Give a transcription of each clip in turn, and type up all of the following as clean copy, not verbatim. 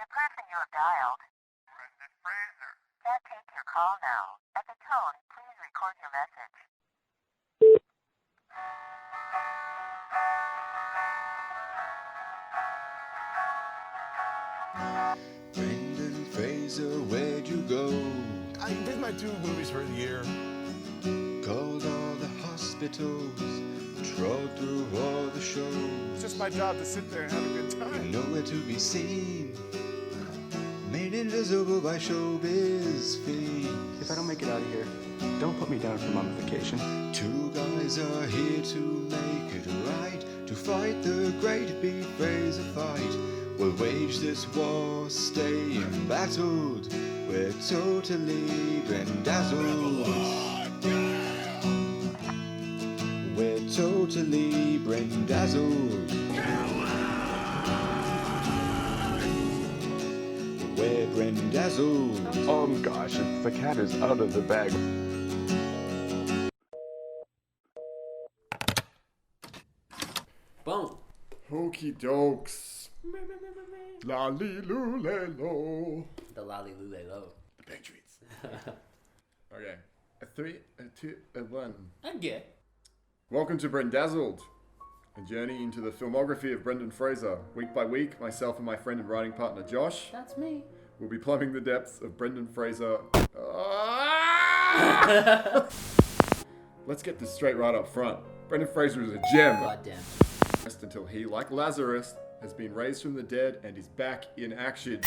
The person you have dialed, Brendan Fraser, can't take your call now. At the tone, please record your message. Brendan Fraser, where'd you go? I did my 2 movies for the year. Called all the hospitals, trod through all the shows. It's just my job to sit there and have a good time. Nowhere to be seen, made invisible by showbiz fiends. If I don't make it out of here, don't put me down for mummification. 2 guys are here to make it right, to fight the great Beat Fraser fight. We'll wage this war, stay embattled. We're totally Brendazzled. We're totally Brendazzled. We're Brendazzled. Oh gosh, the cat is out of the bag. Boom. Hokey dokes. Lolly loo lay lo. The lolly lule low. The Patriots. Okay. A 3, a 2, a 1. Okay. Welcome to Brendazzled, a journey into the filmography of Brendan Fraser. Week by week, myself and my friend and writing partner Josh That's me. will be plumbing the depths of Brendan Fraser. Let's get this straight right up front. Brendan Fraser is a gem. Goddamn. Until he, like Lazarus, has been raised from the dead and is back in action.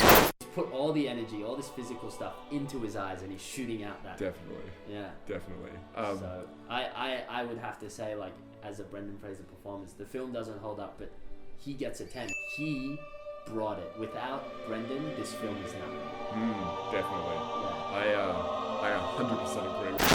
Put all the energy, all this physical stuff into his eyes, and he's shooting out that. Definitely. Yeah. Definitely. So I would have to say, like, as a Brendan Fraser performance, the film doesn't hold up, but he gets a 10. He brought it. Without Brendan, this film is nothing. Definitely. Yeah. I 100% agree with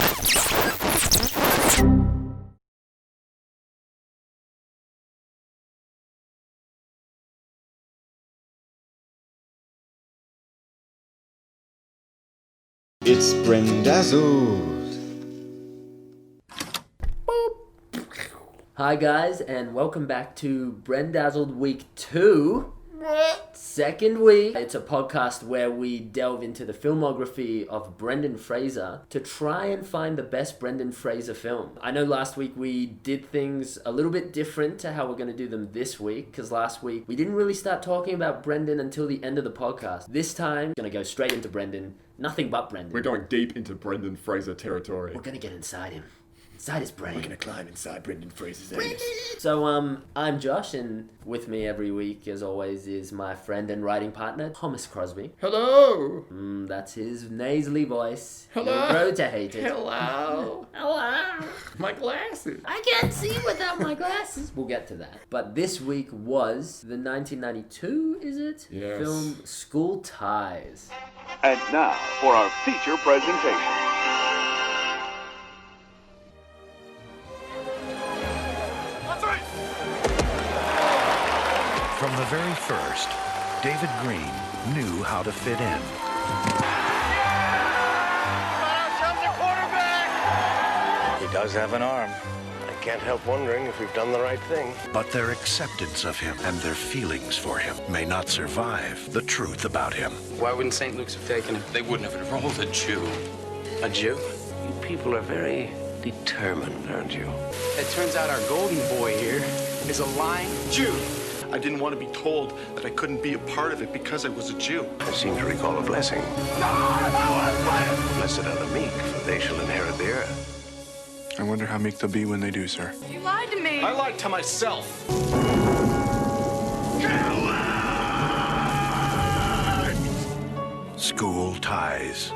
It's Brendazzled. Hi guys, and welcome back to Brendazzled Week 2. Second week. It's a podcast where we delve into the filmography of Brendan Fraser to try and find the best Brendan Fraser film. I know last week we did things a little bit different to how we're going to do them this week, because last week we didn't really start talking about Brendan until the end of the podcast. This time, we're going to go straight into Brendan. Nothing but Brendan. We're going deep into Brendan Fraser territory. We're going to get inside him. Inside his brain. We're gonna climb inside Brendan Fraser's anus. So, I'm Josh, and with me every week, as always, is my friend and writing partner, Thomas Crosby. Hello! That's his nasally voice. Hello. You'll grow to hate it. Hello! Hello! My glasses! I can't see without my glasses. We'll get to that. But this week was the 1992, is it? Yes. Film School Ties. And now for our feature presentation. From the very first, David Green knew how to fit in. He does have an arm. I can't help wondering if we've done the right thing. But their acceptance of him and their feelings for him may not survive the truth about him. Why wouldn't St. Luke's have taken him? They wouldn't have enrolled a Jew. A Jew? You people are very determined, aren't you? It turns out our golden boy here is a lying Jew. I didn't want to be told that I couldn't be a part of it because I was a Jew. I seem to recall a blessing. Blessed are the meek, for they shall inherit the earth. I wonder how meek they'll be when they do, sir. You lied to me. I lied to myself. School Ties.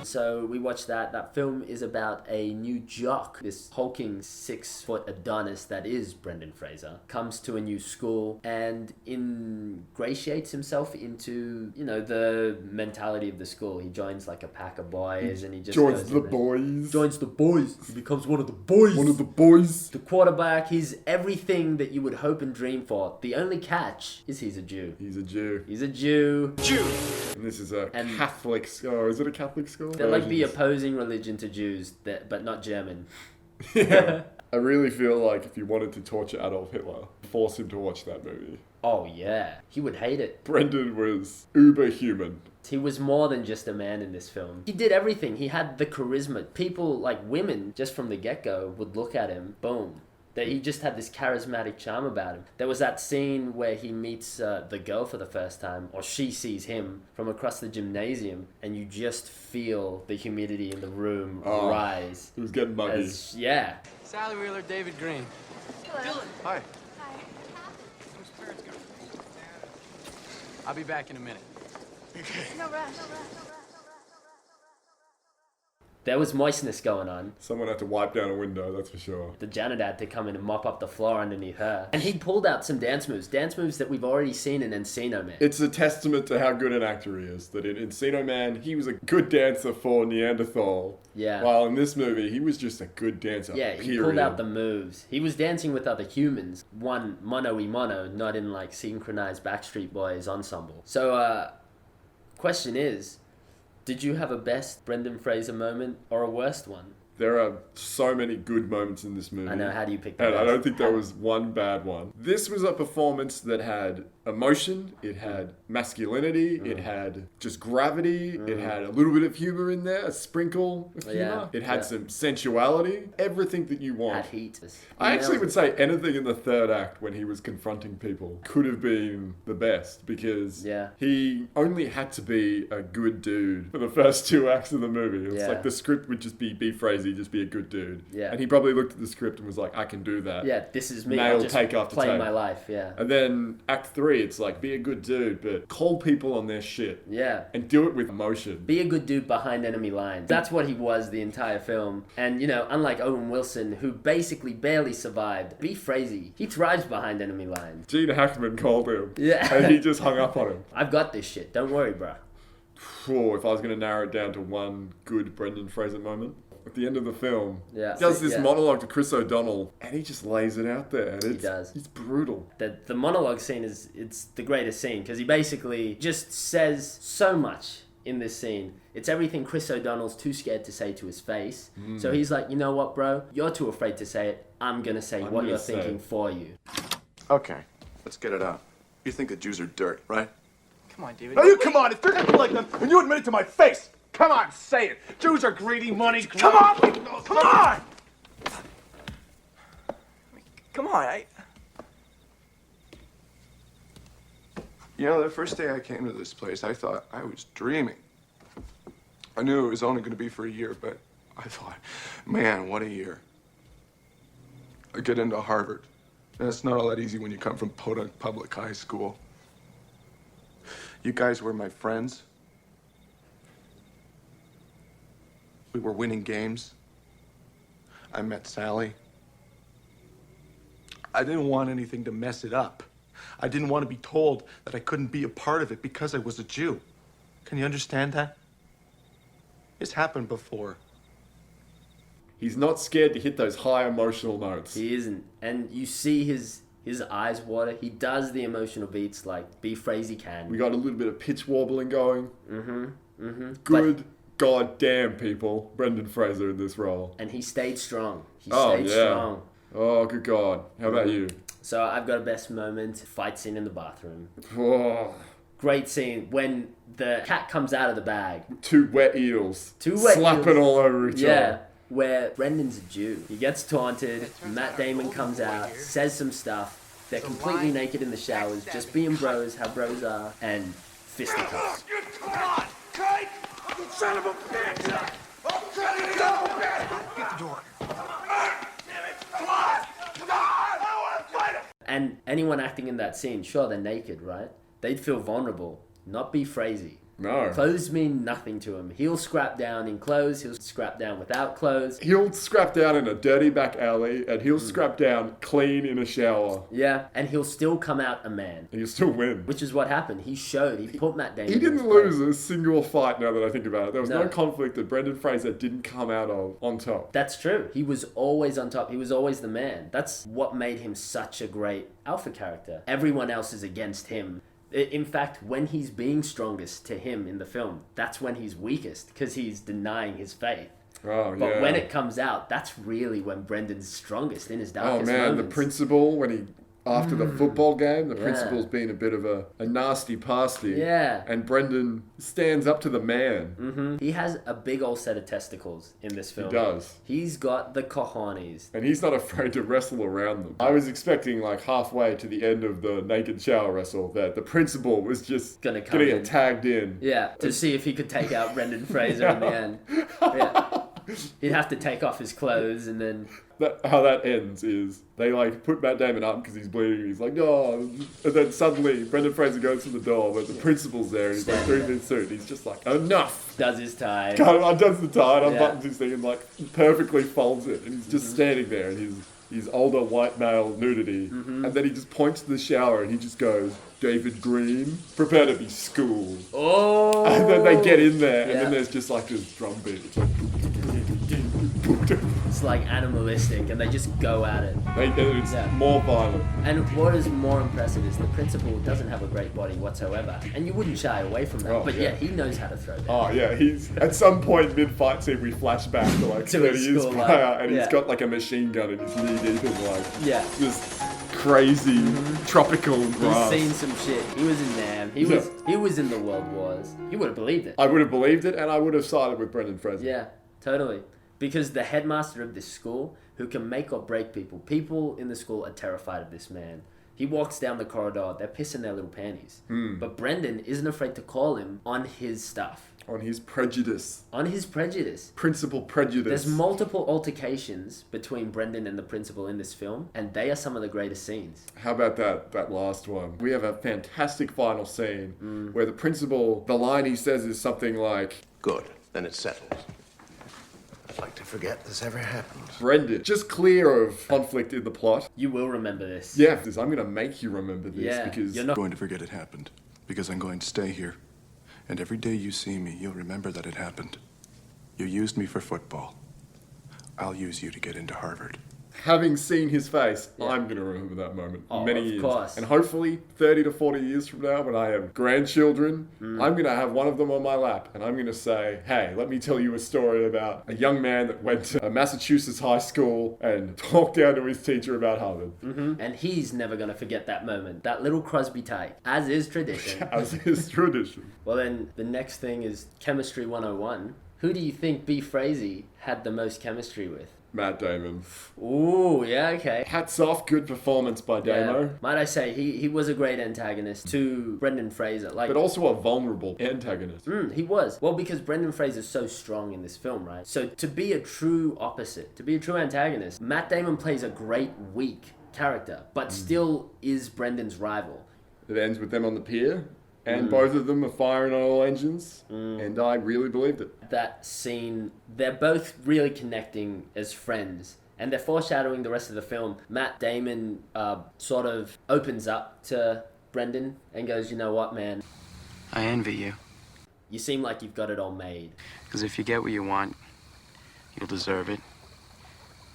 So we watched that. That film is about a new jock, this hulking 6-foot Adonis that is Brendan Fraser, comes to a new school and ingratiates himself into, the mentality of the school. He joins like a pack of boys and he just Joins goes the in there. boys. Joins the boys. He becomes one of the boys. One of the boys. The quarterback, he's everything that you would hope and dream for. The only catch is he's a Jew. He's a Jew. He's a Jew. Jew! And this is a Catholic school. Is it a Catholic school? They're like the opposing religion to Jews, but not German. Yeah. I really feel like if you wanted to torture Adolf Hitler, force him to watch that movie. Oh yeah, he would hate it. Brendan was uber human. He was more than just a man in this film. He did everything. He had the charisma. People, like women, just from the get-go, would look at him, boom. That he just had this charismatic charm about him. There was that scene where he meets the girl for the first time, or she sees him from across the gymnasium, and you just feel the humidity in the room rise. It was getting muggy. Yeah. Sally Wheeler, David Green. Hello. Dylan. Hi. I'll be back in a minute. No rush. There was moistness going on. Someone had to wipe down a window, that's for sure. The janitor had to come in and mop up the floor underneath her. And he pulled out some dance moves that we've already seen in Encino Man. It's a testament to how good an actor he is, that in Encino Man, he was a good dancer for Neanderthal. Yeah. While in this movie, he was just a good dancer, Yeah, he period. pulled out the moves. He was dancing with other humans. One mono-y-mono, not in like synchronized Backstreet Boys ensemble. So, question is, did you have a best Brendan Fraser moment or a worst one? There are so many good moments in this movie. I know, how do you pick the And I best? don't think there was one bad one. This was a performance that had emotion, it had masculinity, it had just gravity, it had a little bit of humor in there, a sprinkle of humor. It had some sensuality, everything that you want. Had heat. I actually would say anything in the third act when he was confronting people could have been the best, because he only had to be a good dude for the first 2 acts of the movie. It's like the script would just be Fraser, just be a good dude. Yeah. And he probably looked at the script and was like, I can do that. Yeah, this is me. Nail I'll just take after play take. my life, yeah. And then Act 3, it's like, be a good dude, but call people on their shit. Yeah. And do it with emotion. Be a good dude behind enemy lines. That's what he was the entire film. And, you know, unlike Owen Wilson, who basically barely survived, be Fraser. He thrives behind enemy lines. Gene Hackman called him. Yeah. And he just hung up on him. I've got this shit. Don't worry, bruh. If I was going to narrow it down to one good Brendan Fraser moment, at the end of the film, he Yeah. does this monologue to Chris O'Donnell, and he just lays it out there. And He does. It's brutal. The monologue scene it's the greatest scene, because he basically just says so much in this scene. It's everything Chris O'Donnell's too scared to say to his face. So he's like, you know what, bro? You're too afraid to say it. I'm going to say what you're thinking for you. Okay, let's get it out. You think the Jews are dirt, right? Come on, David. No, you come on. If there's nothing like them, when you admit it to my face, come on, say it. Jews are greedy, money. Come on, come on. Come on, You know, the first day I came to this place, I thought I was dreaming. I knew it was only going to be for a year, but I thought, man, what a year. I get into Harvard, and it's not all that easy when you come from Podunk Public High School. You guys were my friends. We were winning games. I met Sally. I didn't want anything to mess it up. I didn't want to be told that I couldn't be a part of it because I was a Jew. Can you understand that? It's happened before. He's not scared to hit those high emotional notes. He isn't. And you see his eyes water. He does the emotional beats like B. Fraser can. We got a little bit of pitch warbling going. Good goddamn people, Brendan Fraser in this role. And he stayed strong. He stayed strong. Oh, good God. How about you? So I've got a best moment. Fight scene in the bathroom. Oh. Great scene when the cat comes out of the bag. 2 wet eels. Slapping Slapping all over each other. Yeah. Where Brendan's a Jew. He gets taunted. Matt Damon comes out, says some stuff. They're completely naked in the showers, just being bros, how bros are, and fisticuffs. Come on, Kate! You son of a bitch! Get the door. Come on! Come on! I want to fight him! And anyone acting in that scene, sure, they're naked, right? They'd feel vulnerable. Not be Fraser. No. Clothes mean nothing to him. He'll scrap down in clothes. He'll scrap down without clothes. He'll scrap down in a dirty back alley, and he'll scrap down clean in a shower. Yeah, and he'll still come out a man. And he'll still win. Which is what happened. He showed. He put Matt Damon. He didn't lose a single fight, now that I think about it. There was No. no conflict that Brendan Fraser didn't come out of on top. That's true. He was always on top. He was always the man. That's what made him such a great alpha character. Everyone else is against him. In fact, when he's being strongest to him in the film, that's when he's weakest, because he's denying his faith. Oh, But yeah. when it comes out, that's really when Brendan's strongest, in his Oh darkest man, moments. the principal, when he, after the football game, the Yeah. principal's been a bit of a nasty pasty. Yeah. And Brendan stands up to the man. He has a big old set of testicles in this film. He does. He's got the cojones. And he's not afraid to wrestle around them. I was expecting like halfway to the end of the naked shower wrestle that the principal was just Gonna gonna in. get tagged in. Yeah, to see if he could take out Brendan Fraser in the end. Yeah. He'd have to take off his clothes and then... How that ends is they like put Matt Damon up because he's bleeding. He's like, no, and then suddenly Brendan Fraser goes to the door, but the principal's there, and he's like doing his suit. He's just like, enough. Does his tie. Undoes the tie, and Yeah. unbuttons his thing, and like perfectly folds it, and he's just standing there in his older white male nudity, and then he just points to the shower, and he just goes, David Green, prepare to be schooled. Oh! And then they get in there, and Yeah. then there's just like this drum beat. It's like, It's like animalistic, and they just go at it. it's Yeah. more violent. And what is more impressive is the principal doesn't have a great body whatsoever, and you wouldn't shy away from that. Oh, but yeah. yeah, he knows how to throw down. Oh yeah, he's at some point mid-fight scene we flash back to like To 30 his years school prior, life. and he's Yeah. got like a machine gun and he's knee deep in like Yeah. this crazy tropical grass. He's seen some shit. He was in Nam. He was in the World Wars. He would have believed it. I would have believed it, and I would have sided with Brendan Fraser. Yeah, totally. Because the headmaster of this school, who can make or break people in the school are terrified of this man. He walks down the corridor, they're pissing their little panties. But Brendan isn't afraid to call him on his stuff. On his prejudice. On his prejudice. Principal prejudice. There's multiple altercations between Brendan and the principal in this film, and they are some of the greatest scenes. How about that last one? We have a fantastic final scene where the principal, the line he says is something like, Good, then it's settled. I'd like to forget this ever happened. Brendan, just clear of conflict in the plot. You will remember this. Yeah, I'm going to make you remember this Yeah, because you're not going to forget it happened because I'm going to stay here. And every day you see me, you'll remember that it happened. You used me for football. I'll use you to get into Harvard. having seen his face, Yeah. I'm going to remember that moment Oh, many of years. course. And hopefully 30 to 40 years from now, when I have grandchildren, I'm going to have one of them on my lap. And I'm going to say, hey, let me tell you a story about a young man that went to a Massachusetts high school and talked down to his teacher about Harvard. And he's never going to forget that moment. That little Crosby type, as is tradition. As is tradition. Well, then the next thing is Chemistry 101. Who do you think B. Frazee had the most chemistry with? Matt Damon. Ooh, yeah, okay. Hats off, good performance by Damo. Yeah. Might I say, he was a great antagonist to Brendan Fraser. But also a vulnerable antagonist. He was. Well, because Brendan Fraser's so strong in this film, right? So to be a true opposite, to be a true antagonist, Matt Damon plays a great, weak character, but still is Brendan's rival. It ends with them on the pier, and both of them are firing on all engines, and I really believed it. That scene, they're both really connecting as friends, and they're foreshadowing the rest of the film. Matt Damon sort of opens up to Brendan and goes, you know what, man? I envy you. You seem like you've got it all made. Because if you get what you want, you'll deserve it.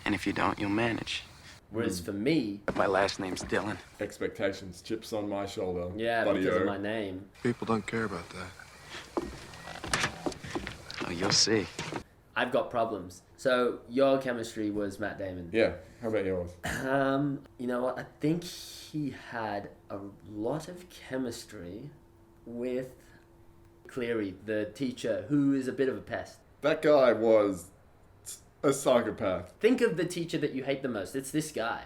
And if you don't, you'll manage. Whereas for me... My last name's Dylan. Expectations, chips on my shoulder. Yeah, buddy-o. because of my name. People don't care about that. Oh, you'll see. I've got problems. So your chemistry was Matt Damon. Yeah, how about yours? You know what? I think he had a lot of chemistry with Cleary, the teacher, who is a bit of a pest. That guy was a psychopath. Think of the teacher that you hate the most. It's this guy.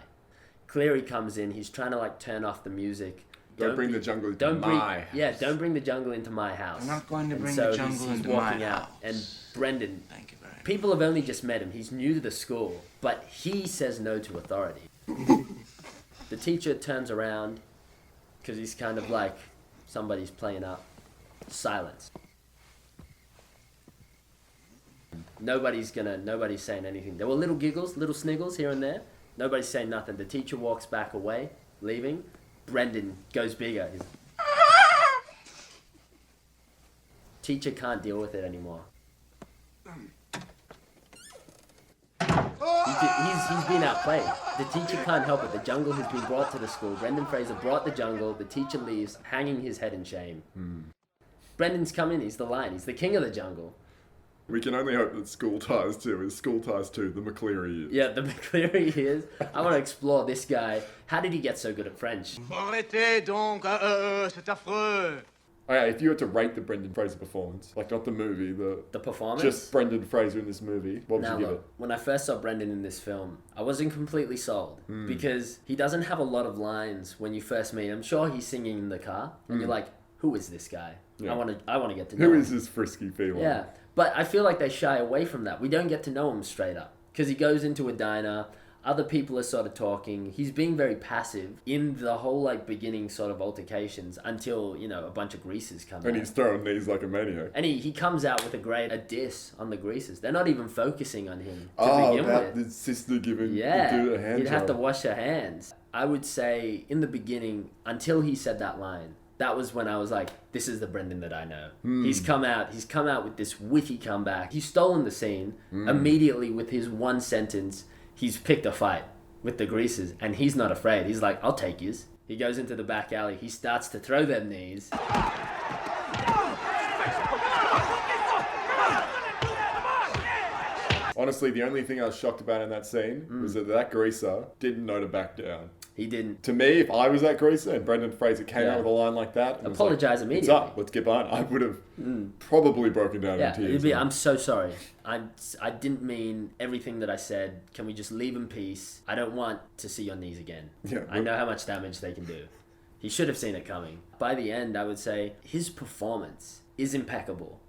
Cleary comes in. He's trying to like turn off the music. Don't bring the jungle into my house. Yeah, don't bring the jungle into my house. I'm not going to And bring so the jungle he's into walking my out. house. And Brendan, Thank you very much. people have only just met him. He's new to the school, but he says no to authority. The teacher turns around because he's kind of like somebody's playing up. Silence. Nobody's saying anything. There were little giggles, little sniggles here and there. Nobody's saying nothing. The teacher walks back away, leaving. Brendan goes bigger. Teacher can't deal with it anymore. He's been outplayed. The teacher can't help it. The jungle has been brought to the school. Brendan Fraser brought the jungle. The teacher leaves, hanging his head in shame. Brendan's come in. He's the lion. He's the king of the jungle. We can only hope that School Ties 2 is School Ties 2, the McCleary years. Yeah, the McCleary years. I want to explore this guy. How did he get so good at French? Arrêtez donc, c'est affreux. Okay, if you were to rate the Brendan Fraser performance, like not the movie, The performance? just Brendan Fraser in this movie, what would Now you give look, when I first saw Brendan in this film, I wasn't completely sold because he doesn't have a lot of lines when you first meet him. Sure, he's singing in the car, and you're like, "Who is this guy? Yeah. I want to get to know Who him." is this frisky feline? Yeah, but I feel like they shy away from that. We don't get to know him straight up because he goes into a diner. Other people are sort of talking. He's being very passive in the whole like beginning sort of altercations until, you know, a bunch of greasers come And out. he's throwing these like a maniac. And he comes out with a diss on the greasers. They're not even focusing on him to Oh, begin about with. the sister giving Yeah, the dude a hand you'd have to job. wash your hands. I would say in the beginning, until he said that line, that was when I was like, this is the Brendan that I know. He's come out with this witty comeback. He's stolen the scene immediately with his one sentence. He's picked a fight with the greasers and he's not afraid. He's like, I'll take yous. He goes into the back alley. He starts to throw them knees. Honestly, the only thing I was shocked about in that scene was that greaser didn't know to back down. He didn't. To me, if I was that greaser and Brendan Fraser came out with a line like that, and was Apologise like, immediately. What's up? Let's get behind. I would have probably broken down Yeah, in tears. it'd be, I'm so sorry. I didn't mean everything that I said. Can we just leave in peace? I don't want to see your knees again. Yeah, I know how much damage they can do. He should have seen it coming. By the end, I would say his performance is impeccable.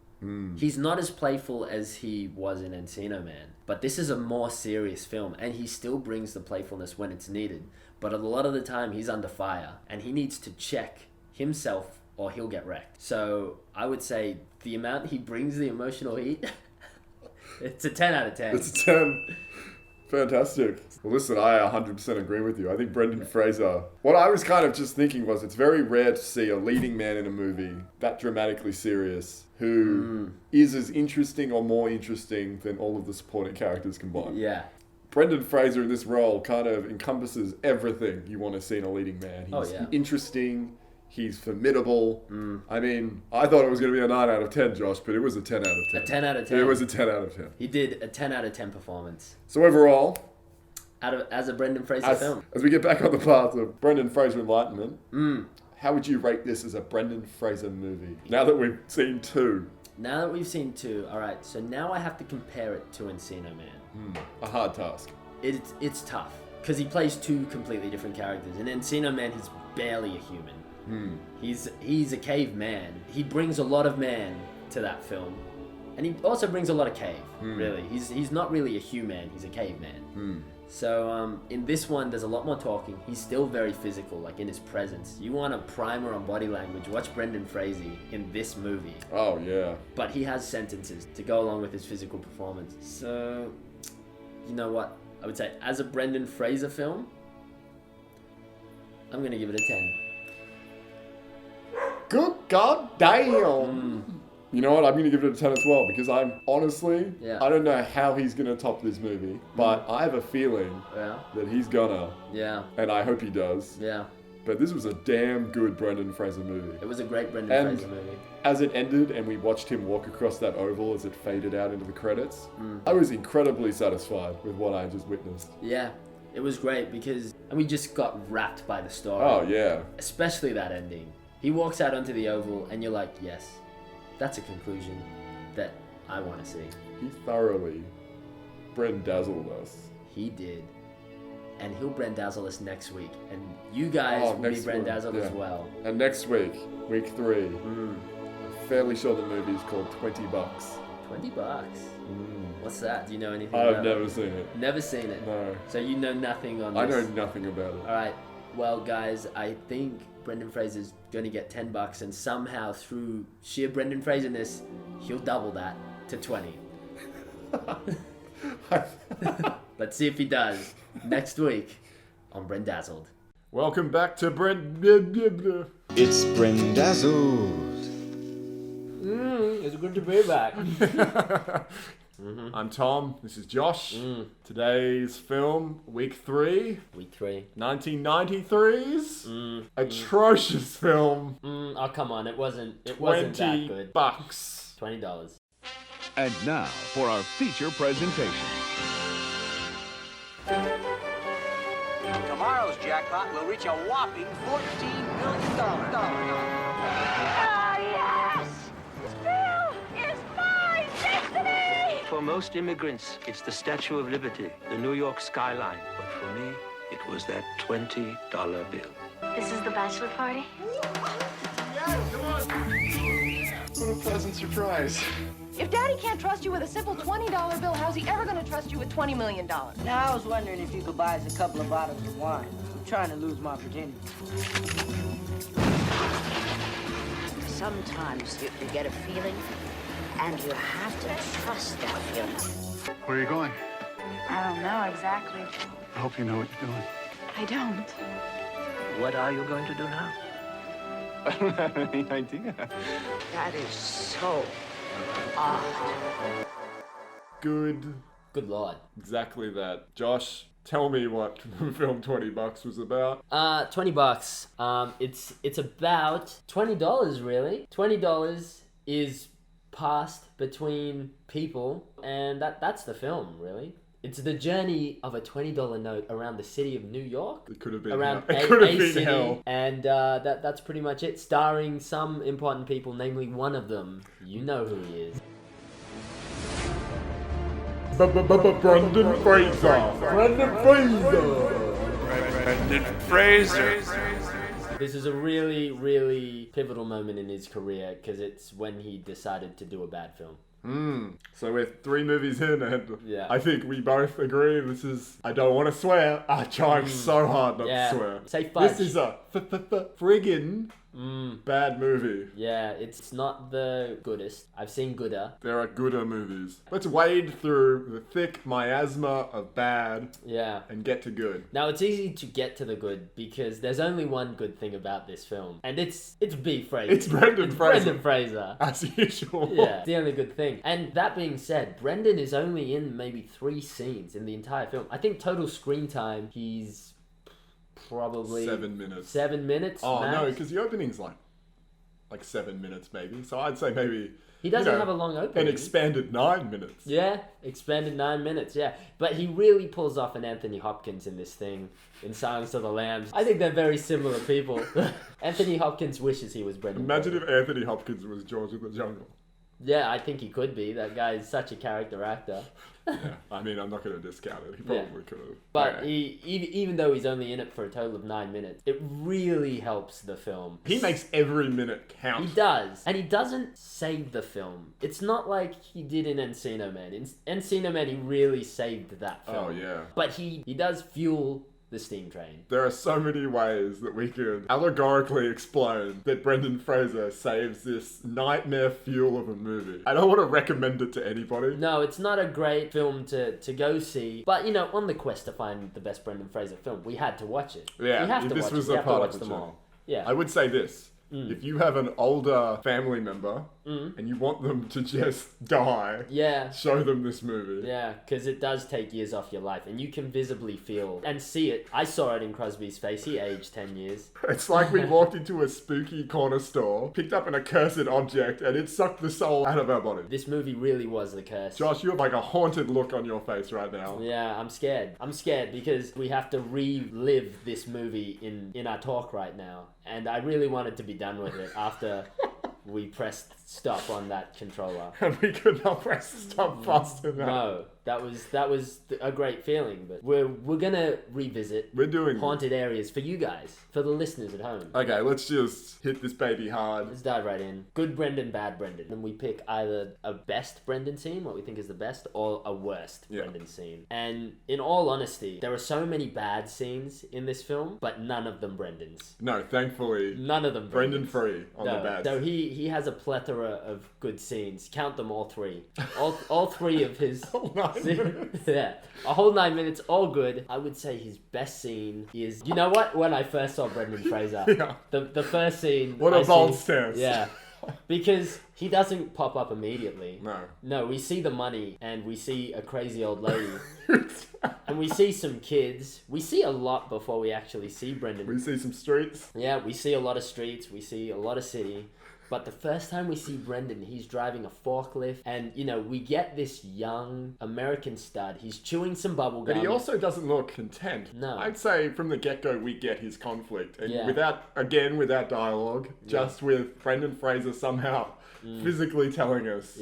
He's not as playful as he was in Encino Man, but this is a more serious film, and he still brings the playfulness when it's needed. But a lot of the time, he's under fire, and he needs to check himself or he'll get wrecked. So I would say the amount he brings the emotional heat, it's a 10 out of 10. It's a 10. Fantastic. Well, listen, I 100% agree with you. I think Brendan Fraser... What I was kind of just thinking was it's very rare to see a leading man in a movie that dramatically serious who is as interesting or more interesting than all of the supporting characters combined. Yeah. Brendan Fraser in this role kind of encompasses everything you want to see in a leading man. He's interesting. He's formidable. I mean, I thought it was going to be a 9 out of 10, Josh, but it was a 10 out of 10. A 10 out of 10. It was a 10 out of 10. He did a 10 out of 10 performance. So overall... As a Brendan Fraser film. As we get back on the path of Brendan Fraser enlightenment, how would you rate this as a Brendan Fraser movie? Now that we've seen 2. Now that we've seen 2, alright, so now I have to compare it to Encino Man. A hard task. It's tough, because he plays 2 completely different characters. In Encino Man, he's barely a human. He's a caveman. He brings a lot of man to that film. And he also brings a lot of cave, really. He's not really a human, he's a caveman. So in this one, there's a lot more talking. He's still very physical, like in his presence. You want a primer on body language, watch Brendan Fraser in this movie. Oh, yeah. But he has sentences to go along with his physical performance. So, you know what? I would say, as a Brendan Fraser film, I'm going to give it a 10. Good goddamn! You know what? I'm going to give it a 10 as well, because I'm honestly, I don't know how he's going to top this movie, but I have a feeling that he's gonna. Yeah. And I hope he does. Yeah. But this was a damn good Brendan Fraser movie. It was a great Brendan Fraser movie. As it ended and we watched him walk across that oval as it faded out into the credits, I was incredibly satisfied with what I just witnessed. Yeah. It was great because we just got wrapped by the story. Oh, yeah. Especially that ending. He walks out onto the oval and you're like, yes, that's a conclusion that I want to see. He thoroughly Brendazzled us. He did. And he'll Brendazzle us next week. And you guys will be Brendazzled as well. And next week, week 3, I'm fairly sure the movie is called 20 Bucks. 20 bucks? What's that? Do you know anything about it? I've never seen it. Never seen it? No. So you know nothing on this? I know nothing about it. Alright. Well, guys, I think Brendan Fraser's going to get 10 bucks, and somehow through sheer Brendan Fraser-ness, he'll double that to 20. Let's see if he does next week on Brendazzled. Welcome back to It's Brendazzled. It's good to be back. I'm Tom. This is Josh. Today's film, week 3. Week 3. 1993's atrocious film. Oh, come on. It wasn't that good. $20. $20. And now for our feature presentation. Tomorrow's jackpot will reach a whopping $14 million. Ah, yes! Bill is my destiny! For most immigrants, it's the Statue of Liberty, the New York skyline. But for me, it was that $20 bill. This is the bachelor party? What a pleasant surprise. If Daddy can't trust you with a simple $20 bill, how's he ever going to trust you with $20 million? Now, I was wondering if you could buy us a couple of bottles of wine. I'm trying to lose my virginity. Sometimes you get a feeling, and you have to trust that feeling. Where are you going? I don't know exactly. I hope you know what you're doing. I don't. What are you going to do now? I don't have any idea. That is so odd. Good. Good lord. Exactly that. Josh, tell me what film $20 was about. $20. It's about $20 really. $20 is passed between people, and that's the film really. It's the journey of a $20 note around the city of New York. It could have been around hell. It could have been city, hell. And that's pretty much it. Starring some important people, namely one of them. You know who he is. Brendan Fraser. Brendan Fraser. Brendan Fraser. This is a really, really pivotal moment in his career because it's when he decided to do a bad film. So we're 3 movies in, and Yeah. I think we both agree this is. I don't want to swear. I'm trying so hard not to swear. Say fudge. This is a friggin' bad movie. Yeah, it's not the goodest. I've seen gooder. There are gooder movies. Let's wade through the thick miasma of bad Yeah. and get to good. Now it's easy to get to the good because there's only one good thing about this film, and it's B. Fraser. It's Brendan Fraser. Brendan Fraser. As usual. Yeah, it's the only good thing. And that being said, Brendan is only in maybe 3 scenes in the entire film. I think total screen time, he's probably 7 minutes. 7 minutes. Oh max. no, because the opening's like 7 minutes maybe. So I'd say maybe He doesn't have a long opening. An expanded 9 minutes. Yeah, expanded 9 minutes, yeah. But he really pulls off an Anthony Hopkins in this thing, in Silence of the Lambs. I think they're very similar people. Anthony Hopkins wishes he was Brendan Imagine Fraser. if Anthony Hopkins was George of the Jungle. Yeah, I think he could be. That guy is such a character actor. Yeah, I mean, I'm not going to discount it. He probably could have. But Yeah. even though he's only in it for a total of 9 minutes, it really helps the film. He makes every minute count. He does. And he doesn't save the film. It's not like he did in Encino Man. In Encino Man, he really saved that film. Oh, yeah. But he does fuel the steam train. There are so many ways that we could allegorically explain that Brendan Fraser saves this nightmare fuel of a movie. I don't want to recommend it to anybody. No, it's not a great film to go see. But, on the quest to find the best Brendan Fraser film, we had to watch it. Yeah, we have to this watch was it. We a have to part watch of the them channel. all. Yeah. I would say this. If you have an older family member and you want them to just die, show them this movie. Yeah, because it does take years off your life, and you can visibly feel and see it. I saw it in Crosby's face. He aged 10 years. It's like we walked into a spooky corner store, picked up an accursed object, and it sucked the soul out of our body. This movie really was the curse. Josh, you have like a haunted look on your face right now. Yeah, I'm scared. I'm scared because we have to relive this movie in our talk right now. And I really wanted to be done with it after we pressed stop on that controller. And we could not press stop fast enough. No, that was a great feeling. But we're gonna revisit. We're doing haunted areas for you guys, for the listeners at home. Okay, let's just hit this baby hard. Let's dive right in. Good Brendan, bad Brendan. And we pick either a best Brendan scene, what we think is the best, or a worst Brendan scene. And in all honesty, there are so many bad scenes in this film, but none of them Brendan's. No, thankfully, none of them Brendan free on the bad. So he has a plethora of good scenes. Count them all 3. All 3 of his yeah, a whole 9 minutes, all good. I would say his best scene is, you know what? When I first saw Brendan Fraser, the first scene. What a bold stance. Yeah, because he doesn't pop up immediately. No, we see the money and we see a crazy old lady, and we see some kids. We see a lot before we actually see Brendan. We see some streets. Yeah, we see a lot of streets. We see a lot of city. But the first time we see Brendan, he's driving a forklift, and we get this young American stud. He's chewing some bubble gum. But he also doesn't look content. No. I'd say from the get-go we get his conflict. And Yeah. without dialogue, just with Brendan Fraser somehow physically telling us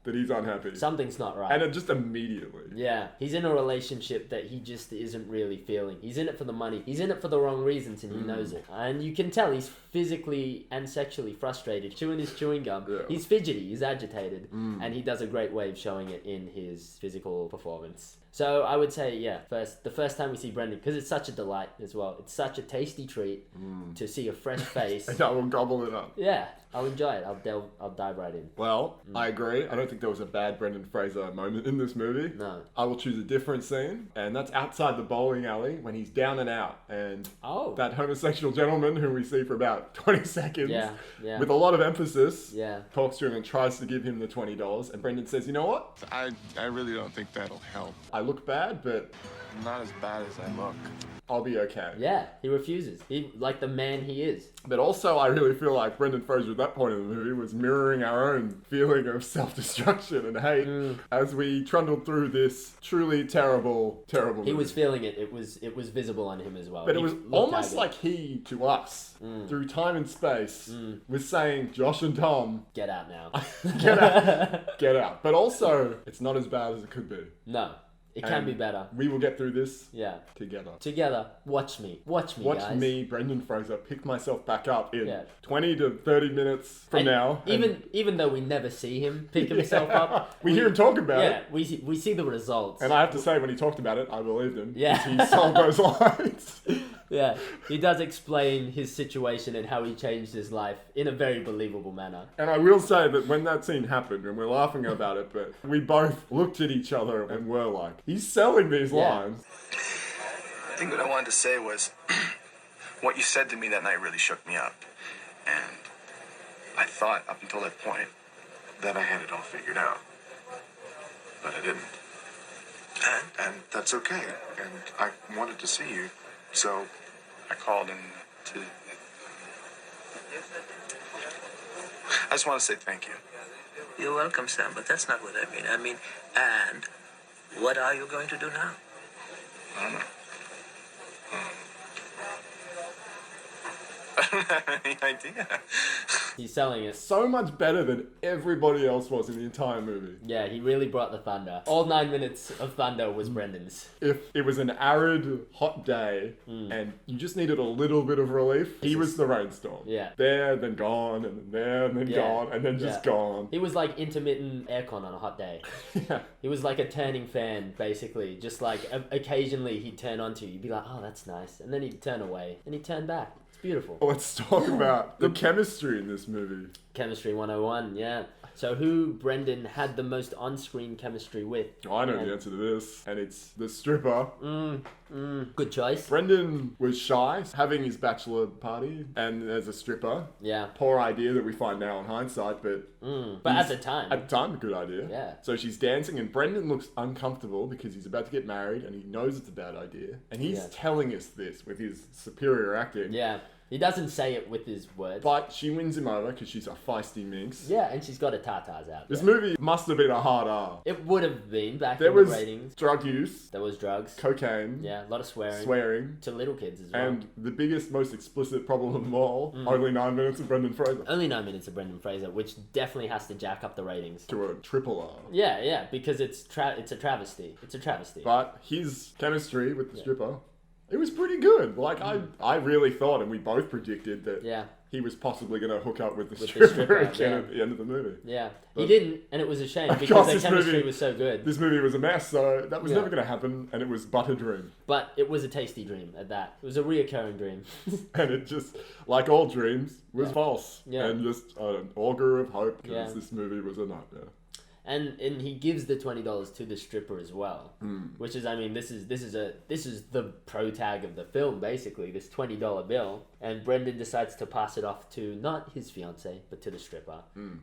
that he's unhappy. Something's not right. And it just immediately. Yeah, he's in a relationship that he just isn't really feeling. He's in it for the money. He's in it for the wrong reasons, and he knows it. And you can tell he's physically and sexually frustrated, chewing his chewing gum. Yeah. He's fidgety, he's agitated, and he does a great way of showing it in his physical performance. So I would say, the first time we see Brendan, because it's such a delight as well. It's such a tasty treat to see a fresh face. And I will gobble it up. Yeah, I'll enjoy it. I'll dive right in. Well, I agree. I don't think there was a bad Brendan Fraser moment in this movie. No. I will choose a different scene, and that's outside the bowling alley when he's down and out, and that homosexual gentleman who we see for about 20 seconds, with a lot of emphasis, talks to him and tries to give him the $20, and Brendan says, "You know what? I really don't think that'll help. I look bad, but Not as bad as I look. I'll be okay." Yeah, he refuses. He like the man he is. But also, I really feel like Brendan Fraser at that point in the movie was mirroring our own feeling of self-destruction and hate as we trundled through this truly terrible movie. He was feeling it. It was visible on him as well. But He it was looked almost haggard. like he, to us, through time and space, was saying, Josh and Tom, Get out now. get out. Get out. But also, it's not as bad as it could be. No. It can be better. We will get through this Yeah. together. Together. Watch me. Watch me, Watch guys. me, Brendan Fraser, pick myself back up in Yeah. 20 to 30 minutes from And now. Even though we never see him pick himself up. We hear him talk about it. We see the results. And I have to say, when he talked about it, I believed him. Yeah. 'Cause he sold those lines. Yeah, he does explain his situation and how he changed his life in a very believable manner. And I will say that when that scene happened, and we're laughing about it, but we both looked at each other and were like, he's selling these lines. I think what I wanted to say was, what you said to me that night really shook me up. And I thought, up until that point, that I had it all figured out. But I didn't. And that's okay. And I wanted to see you, so I called in to... I just want to say thank you. You're welcome, Sam, but that's not what I mean. I mean, and what are you going to do now? I don't know. I don't have any idea. He's selling it. So much better than everybody else was in the entire movie. Yeah, he really brought the thunder. All 9 minutes of thunder was Brendan's. If it was an arid, hot day, and you just needed a little bit of relief, he was the rainstorm. Yeah. There, then gone, and then there, and then gone, and then just gone. He was like intermittent aircon on a hot day. He was like a turning fan, basically. Just like occasionally he'd turn on to you. You'd be like, oh, that's nice. And then he'd turn away. And he'd turn back. It's beautiful. Let's talk about the chemistry in this movie. Chemistry 101, yeah. So who Brendan had the most on-screen chemistry with? I know the answer to this, and it's the stripper. Good choice. Brendan was shy, having his bachelor party, and there's a stripper. Yeah. Poor idea that we find now in hindsight, but... But at the time... At the time, a good idea. Yeah. So she's dancing, and Brendan looks uncomfortable because he's about to get married, and he knows it's a bad idea. And he's telling us this with his superior acting. Yeah. He doesn't say it with his words. But she wins him over because she's a feisty minx. Yeah, and she's got her tartars out. This movie must have been a hard R. It would have been back There in the was ratings. drug use. There was drugs. Cocaine. Yeah, a lot of swearing. Swearing. To little kids as well. And the biggest, most explicit problem of them all, only 9 minutes of Brendan Fraser. Only 9 minutes of Brendan Fraser, which definitely has to jack up the ratings. To a triple R. Yeah, because it's a travesty. It's a travesty. But his chemistry with the stripper, it was pretty good. Like, I really thought, and we both predicted that he was possibly going to hook up with the stripper again at the end of the movie. Yeah. But He didn't, and it was a shame because their chemistry was so good. This movie was a mess, so that was never going to happen, and it was but a dream. But it was a tasty dream at that. It was a reoccurring dream. And it just, like all dreams, was false. Yeah. And just an augur of hope, because Yeah. this movie was a nightmare. And he gives the $20 to the stripper as well, which is, I mean, this is the pro tag of the film, basically, this $20 bill. And Brendan decides to pass it off to not his fiance, but to the stripper,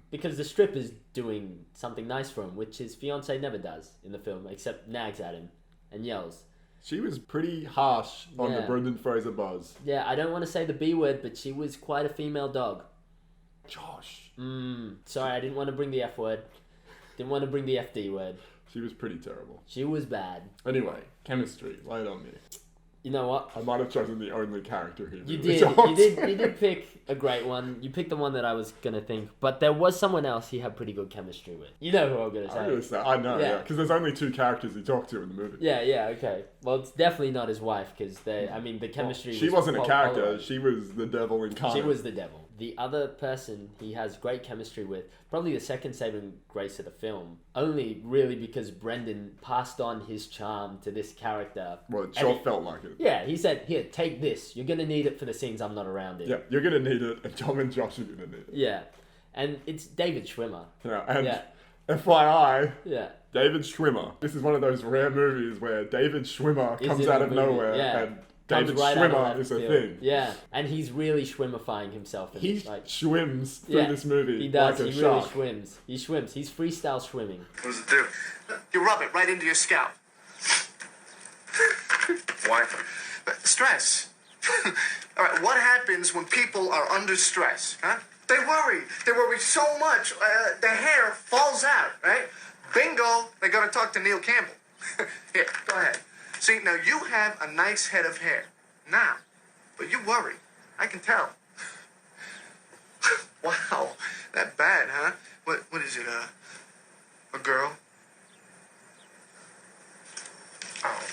because the stripper's doing something nice for him, which his fiance never does in the film, except nags at him and yells. She was pretty harsh on the Yeah. Brendan Fraser buzz. Yeah, I don't want to say the B word, but she was quite a female dog. Josh. Sorry, I didn't want to bring the F word. Didn't want to bring the FD word. She was pretty terrible. She was bad. Anyway, chemistry. Lay it on me. You know what? I might have chosen the only character here. You did pick a great one. You picked the one that I was gonna think, but there was someone else he had pretty good chemistry with. You know who I'm gonna say. I know, yeah, because there's only 2 characters he talked to in the movie. Yeah, okay. Well, it's definitely not his wife because the chemistry. She wasn't a character. She was the devil incarnate. She was the devil. The other person he has great chemistry with, probably the second saving grace of the film, only really because Brendan passed on his charm to this character. Well, it sure felt like it. Yeah, he said, here, take this. You're going to need it for the scenes I'm not around in. Yeah, you're going to need it, and Tom and Josh are going to need it. Yeah, and it's David Schwimmer. Yeah, and FYI, yeah. David Schwimmer. This is one of those rare movies where David Schwimmer comes out of nowhere and David Schwimmer is a thing. Yeah, and he's really Schwimmifying himself. He swims through this movie. He does. Like he shark. really swims. He swims. He's freestyle swimming. What does it do? You rub it right into your scalp. Why? Stress. All right, what happens when people are under stress? Huh? They worry. They worry so much, their hair falls out, right? Bingo, they gotta talk to Neil Campbell. Here, go ahead. See, now you have a nice head of hair. Now, but you worry. I can tell. Wow, that bad, huh? What is it, a girl? Oh.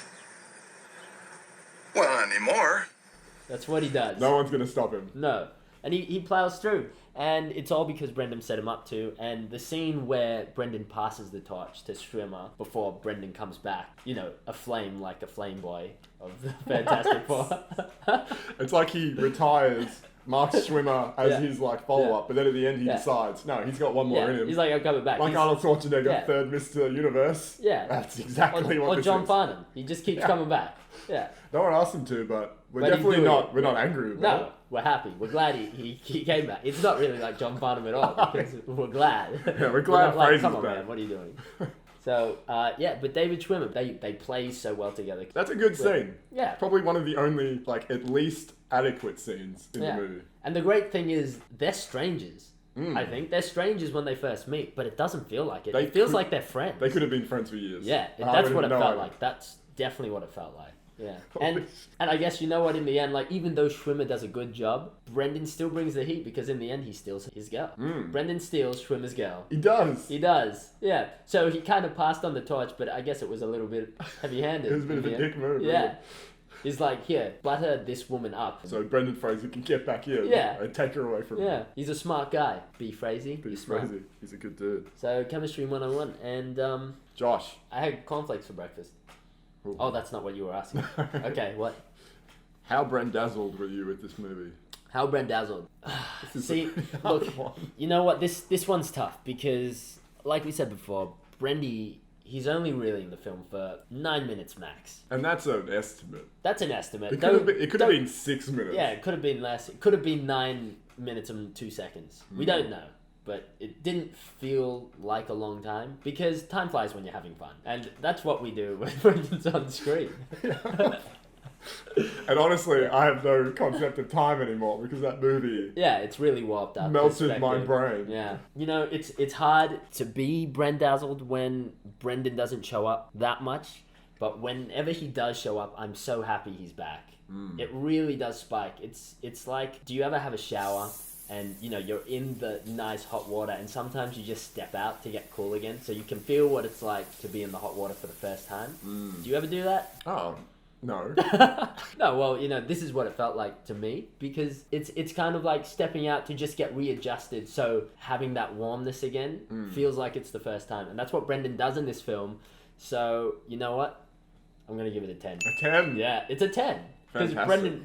Well, not anymore. That's what he does. No one's gonna stop him. No. And he plows through. And it's all because Brendan set him up to. And the scene where Brendan passes the torch to Schwimmer before Brendan comes back, you know, a flame like a flame boy of the Fantastic Four. It's like he retires Mark Schwimmer as his like follow-up, but then at the end he decides, no, he's got one more in him. He's like, I'm coming back. Like Arnold Schwarzenegger, third Mr. Universe. Yeah. That's exactly what or this John is. Farnham. He just keeps coming back. Yeah. No one asked him to, but we're But definitely he's doing not. it. We're not angry about No, we're happy. We're glad he came back. It's not really like John Farnham at all. Because we're glad. Yeah, we're glad not like, Fraser's come on, back. man, what are you doing? So, but David Schwimmer, they play so well together. That's a good scene. Yeah. Probably one of the only, like, at least adequate scenes in the movie. And the great thing is, they're strangers. I think they're strangers when they first meet, but it doesn't feel like it. It feels like they're friends. They could have been friends for years. Yeah, that's what it felt like. That's definitely what it felt like. Yeah, and I guess you know what, in the end, like, even though Schwimmer does a good job, Brendan still brings the heat because in the end he steals his girl. Brendan steals Schwimmer's girl. He does. He does. Yeah. So he kind of passed on the torch, but I guess it was a little bit heavy-handed. It was a bit of a dick move. Yeah. He's like, here, butter this woman up. So Brendan Fraser can get back in. Yeah. And take her away from him. Yeah. He's a smart guy. B. Frazee. Be Fraser. He's a good dude. So chemistry 101. And Josh. I had cornflakes for breakfast. Ooh. Oh, that's not what you were asking. Okay, what? How Brendazzled were you with this movie? How Brendazzled? See, look, you know what? This one's tough because, like we said before, Brendy, he's only really in the film for 9 minutes max. And that's an estimate. That's an estimate. It could have been 6 minutes. Yeah, it could have been less. It could have been 9 minutes and 2 seconds. We don't know. But it didn't feel like a long time because time flies when you're having fun. And that's what we do when Brendan's on screen. And honestly, I have no concept of time anymore because that movie... Yeah, it's really warped up. Melted my brain. Yeah. You know, it's hard to be Brendazzled when Brendan doesn't show up that much. But whenever he does show up, I'm so happy he's back. It really does spike. It's like, do you ever have a shower... and you know you're in the nice hot water and sometimes you just step out to get cool again so you can feel what it's like to be in the hot water for the first time? Do you ever do that? Oh, no. No, well, you know, this is what it felt like to me because it's kind of like stepping out to just get readjusted, so having that warmness again feels like it's the first time, and that's what Brendan does in this film. So you know what, I'm gonna give it a 10. A 10? Yeah, it's a 10 because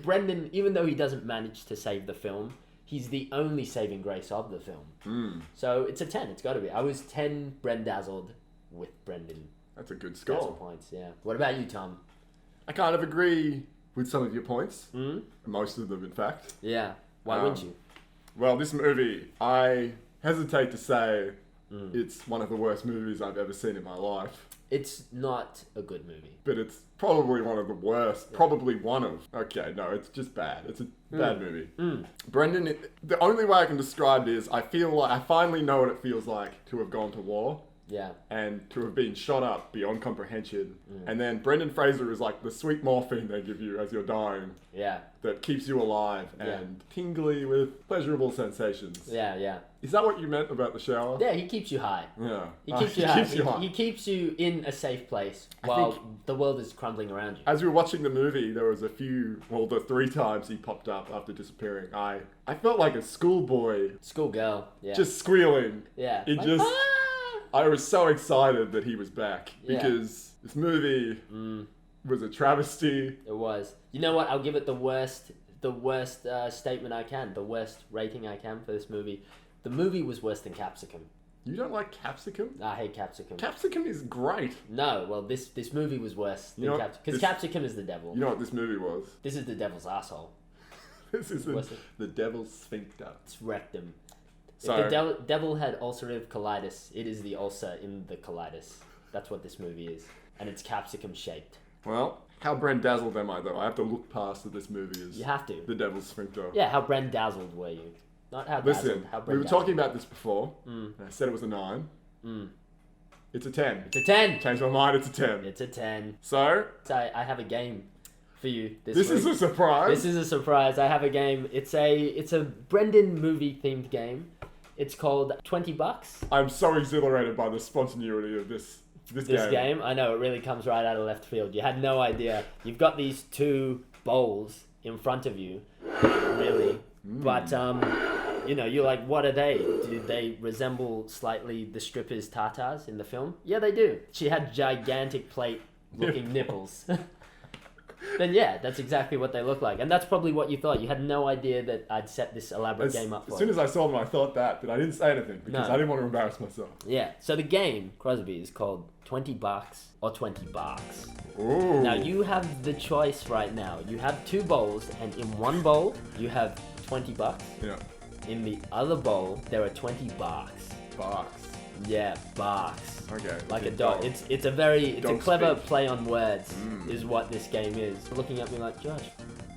Brendan, even though he doesn't manage to save the film, he's the only saving grace of the film. So it's a 10. It's got to be. I was 10 Brendazzled with Brendan. That's a good score. Points, yeah. What about you, Tom? I kind of agree with some of your points. Most of them, in fact. Yeah. Why wouldn't you? Well, this movie, I hesitate to say it's one of the worst movies I've ever seen in my life. It's not a good movie. But it's probably one of the worst. Probably one of. Okay, no, it's just bad. It's a bad movie. Brendan, the only way I can describe it is I feel like I finally know what it feels like to have gone to war. Yeah. And to have been shot up beyond comprehension. And then Brendan Fraser is like the sweet morphine they give you as you're dying. Yeah. That keeps you alive and tingly with pleasurable sensations. Yeah, yeah. Is that what you meant about the shower? Yeah, he keeps you high. Yeah. He keeps you high. He keeps you in a safe place while the world is crumbling around you. As we were watching the movie, there was the 3 times he popped up after disappearing. I felt like a schoolboy. Schoolgirl, yeah. Just squealing. Yeah. It just... I was so excited that he was back because this movie was a travesty. It was. You know what? I'll give it the worst statement I can, the worst rating I can for this movie. The movie was worse than Capsicum. You don't like Capsicum? I hate Capsicum. Capsicum is great. No, well, this movie was worse than Capsicum. Because Capsicum is the devil. You know what this movie was? This is the devil's asshole. This is the devil's sphincter. It's rectum. So, if the devil had ulcerative colitis, it is the ulcer in the colitis. That's what this movie is. And it's capsicum shaped. Well, how Brendazzled am I though? I have to look past that this movie is... You have to. The devil's sphincter. Yeah, how Brendazzled were you? Not how Listen, dazzled, how we were Brendazzled. talking about this before. And I said it was a 9. It's a 10. It's a 10! Changed my mind, it's a 10. It's a 10. So I have a game for you this week. This is a surprise. This is a surprise. I have a game. It's a Brendan movie themed game. It's called $20. I'm so exhilarated by the spontaneity of this game. I know, it really comes right out of left field. You had no idea. You've got these 2 bowls in front of you, really. But, you know, you're like, what are they? Do they resemble slightly the strippers' tatas in the film? Yeah, they do. She had gigantic plate-looking nipples. Then yeah, that's exactly what they look like. And that's probably what you thought. You had no idea that I'd set this elaborate game up for you. As soon as I saw them, I thought that, but I didn't say anything because I didn't want to embarrass myself. Yeah, so the game, Crosby, is called $20 or $20. Ooh. Now you have the choice right now. You have 2 bowls, and in one bowl, you have $20. Yeah. In the other bowl, there are 20 barks. Barks. Yeah, barks. Okay. Like a dog. It's a clever play on words, is what this game is. Looking at me like, Josh,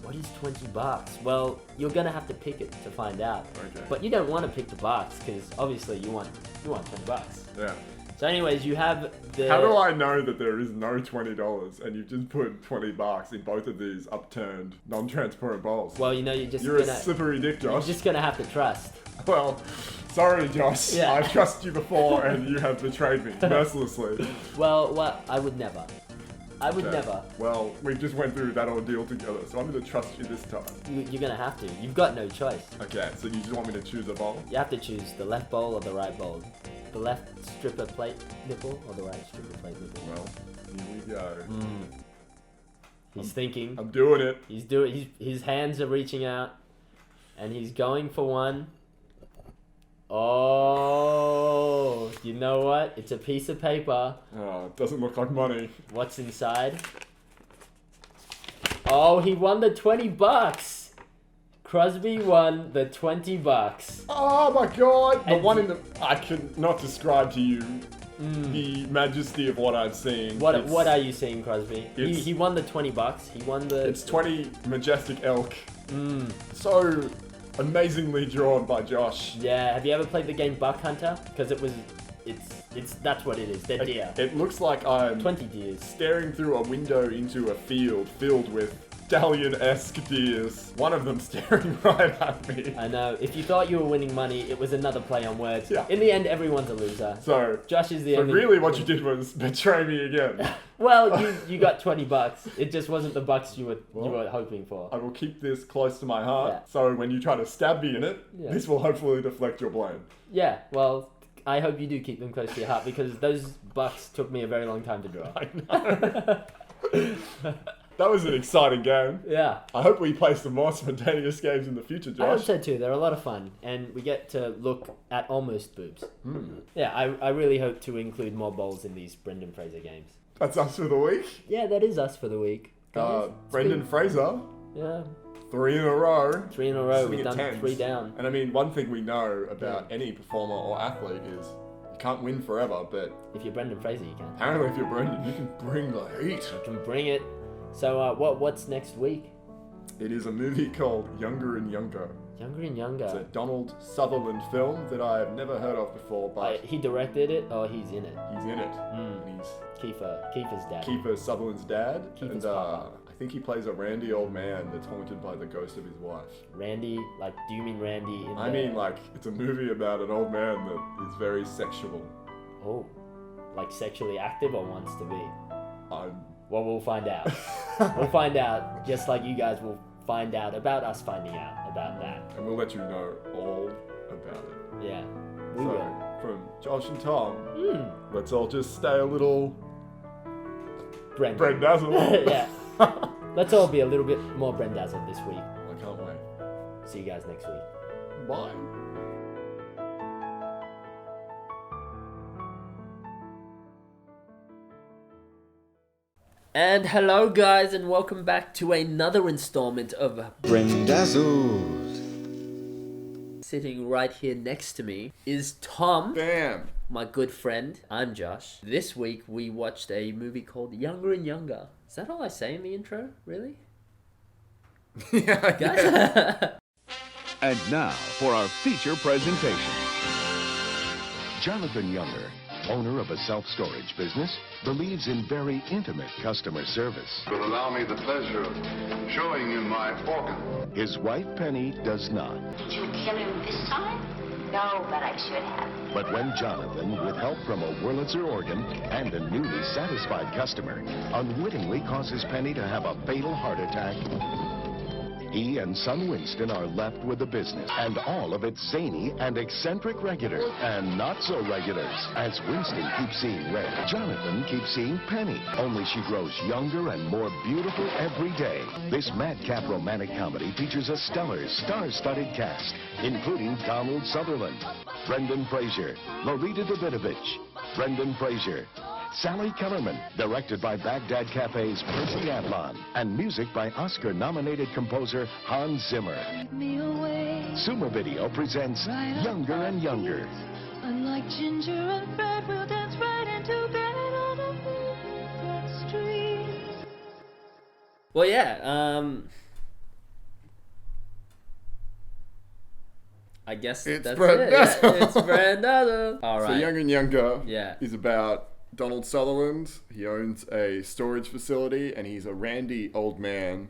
what is $20? Well, you're gonna have to pick it to find out. Okay. But you don't want to pick the barks because obviously you want $20. Yeah. So, anyways, you have the. How do I know that there is no $20 and you've just put $20 in both of these upturned, non-transparent bowls? Well, you know, you're a slippery dick, Josh. You're just gonna have to trust. Well, sorry, Josh. Yeah. I've trusted you before and you have betrayed me mercilessly. Well, I would never. I would never. Well, we just went through that ordeal together, so I'm going to trust you this time. You're going to have to. You've got no choice. Okay, so you just want me to choose a bowl? You have to choose the left bowl or the right bowl. The left stripper plate nipple or the right stripper plate nipple. Well, here we go. He's thinking. I'm doing it. His hands are reaching out, and he's going for one. Oh, you know what? It's a piece of paper. Oh, it doesn't look like money. What's inside? Oh, he won the $20. Crosby won the $20. Oh my god! The one in the... I cannot describe to you the majesty of what I've seen. What are you seeing, Crosby? He won the $20. He won the... It's 20 majestic elk. So amazingly drawn by Josh. Yeah, have you ever played the game Buck Hunter? Because that's what it is. They're deer. It looks like I'm 20 deers staring through a window into a field filled with stallion-esque deers. One of them staring right at me. I know. If you thought you were winning money, it was another play on words. Yeah. In the end, everyone's a loser. So Josh is the only... really what you did was betray me again. Well, you got $20. It just wasn't the bucks you were hoping for. I will keep this close to my heart. Yeah. So when you try to stab me in it, this will hopefully deflect your blame. Yeah, well, I hope you do keep them close to your heart because those bucks took me a very long time to draw. I know. That was an exciting game. Yeah. I hope we play some more spontaneous games in the future, Josh. I hope so too. They're a lot of fun. And we get to look at almost boobs. Yeah, I really hope to include more bowls in these Brendan Fraser games. That's us for the week? Yeah, that is us for the week. Brendan Fraser. Yeah. 3 in a row. 3 in a row. Sitting We've done tens. 3 down. And I mean, one thing we know about any performer or athlete is you can't win forever, but If you're Brendan Fraser, you can. apparently if you're Brendan, you can bring the heat. You can bring it. So what's next week? It is a movie called Younger and Younger. Younger and Younger. It's a Donald Sutherland film that I've never heard of before, but He directed it, or he's in it? he's in it. And he's Kiefer's dad. Kiefer Sutherland's dad. Kiefer's and papa. I think he plays a randy old man that's haunted by the ghost of his wife. Randy, like, do you mean Randy in I mean, like, it's a movie about an old man that is very sexual. Oh, like sexually active or wants to be? I'm... Well, we'll find out. We'll find out, just like you guys will find out about us finding out about that. And we'll let you know all about it. Yeah, we So, will. from Josh and Tom, let's all just stay a little... Brendazzled. Yeah. Let's all be a little bit more Brendazzled this week. I can't wait. See you guys next week. Bye. And hello guys, and welcome back to another installment of Brendazzled. Sitting right here next to me is Tom. Damn. My good friend. I'm Josh. This week we watched a movie called Younger and Younger. Is that all I say in the intro? Really? Yeah, I guess. And now for our feature presentation. Jonathan Younger, owner of a self-storage business, believes in very intimate customer service. Will allow me the pleasure of showing you my organ. His wife, Penny, does not. Did you kill him this time? No, but I should have. But when Jonathan, with help from a Wurlitzer organ and a newly satisfied customer, unwittingly causes Penny to have a fatal heart attack, he and son Winston are left with the business and all of its zany and eccentric regulars and not so regulars. As Winston keeps seeing red, Jonathan keeps seeing Penny. Only she grows younger and more beautiful every day. This madcap romantic comedy features a stellar, star-studded cast, including Donald Sutherland, Brendan Fraser, Lolita Davidovich, Brendan Fraser, Sally Kellerman, directed by Baghdad Cafe's Percy Adlon, and music by Oscar-nominated composer Hans Zimmer. Sumo Video presents Younger and Younger. Unlike Ginger and Fred, we'll dance right into bed on a moonlit street. Well, yeah, I guess It's that's Brendazzled. it. Yeah, it's Brendazzled. All right. So Younger and Younger Yeah. is about Donald Sutherland. He owns a storage facility and he's a randy old man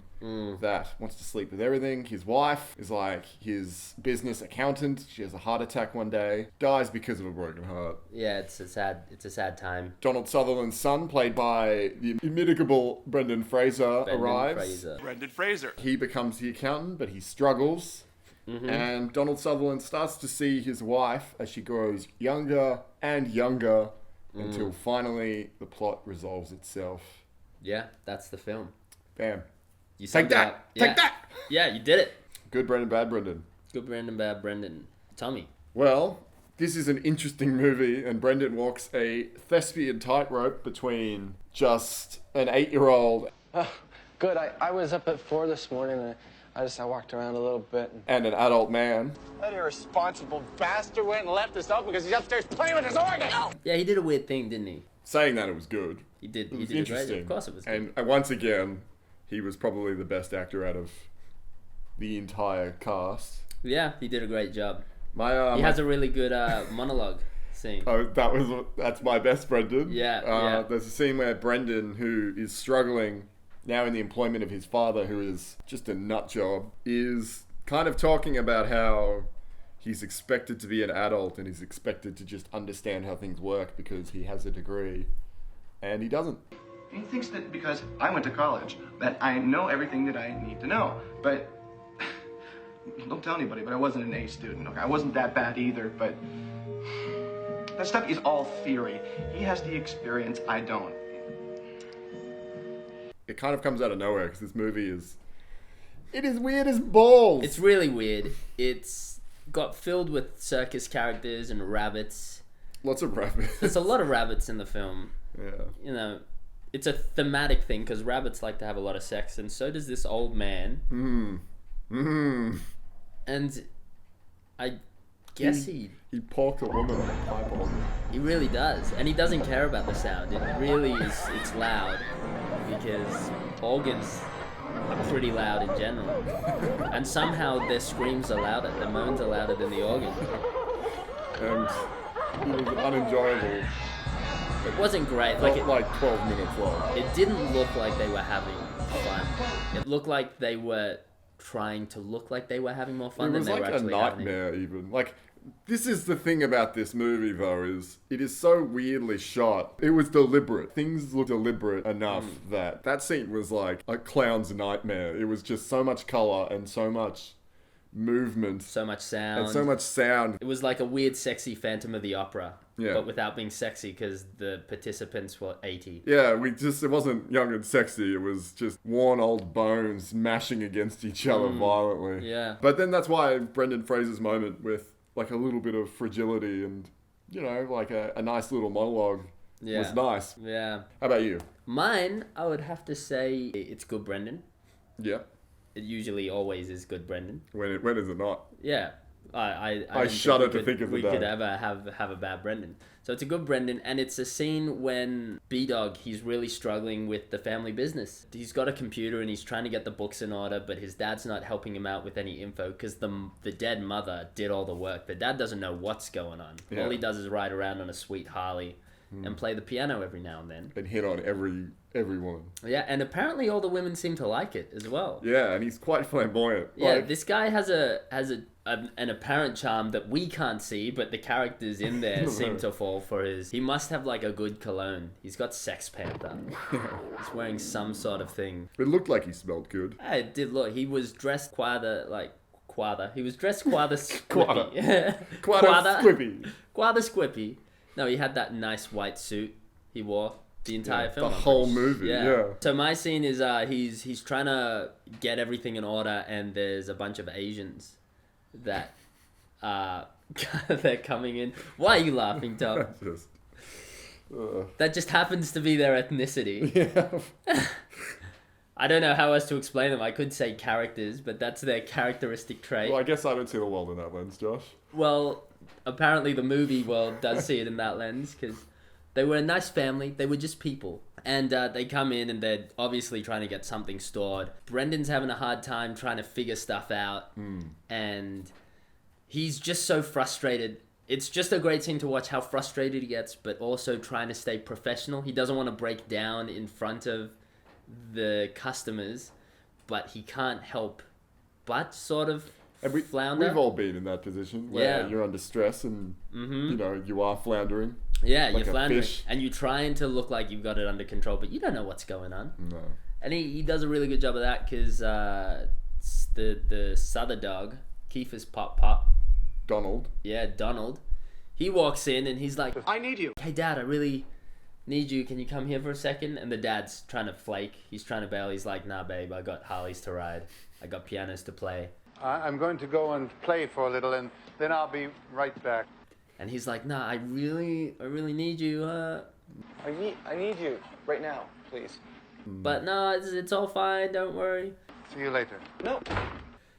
that wants to sleep with everything. His wife is like his business accountant. She has a heart attack one day, dies because of a broken heart. Yeah, it's a sad time. Donald Sutherland's son, played by the inimitable Brendan Fraser, arrives. Brendan Fraser. He becomes the accountant, but he struggles. And Donald Sutherland starts to see his wife as she grows younger and younger until finally the plot resolves itself. Yeah, that's the film. Bam. You Take summed that! it up. Take Yeah. that! Yeah, you did it. Good Brendan, bad Brendan. Good Brendan, bad Brendan. Tommy. Well, this is an interesting movie, and Brendan walks a thespian tightrope between just an 8-year-old Good. I was up at 4 this morning and I walked around a little bit. and an adult man. That irresponsible bastard went and left us open because he's upstairs playing with his organ. Yeah, he did a weird thing, didn't he? Saying that it was good. He did. It was He did a great interesting. job. Of course it was good. And once again, he was probably the best actor out of the entire cast. Yeah, he did a great job. My He has a really good monologue scene. Oh, that's my best Brendan. Yeah. There's a scene where Brendan, who is struggling now in the employment of his father, who is just a nut job, is kind of talking about how he's expected to be an adult and he's expected to just understand how things work because he has a degree, and he doesn't. He thinks that because I went to college, that I know everything that I need to know. But don't tell anybody, but I wasn't an A student. Okay, I wasn't that bad either, but that stuff is all theory. He has the experience, I don't. It kind of comes out of nowhere because this movie is weird as balls. It's really weird. It's got filled with circus characters and rabbits. Lots of rabbits. There's a lot of rabbits in the film. Yeah. You know, it's a thematic thing because rabbits like to have a lot of sex, and so does this old man. And guess he porked a woman on a pipe organ. He really does, and he doesn't care about the sound. It really is. It's loud because organs are pretty loud in general, and somehow their screams are louder. Their moans are louder than the organ. And it was unenjoyable. It wasn't great. Like 12 minutes long. It didn't look like they were having fun. It looked like they were trying to look like they were having more fun than they were actually having. It was like a nightmare even. Like, this is the thing about this movie though, is it is so weirdly shot. It was deliberate. Things look deliberate enough that scene was like a clown's nightmare. It was just so much color and so much movement. So much sound. And so much sound. It was like a weird, sexy Phantom of the Opera. Yeah. But without being sexy because the participants were 80. Yeah, it wasn't young and sexy. It was just worn old bones mashing against each other violently. Yeah. But then that's why Brendan Fraser's moment with like a little bit of fragility and, you know, like a nice little monologue was nice. Yeah. How about you? Mine, I would have to say it's good Brendan. Yeah. It usually always is good Brendan. When is it not? Yeah. I shudder to think of the we day. could ever have a bad Brendan. So it's a good Brendan, and it's a scene when B-Dog, he's really struggling with the family business. He's got a computer and he's trying to get the books in order, but his dad's not helping him out with any info because the dead mother did all the work. The dad doesn't know what's going on. Yeah. All he does is ride around on a sweet Harley and play the piano every now and then. And hit on every woman. Yeah, and apparently all the women seem to like it as well. Yeah, and he's quite flamboyant. Yeah, this guy has an apparent charm that we can't see, but the characters in there seem to fall for his. He must have like a good cologne. He's got Sex Panther. He's wearing some sort of thing. It looked like he smelled good. Yeah, it did look. He was dressed He was dressed quite squippy. No, he had that nice white suit he wore the entire film. The whole movie, yeah. So my scene is he's trying to get everything in order, and there's a bunch of Asians that they're coming in. Why are you laughing, Tom? That just happens to be their ethnicity. Yeah. I don't know how else to explain them. I could say characters, but that's their characteristic trait. Well, I guess I don't see the world in that lens, Josh. Well, apparently the movie world does see it in that lens, because they were a nice family. They were just people. And they come in and they're obviously trying to get something stored. Brendan's having a hard time trying to figure stuff out. And he's just so frustrated. It's just a great scene to watch how frustrated he gets, but also trying to stay professional. He doesn't want to break down in front of the customers, but he can't help but sort of flounder. We've all been in that position where you're under stress and you know you are floundering. Yeah, like you're floundering, fish. and you're trying to look like you've got it under control, but you don't know what's going on. No. And he does a really good job of that because the Souther dog, Kiefer's Pop, Donald. Yeah, Donald. He walks in and he's like, I need you. Hey, Dad, I really need you. Can you come here for a second? And the dad's trying to flake. He's trying to bail. He's like, nah, babe, I got Harleys to ride. I got pianos to play. I'm going to go and play for a little, and then I'll be right back. And he's like, nah, I really need you. I need you right now, please. But no, it's all fine. Don't worry. See you later. No.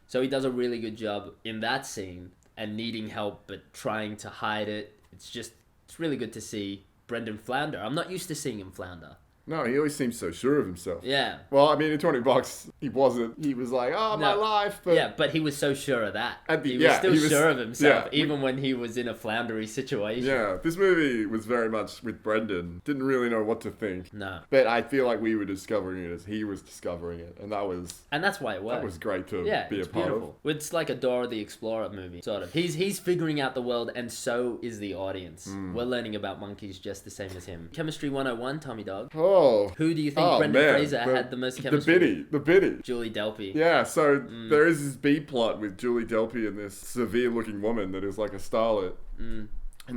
So he does a really good job in that scene and needing help, but trying to hide it. It's really good to see Brendan flounder. I'm not used to seeing him flounder. No, he always seems so sure of himself. Yeah. Well, I mean, in $20, he wasn't. He was like, oh, my life. But yeah, but he was so sure of that. He was sure of himself, even when he was in a floundery situation. Yeah, this movie was very much with Brendan. Didn't really know what to think. No. But I feel like we were discovering it as he was discovering it. And that's why it worked. That was great to be a part beautiful. of. It's like a Dora the Explorer movie, sort of. He's figuring out the world, and so is the audience. We're learning about monkeys just the same as him. Chemistry 101, Tommy Dog. Oh. Who do you think Brendan Fraser had the most chemistry? The biddy. Julie Delpy. Yeah, so there is this B plot with Julie Delpy and this severe-looking woman that is like a starlet. And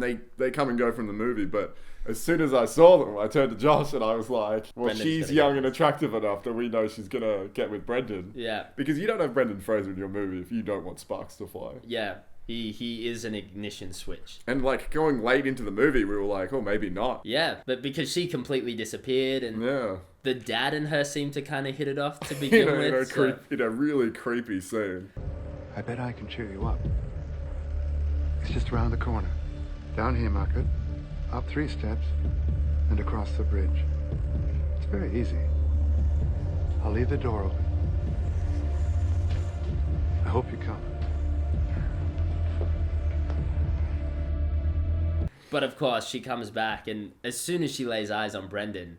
they come and go from the movie, but as soon as I saw them, I turned to Josh and I was like, well, Brendan's she's young and attractive enough that we know she's going to get with Brendan. Yeah. Because you don't have Brendan Fraser in your movie if you don't want sparks to fly. Yeah. He is an ignition switch. And like going late into the movie, we were like, oh, maybe not. Yeah, but because she completely disappeared and the dad and her seemed to kind of hit it off to begin with. In a really creepy scene. I bet I can cheer you up. It's just around the corner. Down Haymarket, up 3 steps, and across the bridge. It's very easy. I'll leave the door open. I hope you come. But of course, she comes back, and as soon as she lays eyes on Brendan,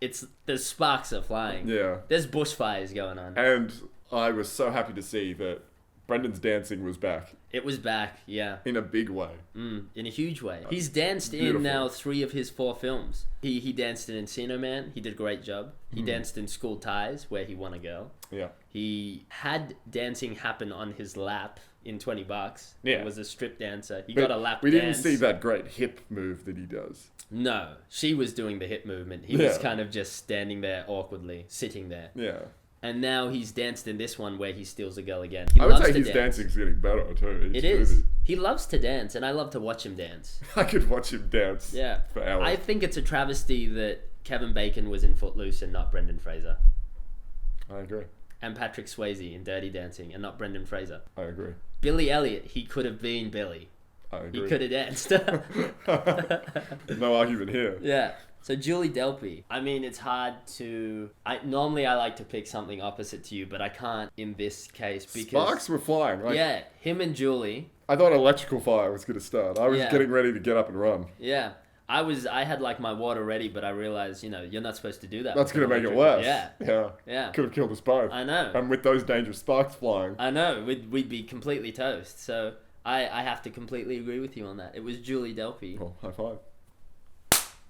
the sparks are flying. Yeah. There's bushfires going on. And I was so happy to see that Brendan's dancing was back. It was back, yeah. In a big way. In a huge way. He's danced Beautiful. in now 3 of his 4 films. He danced in Encino Man. He did a great job. He danced in School Ties, where he won a girl. Yeah. He had dancing happen on his lap in $20. Yeah. He was a strip dancer. He But got a lap we dance. didn't see that great hip move that he does. No. She was doing the hip movement. He was kind of just standing there awkwardly, sitting there. Yeah. And now he's danced in this one where he steals a girl again. I would say his dancing's getting better too. It is. He loves to dance, and I love to watch him dance. I could watch him dance for hours. I think it's a travesty that Kevin Bacon was in Footloose and not Brendan Fraser. I agree. And Patrick Swayze in Dirty Dancing and not Brendan Fraser. I agree. Billy Elliot, he could have been Billy. I agree. He could have danced. No argument here. Yeah. So Julie Delpy. I mean, it's hard to... Normally I like to pick something opposite to you, but I can't in this case because... Sparks were flying. Like, yeah, him and Julie. I thought electrical fire was going to start. I was Yeah. getting ready to get up and run. Yeah. I had like my water ready, but I realized, you're not supposed to do that. That's with going to make it electric. worse. Yeah. Yeah. Could have killed us both. I know. And with those dangerous sparks flying. I know. We'd be completely toast. So I have to completely agree with you on that. It was Julie Delpy. Oh, high five.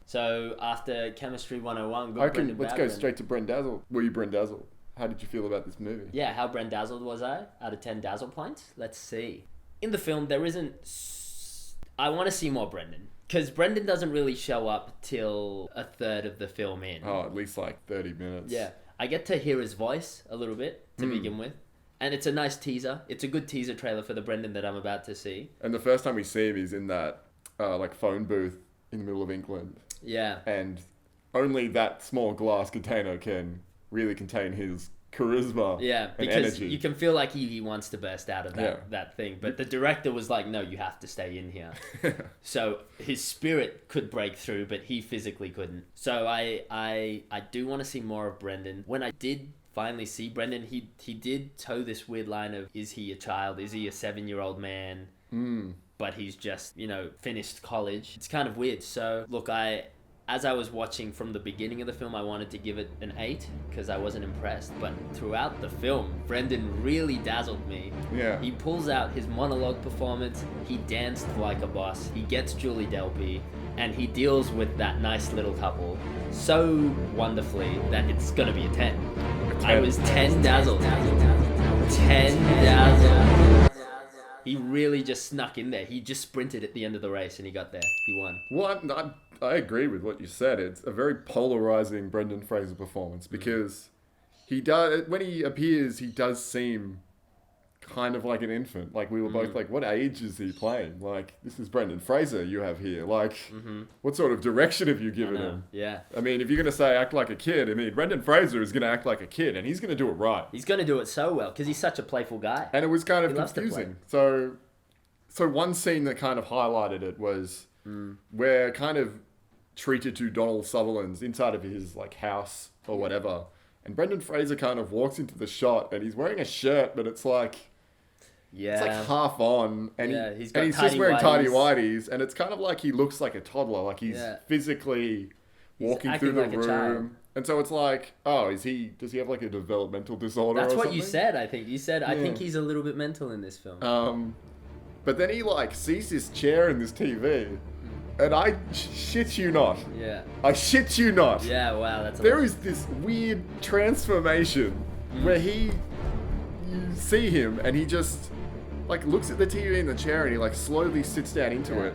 So after Chemistry 101, Let's go straight to Brendazzled. Were you Brendazzled? How did you feel about this movie? Yeah, how Brendazzled was I? Out of 10 dazzle points? Let's see. In the film, there isn't... I want to see more Brendan. Because Brendan doesn't really show up till a third of the film in. Oh, at least like 30 minutes. Yeah. I get to hear his voice a little bit to begin with. And it's a nice teaser. It's a good teaser trailer for the Brendan that I'm about to see. And the first time we see him, he's in that like phone booth in the middle of England. Yeah. And only that small glass container can really contain his charisma Yeah, and because energy. you can feel like he wants to burst out of that thing. But the director was like, no, you have to stay in here. So his spirit could break through, but he physically couldn't. So I do want to see more of Brendan. When I did finally see Brendan, he did toe this weird line of, is he a child? Is he a 7-year-old man? But he's just, finished college. It's kind of weird. So, look, as I was watching from the beginning of the film, I wanted to give it an 8 because I wasn't impressed. But throughout the film, Brendan really dazzled me. Yeah. He pulls out his monologue performance. He danced like a boss. He gets Julie Delpy. And he deals with that nice little couple so wonderfully that it's going to be a 10. I was 10 dazzled. 10 dazzled. He really just snuck in there. He just sprinted at the end of the race and he got there. He won. Well, I agree with what you said. It's a very polarizing Brendan Fraser performance because he does, when he appears, he does seem kind of like an infant. Like we were both like, what age is he playing? Like, this is Brendan Fraser you have here. Like, what sort of direction have you given him? Yeah. I mean, if you're going to say act like a kid, I mean, Brendan Fraser is going to act like a kid and he's going to do it right. He's going to do it so well because he's such a playful guy. And it was kind of He loves to confusing. So one scene that kind of highlighted it was we're kind of treated to Donald Sutherland's inside of his like house or whatever. And Brendan Fraser kind of walks into the shot and he's wearing a shirt, but it's like, it's like half on, and he's just wearing tidy whities, and it's kind of like he looks like a toddler, like he's physically walking through the acting like a child. room, and so it's like, oh, does he have like a developmental disorder? That's or what something? you said. I think you said I think he's a little bit mental in this film. But then he like sees this chair and this TV, and I shit you not. Yeah. I shit you not. Yeah. Wow. That's. There is this weird transformation where you see him and he just like looks at the TV in the chair and he like slowly sits down into it,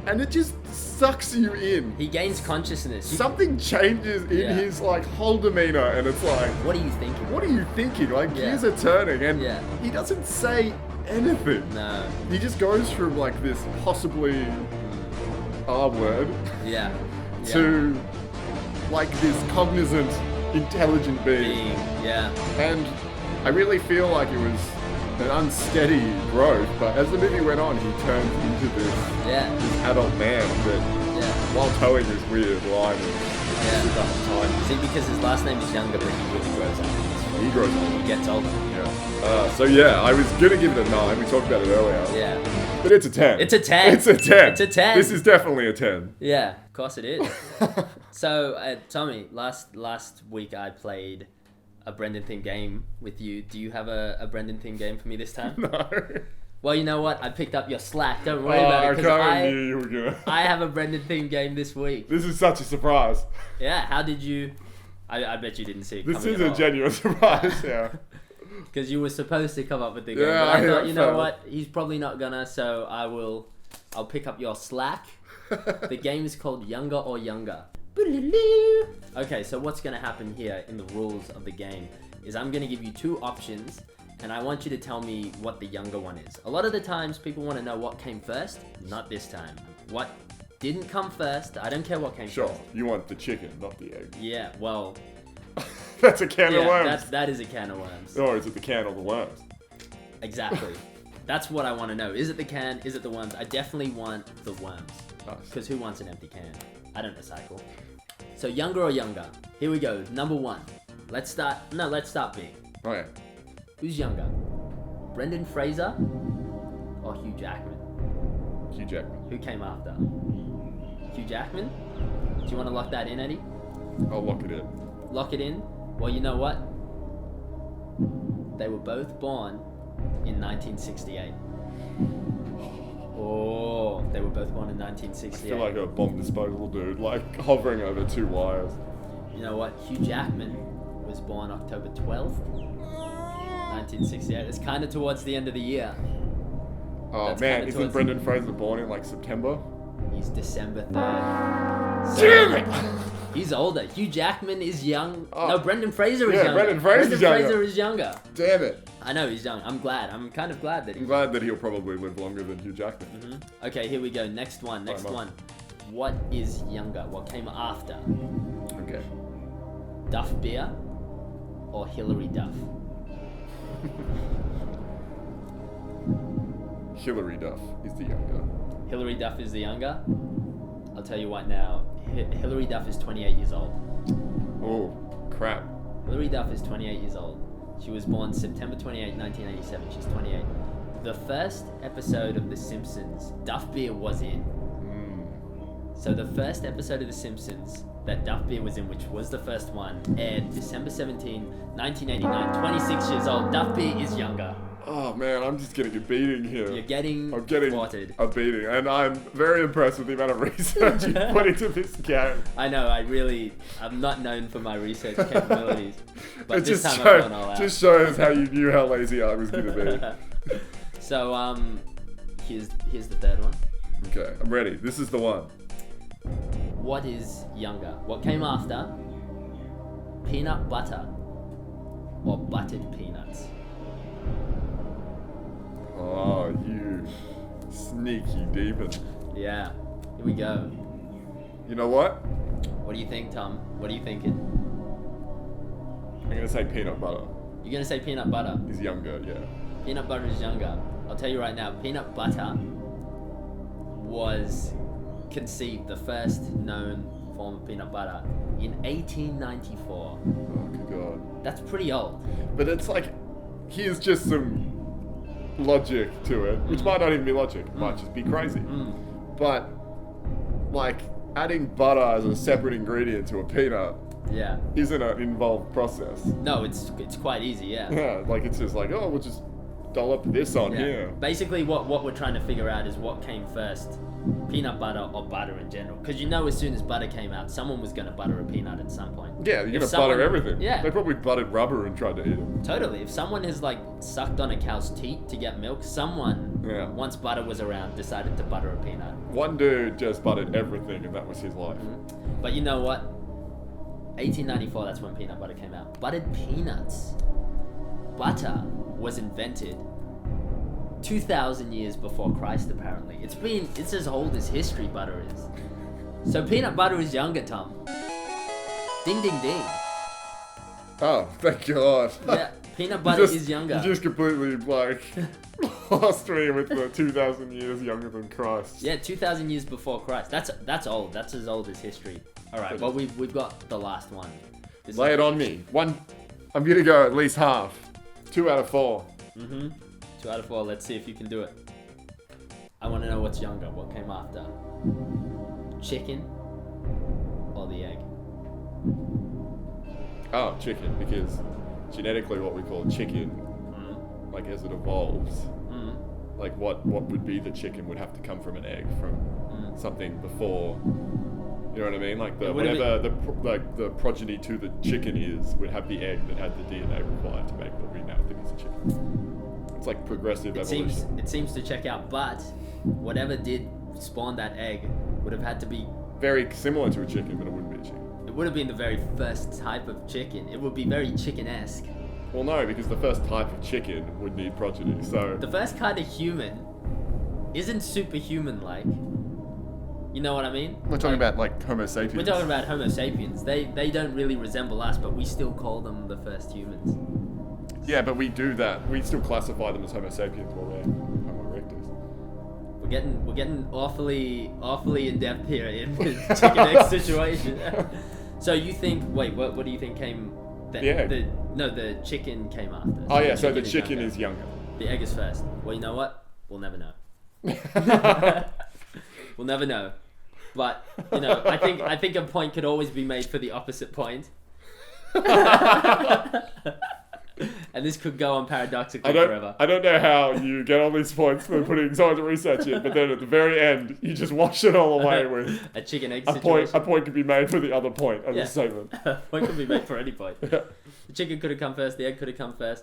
and it just sucks you in. He gains consciousness. Something changes in his like whole demeanor, and it's like, what are you thinking? What are you thinking? Like gears are turning, and he doesn't say anything. No. He just goes from like this possibly R word to like this cognizant, intelligent being. Yeah. And I really feel like it was an unsteady growth, but as the movie went on, he turned into this adult man that, while towing this weird line of the whole time. See, because his last name is Younger, but he really grows up. He grows up. He gets older. Yeah. So yeah, I was gonna give it a 9. We talked about it earlier. Yeah. But it's a 10. It's a 10. It's a 10. It's a 10. This is definitely a 10. Yeah, of course it is. So, Tommy, last week I played a Brendan themed game with you. Do you have a Brendan themed game for me this time? No. Well, you know what? I picked up your slack. Don't worry about it. Because I knew you were gonna. I have a Brendan themed game this week. This is such a surprise. Yeah. How did you? I bet you didn't see it This coming is at a all. genuine surprise. Yeah. Because you were supposed to come up with the game. Yeah, but I thought, yeah, you know fair. what? He's probably not gonna. So I'll pick up your slack. The game is called Younger or Younger. Okay, so what's gonna happen here in the rules of the game is I'm gonna give you 2 options, and I want you to tell me what the younger one is. A lot of the times people want to know what came first. Not this time. What didn't come first? I don't care what came Sure. first. You want the chicken, not the egg. Yeah. Well. That's a can of worms. That is a can of worms. Or is it the can or the worms? Exactly. That's what I want to know. Is it the can? Is it the worms? I definitely want the worms. Nice. Because who wants an empty can? I don't recycle. So Younger or Younger? Here we go. Number 1. Let's start big. Okay. Who's younger? Brendan Fraser or Hugh Jackman? Hugh Jackman. Who came after? Hugh Jackman? Do you want to lock that in, Eddie? I'll lock it in. Lock it in? Well, you know what? They were both born in 1968. Oh, they were both born in 1968. I feel like a bomb disposal dude, like hovering over 2 wires. You know what? Hugh Jackman was born October 12th, 1968. It's kind of towards the end of the year. Oh man, isn't Brendan Fraser born in like September? He's December 3rd. Damn it! He's older. Hugh Jackman is young. No, Brendan Fraser is Yeah, younger. Brendan Fraser's Fraser is younger. Damn it. I know he's young. I'm glad. I'm kind of glad that he's I'm glad that he'll probably live longer than Hugh Jackman. Okay, here we go. Next one. Fine. What is younger? What came after? Okay. Duff Beer or Hillary Duff? Hillary Duff is the younger. Hillary Duff is the younger? I'll tell you what now. Hillary Duff is 28 years old. Oh, crap. Hillary Duff is 28 years old. She was born September 28, 1987. She's 28. The first episode of The Simpsons, Duff Beer was in. So the first episode of The Simpsons that Duff Beer was in, which was the first one, aired December 17, 1989. 26 years old. Duff Beer is younger. Oh man, I'm just getting a beating here. You're getting thwarted. A beating, and I'm very impressed with the amount of research you put into this game. I know, I'm not known for my research capabilities, but It this just time shows, I've gone all out. just shows how you knew how lazy I was gonna be. So, here's the third one. Okay, I'm ready. This is the one. What is younger? What came after? Peanut butter or buttered peanuts? Oh, you sneaky demon. Yeah, here we go. You know what? What do you think, Tom? What are you thinking? I'm gonna say peanut butter. You're gonna say peanut butter? He's younger, yeah. Peanut butter is younger. I'll tell you right now, peanut butter was conceived, the first known form of peanut butter, in 1894. Oh, good God. That's pretty old. But it's like, here's just some logic to it, which might not even be logic, it might just be crazy. But, like, adding butter as a separate ingredient to a peanut isn't an involved process. No, it's quite easy, yeah. Yeah, like it's just like, oh, we'll just dollop this on here. Basically, what we're trying to figure out is what came first, peanut butter or butter in general. Because you know, as soon as butter came out, someone was going to butter a peanut at some point. Yeah, you're going to butter everything. Yeah. They probably buttered rubber and tried to eat it. Totally. If someone has like sucked on a cow's teat to get milk, someone, once butter was around, decided to butter a peanut. One dude just buttered everything and that was his life. But you know what? 1894, that's when peanut butter came out. Buttered peanuts. Butter was invented 2,000 years before Christ, apparently. It's as old as history, butter is. So peanut butter is younger, Tom. Ding, ding, ding. Oh, thank God. Yeah, peanut butter is younger. You just completely, like, lost me with the 2,000 years younger than Christ. Yeah, 2,000 years before Christ. That's old. That's as old as history. All right, well, we've got the last one. Lay it on me. I'm going to go at least half. 2 out of 4. 2 out of 4. Let's see if you can do it. I want to know what's younger. What came after? Chicken or the egg? Oh, chicken, because genetically what we call chicken, like as it evolves, like what would be the chicken would have to come from an egg, from something before, you know what I mean? Like whatever the progeny to the chicken would have the egg that had the DNA required to make what we now think is a chicken. It's like progressive evolution. It seems to check out, but whatever did spawn that egg would have had to be very similar to a chicken, but it wouldn't be a chicken. It would have been the very first type of chicken. It would be very chicken-esque. Well, no, because the first type of chicken would need progeny, so... The first kind of human isn't superhuman-like. You know what I mean? We're talking about, like, Homo sapiens. We're talking about Homo sapiens. They don't really resemble us, but we still call them the first humans. Yeah, but we do that. We still classify them as Homo sapiens while we're Homo erectus. We're getting awfully in depth here in the chicken egg situation. So you think? Wait, what do you think came? The chicken came after. Oh yeah, so the chicken is younger. The egg is first. Well, you know what? We'll never know. We'll never know. But you know, I think a point could always be made for the opposite point. And this could go on paradoxically forever. I don't know how you get all these points for putting someone to research it, but then at the very end, you just wash it all away with a chicken egg situation. A point could be made for the other point of the statement. A point could be made for any point. Yeah. The chicken could have come first, the egg could have come first.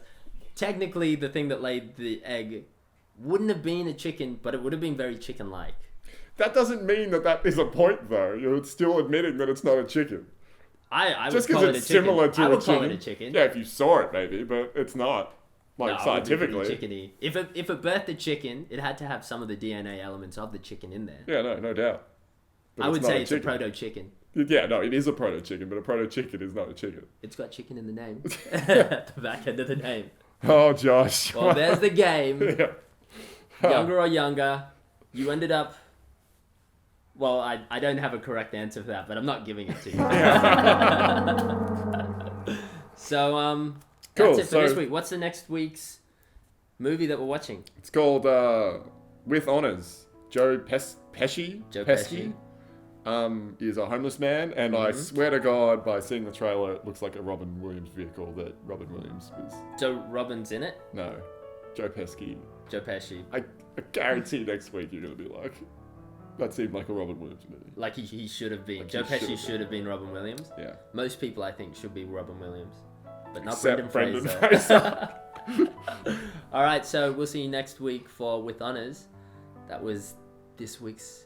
Technically, the thing that laid the egg wouldn't have been a chicken, but it would have been very chicken-like. That doesn't mean that is a point, though. You're still admitting that it's not a chicken. I just because it's similar to a chicken. Call it a chicken. Yeah, if you saw it, maybe, but it's not. Like, scientifically. Chickeny. If it birthed a chicken, it had to have some of the DNA elements of the chicken in there. Yeah, no doubt. But I would say it's a proto-chicken. Yeah, no, it is a proto-chicken, but a proto-chicken is not a chicken. It's got chicken in the name. The back end of the name. Oh, Josh. Well, there's the game. Yeah. Younger or younger. You ended up... Well, I don't have a correct answer for that, but I'm not giving it to you. So, cool. That's it for this week. What's the next week's movie that we're watching? It's called With Honors. Joe Pesci is a homeless man, and I swear to God, by seeing the trailer, it looks like a Robin Williams vehicle that Robin Williams was. So Robin's in it? No. Joe Pesci. Joe Pesci. I guarantee next week you're going to be like... That seemed like a Robin Williams movie. Like he should have been. Like Joe Pesci should have been Robin Williams. Yeah. Most people, I think, should be Robin Williams. But not Except Brendan Fraser. All right, so we'll see you next week for With Honors. That was this week's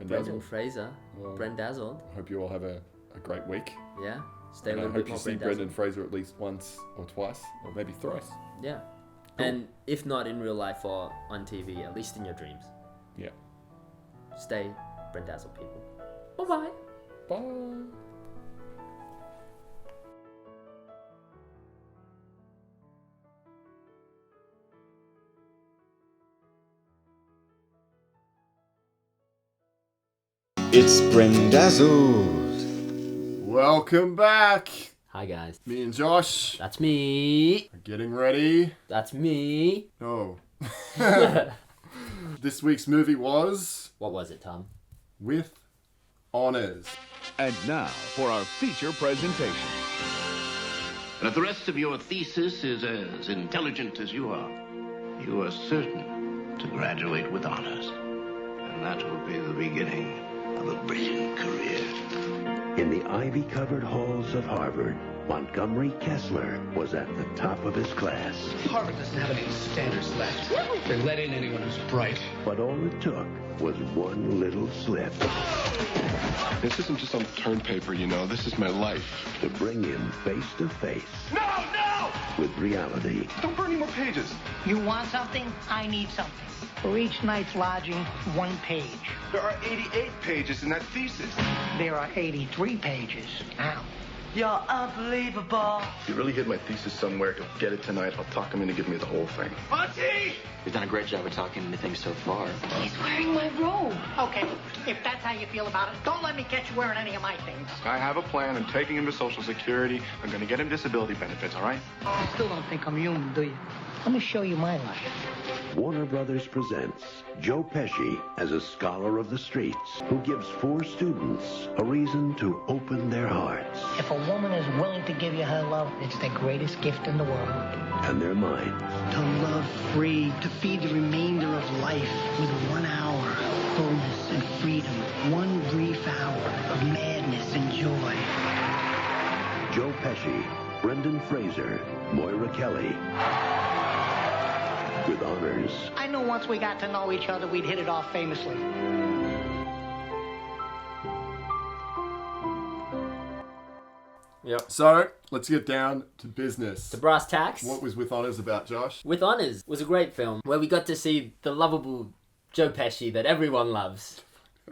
Brendan Fraser. Well, Brendazzled. Hope you all have a great week. Yeah. Stay a and little I bit hope more you see Brendan Fraser at least once or twice, or maybe thrice. Yeah. Cool. And if not in real life or on TV, at least in your dreams. Yeah. Stay Brendazzled, people. Bye-bye. Bye. It's Brendazzled. Welcome back. Hi, guys. Me and Josh. That's me. Are getting ready. That's me. Oh. This week's movie was... What was it, Tom? With Honors. And now for our feature presentation. And if the rest of your thesis is as intelligent as you are certain to graduate with honors. And that will be the beginning of a brilliant career. In the ivy-covered halls of Harvard, Montgomery Kessler was at the top of his class. Harvard doesn't have any standards left. They let in anyone who's bright. But all it took was one little slip. This isn't just some term paper, you know. This is my life. To bring him face to face. No! With reality. Don't burn any more pages. You want something? I need something. For each night's lodging, 1 page. There are 88 pages in that thesis. There are 83 pages now. You're unbelievable. If you really hid my thesis somewhere, he'll get it tonight. I'll talk him into giving me the whole thing. Monty! You've done a great job of talking into things so far. He's wearing my robe. Okay, if that's how you feel about it, don't let me catch you wearing any of my things. I have a plan. I'm taking him to Social Security. I'm going to get him disability benefits, all right? You still don't think I'm human, do you? Let me show you my life. Warner Brothers presents Joe Pesci as a scholar of the streets who gives 4 students a reason to open their hearts If a woman is willing to give you her love, it's the greatest gift in the world. and their minds. To love free, to feed the remainder of life with 1 hour of fullness and freedom, 1 brief hour of madness and joy. Joe Pesci, Brendan Fraser, Moira Kelly. With honors. I knew once we got to know each other, we'd hit it off famously. Yep. So, let's get down to business. To brass tacks. What was With Honors about, Josh? With Honors was a great film where we got to see the lovable Joe Pesci that everyone loves.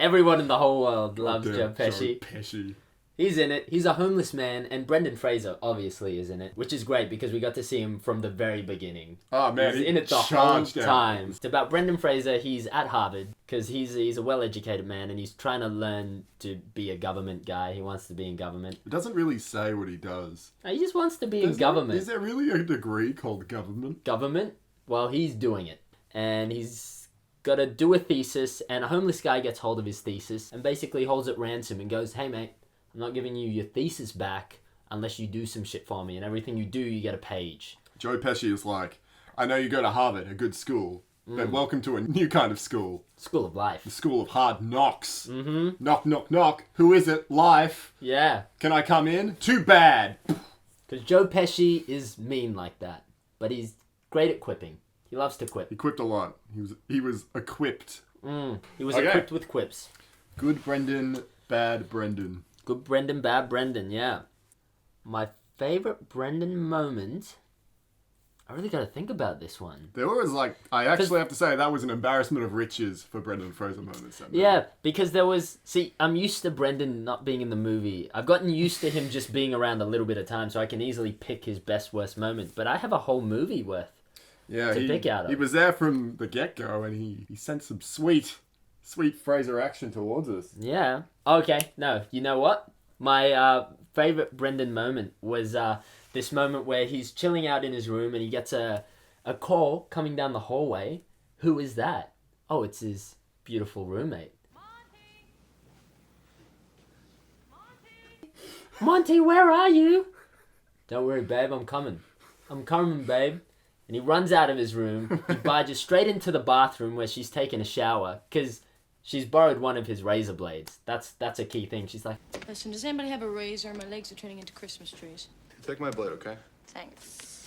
Everyone in the whole world loves Joe Pesci. Joe Pesci. He's in it. He's a homeless man, and Brendan Fraser obviously is in it, which is great because we got to see him from the very beginning. Oh man, he's in it the whole time. It's about Brendan Fraser. He's at Harvard because he's a well-educated man and he's trying to learn to be a government guy. He wants to be in government. It doesn't really say what he does. No, he just wants to be in government. Is there really a degree called government? Government? Well, he's doing it, and he's got to do a thesis, and a homeless guy gets hold of his thesis and basically holds it ransom and goes, "Hey mate, I'm not giving you your thesis back unless you do some shit for me, and everything you do, you get a page." Joe Pesci is like, "I know you go to Harvard, a good school, but welcome to a new kind of school. School of life. The school of hard knocks. Mm-hmm. Knock, knock, knock. Who is it? Life. Yeah. Can I come in? Too bad." Because Joe Pesci is mean like that, but he's great at quipping. He loves to quip. He quipped a lot. He was equipped. He was equipped with quips. Good Brendan, bad Brendan. Good Brendan, bad Brendan, yeah. My favourite Brendan moment... I really got to think about this one. There was I actually have to say, that was an embarrassment of riches for Brendan Fraser moments. Yeah, because there was... See, I'm used to Brendan not being in the movie. I've gotten used to him just being around a little bit of time, so I can easily pick his best, worst moment. But I have a whole movie worth to pick out of. He was there from the get-go, and he sent some sweet Fraser action towards us. Yeah. Okay, no, you know what? My favourite Brendan moment was this moment where he's chilling out in his room and he gets a call coming down the hallway. Who is that? Oh, it's his beautiful roommate. Monty, where are you? Don't worry, babe, I'm coming. I'm coming, babe. And he runs out of his room. He barges straight into the bathroom where she's taking a shower because she's borrowed one of his razor blades. That's a key thing. She's like, "Listen, does anybody have a razor? My legs are turning into Christmas trees." Take my blade, okay? Thanks.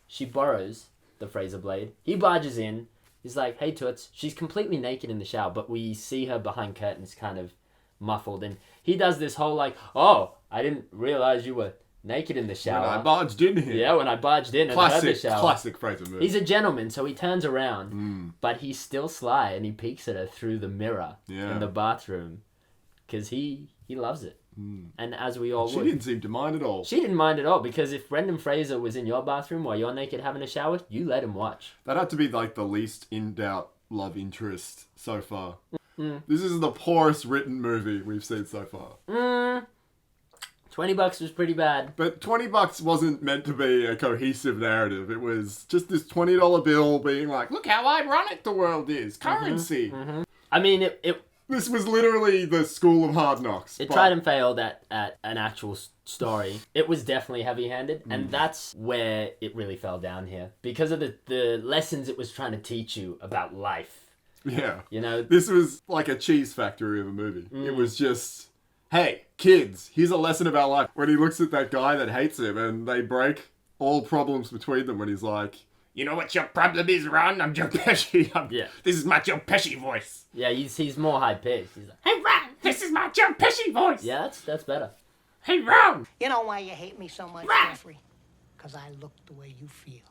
She borrows the Fraser blade. He barges in. He's like, "Hey, Toots." She's completely naked in the shower, but we see her behind curtains kind of muffled. And he does this whole "Oh, I didn't realize you were naked in the shower." When I barged in here. Yeah, when I barged in and heard the shower. Classic Fraser move. He's a gentleman, so he turns around, but he's still sly, and he peeks at her through the mirror in the bathroom, because he loves it. And as we all She would. didn't seem to mind at all. She didn't mind at all, because if Brendan Fraser was in your bathroom while you're naked having a shower, you let him watch. That had to be the least in doubt love interest so far. This is the poorest written movie we've seen so far. $20 was pretty bad. But $20 wasn't meant to be a cohesive narrative. It was just this $20 bill being like, look how ironic the world is. Currency. I mean, This was literally the School of Hard Knocks. It tried and failed at an actual story. It was definitely heavy-handed, and that's where it really fell down here. Because of the lessons it was trying to teach you about life. Yeah. You know? This was like a cheese factory of a movie. It was just... Hey, kids, here's a lesson about life. When he looks at that guy that hates him and they break all problems between them when he's like, you know what your problem is, Ron? I'm Joe Pesci. This is my Joe Pesci voice. Yeah, he's more high-pitched. He's like, "Hey, Ron, this is my Joe Pesci voice." Yeah, that's better. "Hey, Ron." You know why you hate me so much, Jeffrey? Because I look the way you feel.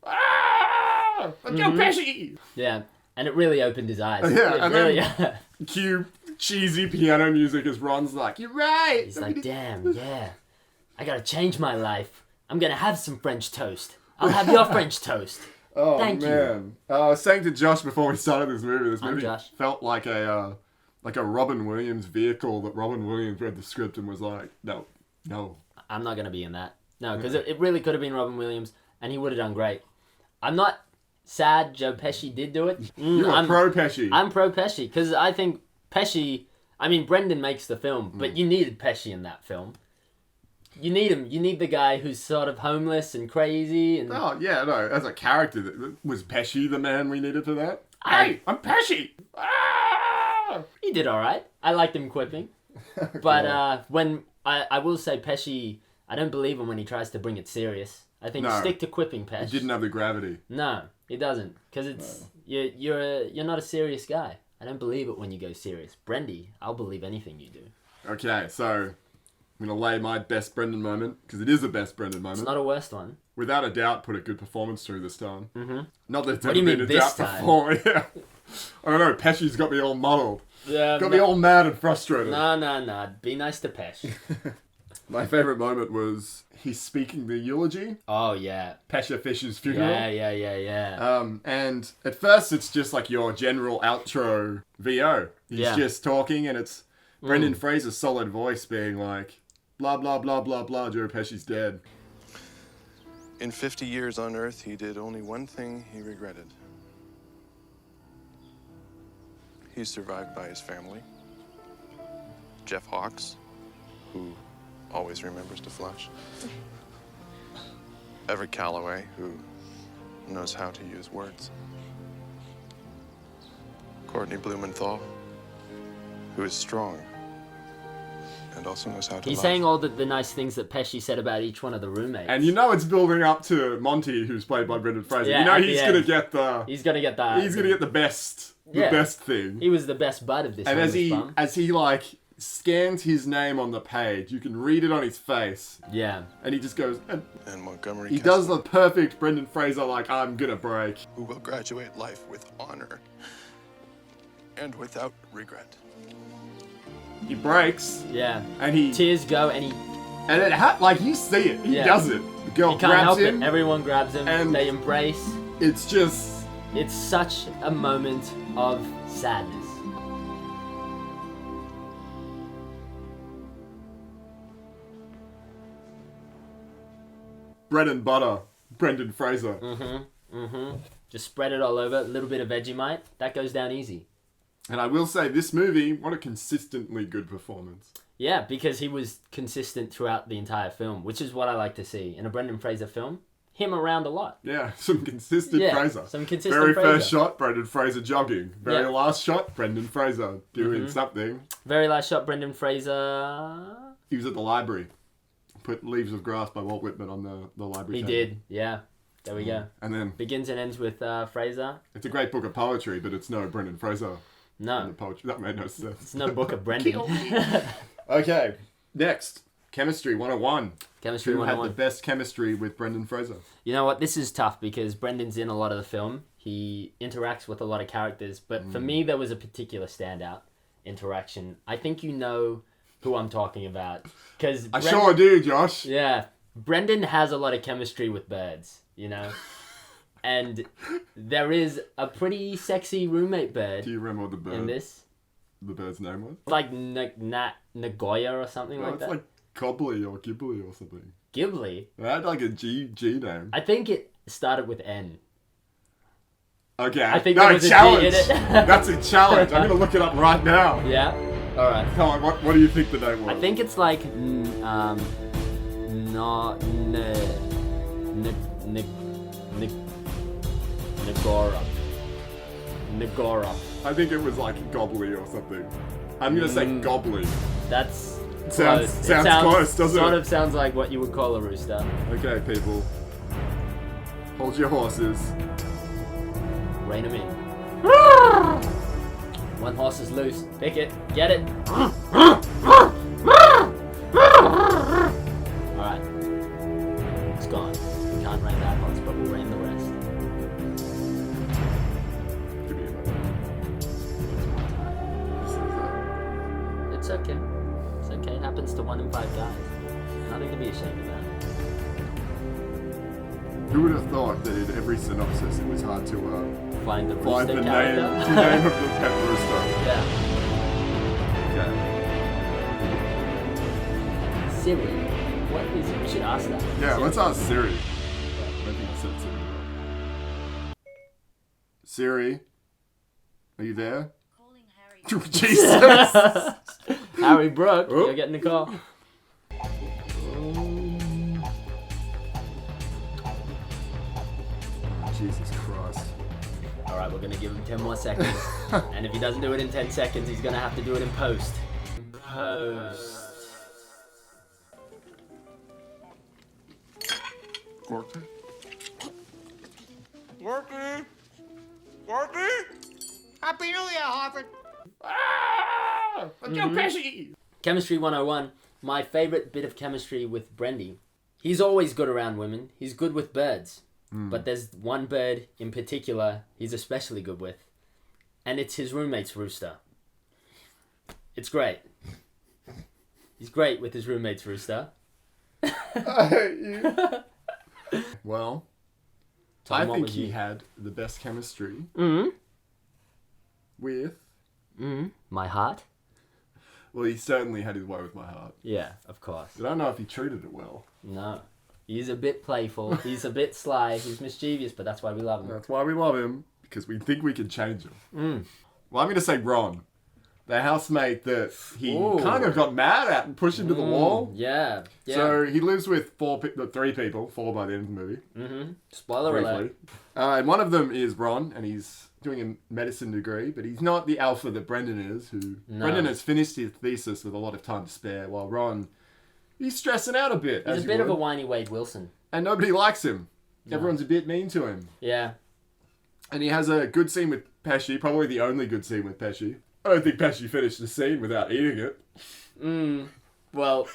I'm Joe Pesci. Yeah, and it really opened his eyes. Yeah, It and really... then cue cheesy piano music as Ron's like, "You're right." He's like, "Damn, yeah. I gotta change my life. I'm gonna have some French toast. I'll have your French toast." Oh, Thank man. I was saying to Josh before we started this movie, I'm Josh. felt like a Robin Williams vehicle that Robin Williams read the script and was like, no. I'm not gonna be in that. No, because it really could have been Robin Williams, and he would have done great. I'm not sad Joe Pesci did do it. You're pro Pesci. I'm pro Pesci, because I think Pesci... I mean, Brendan makes the film, but you needed Pesci in that film. You need him. You need the guy who's sort of homeless and crazy. And Oh, yeah, no. As a character, was Pesci the man we needed for that? Hey, I'm Pesci! Ah! He did all right. I liked him quipping. But when... I will say Pesci... I don't believe him when he tries to bring it serious. I think stick to quipping, Pesci. He didn't have the gravity. No, he doesning. Because it's... You're not a serious guy. I don't believe it when you go serious. Brendy, I'll believe anything you do. Okay, so... I'm going to lay my best Brendan moment, because it is the best Brendan moment. It's not a worst one. Without a doubt, put a good performance through this time. Mm-hmm. Not that it's What do you ever mean been a this doubt time? before. Yeah. I don't know, Pesci's got me all muddled. Yeah, Got me all mad and frustrated. No. Be nice to Pesh. My favourite moment was he's speaking the eulogy. Oh, yeah. Pesha Fisher's funeral. Yeah. And at first it's just like your general outro VO. He's just talking and it's Brendan Fraser's solid voice being like, blah, blah, blah, blah, blah, Joe Pesci's dead. In 50 years on Earth, he did only one thing he regretted. He's survived by his family. Jeff Hawks, who always remembers to flush. Everett Calloway, who knows how to use words. Courtney Blumenthal, who is strong and also knows how to He's love. saying all the nice things that Pesci said about each one of the roommates. And you know it's building up to Monty, who's played by Brendan Fraser. Yeah, you know at he's the gonna end. get the... He's gonna get the best... The best thing. He was the best bud of this. And bum. as he like scans his name on the page, you can read it on his face. Yeah. And he just goes and Montgomery. He does the perfect Brendan Fraser like I'm gonna break. Who will graduate life with honor and without regret. He breaks. Yeah. And he tears go and he and it like you see it. He does it. The girl he can't grabs help him. It. Everyone grabs him and they embrace. It's just it's such a moment of sadness. Bread and butter, Brendan Fraser. Just spread it all over. A little bit of Vegemite. That goes down easy. And I will say, this movie, what a consistently good performance. Yeah, because he was consistent throughout the entire film, which is what I like to see in a Brendan Fraser film. Him around a lot. Yeah, some consistent Fraser. Some consistent Very Fraser. first shot, Brendan Fraser jogging. Very last shot, Brendan Fraser doing something. Very last shot, Brendan Fraser. He was at the library. Put Leaves of Grass by Walt Whitman on the library He table. did, yeah. There we go. And then begins and ends with Fraser. It's a great book of poetry, but it's no Brendan Fraser. No. The poetry. That made no sense. It's no book of Brendan. Okay, next. Chemistry 101. Chemistry Who 101. had the best chemistry with Brendan Fraser? You know what? This is tough because Brendan's in a lot of the film. He interacts with a lot of characters. But for me, there was a particular standout interaction. I think you know who I'm talking about. I sure do, Josh. Yeah. Brendan has a lot of chemistry with birds, you know? And there is a pretty sexy roommate bird. Do you remember what the bird in this? The bird's name was? Like Nagoya or something like it's that. like Cobbly or Ghibli or something. Ghibli? It had like a G name. I think it started with N. Okay. I think no, there was challenge. a G in it. That's a challenge. I'm going to look it up right now. Yeah? Alright. Come on, what do you think the name was? I think it's like Nagora. I think it was like Gobbly or something. I'm going to say Gobbly. That's sounds close. close, doesn't it? Sort of sounds like what you would call a rooster. Okay, people. Hold your horses. Rein them in. One horse is loose. Pick it. Get it. Alright. It's gone. We can't rein that horse, but we'll rein the rest. Give me a moment. okay. It's okay. It happens to 1 in 5 guys. Nothing to be ashamed about. Who would have thought that in every synopsis it was hard to find the name, character? the name of the pet rooster? Yeah. Okay. Siri, what is it? We should ask that. Yeah, Siri. let's ask Siri. I don't think I said Siri. Siri, are you there? Jesus! Harry Brooke, Oh. you're getting the call. Jesus Christ. Alright, we're gonna give him 10 more seconds. And if he doesn't do it in 10 seconds, he's gonna have to do it in post. Post. Gorky? Worky! Worky! Happy New Year, Harvard! Joe Pesci! Chemistry 101. My favorite bit of chemistry with Brendy. He's always good around women. He's good with birds. But there's one bird in particular he's especially good with. And it's his roommate's rooster. It's great. He's great with his roommate's rooster. I hate you. Well, Tom, I what think was he you? had the best chemistry with... My heart? Well, he certainly had his way with my heart. Yeah, of course. But I don't know if he treated it well. No. He's a bit playful. He's a bit sly. He's mischievous, but that's why we love him. That's why we love him, because we think we can change him. Well, I'm going to say Ron. The housemate that he kind of got mad at and pushed into the wall. Yeah. So he lives with 3 people, 4 by the end of the movie. Spoiler alert. And one of them is Ron, and he's doing a medicine degree, but he's not the alpha that Brendan is, Brendan has finished his thesis with a lot of time to spare, while Ron, he's stressing out a bit. He's a bit of a whiny Wade Wilson. And nobody likes him. No. Everyone's a bit mean to him. Yeah. And he has a good scene with Pesci, probably the only good scene with Pesci. I don't think Pesci finished the scene without eating it. Well,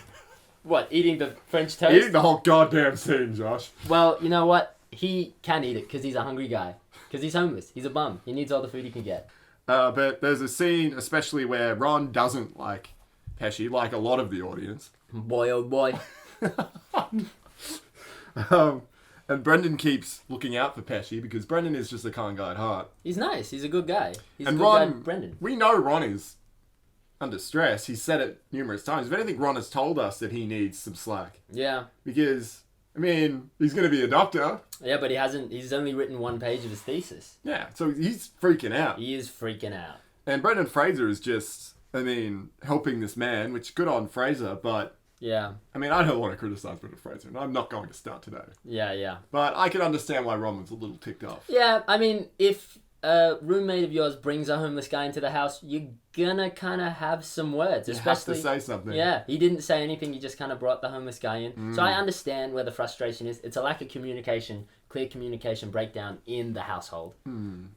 what, eating the French toast? Eating the whole goddamn scene, Josh. Well, you know what? He can eat it because he's a hungry guy. Because he's homeless. He's a bum. He needs all the food he can get. But there's a scene, especially where Ron doesn't like Pesci, like a lot of the audience. Boy, oh boy. And Brendan keeps looking out for Pesci because Brendan is just a kind guy at heart. He's nice. He's a good guy. He's And a good Ron, guy, Brendan. we know Ron is under stress. He's said it numerous times. If anything, Ron has told us that he needs some slack. Yeah. Because, I mean, he's going to be a doctor. Yeah, but he's only written 1 page of his thesis. Yeah, so he's freaking out. He is freaking out. And Brendan Fraser is just, I mean, helping this man, which good on Fraser, but... Yeah. I mean, I don't want to criticise Brendan Fraser, and I'm not going to start today. Yeah. But I can understand why Ron was a little ticked off. Yeah, I mean, if a roommate of yours brings a homeless guy into the house, you're gonna kind of have some words. You especially, have to say something. Yeah, he didn't say anything, he just kind of brought the homeless guy in. So I understand where the frustration is. It's a lack of communication, clear communication breakdown in the household.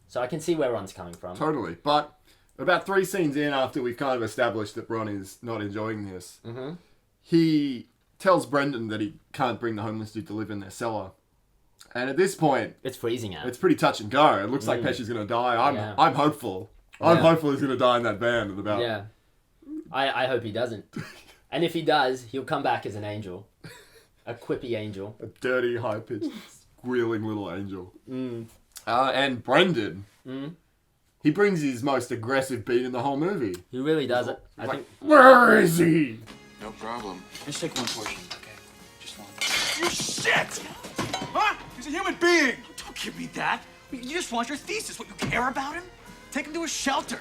So I can see where Ron's coming from. Totally. But about 3 scenes in, after we've kind of established that Ron is not enjoying this, he tells Brendan that he can't bring the homeless dude to live in their cellar. And at this point... It's freezing out. It's pretty touch and go. It looks like Pesci's going to die. I'm hopeful. I'm hopeful he's going to die in that van in about... Yeah. I hope he doesn't. And if he does, he'll come back as an angel. A quippy angel. A dirty, high-pitched, squealing little angel. And Brendan... He brings his most aggressive beat in the whole movie. He really does it. I think... Where is he? No problem. Just take 1 portion, okay? Just 1. You shit! Huh? He's a human being! Don't give me that. You just want your thesis. What, you care about him? Take him to a shelter.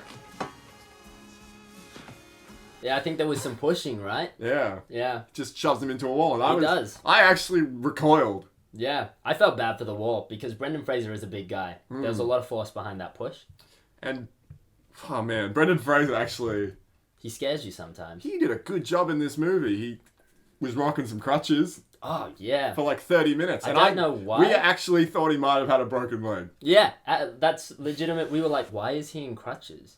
Yeah, I think there was some pushing, right? Yeah. Yeah. Just shoves him into a wall. And He does. I actually recoiled. Yeah. I felt bad for the wall because Brendan Fraser is a big guy. There was a lot of force behind that push. And, oh man, Brendan Fraser actually... He scares you sometimes. He did a good job in this movie. He was rocking some crutches. Oh, yeah. For like 30 minutes. I don't know why. We actually thought he might have had a broken leg. Yeah, that's legitimate. We were like, why is he in crutches?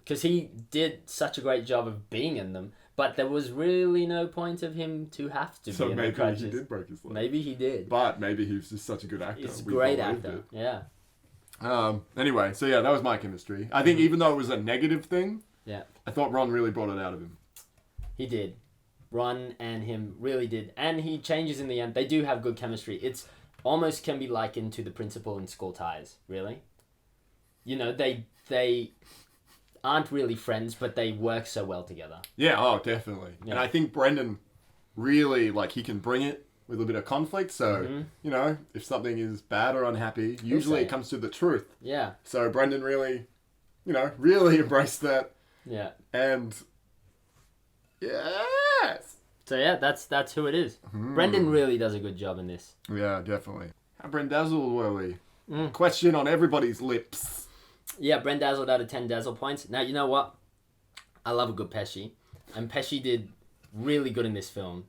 Because he did such a great job of being in them, but there was really no point of him to have to be in the crutches. So maybe he did break his leg. Maybe he did. But maybe he was just such a good actor. He's a great actor, yeah. Anyway, so yeah, that was my chemistry. I think even though it was a negative thing, yeah, I thought Ron really brought it out of him. He did. Ron and him really did. And he changes in the end. They do have good chemistry. It's almost can be likened to the principal in School Ties, really. You know, they aren't really friends, but they work so well together. Yeah, oh, definitely. Yeah. And I think Brendan really, like, he can bring it with a bit of conflict. So, you know, if something is bad or unhappy, usually it comes to the truth. Yeah. So Brendan really, you know, really embraced that. Yeah. And, yes! So yeah, that's who it is. Brendan really does a good job in this. Yeah, definitely. How Brendazzled were we? Question on everybody's lips. Yeah, Brendazzled out of 10 Dazzle points. Now, you know what? I love a good Pesci. And Pesci did really good in this film.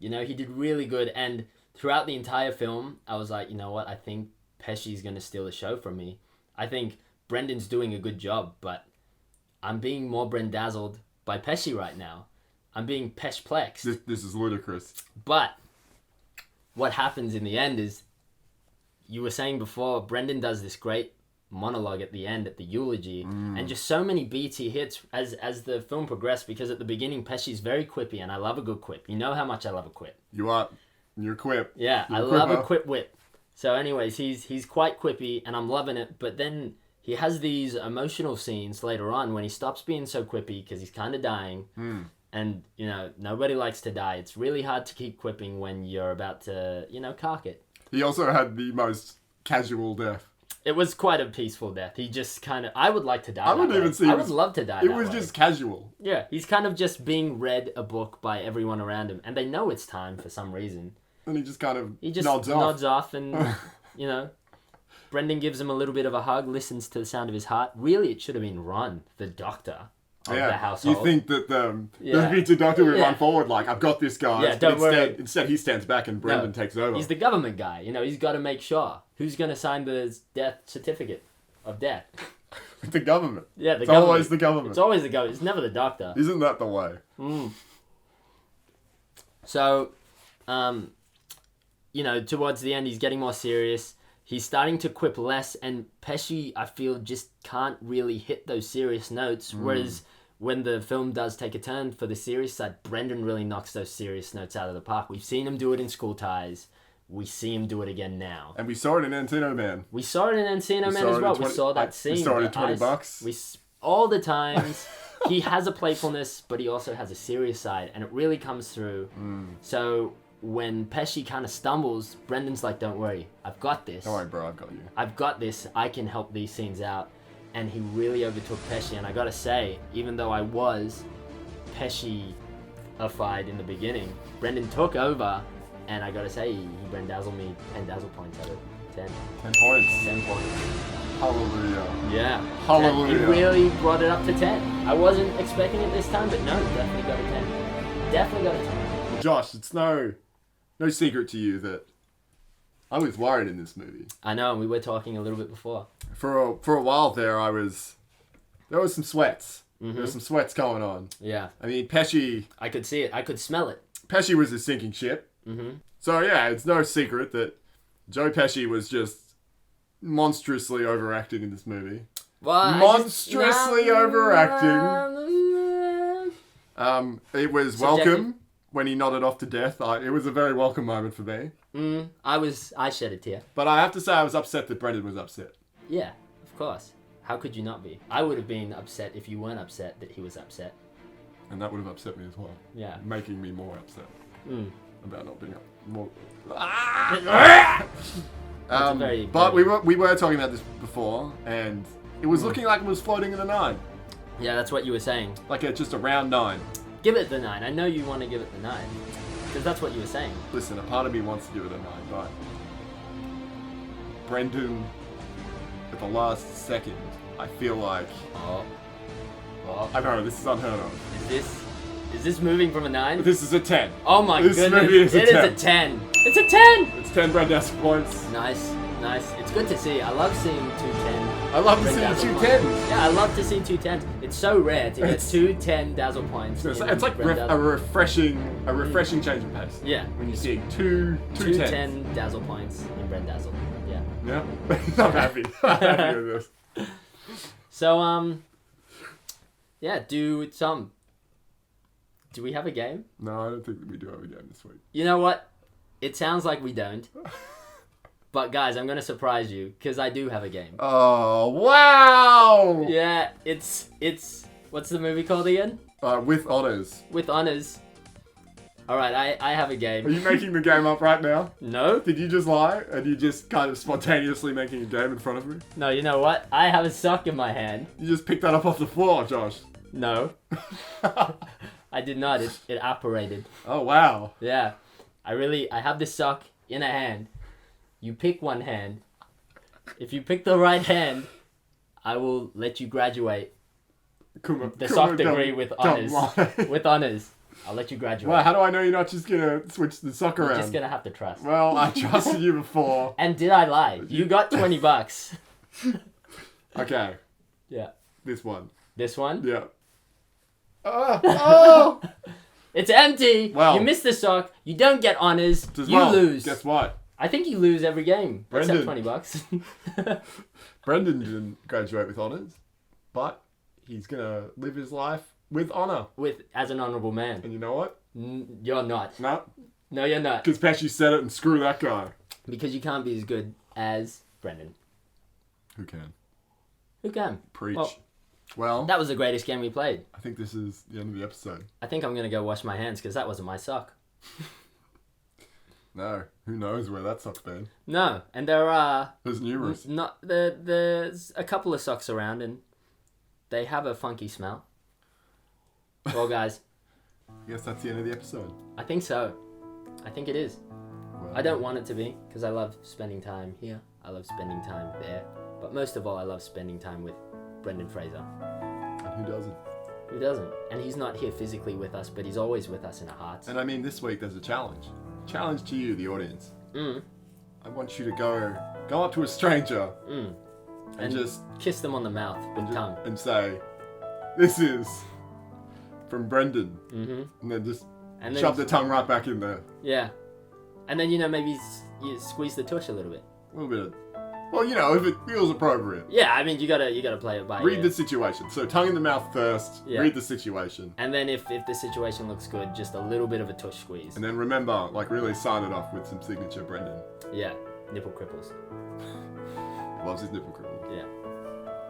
You know, he did really good. And throughout the entire film, I was like, you know what? I think Pesci's going to steal the show from me. I think Brendan's doing a good job, but I'm being more Brendazzled by Pesci right now. I'm being Peshplexed. This is ludicrous. But what happens in the end is, you were saying before, Brendan does this great monologue at the end, at the eulogy, and just so many beats he hits as the film progressed, because at the beginning, Pesci's very quippy, and I love a good quip. You know how much I love a quip. You're quip. Yeah, I love a quip whip. So anyways, he's quite quippy, and I'm loving it, but then he has these emotional scenes later on when he stops being so quippy, because he's kind of dying. And, you know, nobody likes to die. It's really hard to keep quipping when you're about to, you know, cark it. He also had the most casual death. It was quite a peaceful death. He just kind of... I would like to die I wouldn't even see... I would love to die It was just casual. Yeah, he's kind of just being read a book by everyone around him. And they know it's time for some reason. And he just kind of nods off and, you know... Brendan gives him a little bit of a hug, listens to the sound of his heart. Really, it should have been Ron, the doctor of the household. You think that the future doctor would run forward like, I've got this guy. Yeah, don't worry. Instead, he stands back and Brendan takes over. He's the government guy. You know, he's got to make sure. Who's going to sign the death certificate of death? The government. Yeah, it's always the government. It's always the government. It's never the doctor. Isn't that the way? So, you know, towards the end, he's getting more serious. He's starting to quip less, and Pesci, I feel, just can't really hit those serious notes. Whereas when the film does take a turn for the serious side, Brendan really knocks those serious notes out of the park. We've seen him do it in School Ties. We see him do it again now. And we saw it in Encino Man. We saw it in Encino Man as well. We saw that scene. We saw it in $20. All the times. He has a playfulness, but he also has a serious side, and it really comes through. So when Pesci kind of stumbles, Brendan's like, don't worry, I've got this. Don't worry, bro, I've got you. I've got this. I can help these scenes out. And he really overtook Pesci, and I gotta say, even though I was Pesci-ified in the beginning, Brendan took over, and I gotta say, he Brendazzled me 10 Dazzle points out of 10. 10 points. 10 points. Hallelujah. Yeah. Hallelujah. He really brought it up to 10. I wasn't expecting it this time, but no, definitely got a 10. Definitely got a 10. Josh, it's no secret to you that I was worried in this movie. I know, and we were talking a little bit before. For a while there was some sweats. There was some sweats going on. Yeah. I mean, Pesci... I could see it. I could smell it. Pesci was a sinking ship. So yeah, it's no secret that Joe Pesci was just monstrously overacting in this movie. Well, monstrously overacting. It was welcome when he nodded off to death. It was a very welcome moment for me. I shed a tear. But I have to say I was upset that Brendan was upset. Yeah, of course. How could you not be? I would have been upset if you weren't upset that he was upset. And that would have upset me as well. Yeah. Making me more upset. About not being more... But we were talking about this before, and it was looking like it was floating in a 9. Yeah, that's what you were saying. Like just a round 9. Give it the 9. I know you want to give it the 9. Because that's what you were saying. Listen, a part of me wants to give it a 9, but... Brendan, at the last second, I feel like... I know, this is unheard of. Is this moving from a 9? This is a 10. Oh my goodness. Movie is It is a 10. It's a 10! It's 10 Brendazzled points. Nice. It's good to see. I love seeing 2 10s. I love to see 2 10s. Yeah, I love to see 2 10s. It's so rare to get 2 10 Dazzle points. It's like a refreshing change of pace. Yeah. When you see 2 10 10s. Dazzle points in Brendazzled. Yeah. Yeah. I'm happy. I'm happy with this. So, yeah, do some. Do we have a game? No, I don't think that we do have a game this week. You know what? It sounds like we don't. But guys, I'm going to surprise you because I do have a game. Oh, wow! Yeah, it's what's the movie called again? With Honors. With Honors. All right, I have a game. Are you making the game up right now? No. Did you just lie? And you just kind of spontaneously making a game in front of me? No, you know what? I have a sock in my hand. You just picked that up off the floor, Josh. No. I did not. It operated. Oh, wow. Yeah. I have this sock in a hand. You pick one hand. If you pick the right hand, I will let you graduate the sock degree with honors. With honors. I'll let you graduate. Well, how do I know you're not just going to switch the sock around? You're just going to have to trust. Well, I trusted you before. And did I lie? You got $20. Okay. Yeah. This one. This one? Yeah. Oh! It's empty. Well, you missed the sock. You don't get honors. You lose. Guess what? I think you lose every game. Brendan. Except $20. Brendan didn't graduate with honors, but he's going to live his life with honor. As an honorable man. And you know what? You're not. No. No, you're not. Because Pesci said it and screw that guy. Because you can't be as good as Brendan. Who can? Who can? Preach. Well, that was the greatest game we played. I think this is the end of the episode. I think I'm going to go wash my hands because that wasn't my sock. No. Who knows where that sock's been? No. And there are... There's numerous. There's a couple of socks around and they have a funky smell. Well, guys. I guess that's the end of the episode. I think so. I think it is. Well, I don't want it to be because I love spending time here. I love spending time there. But most of all, I love spending time with Brendan Fraser. And who doesn't? Who doesn't? And he's not here physically with us, but he's always with us in our hearts. And I mean, this week there's a challenge. Challenge to you, the audience. I want you to go up to a stranger and just kiss them on the mouth with tongue and say, "This is from Brendan," and then just shove the tongue right back in there. Yeah, and then maybe you squeeze the tush a little bit. A little bit of. Well, if it feels appropriate. Yeah, I mean, you gotta play it by Read ear. the situation. So tongue in the mouth first. Yeah. Read the situation. And then if the situation looks good, just a little bit of a tush squeeze. And then remember, really sign it off with some signature Brendan. Yeah, nipple cripples. Loves his nipple cripples. Yeah.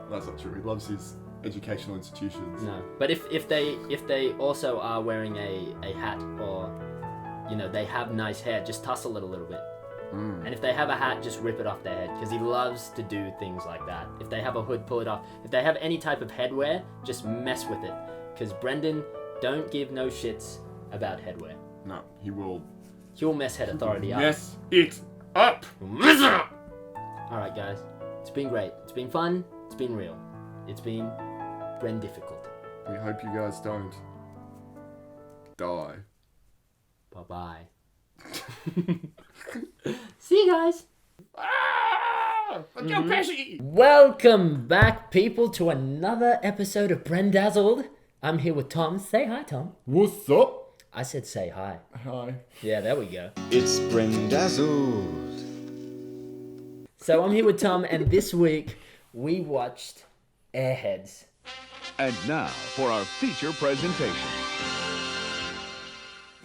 That's not true. He loves his educational institutions. No, but if they also are wearing a hat or, they have nice hair, just tussle it a little bit. And if they have a hat, just rip it off their head because he loves to do things like that. If they have a hood, pull it off. If they have any type of headwear, just mess with it because Brendan don't give no shits about headwear. No, he will. He'll mess head authority up. Mess it up. Mess it up. All right, guys. It's been great. It's been fun. It's been real. It's been difficult. We hope you guys don't die. Bye-bye. See you guys. Joe Pesci. Welcome back, people, to another episode of Brendazzled. I'm here with Tom. Say hi, Tom. What's up? I said say hi. Hi. Yeah, there we go. It's Brendazzled. So I'm here with Tom, and this week we watched Airheads. And now for our feature presentation.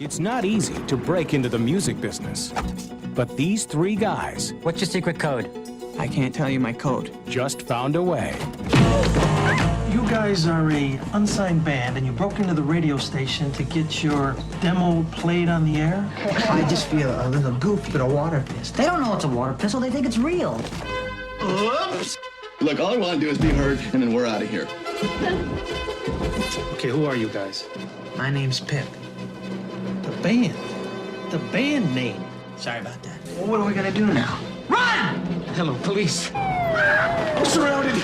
It's not easy to break into the music business. But these three guys... What's your secret code? I can't tell you my code. Just found a way. You guys are a unsigned band, and you broke into the radio station to get your demo played on the air? I just feel a little goofy with a water pistol. They don't know it's a water pistol. They think it's real. Oops. Look, all I want to do is be heard, and then we're out of here. Okay, who are you guys? My name's Pip. The band name. Sorry about that. Well, what are we gonna do now? Run! Hello, police. I'm surrounded.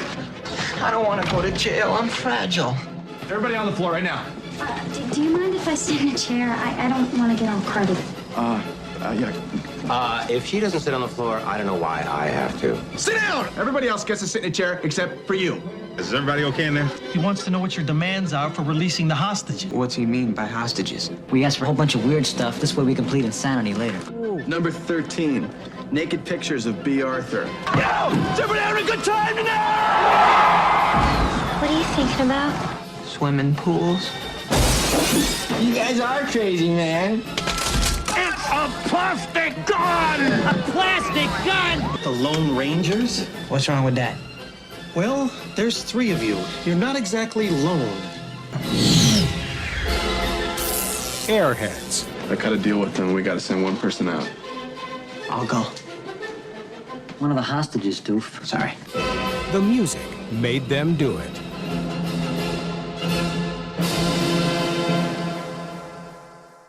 I don't want to go to jail. I'm fragile. Everybody on the floor right now. Do you mind if I sit in a chair? I don't want to get all crowded. Yeah. If she doesn't sit on the floor, I don't know why I have to. Sit down! Everybody else gets to sit in a chair except for you. Is everybody okay in there? He wants to know what your demands are for releasing the hostages. What's he mean by hostages? We asked for a whole bunch of weird stuff. This way we can plead insanity later. Number 13. Naked pictures of B. Arthur. Yo! Is everybody having a good time tonight? What are you thinking about? Swimming pools. You guys are crazy, man. It's a plastic gun! A plastic gun! The Lone Rangers? What's wrong with that? Well, there's 3 of you. You're not exactly lone. Airheads. I cut a deal with them. We got to send one person out. I'll go. One of the hostages, Doof. Sorry. The music made them do it.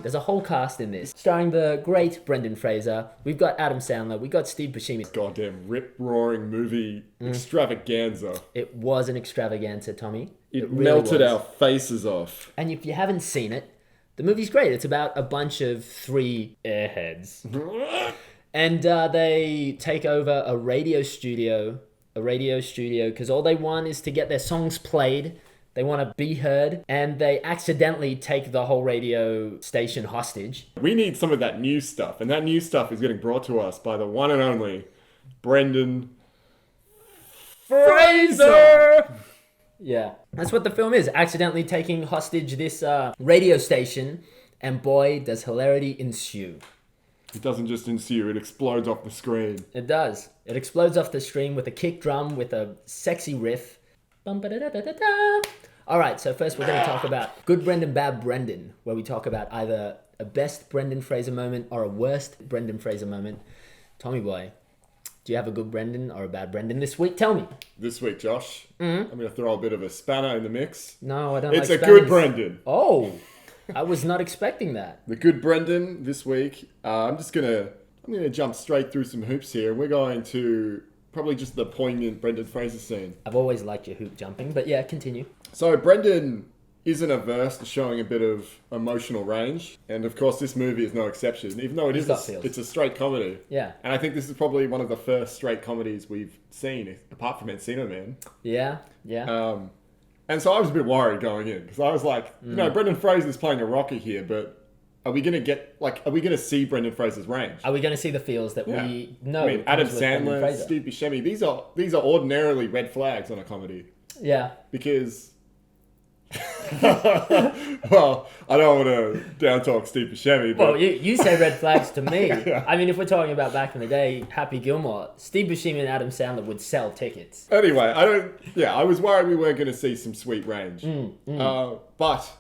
There's a whole cast in this, starring the great Brendan Fraser. We've got Adam Sandler. We've got Steve Buscemi. Goddamn rip-roaring movie extravaganza. It was an extravaganza, Tommy. It really melted was. our faces off. And if you haven't seen it, the movie's great. It's about a bunch of 3 airheads. And they take over a radio studio because all they want is to get their songs played. They want to be heard, and they accidentally take the whole radio station hostage. We need some of that new stuff, and that new stuff is getting brought to us by the one and only Brendan Fraser! Yeah, that's what the film is. Accidentally taking hostage this radio station, and boy, does hilarity ensue. It doesn't just ensue, it explodes off the screen. It does. It explodes off the screen with a kick drum, with a sexy riff. Bum-ba-da-da-da-da-da. All right, so first we're going to talk about Good Brendan, Bad Brendan, where we talk about either a best Brendan Fraser moment or a worst Brendan Fraser moment. Tommy boy, do you have a good Brendan or a bad Brendan this week? Tell me. This week, Josh, I'm going to throw a bit of a spanner in the mix. No, I don't It's like a spanners. good Brendan. Oh, I was not expecting that. The good Brendan this week. I'm going to jump straight through some hoops here. We're going to probably just the poignant Brendan Fraser scene. I've always liked your hoop jumping, but yeah, continue. So Brendan isn't averse to showing a bit of emotional range, and of course this movie is no exception. Even though it's a straight comedy. Yeah. And I think this is probably one of the first straight comedies we've seen, apart from Encino Man. Yeah, yeah. And so I was a bit worried going in because I was like, you know, Brendan Fraser's playing a rocker here, but are we going to see Brendan Fraser's range? Are we going to see the feels that we know? I mean, Adam comes with Brendan Sandler, Fraser? Steve Buscemi, these are ordinarily red flags on a comedy. Yeah. Because, well, I don't want to down-talk Steve Buscemi, but... Well, you say red flags to me. Yeah. I mean, if we're talking about back in the day, Happy Gilmore, Steve Buscemi and Adam Sandler would sell tickets. Anyway, I was worried we weren't going to see some sweet range. But,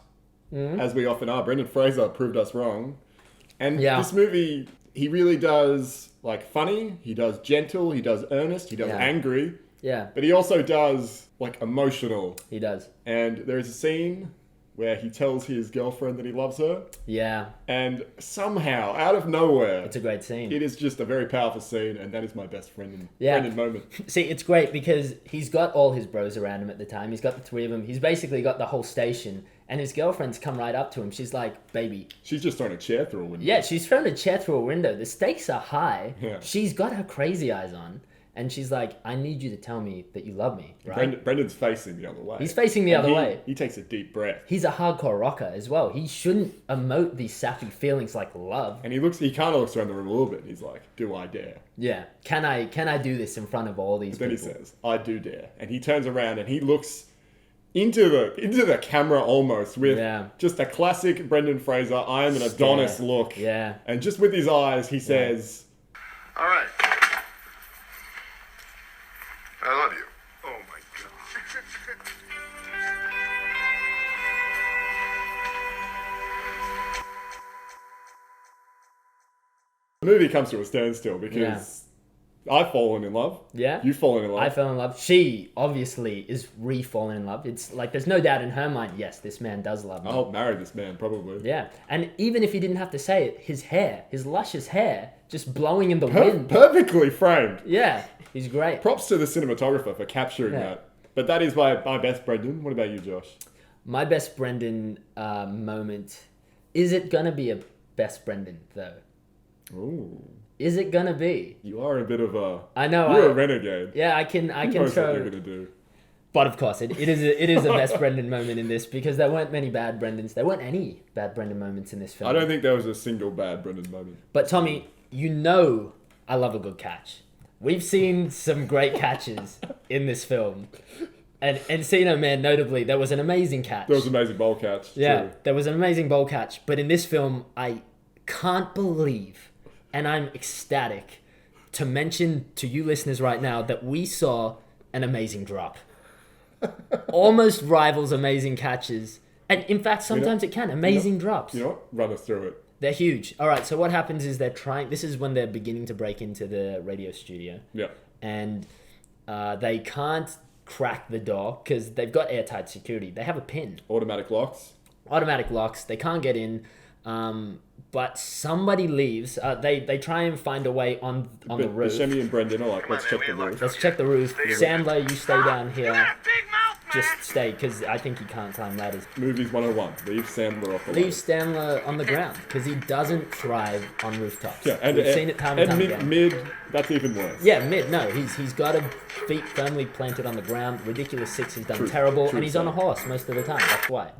as we often are, Brendan Fraser proved us wrong. And this movie, he really does, like, funny, he does gentle, he does earnest, he does angry. Yeah. But he also does, like, emotional. He does. And there is a scene where he tells his girlfriend that he loves her. Yeah. And somehow, out of nowhere... It's a great scene. It is just a very powerful scene, and that is my best Brendan moment. See, it's great because he's got all his bros around him at the time. He's got the 3 of them. He's basically got the whole station. And his girlfriend's come right up to him. She's like, baby. She's just thrown a chair through a window. Yeah, she's thrown a chair through a window. The stakes are high. Yeah. She's got her crazy eyes on. And she's like, I need you to tell me that you love me, right? Brendan's facing the other way. He's facing the other way. He takes a deep breath. He's a hardcore rocker as well. He shouldn't emote these sappy feelings like love. And he kind of looks around the room a little bit. And he's like, do I dare? Yeah. Can I do this in front of all these But then people? he says, I do dare. And he turns around and he looks into the camera almost with just a classic Brendan Fraser, I am an Adonis look. Yeah. And just with his eyes, he says, All right. I love you. Oh my God. the movie comes to a standstill because I've fallen in love. Yeah. You've fallen in love. I fell in love. She obviously is re-falling in love. It's like there's no doubt in her mind, yes, this man does love me. I'll marry this man, probably. Yeah. And even if he didn't have to say it, his hair, his luscious hair, just blowing in the wind. Perfectly framed. Yeah. He's great. Props to the cinematographer for capturing that. But that is my best Brendan. What about you, Josh? My best Brendan moment. Is it going to be a best Brendan, though? Ooh. Is it gonna be? You are a bit of a... I know. You're a renegade. Yeah, I can Who knows throw... what you're gonna do. But of course, it is a best Brendan moment in this because there weren't many bad Brendans. There weren't any bad Brendan moments in this film. I don't think there was a single bad Brendan moment. But Tommy, you know I love a good catch. We've seen some great catches in this film. And Encino Man, notably, there was an amazing catch. There was an amazing bowl catch. Yeah, too. there was an amazing bowl catch. But in this film, I can't believe, and I'm ecstatic to mention to you listeners right now that we saw an amazing drop. Almost rivals amazing catches. And in fact, sometimes it can. Amazing drops. You know what? Run us through it. They're huge. All right, so what happens is this is when they're beginning to break into the radio studio. Yeah. And they can't crack the door because they've got airtight security. They have a pin. Automatic locks. They can't get in. But somebody leaves. They try and find a way on the roof. Buscemi and Brendan are like, let's check the roof. Let's check the roof. Sandler, you stay down here. Just stay, because I think he can't climb ladders. Movies 101. Leave Sandler off the Leave Sandler on the ground, because he doesn't thrive on rooftops. Yeah, and, We've seen it time and time again. Mid, that's even worse. Yeah, mid, no. He's got his feet firmly planted on the ground. Ridiculous Six has done terrible, and he's on a horse most of the time. That's why.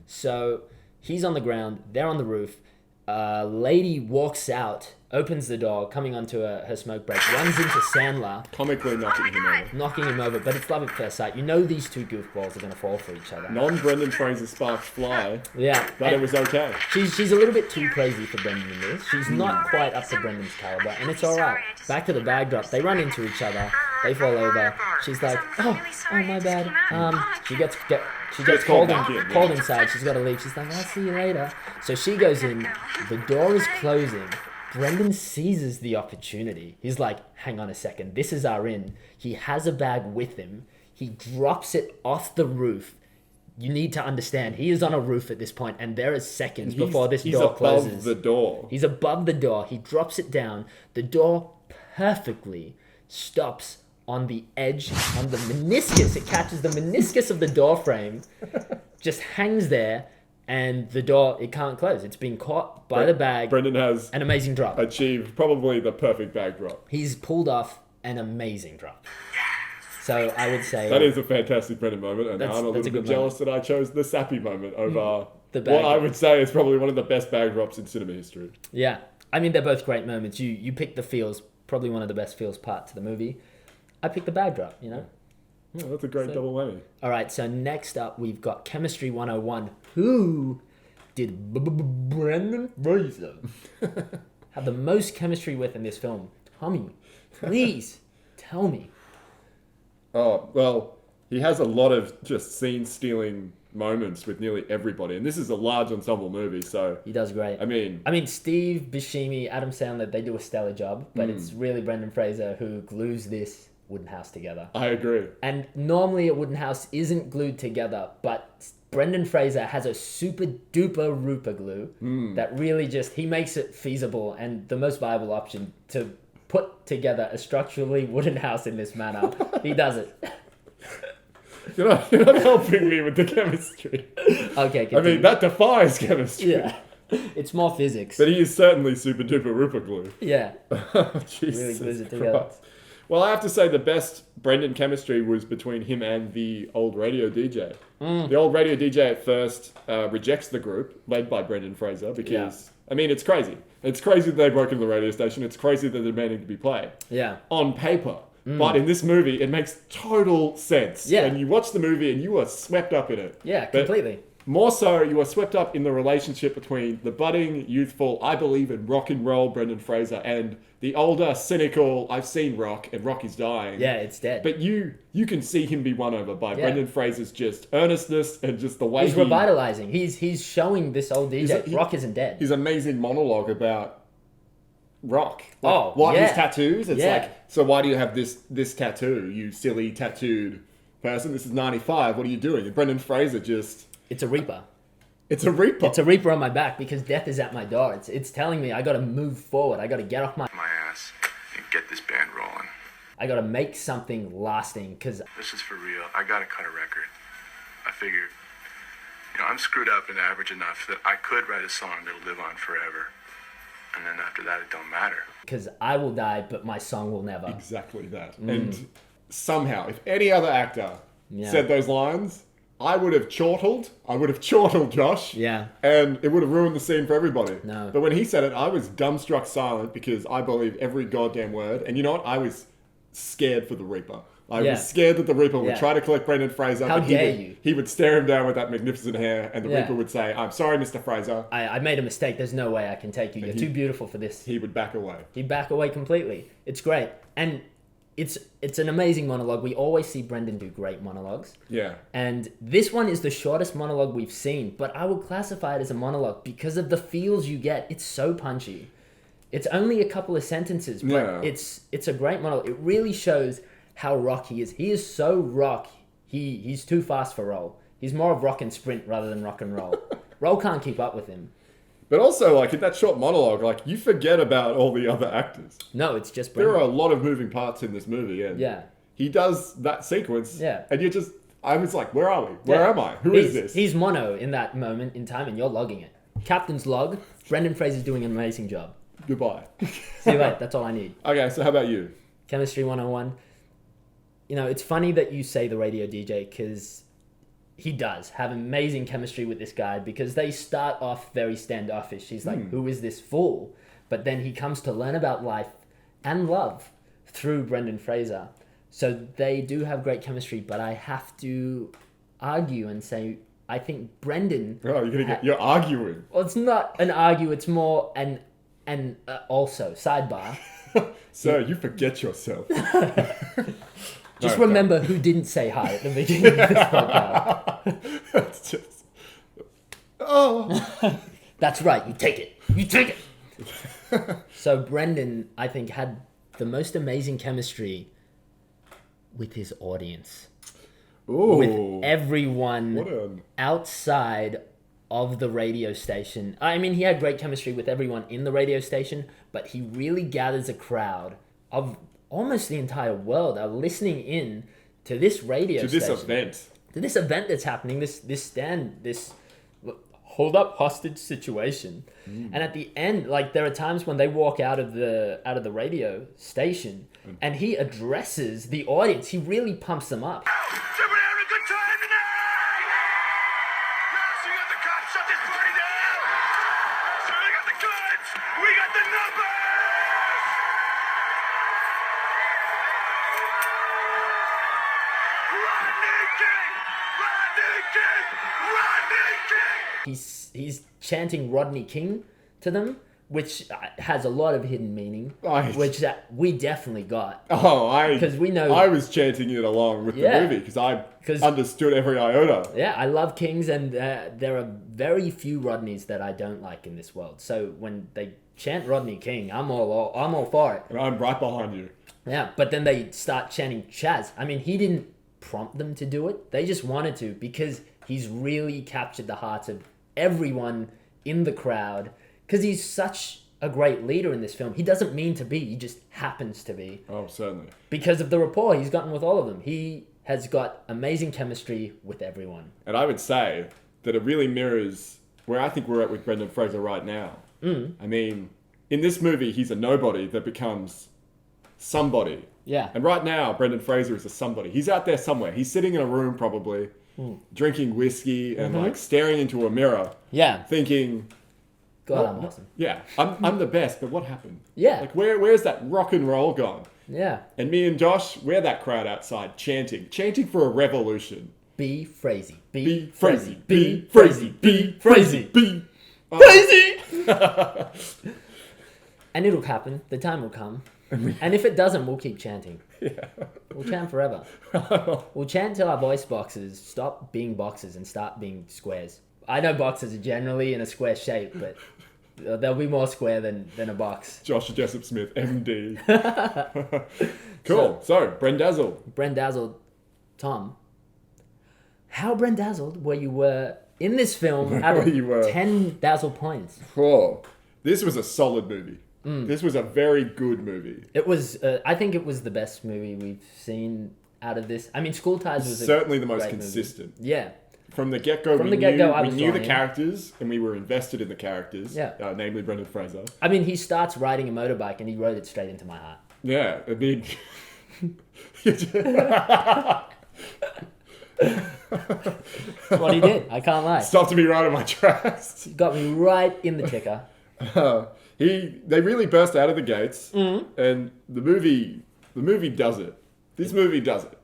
So he's on the ground, they're on the roof. Lady walks out, opens the door, coming onto her smoke break, runs into Sandler. Comically knocking him over. But it's love at first sight. You know these two goofballs are going to fall for each other. Non-Brendan Fraser sparks fly. Yeah. But it was okay. She's a little bit too crazy for Brendan in this. She's not quite up to Brendan's caliber, and it's alright. Back to the bag drop. They run into each other. They fall over. She's like, oh my bad. She gets called inside. She's got to leave. She's like, I'll see you later. So she goes in. The door is closing. Brendan seizes the opportunity. He's like, hang on a second. This is our in. He has a bag with him. He drops it off the roof. You need to understand, he is on a roof at this point, and there are seconds before this door closes. He's above the door. He's above the door. He drops it down. The door perfectly stops on the edge, on the meniscus. It catches the meniscus of the door frame, just hangs there, and the door, it can't close. It's been caught by the bag. Brendan has an amazing drop. Achieved probably the perfect bag drop. He's pulled off an amazing drop. So I would say... That is a fantastic Brendan moment, and I'm a little bit jealous that I chose the sappy moment over what I would say is probably one of the best bag drops in cinema history. Yeah. I mean, they're both great moments. You pick the feels, probably one of the best feels part to the movie. I picked the bag drop, you know? Yeah, that's a great double whammy. All right, so next up, we've got Chemistry 101. Who did Brendan Fraser have the most chemistry with in this film? Tommy, please tell me. Oh, well, he has a lot of just scene-stealing moments with nearly everybody, and this is a large ensemble movie, so... He does great. I mean, Steve Buscemi, Adam Sandler, they do a stellar job, but it's really Brendan Fraser who glues this wooden house together. I agree. And normally a wooden house isn't glued together, but Brendan Fraser has a super duper Ruper glue that really just, he makes it feasible and the most viable option to put together a structurally wooden house in this manner. He does it. You're not helping me with the chemistry. Okay, continue. I mean, that defies chemistry. Yeah. It's more physics. But he is certainly super duper Ruper glue. Yeah. Jesus really glues it together. Christ. Well, I have to say the best Brendan chemistry was between him and the old radio DJ. The old radio DJ at first rejects the group, led by Brendan Fraser, because, I mean, it's crazy. It's crazy that they broke into the radio station. It's crazy that they're demanding to be played. Yeah. On paper. But in this movie, it makes total sense. Yeah. And you watch the movie and you are swept up in it. Yeah, completely. More so, you are swept up in the relationship between the budding, youthful, I believe in rock and roll Brendan Fraser and the older, cynical, I've seen rock and rock is dying. Yeah, it's dead. But you can see him be won over by Brendan Fraser's just earnestness and just the way he's revitalizing. He's showing this old DJ, rock isn't dead. His amazing monologue about rock. Like, his tattoos. It's like, so why do you have this tattoo, you silly tattooed person? This is 95. What are you doing? And Brendan Fraser just... It's a reaper. It's a reaper. It's a reaper on my back because death is at my door. It's telling me I got to move forward. I got to get off my ass and get this band rolling. I got to make something lasting because this is for real. I got to cut a record. I figured, I'm screwed up and average enough that I could write a song that'll live on forever. And then after that, it don't matter. Because I will die, but my song will never. Exactly that. And somehow, if any other actor said those lines, I would have chortled. Josh. Yeah. And it would have ruined the scene for everybody. No. But when he said it, I was dumbstruck silent because I believe every goddamn word. And you know what? I was scared for the Reaper. I was scared that the Reaper would try to collect Brendan Fraser. How but dare you? He would stare him down with that magnificent hair, and the Yeah. Reaper would say, "I'm sorry, Mr. Fraser." I made a mistake. There's no way I can take you. You're too beautiful for this. He would back away. He'd back away completely. It's great. And it's an amazing monologue. We always see Brendan do great monologues. Yeah. And this one is the shortest monologue we've seen, but I would classify it as a monologue because of the feels you get. It's so punchy. It's only a couple of sentences, but it's a great monologue. It really shows how rock he is. He is so rock. He's too fast for roll. He's more of rock and sprint rather than rock and roll. Roll can't keep up with him. But also, like, in that short monologue, like, you forget about all the other actors. No, it's just Brendan. There are a lot of moving parts in this movie, and he does that sequence, and you're just... I was like, where are we? Where am I? Who is this? He's mono in that moment in time, and you're logging it. Captain's log. Brendan Fraser's doing an amazing job. Goodbye. See you later. That's all I need. Okay, so how about you? Chemistry 101. You know, it's funny that you say the radio DJ because he does have amazing chemistry with this guy because they start off very standoffish. He's like, who is this fool? But then he comes to learn about life and love through Brendan Fraser. So they do have great chemistry, but I have to argue and say, I think Brendan... Oh, you're arguing. Well, it's not an argue, it's more an also, sidebar. Sir, you forget yourself. Just remember who didn't say hi at the beginning of this podcast. It's just... Oh. That's right, you take it. You take it. So Brendan, I think, had the most amazing chemistry with his audience. Ooh. With everyone outside of the radio station. I mean, he had great chemistry with everyone in the radio station, but he really gathers a crowd of almost the entire world are listening in to this radio station. To this event that's happening, this hold up hostage situation. And at the end, like, there are times when they walk out of the radio station and he addresses the audience. He really pumps them up. He's chanting Rodney King to them, which has a lot of hidden meaning, which we definitely got. Because we know I was chanting it along with the movie because I understood every iota. Yeah, I love Kings, and there are very few Rodneys that I don't like in this world. So when they chant Rodney King, I'm all for it. And I'm right behind you. Yeah, but then they start chanting Chaz. I mean, he didn't prompt them to do it. They just wanted to because he's really captured the hearts of everyone in the crowd because he's such a great leader in this film. He doesn't mean to be, he just happens to be. Oh, certainly. Because of the rapport he's gotten with all of them. He has got amazing chemistry with everyone. And I would say that it really mirrors where I think we're at with Brendan Fraser right now. I mean, in this movie, he's a nobody that becomes somebody. Yeah. And right now, Brendan Fraser is a somebody. He's out there somewhere. He's sitting in a room probably, drinking whiskey and like staring into a mirror. Yeah. Thinking, God, I'm awesome. Yeah, I'm the best, but what happened? Yeah. Like where's that rock and roll gone? Yeah. And me and Josh, we're that crowd outside chanting for a revolution. Be Frazee. Be Frazee. Be Frazee. Be Frazee. Be Frazee. And it'll happen. The time will come. And if it doesn't, we'll keep chanting. Yeah. We'll chant forever. We'll chant till our voice boxes stop being boxes and start being squares. I know boxes are generally in a square shape, but they'll be more square than a box. Josh Jessup Smith, MD. Cool. So, Brendazzled. Brendazzled. Tom, how Brendazzled were you in this film out of 10 dazzle points? Oh, this was a solid movie. This was a very good movie. It was. I think it was the best movie we've seen out of this. I mean, School Ties was certainly the most consistent. Movie. Yeah. From the get-go, we knew the characters and we were invested in the characters. Yeah. Namely Brendan Fraser. I mean, he starts riding a motorbike and he rode it straight into my heart. Yeah, I mean... That's what he did. I can't lie. Stopped me right in my tracks. He got me right in the ticker. They really burst out of the gates, and the movie does it. This movie does it.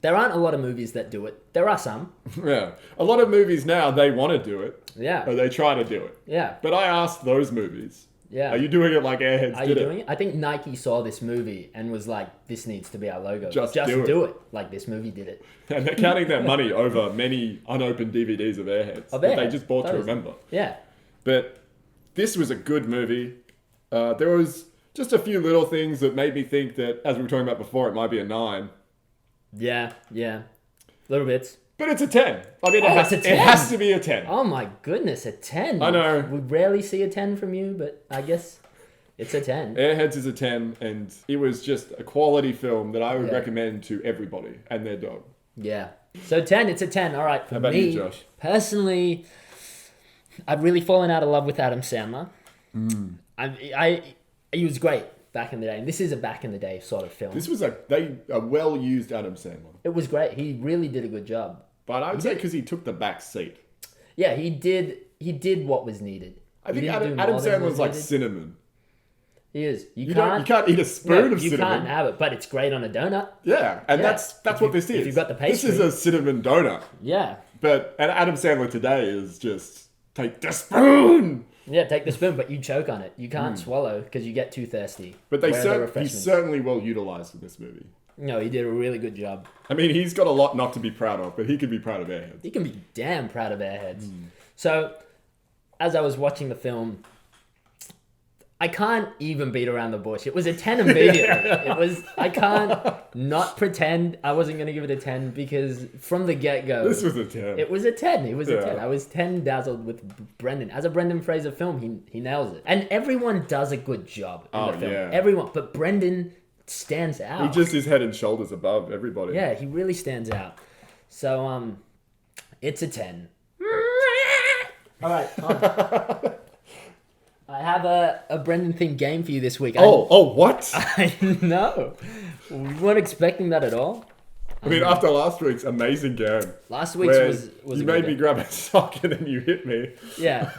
There aren't a lot of movies that do it. There are some. Yeah. A lot of movies now, they want to do it. Yeah. Or they try to do it. Yeah. But I asked those movies. Yeah. Are you doing it like Airheads Are did you it? doing it? I think Nike saw this movie and was like, this needs to be our logo. Just do it. Like this movie did it. And they're counting their money over many unopened DVDs of Airheads that they just bought to remember. Yeah. But this was a good movie. There was just a few little things that made me think that, as we were talking about before, it might be a 9. Yeah. Little bits. But it's a 10. I mean, it has to be a 10. Oh my goodness, a 10. I know. We rarely see a 10 from you, but I guess it's a 10. Airheads is a 10, and it was just a quality film that I would recommend to everybody and their dog. Yeah. So 10, it's a 10. All right, for How about me, you, Josh? Personally, I've really fallen out of love with Adam Sandler. He was great back in the day, and this is a back in the day sort of film. This was a well-used Adam Sandler. It was great. He really did a good job. But I would say because he took the back seat. Yeah, he did what was needed. I think Adam Sandler's like cinnamon. He is. You can't eat a spoon of cinnamon. You can't have it, but it's great on a donut. Yeah, and that's what this is. If you've got the pastry. This is a cinnamon donut. Yeah. But Adam Sandler today is just take the spoon. Yeah, take the spoon, but you choke on it. You can't swallow because you get too thirsty. But he's certainly well utilized in this movie. No, he did a really good job. I mean, he's got a lot not to be proud of, but he can be proud of Airheads. He can be damn proud of Airheads. So, as I was watching the film, I can't even beat around the bush. It was a 10 immediately. I can't not pretend I wasn't going to give it a 10 because from the get-go... This was a 10. It was a 10. It was a 10. I was 10 dazzled with Brendan. As a Brendan Fraser film, he nails it. And everyone does a good job in the film. Yeah. Everyone. But Brendan stands out. He just is head and shoulders above everybody. Yeah, he really stands out. So, it's a 10. All right, I have a Brendan themed game for you this week. What? I know. We weren't expecting that at all. I mean, after last week's amazing game. Last week's was you made me grab a sock and then you hit me. Yeah,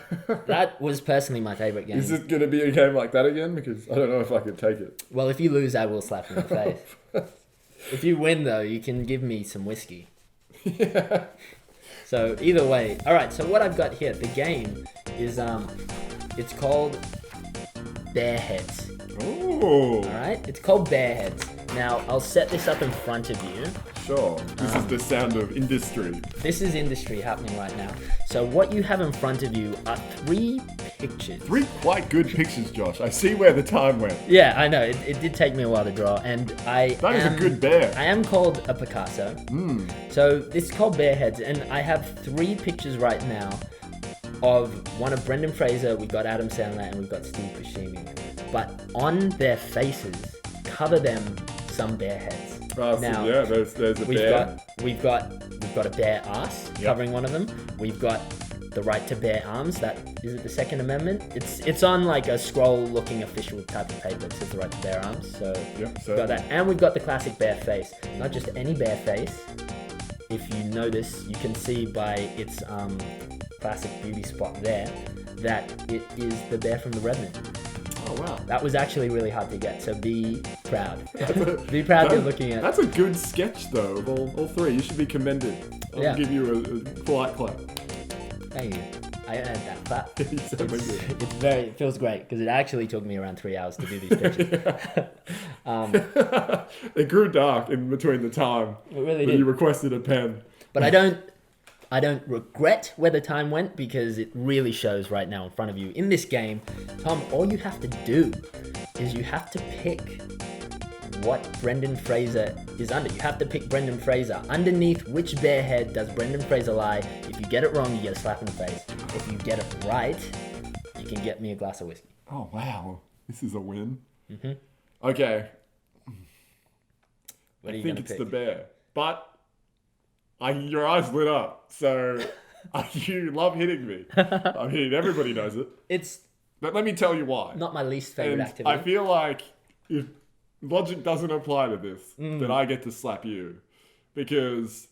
that was personally my favourite game. Is it going to be a game like that again? Because I don't know if I can take it. Well, if you lose, I will slap you in the face. If you win, though, you can give me some whiskey. Yeah. So either way. All right, so what I've got here, the game is, it's called Bearheads. Ooh. All right, it's called Bearheads. Now, I'll set this up in front of you. Sure. This is the sound of industry. This is industry happening right now. So what you have in front of you are 3 pictures. 3 quite good pictures, Josh. I see where the time went. Yeah, I know. It did take me a while to draw, and That is a good bear. I am called a Picasso. So this is called Bearheads, and I have 3 pictures right now of one of Brendan Fraser, we've got Adam Sandler, and we've got Steve Buscemi. But on their faces, cover them some bear heads. Now, yeah, there's a bear. We've got a bear ass covering one of them. We've got the right to bear arms. That is it. The Second Amendment. It's on like a scroll-looking official type of paper. It says the right to bear arms. So we've got that, and we've got the classic bear face. Not just any bear face. If you notice, you can see by its classic beauty spot there that it is the bear from the Revenant. Oh wow. That was actually really hard to get, so be proud. Be proud you're looking at. That's a good sketch though, of all 3. You should be commended. I'll give you a polite clap. Thank you. I earned that clap. It feels great, because it actually took me around 3 hours to do these pictures. It grew dark in between the time it really that did. you requested a pen. But I don't regret where the time went, because it really shows right now in front of you. In this game, Tom, all you have to do is you have to pick what Brendan Fraser is under. You have to pick Brendan Fraser. Underneath which bear head does Brendan Fraser lie? If you get it wrong, you get a slap in the face. If you get it right, you can get me a glass of whiskey. Oh, wow. This is a win. Mm-hmm. Okay. What are you I think gonna it's pick? the bear. But your eyes lit up, so you love hitting me. I mean, everybody knows it. But let me tell you why. Not my least favourite And activity. I feel like if logic doesn't apply to this, then I get to slap you. Because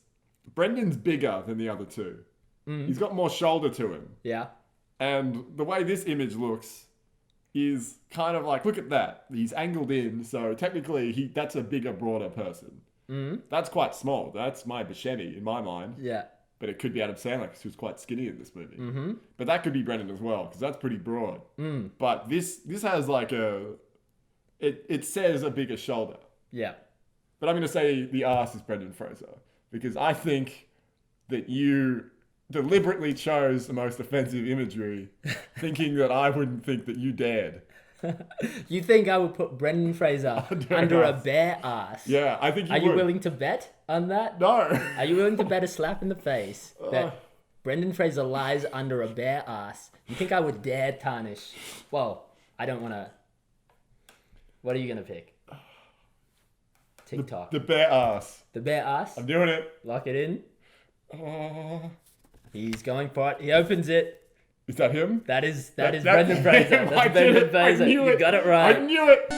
Brendan's bigger than the other 2. He's got more shoulder to him. Yeah. And the way this image looks is kind of like, look at that. He's angled in, so technically that's a bigger, broader person. That's quite small. That's my Buscemi in my mind. Yeah. But it could be Adam Sandler because he was quite skinny in this movie. But that could be Brendan as well because that's pretty broad. But this has like it says a bigger shoulder. Yeah. But I'm going to say the ass is Brendan Fraser because I think that you deliberately chose the most offensive imagery thinking that I wouldn't think that you dared. You think I would put Brendan Fraser under a bare ass? Yeah, I think you Are would. you willing to bet on that? No. Are you willing to bet a slap in the face that Brendan Fraser lies under a bare ass? You think I would dare tarnish? Well, I don't want to. What are you going to pick? TikTok. The bare ass. The bare ass? I'm doing it. Lock it in. He's going for it. He opens it. Is that him? That is Brendan Fraser. Him. That's Brendan Fraser. You got it right. I knew it.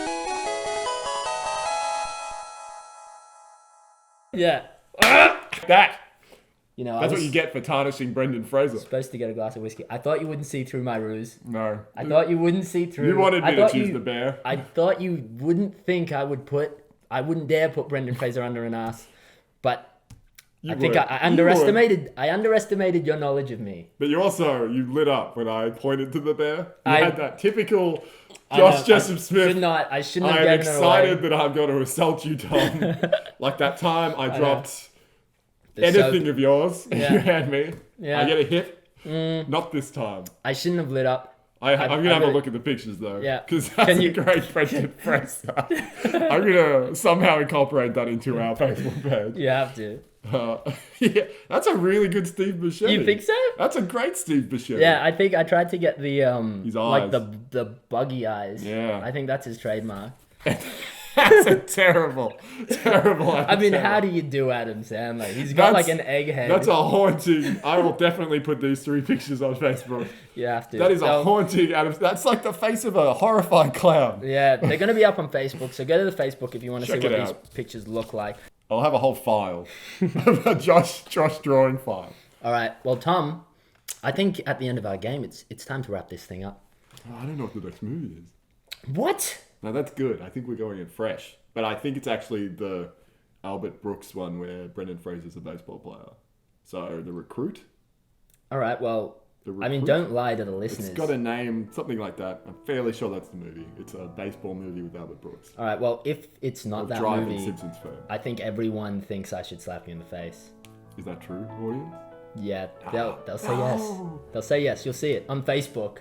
Yeah. That. You know, that's what you get for tarnishing Brendan Fraser. Supposed to get a glass of whiskey. I thought you wouldn't see through my ruse. No. I thought you wouldn't see through. You wanted me to choose the bear. I thought you wouldn't think I wouldn't dare put Brendan Fraser under an ass. But I think I underestimated your knowledge of me. But you lit up when I pointed to the bear. You had that typical Josh Jessup Smith. I shouldn't have I'm given it excited away. that I'm going to assault you, Tom. Like that time I dropped anything of yours and you had me. Yeah. I get a hit. Not this time. I shouldn't have lit up. I'm going to have a look at the pictures though. Yeah. Because that's a great Brendan Fraser. I'm going to somehow incorporate that into our Facebook page. You have to. Yeah, that's a really good Steve Buscemi. You think so? That's a great Steve Buscemi. Yeah, I think I tried to get the his eyes. like the buggy eyes. Yeah. I think that's his trademark. That's a terrible I mean, how do you do Adam Sandler? He's got like an egg head. That's a haunting. I will definitely put these 3 pictures on Facebook. You have to. That is a haunting Adam. That's like the face of a horrified clown. Yeah, they're going to be up on Facebook, so go to the Facebook if you want to see what out. these pictures look like. I'll have a whole file, a Josh drawing file. All right. Well, Tom, I think at the end of our game, it's time to wrap this thing up. Oh, I don't know what the next movie is. What? No, that's good. I think we're going in fresh. But I think it's actually the Albert Brooks one where Brendan Fraser's a baseball player. So, The Recruit? All right, well, I mean, don't lie to the listeners. It's got a name, something like that. I'm fairly sure that's the movie. It's a baseball movie with Albert Brooks. All right, well, if it's not that movie, Simpsons fan. I think everyone thinks I should slap you in the face. Is that true, audience? Yeah, they'll say yes. They'll say yes. You'll see it on Facebook.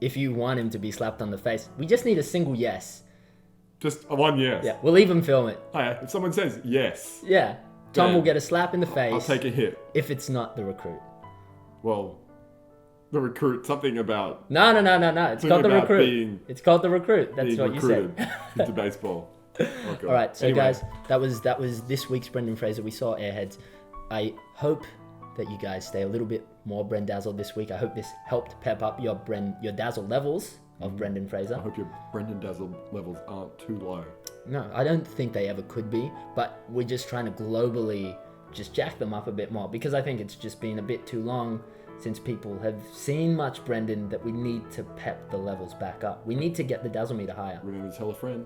If you want him to be slapped on the face, we just need a single yes. Just a one yes. Yeah, we'll even film it. Oh, yeah. If someone says yes. Yeah, Tom then will get a slap in the face. I'll take a hit. If it's not The Recruit. Well, The Recruit, something about... No. It's called The Recruit. It's called The Recruit. That's what you said. Into baseball. Oh, all right, so guys, that was this week's Brendan Fraser. We saw Airheads. I hope that you guys stay a little bit more Brendazzled this week. I hope this helped pep up your dazzle levels of Brendan Fraser. I hope your Brendazzled levels aren't too low. No, I don't think they ever could be, but we're just trying to globally just jack them up a bit more because I think it's just been a bit too long since people have seen much Brendan that we need to pep the levels back up. We need to get the dazzle meter higher. Remember to tell a friend.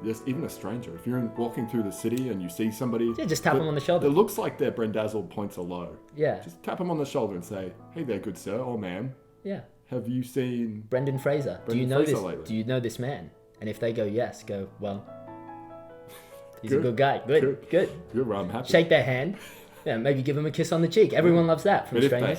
Just even a stranger. If you're walking through the city and you see somebody... Yeah, just tap them on the shoulder. It looks like their Brendazzled points are low. Yeah. Just tap them on the shoulder and say, hey there, good sir or ma'am. Yeah. Have you seen... Brendan Fraser. Do you know this man? And if they go yes, go, well, he's a good guy. Good. Good, I'm happy. Shake their hand. Yeah, maybe give them a kiss on the cheek. Everyone loves that from strangers.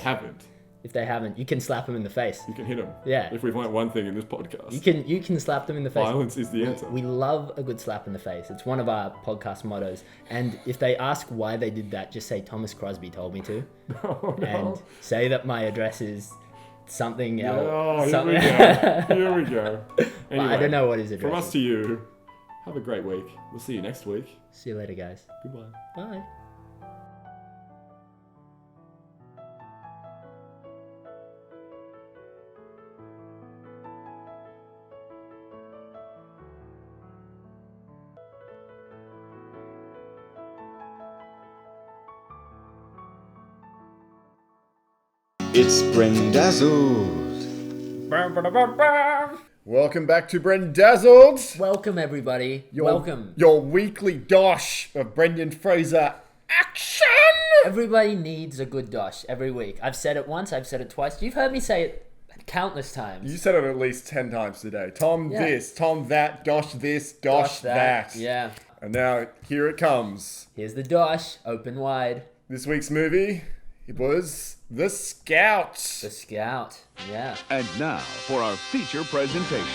If they haven't, you can slap them in the face. You can hit them. Yeah. If we've learnt one thing in this podcast. You can slap them in the face. Violence is the answer. We love a good slap in the face. It's one of our podcast mottos. And if they ask why they did that, just say Thomas Crosby told me to. No. And say that my address is something else. Oh, something. Here we go. Anyway, I don't know what his address is. From us to you, have a great week. We'll see you next week. See you later, guys. Goodbye. Bye. It's Brendazzled. Welcome back to Brendazzled. Welcome, everybody. Welcome. Your weekly dosh of Brendan Fraser action. Everybody needs a good dosh every week. I've said it once, I've said it twice. You've heard me say it countless times. You said it at least 10 times today. Tom this, Tom that, dosh this, dosh that. Yeah. And now, here it comes. Here's the dosh, open wide. This week's movie, it was The Scout. The Scout, yeah. And now for our feature presentation.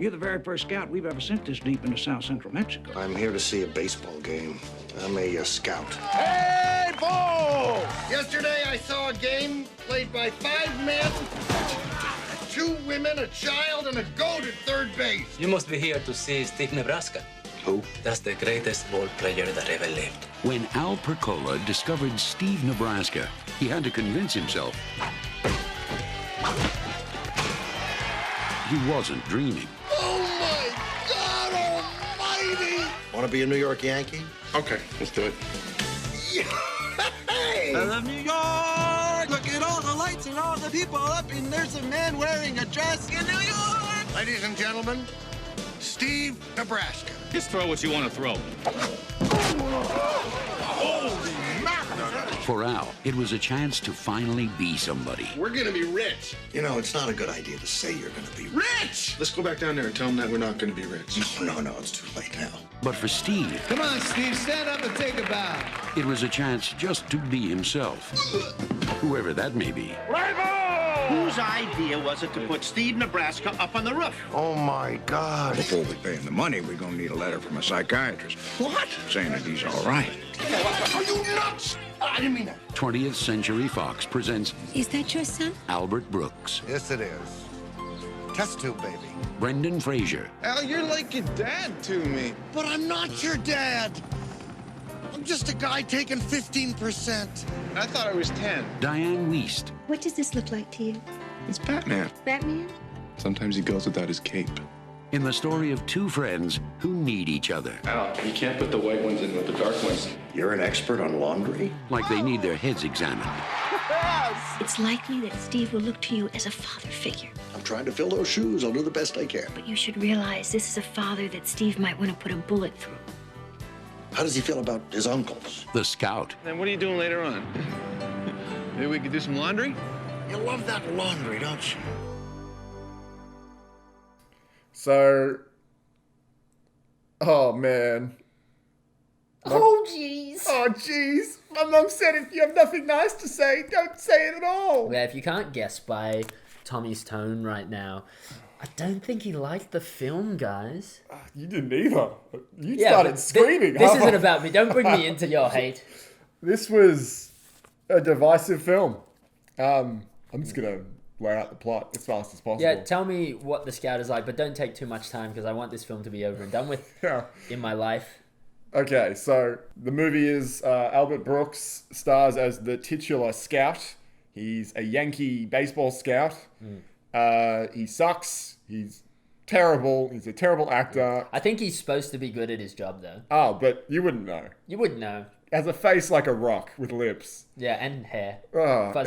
You're the very first scout we've ever sent this deep into South Central Mexico. I'm here to see a baseball game. I'm a scout. Hey, Bo! Yesterday I saw a game played by 5 men, 2 women, a child, and a goat at third base. You must be here to see Steve Nebraska. Who? That's the greatest ball player that ever lived. When Al Percola discovered Steve Nebraska, he had to convince himself he wasn't dreaming. Oh, my God almighty! Want to be a New York Yankee? Okay, let's do it. Hey! I love New York! Look at all the lights and all the people up, and there's a man wearing a dress in New York! Ladies and gentlemen, Steve Nebraska. Just throw what you want to throw. Holy mackerel! For Al, it was a chance to finally be somebody. We're gonna be rich. You know, it's not a good idea to say you're going to be Rich! Let's go back down there and tell them that we're not going to be rich. No, it's too late now. But for Steve, Come on, Steve, stand up and take a bow. it was a chance just to be himself. Whoever that may be. Whose idea was it to put Steve Nebraska up on the roof? Oh, my God. Before we pay him the money, we're gonna need a letter from a psychiatrist. What? Saying that he's all right. Are you nuts? I didn't mean that. 20th Century Fox presents Is that your son? Albert Brooks, Yes, it is. Test tube, baby. Brendan Fraser, Al, you're like your dad to me. But I'm not your dad. I'm just a guy taking 15%. I thought I was 10. Diane Wiest, What does this look like to you? It's Batman. Batman? Sometimes he goes without his cape. in the story of two friends who need each other. Al, you can't put the white ones in with the dark ones. You're an expert on laundry? Like they need their heads examined. It's likely that Steve will look to you as a father figure. I'm trying to fill those shoes. I'll do the best I can. But you should realize this is a father that Steve might want to put a bullet through. How does he feel about his uncles? The Scout. Then what are you doing later on? Maybe we could do some laundry? You love that laundry, don't you? So, oh man. Oh jeez. Oh jeez. My mum said if you have nothing nice to say, don't say it at all. Yeah, if you can't guess by Tommy's tone right now, I don't think he liked the film, guys. You didn't either. You started screaming. This isn't about me. Don't bring me into your hate. This was a divisive film. I'm just going to lay out the plot as fast as possible. Yeah, tell me what The Scout is like, but don't take too much time because I want this film to be over and done with in my life. Okay, so the movie is Albert Brooks stars as the titular scout. He's a Yankee baseball scout. He sucks. He's terrible. He's a terrible actor. I think he's supposed to be good at his job, though. Oh, but you wouldn't know. You wouldn't know. Has a face like a rock with lips. Yeah, and hair.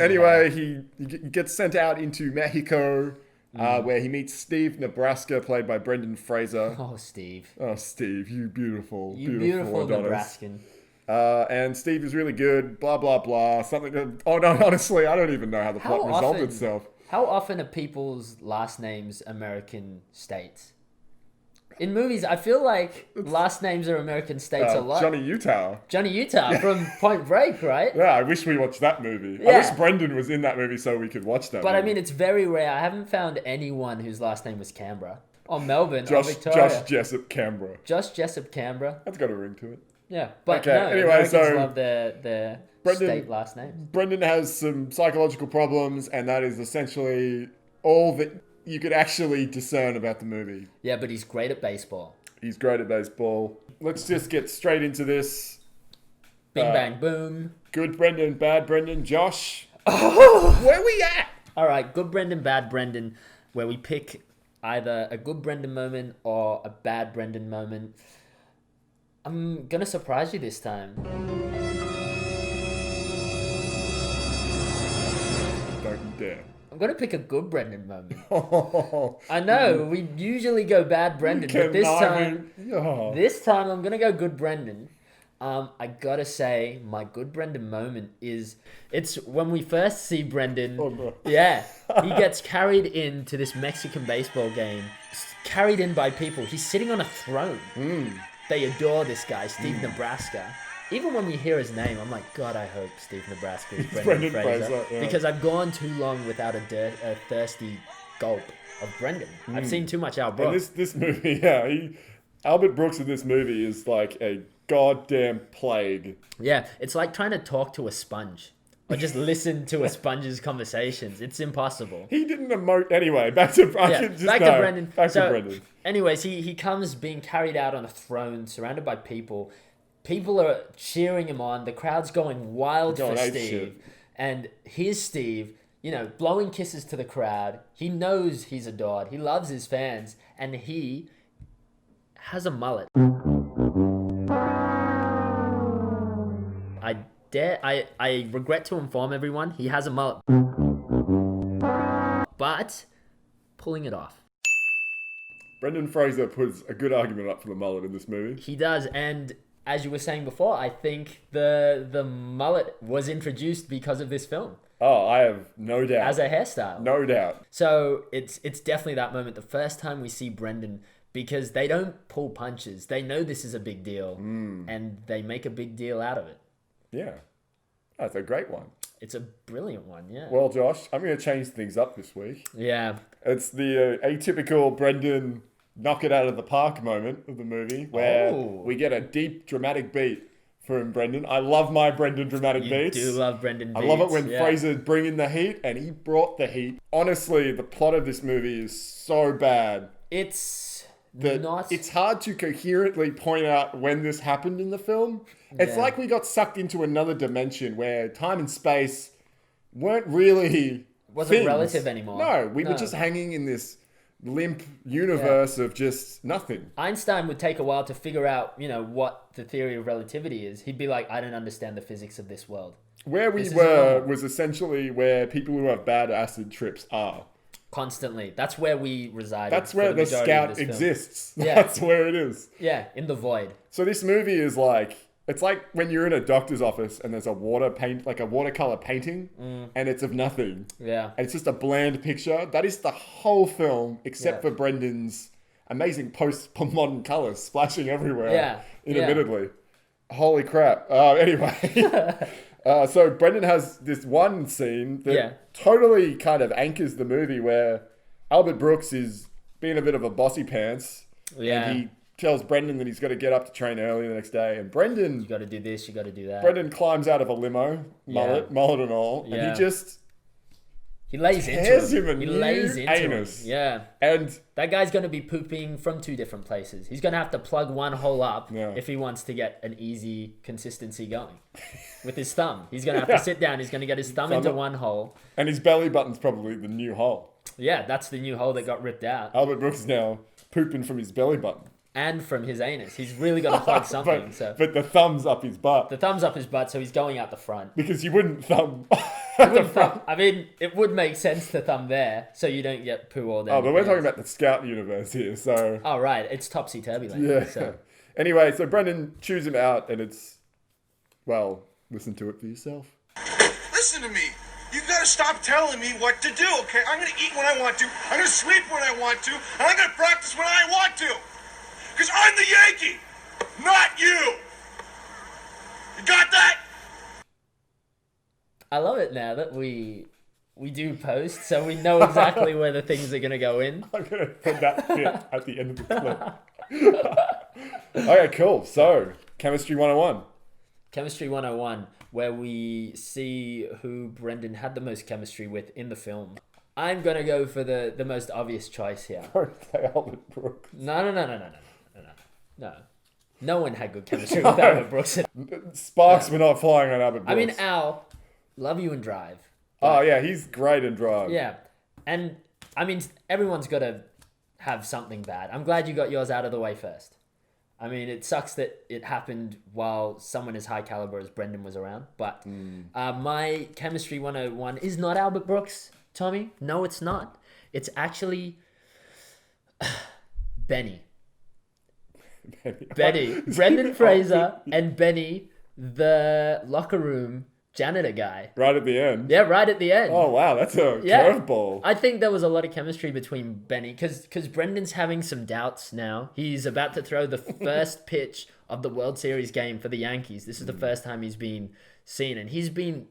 Anyway, he gets sent out into Mexico, where he meets Steve Nebraska, played by Brendan Fraser. Oh, Steve. Oh, Steve, you beautiful Adonis. Nebraskan. And Steve is really good, blah, blah, blah. Honestly, I don't even know how the plot resolved itself. How often are people's last names American states? In movies, I feel like last names are American states a lot. Johnny Utah from Point Break, right? Yeah, I wish we watched that movie. Yeah. I wish Brendan was in that movie so we could watch that But movie. I mean, it's very rare. I haven't found anyone whose last name was Canberra. Or Melbourne, or Victoria. Josh Jessup Canberra. Josh Jessup Canberra. That's got a ring to it. Yeah, but okay, no, anyway, Americans love their state last names. Brendan has some psychological problems, and that is essentially all that you could actually discern about the movie. Yeah, but he's great at baseball. He's great at baseball. Let's just get straight into this. Bing, bang, boom. Good Brendan, bad Brendan. Josh, where we at? All right, good Brendan, bad Brendan, where we pick either a good Brendan moment or a bad Brendan moment. I'm going to surprise you this time. Don't you there. I'm going to pick a good Brendan moment. I know, we usually go bad Brendan, but this time I'm going to go good Brendan. I gotta say, my good Brendan moment it's when we first see Brendan. Oh, no. Yeah, he gets carried into this Mexican baseball game, carried in by people. He's sitting on a throne. They adore this guy, Steve Nebraska. Even when we hear his name, I'm like, God, I hope Steve Nebraska is Brendan Fraser. Yeah. Because I've gone too long without a thirsty gulp of Brendan. I've seen too much Al Brooks. And this movie, Albert Brooks in this movie is like a goddamn plague. Yeah, it's like trying to talk to a sponge. Or just listen to a sponge's conversations. It's impossible. He didn't emote. Anyway, back to Brendan. Back to Brendan. Back to Brendan. Anyways, he comes being carried out on a throne, surrounded by people. People are cheering him on. The crowd's going wild for Steve. Shit. And here's Steve, blowing kisses to the crowd. He knows he's adored. He loves his fans. And he has a mullet. I regret to inform everyone, he has a mullet. But pulling it off. Brendan Fraser puts a good argument up for the mullet in this movie. He does, and as you were saying before, I think the mullet was introduced because of this film. Oh, I have no doubt. As a hairstyle. No doubt. So it's definitely that moment, the first time we see Brendan, because they don't pull punches. They know this is a big deal, and they make a big deal out of it. Yeah. That's a great one. It's a brilliant one, yeah. Well, Josh, I'm going to change things up this week. Yeah. It's the atypical Brendan knock it out of the park moment of the movie where we get a deep dramatic beat from Brendan. I love my Brendan dramatic beats. You do love Brendan beats. I love it when Fraser's bringing the heat, and he brought the heat. Honestly, the plot of this movie is so bad. It's hard to coherently point out when this happened in the film. It's like we got sucked into another dimension where time and space weren't really wasn't relative anymore. No, we were just hanging in this limp universe of just nothing. Einstein would take a while to figure out, what the theory of relativity is. He'd be like, I don't understand the physics of this world. Where we were was essentially where people who have bad acid trips are. Constantly. That's where we reside. That's where the Scout exists. Yeah. That's where it is. Yeah, in the void. So this movie is like, it's like when you're in a doctor's office and there's a watercolor painting, and it's of nothing. Yeah. And it's just a bland picture. That is the whole film, except for Brendan's amazing post-modern colors splashing everywhere. Yeah. Intermittently. Holy crap. Anyway. So Brendan has this one scene that totally kind of anchors the movie where Albert Brooks is being a bit of a bossy pants. Yeah. And he tells Brendan that he's got to get up to train early the next day. And Brendan... You got to do this, you got to do that. Brendan climbs out of a limo, mullet and all. Yeah. And he just... He lays into him. He lays into anus. him. Yeah. And that guy's going to be pooping from 2 different places. He's going to have to plug one hole up if he wants to get an easy consistency going. With his thumb. He's going to have to sit down. He's going to get his thumb into one hole. And his belly button's probably the new hole. Yeah, that's the new hole that got ripped out. Albert Brooks is now pooping from his belly button. And from his anus. He's really got to plug something. But the thumb's up his butt. The thumb's up his butt, so he's going out the front. Because you wouldn't thumb... I mean, it would make sense to thumb there, so you don't get poo all down. Oh, but we're talking about the Scout universe here, so... Oh, right. It's topsy-turvy land. Yeah. So. Anyway, so Brendan chews him out, and it's... Well, listen to it for yourself. Listen to me. You gotta stop telling me what to do, okay? I'm gonna eat when I want to. I'm gonna sleep when I want to. And I'm gonna practice when I want to. Because I'm the Yankee, not you. You got that? I love it now that we do post, so we know exactly where the things are going to go in. I'm going to put that bit at the end of the clip. Okay, cool. So, Chemistry 101. Chemistry 101, where we see who Brendan had the most chemistry with in the film. I'm going to go for the most obvious choice here. Don't say Albert Brooks. No. No one had good chemistry with Albert Brooks. Sparks were not flying on Albert Brooks. I mean, Al... Love you in Drive. Oh, yeah, he's great in Drive. Yeah. And, I mean, everyone's got to have something bad. I'm glad you got yours out of the way first. I mean, it sucks that it happened while someone as high caliber as Brendan was around. But my Chemistry 101 is not Albert Brooks. Tommy. No, it's not. It's actually Benny. Benny. Brendan Fraser and Benny, the locker room janitor guy. Right at the end. Yeah, right at the end. Oh, wow. That's a curveball. I think there was a lot of chemistry between Benny because Brendan's having some doubts now. He's about to throw the first pitch of the World Series game for the Yankees. This is the first time he's been seen, and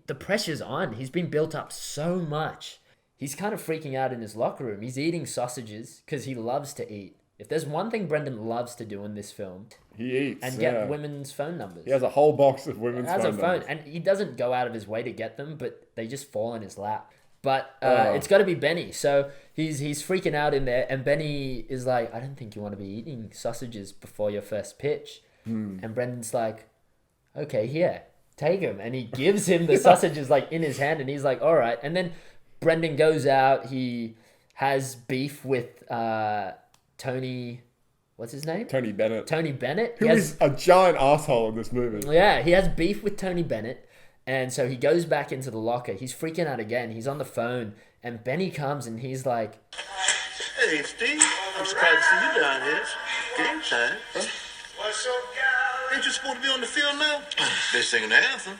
the pressure's on. He's been built up so much. He's kind of freaking out in his locker room. He's eating sausages because he loves to eat. If there's one thing Brendan loves to do in this film, he eats and get women's phone numbers. He has a whole box of women's phone numbers. Has a phone, and he doesn't go out of his way to get them, but they just fall in his lap. But it's got to be Benny. So he's freaking out in there, and Benny is like, I don't think you want to be eating sausages before your first pitch. And Brendan's like, okay, here, take him. And he gives him the sausages like in his hand, and he's like, all right. And then Brendan goes out. He has beef with Tony, what's his name? Tony Bennett. Tony Bennett. Who is a giant asshole in this movie. Yeah, he has beef with Tony Bennett. And so he goes back into the locker. He's freaking out again. He's on the phone. And Benny comes and he's like, Hey, Steve. I'm surprised to see you down here. It's game time. Huh? What's up, guys? Ain't you supposed to be on the field now? They're singing the anthem.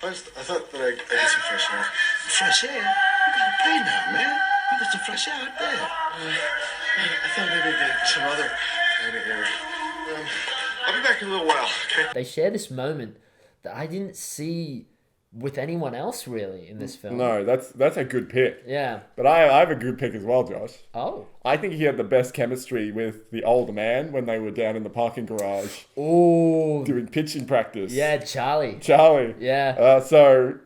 I thought that I get some fresh air. Fresh air? You gotta play now, man. You get some fresh air out there. I thought maybe I'd get some other kind of air. I'll be back in a little while, okay? They share this moment that I didn't see with anyone else really in this film. No, that's a good pick. Yeah. But I have a good pick as well, Josh. Oh. I think he had the best chemistry with the older man when they were down in the parking garage. Oh. Doing pitching practice. Yeah, Charlie. Yeah. So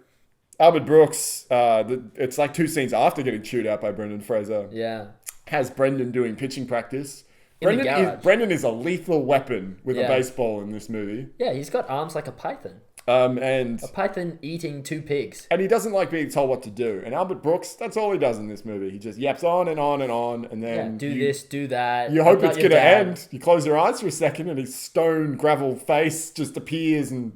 Albert Brooks, it's like 2 scenes after getting chewed out by Brendan Fraser. Yeah. Has Brendan doing pitching practice. Garage. Brendan is a lethal weapon with a baseball in this movie. Yeah, he's got arms like a python. And a python eating 2 pigs. And he doesn't like being told what to do. And Albert Brooks, that's all he does in this movie. He just yaps on and on and on. And then do this, do that. You hope it's going to end. You close your eyes for a second and his stone gravel face just appears and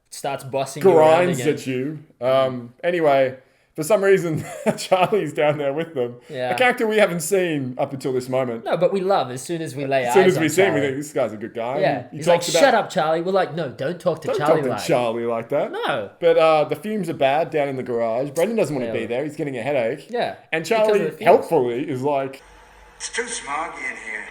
starts bossing you around grinds again. at you. Anyway, for some reason, Charlie's down there with them. Yeah. A character we haven't seen up until this moment. No, but we love as soon as we lay eyes on Charlie. As soon as we see him, we think, this guy's a good guy. Yeah. He's like, shut up, Charlie. We're like, no, don't talk to Charlie like that. Charlie like that. No. But the fumes are bad down in the garage. Brendan doesn't want to be there. He's getting a headache. Yeah. And Charlie, helpfully, is like... It's too smoggy in here.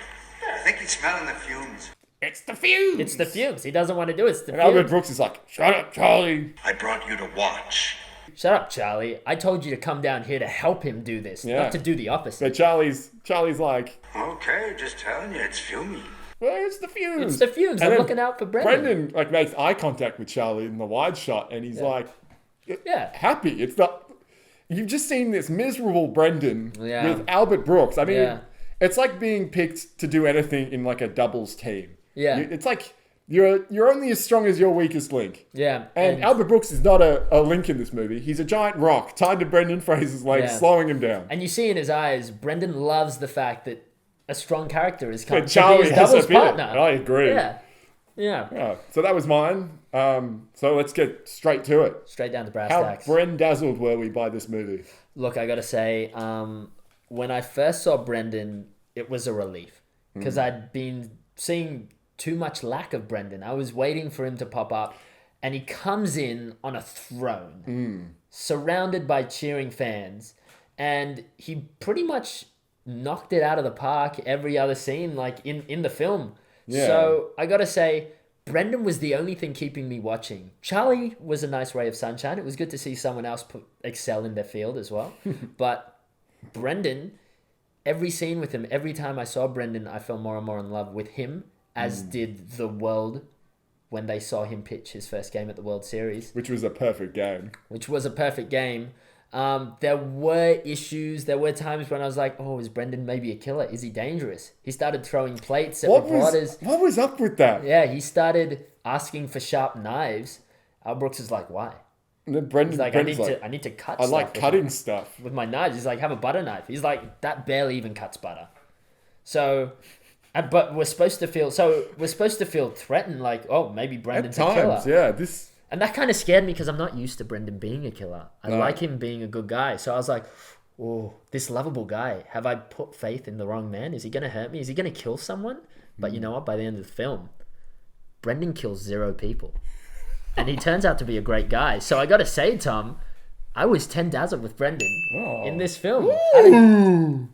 I think he's smelling the fumes. It's the fumes. It's the fumes. He doesn't want to do it. It's the fumes. Albert Brooks is like, shut up, Charlie. I brought you to watch. Shut up, Charlie. I told you to come down here to help him do this, not to do the opposite. But Charlie's like... Okay, just telling you, it's fumey. Well, it's the fumes. It's the fumes. I'm looking out for Brendan. Brendan makes eye contact with Charlie in the wide shot, and he's like... happy. It's not... You've just seen this miserable Brendan with Albert Brooks. I mean, it's like being picked to do anything in like a doubles team. Yeah. It's like... You're only as strong as your weakest link. Yeah. And Albert Brooks is not a link in this movie. He's a giant rock tied to Brendan Fraser's legs, slowing him down. And you see in his eyes, Brendan loves the fact that a strong character is coming to be his doubles partner. I agree. Yeah. So that was mine. So let's get straight to it. Straight down to brass How tacks. Brendazzled were we by this movie? Look, I got to say, when I first saw Brendan, it was a relief. Because I'd been seeing... too much lack of Brendan. I was waiting for him to pop up, and he comes in on a throne, surrounded by cheering fans, and he pretty much knocked it out of the park every other scene, like in the film. Yeah. So I gotta say, Brendan was the only thing keeping me watching. Charlie was a nice ray of sunshine. It was good to see someone else excel in their field as well. But Brendan, every scene with him, every time I saw Brendan, I fell more and more in love with him, as did the world when they saw him pitch his first game at the World Series. Which was a perfect game. There were issues. There were times when I was like, oh, is Brendan maybe a killer? Is he dangerous? He started throwing plates at reporters. What was up with that? Yeah, he started asking for sharp knives. Al Brooks is like, why? And then Brendan's like, I need to cut stuff. I like cutting stuff. With my knives. He's like, have a butter knife. He's like, that barely even cuts butter. So... But we're supposed to feel threatened, like, oh, maybe Brendan's a killer. Yeah, and that kind of scared me because I'm not used to Brendan being a killer. I like him being a good guy. So I was like, oh, this lovable guy, have I put faith in the wrong man? Is he going to hurt me? Is he going to kill someone? But you know what? By the end of the film, Brendan kills 0 people. And he turns out to be a great guy. So I got to say, Tom, I was 10 dazzled with Brendan in this film.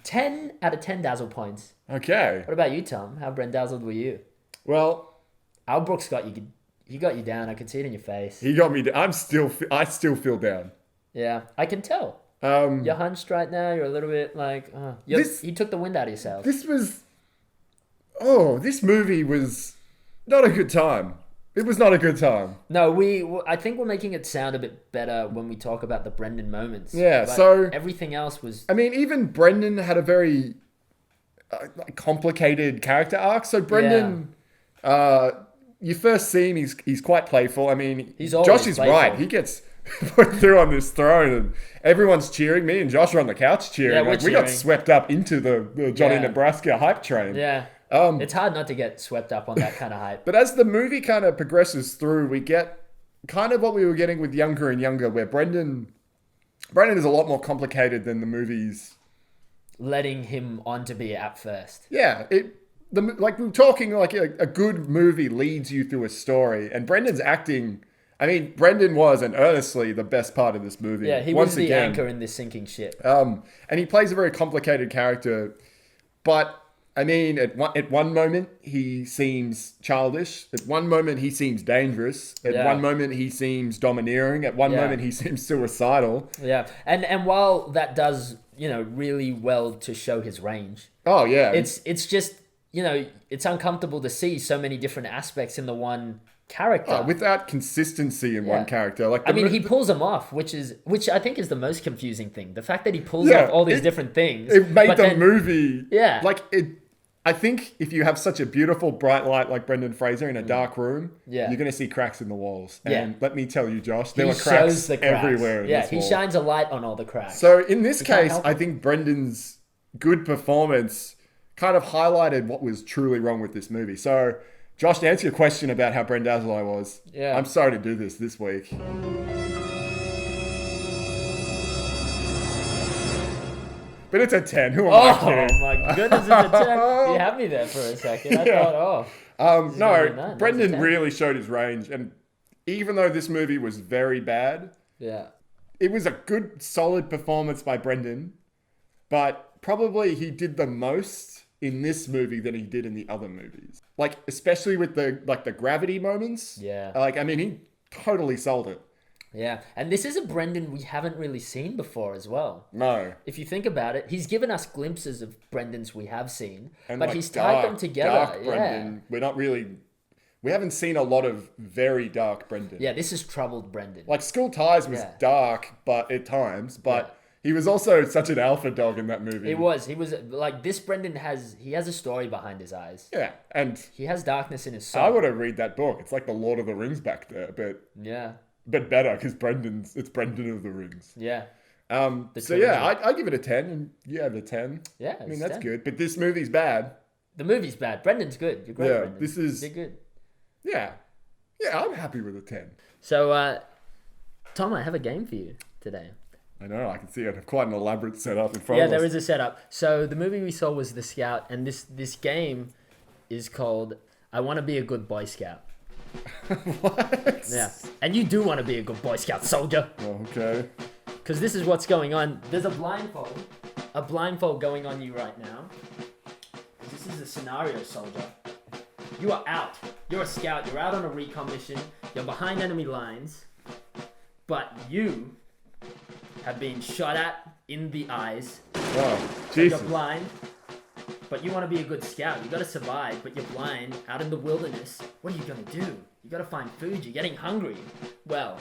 10 out of 10 dazzle points. Okay. What about you, Tom? How Brendazzled were you? Well, Al Brooks got you. He got you down. I could see it in your face. He got me. I still feel down. Yeah, I can tell. You're hunched right now. You're a little bit like. He took the wind out of yourself. This movie was not a good time. It was not a good time. No, I think we're making it sound a bit better when we talk about the Brendan moments. Yeah, but so everything else was. I mean, even Brendan had a very complicated character arc. So Brendan, you first see him, he's quite playful. I mean, Josh is playful. Right. He gets put through on this throne, and everyone's cheering. Me and Josh are on the couch cheering. Yeah, we got swept up into the Johnny Nebraska hype train. Yeah. It's hard not to get swept up on that kind of hype. But as the movie kind of progresses through, we get kind of what we were getting with Younger and Younger, where Brendan is a lot more complicated than the movies letting him on to be at first. Yeah, like we were talking, like a good movie leads you through a story, and Brendan's acting. I mean, Brendan was and earnestly the best part of this movie. Yeah, he was the anchor in this sinking ship. And he plays a very complicated character, but. I mean, at one moment, he seems childish. At one moment, he seems dangerous. At one moment, he seems domineering. At one moment, he seems suicidal. Yeah. And while that does, really well to show his range. Oh, yeah. It's just, it's uncomfortable to see so many different aspects in the one character. Without consistency in one character. Like he pulls them off, which I think is the most confusing thing. The fact that he pulls off all these different things. It made the movie. Yeah. I think if you have such a beautiful bright light like Brendan Fraser in a dark room, you're going to see cracks in the walls. And let me tell you, Josh, there were cracks everywhere in this wall. He shines a light on all the cracks. So in this case, I think Brendan's good performance kind of highlighted what was truly wrong with this movie. So, Josh, to answer your question about how Brendazzled I was, I'm sorry to do this week. But it's a 10. Who am I kidding? Oh my goodness, it's a 10. You had me there for a second. I thought, no, Brendan really showed his range. And even though this movie was very bad, it was a good, solid performance by Brendan. But probably he did the most in this movie than he did in the other movies. Like, especially with the gravity moments. Yeah. He totally sold it. Yeah, and this is a Brendan we haven't really seen before as well. No. If you think about it, he's given us glimpses of Brendans we have seen, but he's tied them together. Dark Brendan, we haven't seen a lot of very dark Brendan. Yeah, this is troubled Brendan. Like School Ties was dark, but at times, he was also such an alpha dog in that movie. He was like, this Brendan has a story behind his eyes. Yeah, and he has darkness in his soul. I want to read that book. It's like the Lord of the Rings back there, but but better because it's Brendan of the Rings. Yeah. I give it a 10, and you have a 10. Yeah, I mean that's 10. Good, but this movie's bad. The movie's bad. Brendan's good. You're great. Yeah, Brendan. You're good. Yeah, I'm happy with a 10. So, Tom, I have a game for you today. I know. I can see it. Quite an elaborate setup in front of us. Yeah, there is a setup. So the movie we saw was The Scout, and this game is called I Want to Be a Good Boy Scout. What? Yeah. And you do want to be a good Boy Scout soldier. Oh, okay. Because this is what's going on. There's a blindfold going on you right now. This is a scenario, soldier. You are out. You're a scout. You're out on a recon mission. You're behind enemy lines. But you have been shot at in the eyes. Oh, Jesus. You're blind. But you want to be a good scout. You got to survive, but you're blind, out in the wilderness. What are you going to do? You got to find food. You're getting hungry. Well,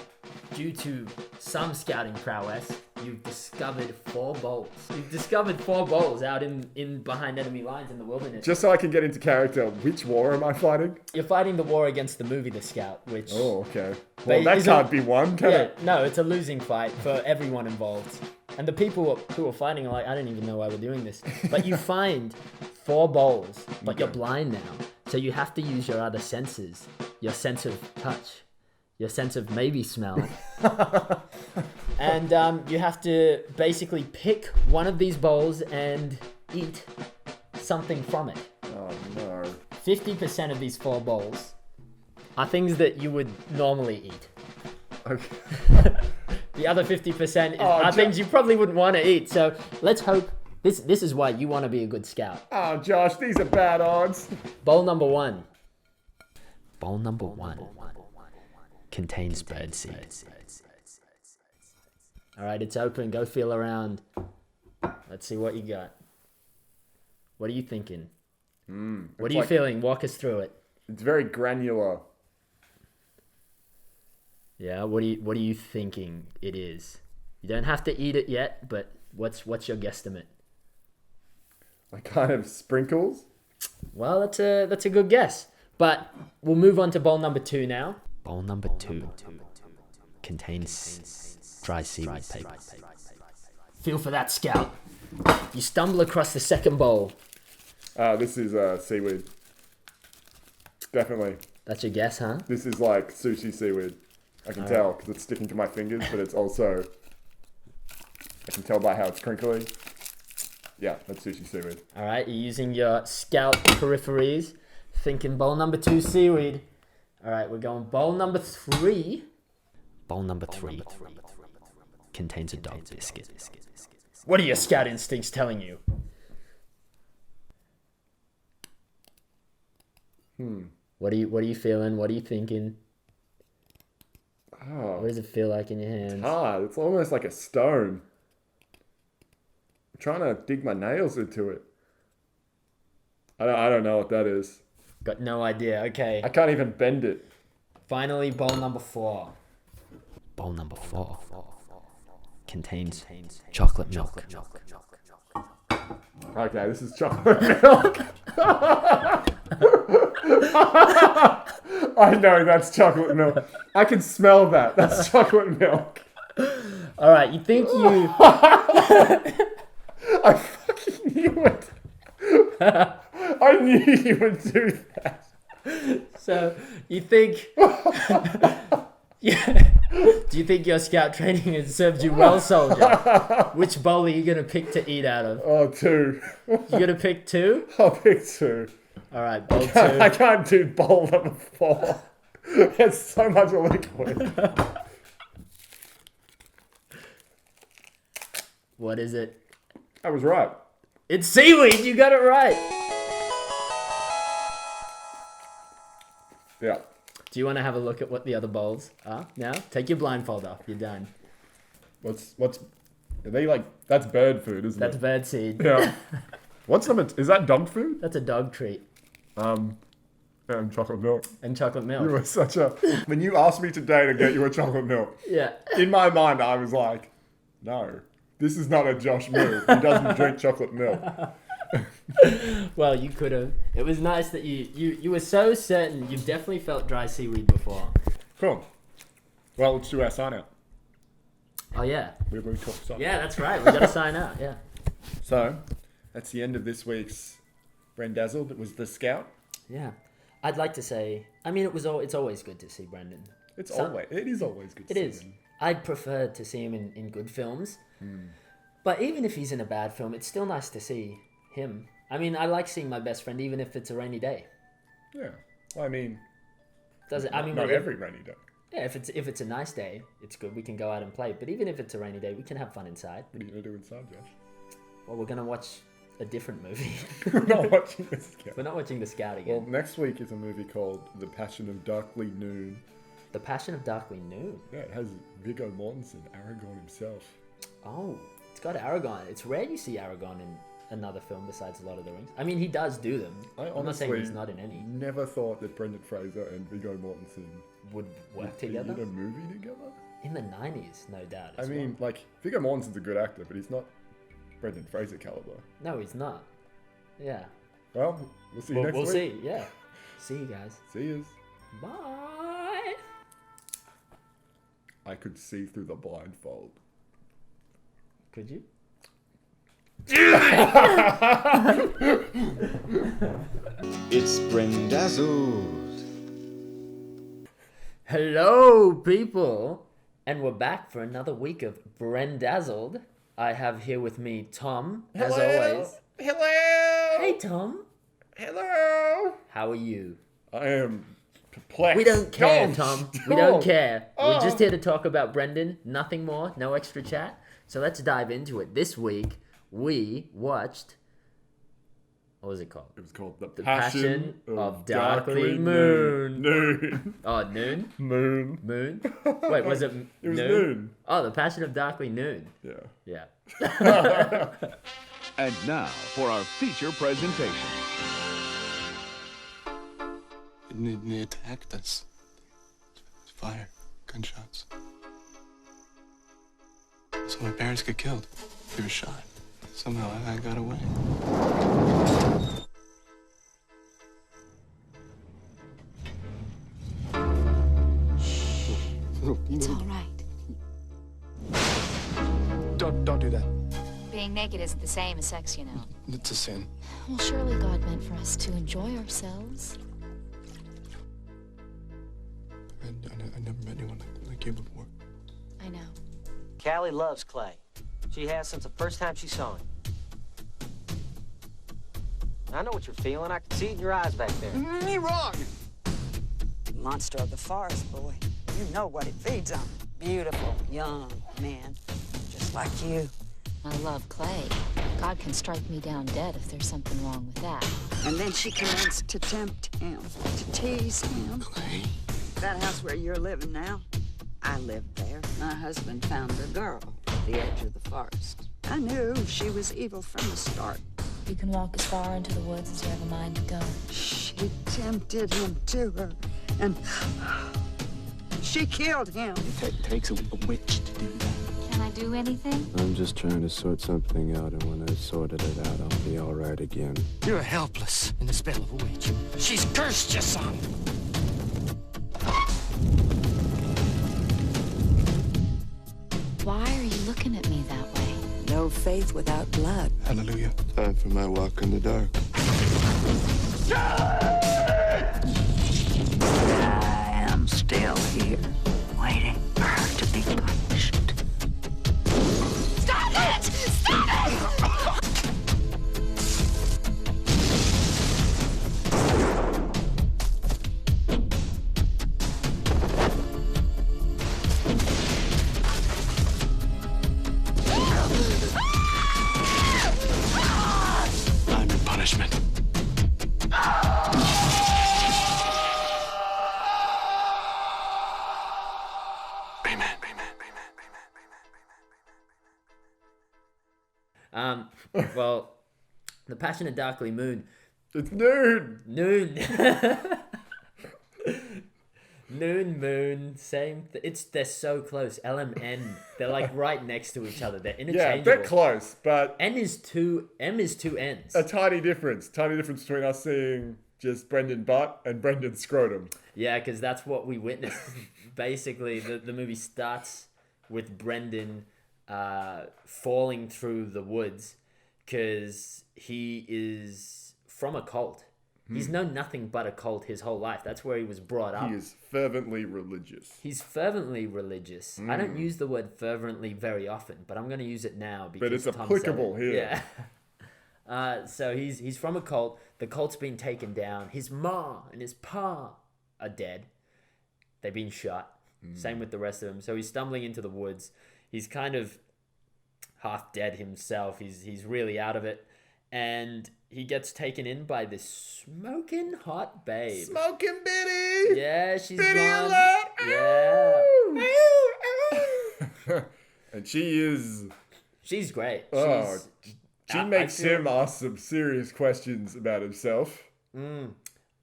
due to some scouting prowess, you've discovered 4 bowls. You've discovered 4 bowls out in behind enemy lines in the wilderness. Just so I can get into character, which war am I fighting? You're fighting the war against the movie The Scout, which... Oh, okay. Well, that can't be won, can it? No, it's a losing fight for everyone involved. And the people who are fighting are like, I don't even know why we're doing this. But you find 4 bowls, but you're blind now. So you have to use your other senses. Your sense of touch, your sense of maybe smell. And you have to basically pick one of these bowls and eat something from it. Oh no. 50% of these 4 bowls are things that you would normally eat. Okay. The other 50% are things you probably wouldn't want to eat. So let's hope this is why you want to be a good scout. Oh, Josh, these are bad odds. Bowl number 1. Bowl number 1 contains bird seed. All right, it's open. Go feel around. Let's see what you got. What are you thinking? What are you feeling? Walk us through it. It's very granular. Yeah, what are you thinking it is? You don't have to eat it yet, but what's your guesstimate? Like kind of sprinkles? Well, that's a good guess. But we'll move on to bowl number 2 now. Bowl number 2 contains dry seaweed paper. Feel for that, Scout. You stumble across the second bowl. This is seaweed. Definitely. That's your guess, huh? This is like sushi seaweed. I can tell because it's sticking to my fingers, but it's also... I can tell by how it's crinkly. Yeah, that's sushi seaweed. All right, you're using your Scout peripheries. Thinking bowl number 2 seaweed. All right, we're going bowl number 3. Bowl number 3 contains a dog biscuit. What are your Scout instincts telling you? What are you feeling? What are you thinking? Oh, what does it feel like in your hands? Hard. It's almost like a stone. I'm trying to dig my nails into it. I don't know what that is. Got no idea. Okay. I can't even bend it. Finally, bowl number 4. Bowl number 4 contains chocolate milk. Okay, this is chocolate milk. I know that's chocolate milk. I can smell that. That's chocolate milk. All right, you think you... I fucking knew it. I knew you would do that. So, you think... Yeah. Do you think your Scout training has served you well, soldier? Which bowl are you going to pick to eat out of? Oh, 2. You're going to pick 2? I'll pick 2. All right, bowl 2. I can't do bowl number 4. There's so much liquid. What is it? I was right. It's seaweed. You got it right. Yeah. Do you want to have a look at what the other bowls are now? Take your blindfold off. You're done. What's are they like? That's bird food, isn't That's it? bird seed. Yeah. What's number? Is that dog food? That's a dog treat. And chocolate milk. And chocolate milk. You were such a... When you asked me today to get you a chocolate milk, yeah. In my mind I was like, no, this is not a Josh move. He doesn't drink chocolate milk. Well, you could have. It was nice that you were so certain. You've definitely felt dry seaweed before. Cool. Well, let's do our sign out. Oh yeah. We talked something. Yeah, that's right. We got to sign out. Yeah. So, that's the end of this week's Brendazzled. It was the Scout. Yeah. I'd like to say, I mean, it's always good to see Brendan. It is always good to see him. I'd prefer to see him in good films. But even if he's in a bad film, it's still nice to see him. I mean, I like seeing my best friend even if it's a rainy day. Yeah. Well, I mean... Does it? I mean, not every rainy day. Yeah, if it's a nice day, it's good. We can go out and play. But even if it's a rainy day, we can have fun inside. What are you going to do inside, Josh? Well, we're going to watch a different movie. We're not watching The Scout. We're not watching The Scout again. Well, next week is a movie called The Passion of Darkly Noon. The Passion of Darkly Noon? Yeah, it has Viggo Mortensen, Aragorn himself. Oh, it's got Aragorn. It's rare you see Aragorn in another film besides Lord of the Rings. I mean, he does do them. I'm not saying he's not in any. Never thought that Brendan Fraser and Viggo Mortensen would work together in a movie together. In the 90s, no doubt. I mean, like, Viggo Mortensen's a good actor, but he's not Brendan Fraser caliber. No, he's not. Yeah. Well, we'll see you next week. We'll see. Yeah. See you guys. See yous. Bye. I could see through the blindfold. Could you? It's Brendazzled. Hello, people, and we're back for another week of Brendazzled. I have here with me Tom, as always. Hello. Hey, Tom. Hello. How are you? I am perplexed. We don't care, Tom. We don't care. Oh. We're just here to talk about Brendan. Nothing more. No extra chat. So let's dive into it. This week, we watched... What was it called? It was called The Passion of Darkly Moon. Noon. Oh, Noon? Moon. Moon? Wait, was it It was Noon. Oh, The Passion of Darkly Noon. Yeah. Yeah. And now for our feature presentation. They attacked us. Fire, gunshots. So my parents got killed. They were shot. Somehow I got away. It's all right. Don't do that. Being naked isn't the same as sex, you know. It's a sin. Well, surely God meant for us to enjoy ourselves. I never met anyone like you before. I know. Callie loves Clay. She has since the first time she saw him. I know what you're feeling. I can see it in your eyes back there. Me wrong. Monster of the forest, boy. You know what it feeds on. Beautiful, young man, just like you. I love Clay. God can strike me down dead if there's something wrong with that. And then she commenced to tempt him, to tease him. Clay? That house where you're living now, I lived there. My husband found a girl at the edge of the forest. I knew she was evil from the start. You can walk as far into the woods as you have a mind to go. She tempted him to her, and she killed him. It takes a witch to do that. Can I do anything? I'm just trying to sort something out, and when I've sorted it out, I'll be all right again. You're helpless in the spell of a witch. She's cursed you, son. Why are you looking at me that way? No faith without blood. Hallelujah. Time for my walk in the dark. I am still here, waiting for her to be punished. Stop it! Stop it! I'm your punishment. Well, The Passion of Darkly Moon. It's Noon. Noon. Noon, moon, same. They're so close. LMN. They're like right next to each other. They're interchangeable. Yeah, they're close, but M is two N's. a tiny difference. Tiny difference between us seeing just Brendan Butt and Brendan Scrotum. Yeah, because that's what we witnessed. Basically, the movie starts with Brendan falling through the woods because he is from a cult. He's known nothing but a cult his whole life. That's where he was brought up. He is fervently religious. He's fervently religious. I don't use the word fervently very often, but I'm going to use it now because But it's Tom applicable said it. here. Yeah. So he's from a cult. The cult's been taken down. His ma and his pa are dead. They've been shot. Same with the rest of them. So he's stumbling into the woods. He's kind of half dead himself. He's really out of it. And he gets taken in by this smoking hot babe. Smoking Biddy! Yeah, she's Biddy blonde. alert! Yeah. And she's great. She makes him ask some serious questions about himself.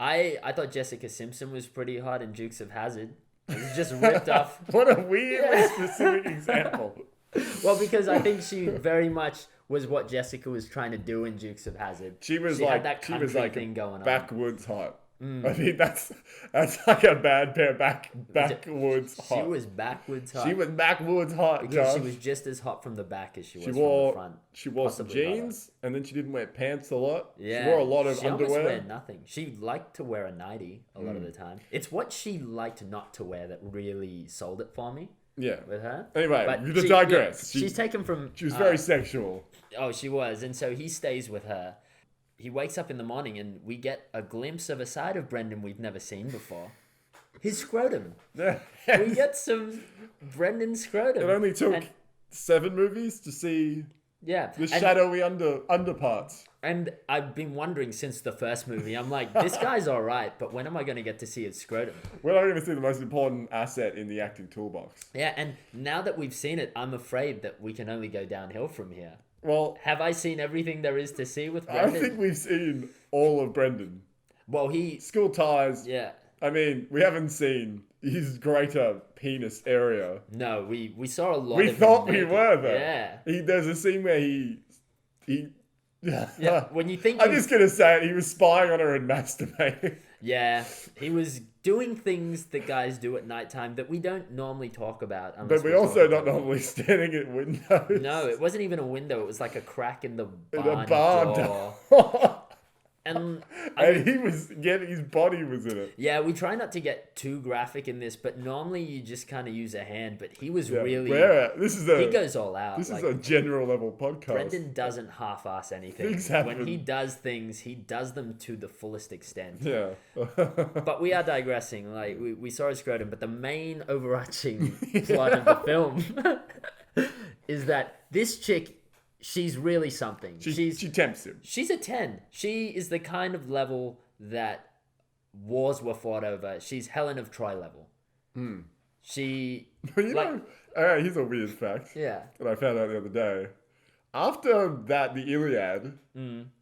I thought Jessica Simpson was pretty hot in Dukes of Hazzard. It was just ripped off. What a weirdly specific example. Well, because I think she very much was what Jessica was trying to do in Dukes of Hazzard. She was had like that she was country like thing going on. backwoods hot. I think that's like a bad pair backwards hot. She was backwards hot. She was backwards hot, because Josh. she was just as hot from the back as she was from wore, the front. She wore some Possibly jeans, and then she didn't wear pants a lot. Yeah, she wore a lot of she almost underwear. wear nothing. She liked to wear a nightie a lot of the time. It's what she liked not to wear that really sold it for me. Yeah. With her. Anyway, But you just digress. She's taken from... She was very sexual. Oh, she was. And so he stays with her. He wakes up in the morning and we get a glimpse of a side of Brendan we've never seen before. His scrotum. We get some Brendan scrotum. It only took 7 movies to see the shadowy underparts. And I've been wondering since the first movie, I'm like, this guy's all right, but when am I going to get to see his scrotum? We're not going to see the most important asset in the acting toolbox. Yeah, and now that we've seen it, I'm afraid that we can only go downhill from here. Well, have I seen everything there is to see with Brendan? I think we've seen all of Brendan. Well, School ties. Yeah. I mean, we haven't seen his greater penis area. No, we saw a lot. We of thought him we naked. were though. Yeah. There's a scene where he. Yeah. When you think I'm just gonna say it. He was spying on her and masturbating. Yeah, he was doing things that guys do at nighttime that we don't normally talk about. But we also not normally standing at windows. No, it wasn't even a window. It was like a crack in the barn, door. And he was getting, his body was in it. Yeah, we try not to get too graphic in this, but normally you just kind of use a hand. But he was really... he goes all out. This is a general level podcast. Brendan doesn't half-ass anything. Things happen. When he does things, he does them to the fullest extent. Yeah. But we are digressing. Like, we saw his scrotum, but the main overarching plot of the film is that this chick... She's really something. She tempts him. She's a 10. She is the kind of level that wars were fought over. She's Helen of Troy level. She... here's a weird fact. Yeah. That I found out the other day. After that, the Iliad,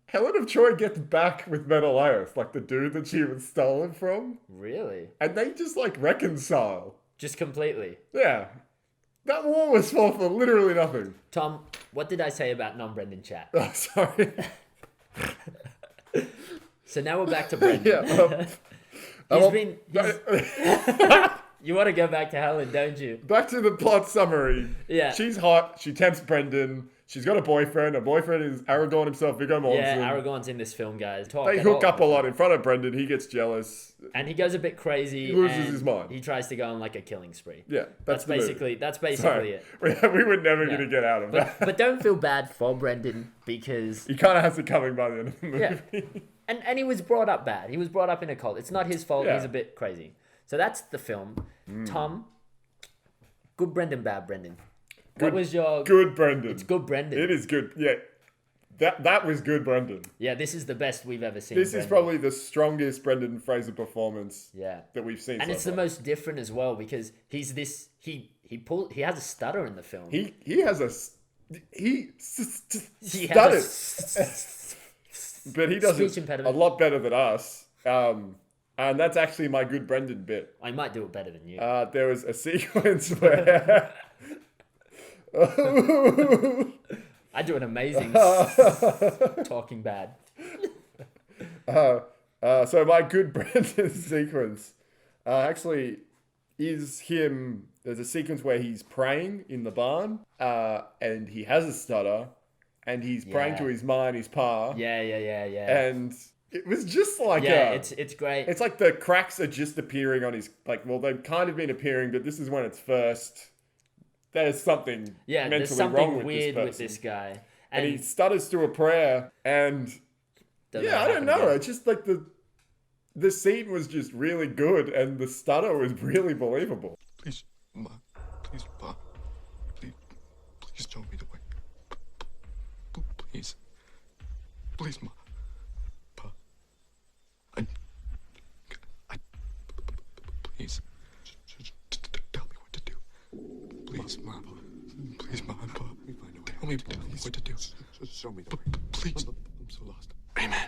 Helen of Troy gets back with Menelaus, like the dude that she was stolen from. Really? And they just, reconcile. Just completely? Yeah. That war was fought for literally nothing. Tom, what did I say about non-Brendan chat? Oh, sorry. So now we're back to Brendan. You want to go back to Helen, don't you? Back to the plot summary. Yeah. She's hot. She tempts Brendan. She's got a boyfriend. Her boyfriend is Aragorn himself, Viggo Mortensen. Yeah, Aragorn's in this film, guys. They hook up a lot in front of Brendan. He gets jealous. And he goes a bit crazy. He loses his mind. He tries to go on like a killing spree. Yeah, that's basically it. We were never going to get out of that. But don't feel bad for Brendan because... He kind of has it coming by the end of the movie. Yeah. And he was brought up bad. He was brought up in a cult. It's not his fault. Yeah. He's a bit crazy. So that's the film. Tom, good Brendan, bad Brendan. What was your... Good Brendan. It's good Brendan. It is good. Yeah. That was good Brendan. Yeah, this is the best we've ever seen. This Brendan. is probably the strongest Brendan Fraser performance that we've seen. And it's the most different as well because he's this... He has a stutter in the film. He has a... He stutters. But he does it a lot better than us. And that's actually my good Brendan bit. I might do it better than you. There was a sequence where... I do an amazing talking bad. So my good Brendan sequence actually is him. There's a sequence where he's praying in the barn and he has a stutter and he's praying to his ma and his pa. Yeah. And it was just like it's great. It's like the cracks are just appearing on his they've kind of been appearing, but this is when it's first. There's something mentally wrong with weird this person. with this guy. And he stutters through a prayer and I don't know. It's just like the scene was just really good and the stutter was really believable. Please, Ma. Please, Pa. Please show me the way. Please. Please, Ma. Pa. Please. Tell me what to do. Please, Ma. Please, Ma and Pa. Tell me what to do. Show me the way. Please. I'm so lost. Amen.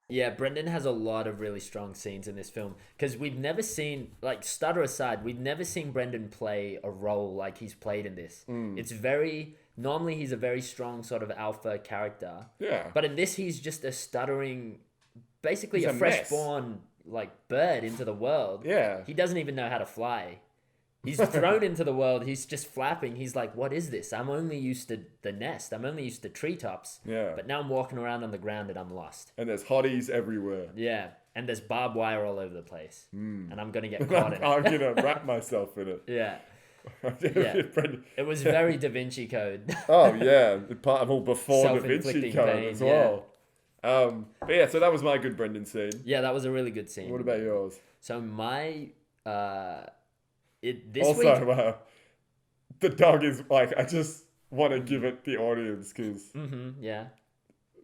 Yeah, Brendan has a lot of really strong scenes in this film because we've never seen, stutter aside, we've never seen Brendan play a role like he's played in this. It's normally he's a very strong sort of alpha character. Yeah. But in this, he's just a stuttering basically He's a a fresh-born like bird into the world. Yeah. He doesn't even know how to fly. He's thrown into the world. He's just flapping. He's like, what is this? I'm only used to the nest. I'm only used to treetops. Yeah. But now I'm walking around on the ground and I'm lost. And there's hotties everywhere. Yeah. And there's barbed wire all over the place. And I'm going to get caught in it. I'm going to wrap myself in it. Yeah. Yeah. It was very Da Vinci Code. Oh, yeah. Part of all before Da Vinci Self-inflicting Code pain, as well. But yeah, so that was my good Brendan scene. Yeah, that was a really good scene. What about yours? So my... this also, week... the dog is like, I just want to give it the audience because yeah.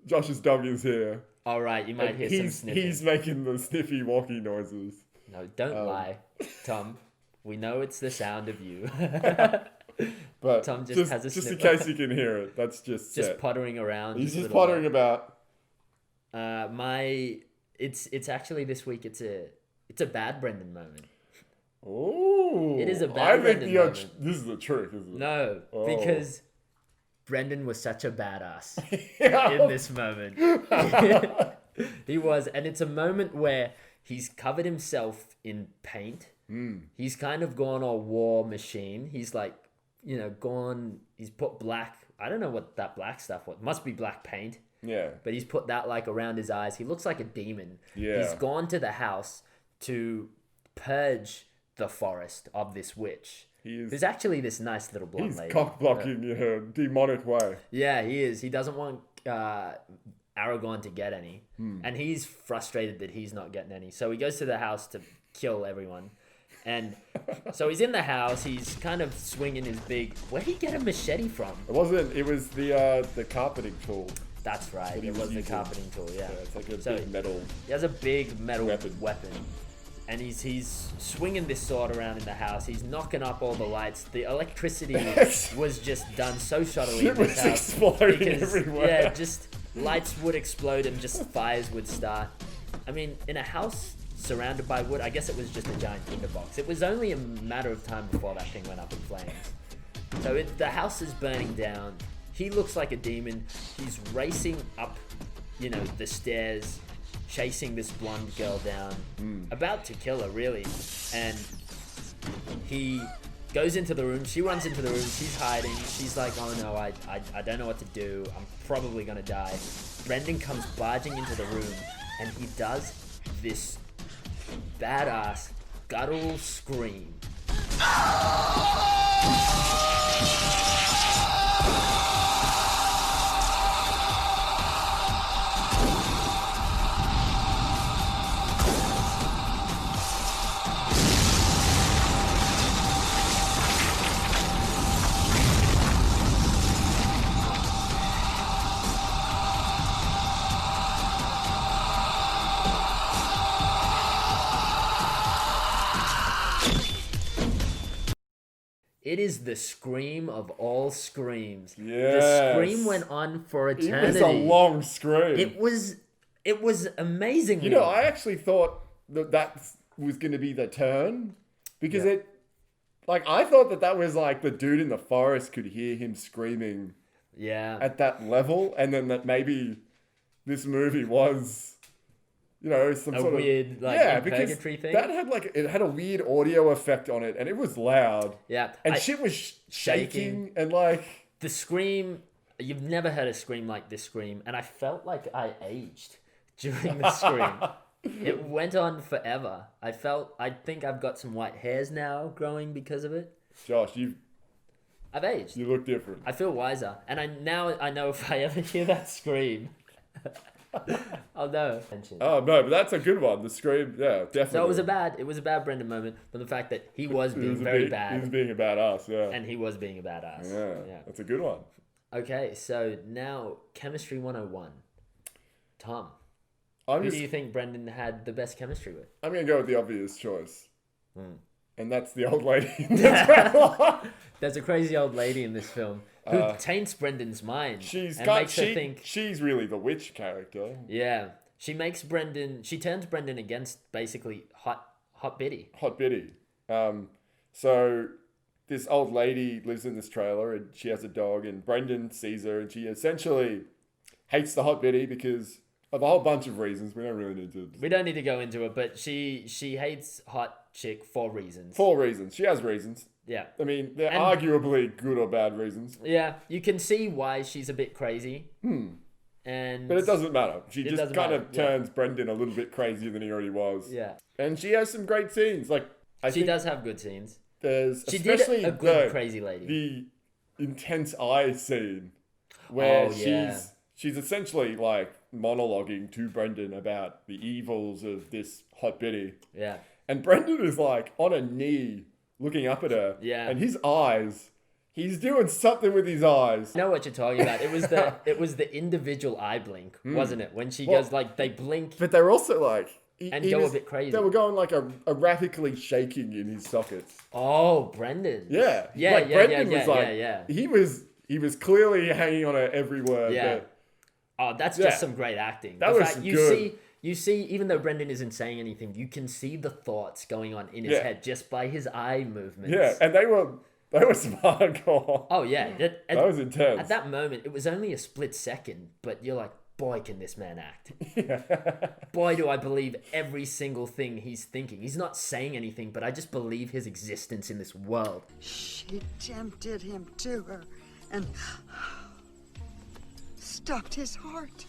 Josh's dog is here. All right, you might hear some sniffing. He's making the sniffy walkie noises. No, don't lie, Tom. We know it's the sound of you. But Tom just has a just sniffer. in case you can hear it, that's just pottering around. He's just pottering about. It's actually this week. It's a bad Brendan moment. Oh, it is a bad Brendan moment. This is the trick, isn't it? No, because Brendan was such a badass Yeah. in this moment. He was, and it's a moment where he's covered himself in paint. He's kind of gone all war machine. He's like, he's put black. I don't know what that black stuff was. Must be black paint. Yeah. But he's put that like around his eyes. He looks like a demon. Yeah. He's gone to the house to purge the forest of this witch. There's actually this nice little blonde lady. He's cock blocking in a demonic way. Yeah, he is. He doesn't want Aragorn to get any. And he's frustrated that he's not getting any. So he goes to the house to kill everyone. And so he's in the house. He's kind of swinging his big... Where'd he get a machete from? It wasn't. It was the carpeting tool. That's right. It was the carpeting tool, yeah. It's like a big metal... He has a big metal weapon. And he's swinging this sword around in the house. He's knocking up all the lights. The electricity was just done so shoddily in this house. Exploding everywhere. Yeah, just lights would explode and just fires would start. I mean, in a house surrounded by wood, I guess it was just a giant tinderbox. It was only a matter of time before that thing went up in flames. So the house is burning down. He looks like a demon. He's racing up, the stairs, chasing this blonde girl down, about to kill her, really. And he goes into the room. She runs into the room. She's hiding. She's like, oh no, I don't know what to do. I'm probably gonna die. Brendan comes barging into the room, and he does this badass guttural scream. It is the scream of all screams. Yes. The scream went on for eternity. It was a long scream. It was amazing. I actually thought that was going to be the turn because I thought that was like the dude in the forest could hear him screaming. Yeah. At that level, and then that maybe this movie was. Some sort weird, of purgatory thing. That had it had a weird audio effect on it, and it was loud. Yeah, and shit was shaking, and the scream. You've never heard a scream like this scream, and I felt like I aged during the scream. It went on forever. I think I've got some white hairs now growing because of it. Josh, I've aged. You look different. I feel wiser, and I know if I ever hear that scream. Oh no! Oh no, but that's a good one. The scream, yeah, definitely. So it was a bad Brendan moment, but the fact that he was being very bad. He was being a badass, yeah. And he was being a badass. Yeah, that's a good one. Okay, so now chemistry 101. Tom, who do you think Brendan had the best chemistry with? I'm gonna go with the obvious choice, and that's the old lady in this film. There's a crazy old lady in this film who taints Brendan's mind. Makes her think she's really the witch character. Yeah, she turns Brendan against basically Hot Biddy. Hot Biddy. So this old lady lives in this trailer and she has a dog, and Brendan sees her and she essentially hates the Hot Biddy because A whole bunch of reasons. We don't really need to. We don't need to go into it, but she hates hot chick for reasons. 4 reasons. She has reasons. Yeah. I mean, they're arguably good or bad reasons. Yeah, you can see why she's a bit crazy. But it doesn't matter. She It just doesn't kind matter, of turns Brendan a little bit crazier than he already was. Yeah. And she has some great scenes. Like She does have good scenes. There's She did especially a good crazy lady. The intense eye scene where yeah. she's essentially like monologuing to Brendan about the evils of this hot biddy. Yeah. And Brendan is like on a knee looking up at her. Yeah. And his eyes, he's doing something with his eyes. I know what you're talking about. It was the individual eye blink, wasn't it? When she goes like they blink. But they're also like and go a bit crazy. They were going like erratically shaking in his sockets. Oh, Brendan. Yeah. Brendan was like, he was clearly hanging on her every word. Yeah. That's just some great acting. That was good. You see, even though Brendan isn't saying anything, you can see the thoughts going on in his head just by his eye movements. Yeah, and they were some hardcore. Oh yeah, that was intense. At that moment, it was only a split second, but you're like, boy, can this man act. Boy, do I believe every single thing he's thinking. He's not saying anything, but I just believe his existence in this world. She tempted him to her and stopped his heart.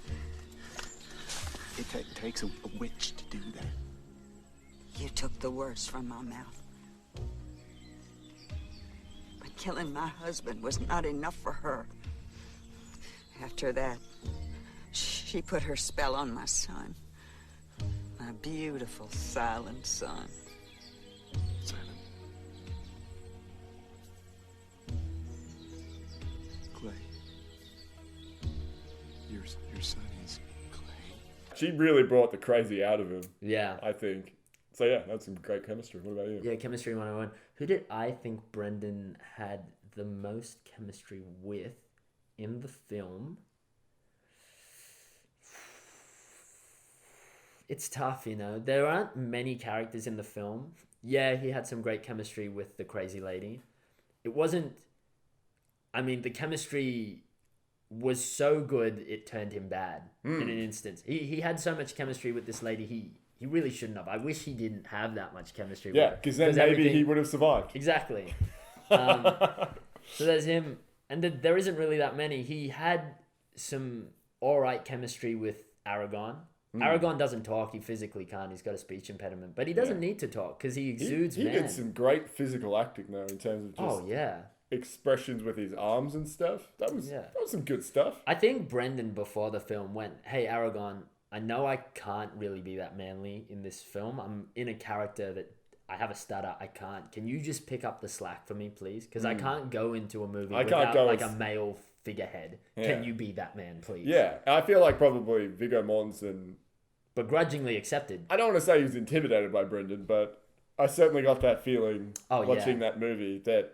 It takes a witch to do that. You took the words from my mouth. But killing my husband was not enough for her. After that, she put her spell on my son. My beautiful, silent son. Silent. Clay. Your son is Clay. She really brought the crazy out of him. Yeah. I think. So yeah, that's some great chemistry. What about you? Yeah, chemistry 101. Who did I think Brendan had the most chemistry with in the film? It's tough, you know. There aren't many characters in the film. Yeah, he had some great chemistry with the crazy lady. It wasn't... I mean, the chemistry was so good, it turned him bad in an instance. He had so much chemistry with this lady, he really shouldn't have. I wish he didn't have that much chemistry with her. Yeah, because then maybe he would have survived. Exactly. So there's him. And there isn't really that many. He had some alright chemistry with Aragon. Aragon doesn't talk. He physically can't. He's got a speech impediment. But he doesn't need to talk because he exudes He did some great physical acting, though, in terms of just expressions with his arms and stuff. That was some good stuff. I think Brendan, before the film, went, hey, Aragon, I know I can't really be that manly in this film. I'm in a character that I have a stutter. I can't. Can you just pick up the slack for me, please? Because I can't go into a movie without like a male figurehead. Yeah. Can you be that man, please? Yeah, I feel like probably Viggo Mortensen begrudgingly accepted. I don't want to say he was intimidated by Brendan, but I certainly got that feeling watching that movie that,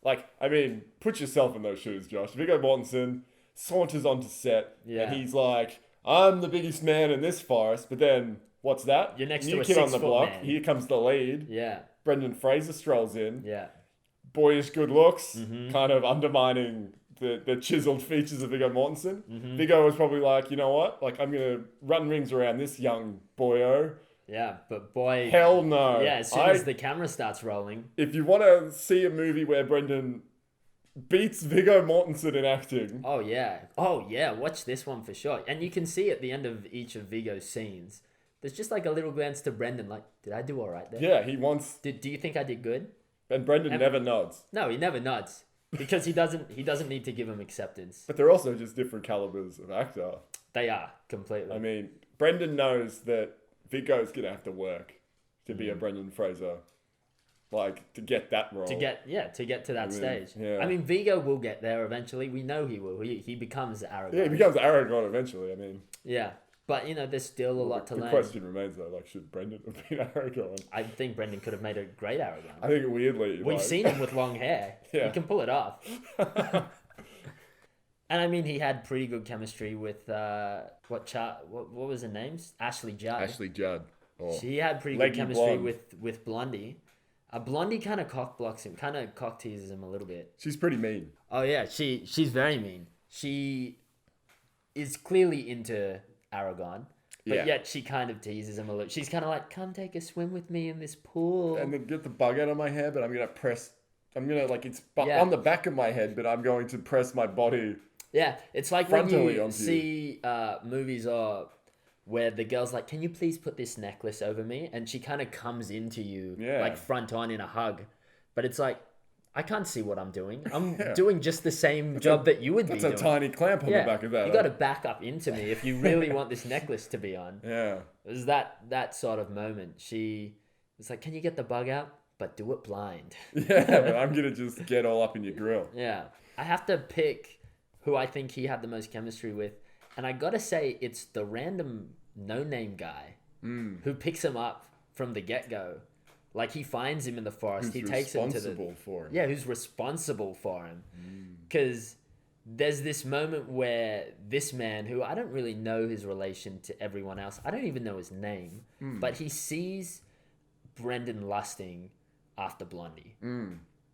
like, I mean, put yourself in those shoes, Josh. Viggo Mortensen saunters onto set and he's like, I'm the biggest man in this forest, but then what's that? You're next New to a kid on the 6 foot block. man. Here comes the lead. Yeah. Brendan Fraser strolls in. Yeah. Boyish good looks, kind of undermining the chiseled features of Viggo Mortensen. Viggo was probably like, you know what? Like, I'm going to run rings around this young boyo. Yeah, but boy... Hell no. Yeah, as soon as the camera starts rolling. If you want to see a movie where Brendan beats Viggo Mortensen in acting... Oh, yeah. Watch this one for sure. And you can see at the end of each of Viggo's scenes, there's just like a little glance to Brendan, like, did I do all right there? Yeah, he wants... Do you think I did good? And Brendan never nods. No, he never nods. Because he doesn't need to give him acceptance. But they're also just different calibers of actor. They are, completely. I mean, Brendan knows that Viggo's going to have to work to be a Brendan Fraser. Like, to get that role. To get to that stage. Yeah. I mean, Viggo will get there eventually. We know he will. He becomes Aragon. Yeah, he becomes Aragon eventually, I mean. Yeah. But, you know, there's still a lot to learn. The question remains, though, like, should Brendan have been Aragon? I think Brendan could have made a great Aragon. I think weirdly... We've seen him with long hair. Yeah. He can pull it off. And, I mean, he had pretty good chemistry with, what was her name? Ashley Judd. Ashley Judd. Oh. She had pretty good chemistry with Blondie. Blondie kind of cock-blocks him, kind of cock-teases him a little bit. She's pretty mean. Oh, yeah. She's very mean. She is clearly into Aragorn. But yet she kind of teases him a little. She's kind of like, come take a swim with me in this pool. And then get the bug out of my hair, but I'm going to like, it's on the back of my head, but I'm going to press my body. Yeah, it's like when you see movies where the girl's like, can you please put this necklace over me? And she kind of comes into you, like front on in a hug. But it's like, I can't see what I'm doing. I'm doing just the same job that you would be doing. That's a tiny clamp on the back of that. You got to back up into me if you really want this necklace to be on. Yeah. It was that sort of moment. She was like, can you get the bug out? But do it blind. Yeah, but I'm going to just get all up in your grill. Yeah. I have to pick who I think he had the most chemistry with. And I got to say, it's the random no-name guy who picks him up from the get-go. Like, he finds him in the forest. He takes him to who's responsible for him. Because there's this moment where this man, who I don't really know his relation to everyone else. I don't even know his name. But he sees Brendan lusting after Blondie.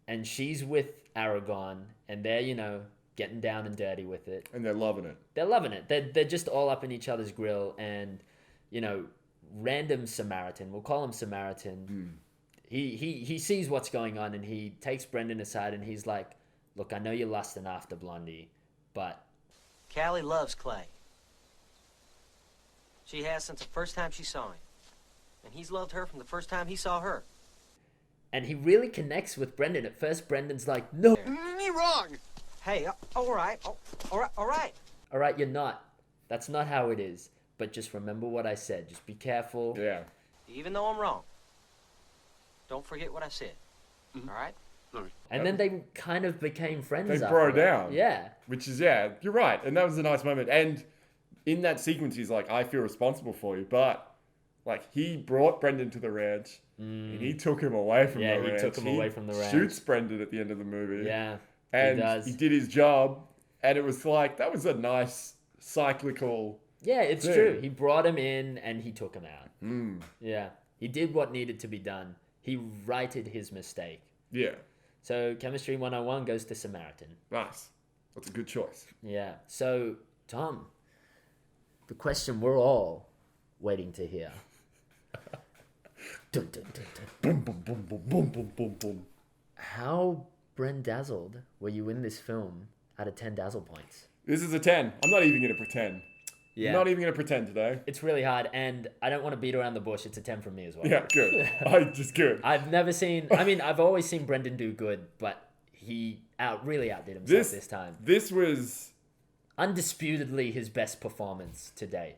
And she's with Aragorn. And they're, getting down and dirty with it. And they're loving it. They're loving it. They're just all up in each other's grill. And, random Samaritan, we'll call him Samaritan. He sees what's going on and he takes Brendan aside and he's like, look, I know you're lusting after Blondie, but... Callie loves Clay. She has since the first time she saw him. And he's loved her from the first time he saw her. And he really connects with Brendan. At first, Brendan's like, no. You're wrong. Hey, all right. All right. All right, you're not. That's not how it is. But just remember what I said. Just be careful. Yeah. Even though I'm wrong, don't forget what I said. All right? And then they kind of became friends. They bro down. Yeah. Which is, you're right. And that was a nice moment. And in that sequence, he's like, I feel responsible for you. But, like, he brought Brendan to the ranch. And he took him away from the ranch. Yeah, he took him away from the ranch. Shoots Brendan at the end of the movie. Yeah, and he does. He did his job. And it was like, that was a nice cyclical... Yeah, it's true. He brought him in and he took him out. Yeah. He did what needed to be done. He righted his mistake. Yeah. So Chemistry 101 goes to Samaritan. Nice. That's a good choice. Yeah. So, Tom, the question we're all waiting to hear. Dun, dun, dun, dun. Boom, boom, boom, boom, boom, boom, boom, boom. How Brendazzled were you in this film out of 10 dazzle points? This is a 10. I'm not even going to pretend. Yeah. Not even going to pretend today. It's really hard, and I don't want to beat around the bush. It's a 10 from me as well. Yeah, good. Just good. I've always seen Brendan do good, but he really outdid himself this time. This was... undisputedly his best performance to date.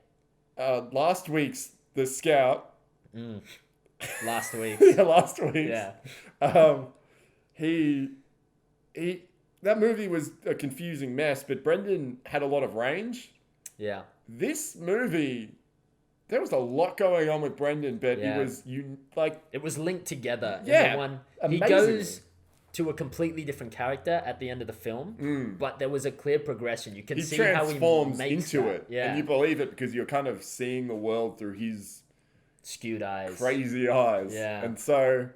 Last week's The Scout. Last week. Yeah, last week. Yeah. That movie was a confusing mess, but Brendan had a lot of range. Yeah. This movie, there was a lot going on with Brendan, but it was linked together. Yeah, he goes to a completely different character at the end of the film, but there was a clear progression. You can see how he transforms makes into that. it, Yeah. and you believe it because you're kind of seeing the world through his skewed eyes, crazy eyes. Yeah, and so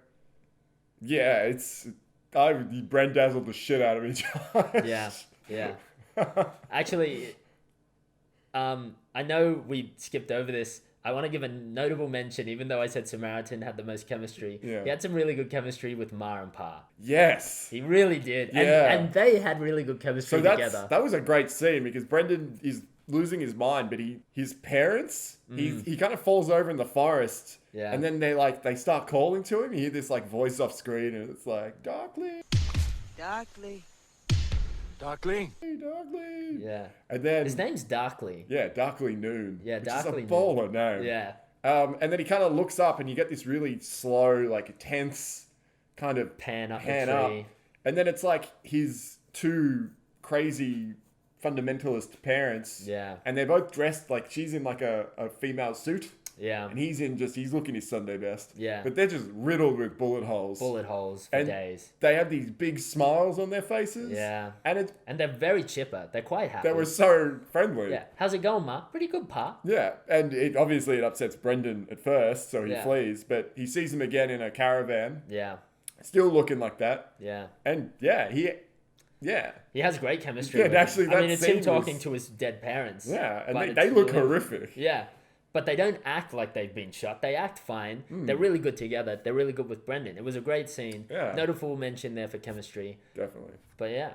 I Brendazzled the shit out of me. Yeah. Actually. I know we skipped over this. I want to give a notable mention, even though I said Samaritan had the most chemistry. Yeah. He had some really good chemistry with Ma and Pa. Yes. He really did. Yeah. And they had really good chemistry together. That was a great scene because Brendan is losing his mind, but his parents, he kind of falls over in the forest. Yeah. And then they start calling to him. You hear this voice off screen and it's like, Darkly. Darkly. Darkly. Hey, Darkly. Yeah. And then his name's Darkly. Yeah, Darkly Noon. Yeah, Which Darkly is a baller name. Yeah. And then he kind of looks up and you get this really slow, tense kind of pan up. And then it's like his two crazy fundamentalist parents. Yeah. And they're both dressed she's in a female suit. Yeah. And he's looking his Sunday best. Yeah. But they're just riddled with bullet holes. Bullet holes for days. They have these big smiles on their faces. Yeah. And they're very chipper. They're quite happy. They were so friendly. Yeah. How's it going, Ma? Pretty good, Pa. Yeah. And it upsets Brendan at first, so he flees. But he sees him again in a caravan. Yeah. Still looking like that. Yeah. And Yeah. He has great chemistry. Yeah, with him. actually, I mean, that it's him scene talking was- to his dead parents. Yeah, and but they it's look with him. horrific. Yeah. But they don't act like they've been shot. They act fine. Mm. They're really good together. They're really good with Brendan. It was a great scene. Yeah. Notable mention there for chemistry. Definitely. But yeah.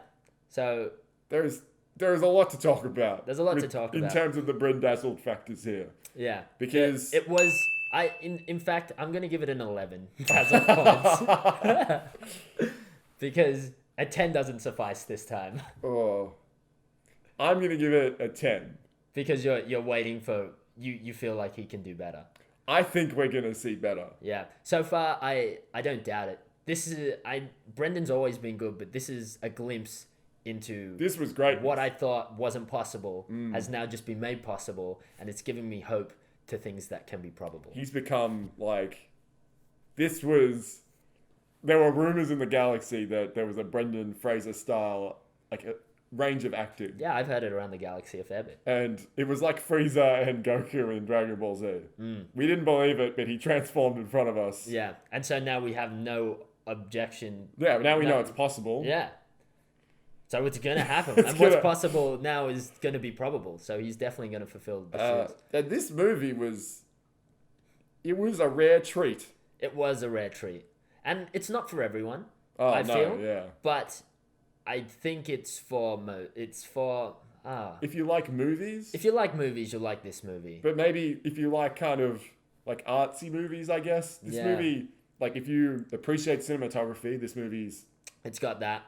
So There's a lot to talk about. There's a lot to talk in about. terms of the Brendazzled factors here. yeah. Because It was in fact I'm gonna give it an 11 Dazzle points. Because a 10 doesn't suffice this time. Oh, I'm gonna give it a 10. Because you're waiting for you feel like he can do better. I think we're gonna see better. Yeah. So far I don't doubt it. This is Brendan's always been good, but this is a glimpse into This was great. what I thought wasn't possible has now just been made possible, and it's giving me hope to things that can be probable. He's become like, there were rumors in the galaxy that there was a Brendan Fraser style, like a range of acting. Yeah, I've heard it around the galaxy a fair bit. And it was like Frieza and Goku in Dragon Ball Z. We didn't believe it, but he transformed in front of us. Yeah, and so now we have no objection. Yeah, now we know it's possible. Yeah. So it's going to happen. And what's possible now is going to be probable. So he's definitely going to fulfill the shoes. And this movie it was a rare treat. It was a rare treat. And it's not for everyone, Oh, I no, feel. yeah. But I think it's for... If you like movies. If you like movies, you'll like this movie. But maybe if you like kind of like artsy movies, I guess. This movie, like if you appreciate cinematography, this movie's... It's got that.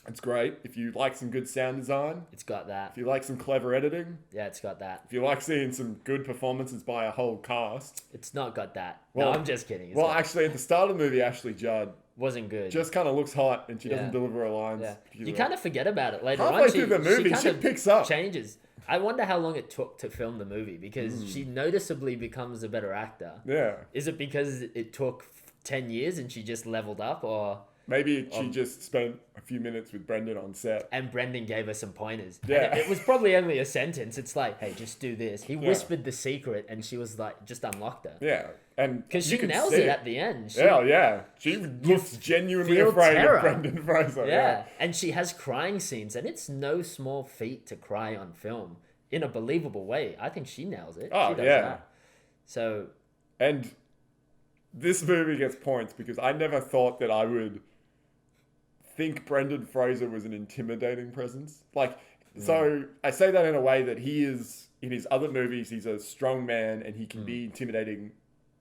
It's great. If you like some good sound design. It's got that. If you like some clever editing. Yeah, it's got that. If you like seeing some good performances by a whole cast. It's not got that. Well, no, I'm just kidding. It's well, got actually, at the start of the movie, Ashley Judd wasn't good. just kind of looks hot and she doesn't Yeah. deliver her lines. Yeah. particularly You kind of forget about it later Halfway on. through the movie, kind she of picks up. Changes. I wonder how long it took to film the movie because she noticeably becomes a better actor. Yeah. Is it because it took 10 years and she just leveled up, or... Maybe she just spent a few minutes with Brendan on set. And Brendan gave her some pointers. Yeah. And it was probably only a sentence. It's like, hey, just do this. He whispered the secret and she was like, just unlocked her. Yeah. And because you she can nails see it at the end. She looks genuinely feel afraid terror. of Brendan Fraser. Yeah. And she has crying scenes, and it's no small feat to cry on film in a believable way. I think she nails it. Oh, she does yeah. that. So... And this movie gets points because I never thought that I would think Brendan Fraser was an intimidating presence. Like, so I say that in a way that he is, in his other movies, he's a strong man and he can be intimidating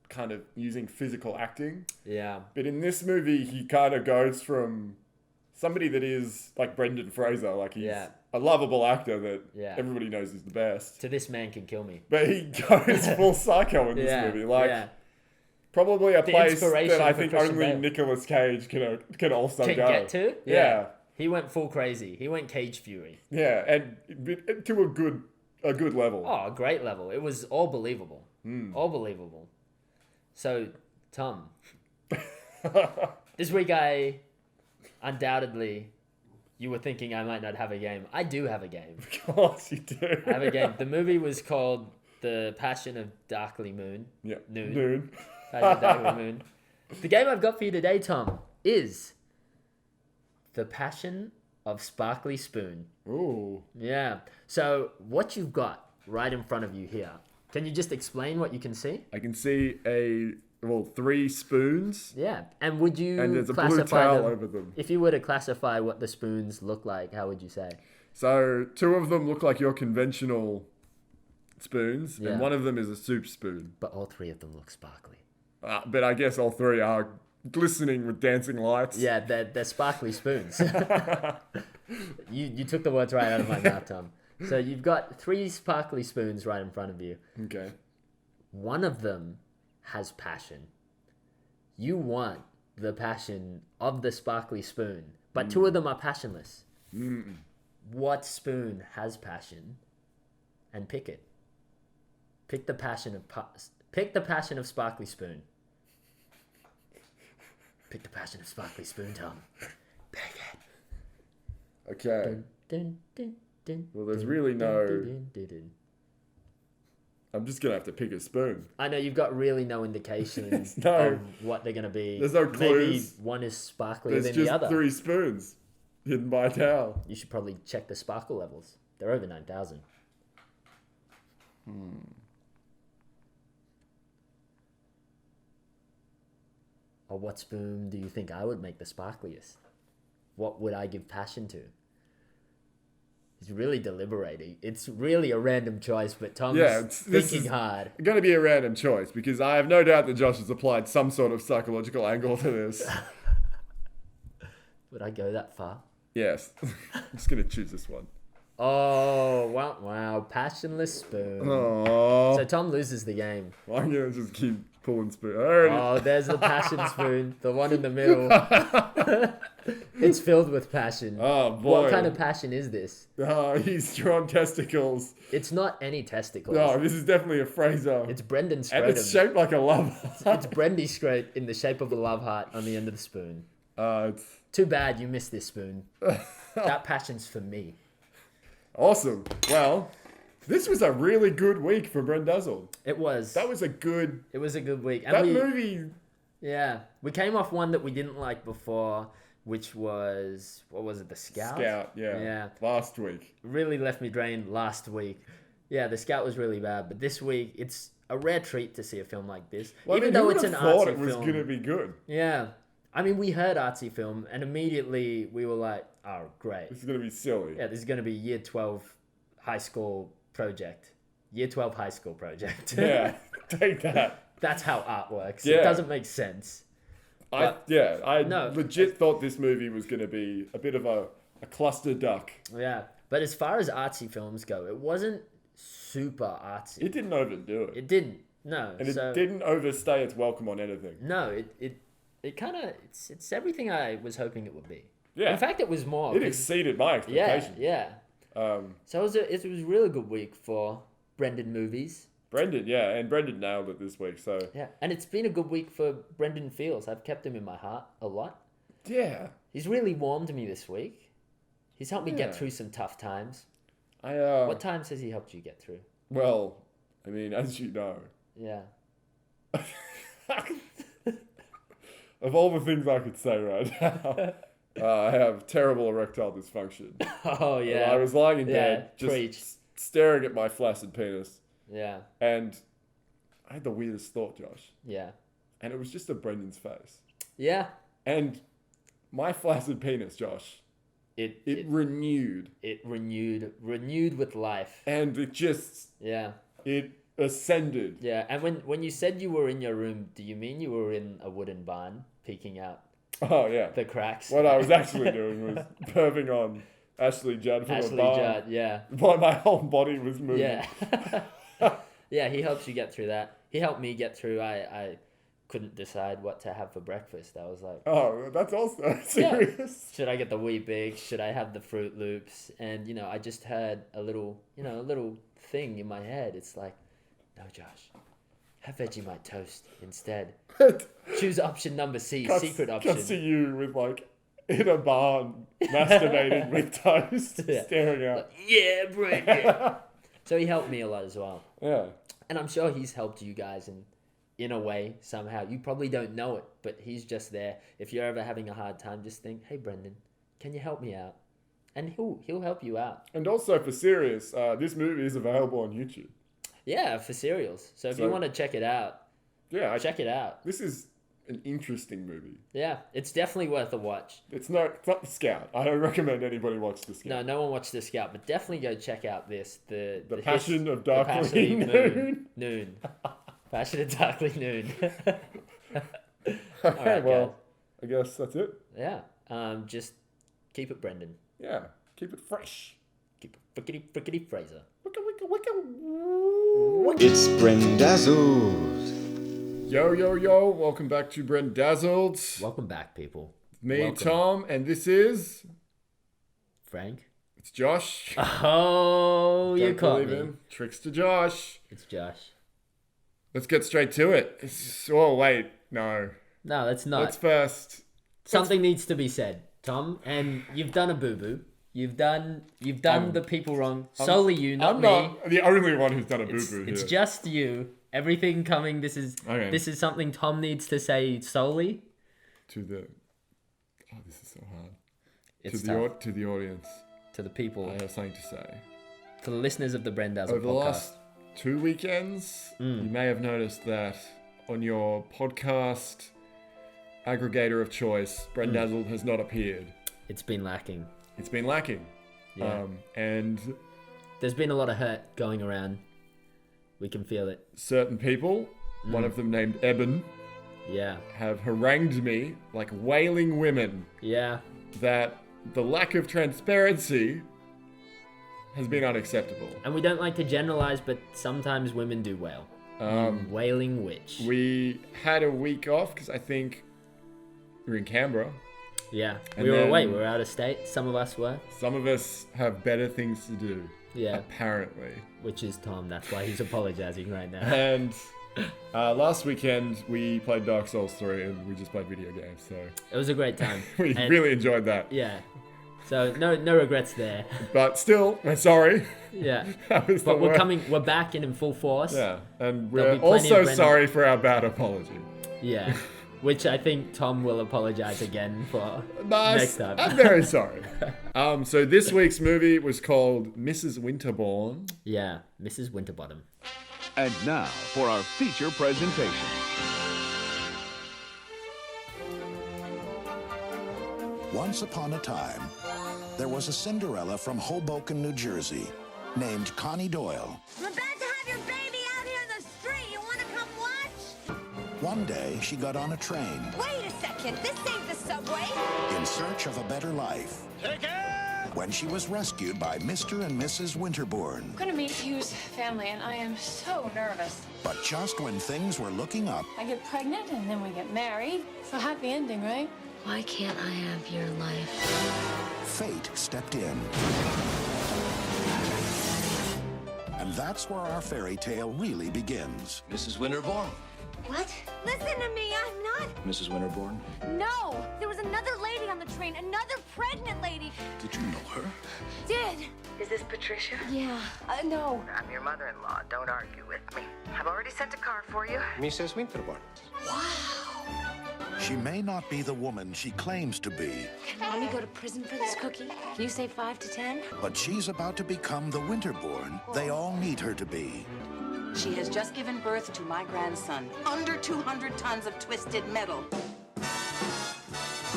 kind of using physical acting. Yeah. But in this movie, he kind of goes from somebody that is like Brendan Fraser, like he's a lovable actor that everybody knows is the best. To this man can kill me. But he goes full psycho in this movie. Like, probably a place that I think only Nicolas Cage can also go. Get to? Yeah. He went full crazy. He went Cage Fury. Yeah, and to a good level. Oh, a great level. It was all believable. All believable. So, Tom, this week undoubtedly, you were thinking I might not have a game. I do have a game. Of course you do. I have a game. The movie was called The Passion of Darkly Moon. Yeah. Noon. Passion of Darkly Moon. The game I've got for you today, Tom, is The Passion of Sparkly Spoon. Ooh. Yeah. So, what you've got right in front of you here, can you just explain what you can see? I can see 3 spoons. Yeah. And would you and there's a blue classify towel them, over them. if you were to classify what the spoons look like, how would you say? So 2 of them look like your conventional spoons, Yeah. and one of them is a soup spoon. But all 3 of them look sparkly. But I guess all 3 are glistening with dancing lights. Yeah, they're sparkly spoons. You took the words right out of my mouth, Tom. So you've got 3 sparkly spoons right in front of you. Okay. One of them has passion. You want the passion of the sparkly spoon, but 2 of them are passionless. What spoon has passion? And pick it. Pick the passion of sparkly spoon. Pick the passion of sparkly spoon, Tom. Pick it. Okay. Dun, dun, dun, Well, there's dun, really dun, no... dun, dun, dun. I'm just going to have to pick a spoon. I know you've got really no indication No. of what they're going to be. There's no Maybe clues. one is sparklier There's than just the other. 3 spoons. hidden by a towel. You should probably check the sparkle levels. They're over 9,000. Or what spoon do you think I would make the sparkliest? What would I give passion to? He's really deliberating. It's really a random choice, but Tom's thinking hard. It's going to be a random choice because I have no doubt that Josh has applied some sort of psychological angle to this. Would I go that far? Yes. I'm just going to choose this one. Oh, wow. Passionless spoon. Oh. So Tom loses the game. Well, I'm going to just keep pulling spoon. Oh, there's the passion spoon. The one in the middle. It's filled with passion. Oh, boy. What kind of passion is this? Oh, he's drawn testicles. It's not any testicles. No, this is definitely a Fraser. It's Brendan Scrotum. And it's shaped like a love heart. It's Brendy Scrote in the shape of a love heart on the end of the spoon. It's too bad you missed this spoon. That passion's for me. Awesome. Well, this was a really good week for Brendazzled. It was. That was a good... It was a good week. And movie... Yeah. We came off one that we didn't like before, which was... What was it? The Scout? Scout, yeah. Last week. Really left me drained last week. Yeah, The Scout was really bad. But this week, it's a rare treat to see a film like this. Well, even though it's an artsy film. thought it was going to be good. Yeah. I mean, we heard artsy film, and immediately we were like, oh, great. This is going to be silly. Yeah, this is going to be year 12 high school project. Year 12 high school project. Yeah, take that. That's how art works. Yeah. It doesn't make sense. I legit thought this movie was going to be a bit of a cluster duck. Yeah, but as far as artsy films go, it wasn't super artsy. It didn't overdo it. It didn't, no. And it didn't overstay its welcome on anything. No, it kind of, it's everything I was hoping it would be. Yeah. In fact, it was more. It exceeded my expectations. Yeah. So it was a really good week for Brendan movies. And Brendan nailed it this week. So yeah, and it's been a good week for Brendan Fields. I've kept him in my heart a lot. Yeah, he's really warmed me this week. He's helped me get through some tough times. What times has he helped you get through? Well, I mean, as you know. Yeah. Of all the things I could say right now, I have terrible erectile dysfunction. Oh, yeah. I was lying in bed, just staring at my flaccid penis. Yeah. And I had the weirdest thought, Josh. Yeah. And it was just a Brendan's face. Yeah. And my flaccid penis, Josh, it renewed. It renewed with life. And it just... Yeah. It ascended. Yeah, and when you said you were in your room, do you mean you were in a wooden barn, peeking out? Oh, yeah. The cracks? What I was actually doing was perving on Ashley Judd from a barn. Ashley Judd, yeah. While my whole body was moving. Yeah. Yeah, he helps you get through that. He helped me get through. I couldn't decide what to have for breakfast. I was like... Oh, that's also serious. Yeah. Should I get the Weet-Bix? Should I have the Fruit Loops? And, I just heard a little thing in my head. It's like, no, Josh, have Vegemite toast instead. Choose option number C, secret option. Just see you with in a barn, masturbating with toast, staring out. Yeah, bring it. So he helped me a lot as well. Yeah. And I'm sure he's helped you guys in a way, somehow. You probably don't know it, but he's just there. If you're ever having a hard time, just think, hey, Brendan, can you help me out? And he'll help you out. And also, for serious, this movie is available on YouTube. Yeah, for serials. So if you want to check it out, check it out. This is an interesting movie. Yeah, it's definitely worth a watch. It's not The Scout. I don't recommend anybody watch The Scout. No one watched The Scout, but definitely go check out this. The Passion of Darkly Noon. Passion of Darkly Noon. All right, well, I guess that's it. Yeah, just keep it Brendan. Yeah, keep it fresh. Keep it frickety Fraser. It's Brendazzled. Yo, welcome back to Brendazzled. Welcome back, people. Me, Tom, and this is... Frank. It's Josh. Oh, you caught me. Trickster Josh. It's Josh. Let's get straight to it. Oh, wait. No, that's not. Let's first... Something needs to be said, Tom, and you've done a boo-boo. You've done the people wrong. Solely you, not me. I'm not the only one who's done a boo-boo here. It's just you. Everything coming. This is something Tom needs to say solely. To the... Oh, this is so hard. It's to tough. to the audience, to the people, I have something to say. To the listeners of the Brendazzled Over the podcast. last 2 weekends, you may have noticed that on your podcast aggregator of choice, Brendazzled has not appeared. It's been lacking. It's been lacking. Yeah. And there's been a lot of hurt going around. We can feel it. Certain people, one of them named Eben, have harangued me like wailing women. Yeah. That the lack of transparency has been unacceptable. And we don't like to generalize, but sometimes women do wail. Wailing witch. We had a week off because I think we were in Canberra. Yeah, And we were then- away. We were out of state. Some of us were. Some of us have better things to do. Yeah. Apparently. Which is Tom. That's why he's apologizing right now. And last weekend we played Dark Souls 3 and we just played video games. So It was a great time. we really enjoyed that. Yeah. So no regrets there. But still, we're sorry. Yeah. That was the But worst. we're back in full force. Yeah. And There'll we're be plenty also of Brendan- sorry for our bad apology. Yeah. Which I think Tom will apologize again for Nice. next time. I'm very sorry. So this week's movie was called Mrs. Winterbourne. Yeah, Mrs. Winterbottom. And now for our feature presentation. Once upon a time, there was a Cinderella from Hoboken, New Jersey, named Connie Doyle. I'm about to have your baby out here in the street. You want to come watch? One day, she got on a train Wait a second. This ain't the subway. in search of a better life. When she was rescued by Mr. and Mrs. Winterbourne. I'm gonna meet Hugh's family, and I am so nervous. But just when things were looking up, I get pregnant, and then we get married. It's a happy ending, right? Why can't I have your life? fate stepped in. And that's where our fairy tale really begins. Mrs. Winterbourne. What? Listen to me, I'm not. Mrs. Winterbourne. No, there was another lady on the train, another pregnant lady. Did you know her? Did. Is this Patricia? Yeah, no. I'm your mother-in-law. Don't argue with me. I've already sent a car for you. Mrs. Winterbourne. She may not be the woman she claims to be, Can Mommy go to prison for this cookie? Can you say 5 to 10? but she's about to become the Winterbourne they all need her to be. She has just given birth to my grandson. Under 200 tons of twisted metal.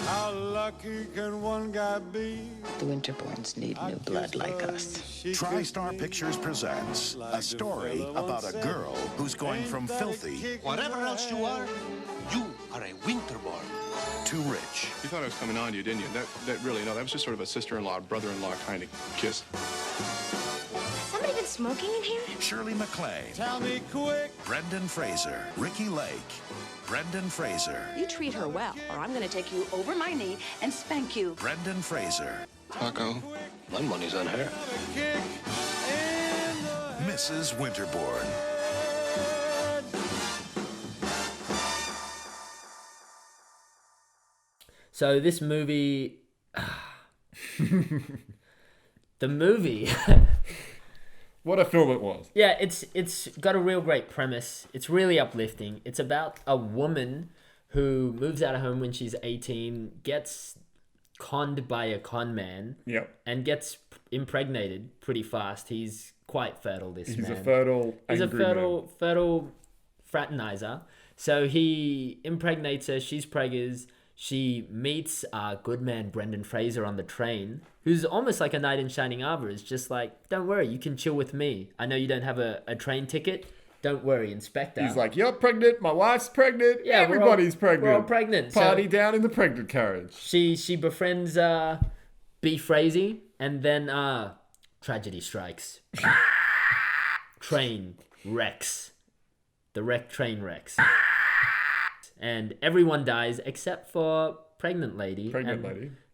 How lucky can one guy be? The Winterbournes need new blood like us. TriStar Pictures presents a story about a girl who's going from filthy Whatever else you are a Winterbourne. to rich. You thought I was coming on to you, didn't you? That really, no, that was just sort of a sister-in-law, brother-in-law kind of kiss. Somebody been smoking in here? Shirley MacLaine, Tell me quick. Brendan Fraser, Ricky Lake, Brendan Fraser, You treat her well, or I'm gonna take you over my knee and spank you. Brendan Fraser, Taco. My money's on her. Mrs. Winterbourne. So this movie, the movie. What a film it was. Yeah, it's got a real great premise. It's really uplifting. It's about a woman who moves out of home when she's 18, gets conned by a con man, Yep. and gets impregnated pretty fast. He's quite fertile, this He's man. a fertile, He's a angry man. fertile fraternizer. So he impregnates her. She's preggers. She meets good man Brendan Fraser on the train, who's almost like a knight in shining armor. Is just like, don't worry, you can chill with me. I know you don't have a train ticket. Don't worry, Inspector. He's like, you're pregnant, my wife's pregnant, Yeah, everybody's pregnant. We're all pregnant. Party So down in the pregnant carriage. she befriends B. Frazee, and then tragedy strikes. Train wrecks. The wreck train wrecks. And everyone dies except for pregnant lady.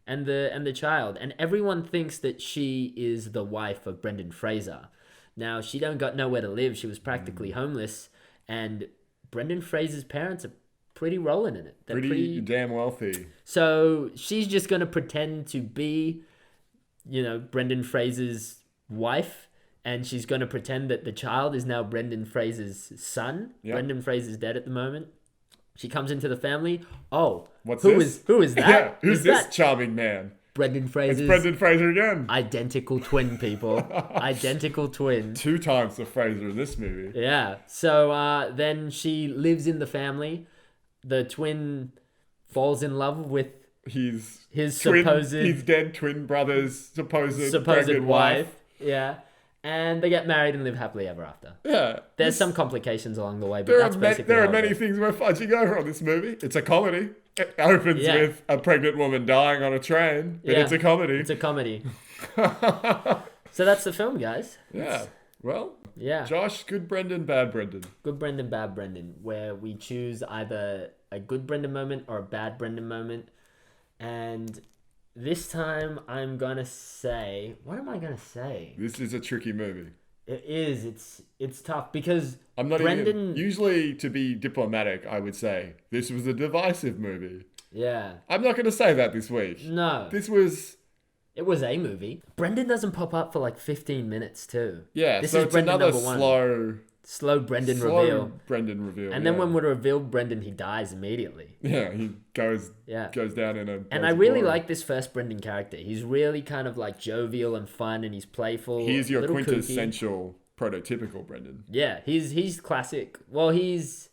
And the child. And everyone thinks that she is the wife of Brendan Fraser. Now, she don't got nowhere to live. She was practically homeless. And Brendan Fraser's parents are pretty rolling in it. They're Pretty damn wealthy. So she's just going to pretend to be, Brendan Fraser's wife. And she's going to pretend that the child is now Brendan Fraser's son. Yep. Brendan Fraser's dead at the moment. She comes into the family. Oh, What's who this? is that? Yeah, who's Is this that- charming man? Brendan Fraser's... It's Brendan Fraser again. Identical twin, people. Identical twin. 2 times the Fraser in this movie. Yeah. So then she lives in the family. The twin falls in love with his dead twin brother's supposed pregnant wife. Yeah. And they get married and live happily ever after. Yeah. There's some complications along the way, but that's basically there are many things we're fudging over on this movie. It's a comedy. It opens with a pregnant woman dying on a train, but it's a comedy. It's a comedy. So that's the film, guys. Yeah. Well, yeah. Josh, good Brendan, bad Brendan. Good Brendan, bad Brendan, where we choose either a good Brendan moment or a bad Brendan moment. And this time I'm going to say... What am I going to say? This is a tricky movie. It is. It's tough because I'm not Brendan... Usually, to be diplomatic, I would say this was a divisive movie. Yeah. I'm not going to say that this week. No. It was a movie. Brendan doesn't pop up for like 15 minutes too. Yeah, this so is it's Brendan another slow Brendan reveal. Brendan reveal. And then when we reveal Brendan, he dies immediately. Yeah, he goes down in a... And I really like this first Brendan character. He's really kind of like jovial and fun, and he's playful. He's your quintessential quintessential prototypical Brendan. Yeah, he's classic. Well, he's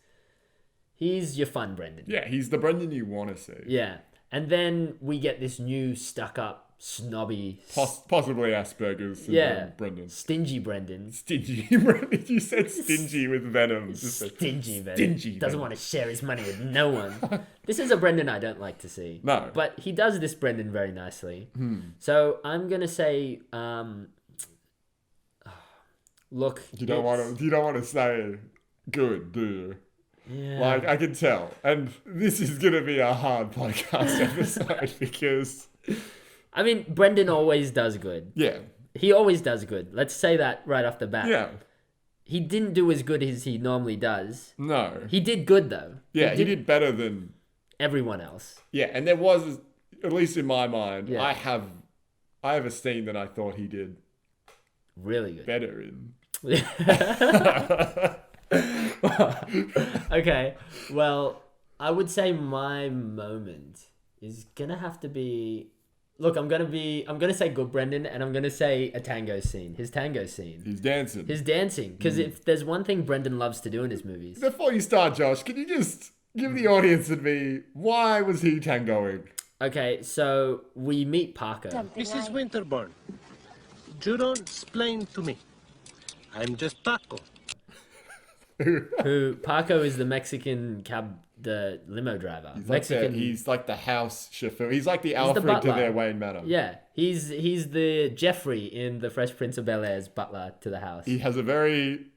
your fun Brendan. Yeah, he's the Brendan you want to see. Yeah. And then we get this new stuck-up, snobby... Possibly Asperger's Brendan. Stingy Brendan. Stingy Brendan. You said stingy with venom. Stingy Brendan. Stingy Doesn't want to share his money with no one. This is a Brendan I don't like to see. No. But he does this Brendan very nicely. So I'm going to say... look... You don't want to say good, do you? Yeah. Like, I can tell. And this is going to be a hard podcast episode because... I mean, Brendan always does good. Yeah. He always does good. Let's say that right off the bat. Yeah. He didn't do as good as he normally does. No. He did good, though. Yeah, he did better than... everyone else. Yeah, and there was, at least in my mind, Yeah. I have a scene that I thought he did... really good. Better in. Okay, well, I would say my moment is gonna have to be... Look, I'm gonna say good Brendan, and I'm gonna say a tango scene. His tango scene. He's dancing. His dancing. Because if there's one thing Brendan loves to do in his movies... Before you start, Josh, can you just give the audience and me, why was he tangoing? Okay, so we meet Parker. Mrs. Winterbourne, you don't explain to me. I'm just Paco. Who Paco is the Mexican the limo driver. He's like the house chauffeur. He's like the Alfred to their Wayne Manor. Yeah, he's the Jeffrey in the Fresh Prince of Bel-Air's butler to the house. He has a very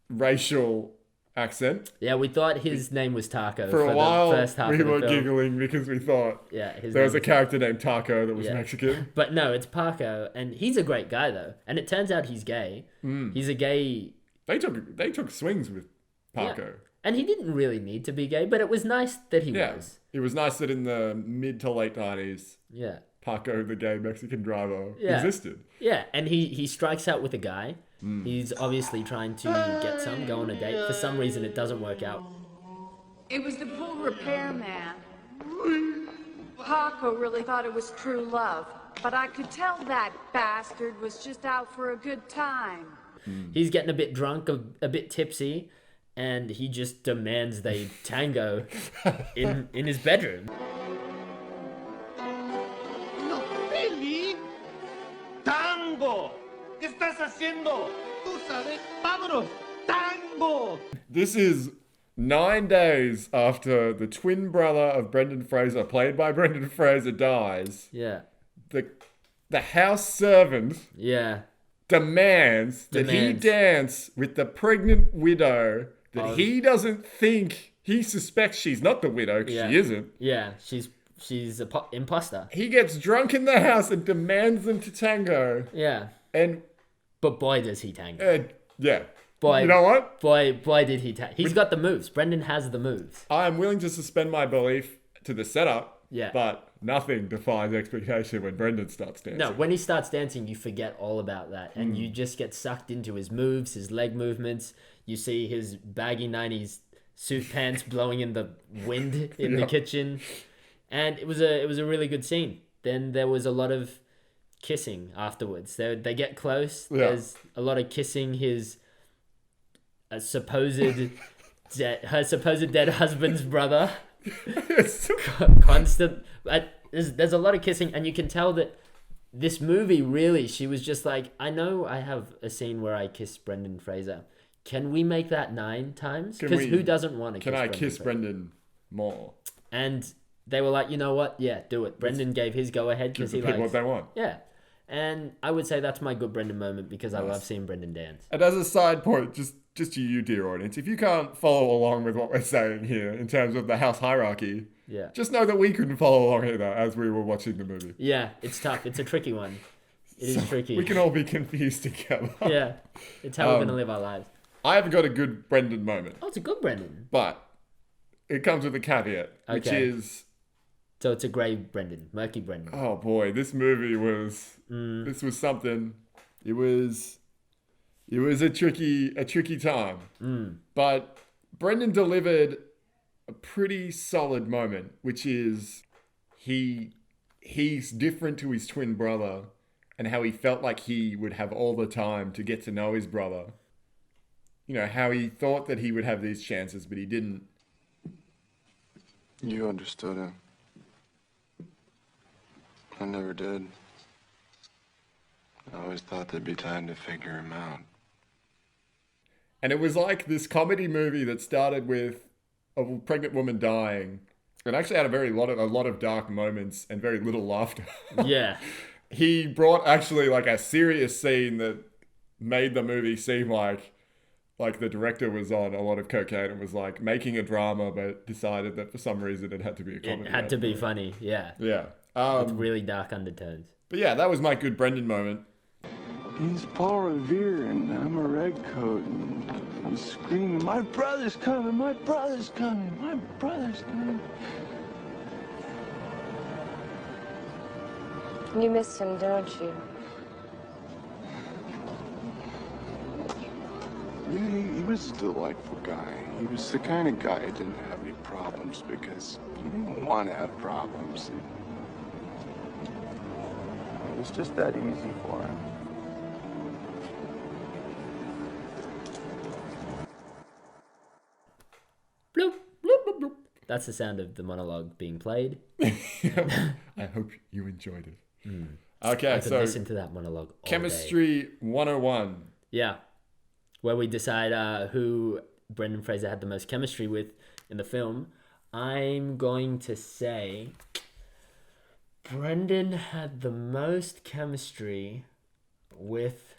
racial accent. Yeah, we thought his name was Taco for a while. The first half we of the were film. giggling because we thought there was a character named Taco that was Mexican. But no, it's Paco, and he's a great guy though. And it turns out he's gay. He's a gay. They took swings with Paco. Yeah. And he didn't really need to be gay, but it was nice that he was. It was nice that in the mid to late 90s, Paco, the gay Mexican driver, existed. Yeah, and he strikes out with a guy. He's obviously trying to get go on a date. For some reason, it doesn't work out. It was the pool repairman. Paco really thought it was true love, but I could tell that bastard was just out for a good time. He's getting a bit drunk, a bit tipsy, and he just demands they tango in his bedroom. No, Billy! ¡Tango! ¿Qué estás haciendo? Tú sabes, vámonos! ¡Tango! This is 9 days after the twin brother of Brendan Fraser, played by Brendan Fraser, dies. Yeah. The house servant demands that he dance with the pregnant widow that he doesn't think, he suspects she's not the widow because she isn't. Yeah, she's an imposter. He gets drunk in the house and demands them to tango. Yeah. But boy, does he tango. Boy, you know what? Boy, did he tango. He's got the moves. Brendan has the moves. I am willing to suspend my belief to the setup. Yeah. But nothing defies expectation when Brendan starts dancing. No, when he starts dancing, you forget all about that. And you just get sucked into his moves, his leg movements. You see his baggy 90s suit pants blowing in the wind in the kitchen. And it was a really good scene. then there was a lot of kissing afterwards. They get close. Yeah. There's a lot of kissing his her supposed dead husband's brother. Constant. There's a lot of kissing, and you can tell that this movie really, she was just like, I know I have a scene where I kiss Brendan Fraser. Can we make that 9 times? Because who doesn't want to kiss Brendan? Can I kiss Brendan more? And they were like, you know what? Yeah, do it. Brendan gave his go ahead because he likes what they want. Yeah. And I would say that's my good Brendan moment because I love seeing Brendan dance. And as a side point, just to you, dear audience, if you can't follow along with what we're saying here in terms of the house hierarchy, just know that we couldn't follow along either as we were watching the movie. Yeah, it's tough. It's a tricky one. It is tricky. We can all be confused together. Yeah, it's how we're going to live our lives. I haven't got a good Brendan moment. Oh, it's a good Brendan. But it comes with a caveat, which is... So it's a grey Brendan, murky Brendan. Oh boy, this movie was... This was something. It was a tricky time. But Brendan delivered a pretty solid moment, which is he's different to his twin brother and how he felt like he would have all the time to get to know his brother. You know, how he thought that he would have these chances, but he didn't. You understood him. I never did. I always thought there'd be time to figure him out. And it was like this comedy movie that started with a pregnant woman dying. It actually had a lot of dark moments and very little laughter. Yeah. He brought actually like a serious scene that made the movie seem like the director was on a lot of cocaine and was like making a drama, but decided that for some reason it had to be a comedy. It had to be funny, yeah. Yeah. With really dark undertones. But yeah, that was my good Brendan moment. He's Paul Revere and I'm a redcoat and I'm screaming, my brother's coming, my brother's coming, my brother's coming. You miss him, don't you? Yeah, he was a delightful guy. He was the kind of guy who didn't have any problems because he didn't want to have problems. It was just that easy for him. Bloop, bloop, bloop, bloop. That's the sound of the monologue being played. I hope you enjoyed it. Okay, I could listen to that monologue all Chemistry day. 101. Yeah. Where we decide who Brendan Fraser had the most chemistry with in the film. I'm going to say Brendan had the most chemistry with,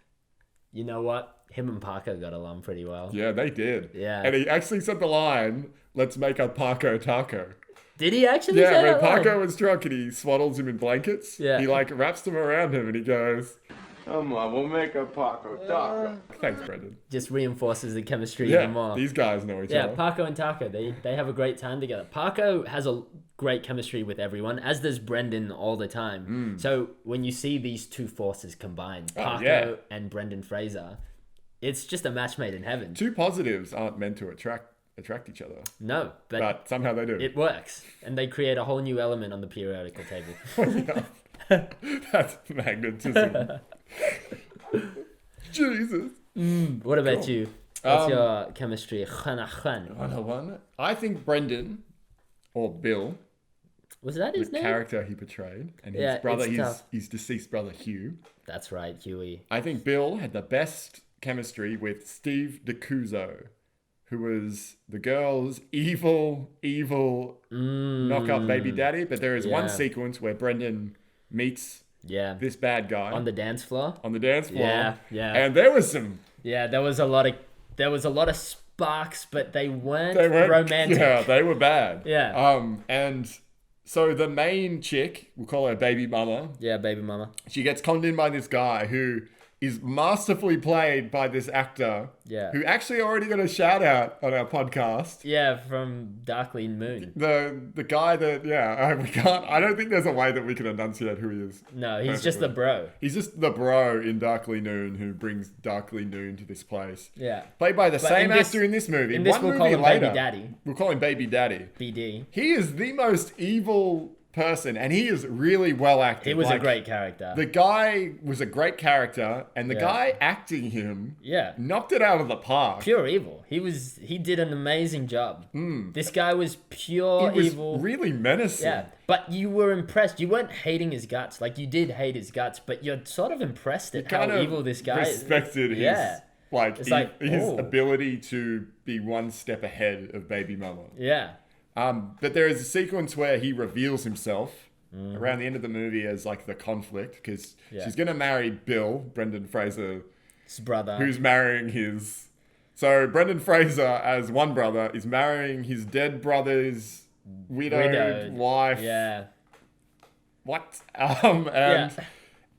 you know what? Him and Parker got along pretty well. Yeah, they did. Yeah. And he actually said the line, let's make a Parko taco. Did he actually say that? Yeah, when when Parko was drunk and he swaddles him in blankets, he wraps them around him and he goes, come on, we'll make a Paco taco. Thanks, Brendan. Just reinforces the chemistry even more. These guys know each other. Yeah, Parko and Taco, they have a great time together. Parko has a great chemistry with everyone, as does Brendan all the time. So when you see these two forces combined, Parko and Brendan Fraser, it's just a match made in heaven. Two positives aren't meant to attract each other. No, but somehow they do. It works, and they create a whole new element on the periodical table. That's magnetism. Jesus. What about you? What's your chemistry? 101. I think Brendan, or Bill, was that his name? The character he portrayed, and his brother, his deceased brother Hugh. That's right, Huey. I think Bill had the best chemistry with Steve DeCuso, who was the girl's evil knock-up baby daddy. But there is one sequence where Brendan meets this bad guy on the dance floor. Yeah. And there was a lot of sparks, but they weren't romantic. Yeah, they were bad. Yeah. And so the main chick, we'll call her Baby Mama. Yeah, Baby Mama. She gets conned in by this guy who is masterfully played by this actor. Yeah. Who actually already got a shout out on our podcast. Yeah, from Darkly Moon. The guy that I don't think there's a way that we can enunciate who he is. No, he's just the bro. He's just the bro in Darkly Noon who brings Darkly Noon to this place. Yeah. Played by the same actor in this movie. In this we'll call him Baby Daddy. We'll call him Baby Daddy. BD. He is the most evil person, and he is really well acted. He was a great character. The guy was a great character, and the Yeah. guy acting him Yeah. knocked it out of the park. Pure evil. He did an amazing job. This guy was pure He was evil. really menacing. Yeah. But you were impressed. You weren't hating his guts. Like, you did hate his guts, but you're sort of impressed at how Kind of evil this guy is. respected his, Yeah. It's like, his oh. ability to be one step ahead of Baby Mama. Yeah. But there is a sequence where he reveals himself around the end of the movie as like the conflict, because she's going to marry Bill, Brendan Fraser, his brother, who's marrying his. So Brendan Fraser, as one brother, is marrying his dead brother's widowed wife. Yeah. What? And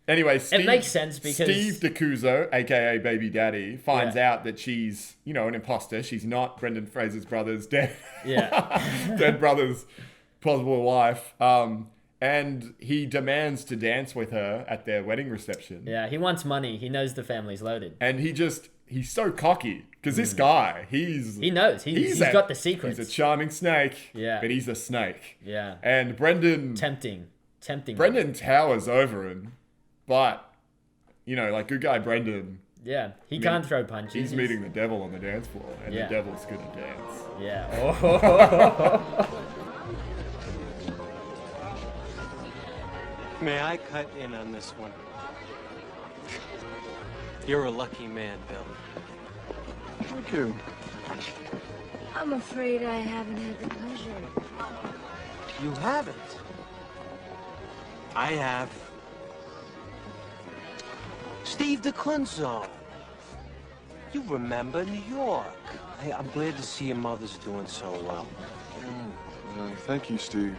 anyway, Steve, it makes sense because Steve DeCuso, aka Baby Daddy, finds out that she's, you know, an imposter. She's not Brendan Fraser's brother's dead brother's possible wife. And he demands to dance with her at their wedding reception. Yeah, he wants money. He knows the family's loaded. And he's so cocky. Because this guy, he knows. He's got the secrets. He's a charming snake. Yeah. But he's a snake. Yeah. And Brendan... Tempting. Brendan towers over him. But, you know, like good guy Brendan... Yeah, he can't throw punches. He's meeting the devil on the dance floor. And Yeah. the devil's going to dance. Yeah. Oh. May I cut in on this one? You're a lucky man, Bill. Thank you. I'm afraid I haven't had the pleasure. You haven't. I have. Steve DeCunzo. You remember New York. I'm glad to see your mother's doing so well. Thank you, Steve.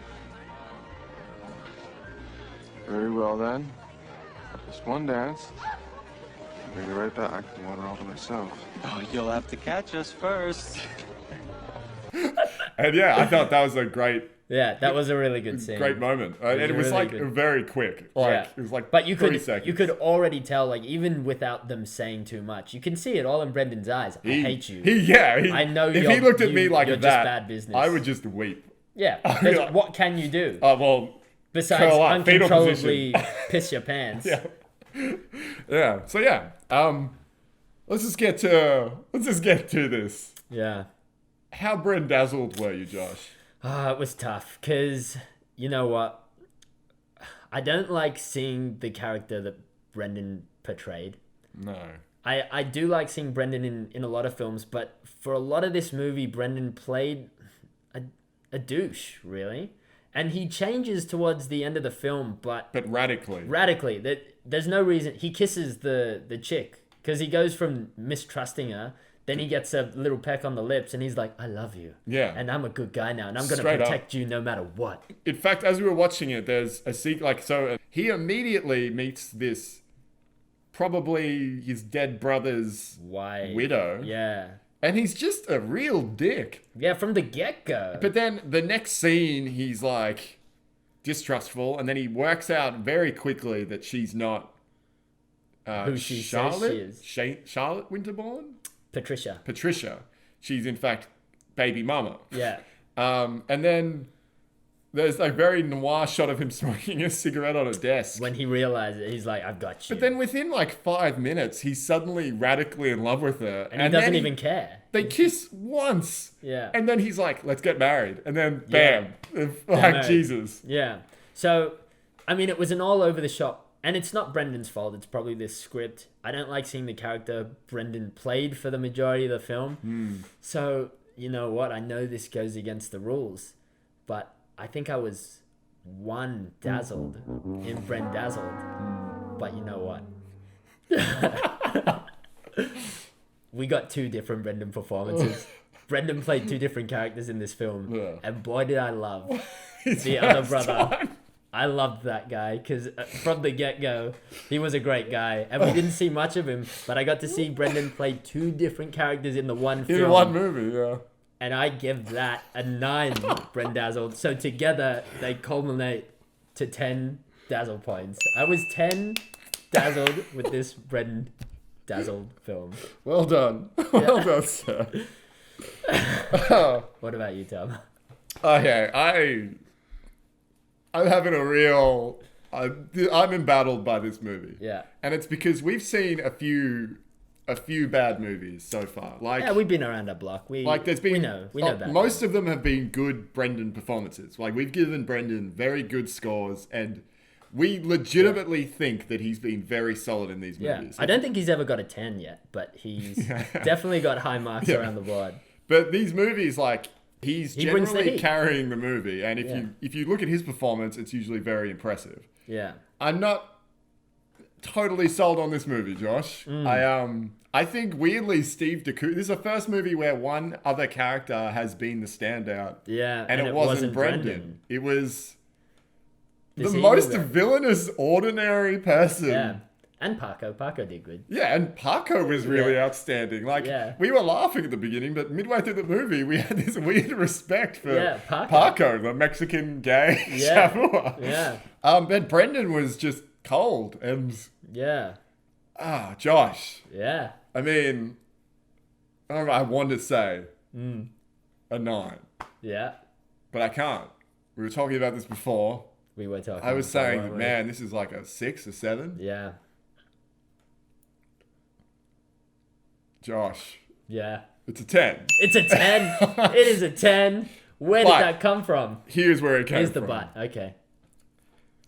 Very well, then. Just one dance. Bring it right back. I want it all to myself. Oh, you'll have to catch us first. And yeah, I thought that was a great... Yeah, that was a really good scene. Great moment. And it was really like good. very quick. Like, it was like but you 3 could, seconds. you could already tell, like, even without them saying too much, you can see it all in Brendan's eyes. I hate you. I know if he looked at me like you're that, just bad business. I would just weep. Yeah, because what can you do? Well, besides curl up, fetal uncontrollably position. piss your pants. Yeah. So yeah, let's just get to this. Yeah. How Brendazzled were you, Josh? It was tough because, you know what? I don't like seeing the character that Brendan portrayed. No. I do like seeing Brendan in a lot of films, but for a lot of this movie, Brendan played a douche, really. And he changes towards the end of the film, but radically. Radically. There's no reason. He kisses the chick because he goes from mistrusting her. Then he gets a little peck on the lips and he's like, I love you. Yeah. And I'm a good guy now and I'm going to Straight protect you no matter what. In fact, as we were watching it, there's a secret, he immediately meets this, probably his dead brother's widow. Yeah. And he's just a real dick. Yeah, from the get-go. But then the next scene, he's like distrustful and then he works out very quickly that she's not who she Charlotte? says she is. Charlotte Winterbourne? Patricia. She's in fact Baby Mama. Yeah. And then there's a very noir shot of him smoking a cigarette on a desk. When he realizes it, he's like, I've got you. But then within like 5 minutes, he's suddenly radically in love with her. And he doesn't even care. They kiss once. Yeah. And then he's like, let's get married. And then bam. Like Jesus. Yeah. So, I mean, it was an all over the shop. And it's not Brendan's fault. It's probably this script. I don't like seeing the character Brendan played for the majority of the film. So, you know what? I know this goes against the rules. But I think I was one dazzled in Brendazzled. But you know what? We got 2 different Brendan performances. Brendan played 2 different characters in this film. Yeah. And boy, did I love the other brother. I loved that guy because from the get-go, he was a great guy. And we didn't see much of him, but I got to see Brendan play 2 different characters in the one film. In one movie, yeah. And I give that a 9 Brendazzled. So together, they culminate to 10 dazzle points. I was 10 dazzled with this Brendazzled film. Well done. Well done, sir. What about you, Tom? Okay, I'm having a real... I'm embattled by this movie. Yeah. And it's because we've seen a few bad movies so far. Like, yeah, we've been around our block. There's been... We know bad. Most of them have been good Brendan performances. Like, we've given Brendan very good scores, and we legitimately think that he's been very solid in these movies. I don't think he's ever got a 10 yet, but he's definitely got high marks around the board. But these movies, like... He brings the generally heat. carrying the movie, and if you look at his performance, it's usually very impressive. Yeah. I'm not totally sold on this movie, Josh. I think weirdly Steve DeCouso. This is the first movie where one other character has been the standout. Yeah, and it wasn't Brendan. It was This the evil most guy. villainous, ordinary person. Yeah. And Paco. Paco did good. Yeah, and Paco was really outstanding. Like, we were laughing at the beginning, but midway through the movie, we had this weird respect for Paco, the Mexican gay chauffeur. Yeah. But Brendan was just cold and... Yeah. Josh. Yeah. I mean, I want to say a 9. Yeah. But I can't. We were talking about this before. We were talking. I was saying, man, this is like a 6 or 7. Yeah. Josh. Yeah. It's a 10. It's a 10. It is a 10. Where did that come from? Here's where it came from. Here's the but. Okay.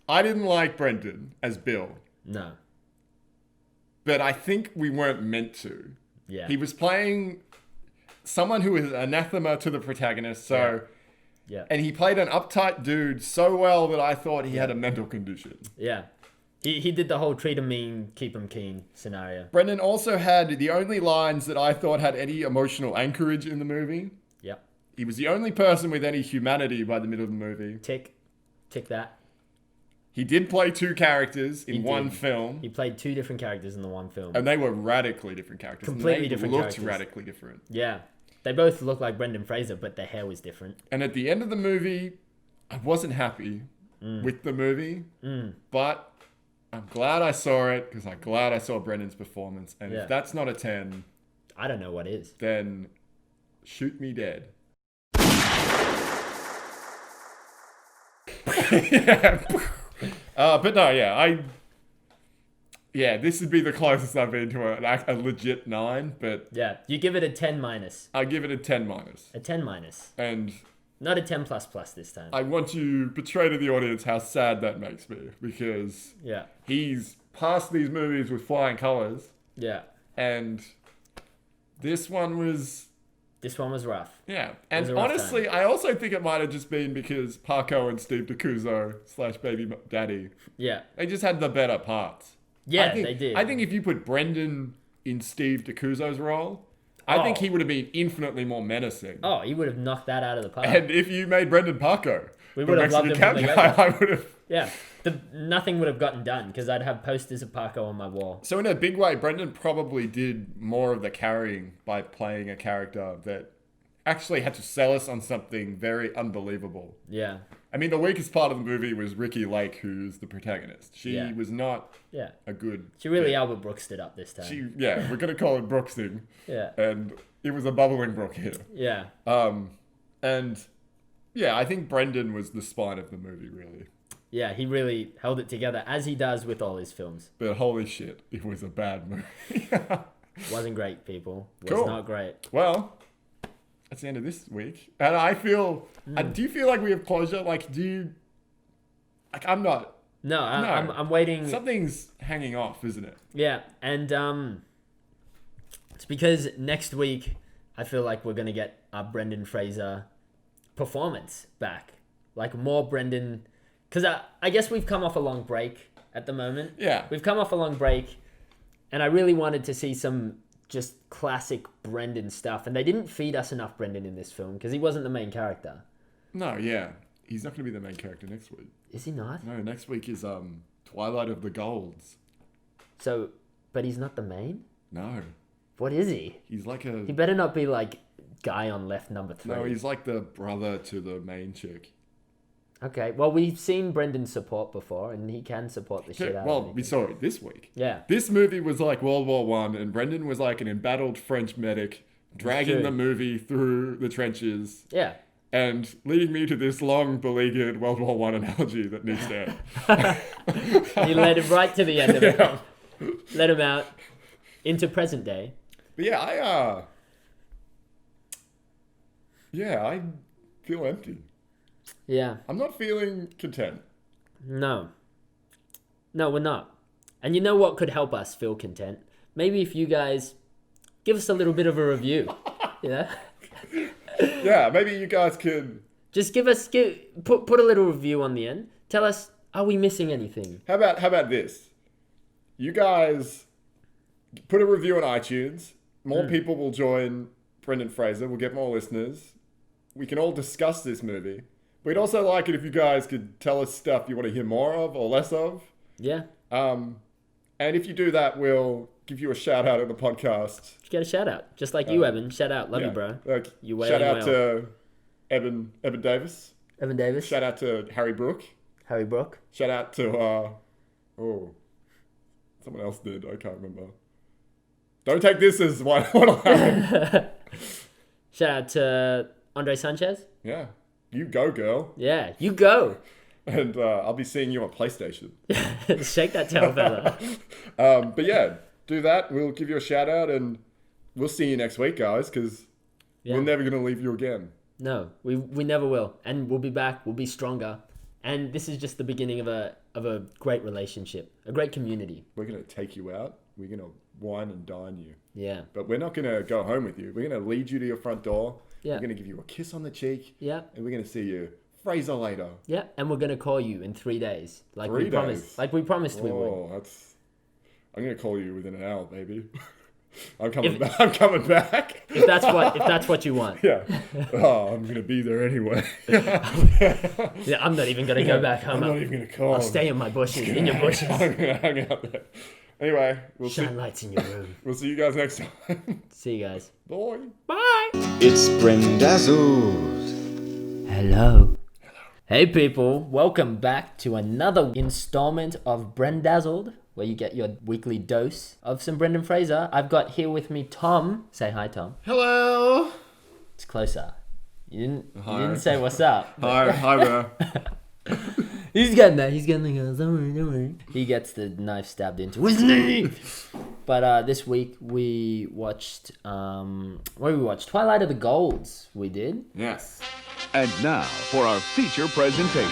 I didn't like Brendan as Bill. No. But I think we weren't meant to. Yeah. He was playing someone who is anathema to the protagonist, so... Yeah. And he played an uptight dude so well that I thought he had a mental condition. Yeah. He did the whole treat him mean, keep him keen scenario. Brendan also had the only lines that I thought had any emotional anchorage in the movie. Yep. He was the only person with any humanity by the middle of the movie. Tick that. He did play 2 characters in one film. He played 2 different characters in the one film. And they were radically different characters. Completely different looked characters. radically different. Yeah. They both looked like Brendan Fraser, but their hair was different. And at the end of the movie, I wasn't happy with the movie. But I'm glad I saw it because I'm glad I saw Brendan's performance. And if that's not a 10... I don't know what is. Then shoot me dead. But no, this would be the closest I've been to a legit 9, but... Yeah, you give it a 10 minus. I give it a 10 minus. A 10 minus. And... Not a 10 plus this time. I want to portray to the audience how sad that makes me, because... Yeah. He's passed these movies with flying colours. Yeah. And this one was... This one was rough. Yeah. And honestly, I also think it might have just been because Paco and Steve DeCouso / Baby Daddy... Yeah. They just had the better parts. Yeah, they did. I think if you put Brendan in Steve DeCouso's role, I think he would have been infinitely more menacing. Oh, he would have knocked that out of the park. And if you made Brendan Paco, we would have loved him from the guy, I would have... Yeah, nothing would have gotten done because I'd have posters of Paco on my wall. So in a big way, Brendan probably did more of the carrying by playing a character that actually had to sell us on something very unbelievable. Yeah. I mean, the weakest part of the movie was Ricky Lake, who's the protagonist. She was not a good... She really Albert Brooksed it up this time. We're going to call it Brooksing. Yeah. And it was a bubbling brook here. Yeah. And I think Brendan was the spine of the movie, really. Yeah, he really held it together, as he does with all his films. But holy shit, it was a bad movie. Wasn't great, people. Cool. Not great. Well... That's the end of this week. And I feel... do you feel like we have closure? Like, do you... Like, I'm not... No, I'm waiting... Something's hanging off, isn't it? Yeah, and it's because next week, I feel like we're going to get our Brendan Fraser performance back. Like, more Brendan... Because I guess we've come off a long break at the moment. Yeah. We've come off a long break, and I really wanted to see some... just classic Brendan stuff, and they didn't feed us enough Brendan in this film because he wasn't the main character. No, yeah, he's not going to be the main character next week. Is he not? No, next week is Twilight of the Golds. So, but he's not the main? No. What is he? He's like a... He better not be like guy on left number 3. No, he's like the brother to the main chick. Okay, well, we've seen Brendan support before, and he can support the shit out of Well, anything. we saw it this week. Yeah. This movie was like World War I, and Brendan was like an embattled French medic dragging the movie through the trenches. Yeah. and leading me to this long beleaguered World War One analogy that needs to end. You led him right to the end of it. Let him out into present day. But yeah, I feel empty. Yeah. I'm not feeling content. No, we're not. And you know what could help us feel content? Maybe if you guys give us a little bit of a review. Yeah. Yeah, maybe you guys could just put a little review on the end. Tell us, are we missing anything? How about this? You guys put a review on iTunes. More people will join Brendan Fraser. We'll get more listeners. We can all discuss this movie. We'd also like it if you guys could tell us stuff you want to hear more of or less of. Yeah. And if you do that, we'll give you a shout out in the podcast. You get a shout out, just like you, Evan. Shout out, love you, bro. Like, you shout out to Evan Davis. Evan Davis. Shout out to Harry Brook. Harry Brook. Shout out to someone else did. I can't remember. Don't take this as what will happen. Shout out to Andre Sanchez. Yeah, you go, girl. Yeah, you go. And I'll be seeing you on PlayStation. Shake that tail feather. But yeah, do that. We'll give you a shout out and we'll see you next week, guys, because we're never going to leave you again. No, we never will. And we'll be back. We'll be stronger. And this is just the beginning of a great relationship, a great community. We're going to take you out. We're going to wine and dine you. Yeah. But we're not going to go home with you. We're going to lead you to your front door. Yeah. We're going to give you a kiss on the cheek. Yeah. And we're going to see you Fraser later. Yeah, and we're gonna call you in 3 days, like we promised. Like we promised we would. I'm gonna call you within an hour, baby. I'm coming back. I'm coming back. If that's what you want. Yeah. Oh, I'm gonna be there anyway. Yeah, I'm not even gonna go back home. I'm not even gonna call. I'll stay in my bushes, in your bushes. I'm gonna hang out there. Anyway, shine lights in your room. We'll see you guys next time. See you guys. Bye. Bye. It's Brendazzled. Hello. Hey people, welcome back to another installment of Brendazzled, where you get your weekly dose of some Brendan Fraser. I've got here with me Tom. Say hi, Tom. Hello. It's closer. You didn't say what's up. Hi there. He's getting there. He's getting there. Don't worry. He gets the knife stabbed into his knee. But this week we watched Twilight of the Golds. We did. Yes. And now for our feature presentation.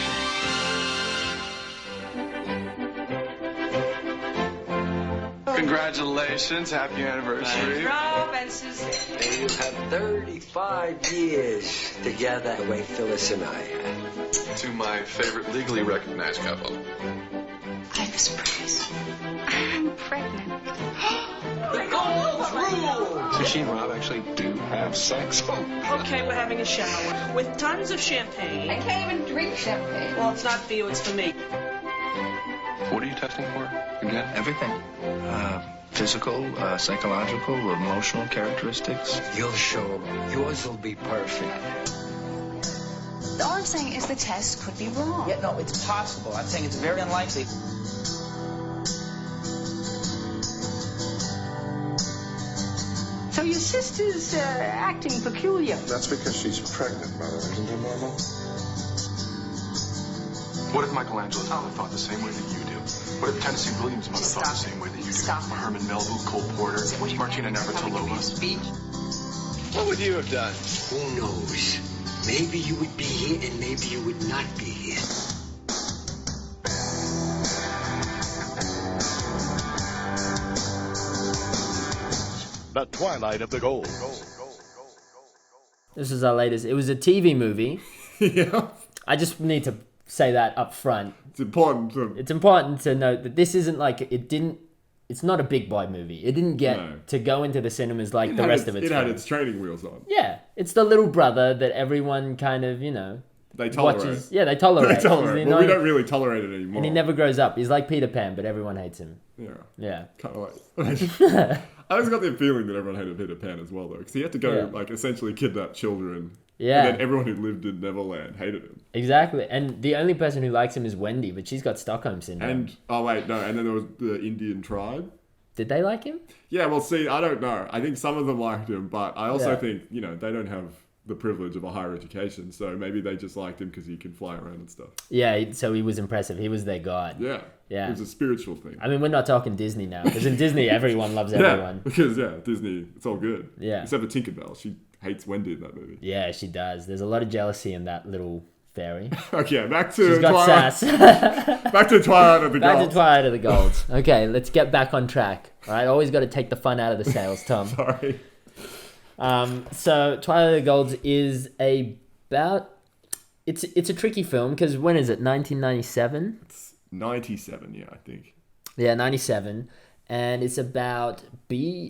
Congratulations, happy anniversary. Rob and Suzanne. They have 35 years together, the way Phyllis and I have. To my favorite legally recognized couple. I have a surprise. I'm pregnant. The Golds rule! So she and Rob actually do have sex? Okay, we're having a shower with tons of champagne. I can't even drink champagne. Well, it's not for you, it's for me. What are you testing for again? Everything. Physical, psychological, emotional characteristics. You'll show them. Yours will be perfect. All I'm saying is the test could be wrong. Yeah, no, it's possible. I'm saying it's very unlikely. So your sister's acting peculiar. That's because she's pregnant, Mother. Isn't it normal? What if Michelangelo thought the same way that you do? What if Tennessee Williams' mother thought the same way that you do? Stop. Herman Melville, Cole Porter, Martina Navratilova. What would you have done? Who knows? Maybe you would be here and maybe you would not be here. The Twilight of the Golds. This is our latest. It was a TV movie. Yeah. I just need to say that up front. It's important to note that this isn't like it's not a big boy movie. It didn't get to go into the cinemas like the rest of its had its training wheels on. Yeah. It's the little brother that everyone kind of, they tolerate. watches. Yeah, they tolerate. Well, we don't really tolerate it anymore. And he never grows up. He's like Peter Pan, but everyone hates him. Yeah. Yeah. Kind of like. I always got the feeling that everyone hated Peter Pan as well, though, because he had to go essentially kidnap children. Yeah. And then everyone who lived in Neverland hated him. Exactly. And the only person who likes him is Wendy, but she's got Stockholm Syndrome. And then there was the Indian tribe. Did they like him? Yeah, well, see, I don't know. I think some of them liked him, but I also think, they don't have the privilege of a higher education, so maybe they just liked him because he could fly around and stuff. Yeah, so he was impressive. He was their god. Yeah. Yeah. It was a spiritual thing. I mean, we're not talking Disney now, because in Disney, everyone loves everyone. Yeah, because, Disney, it's all good. Yeah. Except for Tinkerbell. She hates Wendy in that movie. Yeah, she does. There's a lot of jealousy in that little fairy. Okay, back to She's got Twilight. sass. Back to Twilight of the Golds. Back to Twilight of the Golds. Okay, let's get back on track. All right, always got to take the fun out of the sails, Tom. Sorry. So Twilight of the Golds is it's a tricky film because when is it? 1997? It's 97, yeah, I think. Yeah, 97. And it's about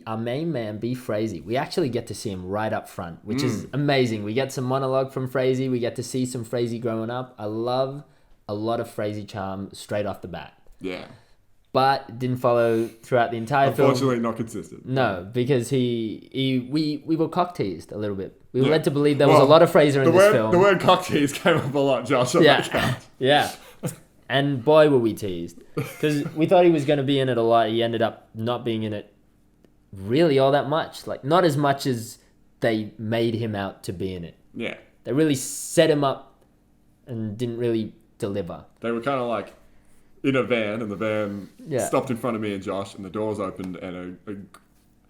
our main man, B. Frazee. We actually get to see him right up front, which is amazing. We get some monologue from Frazee. We get to see some Frazee growing up. I love a lot of Frazee charm straight off the bat. Yeah. But it didn't follow throughout the entire film. Unfortunately, not consistent. No, because we were cock teased a little bit. We were led to believe there was a lot of Fraser in this film. The word cock tease came up a lot, Josh. On that count. Yeah. And boy, were we teased. Because we thought he was going to be in it a lot. He ended up not being in it really all that much. Like, not as much as they made him out to be in it. Yeah. They really set him up and didn't really deliver. They were kind of like in a van, and the van Yeah. stopped in front of me and Josh, and the doors opened, and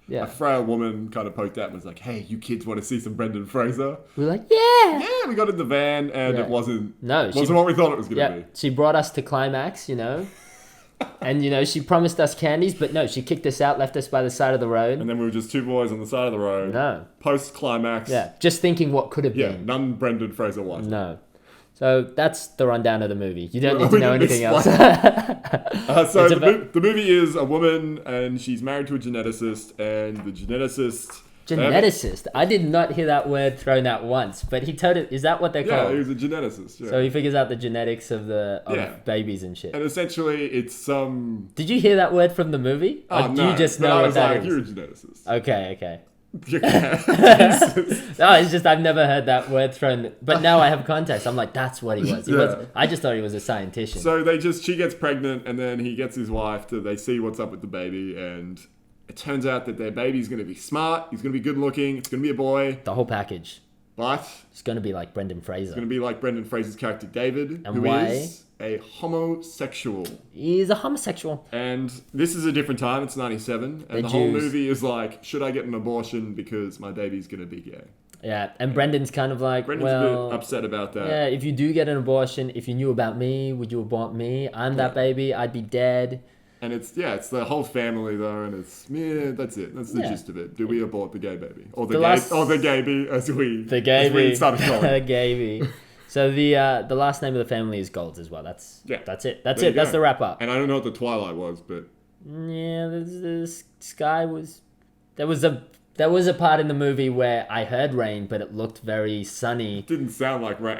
a frail woman kind of poked out and was like, "Hey, you kids want to see some Brendan Fraser?" We were like, yeah! Yeah, we got in the van, and Yeah. it wasn't what we thought it was going to be. She brought us to climax, and, she promised us candies, but no, she kicked us out, left us by the side of the road. And then we were just two boys on the side of the road. No. Post-climax. Yeah, just thinking what could have Yeah, been. none Brendan Fraser was. No. So that's the rundown of the movie. You don't need to know anything else. So the movie is a woman, and she's married to a geneticist, and the geneticist... Geneticist? I did not hear that word thrown out once, but he told it. Is that what they're called? Yeah, he was a geneticist. Yeah. So he figures out the genetics of babies and shit. And essentially, it's some... Did you hear that word from the movie? Oh, or do no. you just know what that is? You're a geneticist. Okay. Yeah. No, it's just I've never heard that word thrown, but now I have context. I'm like, that's what he was. I just thought he was a scientist. So she gets pregnant, and then he gets his wife they see what's up with the baby, and it turns out that their baby's going to be smart, he's going to be good looking, it's going to be a boy. The whole package. But it's going to be like Brendan Fraser. It's going to be like Brendan Fraser's character David, and who why? is a homosexual. He's a homosexual. And this is a different time. It's 97. And the whole movie is like, should I get an abortion because my baby's going to be gay? Yeah, and Brendan's kind of like, Brendan's a bit upset about that. Yeah, if you do get an abortion, if you knew about me, would you abort me? I'm that baby. I'd be dead. And it's the whole family though, and that's it. That's the gist of it. Do we abort the gay baby, or the gayby, as we started calling the gayby. So the last name of the family is Golds as well. That's it. That's it. That's the wrap up. And I don't know what the Twilight was, but the sky was. There was a part in the movie where I heard rain, but it looked very sunny. It didn't sound like rain.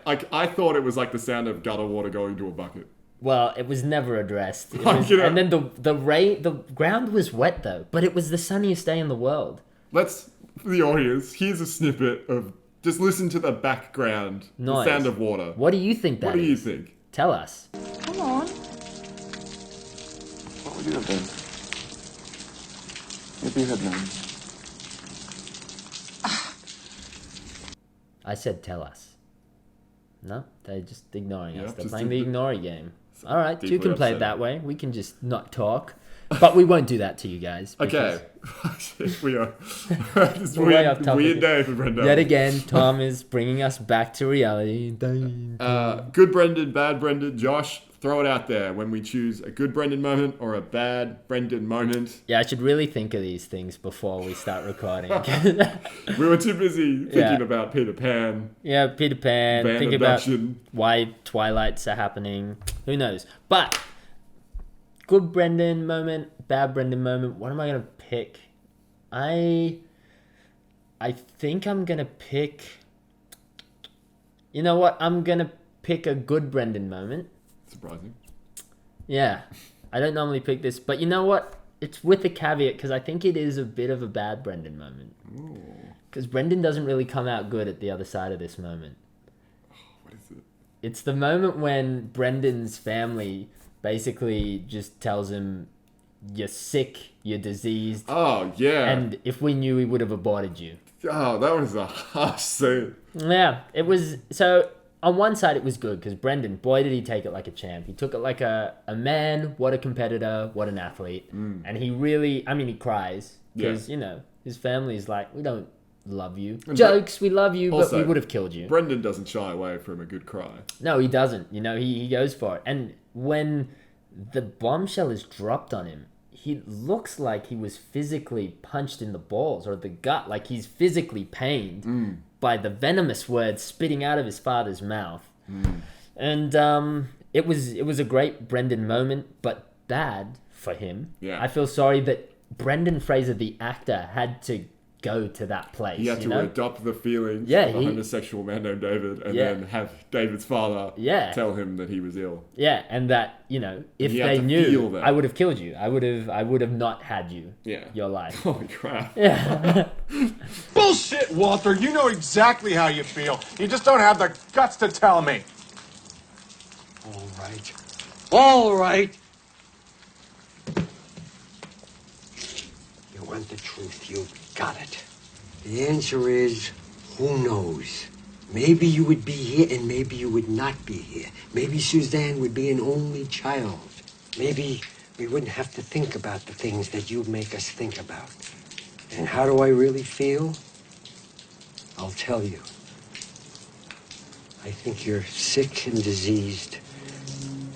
I thought it was like the sound of gutter water going to a bucket. Well, it was never addressed. And then the ground was wet though, but it was the sunniest day in the world. For the audience, here's a snippet of, just listen to the background, Noise. The sound of water. What do you think that is? What do you think? Tell us. Come on. What would you have done? If you had known. I said tell us. No, they're just ignoring us. They're playing the ignory game. All right, you can play it that way. We can just not talk. But we won't do that to you guys. Okay. We are. This way off topic. Weird day for Brendan. Yet again, Tom is bringing us back to reality. Good Brendan, bad Brendan. Josh, throw it out there when we choose a good Brendan moment or a bad Brendan moment. Yeah, I should really think of these things before we start recording. We were too busy thinking about Peter Pan. Yeah, Peter Pan. Thinking about why Twilights are happening. Who knows? But good Brendan moment, bad Brendan moment. What am I gonna pick? I think I'm gonna pick. You know what? I'm gonna pick a good Brendan moment. Surprising. Yeah, I don't normally pick this, but you know what? It's with a caveat because I think it is a bit of a bad Brendan moment. Because Brendan doesn't really come out good at the other side of this moment. What is it? It's the moment when Brendan's family basically just tells him you're sick, you're diseased. Oh, yeah. And if we knew, we would have aborted you. Oh, that was a harsh scene. Yeah, it was. So on one side, it was good because Brendan, boy, did he take it like a champ. He took it like a man. What a competitor. What an athlete. And he really, I mean, he cries because, you know, his family's like, we don't love you. And jokes, we love you, but we would have killed you. Brendan doesn't shy away from a good cry. No, he doesn't. You know, he goes for it. And when the bombshell is dropped on him, he looks like he was physically punched in the balls or the gut, like he's physically pained by the venomous words spitting out of his father's mouth. And it was a great Brendan moment, but bad for him. Yeah. I feel sorry that Brendan Fraser, the actor, had to go to that place. He had to adopt the feelings of a homosexual man named David and then have David's father tell him that he was ill. Yeah, and that, you know, if they knew, I would have killed you. I would have not had you. Yeah. Your life. Holy crap. Yeah. Bullshit, Walter. You know exactly how you feel. You just don't have the guts to tell me. All right. All right. You want the truth. You've got it. The answer is, who knows? Maybe you would be here and maybe you would not be here. Maybe Suzanne would be an only child. Maybe we wouldn't have to think about the things that you make us think about. And how do I really feel? I'll tell you. I think you're sick and diseased.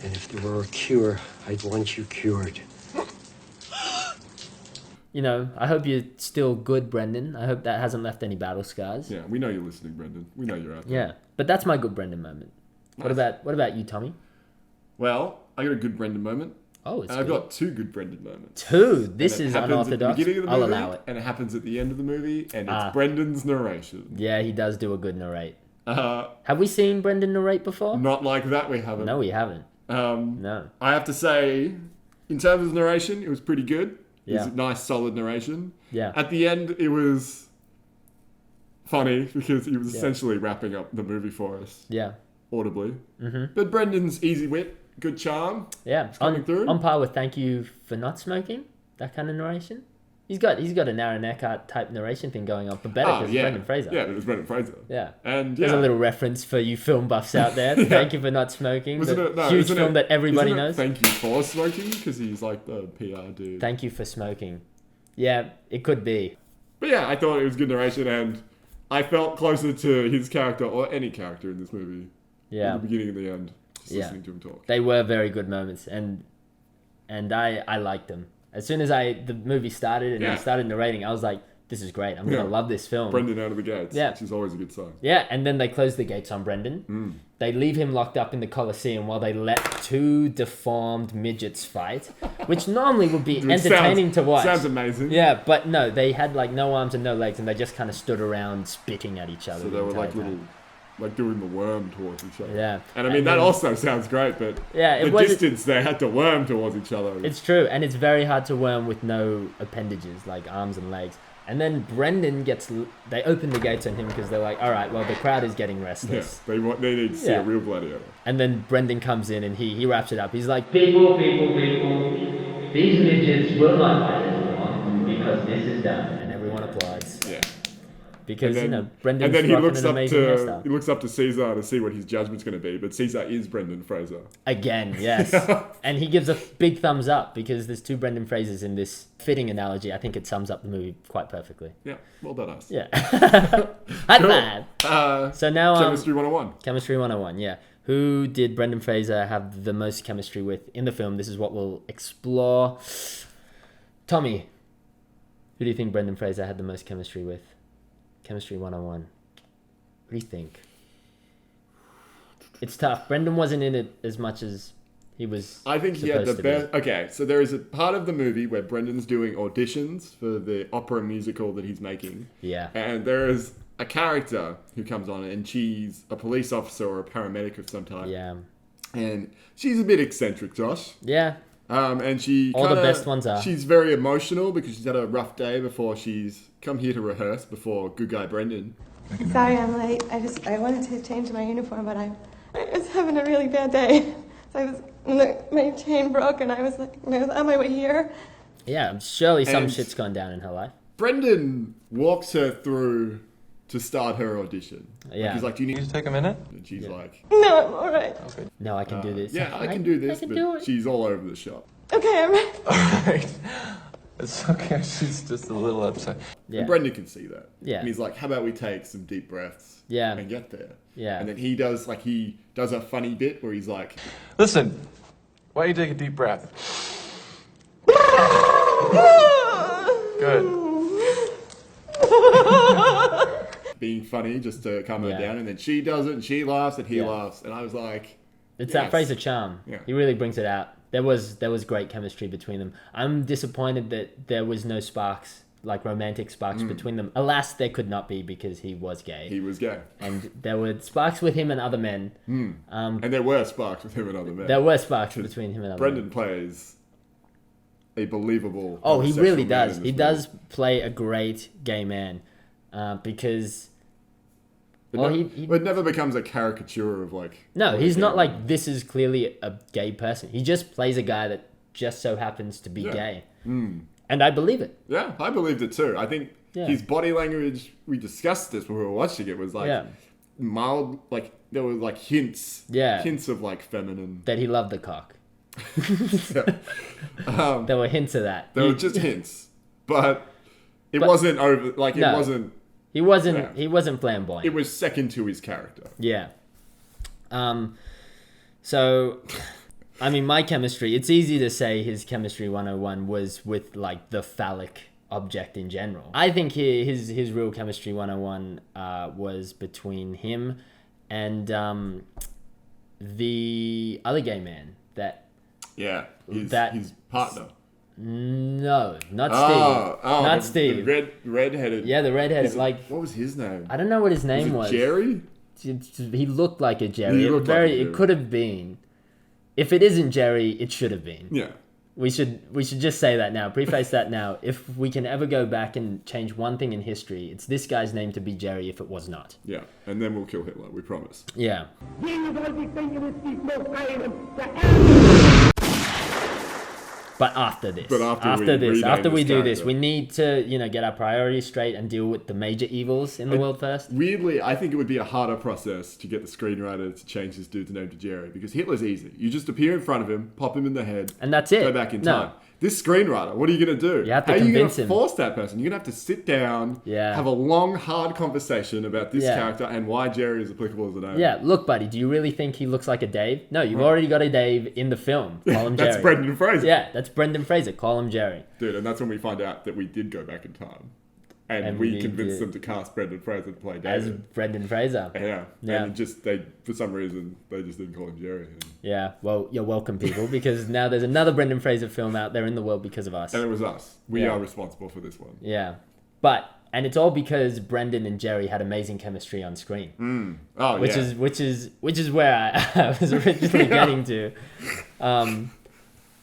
And if there were a cure, I'd want you cured. You know, I hope you're still good, Brendan. I hope that hasn't left any battle scars. Yeah, we know you're listening, Brendan. We know you're out there. Yeah, but that's my good Brendan moment. Nice. What about you, Tommy? Well, I got a good Brendan moment. Oh, it's I've got two good Brendan moments. Two? This is unorthodox. I'll allow it. And it happens at the end of the movie, and it's Brendan's narration. Yeah, he does do a good narrate. Have we seen Brendan narrate before? Not like that, we haven't. No, we haven't. No. I have to say, in terms of narration, it was pretty good. It was Yeah. a nice, solid narration. Yeah. At the end, it was funny because he was essentially wrapping up the movie for us. Yeah. Audibly. Mm-hmm. But Brendan's easy wit, good charm. Yeah. Coming through. On par with thank you for not smoking. That kind of narration. He's got an Aaron Eckhart type narration thing going on, but better because it's Brendan Fraser. Yeah, but it was Brendan Fraser. Yeah. And There's a little reference for you film buffs out there. Thank you for not smoking. Huge film that everybody knows. Thank you for smoking because he's like the PR dude. Thank you for smoking. Yeah, it could be. But yeah, I thought it was good narration and I felt closer to his character or any character in this movie. Yeah. At the beginning and the end. Just listening to him talk. They were very good moments and I liked them. As soon as the movie started and he started narrating, I was like, this is great. I'm going to love this film. Brendan out of the gates. Yeah. Which is always a good sign. Yeah, and then they close the gates on Brendan. They leave him locked up in the Colosseum while they let two deformed midgets fight, which normally would be entertaining to watch. Sounds amazing. Yeah, but no, they had like no arms and no legs, and they just kind of stood around spitting at each other. So they were like little... like doing the worm towards each other. Yeah. And I mean, that also sounds great, but the distance they had to worm towards each other. It's true, and it's very hard to worm with no appendages, like arms and legs. And then Brendan they open the gates on him because they're like, all right, well, the crowd is getting restless. Yeah, they need to see a real gladiator. And then Brendan comes in and he wraps it up. He's like, people, these midgets will not fight anymore because this is done. And everyone applauds. Yeah. Because, then, Brendan's and then he looks up to Caesar to see what his judgment's going to be, but Caesar is Brendan Fraser. Again, yes. And he gives a big thumbs up because there's two Brendan Frasers in this fitting analogy. I think it sums up the movie quite perfectly. Yeah, well done us. Yeah. High five. So now... Chemistry 101. Chemistry 101, yeah. Who did Brendan Fraser have the most chemistry with in the film? This is what we'll explore. Tommy, who do you think Brendan Fraser had the most chemistry with? Chemistry 101. What do you think? It's tough. Brendan wasn't in it as much as he was. I think he had the best. Okay, so there is a part of the movie where Brendan's doing auditions for the opera musical that he's making. Yeah. And there is a character who comes on and she's a police officer or a paramedic of some type. Yeah. And she's a bit eccentric, Josh. Yeah. And she all the best ones are. She's very emotional because she's had a rough day before she's come here to rehearse before good guy Brendan. Sorry I'm late. I wanted to change my uniform, but I was having a really bad day. So my chain broke and I was on my way here. Yeah, surely some And- shit's gone down in her life. Brendan walks her through to start her audition. Yeah. Like, he's like, do you need to take a minute? And she's like, No, I'm all right. okay. No, I can do this. Yeah, I can do this, I can but do it. she's all over the shop. Okay, I'm ready. Alright. It's okay, she's just a little upset. Yeah. And Brendan can see that. Yeah. And he's like, how about we take some deep breaths Yeah. and get there? Yeah. And then he does a funny bit where he's like, Listen, why don't you take a deep breath? Good. being funny just to calm her Yeah. down, and then she does it and she laughs and he Yeah. laughs, and I was like, It's yes. that Fraser charm. Yeah. He really brings it out. There was great chemistry between them. I'm disappointed that there was no sparks, like romantic sparks between them. Alas, there could not be because he was gay. He was gay. And there were sparks with him and other men. And there were sparks with him and other men. There were sparks between him and other Brendan men. plays a believable. Oh, he really homosexual man does. in He this does play a great gay man because... Well, it never becomes a caricature of like. No, what he's a not gay like, man. this is clearly a gay person. He just plays a guy that just so happens to be Yeah. gay. And I believe it. Yeah, I believed it too. I think Yeah. his body language. We discussed this when we were watching it. Was like Yeah. mild, like there were like hints. Yeah. Hints of like feminine. That he loved the cock. Yeah. There were hints of that. There were just hints, but it wasn't over. Like it No. wasn't. He wasn't. Yeah. He wasn't flamboyant. It was second to his character. Yeah. So, I mean, my chemistry. It's easy to say his chemistry 101 was with like the phallic object in general. I think his real chemistry 101 was between him and the other gay man that. Yeah, his partner. No, not Oh, Steve. Not the Steve. redheaded. Yeah, the redheaded. Like, what was his name? I don't know what his name was. Jerry? He looked like a Jerry. He It looked like a Jerry. It could have been. If it isn't Jerry, it should have been. Yeah. We should just say that now. Preface that now. If we can ever go back and change one thing in history, it's this guy's name to be Jerry if it was not. Yeah, and then we'll kill Hitler. We promise. Yeah. But after this, after we do this, we need to, get our priorities straight and deal with the major evils in the world first. Weirdly, I think it would be a harder process to get the screenwriter to change this dude's name to Jerry, because Hitler's easy. You just appear in front of him, pop him in the head, and that's it. Go back in No. time. This screenwriter, what are you going to do? You have to How are you convince going him. to force that person? You're going to have to sit down, have a long, hard conversation about this character and why Jerry is applicable as a name. Yeah, look, buddy, do you really think he looks like a Dave? No, you've already got a Dave in the film. Call him Jerry. That's Brendan Fraser. Yeah, that's Brendan Fraser. Call him Jerry. Dude, and that's when we find out that we did go back in time. And we convinced them to cast Brendan Fraser to play David. As Brendan Fraser. Yeah. Yeah. And for some reason, they just didn't call him Jerry. Yeah, well, you're welcome, people, because now there's another Brendan Fraser film out there in the world because of us. And it was us. We are responsible for this one. Yeah. And it's all because Brendan and Jerry had amazing chemistry on screen. Oh, which yeah. is where I was originally getting to.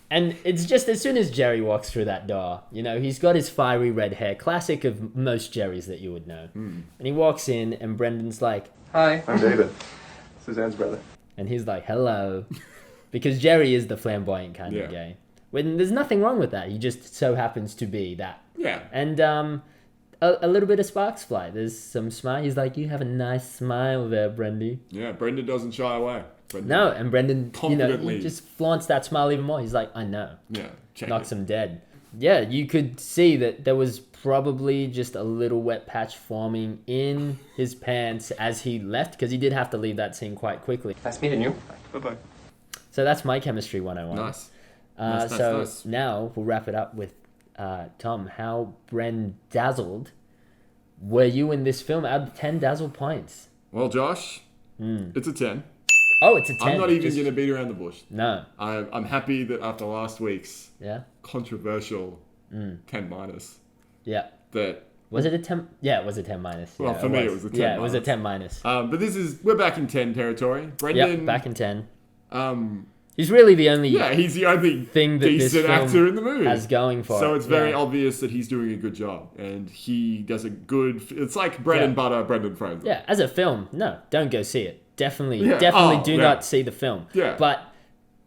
And it's just as soon as Jerry walks through that door, he's got his fiery red hair, classic of most Jerrys that you would know. And he walks in and Brendan's like, Hi. I'm David. Suzanne's brother. And he's like, hello. Because Jerry is the flamboyant kind of gay. When there's nothing wrong with that. He just so happens to be that. Yeah. And a little bit of sparks fly. There's some smile. He's like, you have a nice smile there, Brendy. Yeah, Brendan doesn't shy away. No, and Brendan, confidently he just flaunts that smile even more. He's like, I know. Yeah. Knocks him dead. Yeah, you could see that there was probably just a little wet patch forming in his pants as he left, because he did have to leave that scene quite quickly. Nice meeting you. Bye-bye. So that's my chemistry 101. Nice. Nice. Now we'll wrap it up with Tom. How Brendazzled were you in this film out of 10 Dazzle points? Well, Josh, it's a 10. Oh, it's a 10. I'm not even going to beat around the bush. No. I'm happy that after last week's controversial 10 minus. Yeah. That was it a 10? Yeah, it was a 10 minus. Well, yeah, for me, it was a 10 Yeah, minus. it was a 10 minus. But we're back in 10 territory. Brendan. Yep, back in 10. He's really the only he's the only thing that this decent film actor in the movie has going for So it. it's very obvious that he's doing a good job, and he does a good. It's like bread and butter, Brendan Fraser. Yeah, as a film, no, don't go see it. Definitely do not see the film. Yeah, but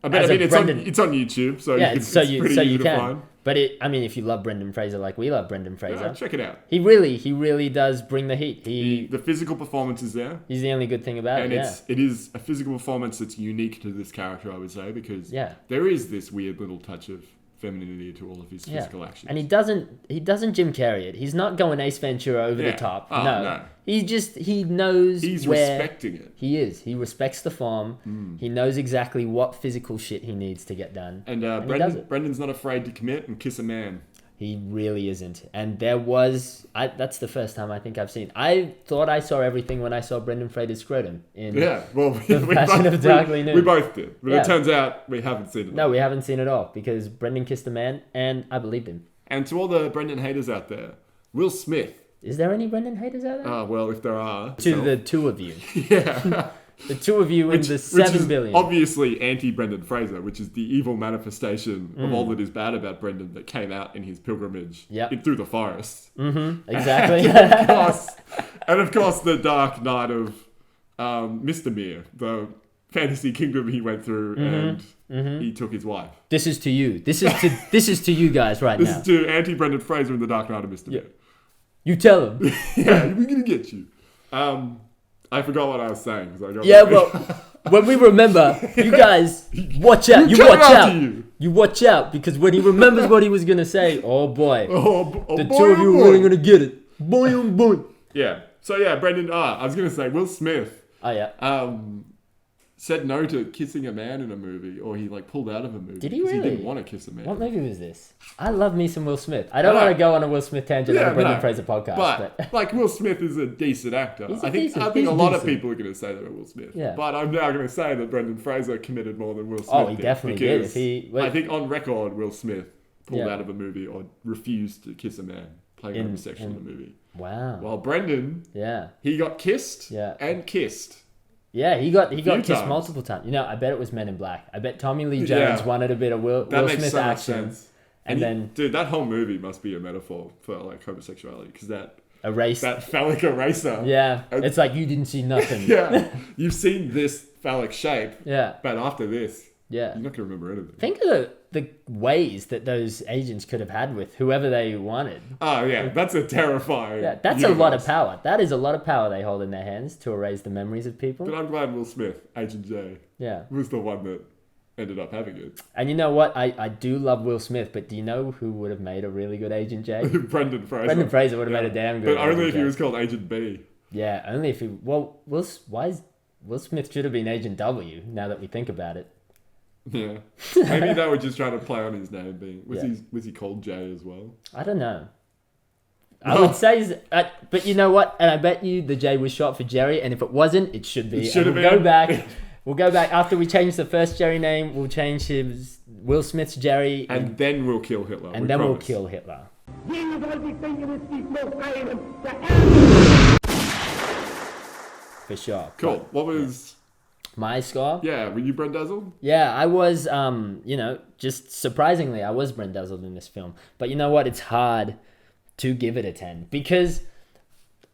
I mean, it's on YouTube, so yeah, it's pretty easy to find. But if you love Brendan Fraser like we love Brendan Fraser, Yeah, check it out. He really does bring the heat. The physical performance is there. He's the only good thing about it. And it is a physical performance that's unique to this character, I would say, because there is this weird little touch of femininity to all of his physical actions. And he doesn't Jim Carrey it. He's not going Ace Ventura over the top. Oh, no. He knows He's where respecting it. He is. He respects the form. He knows exactly what physical shit he needs to get done. And, he does it. Brendan's not afraid to commit and kiss a man. He really isn't. And there was... that's the first time I think I've seen... I thought I saw everything when I saw Brendan Fraser's scrotum in The Passion of Darkly Noon. We both did. But it turns out we haven't seen it all. No, we haven't seen it all because Brendan kissed a man and I believed him. And to all the Brendan haters out there, Will Smith. Is there any Brendan haters out there? Well, if there are... To the two of you. Yeah. The two of you in the 7 billion. Obviously anti-Brendan Fraser, which is the evil manifestation of all that is bad about Brendan that came out in his pilgrimage through the forest. Mm-hmm. Exactly. And of course, the dark night of Mr. Mir, the fantasy kingdom he went through, and he took his wife. This is to you. This is to you guys now. This is to anti-Brendan Fraser in the dark night of Mr. Mir. You tell him. Yeah, we're gonna get you. I forgot what I was saying. When we remember, you guys, watch out. You watch out. You watch out, because when he remembers what he was going to say, oh boy. The two of you are really going to get it. Boy, oh boy. Yeah. So yeah, Brendan, I was going to say, Will Smith. Oh yeah. Said no to kissing a man in a movie, or he pulled out of a movie. Did he really? He didn't want to kiss a man. What movie was this? I love me some Will Smith. I don't want to go on a Will Smith tangent on a Brendan Fraser podcast. But Will Smith is a decent actor. I think a lot of people are going to say that Will Smith. Yeah. But I'm now going to say that Brendan Fraser committed more than Will Smith. Oh, he definitely did. I think on record, Will Smith pulled out of a movie or refused to kiss a man playing homosexual in a movie. Wow. While Brendan, he got kissed and kissed. Yeah, he got kissed multiple times. I bet it was Men in Black. I bet Tommy Lee Jones wanted a bit of Will Smith so action. And then, dude, that whole movie must be a metaphor for homosexuality, because that that phallic eraser. Yeah, it's like you didn't see nothing. Yeah, you've seen this phallic shape. Yeah, but after this, you're not gonna remember anything. Think of the ways that those agents could have had with whoever they wanted. Oh yeah, that's a terrifying. Yeah, that's a lot of power. That is a lot of power they hold in their hands to erase the memories of people. But I'm glad Will Smith, Agent J, was the one that ended up having it. And you know what? I do love Will Smith, but do you know who would have made a really good Agent J? Brendan Fraser. Brendan Fraser would have made a damn good. But only if he was called Agent B. Yeah, only if he. Well, Will Smith should have been Agent W. Now that we think about it. Yeah, maybe they were just trying to play on his name. Was he called Jay as well? I don't know. I would say, but you know what? And I bet you the J was short for Jerry, and if it wasn't, it should be. We'll go back. We'll go back after we change the first Jerry name. We'll change his Will Smith's Jerry, and then we'll kill Hitler. And then we'll kill Hitler. For sure. Cool. What was my score? Yeah, were you Brendazzled? Yeah, I was, just surprisingly, I was Brendazzled in this film. But you know what? It's hard to give it a 10 because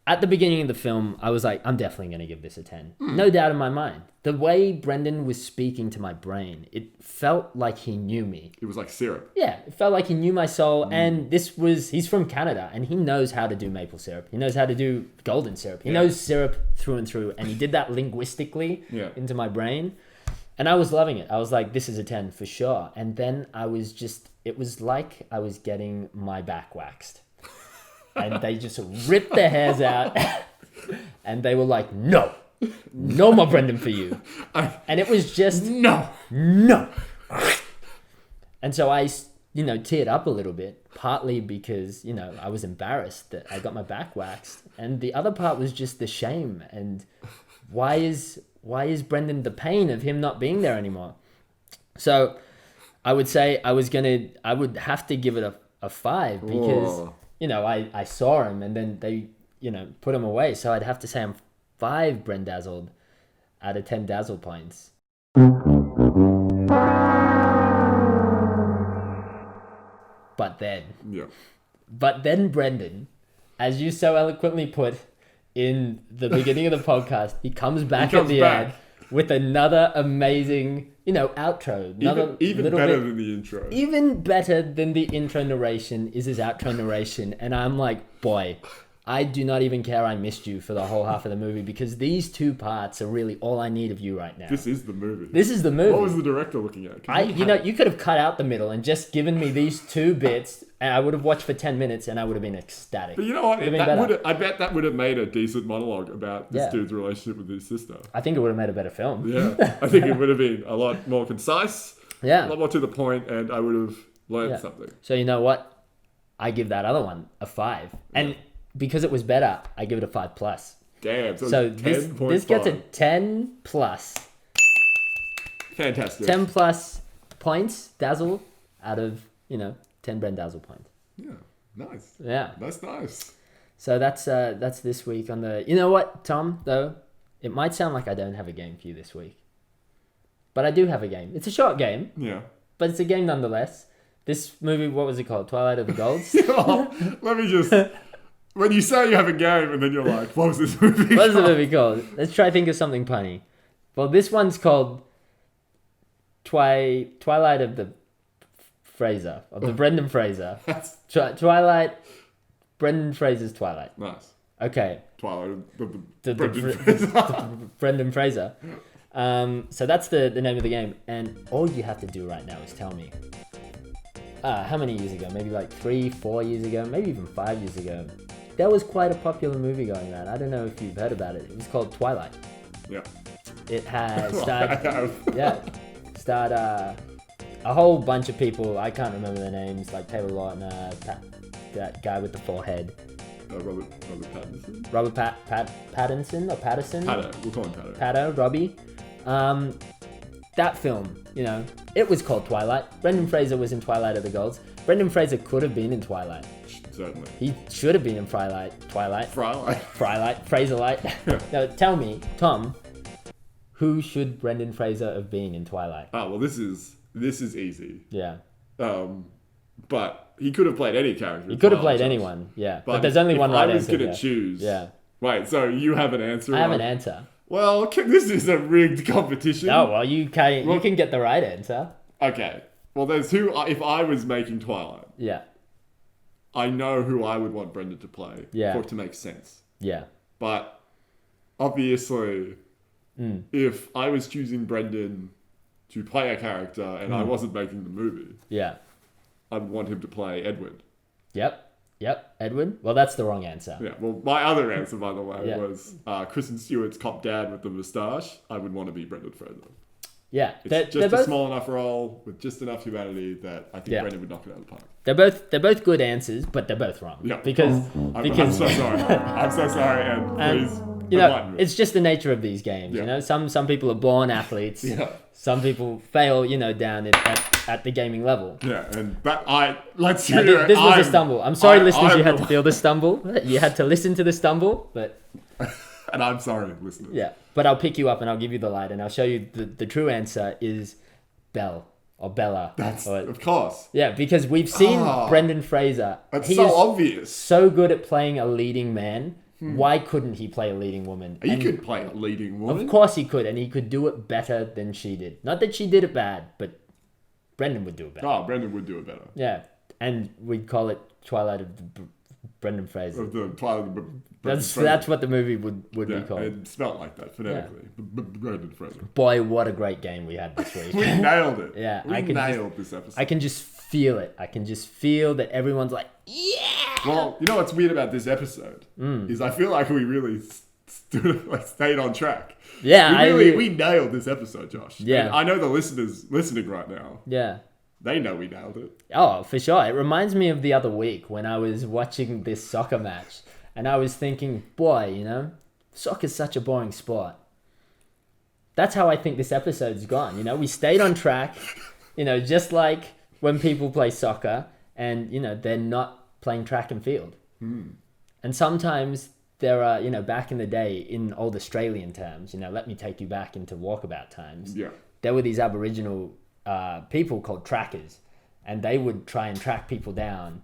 at the beginning of the film, I was like, I'm definitely going to give this a 10. No doubt in my mind. The way Brendan was speaking to my brain, it felt like he knew me. It was like syrup. Yeah, it felt like he knew my soul. And he's from Canada and he knows how to do maple syrup. He knows how to do golden syrup. He knows syrup through and through. And he did that linguistically into my brain. And I was loving it. I was like, this is a 10 for sure. And then it was like I was getting my back waxed. And they just ripped their hairs out. And they were like, no more Brendan for you. And it was just, no. And so I, teared up a little bit, partly because, I was embarrassed that I got my back waxed. And the other part was just the shame. And why is Brendan the pain of him not being there anymore? So I would say I would have to give it a 5 because... I saw him and then they, put him away. So I'd have to say I'm 5 Brendazzled out of 10 Dazzle points. But then Brendan, as you so eloquently put in the beginning of the podcast, he comes back at the end with another amazing, outro. Even little better bit- than the intro. Even better than the intro narration is his outro narration. And I'm like, boy, I do not even care I missed you for the whole half of the movie, because these two parts are really all I need of you right now. This is the movie. This is the movie. What was the director looking at? You could have cut out the middle and just given me these two bits, and I would have watched for 10 minutes and I would have been ecstatic. But you know what? Would have been better. I bet that would have made a decent monologue about this Yeah. dude's relationship with his sister. I think it would have made a better film. Yeah, I think it would have been a lot more concise, Yeah. a lot more to the point, and I would have learned something. So you know what? I give that other one a 5. And because it was better, I give it a 5+. Damn, So this gets a 10+. Fantastic. 10+ points, Dazzle, out of, 10 Brendazzled points. Yeah, nice. Yeah. That's nice. So that's this week on the... You know what, Tom, though? It might sound like I don't have a game for you this week. But I do have a game. It's a short game. Yeah. But it's a game nonetheless. This movie, what was it called? Twilight of the Golds? Let me just... When you say you have a game and then you're like, what was this movie What was the movie called? Let's try to think of something punny. Well, this one's called Twilight of the Fraser. Of the Brendan Fraser. Twilight... Brendan Fraser's Twilight. Nice. Okay. Twilight of the Brendan Fraser. Brendan Fraser. So that's the name of the game. And all you have to do right now is tell me, how many years ago? Maybe like 3-4 years ago, maybe even 5 years ago, there was quite a popular movie going around. I don't know if you've heard about it. It was called Twilight. Yeah. It had starred a whole bunch of people. I can't remember their names, like Taylor Lautner, that guy with the forehead. Robert Pattinson? Robert Pattinson or Patterson? Patto. We'll call him Patto. Patto, Robbie. That film, it was called Twilight. Brendan Fraser was in Twilight of the Golds. Brendan Fraser could have been in Twilight. Certainly. He should have been in Twilight. Fraserlight. Now tell me, Tom, who should Brendan Fraser have been in Twilight? Oh, well, this is easy. Yeah. But he could have played any character. He could have played anyone, yeah. But there's only one right answer. I was going to choose. Yeah. Wait, so you have an answer? I have an answer. Well, this is a rigged competition. Oh, well, you can get the right answer. Okay. Well, there's who, if I was making Twilight. Yeah. I know who I would want Brendan to play. Yeah. For it to make sense. Yeah. But, obviously, if I was choosing Brendan to play a character and I wasn't making the movie. Yeah. I'd want him to play Edward. Yep, Edward. Well, that's the wrong answer. Yeah, well, my other answer, by the way, was Kristen Stewart's cop dad with the moustache. I would want to be Brendan Fraser. Yeah. It's just a small enough role with just enough humanity that I think Brendan would knock it out of the park. They're both good answers, but they're both wrong. Yeah. Because I'm so sorry. I'm so sorry, and please enlighten me. It's just the nature of these games. Yeah. Some people are born athletes. Yeah. Some people fail, down at the gaming level. Yeah, and let's hear it. This was a stumble. I'm sorry, listeners, you had to feel the stumble. You had to listen to the stumble, but... And I'm sorry, listeners. Yeah, but I'll pick you up and I'll give you the light and I'll show you the true answer is Belle or Bella. Of course. Yeah, because we've seen Brendan Fraser. That's so obvious. So good at playing a leading man. Why couldn't he play a leading woman? He could play a leading woman. Of course he could, and he could do it better than she did. Not that she did it bad, but Brendan would do it better. Oh, Brendan would do it better. Yeah, and we'd call it Twilight of the Brendan Fraser. Of the Twilight of the Brendan Fraser. That's what the movie would be called. It spelt like that phonetically. Yeah. Brendan Fraser. Boy, what a great game we had this week. We nailed it. Yeah, we nailed this episode. I can just feel it. I can just feel that everyone's like, yeah. Well, you know what's weird about this episode is I feel like we really stayed on track. Yeah, we nailed this episode, Josh. Yeah, and I know the listeners listening right now. Yeah, they know we nailed it. Oh, for sure. It reminds me of the other week when I was watching this soccer match and I was thinking, boy, soccer's such a boring sport. That's how I think this episode's gone. We stayed on track. Just like when people play soccer and they're not playing track and field. And sometimes there are, back in the day, in old Australian terms, let me take you back into walkabout times. Yeah. There were these Aboriginal people called trackers, and they would try and track people down.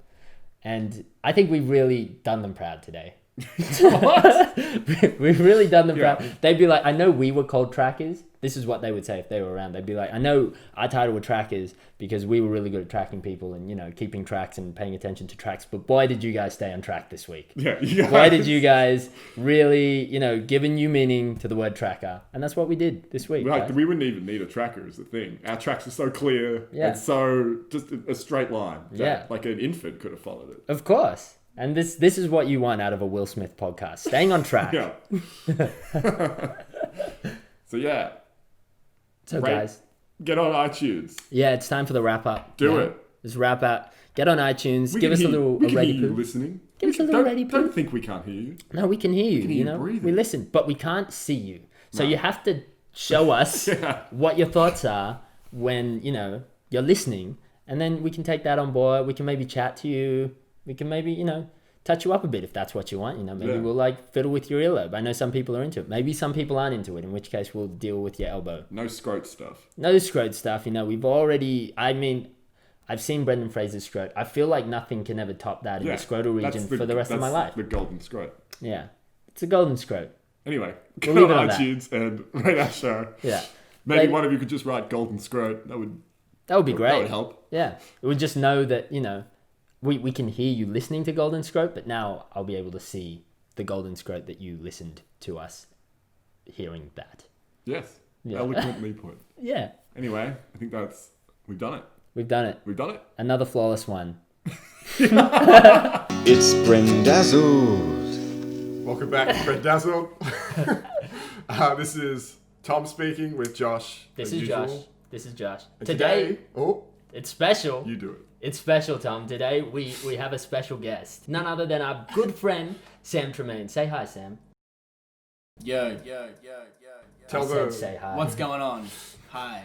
And I think we've really done them proud today. What? We've really done them proud. They'd be like, I know we were called trackers, this is what they would say if they were around. They'd be like, I know our title were trackers because we were really good at tracking people and, you know, keeping tracks and paying attention to tracks. But boy, did you guys stay on track this week. Yeah. Boy, did you guys really, you know, give a new meaning to the word tracker. And that's what we did this week. Like, we wouldn't even need a tracker is the thing. Our tracks are so clear and so just a straight line. Like an infant could have followed it. Of course. And this is what you want out of a Will Smith podcast. Staying on track. So guys, get on iTunes. Yeah, it's time for the wrap up. Do it. Just wrap up. Get on iTunes. We give us hear, a little we can ready hear you poo. listening. Give us a little ready poo. Don't think we can't hear you. No, we can hear you. You know, we listen, but we can't see you. So you have to show us what your thoughts are when, you know, you're listening, and then we can take that on board. We can maybe chat to you. We can maybe, you know, touch you up a bit if that's what you want. You know, maybe we'll like fiddle with your earlobe. I know some people are into it. Maybe some people aren't into it, in which case we'll deal with your elbow. No scrote stuff. No scrote stuff. You know, we've already, I mean, I've seen Brendan Fraser's scrote. I feel like nothing can ever top that in the scrotal region for the rest of my life. The golden scrote. Yeah. It's a golden scrote. Anyway, We'll go leave it on on iTunes and rate our show. Yeah. Maybe one of you could just write golden scrote. That would be great. That would help. Yeah. It would just know that, you know, we can hear you listening to Golden Scrote, but now I'll be able to see the Golden Scrote that you listened to us hearing that. Yes. Yeah. Eloquently put. Yeah. Anyway, I think we've done it. We've done it. We've done it. Another flawless one. It's Brendazzled. Welcome back to Bedazzled. This is Tom speaking with Josh. This is usual. Josh. This is Josh. And Today, it's special. You do it. It's special, Tom. Today we have a special guest. None other than our good friend, Sam Tremaine. Say hi, Sam. Yo. Say hi. What's going on? Hi.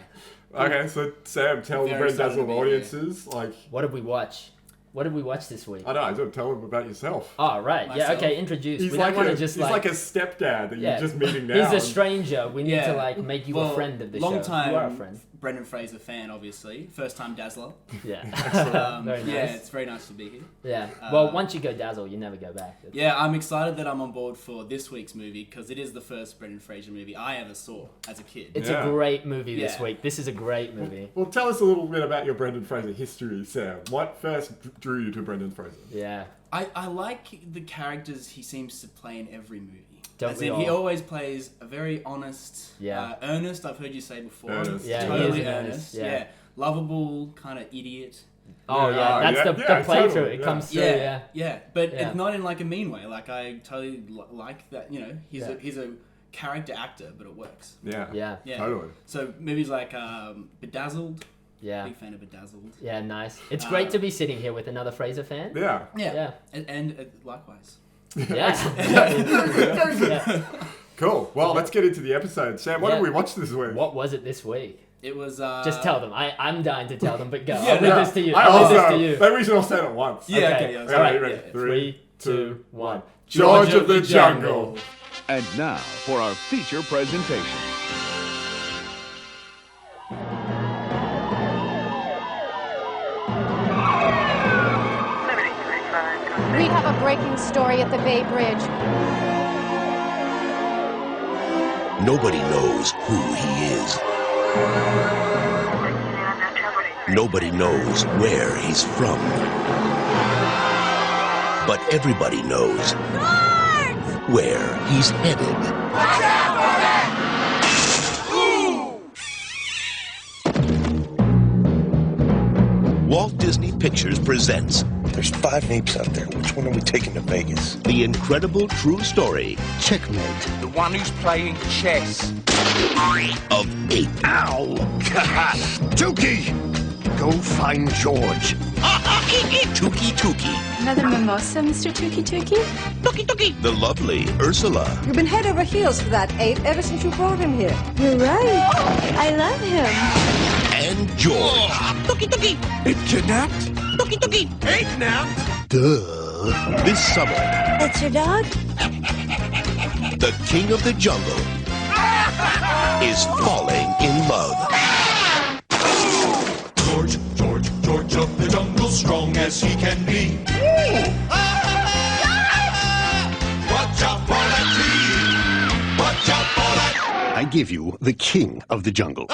Okay, so Sam, tell the Brendazzled audiences, like... What did we watch? What did we watch this week? I don't tell them about yourself. Oh, right. Myself? Yeah, okay, introduce. He's we like don't want to just he's like a stepdad that you're just meeting now. He's a stranger. We need to like make you a friend of the show. Long time You are a friend. Brendan Fraser fan, obviously. First time Dazzler. Yeah. Very nice. Yeah, it's very nice to be here. Yeah. Well, once you go Dazzle, you never go back. Yeah, I'm excited that I'm on board for this week's movie because it is the first Brendan Fraser movie I ever saw as a kid. It's a great movie this week. This is a great movie. Well, tell us a little bit about your Brendan Fraser history, Sam. What first drew you to Brendan Fraser? Yeah. I like the characters he seems to play in every movie. He always plays a very honest, earnest, I've heard you say before. Earnest. Yeah, totally he is earnest. Yeah. Lovable, kind of idiot. Oh, yeah. That's the playthrough. Totally. It comes through, Yeah. But it's not in like a mean way. Like, I totally like that, you know, he's a character actor, but it works. Yeah. Totally. So movies like Bedazzled. Yeah. Big fan of Bedazzled. Yeah, nice. It's great to be sitting here with another Fraser fan. Yeah. And likewise. Yeah. Cool. Well, let's get into the episode. Sam, what did we watch this week? What was it this week? It was... Just tell them. I'm dying to tell them, but go. Yeah, I'll leave this to you. Maybe we should all say it at once. Yeah, okay. All right. Ready? 3, 2, 1. George of the Jungle. And now for our feature presentation. We have a breaking story at the Bay Bridge. Nobody knows who he is. Nobody knows where he's from. But everybody knows where he's headed. Walt Disney Pictures presents... There's 5 apes out there. Which one are we taking to Vegas? The incredible true story. Checkmate. The one who's playing chess. Of ape. Ow! Tukey! Go find George. Tukey Tukey. Another mimosa, Mr. Tukey Tukey? Tukey Tukey. The lovely Ursula. You've been head over heels for that ape ever since you brought him here. You're right. I love him. And George. Tukey Tukey. Ape kidnapped? Tukey Tukey. Ape napped? Duh. This summer, That's your dog? the king of the jungle is falling in love. George of the jungle, strong as he can be. Watch out for that tree! Watch out for that! I give you the king of the jungle.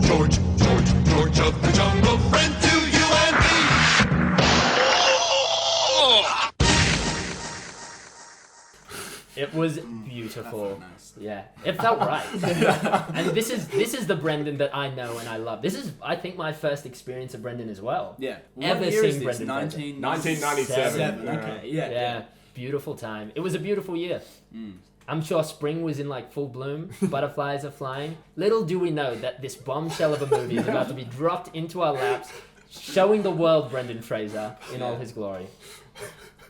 George of the jungle, friend to you and me. It was beautiful. Nice. Yeah, it felt right. And this is the Brendan that I know and I love. This is, I think, my first experience of Brendan as well. Yeah. Ever What year is seen this? Brendan? 1997. Okay. Yeah. Yeah. Beautiful time. It was a beautiful year. I'm sure spring was in like full bloom. Butterflies are flying. Little do we know that this bombshell of a movie is about to be dropped into our laps, showing the world Brendan Fraser in all his glory.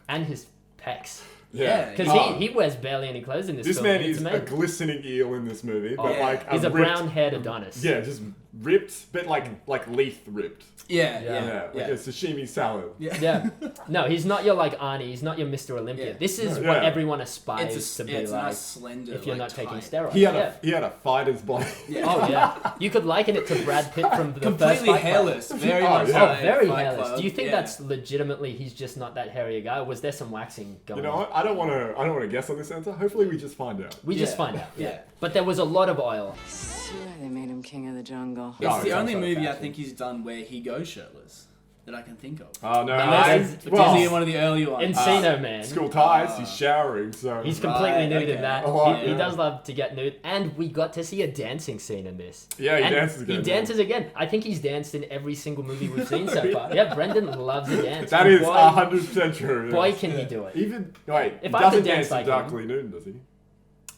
And his pecs. Yeah. Because he wears barely any clothes in this film. This man It's is a amazing. glistening eel in this movie, but like he's a ripped, brown-haired Adonis. Yeah, just ripped, but like Leith ripped. Yeah. Like a sashimi salad. Yeah. No, he's not your like Arnie. He's not your Mr. Olympia. Yeah. This is what everyone aspires to be it's like. nice, slender, if you're like, not taking tight. steroids. He had a fighter's body. Yeah. Oh yeah. You could liken it to Brad Pitt from the first Completely Fight Club. hairless. Very much very Fight hairless. Club. Do you think Yeah. that's legitimately he's just not that hairy a guy? Or was there some waxing going You know on? what? I don't want to guess on this answer. Hopefully, we just find out. We just find out. Yeah. But there was a lot of oil. Swear they made him king of the jungle. It's the only movie I think he's done where he goes shirtless that I can think of. Oh no! Is he in one of the early ones? Encino Man. School ties. He's showering, so He's completely nude in that. Oh, He does love to get nude, and we got to see a dancing scene in this. Yeah, he And dances again. He dances again. I think he's danced in every single movie we've seen so far. Yeah, Brendan loves a dance. That And is boy, 100% true. Boy, can he do it. Even wait, If he I could doesn't dance dance like in him- Darkly Noon, does he?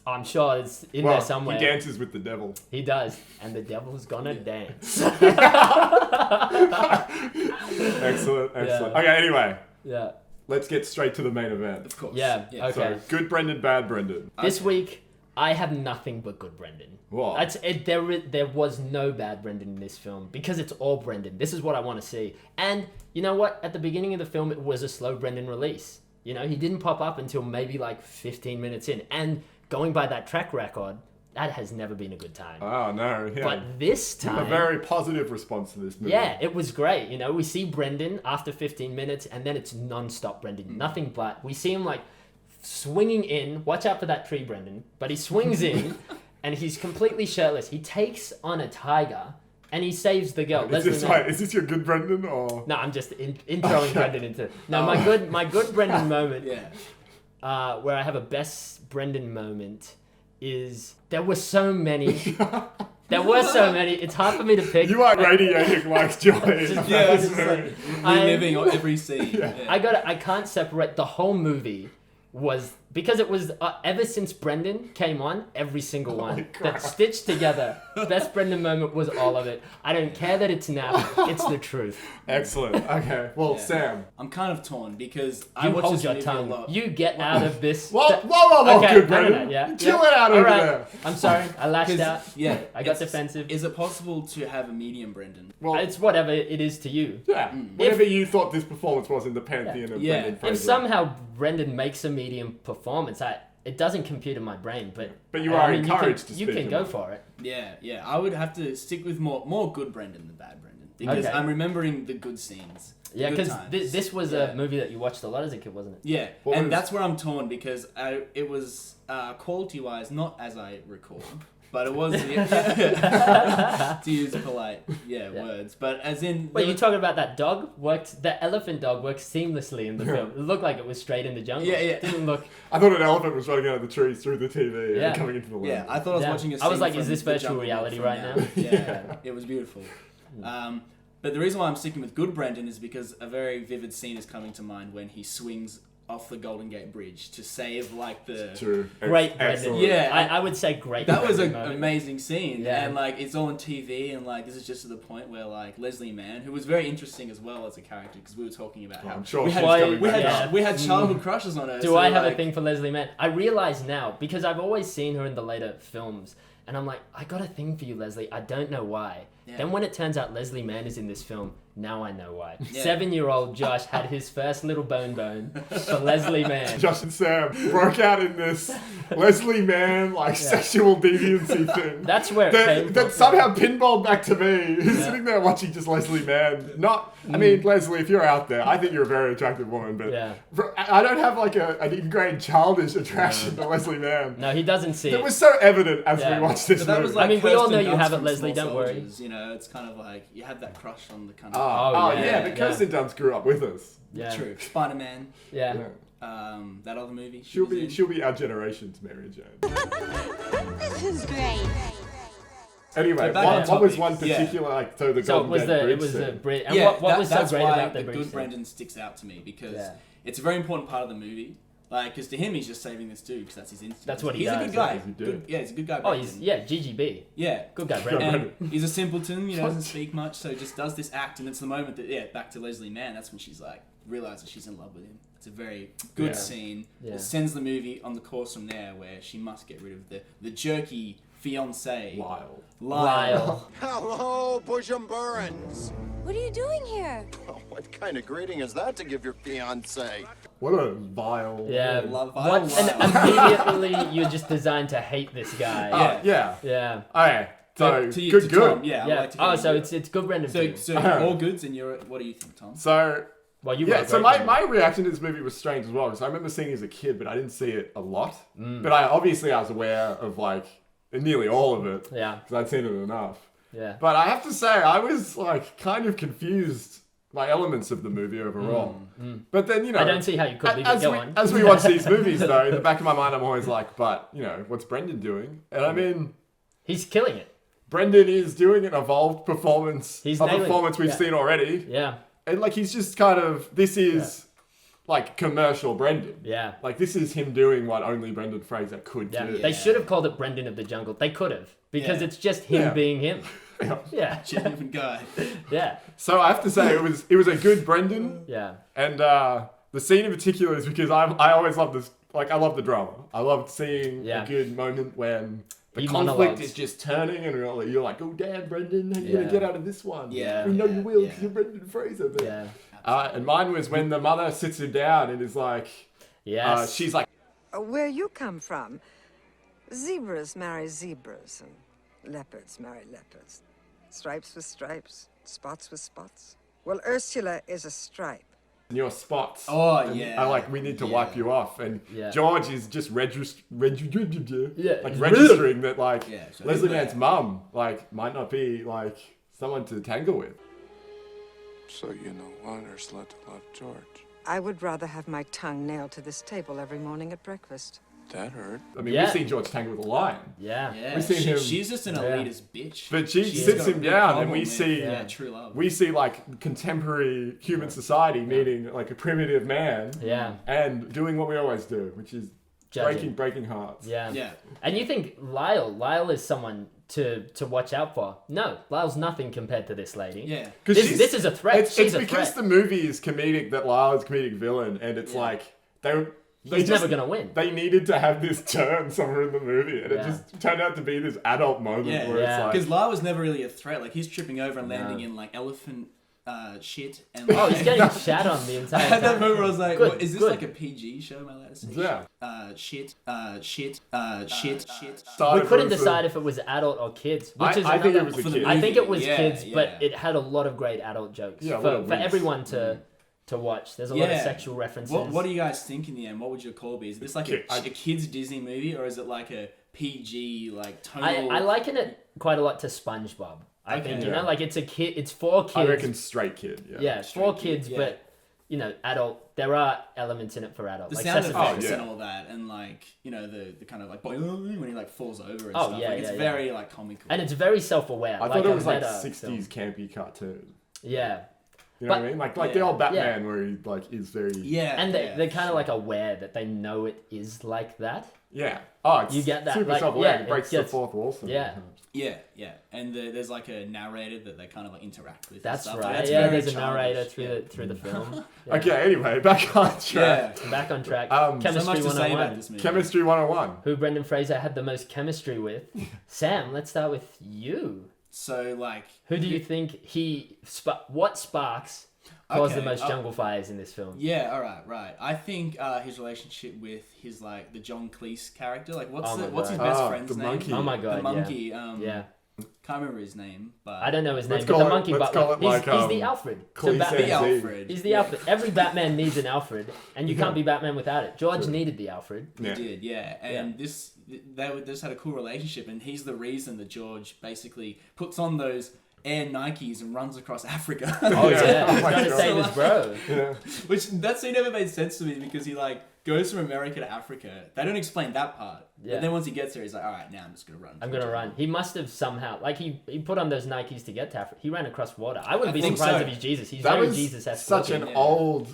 I'm sure it's in Well, there somewhere. he dances with the devil. He does, and the devil's gonna dance. Excellent. Yeah. Okay, anyway. Yeah. Let's get straight to the main event. Of course. Yeah. Okay. So, good Brendan, bad Brendan. This week, I have nothing but good Brendan. What? There was no bad Brendan in this film because it's all Brendan. This is what I want to see. And you know what? At the beginning of the film, it was a slow Brendan release. You know, he didn't pop up until maybe like 15 minutes in. And going by that track record, that has never been a good time. Oh, no. Yeah. But this time... A very positive response to this movie. Yeah, it was great. You know, we see Brendan after 15 minutes, and then it's non-stop Brendan. Nothing but. We see him, like, swinging in. Watch out for that tree, Brendan. But he swings in, and he's completely shirtless. He takes on a tiger, and he saves the girl. Is this your good Brendan, or...? No, I'm just introing Brendan into... No, my good Brendan moment, where I have a best Brendan moment, is... There were so many... It's hard for me to pick. You are radiating like joy. Reliving every scene. I can't separate the whole movie. Was because it was ever since Brendan came on, every single one that stitched together. Best Brendan moment was all of it. I don't care that it's now. It's the truth. Excellent. Okay. Well, Sam, I'm kind of torn because I You watch hold this your movie tongue. a lot. You get out of this. Whoa, good no, Brendan. yeah. Chill it out All over right. there. I'm sorry. I lashed out. Yeah, I got defensive. Is it possible to have a medium Brendan? Well, it's whatever it is to you. Yeah. Whatever you thought this performance was in the pantheon of Brendan Fraser. If somehow Brendan makes a medium performance, it doesn't compute in my brain, but you are encouraged to you speak can in go it. for it. Yeah. I would have to stick with more good Brendan than bad Brendan because I'm remembering the good scenes. Yeah, because this was a movie that you watched a lot as a kid, wasn't it? Yeah, and that's where I'm torn because it was quality-wise not as I recall, but it was to use polite words, but as in. Wait, you talking about that dog? The elephant dog worked seamlessly in the film. It looked like it was straight in the jungle. Yeah. It didn't look. I thought an elephant was running out of the trees through the TV and coming into the land. Yeah, I thought I was watching a scene I was like, from is this the virtual jungle reality from right now? Yeah, it was beautiful. But the reason why I'm sticking with good Brendan is because a very vivid scene is coming to mind when he swings off the Golden Gate Bridge to save like the great Brendan. Yeah, I would say great. That was an moment. amazing scene, Yeah. and like it's all on TV, and like this is just to the point where like Leslie Mann, who was very interesting as well as a character, because we were talking about how I'm sure we had childhood crushes on her. Do so I have like, a thing for Leslie Mann? I realize now because I've always seen her in the later films And I'm like, I got a thing for you, Leslie. I don't know why. Yeah. Then when it turns out Leslie Mann is in this film, now I know why. Yeah. 7-year-old Josh had his first little bone for Leslie Mann. Josh and Sam broke out in this Leslie Mann sexual deviancy thing. That's where it came from. That somehow pinballed back to me. Sitting there watching just Leslie Mann. I mean, Leslie, if you're out there, I think you're a very attractive woman, but I don't have an ingrained childish attraction to Leslie Mann. No, he doesn't see it. It was so evident as we watched this movie. Was like I mean, we all know Kirsten you Dunst have it, from Leslie, Small don't worry. Soldiers, You know, it's kind of like you have that crush on the kind of. But Kirsten Dunst grew up with us. Yeah. True. Spider-Man. Yeah. That other movie. She'll be our generation's Mary Jane. This is great. Anyway, what was one particular the Golden Gate it was Bridge the scene? bridge. And what was so great about the bridge Good scene? Brendan sticks out to me because it's a very important part of the movie. Because to him, he's just saving this dude because that's his instinct. That's what he he's does. He's a good guy. He's a good guy. Oh, Brendan. GGB. Yeah. Good guy, Brendan. And he's a simpleton, doesn't speak much, so just does this act, and it's the moment that, back to Leslie Mann, that's when she's like, realizes she's in love with him. It's a very good scene. Yeah. It sends the movie on the course from there, where she must get rid of the jerky fiancé. Lyle. Hello, Busham Burns. What are you doing here? Oh, what kind of greeting is that to give your fiancé? What a vile. Yeah. Vile. And immediately you're just designed to hate this guy. Yeah. Yeah. Okay. So, good. Tom, yeah. Yeah. Like to So it's good Brendan. So all goods, and what do you think, Tom? So. Well, you so my reaction to this movie was strange as well, because I remember seeing it as a kid, but I didn't see it a lot. But I was aware of nearly all of it. Yeah. Because I'd seen it enough. Yeah. But I have to say, I was kind of confused by elements of the movie overall. But then, I don't see how you could be, but go on. As we watch these movies, though, in the back of my mind, I'm always like, but, what's Brendan doing? And I mean... He's killing it. Brendan is doing an evolved performance. He's a nailing performance we've seen already. Yeah. And, he's just kind of... This is... commercial Brendan. Yeah. This is him doing what only Brendan Fraser could do. They should have called it Brendan of the Jungle. They could have. Because it's just him being him. Yeah. Genuine guy. Yeah. So I have to say, it was a good Brendan. Yeah. And the scene in particular is because I always love this. I love the drama. I loved seeing a good moment when the conflict is just turning and you're like, oh, damn, Brendan, how are you going to get out of this one? Yeah. We know you will because you're Brendan Fraser. But, and mine was when the mother sits him down and is like, she's like, Where you come from, zebras marry zebras and leopards marry leopards. Stripes with stripes, spots with spots. Well, Ursula is a stripe. your spots. Oh, and yeah. we need to wipe you off. And Yeah. George is just registering that, so Leslie Mann's mum, might not be, someone to tangle with. So you don't want Ursula to love George. I would rather have my tongue nailed to this table every morning at breakfast. That hurt. I mean, we've seen George tangle with a lion. Yeah. We've seen him. She's just an elitist bitch. But she She's sits got a him big down, problem and we with, see true love. We see contemporary human society meeting a primitive man. Yeah. And doing what we always do, which is breaking hearts. Yeah. Yeah. And you think Lyle is someone to watch out for? No, Lyle's nothing compared to this lady. Yeah. This is a threat. It's because the movie is comedic that Lyle is comedic villain, and it's He's never going to win. They needed to have this turn somewhere in the movie, and it just turned out to be this adult moment where it's because Lyle was never really a threat. He's tripping over and landing in elephant shit. And he's getting shat on the entire time. I had that moment where I was like, is this a PG show? Am I allowed to say shit? Shit. We couldn't decide if it was adult or kids. Which is I think it was kids. I think it was kids, but it had a lot of great adult jokes for everyone to watch. There's a lot of sexual references. What do you guys think in the end? What would your call be? Is this a kids Disney movie, or is it a PG tonal? I liken it quite a lot to SpongeBob. I think it's a kid. It's for kids. I reckon straight kid. Yeah, for kids, but adult. There are elements in it for adults. The sound effects and all that, and the kind of when he falls over and stuff. It's very comical, and it's very self-aware. I thought it was 60s campy cartoon. Yeah. You know what I mean? Like the old Batman where he like is very and they're kind of like aware that they know it is like that. Yeah. Oh, it's you get that. super Like, self-aware. It breaks the fourth wall. Yeah. Yeah, and there's like a narrator that they kind of like interact with. That's and right. stuff. That's Yeah, very there's a narrator childish. through the film. Okay, anyway, back on track. Yeah, back on track. So much Chemistry to say about 101. this movie. Chemistry 101. Who Brendan Fraser had the most chemistry with? Sam, let's start with you. So like, who do you think what sparks caused the most Okay, jungle fires in this film? Yeah, all right. I think his relationship with his like the John Cleese character, like what's his best friend's name? Monkey. Oh my god, the monkey. Yeah. Can't remember his name, but I don't know his name. But the monkey butler, he's the Alfred. The Alfred. He's the Alfred. Every Batman needs an Alfred, and you can't be Batman without it. George needed the Alfred. He did, yeah. And they just had a cool relationship, and he's the reason that George basically puts on those Air Nikes and runs across Africa. Oh yeah, he's trying to save his bro. Yeah. Which that scene never made sense to me because he like goes from America to Africa. They don't explain that part. Yeah. But then once he gets there, he's like, all right, now I'm just gonna run. I'm gonna run. He must have somehow like he put on those Nikes to get to Africa. He ran across water. I wouldn't be surprised if he's Jesus. He's very Jesus-esque. Such an old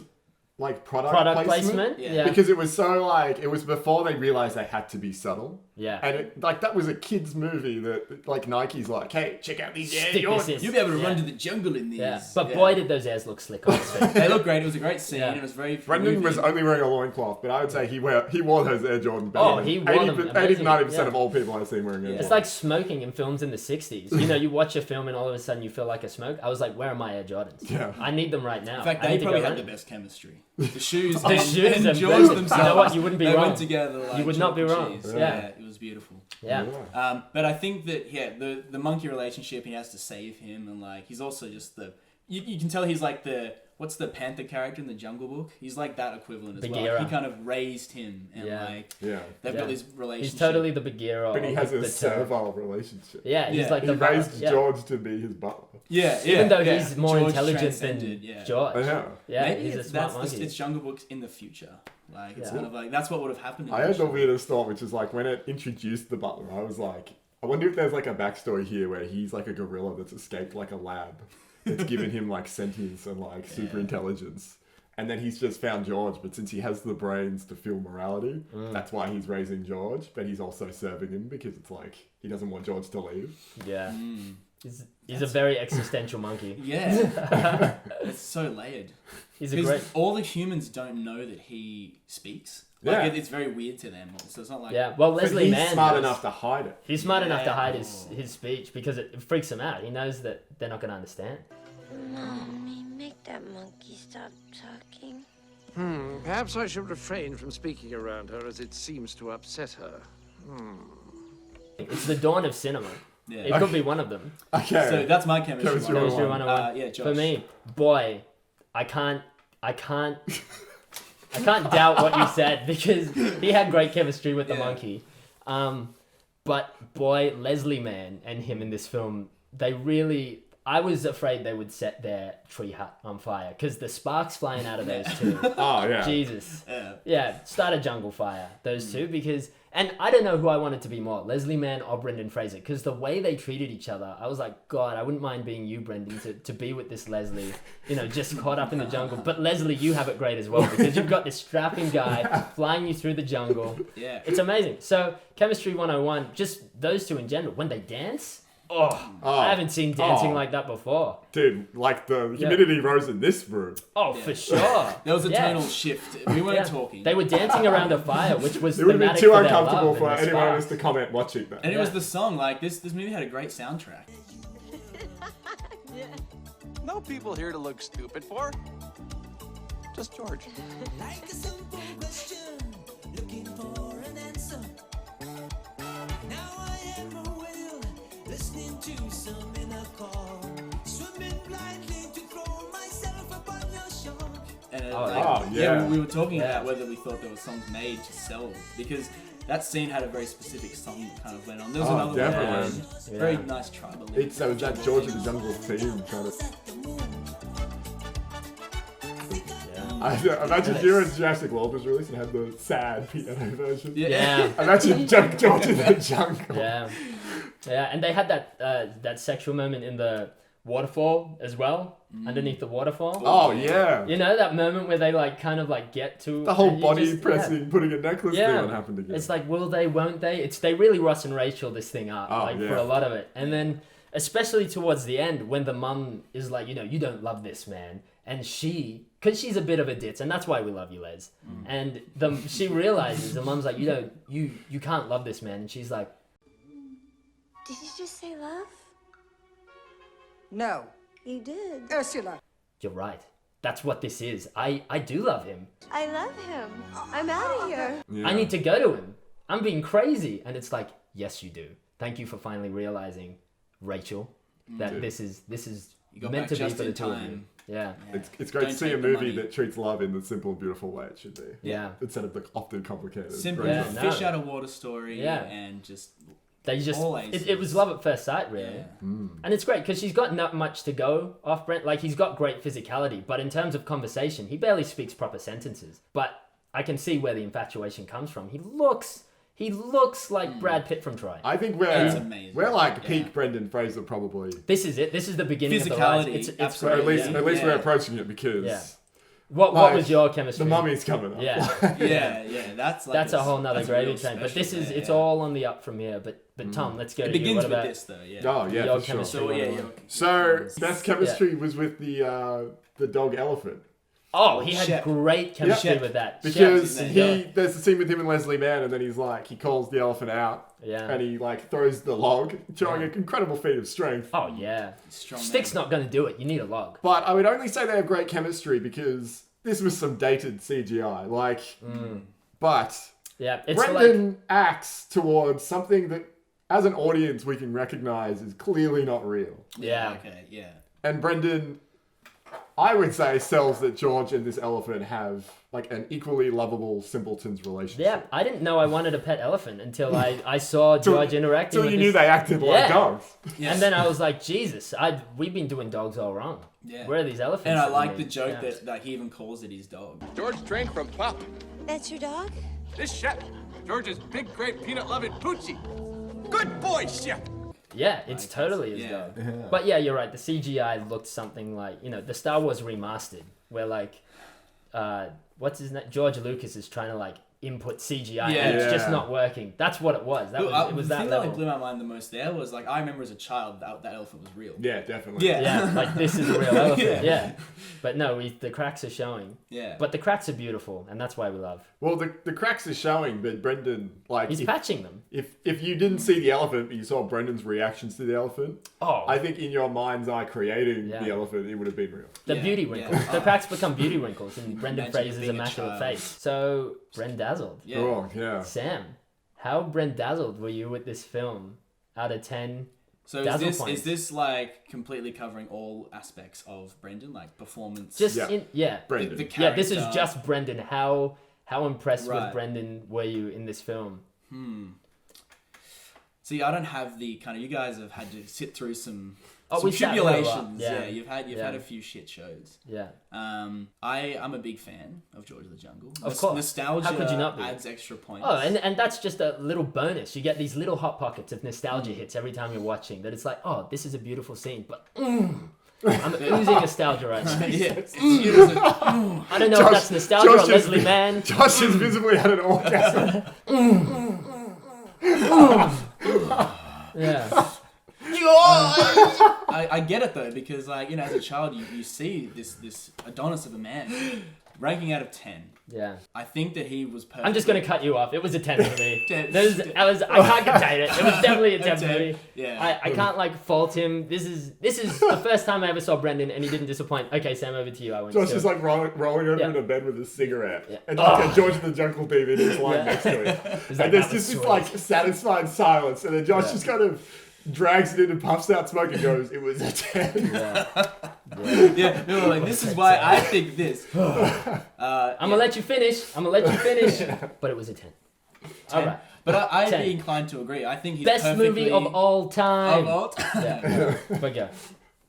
like product placement. Yeah. Because it was so like it was before they realized they had to be subtle. Yeah. And it, like that was a kids movie that like Nike's like, hey, check out these Air Jordans. You'll be able to run to the jungle in these. Yeah. But boy, did those airs look slick on his face. They look great. It was a great scene. It was very. Brendan was only wearing a loincloth, but I would say he wore those Air Jordan better. Oh, he wore them. 80-90% of all people I've seen wearing Air Jordan. It's like smoking in films in the 60s. You know, you watch a film and all of a sudden you feel like a smoke. I was like, where are my Air Jordans? Yeah. I need them right now. In fact, I they need to probably go had the running. best chemistry. The shoes The and shoes and and George boots. themselves. You know what? You wouldn't be they wrong. went together like You would not be chalk and wrong. cheese. Yeah. It was beautiful. Yeah. But I think that the monkey relationship, he has to save him, and like he's also just you can tell he's like what's the panther character in the Jungle Book? He's like that equivalent as well. Like, he kind of raised him, and they've got this relationship. He's totally the Bagheera. But he has a the servile relationship. Yeah, he's like he the raised George to be his butler. Even though he's more George intelligent than transcended, George. Yeah. Maybe he's a smart monkey. it's Jungle Books in the future. Like it's kind of like that's what would have happened. I had the weirdest thought, which is like when it introduced the butler, I was like, I wonder if there's like a backstory here where he's like a gorilla that's escaped like a lab that's given him like sentience and like super intelligence. And then he's just found George, but since he has the brains to feel morality, that's why he's raising George, but he's also serving him because it's like he doesn't want George to leave. Yeah. He's a very existential monkey. Yeah. It's so layered. He's a great... all the humans don't know that he speaks. Like, it's very weird to them. So it's not like... Yeah, well, Leslie Mann... He's smart enough to hide it. He's smart enough to hide his speech because it freaks him out. He knows that they're not going to understand. Mommy, make that monkey stop talking. Perhaps I should refrain from speaking around her as it seems to upset her. It's the dawn of cinema. Yeah. It could be one of them. Okay. So that's my chemistry 101. Yeah, Josh. For me, boy, I can't doubt what you said because he had great chemistry with the monkey. But boy, Leslie Mann and him in this film, they really... I was afraid they would set their tree hut on fire because the sparks flying out of those two. Oh, yeah. Jesus. Yeah, start a jungle fire, those two, because... And I don't know who I wanted to be more, Leslie Mann or Brendan Fraser, because the way they treated each other, I was like, God, I wouldn't mind being you, Brendan, to be with this Leslie, you know, just caught up in the jungle. But Leslie, you have it great as well, because you've got this strapping guy flying you through the jungle. Yeah. It's amazing. So, Chemistry 101, just those two in general, when they dance... I haven't seen dancing like that before. Dude, like the humidity rose in this room. Oh, for sure. There was a tonal shift. We weren't talking. They were dancing around a fire, which was it would have been thematic too for their uncomfortable love for and the anyone sparks. else to comment watching that. And it was the song. Like this movie had a great soundtrack. No people here to look stupid for. Just George. Like a simple question, looking for an answer. Now I am a whale, listening to some inner call, swimming blindly to throw myself upon your shore. And we were talking about whether we thought there were songs made to sell because that scene had a very specific song that kind of went on. There was another definitely. one. Very nice tribal. It's that George of the Jungle theme trying to. I imagine you and Jurassic World was released and had the sad piano version. Yeah. Imagine George in the jungle. Yeah, and they had that sexual moment in the waterfall as well, underneath the waterfall. Oh, yeah. You know, that moment where they like kind of like get to... The whole body pressing, putting a necklace thing on happened again. It's like, will they, won't they? They really Ross and Rachel this thing up, for a lot of it. And then, especially towards the end, when the mum is like, you don't love this man. And because she's a bit of a ditz, and that's why we love you, Les. And she realizes, the mum's like, you can't love this man. And she's like... Did you just say love? No. You did. Ursula. You're right. That's what this is. I do love him. I love him. I'm out of here. Yeah. I need to go to him. I'm being crazy. And it's like, yes, you do. Thank you for finally realizing, Rachel, that this is meant to be for the two of you. Yeah. It's great to see a movie that treats love in the simple and beautiful way it should be. Yeah. Instead of the often complicated. Simple fish out of water story and just... It was love at first sight, really. Yeah. And it's great because she's got not much to go off Brent. Like, he's got great physicality, but in terms of conversation, he barely speaks proper sentences. But I can see where the infatuation comes from. He looks like Brad Pitt from Troy. I think we're like peak Brendan Fraser probably. This is it. This is the beginning of the rise. It's so at least we're approaching it because. Yeah. What was your chemistry? The mummy's coming up. Yeah. That's a whole nother gravy train. But this is it's all on the up from here. But Tom, let's go. It begins with this though. Yeah. Oh yeah, your for chemistry. Sure. So best chemistry was with the dog elephant. Oh, he had great chemistry with that. Because there's a scene with him and Leslie Mann, and then he calls the elephant out. Yeah. And he throws the log, showing an incredible feat of strength. Oh yeah. Stick's not going to do it. You need a log. But I would only say they have great chemistry because this was some dated CGI. But Brendan acts towards something that, as an audience, we can recognize is clearly not real. Yeah. Okay. Yeah. And Brendan, I would say, sells that George and this elephant have an equally lovable simpletons relationship. Yeah, I didn't know I wanted a pet elephant until I saw George interacting with you knew they acted like dogs. Yes. And then I was like, Jesus, we've been doing dogs all wrong. Yeah. Where are these elephants? And I like the joke that he even calls it his dog. George trained from pup. That's your dog? This chef, George's big, great, peanut-loving Poochie. Good boy, chef. Yeah, it's totally his dog. Yeah. But yeah, you're right. The CGI looked something like, the Star Wars remastered, where what's his name? George Lucas is trying to input CGI and it's just not working. That's what it was. It was the that thing level. that blew my mind the most there was I remember as a child that elephant was real. Yeah, definitely. Yeah, this is a real elephant. Yeah. But no, the cracks are showing. Yeah. But the cracks are beautiful, and that's why we love. Well, the cracks are showing, but Brendan, he's patching them. If you didn't see the elephant, but you saw Brendan's reactions to the elephant, I think in your mind's eye creating the elephant, it would have been real. The beauty wrinkles. The cracks become beauty wrinkles in Brendan Fraser's immaculate face. So, Brendazzled. Yeah. Oh, yeah. Sam, how Brendazzled were you with this film out of 10? So is this completely covering all aspects of Brendan, performance? Brendan. The character. This is just Brendan. How impressed with Brendan were you in this film? See, I don't have the kind of... You guys have had to sit through some we tribulations. Yeah, you've had a few shit shows. Yeah. I'm a big fan of George of the Jungle. Of course. Nostalgia How could you not be? adds extra points. Oh, and that's just a little bonus. You get these little hot pockets of nostalgia hits every time you're watching. That it's like, oh, this is a beautiful scene, but I'm oozing nostalgia right now. I don't know if that's nostalgia or Leslie Mann. Josh has visibly had an orgasm. Yeah. I get it though, because as a child you see this Adonis of a man ranking out of 10. Yeah. I think that he was perfect. I'm just going to cut you off. It was a 10 for me. I can't contain it. It was definitely a 10 for me. Yeah. I can't fault him. This is the first time I ever saw Brendan and he didn't disappoint. Okay, Sam, over to you. Josh is rolling over in a bed with a cigarette. And a George of the Jungle DVD is lying next to him. And there's just this satisfied silence. And then Josh just kind of drags it in and puffs out smoke and goes, it was a 10. This is why I think this. I'm going to let you finish. But it was a 10. 10. All right. But I'd 10. be inclined to agree. I think he's best movie of all time. Of all time. Yeah. But go.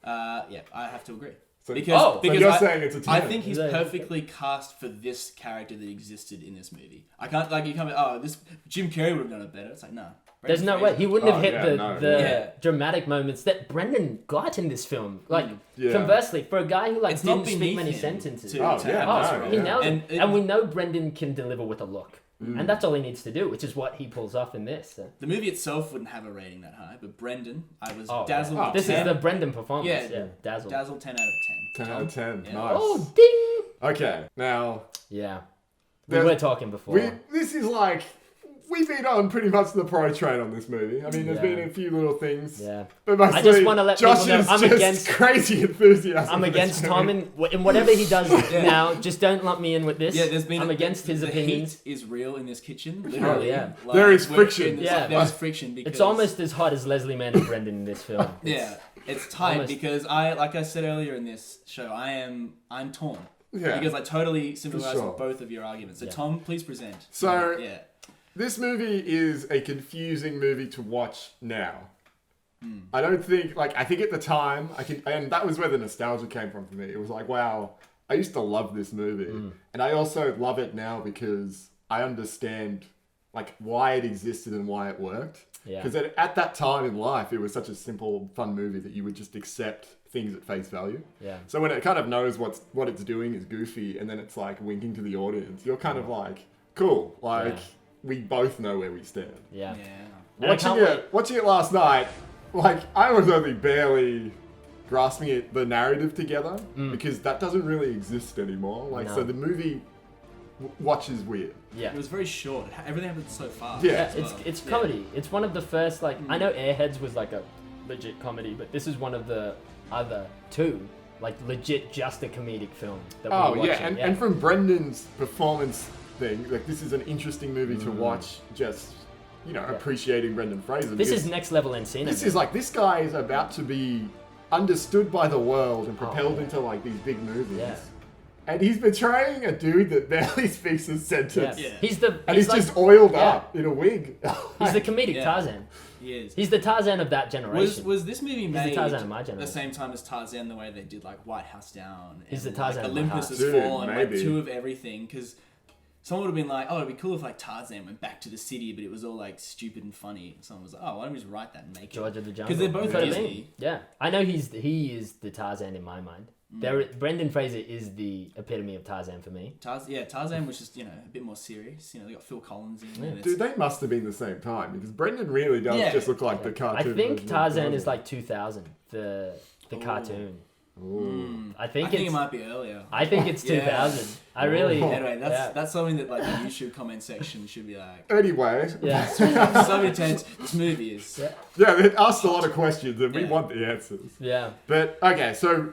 I have to agree. So, because you're saying it's a 10. I think he's perfectly cast for this character that existed in this movie. I can't like you come. This Jim Carrey would have done it better. It's like no. There's no way he wouldn't have hit the dramatic moments that Brendan got in this film. Like conversely, for a guy who like didn't speak many sentences, he nailed it. And we know Brendan can deliver with a look. And that's all he needs to do, which is what he pulls off in this. So. The movie itself wouldn't have a rating that high, but Brendan, I was dazzled. Yeah. This is the Brendan performance. Yeah, dazzled. Dazzled 10 out of 10. 10 out of 10. Yeah. Nice. Oh, ding! Okay, now. Yeah. We were talking before. This is like. We've been on pretty much the pro train on this movie. I mean, there's been a few little things. Yeah. But mostly, I just want to let Josh people know I'm just against crazy enthusiasm. I'm against Tom in whatever he does now. Just don't lump me in with this. Yeah, I'm against his opinions. Heat is real in this kitchen. Literally. Yeah. Like, there is friction. There's friction because it's almost as hot as Leslie Mann and Brendan in this film. It's tight because like I said earlier in this show, I'm torn. Yeah. Because I totally sympathize with both of your arguments. So Tom, please present. So this movie is a confusing movie to watch now. I don't think, I think at the time, and that was where the nostalgia came from for me. It was like, wow, I used to love this movie. And I also love it now because I understand, why it existed and why it worked. Because at that time in life, it was such a simple, fun movie that you would just accept things at face value. Yeah. So when it kind of knows what it's doing is goofy, and then it's winking to the audience, you're kind of like, cool, we both know where we stand. Yeah. Watching it last night, I was only barely grasping the narrative together because that doesn't really exist anymore. So the movie watches weird. Yeah. It was very short. Everything happened so fast. Yeah. It's comedy. It's one of the first, I know Airheads was a legit comedy, but this is one of the other two, legit just a comedic film that we're watching. And from Brendan's performance thing, this is an interesting movie to watch, just appreciating Brendan Fraser. This is next level Encino. This is this guy is about to be understood by the world and propelled into these big movies. Yeah. And he's portraying a dude that barely speaks a sentence. Yeah. He's just oiled up in a wig. He's the comedic Tarzan. He is. He's the Tarzan of that generation. Was this movie made at the same time as Tarzan, the way they did White House Down? He's the Tarzan of Olympus Has Fallen, two of everything. Because someone would have been like, oh, it'd be cool if Tarzan went back to the city, but it was all stupid and funny. And someone was like, oh, why don't we just write that and make George of the Jungle. Because they're both Disney. Yeah. I know he is the Tarzan in my mind. Brendan Fraser is the epitome of Tarzan for me. Tarzan was just, a bit more serious. They got Phil Collins in. Dude, they must have been the same time because Brendan really does just look like the cartoon. I think Tarzan is 2000, the cartoon. I think it might be earlier. I think it's 2000. I really. Anyway, that's something that the YouTube comment section should be like. Anyway, so intense. This movie is. Yeah, it asked a lot of questions and we want the answers. Yeah. But okay, so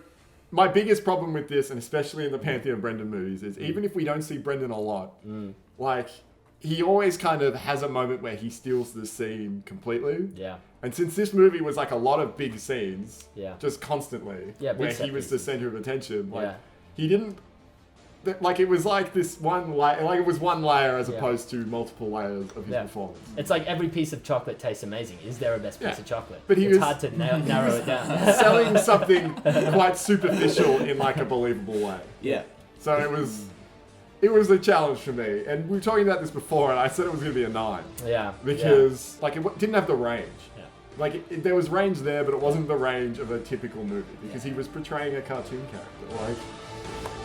my biggest problem with this, and especially in the Pantheon of Brendan movies, is even if we don't see Brendan a lot, he always kind of has a moment where he steals the scene completely. Yeah. And since this movie was a lot of big scenes, just constantly, where he was the center of attention, he didn't. It was this one layer, it was one layer as opposed to multiple layers of his performance. It's like every piece of chocolate tastes amazing. Is there a best piece of chocolate? But it's hard to narrow it down. Selling something quite superficial in a believable way. Yeah. So it was a challenge for me. And we were talking about this before, and I said it was going to be a 9. Yeah. Because it didn't have the range. Yeah. There was range there, but it wasn't the range of a typical movie because he was portraying a cartoon character.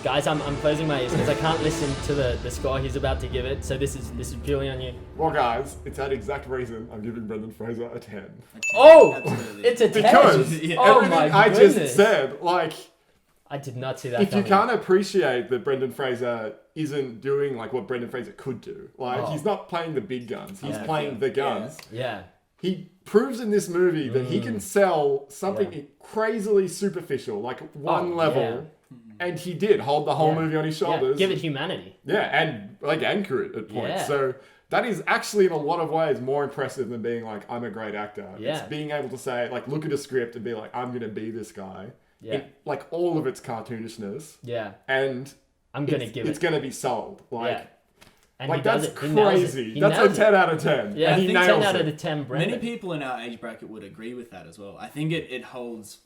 Guys, I'm closing my ears because I can't listen to the score he's about to give it. So this is purely on you. Well, guys, it's that exact reason I'm giving Brendan Fraser a 10. Oh, it's a 10. Because everything I just said, I did not see that. If you can't appreciate that Brendan Fraser isn't doing what Brendan Fraser could do, he's not playing the big guns. He's playing the guns. Yeah. He proves in this movie that he can sell something crazily superficial, one level. Yeah. And he did hold the whole movie on his shoulders. Give it humanity. Yeah, and anchor it at points. Yeah. So that is actually in a lot of ways more impressive than being I'm a great actor. Yeah. It's being able to say look at a script and be I'm going to be this guy. Yeah. In, all of its cartoonishness. Yeah. And I'm going to give it. It's going to be sold. And he that's does it. crazy. That's a 10 out of 10. Yeah, and I think 10 out of 10, Brendan. Many people in our age bracket would agree with that as well. I think it holds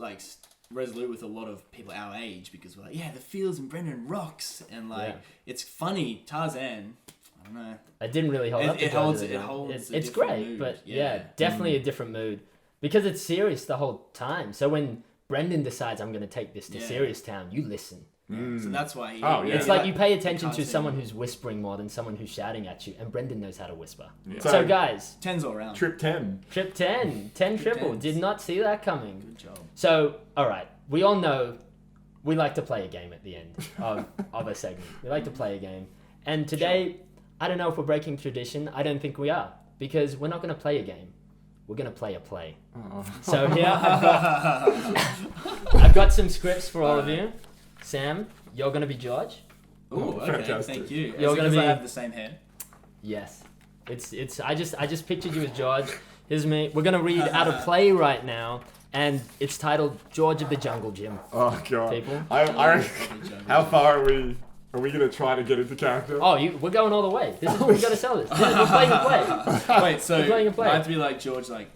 resolute with a lot of people our age because we're like, yeah, the feels and Brendan rocks, and like it's funny. Tarzan, I don't know. It didn't really hold up. It holds. It's great, mood. but yeah, definitely a different mood because it's serious the whole time. So when Brendan decides I'm going to take this to Serious Town, you listen. So that's why he. It's like you pay attention to someone who's whispering more than someone who's shouting at you, and Brendan knows how to whisper. Yeah. So guys, 10's all around. Trip 10. Trip 10 triple. Did not see that coming. Good job. So all right, we all know we like to play a game at the end of a segment. We like to play a game, and today I don't know if we're breaking tradition. I don't think we are because we're not going to play a game. We're going to play a play. Oh. So here I've got some scripts for all of you. Sam, you're going to be George. Oh, okay. Fantastic. Thank you. You're going to be. I have the same hair. Yes. It's. I just pictured you as George. Here's me. We're going to read out a play right now, and it's titled George of the Jungle Gym. Oh god. People. How far are we? Are we going to try to get into character? Oh, we're going all the way. This is we got to sell this. We're playing a play. Wait, so we're playing a play. I have to be like George, like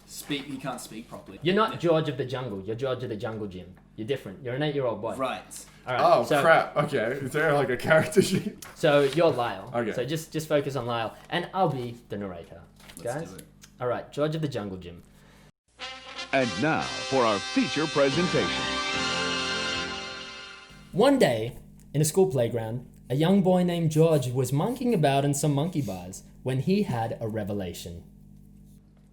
speak. He can't speak properly. You're not George of the Jungle. You're George of the Jungle Gym. You're different. You're an 8-year-old boy. Right. All right. Oh so, crap. Okay. Is there like a character sheet? So you're Lyle. Okay. So just focus on Lyle, and I'll be the narrator. Let's Guys. do it. All right. George of the Jungle Gym. And now for our feature presentation. One day, in a school playground, a young boy named George was monkeying about in some monkey bars when he had a revelation.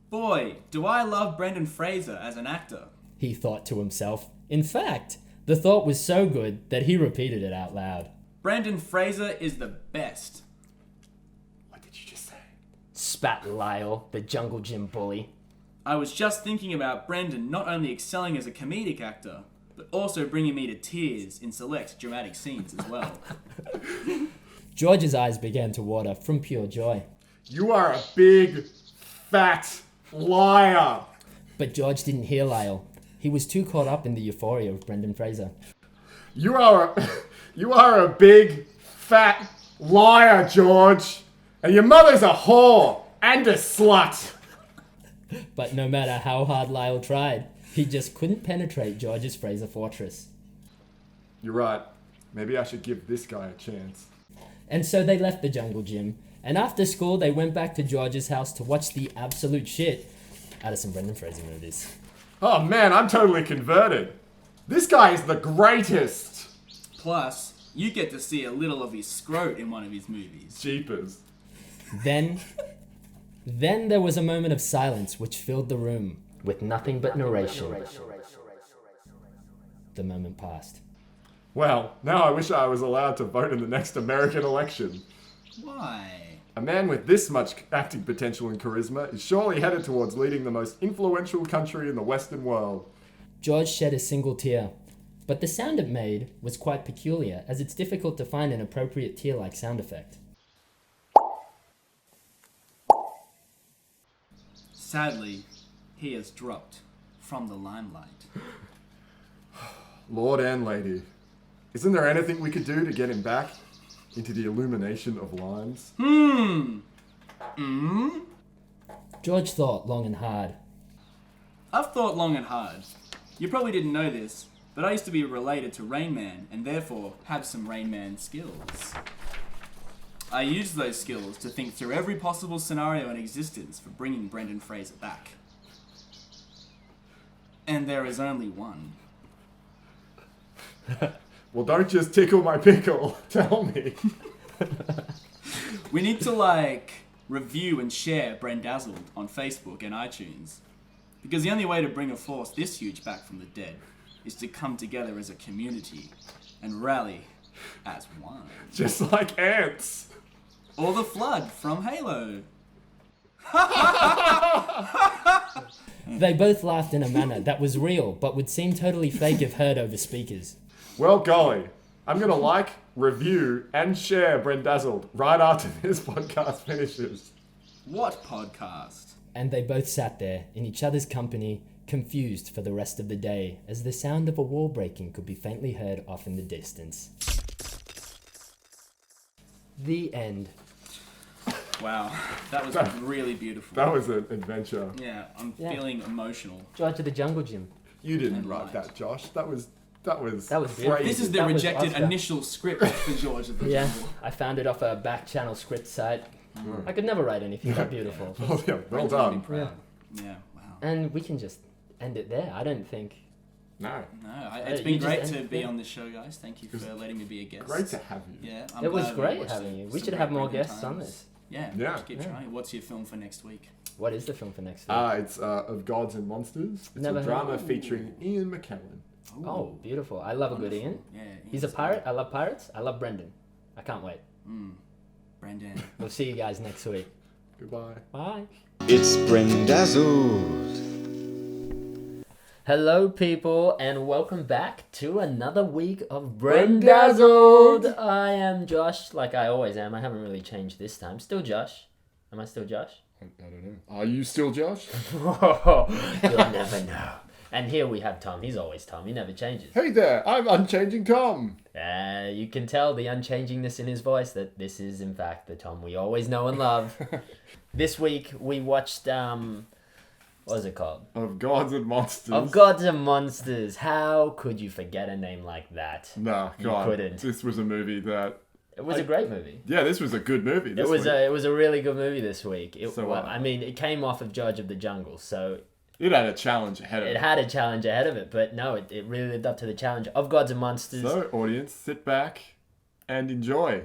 Boy, do I love Brendan Fraser as an actor. He thought to himself. In fact, the thought was so good that he repeated it out loud. Brendan Fraser is the best. What did you just say? Spat Lyle, the Jungle Gym bully. I was just thinking about Brendan not only excelling as a comedic actor, but also bringing me to tears in select dramatic scenes as well. George's eyes began to water from pure joy. You are a big, fat liar. But George didn't hear Lyle. He was too caught up in the euphoria of Brendan Fraser. You are a big, fat liar, George. And your mother's a whore and a slut. But no matter how hard Lyle tried, he just couldn't penetrate George's Fraser fortress. You're right. Maybe I should give this guy a chance. And so they left the Jungle Gym, and after school they went back to George's house to watch the absolute shit out of some Brendan Fraser movies. Oh man, I'm totally converted. This guy is the greatest. Plus, you get to see a little of his scrot in one of his movies. Jeepers. Then there was a moment of silence which filled the room with nothing but narration. The moment passed. Well, now I wish I was allowed to vote in the next American election. Why? A man with this much acting potential and charisma is surely headed towards leading the most influential country in the Western world. George shed a single tear, but the sound it made was quite peculiar, as it's difficult to find an appropriate tear-like sound effect. Sadly, he has dropped from the limelight. Lord and lady, isn't there anything we could do to get him back into the illumination of lines? George thought long and hard. I've thought long and hard. You probably didn't know this, but I used to be related to Rain Man, and therefore have some Rain Man skills. I used those skills to think through every possible scenario in existence for bringing Brendan Fraser back. And there is only one. Well, don't just tickle my pickle. Tell me. We need to, review and share Brendazzled on Facebook and iTunes. Because the only way to bring a force this huge back from the dead is to come together as a community and rally as one. Just like ants. Or the Flood from Halo. They both laughed in a manner that was real, but would seem totally fake if heard over speakers. Well, golly, I'm going to review, and share Brendazzled right after this podcast finishes. What podcast? And they both sat there, in each other's company, confused for the rest of the day, as the sound of a wall breaking could be faintly heard off in the distance. The end. Wow, that was really beautiful. That was an adventure. Yeah, I'm feeling emotional. George of the Jungle Gym. You didn't write that, Josh. That was beautiful. crazy. This is the rejected initial script for George of the Jungle. I found it off a back channel script site. I could never write anything that beautiful. Well done. Yeah, wow. And we can just end it there. I don't think. No. It's been great to be on this show, guys. Thank you for letting me be a guest. Great to have you. Yeah, it was great having you. We should have more guests on this. Yeah. Just keep trying. What's your film for next week? What is the film for next week? It's Of Gods and Monsters. It's Never a heard drama of it. featuring Ian McKellen. Oh, beautiful. I love a good Ian. Yeah, He's a pirate. I love pirates. I love Brendan. I can't wait. Brendan. We'll see you guys next week. Goodbye. Bye. It's Brendazzled. Hello, people, and welcome back to another week of Brendazzled. I am Josh, like I always am. I haven't really changed this time. Still Josh. Am I still Josh? I don't know. Are you still Josh? You'll never know. And here we have Tom. He's always Tom. He never changes. Hey there, I'm Unchanging Tom. You can tell the unchangingness in his voice that this is, in fact, the Tom we always know and love. This week, we watched, what was it called? Of Gods and Monsters. Of Gods and Monsters. How could you forget a name like that? No, You God. couldn't. This was a movie that... It was a great movie. Yeah, this was a good movie. It was a really good movie this week. So, I mean, it came off of George of the Jungle, so... It had a challenge ahead of it. It had a challenge ahead of it, but no, it really lived up to the challenge of Gods and Monsters. So, audience, sit back and enjoy.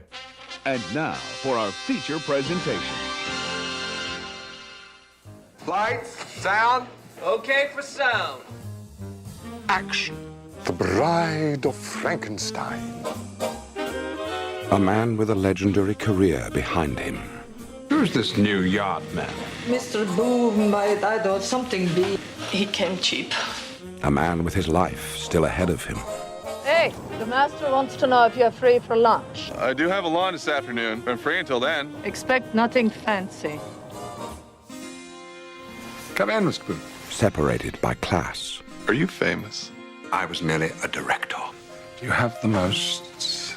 And now for our feature presentation. Lights, sound. Okay for sound. Action. The Bride of Frankenstein. A man with a legendary career behind him. Who's this new yard man? Mr. Boom, I thought something big. He came cheap. A man with his life still ahead of him. Hey, the master wants to know if you're free for lunch. I do have a lawn this afternoon. I'm free until then. Expect nothing fancy. Come in, Mr. Boone. Separated by class. Are you famous? I was merely a director. You have the most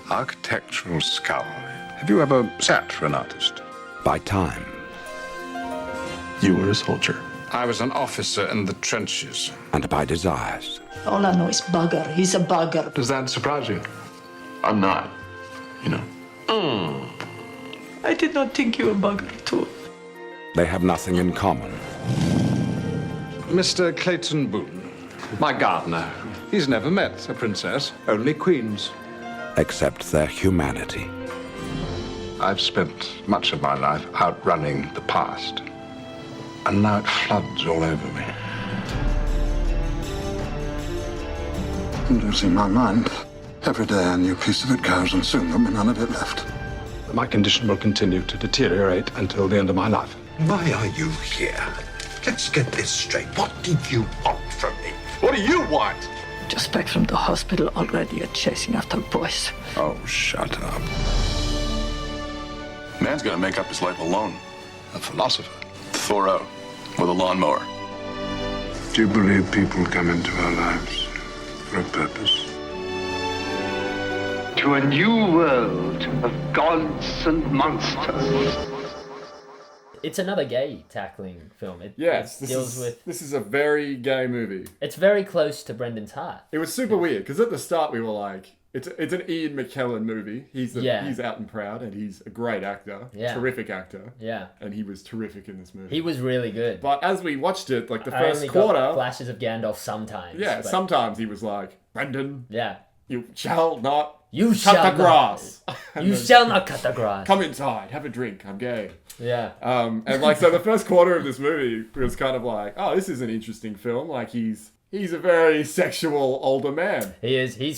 architectural skull. Have you ever sat for an artist? By time. You were a soldier. I was an officer in the trenches. And by desires. All I know is bugger. He's a bugger. Does that surprise you? I'm not, you know. I did not think you were a bugger, too. They have nothing in common. Mr. Clayton Boone, my gardener. He's never met a princess, only queens. Except their humanity. I've spent much of my life outrunning the past. And now it floods all over me. I'm losing my mind. Every day a new piece of it goes, and soon there'll be none of it left. My condition will continue to deteriorate until the end of my life. Why are you here? Let's get this straight. What did you want from me? What do you want? Just back from the hospital already. You're chasing after boys. Oh, shut up. Man's gonna make up his life alone. A philosopher. Thoreau, with a lawnmower. Do you believe people come into our lives for a purpose? To a new world of gods and monsters. It's another gay tackling film. Yes, it deals with... This is a very gay movie. It's very close to Brendan's heart. It was super weird, because at the start we were like, it's an Ian McKellen movie. He's out and proud, and he's a great actor. Yeah. Terrific actor. Yeah. And he was terrific in this movie. He was really good. But as we watched it, like the I first only quarter... got flashes of Gandalf sometimes. Yeah, but... sometimes he was like, Brendan, yeah, you shall not you cut shall the grass. You shall not cut the grass. Come inside, have a drink, I'm gay. Yeah. And like, so the first quarter of this movie was kind of like, oh, this is an interesting film. Like, he's a very sexual older man. He is. He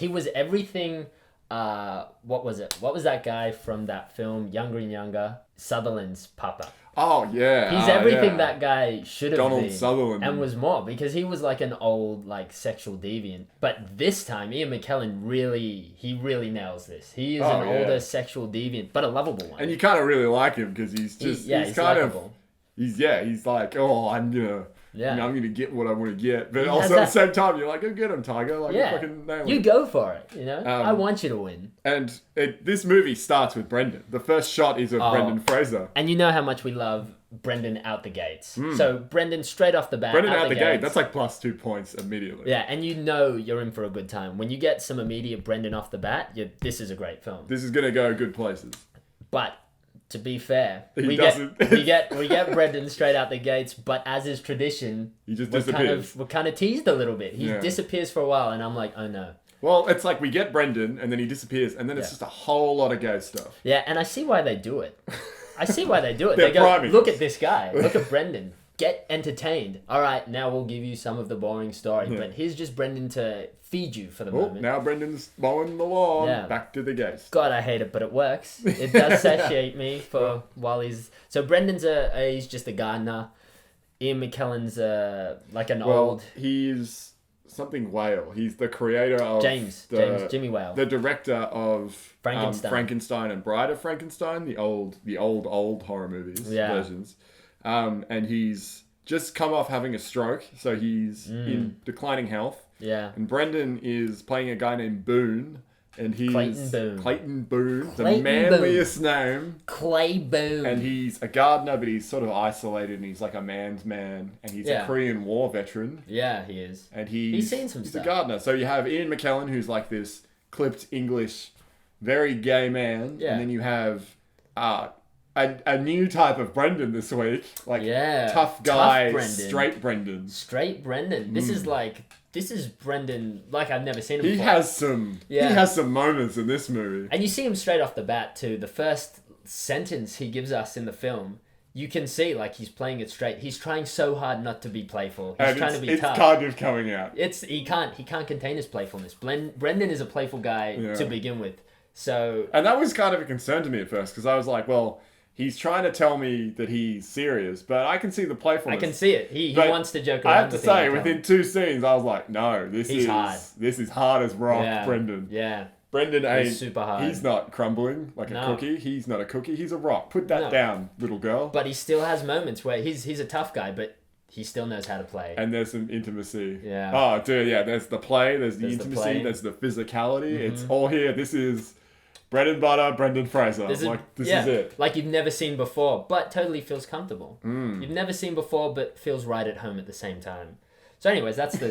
was everything. What was it? What was that guy from that film, Younger and Younger? Sutherland's papa. Oh, yeah. He's everything that guy should have Donald been. Sutherland. And was more, because he was like an old, like, sexual deviant. But this time, Ian McKellen really nails this. He is an older sexual deviant, but a lovable one. And you kind of really like him, because he's just, he's kind likable. of, he's like, oh, I'm gonna Yeah. I'm going to get what I want to get. But He also has at the that- same time, you're like, go get him, Tiger. Like, Yeah. fucking nail You it. go for it, you know? I want you to win. And this movie starts with Brendan. The first shot is of Brendan Fraser. And you know how much we love Brendan out the gates. So Brendan straight off the bat. Brendan out the gate. gates. That's like plus 2 points immediately. Yeah, and you know you're in for a good time. When you get some immediate Brendan off the bat, this is a great film. This is going to go good places. But to be fair, He we doesn't. get Brendan straight out the gates, but as is tradition, He just we're disappears. kind of teased a little bit. He Yeah. disappears for a while, and I'm like, oh no. Well, it's like we get Brendan and then he disappears and then it's just a whole lot of gay stuff. Yeah, and I see why they do it. They They're go, priming look us. at this guy. Look at Brendan. Get entertained. All right, now we'll give you some of the boring story. Yeah. But here's just Brendan to feed you for the Oh, moment. now Brendan's mowing the lawn. Yeah. Back to the gays. God, I hate it, but it works. It does satiate me for while he's... So Brendan's he's just a gardener. Ian McKellen's like an old... He's something Whale. He's the creator of... James Jimmy Whale. The director of Frankenstein. And Bride of Frankenstein, the old horror movies versions. And he's just come off having a stroke, so he's in declining health. Yeah. And Brendan is playing a guy named Boone, and he's Clayton Boone, the Clayton manliest name. Clay Boone. And he's a gardener, but he's sort of isolated, and he's like a man's man, and he's a Korean War veteran. Yeah, he is. And he's seen some he's stuff. a gardener. So you have Ian McKellen, who's like this clipped English, very gay man, Yeah. and then you have a new type of Brendan this week, like tough guy, Brendan. straight Brendan. Straight Brendan. This is Brendan like I've never seen him He before. has some moments in this movie. And you see him straight off the bat too. The first sentence he gives us in the film, you can see like he's playing it straight. He's trying so hard not to be playful. He's trying to be tough. It's kind of coming out. He can't contain his playfulness. Brendan is a playful guy to begin with. So And that was kind of a concern to me at first, because I was like, well, he's trying to tell me that he's serious, but I can see the playfulness. I can see it. He But wants to joke around. I have to with say, Ian McKellen. within 2 scenes, I was like, no, this is hard as rock, Brendan. Yeah. Brendan ain't super hard. He's not crumbling like a cookie. He's not a cookie. He's a rock. Put that No. down, little girl. But he still has moments where he's a tough guy, but he still knows how to play. And there's some intimacy. Yeah. Oh, dude, yeah. There's the play. There's the intimacy. play. There's the physicality. Mhm. It's all here. This is bread and butter, Brendan Fraser. This is is it. Like you've never seen before, but totally feels comfortable. Mm. You've never seen before, but feels right at home at the same time. So, anyways, that's the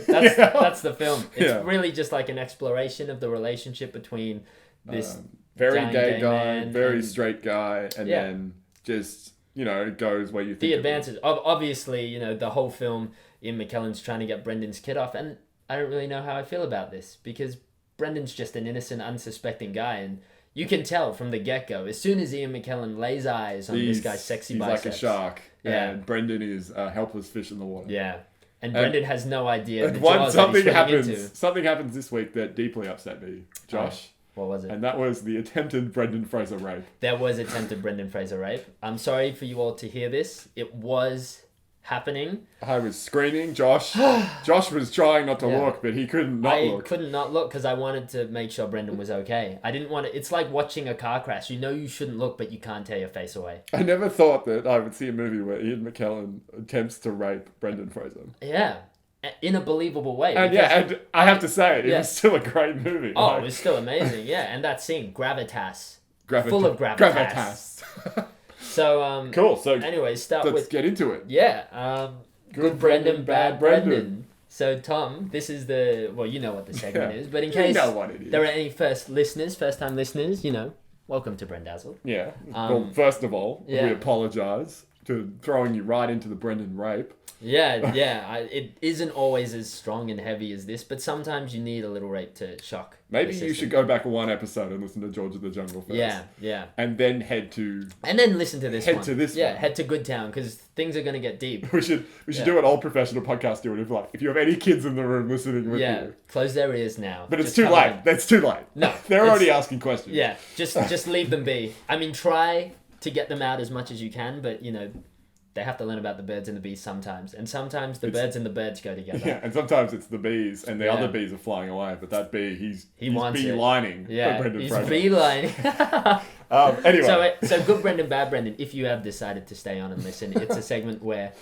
film. It's really just like an exploration of the relationship between this very young gay guy, man very and straight guy, and then just goes where you think the it advances. Obviously, the whole film, Ian McKellen's trying to get Brendan's kid off, and I don't really know how I feel about this because Brendan's just an innocent, unsuspecting guy, and you can tell from the get-go, as soon as Ian McKellen lays eyes on this guy's sexy biceps. He's like a shark. Yeah. And Brendan is a helpless fish in the water. Yeah. And Brendan has no idea And the jaws that he's swimming into. something happens this week that deeply upset me, Josh. What was it? And that was the attempted Brendan Fraser rape. There was attempted Brendan Fraser rape. I'm sorry for you all to hear this. It was happening. I was screaming. Josh was trying not to look, but he couldn't not look. I couldn't not look because I wanted to make sure Brendan was okay. I didn't want to... It's like watching a car crash. You know you shouldn't look, but you can't tear your face away. I never thought that I would see a movie where Ian McKellen attempts to rape Brendan Fraser. Yeah. In a believable way. And and I have to say, it was still a great movie. Oh, it was still amazing, yeah. And that scene, gravitas. Full of gravitas. So, cool. So, anyways, let's get into it. Yeah. Good Brendan, bad Brendan. So, Tom, this is well, you know what the segment is, but in case what it is. there are any first-time listeners, welcome to Brendazzled. Yeah. Well, first of all, we apologise for throwing you right into the Brendan rape. Yeah. It isn't always as strong and heavy as this, but sometimes you need a little rape to shock. Maybe you should go back one episode and listen to George of the Jungle first. Yeah. And then head to... And then listen to this one. Head to Good Town, because things are going to get deep. We should do what all professional podcasts do. If you have any kids in the room listening with you... close their ears now. But it's too late. That's too late. No. They're already asking questions. Yeah, just leave them be. I mean, try to get them out as much as you can, but, they have to learn about the birds and the bees sometimes. And sometimes the birds and the birds go together. Yeah, and sometimes it's the bees, and the other bees are flying away. But that bee, he's wants bee-lining. Yeah, Brendan he's Fraser. bee-lining. Anyway. So good Brendan, bad Brendan. If you have decided to stay on and listen, it's a segment where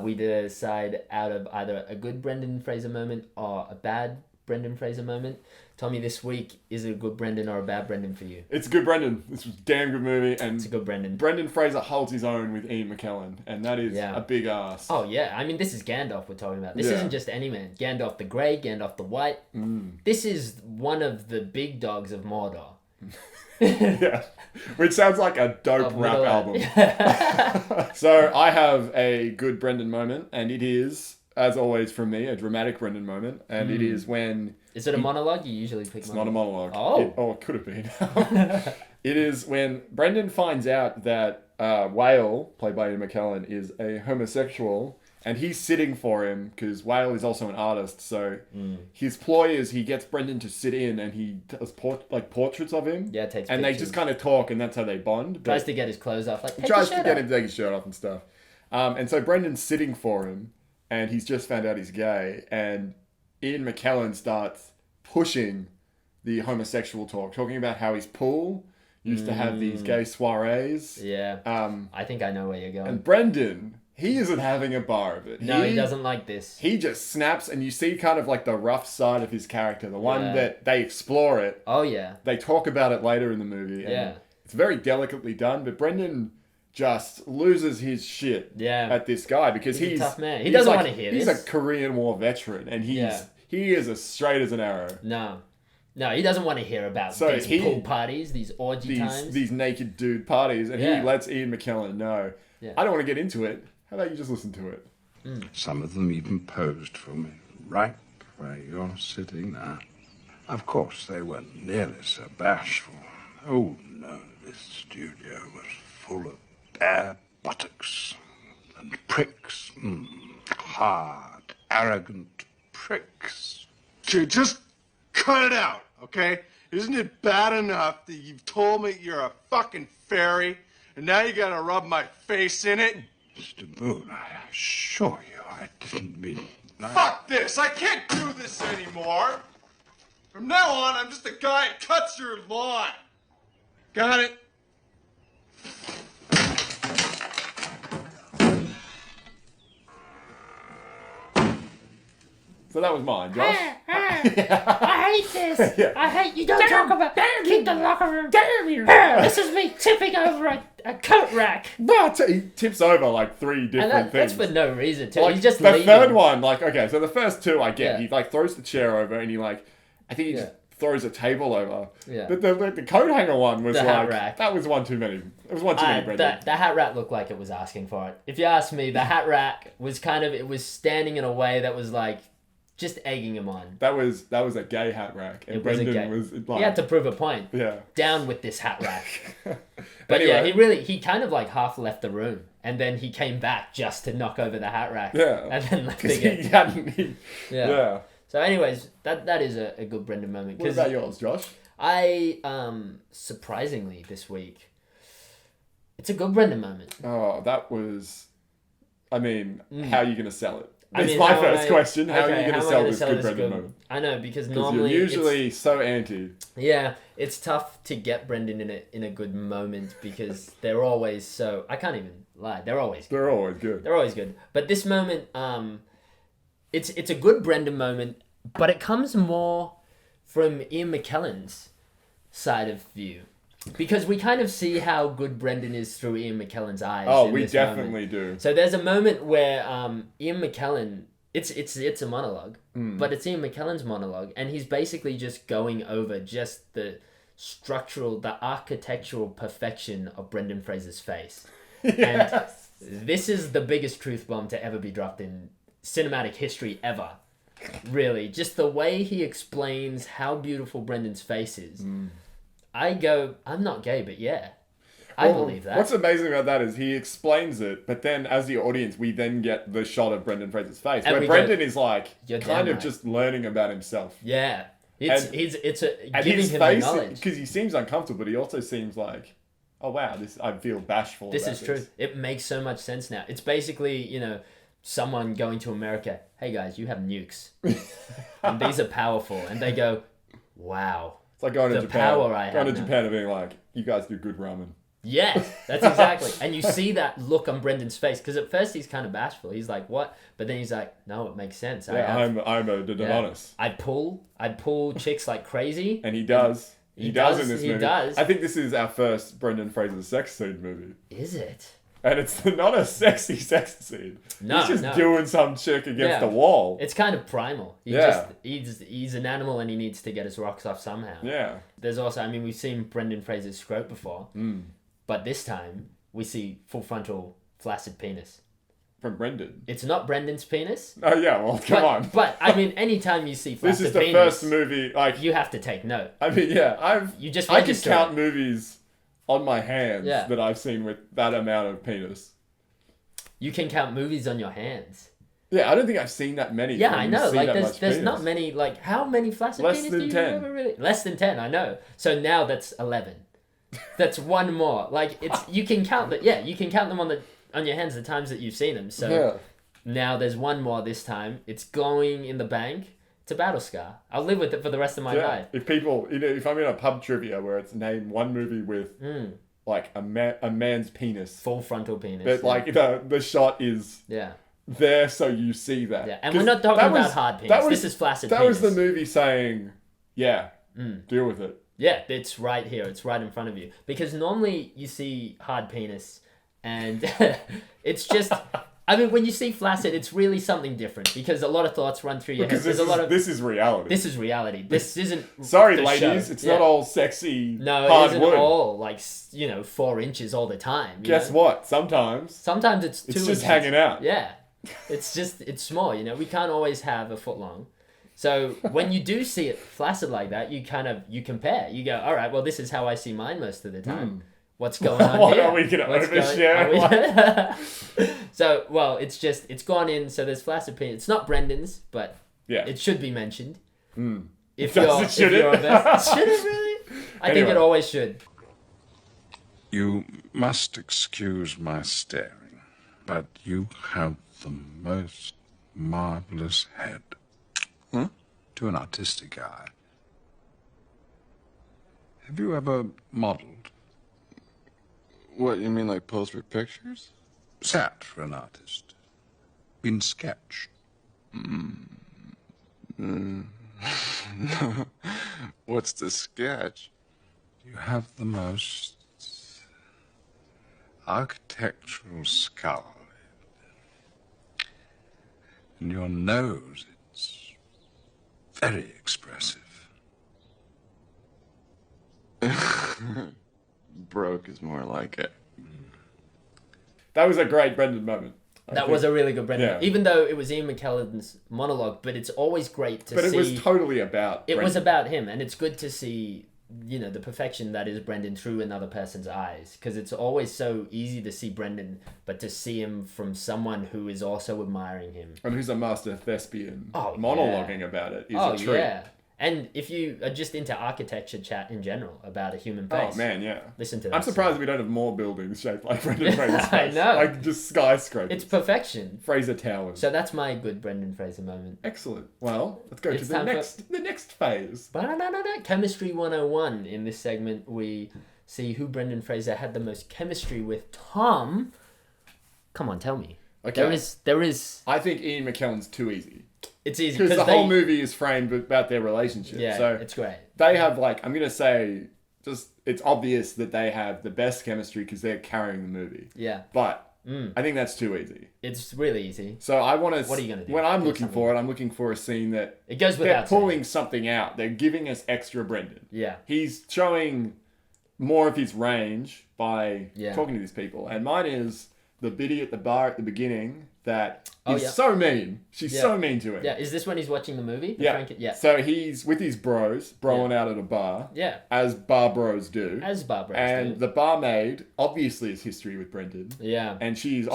We decide out of either a good Brendan Fraser moment or a bad Brendan Fraser moment. Tommy, this week, is it a good Brendan or a bad Brendan for you? It's a good Brendan. This was a damn good movie. And it's a good Brendan. Brendan Fraser holds his own with Ian McKellen. And that is a big ass. Oh, yeah. I mean, this is Gandalf we're talking about. This isn't just any man. Gandalf the Grey, Gandalf the White. This is one of the big dogs of Mordor. Yeah. Which sounds like a dope rap album. So I have a good Brendan moment. And it is, as always from me, a dramatic Brendan moment. And it is when... Is it a monologue? You usually pick It's not a monologue. Oh. It could have been. It is when Brendan finds out that Whale, played by Ian McKellen, is a homosexual, and he's sitting for him because Whale is also an artist. So his ploy is he gets Brendan to sit in, and he does portraits of him. Yeah, takes and pictures. they just kind of talk, and that's how they bond. Tries to get his clothes off. Like, Tries to get him to take his shirt off and stuff. And so Brendan's sitting for him, and he's just found out he's gay, and Ian McKellen starts pushing the homosexual talk, talking about how his pool used to have these gay soirees. Yeah. I think I know where you're going. And Brendan, he isn't having a bar of it. No, he doesn't like this. He just snaps, and you see kind of like the rough side of his character, the one that they explore it. Oh, yeah. They talk about it later in the movie. And it's very delicately done, but Brendan just loses his shit at this guy because he's a tough man. He doesn't want to hear this. this. He's a Korean War veteran, and he is as straight as an arrow. No, he doesn't want to hear about these pool parties, these orgy times. These naked dude parties, and he lets Ian McKellen know, I don't want to get into it. How about you just listen to it? Some of them even posed for me, right where you're sitting now. Of course, they weren't nearly so bashful. Oh, no, this studio was full of bare buttocks and pricks. Hard, arrogant pricks. Dude, just cut it out, okay? Isn't it bad enough that you've told me you're a fucking fairy, and now you gotta rub my face in it? Mr. Boone, I assure you I didn't mean... Fuck this! I can't do this anymore! From now on, I'm just a guy who cuts your lawn. Got it? So that was mine, Josh. I hate this. I hate you. Don't talk about keep the locker room. Damn you. This is me tipping over a coat rack. But he tips over like three different things. That's for no reason. Too. Like, He's just the leaving. third one, like, okay, so the first two I get. He like throws the chair over, and he like, I think he just throws a table over. Yeah. But the coat hanger one was The like, hat rack. that was one too many. It was one too many, Brendan. The hat rack looked like it was asking for it. If you ask me, the hat rack was it was standing in a way that was like, just egging him on. That was a gay hat rack, and Brendan was like, he had to prove a point. Yeah, down with this hat rack. But anyway, he kind of like half left the room, and then he came back just to knock over the hat rack. Yeah, and then left again. Yeah. So, anyways, that is a good Brendan moment. What about yours, Josh? I surprisingly this week, it's a good Brendan moment. Oh, that was. I mean, how are you going to sell it? That's mean, my first question. How are you going to sell this good Brendan moment? I know, because You're normally usually so anti. Yeah, it's tough to get Brendan in a good moment because they're always so. I can't even lie. They're always good. They're always good. They're always good. But this moment, it's a good Brendan moment, but it comes more from Ian McKellen's side of view. Because we kind of see how good Brendan is through Ian McKellen's eyes. Oh, we definitely do. So there's a moment where Ian McKellen, it's a monologue, but it's Ian McKellen's monologue, and he's basically just going over just the architectural perfection of Brendan Fraser's face. Yes. And this is the biggest truth bomb to ever be dropped in cinematic history ever. Really, just the way he explains how beautiful Brendan's face is. I go, I'm not gay, but yeah. I believe that. What's amazing about that is he explains it, but then as the audience, we then get the shot of Brendan Fraser's face, where Brendan is like, kind of just learning about himself. Yeah. It's giving his him face, the knowledge. because he seems uncomfortable, but he also seems like, oh wow, I feel bashful This about is true. It makes so much sense now. It's basically, someone going to America, hey guys, you have nukes. And these are powerful. And they go, wow. It's like going to Japan. Power I have going to now. Japan and being like, you guys do good ramen. Yes, that's exactly. And you see that look on Brendan's face, because at first he's kind of bashful. He's like, "What?" But then he's like, "No, it makes sense. I'm a Dodonis. I'd pull chicks like crazy." And he does. He does in this movie. He does. I think this is our first Brendan Fraser sex scene movie. Is it? And it's not a sexy sex scene. No, he's just doing some chick against the wall. It's kind of primal. He's an animal and he needs to get his rocks off somehow. Yeah. There's also, I mean, we've seen Brendan Fraser's scrote before, but this time we see full frontal flaccid penis. From Brendan. It's not Brendan's penis. Oh yeah, well come on. But I mean, anytime you see flaccid penis, this is the first movie you have to take note. I mean, yeah, I can count movies on my hands that I've seen with that amount of penis. You can count movies on your hands. Yeah, I don't think I've seen that many. Yeah, I know. Like, there's not many. Like, how many flaccid penis do you ever really? Less than 10, I know. So now that's 11. That's one more. Like, you can count that. Yeah, you can count them on your hands the times that you've seen them. So now there's one more this time. It's going in the bank. It's a battle scar. I'll live with it for the rest of my life. If people, if I'm in a pub trivia where it's named one movie with like a man's penis, full frontal penis, but like the shot is there, so you see that. Yeah, and we're not talking about hard penis. This is flaccid penis. That was the movie saying, deal with it. Yeah, it's right here. It's right in front of you. Because normally you see hard penis, and it's just. I mean, when you see flaccid, it's really something different because a lot of thoughts run through your head. This is reality. This is reality. This isn't. Sorry, ladies, it's not all sexy. No, hard it isn't wood. all like 4 inches all the time. Guess what? Sometimes it's 2 inches. It's just hanging out. Yeah, it's small. We can't always have a foot long. So when you do see it flaccid like that, you compare. You go, all right, well, this is how I see mine most of the time. What's going on here? Are we going to overshare? So, well, it's gone in, so there's flaccid penis. It's not Brendan's, but it should be mentioned. If you're should it really? I think it always should. You must excuse my staring, but you have the most marvelous head. To an artistic eye. Have you ever modeled? What, you mean like posed for pictures? Sat for an artist. Been sketched. What's the sketch? You have the most architectural skull. And your nose, it's very expressive. Broke is more like it. That was a great Brendan moment. That was a really good Brendan. Even though it was Ian McKellen's monologue, but it's always great to see. But it was totally about Brendan. It was about him, and it's good to see, the perfection that is Brendan through another person's eyes. Because it's always so easy to see Brendan, but to see him from someone who is also admiring him. And who's a master thespian. Monologuing about it is a treat. Yeah. And if you are just into architecture chat in general about a human face. Oh, man, yeah. Listen to that. I'm surprised we don't have more buildings shaped like Brendan Fraser's face. I know. Like just skyscrapers. It's perfection. Fraser Towers. So that's my good Brendan Fraser moment. Excellent. Well, let's go to the next phase. Chemistry 101. In this segment, we see who Brendan Fraser had the most chemistry with. Tom, come on, tell me. Okay. There is... I think Ian McKellen's too easy. It's easy because the whole movie is framed about their relationship. Yeah, so it's great. They have I'm gonna say, it's obvious that they have the best chemistry because they're carrying the movie. Yeah. But I think that's too easy. It's really easy. So I want to. What are you gonna do? When I'm looking for it, I'm looking for a scene that it goes without they're pulling something out. They're giving us extra Brendan. Yeah. He's showing more of his range by talking to these people, and mine is the biddy at the bar at the beginning. That is so mean. She's so mean to him. Yeah, is this when he's watching the movie? Yeah. So he's with his bros, broing out at a bar. Yeah. As bar bros do. And the barmaid obviously has history with Brendan. Yeah. And she's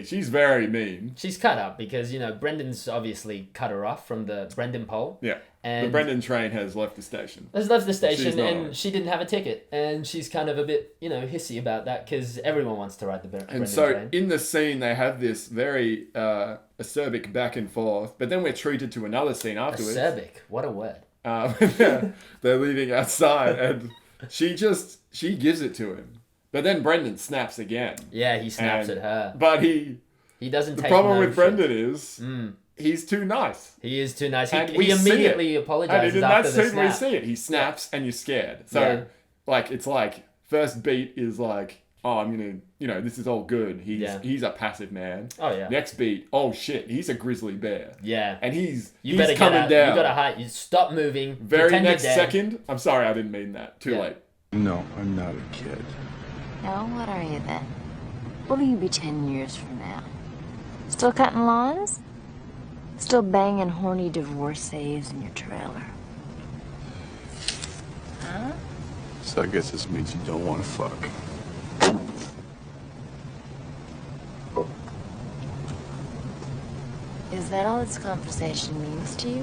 she's very mean. She's cut up because, Brendan's obviously cut her off from the Brendan pole. Yeah. And the Brendan train has left the station. She didn't have a ticket. And she's kind of a bit, hissy about that because everyone wants to ride the Brendan train. And so in the scene, they have this very acerbic back and forth, but then we're treated to another scene afterwards. Acerbic, what a word. They're leaving outside and she gives it to him. But then Brendan snaps again. Yeah, he snaps at her. But he doesn't take The problem no with Brendan shit. is he's too nice. He is too nice. And He we see immediately it. apologizes and in after that the scene snap. we see it. He snaps and you're scared. So it's like first beat is like, oh, I'm gonna, this is all good. He's a passive man. Oh yeah. Next beat, oh shit, he's a grizzly bear. Yeah. And he's better coming get out. down. You gotta hide. You stop moving. Very pretend next you're dead. second, I'm sorry, I didn't mean that. Too late. No, I'm not a kid. No, what are you then? What will you be 10 years from now? Still cutting lawns? Still banging horny divorcees in your trailer? Huh? So I guess this means you don't want to fuck. Is that all this conversation means to you?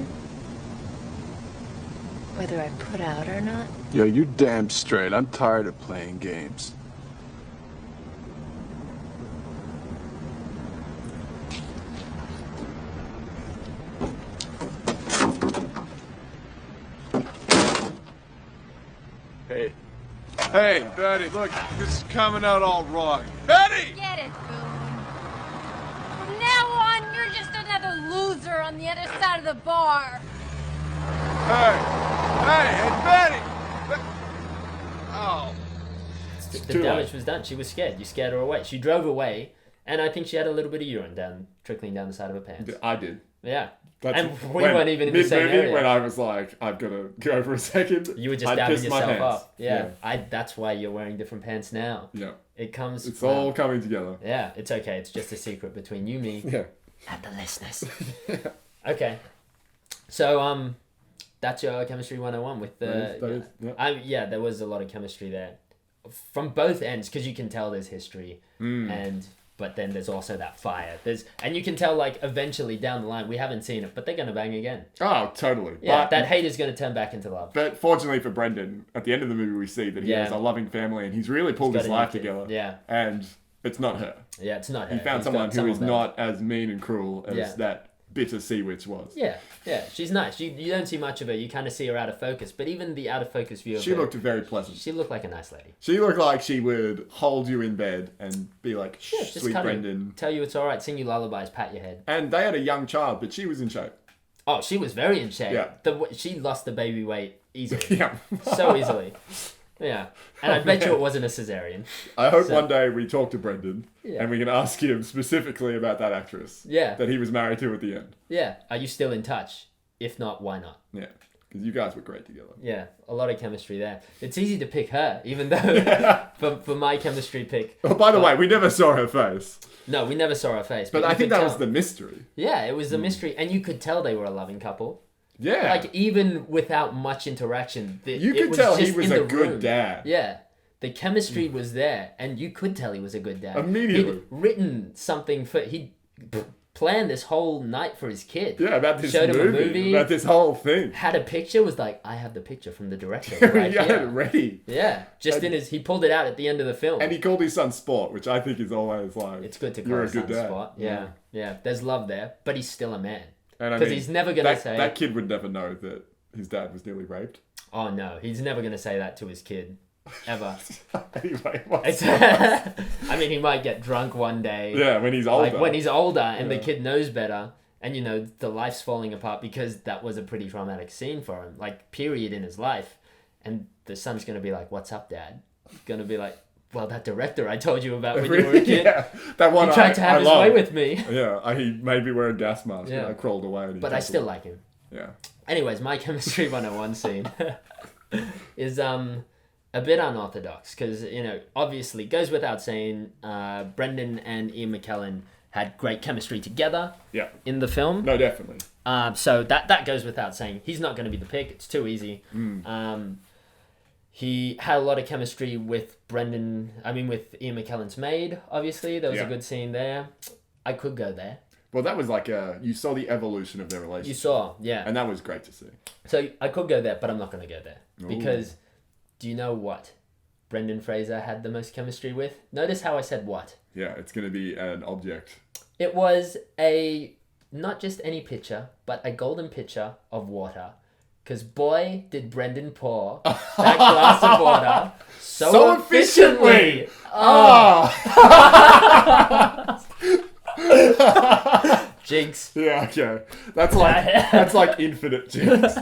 Whether I put out or not? Yo, you damn straight. I'm tired of playing games. Hey. Hey, Betty, look, this is coming out all wrong. Betty! Get it, Boone. From now on, you're just another loser on the other side of the bar. Hey, Betty! Oh. The damage was done. She was scared. You scared her away. She drove away, and I think she had a little bit of urine trickling down the side of her pants. I did. Yeah. That's and we weren't even in the same mid-movie, area. when I was like, I've got to go for a second. You were just I'd dabbing pissed my yourself pants. up. Yeah. That's why you're wearing different pants now. Yeah. It comes. It's all coming together. Yeah, it's okay. It's just a secret between you, me, Yeah. and the listeners. Okay. So that's your chemistry 101 with the. That is, there was a lot of chemistry there, from both ends, because you can tell there's history, but then there's also that fire. And you can tell, like, eventually down the line, we haven't seen it, but they're gonna bang again. Oh, totally. Yeah, But- that hate is gonna turn back into love. But fortunately for Brendan, at the end of the movie, we see that he Yeah. has a loving family and he's really pulled He's his got a life new kid. together. Yeah. And it's not her. Yeah, it's not her. He found He's someone got who someone is better. not as mean and cruel as Yeah. that bitter sea witch was. Yeah, she's nice. You don't see much of her. You kind of see her out of focus. But even the out of focus view of She her, looked very pleasant. She looked like a nice lady. She looked like she would hold you in bed and be like, shh, Just sweet kind Brendan. of tell you it's all right, sing you lullabies, pat your head. And they had a young child, but she was in shape. Oh, she was very in shape. Yeah. She lost the baby weight easily. Yeah. So easily. Yeah. And I bet you it wasn't a cesarean. I hope So- one day we talk to Brendan Yeah. and we can ask him specifically about that actress. Yeah. That he was married to at the end. Yeah. Are you still in touch? If not, why not? Yeah. Because you guys were great together. Yeah, a lot of chemistry there. It's easy to pick her, even though for my chemistry pick. Oh, by the way, we never saw her face. No, we never saw her face. But you I think could that was tell- the mystery. Yeah, it was a mystery, and you could tell they were a loving couple. Yeah. Like, even without much interaction, You it could was tell he just was in a the good room. dad. Yeah. The chemistry was there, and you could tell he was a good dad. Immediately. He'd written something he'd planned this whole night for his kid. Yeah, about this Showed him a movie, movie. about this whole thing. Had a picture, was like, I have the picture from the director He right had here. it ready. Yeah, just in he pulled it out at the end of the film. And he called his son Sport, which I think is always like, It's good to call you're a his good son dad. Spot. Yeah. There's love there, but he's still a man. And I Because mean, he's never going to that, say... that kid would never know that his dad was nearly raped. Oh, no. He's never going to say that to his kid. Ever. Anyway, I mean, he might get drunk one day. Yeah, when he's older. Like, when he's older and the Yeah. kid knows better. And, you know, the life's falling apart because that was a pretty traumatic scene for him. Like, period in his life. And the son's going to be like, what's up, Dad? Going to be like, well, that director I told you about when you were a kid. Yeah, that one he tried to have his way with me. Yeah, he made me wear a gas mask Yeah. and I crawled away. And he But I took still it. like him. Yeah. Anyways, my chemistry 101 scene is a bit unorthodox because, you know, obviously goes without saying, Brendan and Ian McKellen had great chemistry together Yeah. in the film. No, definitely. So that goes without saying. He's not going to be the pick. It's too easy. He had a lot of chemistry with with Ian McKellen's maid, obviously. There was a Yeah. good scene there. I could go there. Well, that was like you saw the evolution of their relationship. You saw, yeah. And that was great to see. So I could go there, but I'm not going to go there. Ooh. Because do you know what Brendan Fraser had the most chemistry with? Notice how I said what. Yeah, it's going to be an object. It was not just any pitcher, but a golden pitcher of water. Because boy, did Brendan pour that glass of water so efficiently. Jinx. Yeah, okay. That's like infinite jinx.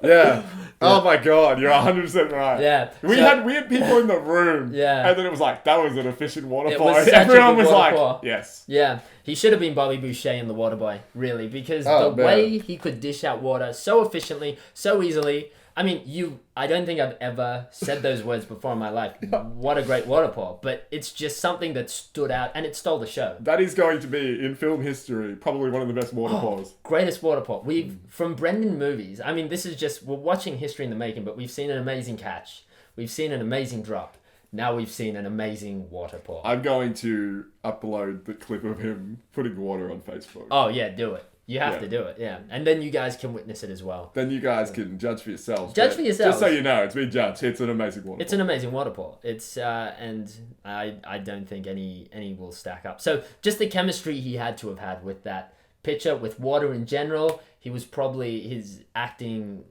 Yeah. Oh my god, you're 100% right. Yeah. We had people in the room. Yeah. And then it was like, that was an efficient water It pour. was And such a everyone good was water like, pour. yes. Yeah. He should have been Bobby Boucher in The Waterboy, really, because Oh, the man. way he could dish out water so efficiently, so easily. I mean, I don't think I've ever said those words before in my life. What a great water pour. But it's just something that stood out and it stole the show. That is going to be, in film history, probably one of the best water pours. Greatest water pour. From Brendan movies, I mean, this is just, we're watching history in the making, but we've seen an amazing catch. We've seen an amazing drop. Now we've seen an amazing water pour. I'm going to upload the clip of him putting water on Facebook. Oh, yeah, do it. You have to do it, yeah. And then you guys can witness it as well. Then you guys can judge for yourselves. Judge But for yourselves. Just so you know, it's been judged. It's an amazing water It's an amazing water pour. It's and I don't think any will stack up. So just the chemistry he had to have had with that picture, with water in general. He was probably his acting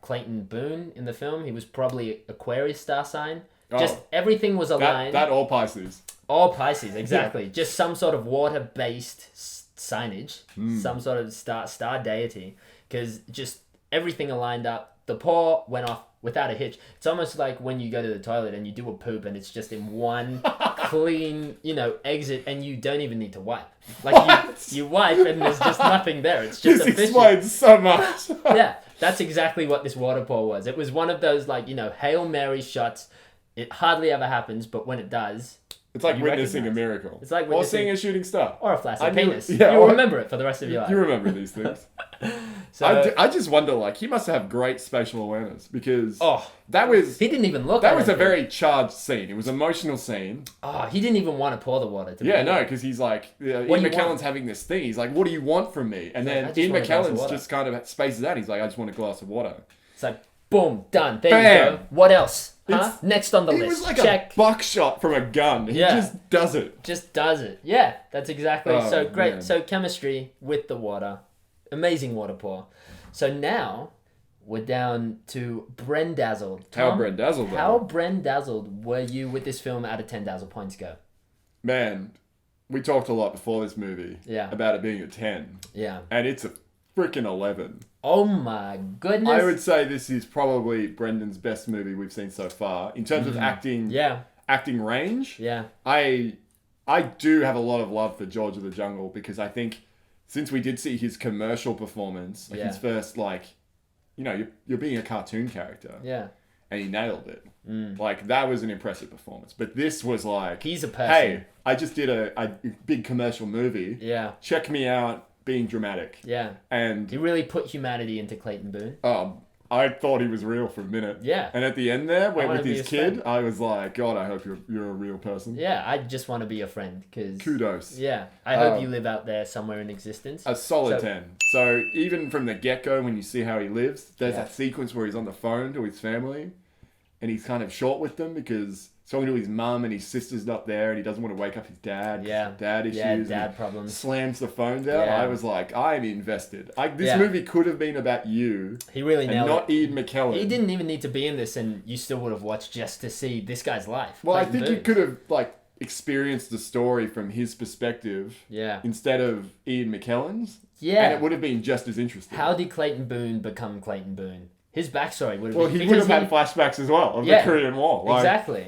Clayton Boone in the film. He was probably Aquarius star sign. Just everything was aligned. That all Pisces. All Pisces, exactly. Just some sort of water-based signage, some sort of star deity, because just everything aligned up. The pour went off without a hitch. It's almost like when you go to the toilet and you do a poop and it's just in one clean, exit, and you don't even need to wipe. Like you wipe and there's just nothing there. It's just This efficient. explains so much. Yeah, that's exactly what this water pour was. It was one of those Hail Mary shots. It hardly ever happens, but when it does, it's like you witnessing recognize a miracle. It's like or seeing a shooting star. or a flaccid penis. Yeah, You'll remember it for the rest of your life. You remember these things. So I just wonder, he must have great spatial awareness because that was... He didn't even look That at was it. a very charged scene. It was an emotional scene. He didn't even want to pour the water. Because he's like... Ian What do you McKellen's want? having this thing. He's like, what do you want from me? And He's like, then "I just Ian want a glass of McKellen's water." just kind of spaces out. He's like, I just want a glass of water. It's like, boom, done. There Bam. you go. What else? Huh? It's- Next on the It list. was like Check. a buckshot from a gun. He just does it. Just does it. Yeah, that's exactly. Oh, So great. man. So chemistry with the water. Amazing water pour. So now we're down to Brendazzled. How Tom, Brendazzled, though? How Brendazzled were you with this film out of 10 Dazzle points go? Man, we talked a lot before this movie about it being a 10. Yeah. And it's a freaking 11. Oh my goodness. I would say this is probably Brendan's best movie we've seen so far. In terms of acting range, I do have a lot of love for George of the Jungle because I think since we did see his commercial performance, his first, you're being a cartoon character. Yeah. And he nailed it. That was an impressive performance. But this was like... He's a person. Hey, I just did a big commercial movie. Yeah. Check me out being dramatic. Yeah. And... He really put humanity into Clayton Boone. I thought he was real for a minute. Yeah. And at the end there, wanna with be his his kid, friend. I was like, God, I hope you're a real person. Yeah, I just want to be your friend because... Kudos. Yeah, I hope you live out there somewhere in existence. A solid 10. So even from the get-go, when you see how he lives, there's that sequence where he's on the phone to his family and he's kind of short with them because he's talking to his mum and his sister's not there and he doesn't want to wake up his dad. Yeah. Dad issues. Yeah, and dad he problems. Slams the phone down. Yeah. I was like, I'm invested. This Yeah. movie could have been about you. He really nailed and not it. Ian McKellen. He didn't even need to be in this and you still would have watched just to see this guy's life. Well, Clayton I think you Boone. could have experienced the story from his perspective. Yeah. Instead of Ian McKellen's. Yeah. And it would have been just as interesting. How did Clayton Boone become Clayton Boone? His backstory would have Well, been... he would have had flashbacks as well of the Korean War. Exactly.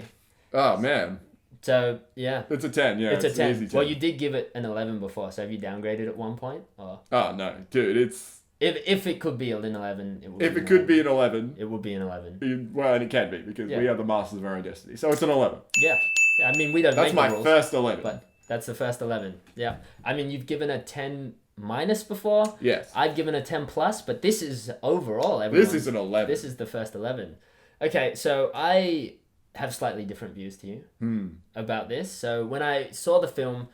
Oh, man. So, yeah. It's a 10, yeah. It's a 10. An easy 10. Well, you did give it an 11 before, so have you downgraded at one point? Or... Oh, no. Dude, it's... If it could be an 11, it would If be it could be an 11... It would be an 11. Well, and it can be, because we are the masters of our own destiny. So it's an 11. Yeah. I mean, we don't That's make the my rules, first 11. But that's the first 11. Yeah. I mean, you've given a 10 minus before. Yes. I've given a 10 plus, but this is overall, everyone. This is an 11. This is the first 11. Okay, so I have slightly different views to you about this. So when I saw the film,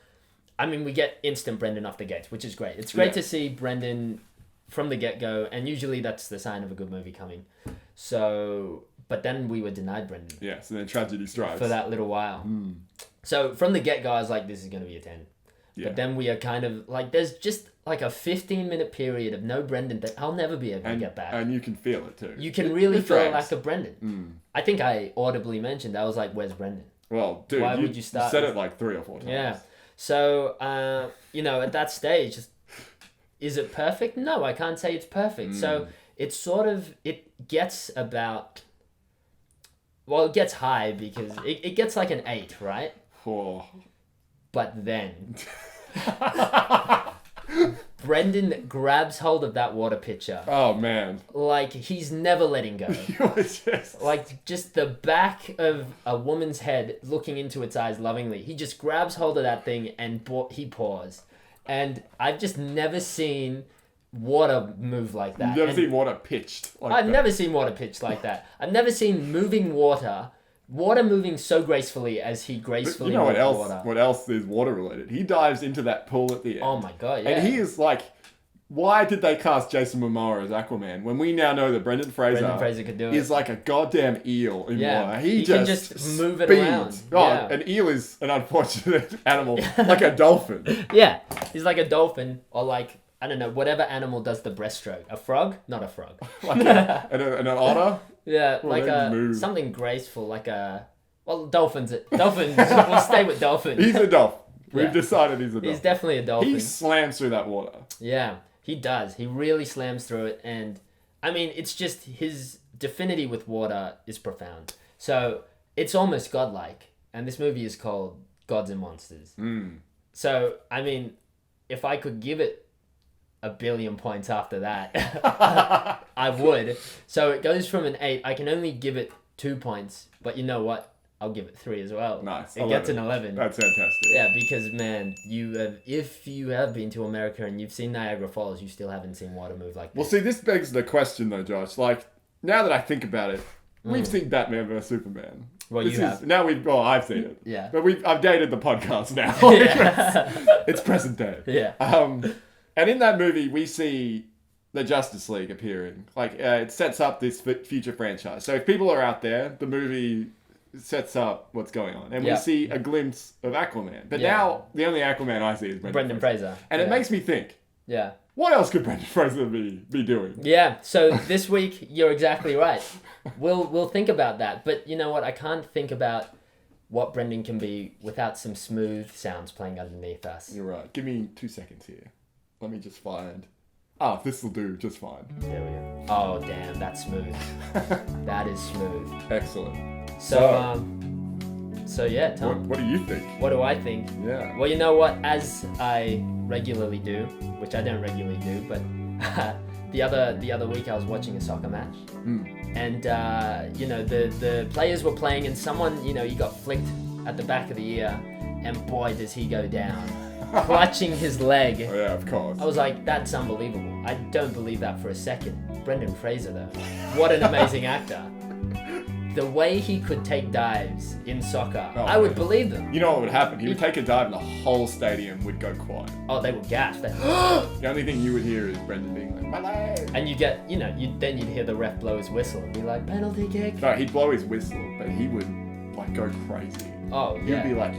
I mean, we get instant Brendan off the gates, which is great. It's great to see Brendan from the get-go, and usually that's the sign of a good movie coming. So, but then we were denied Brendan. Yes, and then tragedy strikes. For that little while. So from the get-go, I was like, this is going to be a 10. Yeah. But then we are kind of like, there's just like a 15-minute period of no Brendan that I'll never be able to get back. And you can feel it too. You can really feel the drags. lack of Brendan. I think I audibly mentioned, I was like, where's Brendan? Well, dude, Why would you start? said it like 3 or 4 times. Yeah. So, at that stage, is it perfect? No, I can't say it's perfect. So it's sort of, it gets about, well, it gets high because it gets like an 8, right? Oh. But then Brendan grabs hold of that water pitcher. Oh, man. Like, he's never letting go. Like, just the back of a woman's head looking into its eyes lovingly. He just grabs hold of that thing and he pours. And I've just never seen water move like that. You've never seen water pitched like that. I've never seen water pitched like that. I've never seen moving water moving so gracefully as he gracefully you know what moved else? water. What else is water related? He dives into that pool at the end. Oh my god! Yeah. And he is like, why did they cast Jason Momoa as Aquaman when we now know that Brendan Fraser could do it? Is like a goddamn eel in water? He can just move it speeds. around. Oh, Yeah. an eel is an unfortunate animal, like a dolphin. Yeah, he's like a dolphin or like, I don't know, whatever animal does the breaststroke. A frog? Not a frog. Like an otter? Yeah, Well, like they move. something graceful, like a... Well, dolphins. We'll stay with dolphins. He's a dolphin. We've Yeah. decided he's a dolphin. He's definitely a dolphin. He slams through that water. Yeah, he does. He really slams through it. And, I mean, it's just his affinity with water is profound. So, it's almost godlike. And this movie is called Gods and Monsters. So, I mean, if I could give it 1 billion points after that, I would. So, it goes from an 8. I can only give it 2 points. But you know what? I'll give it 3 as well. Nice. It gets an 11. That's fantastic. Yeah, because man, if you have been to America and you've seen Niagara Falls, you still haven't seen water move like this. Well, see, this begs the question though, Josh. Like, now that I think about it, we've seen Batman vs Superman. Well, This you is- have. Now I've seen it. Yeah. But I've dated the podcast now. Yeah. It's present day. Yeah. And in that movie, we see the Justice League appearing. Like, it sets up this future franchise. So if people are out there, the movie sets up what's going on. And we Yeah. see a glimpse of Aquaman. But Yeah. now, the only Aquaman I see is Brendan Fraser. And it Yeah. makes me think, Yeah. what else could Brendan Fraser be doing? Yeah, so this week, you're exactly right. We'll think about that. But you know what? I can't think about what Brendan can be without some smooth sounds playing underneath us. You're right. Give me 2 seconds here. Let me just find... Ah, this will do just fine. There we go. Oh, damn, that's smooth. That is smooth. Excellent. So yeah, Tom. What do you think? What do I think? Yeah. Well, you know what? As I regularly do, which I don't regularly do, but the other week I was watching a soccer match, and the players were playing, and someone he got flicked at the back of the ear, and boy does he go down, clutching his leg. Oh, yeah, of course. I was like, that's unbelievable. I don't believe that for a second. Brendan Fraser though, what an amazing actor. The way he could take dives in soccer, I would believe them. You know what would happen? He would take a dive and the whole stadium would go quiet. Oh, they would gasp. The only thing you would hear is Brendan being like, my leg. And you get, then you'd hear the ref blow his whistle and be like, penalty kick. No, he'd blow his whistle, but he would like go crazy. Oh, yeah. He'd be like,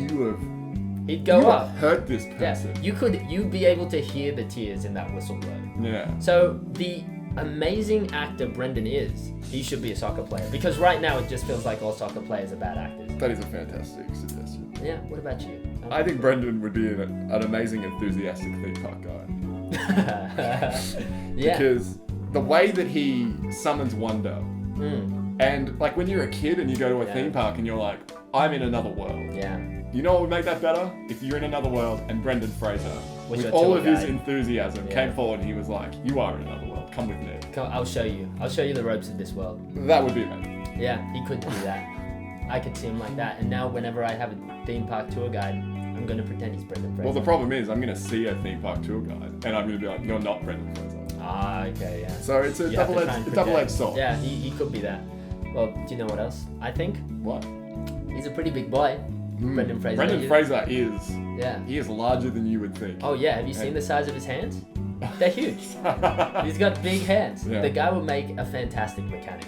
He'd go up. Hurt this person. Yeah. You'd be able to hear the tears in that whistle blow. Yeah. So the amazing actor Brendan is, he should be a soccer player. Because right now it just feels like all soccer players are bad actors. That is a fantastic suggestion. Yeah, what about you? I think Brendan would be an amazing, enthusiastic theme park guy. Yeah. Because the way that he summons wonder, and like when you're a kid and you go to a theme park and you're like, I'm in another world. Yeah. You know what would make that better? If you're in another world and Brendan Fraser, Was with your all tour of his guide. enthusiasm, Yeah. came forward and he was like, you are in another world, come with me. I'll show you. I'll show you the ropes of this world. That would be amazing. Yeah, he could do that. I could see him like that. And now whenever I have a theme park tour guide, I'm going to pretend he's Brendan Fraser. Well, the problem is I'm going to see a theme park tour guide and I'm going to be like, you're not Brendan Fraser. Ah, okay, yeah. So it's a You have to try and double-edged pretend. sword. Yeah, he could be that. Well, do you know what else? I think What? he's a pretty big boy. Brendan Fraser. Brendan Fraser is. Yeah. He is larger than you would think. Oh yeah, have you seen the size of his hands? They're huge. He's got big hands. Yeah. The guy would make a fantastic mechanic.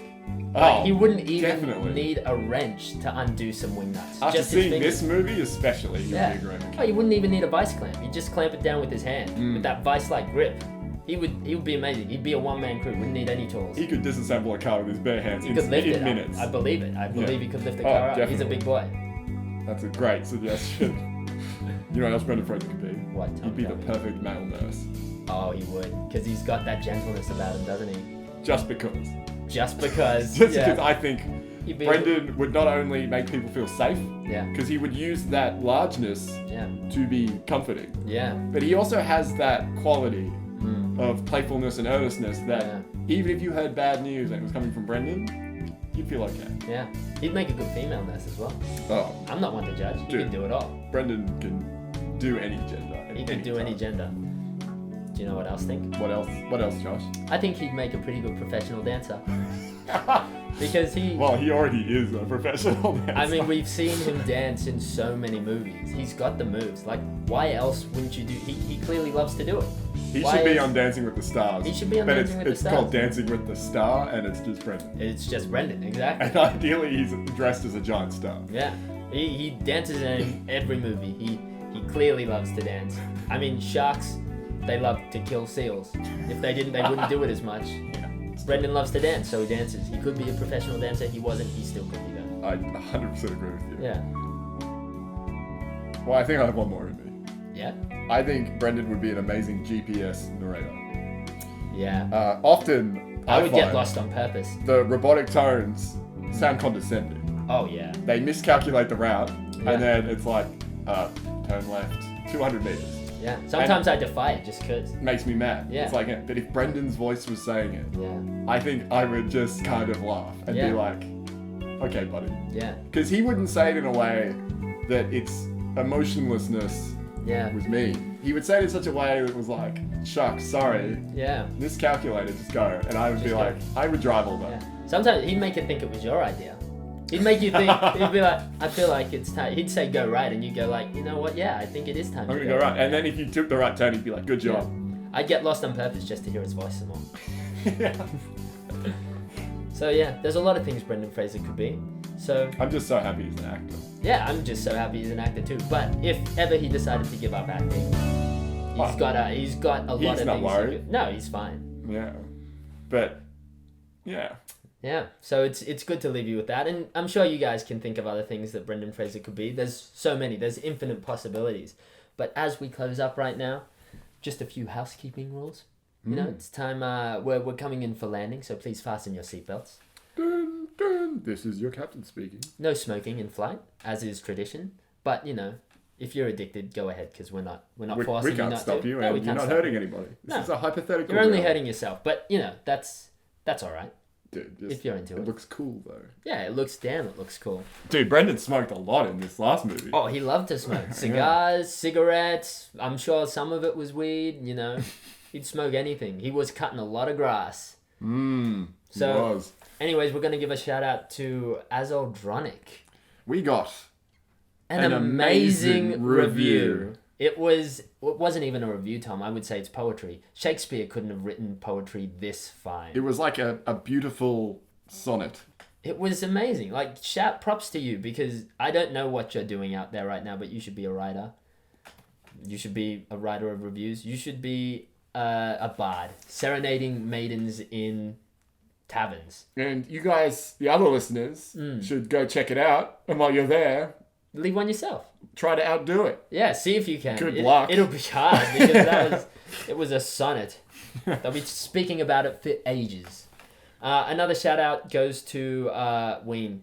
Oh, Like, he wouldn't even definitely. need a wrench to undo some wing nuts. After Just his seeing fingers. this movie, especially, he would be a great Oh, he wouldn't even need a vice clamp. He'd just clamp it down with his hand Mm. with that vice-like grip. He would be amazing. He'd be a one-man crew. Wouldn't need any tools. He could disassemble a car with his bare hands He in could lift it minutes. up. I believe it. I believe Yeah. he could lift the Oh, car up. He's a definitely. big boy. That's a great suggestion. You know what else Brendan Fraser could be? What? He'd be the perfect male nurse. Oh, he would. Because he's got that gentleness about him, doesn't he? Just because. Just because. Just yeah. because I think Brendan would not only make people feel safe, because he would use that largeness to be comforting. Yeah. But he also has that quality of playfulness and earnestness that even if you heard bad news and it was coming from Brendan, you'd feel okay. Yeah. He'd make a good female nurse as well. Oh. I'm not one to judge. He can do it all. Brendan can do any gender. He can do any gender. Do you know what else think? What else? What else, Josh? I think he'd make a pretty good professional dancer. Because he... Well, he already is a professional dancer. I mean, we've seen him dance in so many movies. He's got the moves. Like, why else wouldn't you do... He clearly loves to do it. He should be on Dancing with the Stars. He should be on Dancing with the Stars. It's called Dancing with the Star, and it's just Brendan. It's just Brendan, exactly. And ideally, he's dressed as a giant star. Yeah. He dances in every movie. He clearly loves to dance. I mean, sharks, they love to kill seals. If they didn't, they wouldn't do it as much. Brendan loves to dance, so he dances. He could be a professional dancer. He wasn't. He still could be though. I 100% agree with you. Yeah. Well, I think I have one more in me. Yeah? I think Brendan would be an amazing GPS narrator. Yeah. Often, I would get lost on purpose. The robotic tones sound condescending. Oh, yeah. They miscalculate the route, Yeah. and then it's like, turn left 200 meters. Yeah. Sometimes I defy it just because. Makes me mad. Yeah. It's like, but if Brendan's voice was saying it, yeah, I think I would just kind of laugh and be like, okay, buddy. Yeah. Because he wouldn't say it in a way that its emotionlessness was mean. He would say it in such a way that was like, shucks, sorry. Yeah. Miscalculated, just go. And I would be like, I would drive all that. Sometimes he'd make it think it was your idea. He'd make you think, he'd be like, I feel like it's time. He'd say go right, and you'd go like, you know what, yeah, I think it is time I'm to going to go right. And then if you took the right turn, he'd be like, good job. Yeah. I'd get lost on purpose just to hear his voice some more. So yeah, there's a lot of things Brendan Fraser could be. So I'm just so happy he's an actor. Yeah, I'm just so happy he's an actor too. But if ever he decided to give up acting, he's got a lot of things. He's not worried. No, he's fine. Yeah. But, yeah. Yeah, so it's good to leave you with that, and I'm sure you guys can think of other things that Brendan Fraser could be. There's so many, there's infinite possibilities. But as we close up right now, just a few housekeeping rules. You know, it's time, we're coming in for landing, so please fasten your seatbelts. Dun, dun. This is your captain speaking. No smoking in flight, as is tradition. But, you know, if you're addicted, go ahead, because we're not forcing you not to. We can't stop you, and you're not hurting anybody. This is a hypothetical. You're only hurting yourself, but, you know, that's all right. Dude, if you're into it. It looks cool, though. Yeah, it looks cool. Dude, Brendan smoked a lot in this last movie. Oh, he loved to smoke. Cigars, cigarettes. I'm sure some of it was weed, you know. He'd smoke anything. He was cutting a lot of grass. He was. Anyways, we're going to give a shout out to Azoldronic. We got an amazing review. It wasn't even a review, Tom. I would say it's poetry. Shakespeare couldn't have written poetry this fine. It was like a beautiful sonnet. It was amazing. Like, shout props to you, because I don't know what you're doing out there right now, but you should be a writer. You should be a writer of reviews. You should be a bard, serenading maidens in taverns. And you guys, the other listeners, should go check it out. And while you're there, leave one yourself. Try to outdo it. Yeah, see if you can. Good luck. It'll be hard, because it was a sonnet. They'll be speaking about it for ages. Another shout out goes to Ween,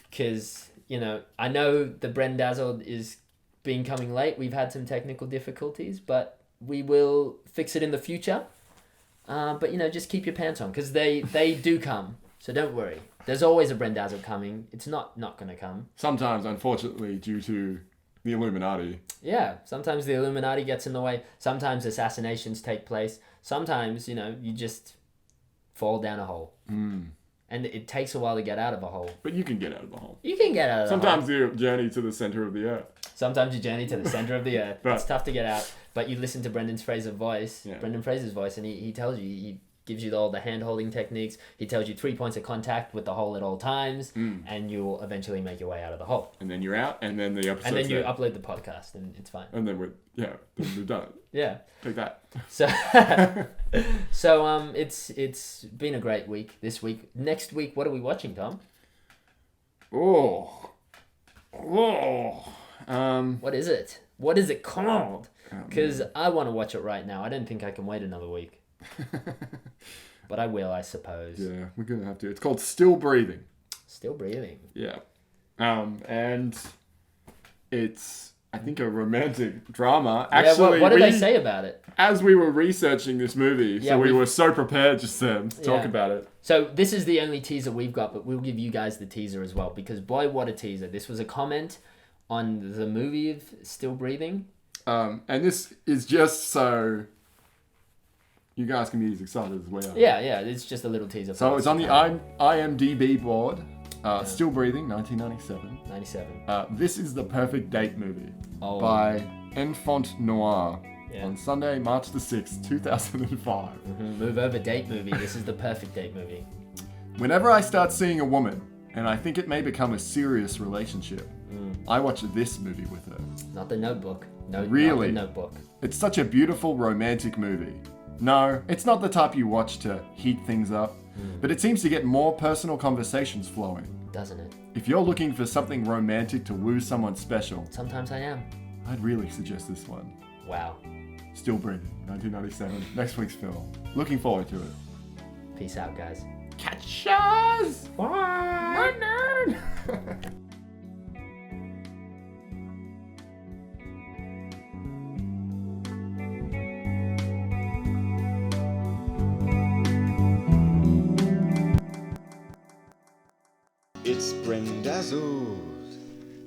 because, you know, I know the Brendazzled is been coming late. We've had some technical difficulties, but we will fix it in the future. But, you know, just keep your pants on, because they do come. So don't worry. There's always a Brendazzled coming. It's not going to come. Sometimes, unfortunately, due to the Illuminati. Yeah, sometimes the Illuminati gets in the way. Sometimes assassinations take place. Sometimes, you know, you just fall down a hole. And it takes a while to get out of a hole. But you can get out of the hole. You can get out of the hole. Sometimes you journey to the center of the earth. Sometimes you journey to the center of the earth. It's tough to get out. But you listen to Brendan Fraser's voice, and he tells you, he gives you all the hand-holding techniques. He tells you 3 points of contact with the hole at all times, and you'll eventually make your way out of the hole. And then you're out, and then the episode's And then you there. upload the podcast, and it's fine. And then we've done it. Yeah. Take that. So it's been a great week this week. Next week, what are we watching, Tom? Oh, Whoa. What is it? What is it called? Because I want to watch it right now. I don't think I can wait another week. But I will, I suppose. Yeah, we're going to have to. It's called Still Breathing. Still Breathing. Yeah. And it's, I think, a romantic drama. Actually, what did they say about it? As we were researching this movie, Yeah, we were so prepared just to talk Yeah. about it. So this is the only teaser we've got, but we'll give you guys the teaser as well, because boy, what a teaser. This was a comment on the movie of Still Breathing. And this is just so you guys can be as excited as we are. Yeah, it's just a little teaser. So for it's us. on the IMDb board. Still Breathing, 1997. 97. This is the perfect date movie Oh. by Enfant Noir Yeah. on Sunday, March the 6th, 2005. Move over date movie. This is the perfect date movie. Whenever I start seeing a woman and I think it may become a serious relationship, I watch this movie with her. Not The Notebook. No, Really? Not The Notebook. It's such a beautiful romantic movie. No, it's not the type you watch to heat things up, but it seems to get more personal conversations flowing. Doesn't it? If you're looking for something romantic to woo someone special, Sometimes I am. I'd really suggest this one. Wow. Still Breathing, 1997, next week's film. Looking forward to it. Peace out, guys. Catch us! Bye! nerd! It's Brendazzled.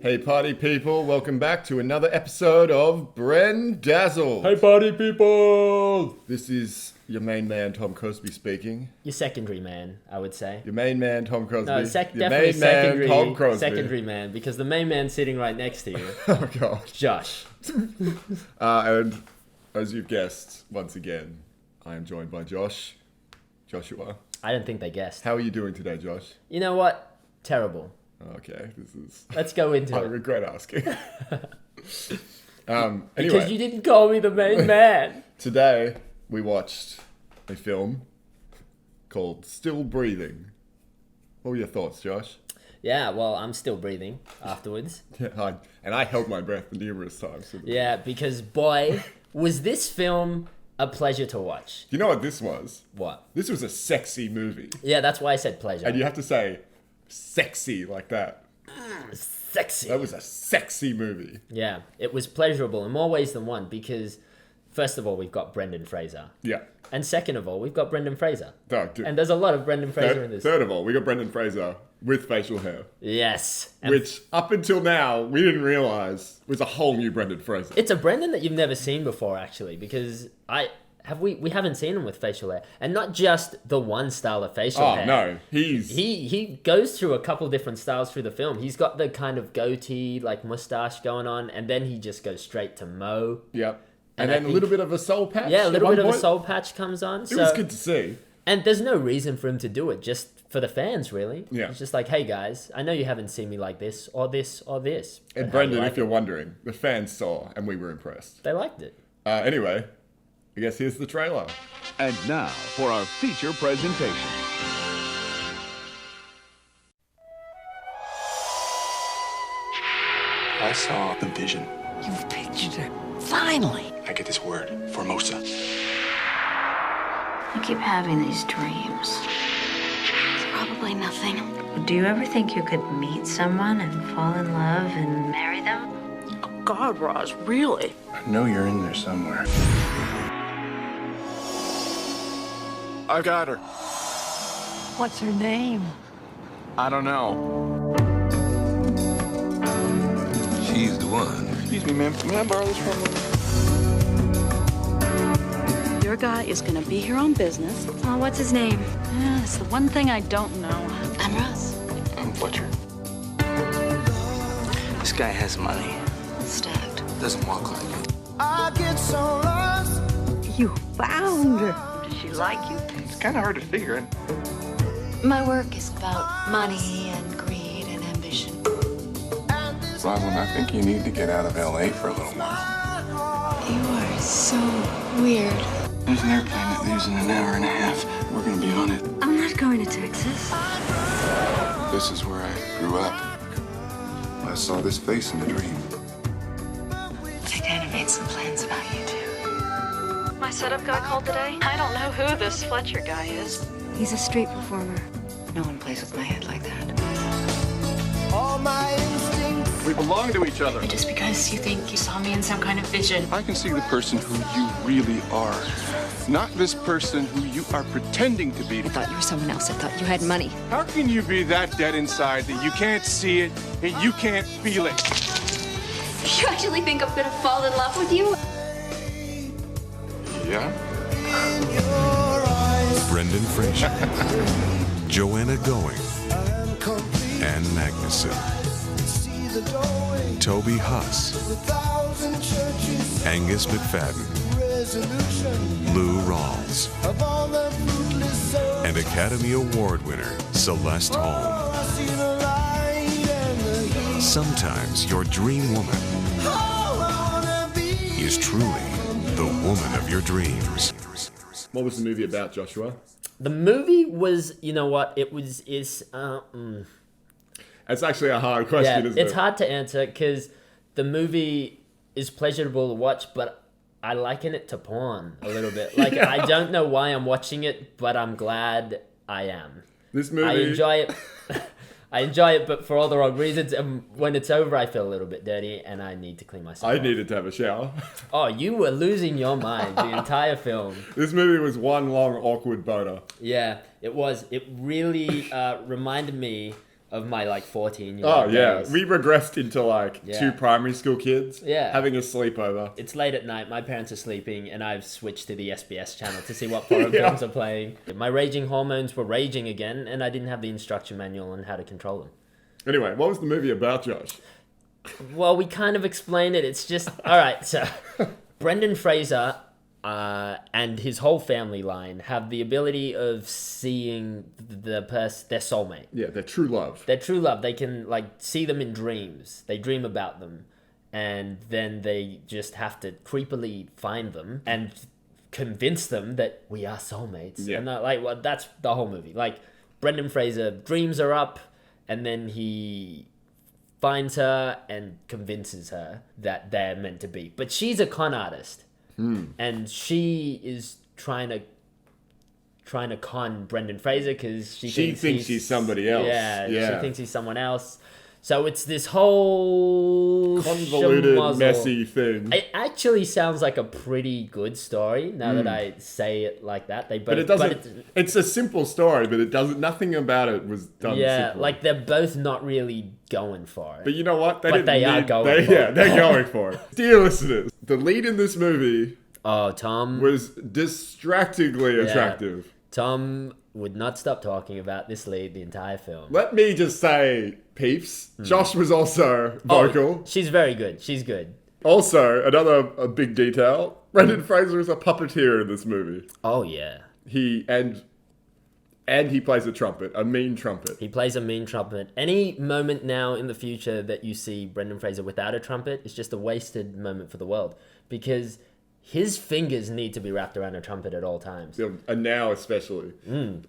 Hey party people, welcome back to another episode of Brendazzled. Hey party people! This is your main man Tom Crosby speaking. Your secondary man, I would say. Your main man Tom Crosby. No, your definitely main secondary, man Tom Crosby. secondary man, because the main man's sitting right next to you. Oh god. Josh. And as you've guessed, once again, I am joined by Joshua. I don't think they guessed. How are you doing today, Josh? You know what? Terrible. Okay, this is... Let's go into I it. regret asking. Because Anyway, you didn't call me the main man. today we watched a film called Still Breathing. What were your thoughts, Josh? Yeah, well, I'm still breathing afterwards. Yeah, I held my breath numerous times. Yeah, because boy, was this film a pleasure to watch. You know what this was? What? This was a sexy movie. Yeah, that's why I said pleasure. And you have to say sexy like that. Sexy. That was a sexy movie. Yeah, it was pleasurable in more ways than one because, first of all, we've got Brendan Fraser. Yeah. And second of all, we've got Brendan Fraser. Oh, dude. And there's a lot of Brendan Fraser in this. Third of all, we got Brendan Fraser with facial hair. Yes. And Which, up until now, we didn't realise was a whole new Brendan Fraser. it's a Brendan that you've never seen before, actually, because we haven't seen him with facial hair. And not just the one style of facial hair. Oh, no. He goes through a couple different styles through the film. He's got the kind of goatee, like mustache going on, and then he just goes straight to Mo. Yep. And I then a think- little bit of a soul patch. Yeah, a at little one bit of a point. soul patch comes on. It was good to see. And there's no reason for him to do it, just for the fans, really. Yeah. It's just like, hey guys, I know you haven't seen me like this, or this, or this. but And how do Brendan, you like if you're wondering, the fans saw and we were impressed. it? They liked it. Anyway, I guess here's the trailer. And now for our feature presentation. I saw the vision. You've pictured her. Finally. I get this word, Formosa. You keep having these dreams. It's probably nothing. Do you ever think you could meet someone and fall in love and marry them? Oh, God, Roz, really? I know you're in there somewhere. I got her. What's her name? I don't know. She's the one. Excuse me, ma'am. May I borrow this from you? Your guy is gonna be here on business. Oh, what's his name? Yeah, it's the one thing I don't know. I'm Russ. I'm Fletcher. This guy has money. Stacked. Doesn't walk like it. I get so lost. You found her. Does she like you? It's kind of hard to figure it. My work is about money and greed and ambition. Rosalind, I think you need to get out of L.A. for a little while. You are so weird. There's an airplane that leaves in an hour and a half. We're gonna be on it. I'm not going to Texas. This is where I grew up. My I saw this face in a dream. Titania made some plans about you two. My setup guy called today. I don't know who this Fletcher guy is. He's a street performer. No one plays with my head like that. All my instincts. We belong to each other. Just because you think you saw me in some kind of vision. I can see the person who you really are. Not this person who you are pretending to be. I thought you were someone else. I thought you had money. How can you be that dead inside that you can't see it and you can't feel it? You actually think I'm gonna fall in love with you? Yeah? Brendan Fraser, Joanna Going, Ann Magnuson, Toby Huss, Angus McFadden, Lou Rawls, and Academy Award winner Celeste Holm. Sometimes your dream woman is truly the woman of your dreams. What was the movie about, Joshua? The movie was, you know what? It's actually a hard question, isn't it? It's hard to answer because the movie is pleasurable to watch, but I liken it to porn a little bit. Like, I don't know why I'm watching it, but I'm glad I am. This movie... I enjoy it. I enjoy it, but for all the wrong reasons. And when it's over, I feel a little bit dirty, and I need to clean myself off. needed to have a shower. Oh, you were losing your mind the entire film. This movie was one long, awkward boner. Yeah, it was. It really reminded me of my, 14-year-old Oh, yeah. days. We regressed into, two primary school kids having a sleepover. It's late at night, my parents are sleeping, and I've switched to the SBS channel to see what foreign films are playing. My raging hormones were raging again, and I didn't have the instruction manual on how to control them. Anyway, what was the movie about, Josh? Well, we kind of explained it. It's just... All right, so Brendan Fraser... and his whole family line have the ability of seeing their soulmate. Yeah, their true love. Their true love. They can see them in dreams. They dream about them, and then they just have to creepily find them and convince them that we are soulmates. Yeah. And that's the whole movie. Brendan Fraser dreams her up, and then he finds her and convinces her that they're meant to be. But she's a con artist. And she is trying to con Brendan Fraser because she thinks he's somebody else. Yeah, she thinks he's someone else. So it's this whole convoluted, schmozzle. messy thing. It actually sounds like a pretty good story now that I say it like that. But it doesn't. It's a simple story, but it doesn't. Nothing about it was done. Yeah, simple. they're both not really going for it. But you know what? They are going for it. Yeah, they're going for it. Dear listeners, the lead in this movie. Oh, Tom was distractingly attractive. Tom would not stop talking about this lead the entire film. Let me just say, peeps, Josh was also vocal. Oh, she's very good. She's good. Also, a big detail, Brendan Fraser is a puppeteer in this movie. Oh, yeah. He plays a trumpet, a mean trumpet. He plays a mean trumpet. Any moment now in the future that you see Brendan Fraser without a trumpet is just a wasted moment for the world. Because his fingers need to be wrapped around a trumpet at all times. And now especially.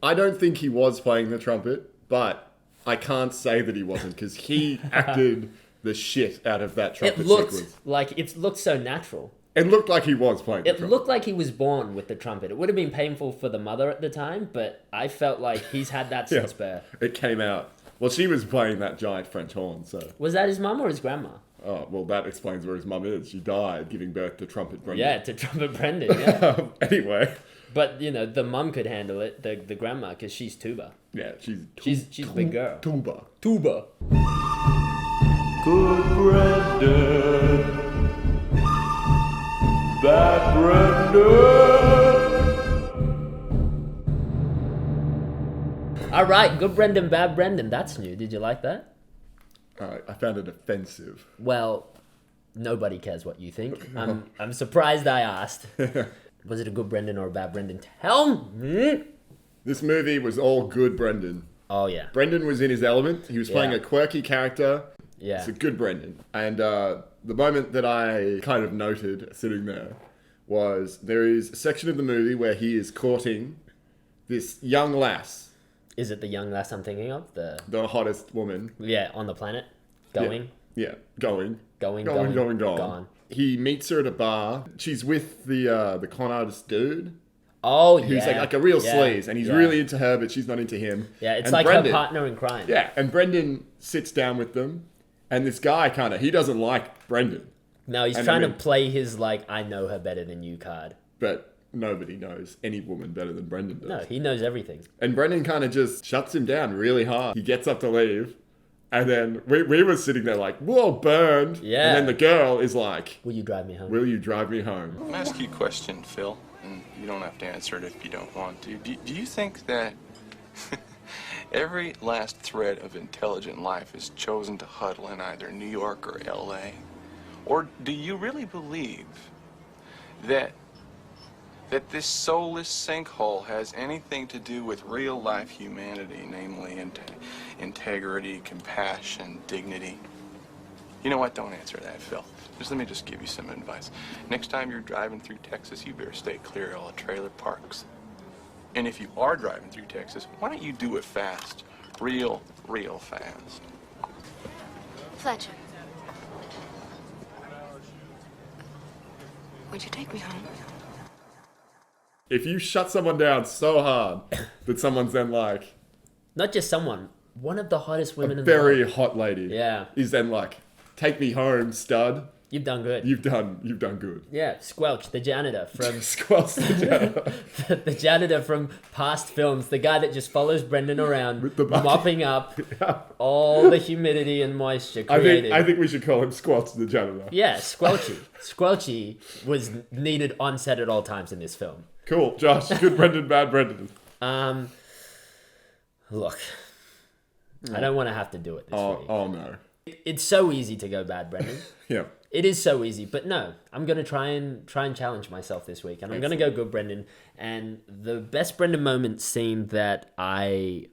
I don't think he was playing the trumpet, but I can't say that he wasn't because he acted the shit out of that trumpet sequence. It looked so natural. It looked like he was playing the trumpet. It looked like he was born with the trumpet. It would have been painful for the mother at the time, but I felt like he's had that since birth. It came out. Well, she was playing that giant French horn, so... Was that his mum or his grandma? Oh, well, that explains where his mum is. She died giving birth to Trumpet Brendan. Yeah, to Trumpet Brendan, yeah. Anyway. But, the mum could handle it, the grandma, because she's tuba. Yeah, she's a big girl. Tuba. Good Brendan. Bad Brendan. All right, good Brendan, bad Brendan. That's new. Did you like that? I found it offensive. Well, nobody cares what you think. I'm surprised I asked. Was it a good Brendan or a bad Brendan? Tell me. This movie was all good Brendan. Oh, yeah. Brendan was in his element. He was playing a quirky character. Yeah. It's a good Brendan. And the moment that I kind of noted sitting there was there is a section of the movie where he is courting this young lass. Is it the young lass I'm thinking of? The hottest woman. Yeah, on the planet. Going. Yeah, going. Gone. He meets her at a bar. She's with the con artist dude. Oh, yeah. Who's like a real sleaze, and he's really into her, but she's not into him. Yeah, it's and like Brendan, her partner in crime. Yeah, and Brendan sits down with them, and this guy he doesn't like Brendan. No, he's trying to play his, like, I know her better than you card. But nobody knows any woman better than Brendan does. No, he knows everything. And Brendan kind of just shuts him down really hard. He gets up to leave, and then we were sitting there like, whoa, burned. Yeah. And then the girl is like, will you drive me home? Will you drive me home? Let me ask you a question, Phil, and you don't have to answer it if you don't want to. Do you think that every last thread of intelligent life is chosen to huddle in either New York or L.A.? Or do you really believe that this soulless sinkhole has anything to do with real-life humanity, namely integrity, compassion, dignity? You know what? Don't answer that, Phil. Let me give you some advice. Next time you're driving through Texas, you better stay clear of all the trailer parks. And if you are driving through Texas, why don't you do it fast? Real fast. Fletcher. Would you take me home? If you shut someone down so hard that someone's then like... Not just someone, one of the hottest women in the world. Very hot lady. Yeah. Is then like, take me home, stud. You've done good. You've done good. Yeah, Squelch, the janitor from... Squelch, the janitor. the janitor from past films. The guy that just follows Brendan around, mopping up all the humidity and moisture created. I think we should call him Squelch, the janitor. Yeah, Squelchy. Squelchy was needed on set at all times in this film. Cool, Josh. Good Brendan, bad Brendan. Look, I don't want to have to do it this week. Oh, no. It's so easy to go bad, Brendan. Yeah. It is so easy, but no, I'm gonna try and challenge myself this week, and I'm gonna go good, Brendan. And the best Brendan moment scene that I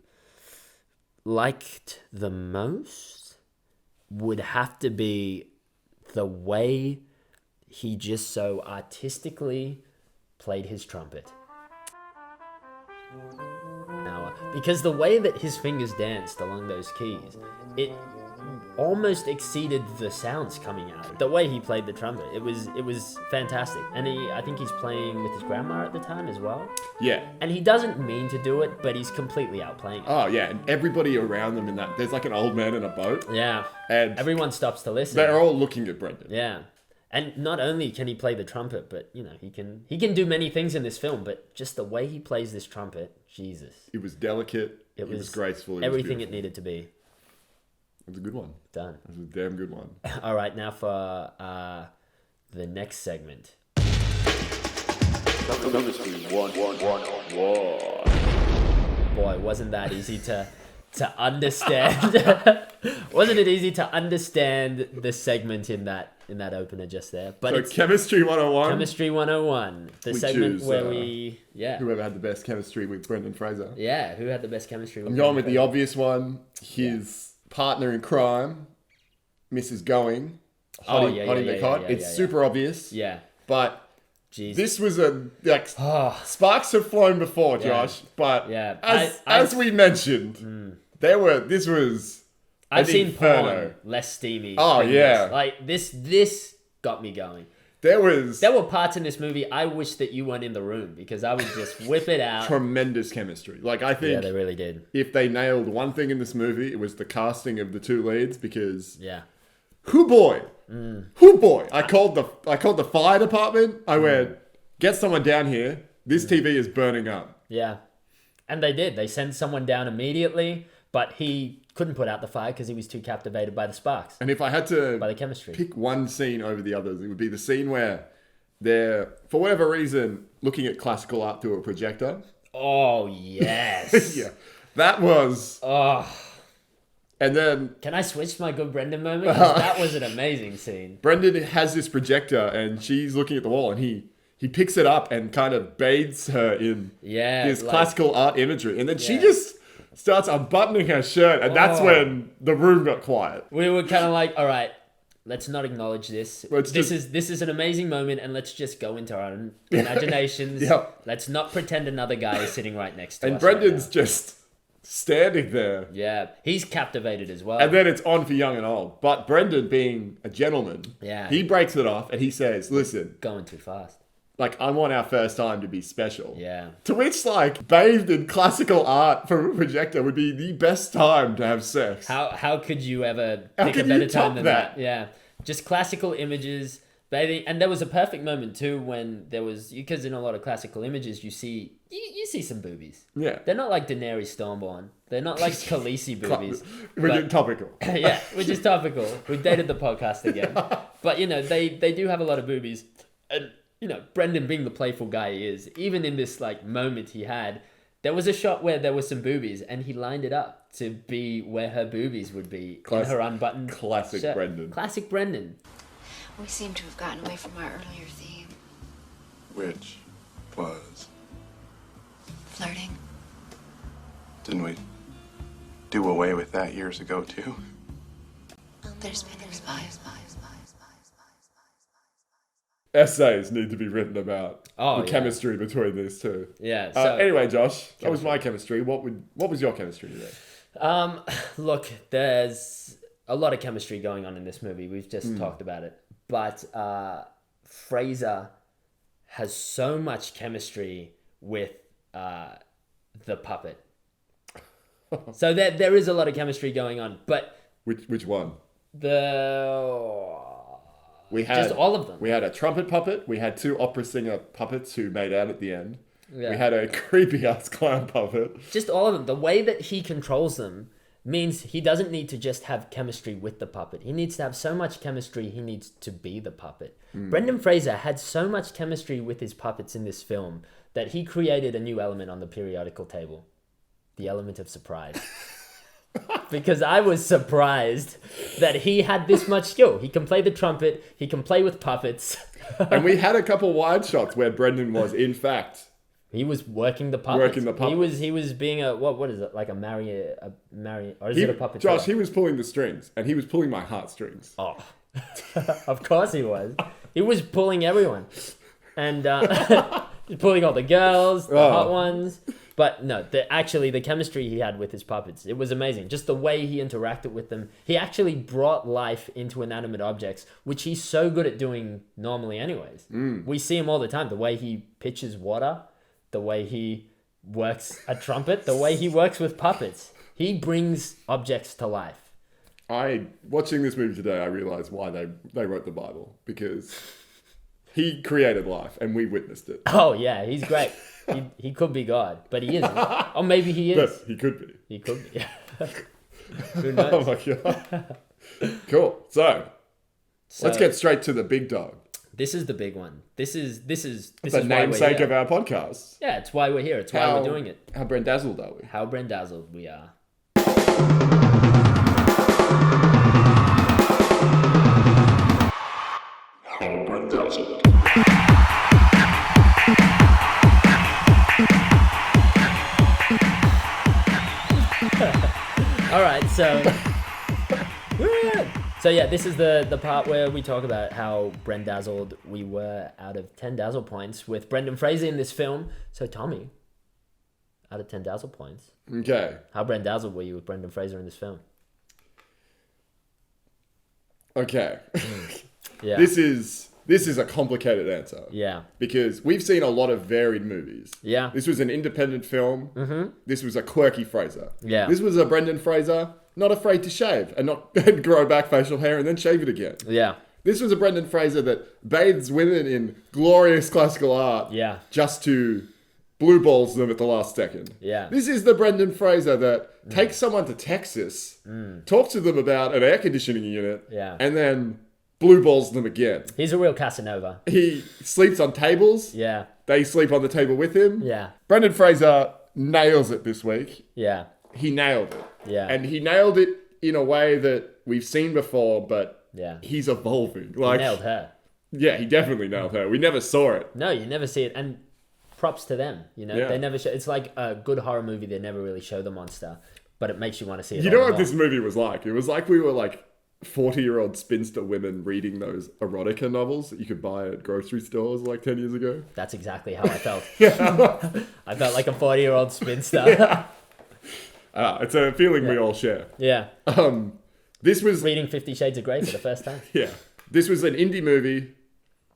liked the most would have to be the way he just so artistically played his trumpet. Now, because the way that his fingers danced along those keys, it almost exceeded the sounds coming out. The way he played the trumpet, it was fantastic. And I think he's playing with his grandma at the time as well. Yeah. And he doesn't mean to do it, but he's completely outplaying it. Oh yeah, and everybody around them there's like an old man in a boat. Yeah. And everyone stops to listen. They're all looking at Brendan. Yeah. And not only can he play the trumpet, but he can do many things in this film, but just the way he plays this trumpet, Jesus. It was delicate. It was graceful. Everything it needed to be. It was a good one. Done. It was a damn good one. All right, now for the next segment. Boy, wasn't that easy to understand. Wasn't it easy to understand the segment in that opener just there? But it's Chemistry 101. Chemistry 101. The segment where whoever had the best chemistry with Brendan Fraser. Yeah, who had the best chemistry with I'm going with the obvious one. His partner in crime, Mrs. Going. It's super obvious. Yeah. But jeez. This was sparks have flown before, Josh. But as we mentioned, this was I've seen porn less steamy. Oh yeah. Like this got me going. There were parts in this movie I wish that you weren't in the room because I would just whip it out. Tremendous chemistry. Like I think they really did. If they nailed one thing in this movie, it was the casting of the two leads because Who boy? I called the fire department. I went, get someone down here. This TV is burning up. Yeah. And they did. They sent someone down immediately, but he couldn't put out the fire because he was too captivated by the sparks. And if I had to by the chemistry. Pick one scene over the others, it would be the scene where they're, for whatever reason, looking at classical art through a projector. Oh, yes. Yeah. That was... Oh. And then... Can I switch to my good Brendan moment? 'Cause that was an amazing scene. Brendan has this projector and she's looking at the wall and he picks it up and kind of bathes her in this classical art imagery. And then she just starts unbuttoning her shirt and that's when the room got quiet. We were kind of like, all right, let's not acknowledge this. This is an amazing moment and let's just go into our own imaginations. Let's not pretend another guy is sitting right next to us. And Brendan's just standing there. Yeah, he's captivated as well. And then it's on for young and old. But Brendan, being a gentleman, he breaks it off and he says, listen. Going too fast. Like, I want our first time to be special. Yeah. To which, like, bathed in classical art from a projector would be the best time to have sex. How could you ever pick a better time than that? Yeah. Just classical images, bathing. And there was a perfect moment, too, when there was... Because in a lot of classical images, you see some boobies. Yeah. They're not like Daenerys Stormborn. They're not like Khaleesi boobies. We're topical. Yeah, which is topical. We've dated the podcast again. But, you know, they do have a lot of boobies. And... You know, Brendan being the playful guy he is, even in this like moment he had, there was a shot where there were some boobies and he lined it up to be where her boobies would be in her unbuttoned Classic shirt. Brendan. Classic Brendan. We seem to have gotten away from our earlier theme. Which was... Flirting. Didn't we do away with that years ago, too? There's been spies. Essays need to be written about the yeah. chemistry between these two. Yeah. So, anyway, Josh, that was my chemistry. What was your chemistry today? Look, there's a lot of chemistry going on in this movie. We've just talked about it. But Fraser has so much chemistry with the puppet. So there is a lot of chemistry going on. But which one? We had just all of them. We had a trumpet puppet. We had 2 opera singer puppets who made out at the end. Yeah. We had a creepy ass clown puppet. Just all of them. The way that he controls them means he doesn't need to just have chemistry with the puppet. He needs to have so much chemistry, he needs to be the puppet. Brendan Fraser had so much chemistry with his puppets in this film that he created a new element on the periodical table. The element of surprise. Because I was surprised that he had this much skill. He can play the trumpet. He can play with puppets. And we had a couple wide shots where Brendan was, in fact... He was working the puppets. He was being a... What is it? Like a or is it a puppet? Josh, he was pulling the strings. And he was pulling my heartstrings. Oh. Of course he was. He was pulling everyone. And pulling all the girls, the hot ones... But no, the chemistry he had with his puppets, it was amazing. Just the way he interacted with them. He actually brought life into inanimate objects, which he's so good at doing normally anyways. We see him all the time. The way he pitches water, the way he works a trumpet, the way he works with puppets. He brings objects to life. Watching this movie today, I realized why they wrote the Bible. Because he created life and we witnessed it. Oh yeah, he's great. He could be God, but he isn't. Or maybe he is. Yes, he could be. He could be. Who knows? Oh my God. Cool. So let's get straight to the big dog. This is the big one. This is the namesake of our podcast. Yeah, it's why we're here. It's why we're doing it. How Brendazzled are we? How Brendazzled we are. How Brendazzled. All right, so yeah, this is the part where we talk about how Brendazzled we were out of 10 Dazzle points with Brendan Fraser in this film. So Tommy, out of 10 Dazzle points. Okay. How Brendazzled were you with Brendan Fraser in this film? Okay. Yeah. This is a complicated answer. Yeah. Because we've seen a lot of varied movies. Yeah. This was an independent film. Mm-hmm. This was a quirky Fraser. Yeah. This was a Brendan Fraser not afraid to shave and not grow back facial hair and then shave it again. Yeah. This was a Brendan Fraser that bathes women in glorious classical art. Yeah. Just to blue balls them at the last second. Yeah. This is the Brendan Fraser that takes someone to Texas, talks to them about an air conditioning unit, and then blue balls them again. He's a real Casanova. He sleeps on tables. Yeah. They sleep on the table with him. Yeah. Brendan Fraser nails it this week. Yeah. He nailed it. Yeah. And he nailed it in a way that we've seen before, but he's evolving. Like, he nailed her. Yeah, he definitely nailed her. We never saw it. No, you never see it. And props to them. You know, they never show. It's like a good horror movie. They never really show the monster, but it makes you want to see it. You know what this movie was like? It was like we were like 40-year-old spinster women reading those erotica novels that you could buy at grocery stores like 10 years ago. That's exactly how I felt. I felt like a 40-year-old spinster. Yeah. It's a feeling we all share. Yeah. This was reading 50 Shades of Grey for the first time. Yeah. This was an indie movie.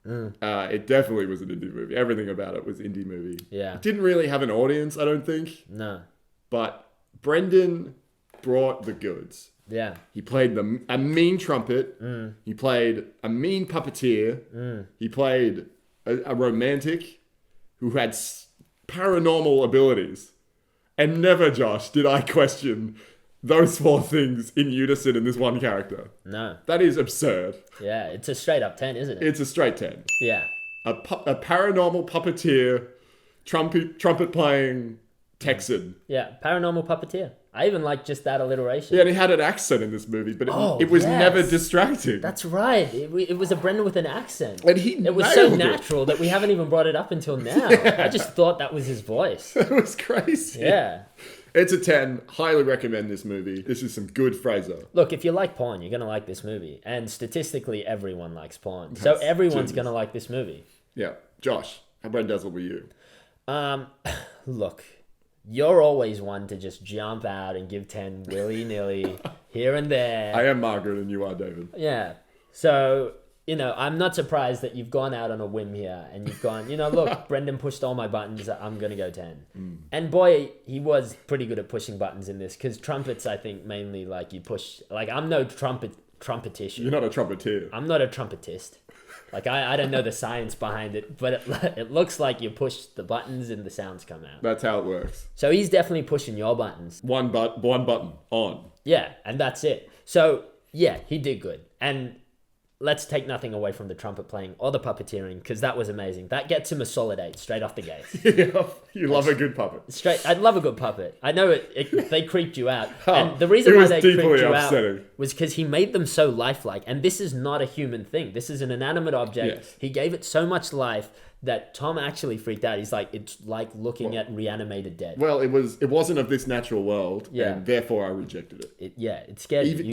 It definitely was an indie movie. Everything about it was indie movie. Yeah. It didn't really have an audience, I don't think. No. But Brendan brought the goods. Yeah. He played a mean trumpet. He played a mean puppeteer. He played a romantic who had paranormal abilities. And never, Josh, did I question those 4 things in unison in this one character. No. That is absurd. Yeah, it's a straight up 10, isn't it? It's a straight 10. Yeah. A paranormal puppeteer, trumpet playing Texan. Yeah, paranormal puppeteer. I even like just that alliteration. Yeah, and he had an accent in this movie, but it was never distracting. That's right. It was a Brendan with an accent. And it was so natural that we haven't even brought it up until now. Yeah. I just thought that was his voice. It was crazy. Yeah. It's a 10. Highly recommend this movie. This is some good Fraser. Look, if you like porn, you're going to like this movie. And statistically, everyone likes porn. So everyone's going to like this movie. Yeah. Josh, how Brendazzled were you? Look, you're always one to just jump out and give 10 willy-nilly here and there. I am Margaret and you are David. Yeah. So, I'm not surprised that you've gone out on a whim here and you've gone, look, Brendan pushed all my buttons. I'm going to go 10. And boy, he was pretty good at pushing buttons in this because trumpets, I think, mainly like you push, like I'm no trumpetist. You're not a trumpeteer. I'm not a trumpetist. Like I don't know the science behind it, but it looks like you push the buttons and the sounds come out. That's how it works. So he's definitely pushing your buttons. One button on. Yeah, and that's it. So yeah, he did good. And let's take nothing away from the trumpet playing or the puppeteering because that was amazing. That gets him a solid 8 straight off the gate. Yeah, you love a good puppet. I'd love a good puppet. I know they creeped you out. And the reason why they creeped you out was because he made them so lifelike. And this is not a human thing. This is an inanimate object. Yes. He gave it so much life that Tom actually freaked out. He's like, it's like looking at reanimated dead. Well, it wasn't of this natural world, and therefore I rejected it. It scared you.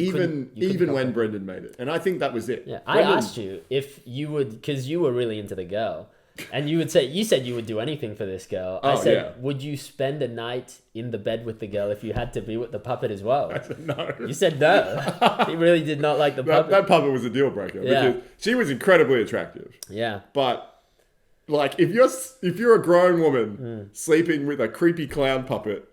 Even when Brendan made it. And I think that was it. Yeah, I asked you if you would, because you were really into the girl, and you said you would do anything for this girl. I said, would you spend a night in the bed with the girl if you had to be with the puppet as well? I said no. You said no. He really did not like the puppet. That puppet was a deal breaker. Yeah. Because she was incredibly attractive. Yeah. But like if you're a grown woman sleeping with a creepy clown puppet,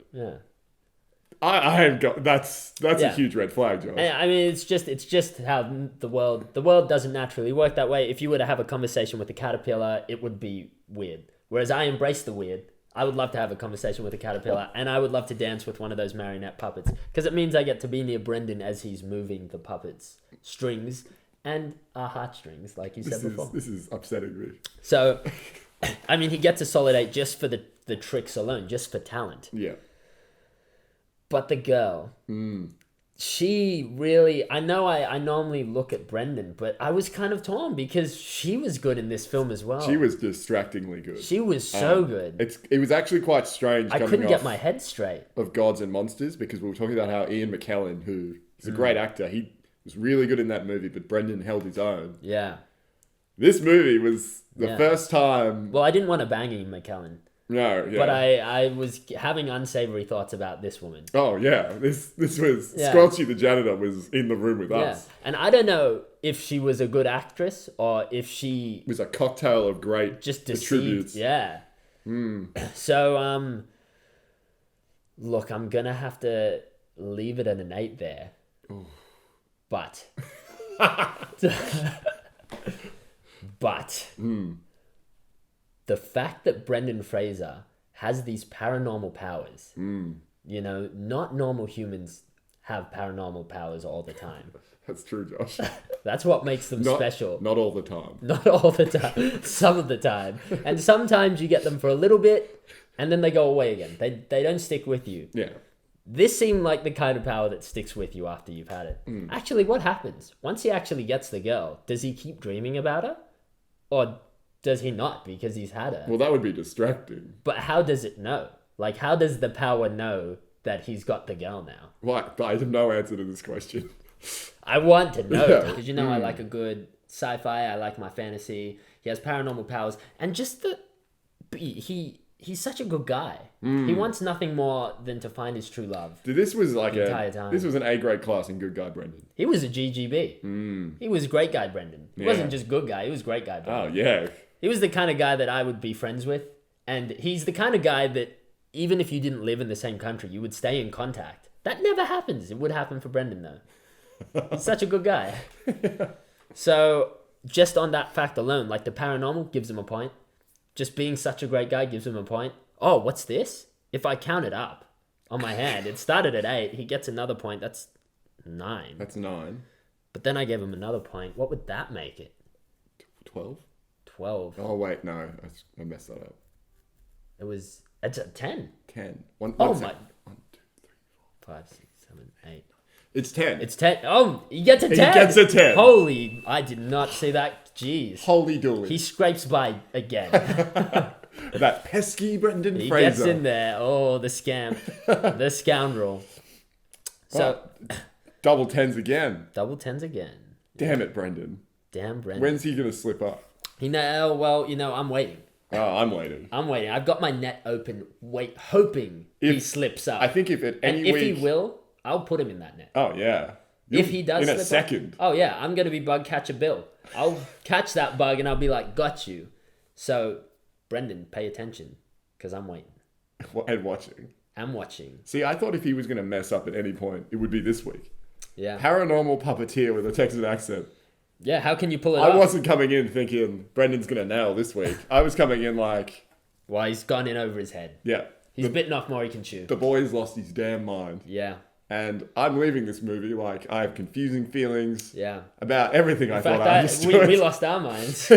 I have got that's a huge red flag, Josh. I mean, it's just how the world doesn't naturally work that way. If you were to have a conversation with a caterpillar, it would be weird. Whereas I embrace the weird. I would love to have a conversation with a caterpillar, and I would love to dance with one of those marionette puppets because it means I get to be near Brendan as he's moving the puppet's strings and our heartstrings, like you said before. This is upsetting me. So, I mean, he gets a solid 8 just for the tricks alone, just for talent. Yeah. But the girl, she really... I know I normally look at Brendan, but I was kind of torn because she was good in this film as well. She was distractingly good. She was so good. It was actually quite strange. I couldn't get my head straight. Of Gods and Monsters, because we were talking about how Ian McKellen, who is a great actor, he was really good in that movie, but Brendan held his own. Yeah. This movie was the first time... Well, I didn't want to bang Ian McKellen. No, yeah. But I was having unsavory thoughts about this woman. Oh, yeah. This was... Squelchy the janitor was in the room with us. And I don't know if she was a good actress or if she... It was a cocktail of great just attributes. Yeah. So, look, I'm going to have to leave it at an 8 there. Ooh. But... the fact that Brendan Fraser has these paranormal powers, not normal humans have paranormal powers all the time. That's true, Josh. That's what makes them special. Not all the time. Not all the time. Some of the time. And sometimes you get them for a little bit and then they go away again. They don't stick with you. Yeah. This seemed like the kind of power that sticks with you after you've had it. Actually, what happens? Once he actually gets the girl, does he keep dreaming about her? Or does he not because he's had her? Well, that would be distracting. But how does it know? Like, how does the power know that he's got the girl now? What? I have no answer to this question. I want to know because I like a good sci-fi. I like my fantasy. He has paranormal powers, and just he he's such a good guy. He wants nothing more than to find his true love. Dude, this was like the entire time. This was an A grade class in Good Guy Brendan. He was a GGB. He was great guy Brendan. He wasn't just good guy. He was great guy Brendan. Oh yeah. He was the kind of guy that I would be friends with, and he's the kind of guy that even if you didn't live in the same country, you would stay in contact. That never happens. It would happen for Brendan though. He's such a good guy. So just on that fact alone, like the paranormal gives him a point. Just being such a great guy gives him a point. Oh, what's this? If I count it up on my hand, it started at 8. He gets another point. That's 9. That's 9. But then I gave him another point. What would that make it? 12? 12. Oh, wait, no. I messed that up. It's a 10. 10. Oh, my. 1, 2, 3, 4, 5, 6, 7, 8. It's 10. It's 10. Oh, he gets a 10. He gets a 10. Holy, I did not see that. Jeez. Holy dooly. He scrapes by again. That pesky Brendan Fraser. He gets in there. Oh, the scamp. The scoundrel. So, double 10s again. Double 10s again. Damn it, Brendan. Damn, Brendan. When's he going to slip up? I'm waiting. Oh, I'm waiting. I've got my net open, hoping he slips up. I think if at any week... if he will, I'll put him in that net. Oh, yeah. If he does in slip a second. Up, oh, yeah. I'm going to be bug catcher Bill. I'll catch that bug and I'll be like, got you. So, Brendan, pay attention because I'm waiting. And watching. I'm watching. See, I thought if he was going to mess up at any point, it would be this week. Yeah. Paranormal puppeteer with a Texan accent. Yeah, how can you pull it off? I wasn't coming in thinking Brendan's going to nail this week. I was coming in like... Well, he's gone in over his head. Yeah. He's bitten off more he can chew. The boy's lost his damn mind. Yeah. And I'm leaving this movie like I have confusing feelings about everything In I fact, thought I understood. We lost our minds.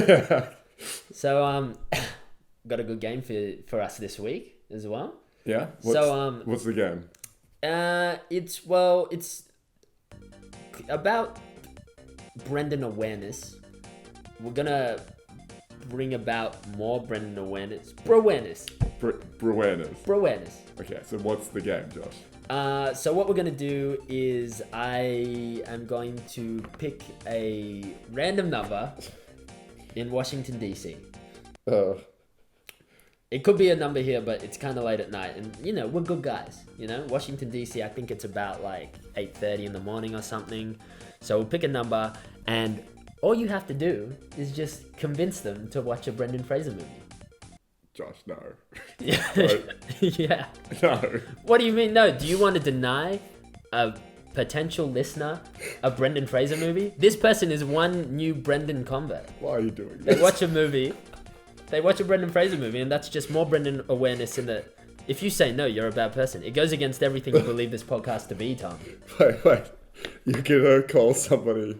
So, got a good game for us this week as well. Yeah? What's the game? It's about Brendan awareness. We're gonna bring about more Brendan awareness. Bro-awareness. Bro-awareness. Okay, so what's the game, Josh? So what we're gonna do is I am going to pick a random number in Washington DC. It could be a number here, but it's kind of late at night, and we're good guys. Washington DC. I think it's about like 8:30 in the morning or something. So we'll pick a number, and all you have to do is just convince them to watch a Brendan Fraser movie. Josh, no. Yeah. No. What do you mean no? Do you want to deny a potential listener a Brendan Fraser movie? This person is one new Brendan convert. Why are you doing this? They watch a movie. They watch a Brendan Fraser movie, and that's just more Brendan awareness in that if you say no, you're a bad person. It goes against everything you believe this podcast to be, Tom. Wait. You're gonna call somebody.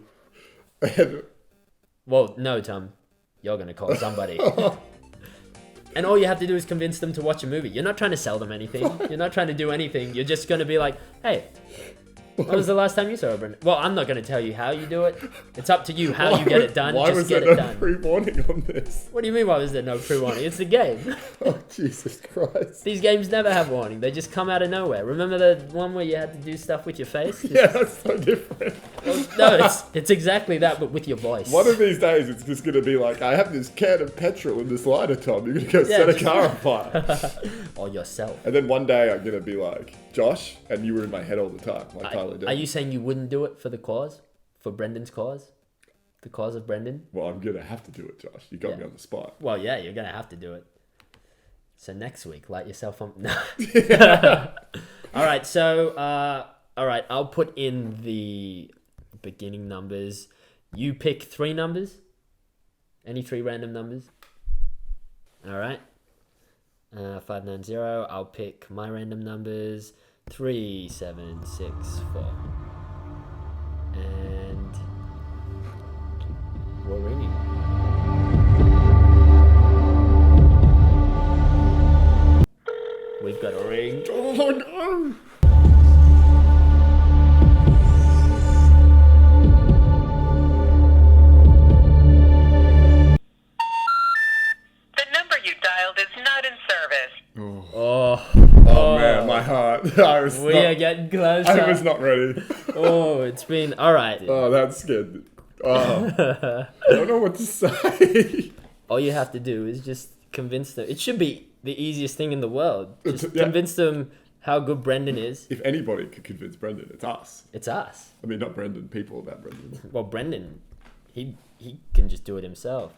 Well, no, Tom. You're gonna call somebody. And all you have to do is convince them to watch a movie. You're not trying to sell them anything. You're not trying to do anything. You're just gonna be like, hey, when was the last time you saw a Brendan? Well, I'm not going to tell you how you do it. It's up to you how you get it done. Why Just was get there it no done. pre-warning on this? What do you mean why was there no pre-warning? It's the game. Oh, Jesus Christ. These games never have warning. They just come out of nowhere. Remember the one where you had to do stuff with your face? Yeah, that's so different. No, it's exactly that, but with your voice. One of these days, it's just going to be like, I have this can of petrol in this lighter, Tom. You're going to go set a car on fire. Or yourself. And then one day, I'm going to be like, Josh, and you were in my head all the time. Like Tyler did. Are you saying you wouldn't do it for the cause? For Brendan's cause? The cause of Brendan? Well, I'm going to have to do it, Josh. You got me on the spot. Well, yeah, you're going to have to do it. So next week, light yourself on... No. All right, so... all right, I'll put in the beginning numbers. You pick 3 numbers. Any 3 random numbers. All right. 590. I'll pick my random numbers. 3, 7, 6, 4. And we're ringing. We've got a ring. Oh no! Oh man, my heart. We are getting closer. I was not ready. Oh, it's been alright. Oh, that's good. Oh, I don't know what to say. All you have to do is just convince them. It should be the easiest thing in the world. Just Yeah. convince them how good Brendan is. If anybody could convince Brendan, it's us. It's us. I mean, not Brendan, people about Brendan. Well, Brendan, he can just do it himself.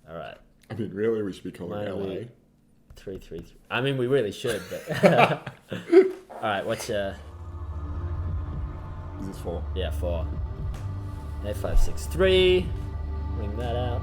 All right. I mean, really, we should be calling it LA. 333. I mean, we really should, but... All right, what's... Is this 4? Yeah, 4. 8563. Ring that out.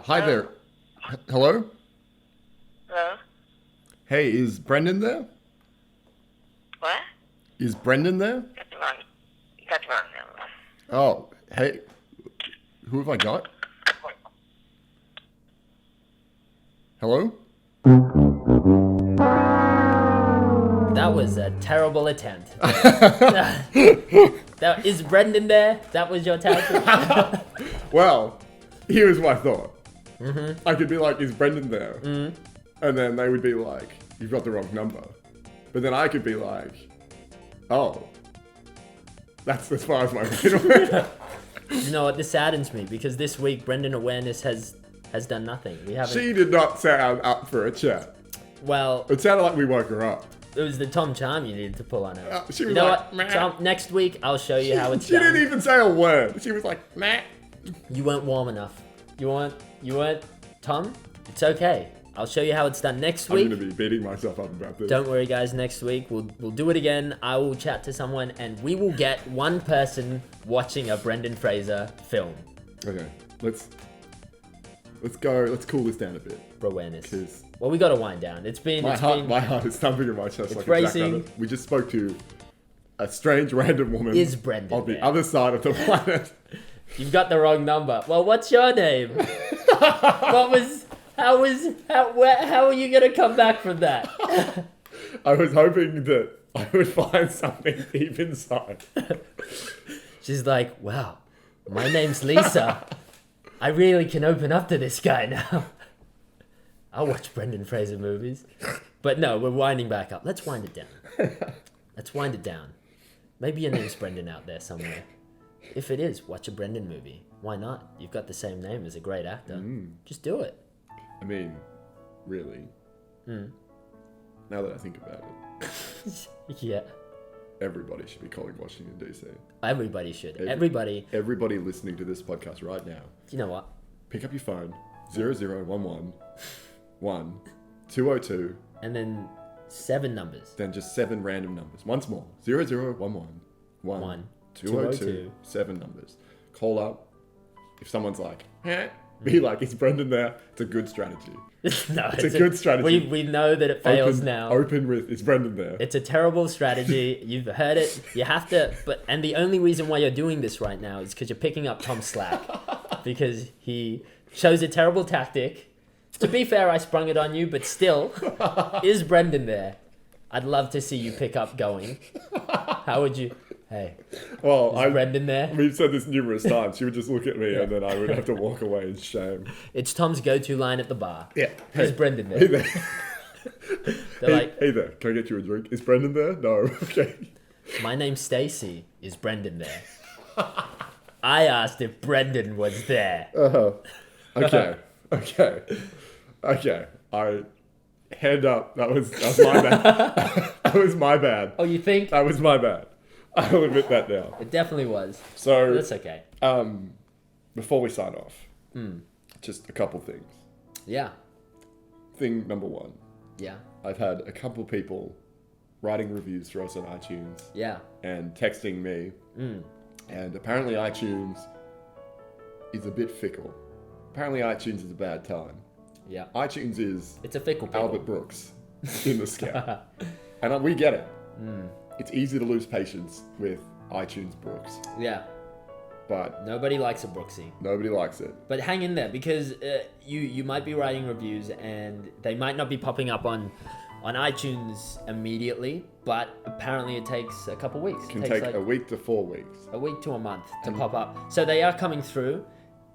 Hi there. Hello? Hello? Hey, is Brendan there? What? Is Brendan there? Got the wrong number. Oh, hey. Who have I got? Hello? That was a terrible attempt. Is Brendan there? That was your tactic? Well, here's my thought. Mm-hmm. I could be like, is Brendan there? Mm. And then they would be like, you've got the wrong number. But then I could be like, oh, that's as far as my brain went. You know what? This saddens me because this week Brendan Awareness has done nothing. We haven't. She did not sound up for a chat. Well, it sounded like we woke her up. It was the Tom Charm you needed to pull on her. She was you know like, what? meh. Tom, next week I'll show you how it's She done. didn't even say a word. She was like, meh. You weren't warm enough. You weren't, Tom? It's okay. I'll show you how it's done next week. I'm going to be beating myself up about this. Don't worry, guys. Next week we'll do it again. I will chat to someone, and we will get one person watching a Brendan Fraser film. Okay, let's go. Let's cool this down a bit. Awareness. Well, we got to wind down. My heart is thumping in my chest like racing. a jackrabbit. We just spoke to a strange random woman Is Brendan on the there? other side of the planet. You've got the wrong number. Well, what's your name? How are you gonna come back from that? I was hoping that I would find something deep inside. She's like, wow, my name's Lisa. I really can open up to this guy now. I'll watch Brendan Fraser movies. But no, we're winding back up. Let's wind it down. Maybe your name's Brendan out there somewhere. If it is, watch a Brendan movie. Why not? You've got the same name as a great actor. Just do it. I mean, really. Now that I think about it. Yeah. Everybody should be calling Washington, D.C. Everybody should. Everybody listening to this podcast right now. You know what? Pick up your phone. 0011 202. And then 7 numbers. Then just 7 random numbers. Once more. 0011 202. 7 numbers. Call up. If someone's like, be like, is Brendan there? It's a good strategy. No, it's a good strategy. We know that it fails now. Open with, is Brendan there? It's a terrible strategy. You've heard it. You have to, and the only reason why you're doing this right now is because you're picking up Tom's slack. Because he chose a terrible tactic. To be fair, I sprung it on you, but still, is Brendan there? I'd love to see you pick up going. How would you? Hey, well, is Brendan there? We've said this numerous times. She would just look at me and then I would have to walk away in shame. It's Tom's go-to line at the bar. Yeah. Is Brendan there? Hey there. Hey there, can I get you a drink? Is Brendan there? No. Okay. My name's Stacy. Is Brendan there? I asked if Brendan was there. Okay. I hand up. That was my bad. That was my bad. Oh, you think? That was my bad. I'll admit that now. It definitely was. So but that's okay. Before we sign off, just a couple things. Yeah. Thing number 1. Yeah. I've had a couple people writing reviews for us on iTunes. Yeah. And texting me. And apparently iTunes is a bit fickle. Apparently iTunes is a bad time. Yeah. iTunes is... It's a fickle pickle. Albert Brooks in the scale. And we get it. It's easy to lose patience with iTunes Brooks. Yeah. but nobody likes a Brooksy. Nobody likes it. But hang in there, because you might be writing reviews and they might not be popping up on iTunes immediately, but apparently it takes a couple weeks. It can takes take a week to 4 weeks. A week to a month to pop up. So they are coming through.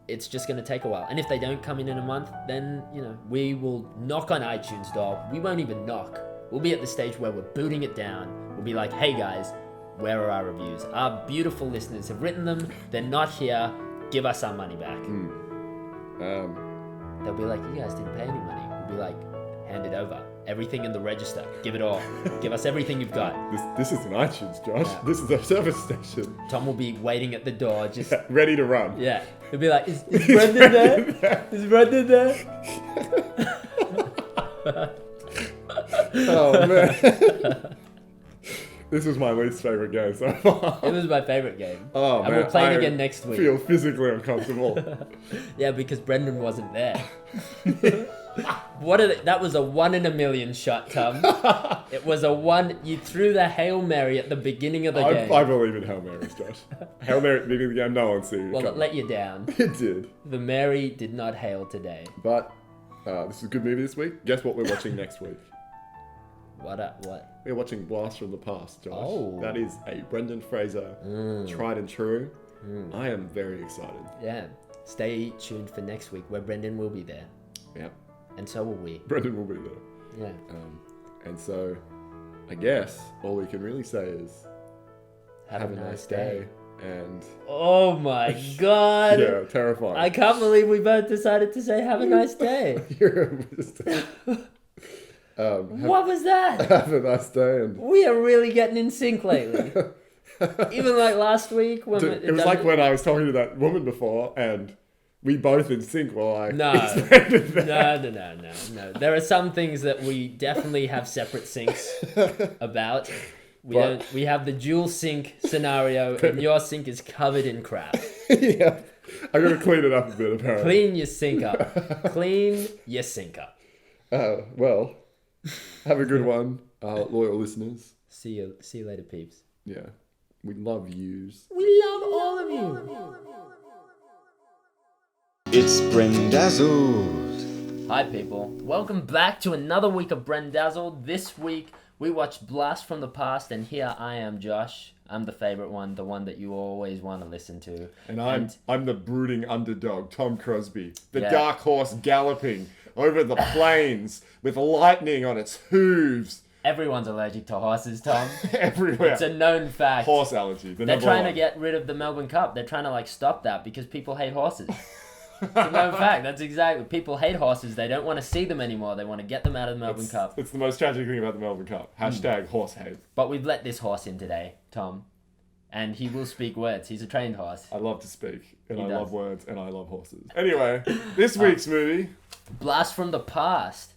It's just going to take a while. And if they don't come in a month, then, we will knock on iTunes door. We won't even knock. We'll be at the stage where we're booting it down. We'll be like, hey guys, where are our reviews? Our beautiful listeners have written them. They're not here. Give us our money back. They'll be like, you guys didn't pay any money. We'll be like, hand it over. Everything in the register. Give it all. Give us everything you've got. This isn't iTunes, Josh. Yeah. This is a service station. Tom will be waiting at the door, just ready to run. Yeah. He'll be like, is Brendan there? Is Brendan there? Oh, man. This was my least favourite game so far. It was my favourite game. Oh, and man. we'll play it again next week. I feel physically uncomfortable. Yeah, because Brendan wasn't there. That was a 1 in a million shot, Tom. It was a 1. You threw the Hail Mary at the beginning of the game. I believe in Hail Marys, Josh. Hail Mary at the beginning of the game, no one's seen it. Well, it let you down. It did. The Mary did not hail today. But this is a good movie this week. Guess what we're watching next week? What? We're watching Blast from the Past, Josh. Oh. That is a Brendan Fraser, tried and true. I am very excited. Yeah. Stay tuned for next week where Brendan will be there. Yep. And so will we. Brendan will be there. Yeah. And so, I guess all we can really say is, have a nice day. And oh my god. Yeah, terrifying. I can't believe we both decided to say have a nice day. What was that? Have a nice day. And we are really getting in sync lately. Even like last week when it was like when I was talking to that woman before and we both in sync were like no. There are some things that we definitely have separate syncs about. We have the dual sync scenario and your sync is covered in crap. Yeah. I gotta clean it up a bit apparently. Clean your sync up. Well, have a good one, loyal listeners. See you later, peeps. Yeah. We love yous. We love all of you. It's Brendazzled. Hi people, welcome back to another week of Brendazzled. This week we watched Blast from the Past, and here I am, Josh. I'm the favourite one, the one that you always want to listen to. And I'm the brooding underdog, Tom Crosby, the dark horse galloping over the plains with lightning on its hooves. Everyone's allergic to horses, Tom. Everywhere. It's a known fact. Horse allergy. They're trying to get rid of the Melbourne Cup. They're trying to stop that because people hate horses. It's a known fact. That's exactly. People hate horses. They don't want to see them anymore. They want to get them out of the Melbourne Cup. It's the most tragic thing about the Melbourne Cup. Hashtag horse hate. But we've let this horse in today, Tom. And he will speak words. He's a trained horse. I love to speak. And I love words. And I love horses. Anyway, this week's movie. Blast from the Past.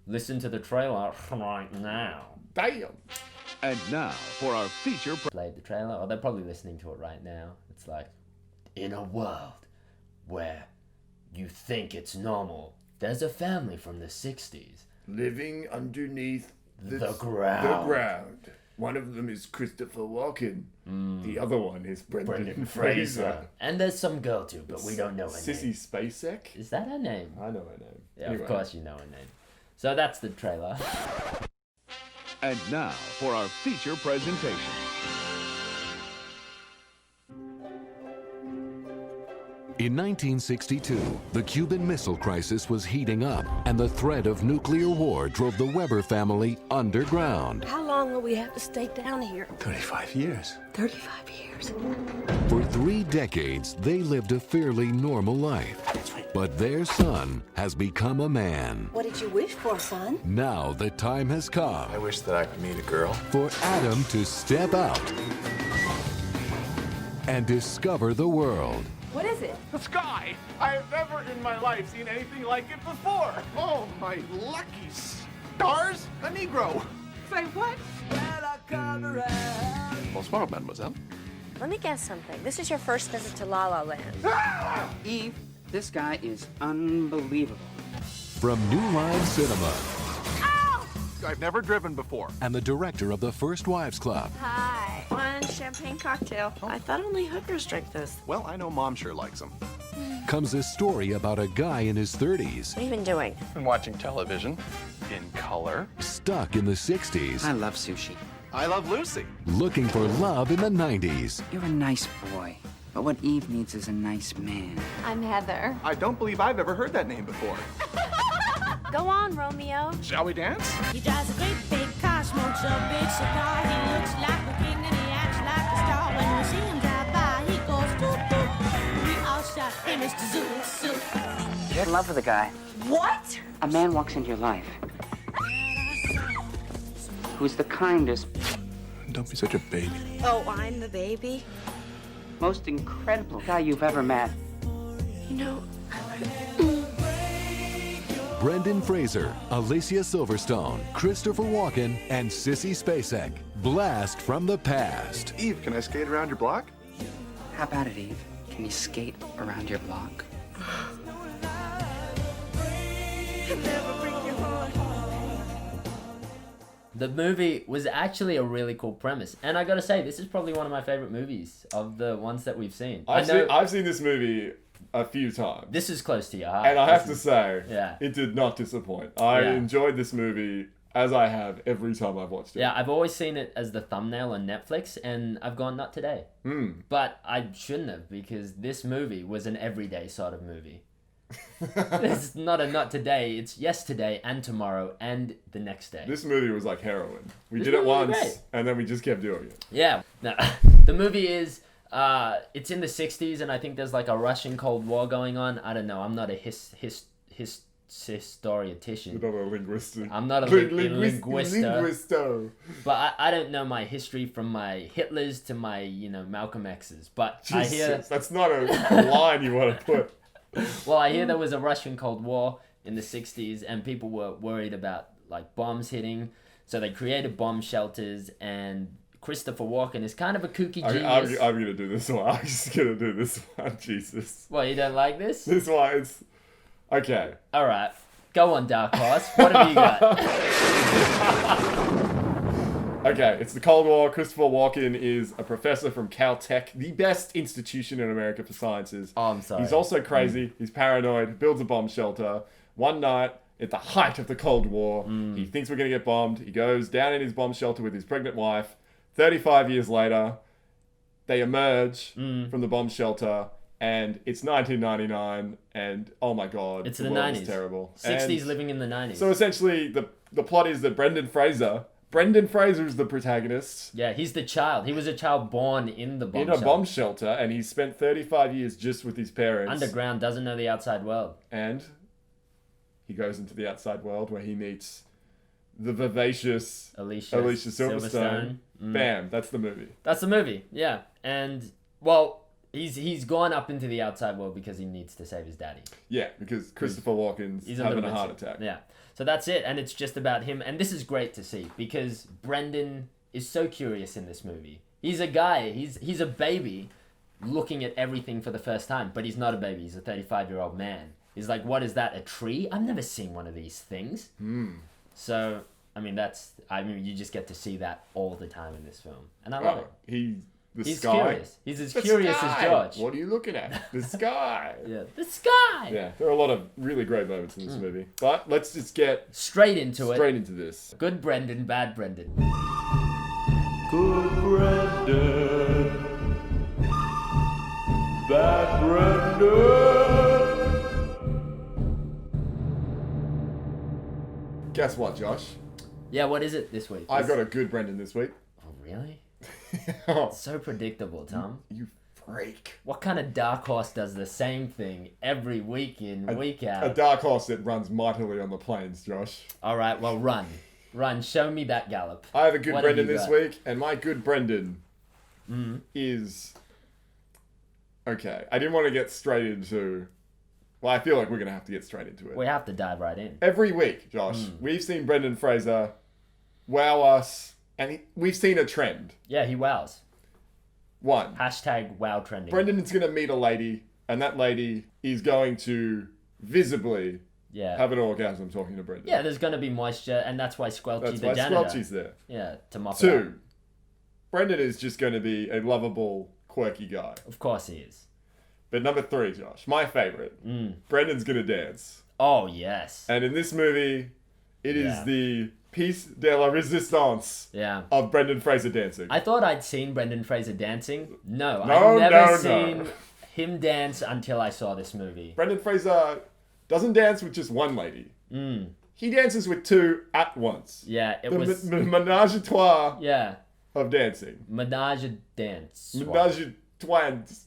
Listen to the trailer right now. Damn. And now for our feature. Played the trailer. Or they're probably listening to it right now. It's like, in a world where you think it's normal, there's a family from the 60s living underneath the ground. One of them is Christopher Walken. The other one is Brendan Fraser. And there's some girl too, but we don't know her Sissy name. Spacek? Is that her name? I know her name. Yeah, Anyway. Of course you know her name. So that's the trailer. And now for our feature presentation. In 1962, the Cuban Missile Crisis was heating up, and the threat of nuclear war drove the Weber family underground. How long will we have to stay down here? 35 years. 35 years. For 3 decades, they lived a fairly normal life. But their son has become a man. What did you wish for, son? Now the time has come I wish that I could meet a girl. for Adam to step out and discover the world. What is it? The sky! I have never in my life seen anything like it before! Oh, my lucky stars! A Negro! Say what? Bonsoir, mademoiselle. Let me guess something. This is your first visit to La La Land. Eve, this guy is unbelievable. From New Line Cinema I've never driven before. and the director of the First Wives Club, Hi. 1, and champagne cocktail. I thought only hookers drank this. Well, I know Mom sure likes them. Comes a story about a guy in his 30s. What have you been doing? Been watching television in color. Stuck in the 60s. I love sushi. I love Lucy. Looking for love in the 90s. You're a nice boy, but what Eve needs is a nice man. I'm Heather. I don't believe I've ever heard that name before. Go on, Romeo. Shall we dance? He drives a great big car, smokes a big cigar. He looks like a king and he acts like a star. When we see him drive by, he goes toot toot. We all shout, hey, Mr. Zoo, Zoo. You're in love with a guy. What? A man walks into your life who's the kindest, Don't be such a baby. Oh, I'm the baby? most incredible guy you've ever met. You know, Brendan Fraser, Alicia Silverstone, Christopher Walken, and Sissy Spacek. Blast from the past. Eve, can I skate around your block? How about it, Eve? Can you skate around your block? The movie was actually a really cool premise. And I gotta say, this is probably one of my favorite movies of the ones that we've seen. I've seen this movie a few times. This is close to your heart. And I have to say, yeah. it did not disappoint. I Yeah. enjoyed this movie as I have every time I've watched it. Yeah, I've always seen it as the thumbnail on Netflix, and I've gone, not today. But I shouldn't have, because this movie was an everyday sort of movie. It's not a not today, it's yesterday and tomorrow and the next day. This movie was like heroin. We This did it movie was once, great. and then we just kept doing it. Yeah. No, the movie is, it's in the 60s, and I think there's like a Russian Cold War going on. I don't know, I'm not a historietician. You're not a linguist. I'm not a linguisto. But I don't know my history from my Hitlers to my, Malcolm X's. But Jesus, I hear... that's not a line you want to put. Well, I hear there was a Russian Cold War in the 60s, and people were worried about, like, bombs hitting. So they created bomb shelters, and Christopher Walken is kind of a kooky genius. I'm going to do this one. I'm just going to do this one. Jesus. Well, you don't like this? This one, it's... Okay. All right. Go on, Dark Horse. What have you got? Okay, it's the Cold War. Christopher Walken is a professor from Caltech, the best institution in America for sciences. Oh, I'm sorry. He's also crazy. He's paranoid. Builds a bomb shelter. One night, at the height of the Cold War, he thinks we're going to get bombed. He goes down in his bomb shelter with his pregnant wife. 35 years later, they emerge from the bomb shelter, and it's 1999, and oh my god, It's the the world 90s. is terrible. 60s And living in the 90s. so essentially, the plot is that Brendan Fraser is the protagonist. Yeah, he's the child. He was a child born in the bomb In shelter. a bomb shelter, and he's spent 35 years just with his parents. Underground, doesn't know the outside world. And he goes into the outside world where he meets the vivacious Alicia Silverstone. Bam, that's the movie. That's the movie, yeah. And, well, he's gone up into the outside world because he needs to save his daddy. Yeah, because Christopher Walken's He's having under a heart dementia. attack. Yeah. So that's it, and it's just about him. And this is great to see, because Brendan is so curious in this movie. He's a guy, he's a baby looking at everything for the first time, but he's not a baby, he's a 35-year-old man. He's like, what is that, a tree? I've never seen one of these things. So, you just get to see that all the time in this film. And I love it. He's sky. Curious. He's as curious as George. What are you looking at? The sky. Yeah, the sky. Yeah, there are a lot of really great moments in this movie. But let's just get straight into this. Good Brendan, bad Brendan. Good Brendan, bad Brendan. Guess what, Josh? Yeah, what is it this week? I've got a good Brendan this week. Oh, really? It's so predictable, Tom. You freak. What kind of dark horse does the same thing every week in, week out? A dark horse that runs mightily on the plains, Josh. All right, well, run. Run, show me that gallop. I have a good What Brendan have you this got? week, and my good Brendan is... Okay, I didn't want to get straight into... Well, I feel like we're going to have to get straight into it. We have to dive right in. Every week, Josh, we've seen Brendan Fraser wow us, and we've seen a trend. Yeah, he wows. One. Hashtag wow trending. Brendan's going to meet a lady, and that lady is going to visibly have an orgasm talking to Brendan. Yeah, there's going to be moisture, and that's why Squelchy That's the why janitor. Squelchy's there. Yeah, to mop it up. Two. Brendan is just going to be a lovable, quirky guy. Of course he is. But number 3, Josh, my favorite. Brendan's going to dance. Oh, yes. And in this movie, it is the piece de la resistance of Brendan Fraser dancing. I thought I'd seen Brendan Fraser dancing. No, No, I've never no, seen no. him dance until I saw this movie. Brendan Fraser doesn't dance with just one lady. He dances with 2 at once. Yeah, it the was... menage a trois of dancing. Menage a dance. Menage a twins.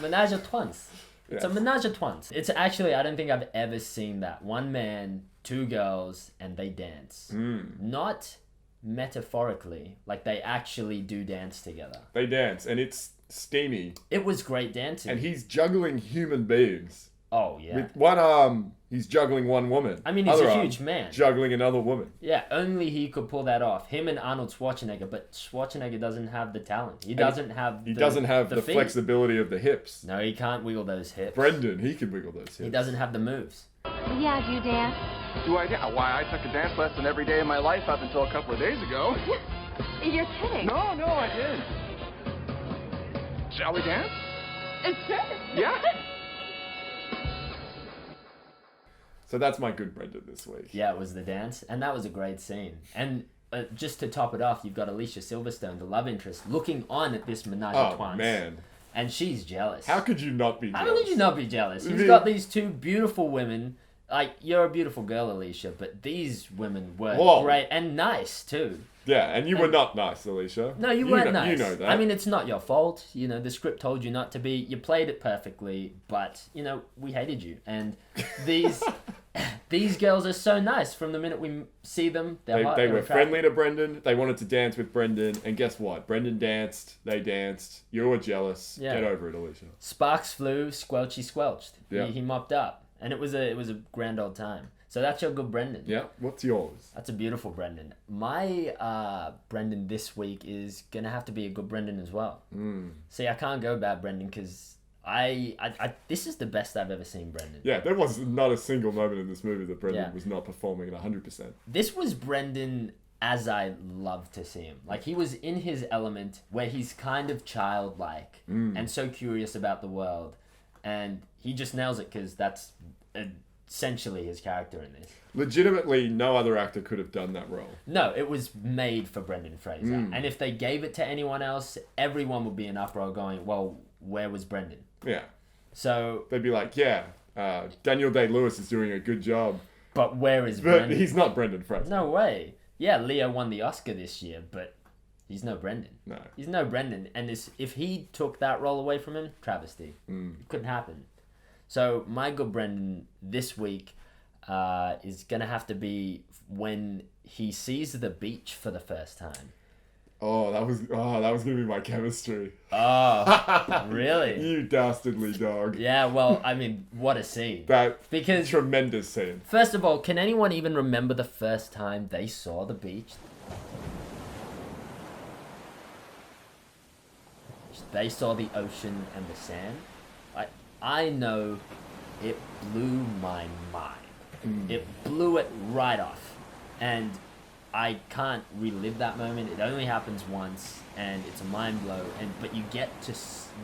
Menage a twins. It's a Yes. menage a twins. It's actually, I don't think I've ever seen that. 1 man, 2 girls, and they dance. Not metaphorically, like they actually do dance together. They dance, and it's steamy. It was great dancing. And he's juggling human beings. Oh, yeah. With one arm, he's juggling one woman. I mean, he's Other a arm, huge man. Juggling another woman. Yeah, only he could pull that off. Him and Arnold Schwarzenegger, but Schwarzenegger doesn't have the talent. He doesn't have the feet. flexibility of the hips. No, he can't wiggle those hips. Brendan, he can wiggle those hips. He doesn't have the moves. Yeah, do you dance? Do I dance? Why, I took a dance lesson every day of my life up until a couple of days ago. You're kidding. No, I didn't. Shall we dance? Sure. Yeah. So that's my good Brendan this week. Yeah, it was the dance, and that was a great scene. And just to top it off, you've got Alicia Silverstone, the love interest, looking on at this menage a trois. Oh, man. And she's jealous. How could you not be jealous? How could you not be jealous? He's got these 2 beautiful women. Like, you're a beautiful girl, Alicia, but these women were great and nice, too. Yeah, and you were not nice, Alicia. No, you weren't know, nice. You know that. I mean, it's not your fault. You know, the script told you not to be. You played it perfectly, but, you know, we hated you. And these these girls are so nice from the minute we see them. They're hot, they they're were attractive. friendly to Brendan. They wanted to dance with Brendan. And guess what? Brendan danced. They danced. You were jealous. Yeah. Get over it, Alicia. Sparks flew, squelchy squelched. Yeah. He mopped up. And it was a grand old time. So that's your good Brendan. Yeah. What's yours? That's a beautiful Brendan. My Brendan this week is going to have to be a good Brendan as well. See, I can't go bad Brendan because I this is the best I've ever seen Brendan. Yeah, there was not a single moment in this movie that Brendan Yeah. was not performing at 100%. This was Brendan as I love to see him. Like, he was in his element where he's kind of childlike and so curious about the world. And he just nails it because that's essentially his character in this. Legitimately, no other actor could have done that role. No, it was made for Brendan Fraser. And if they gave it to anyone else, everyone would be in uproar going, well, where was Brendan? Yeah. So they'd be like, yeah, Daniel Day-Lewis is doing a good job. But where is But Brendan? he's not Brendan Fraser. No way. Yeah, Leo won the Oscar this year, but he's no Brendan. No. He's no Brendan. And if he took that role away from him, travesty. It couldn't happen. So my good Brendan this week is going to have to be when he sees the beach for the first time. Oh, that was going to be my chemistry. Oh, really? You dastardly dog. Yeah, well, I mean, what a scene. Because tremendous scene. First of all, can anyone even remember the first time they saw the beach? They saw the ocean and the sand. I know it blew my mind. It blew it right off. And I can't relive that moment. It only happens once, and it's a mind blow. But you get to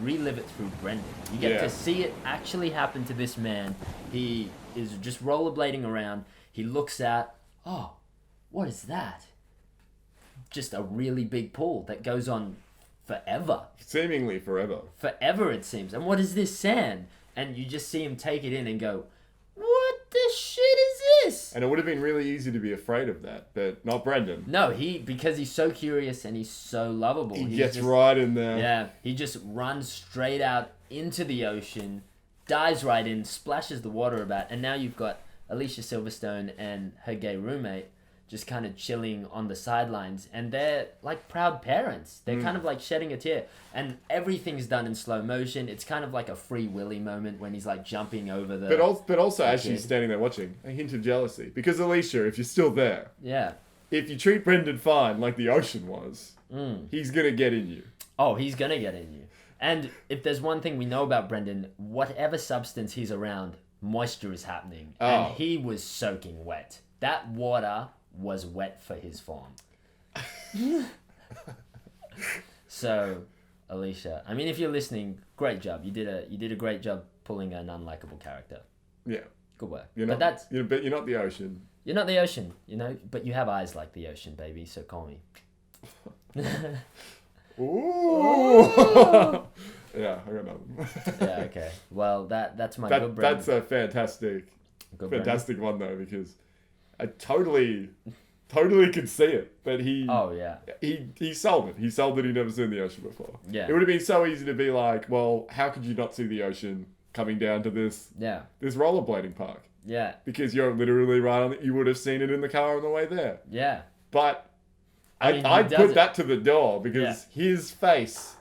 relive it through Brendan. You get to see it actually happen to this man. He is just rollerblading around. He looks out. Oh, what is that? Just a really big pool that goes on forever. Seemingly forever. Forever, it seems. And what is this sand? And you just see him take it in and go, what the shit is this? And it would have been really easy to be afraid of that, but not Brendan. No, because he's so curious and he's so lovable. He gets right in there. Yeah, he just runs straight out into the ocean, dives right in, splashes the water about, and now you've got Alicia Silverstone and her gay roommate just kind of chilling on the sidelines, and they're like proud parents. They're kind of like shedding a tear, and everything's done in slow motion. It's kind of like a Free Willy moment when he's like jumping over the... But also as she's standing there watching, a hint of jealousy. Because Alicia, if you're still there, if you treat Brendan fine like the ocean was, he's going to get in you. Oh, he's going to get in you. And if there's one thing we know about Brendan, whatever substance he's around, moisture is happening. Oh. And he was soaking wet. That water was wet for his form. So, Alicia, I mean, if you're listening, great job. You did a great job pulling an unlikable character. Yeah. Good work. You're but not, but you're not the ocean. You're not the ocean, you know, but you have eyes like the ocean, baby, so call me. Ooh. Yeah, I got nothing. Yeah, okay. Well, that's my good Brendan. That's a fantastic one, though, because I totally could see it, but he sold it. He sold that he'd never seen the ocean before. Yeah. It would have been so easy to be like, well, how could you not see the ocean coming down to this rollerblading park? Yeah. Because you're literally right on it. You would have seen it in the car on the way there. Yeah. But I I'd put that to the door because his face,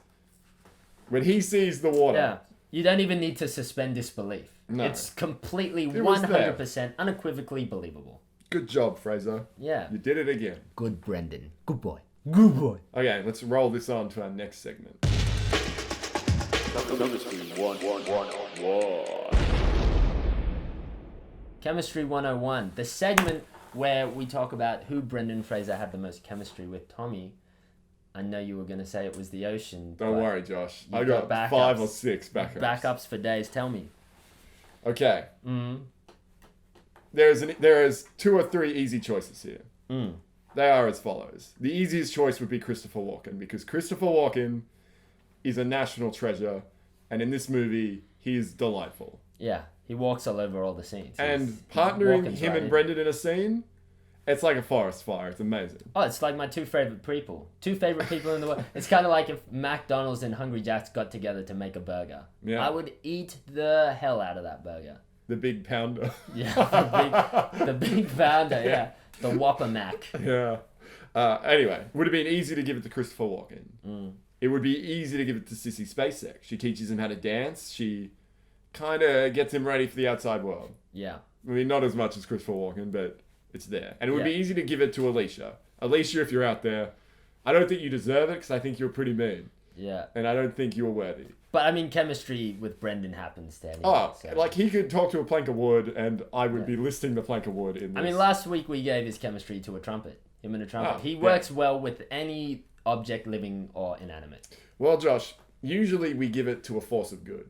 when he sees the water. Yeah. You don't even need to suspend disbelief. No. It's completely 100% unequivocally believable. Good job, Fraser. Yeah. You did it again. Good Brendan. Good boy. Good boy. Okay, let's roll this on to our next segment. Chemistry 101. The segment where we talk about who Brendan Fraser had the most chemistry with. Tommy, I know you were going to say it was the ocean. Don't worry, Josh. I got got 5 or 6 backups. Backups for days. Tell me. Okay. Mm-hmm. There is 2 or 3 easy choices here. Mm. They are as follows. The easiest choice would be Christopher Walken, because Christopher Walken is a national treasure, and in this movie, he is delightful. Yeah, he walks all over all the scenes. And partnering him and Brendan in a scene, it's like a forest fire. It's amazing. Oh, it's like my 2 favorite people. 2 favorite people in the world. It's kind of like if McDonald's and Hungry Jack's got together to make a burger. Yeah. I would eat the hell out of that burger. The big pounder. Yeah, the big pounder, yeah. The Whopper Mac. Yeah. Anyway, it would have been easy to give it to Christopher Walken. Mm. It would be easy to give it to Sissy Spacek. She teaches him how to dance. She kind of gets him ready for the outside world. Yeah. I mean, not as much as Christopher Walken, but it's there. And it would be easy to give it to Alicia. Alicia, if you're out there, I don't think you deserve it because I think you're pretty mean. Yeah. And I don't think you're worthy. But I mean, chemistry with Brendan happens to anyone. Oh, so. like he could talk to a plank of wood and I would be listing the plank of wood in this. I mean, last week we gave his chemistry to a trumpet. Him and a trumpet. Oh, he works well with any object, living or inanimate. Well, Josh, usually we give it to a force of good.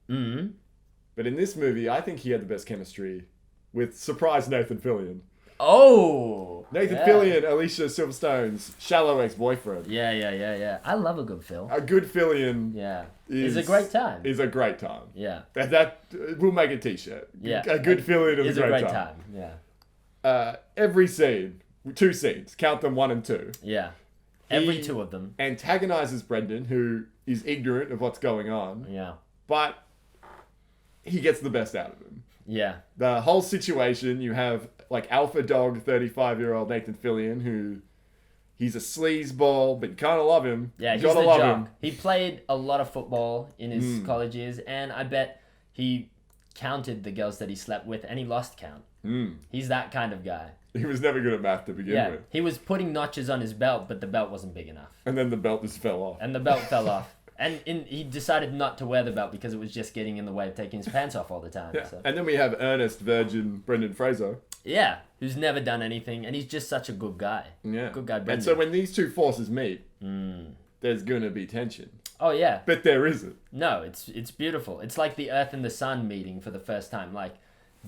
Mm-hmm. But in this movie, I think he had the best chemistry with surprise Nathan Fillion. Oh! Nathan Fillion, Alicia Silverstone's shallow ex-boyfriend. Yeah. I love a good Phil. A good Fillion. Yeah. Is a great time. Is a great time. Yeah. That we'll make a t-shirt. Yeah. A good Fillion is a great time. Yeah. Every scene, 2 scenes, count them 1 and 2. Yeah. Every 2 of them. Antagonizes Brendan, who is ignorant of what's going on. Yeah. But he gets the best out of him. Yeah. The whole situation, you have like alpha dog 35-year-old Nathan Fillion, who he's a sleazeball, but you kind of love him. Yeah, you he's gotta the love jock. him. He played a lot of football in his college years, and I bet he counted the girls that he slept with, and he lost count. He's that kind of guy. He was never good at math to begin with. He was putting notches on his belt, but the belt wasn't big enough. And then the belt just fell off. And the belt fell off. And he decided not to wear the belt because it was just getting in the way of taking his pants off all the time. Yeah. So. And then we have earnest virgin Brendan Fraser. Yeah, who's never done anything, and he's just such a good guy. Yeah. Good guy, Brendan. And so when these 2 forces meet, there's going to be tension. Oh, yeah. But there isn't. No, it's beautiful. It's like the Earth and the Sun meeting for the first time. Like,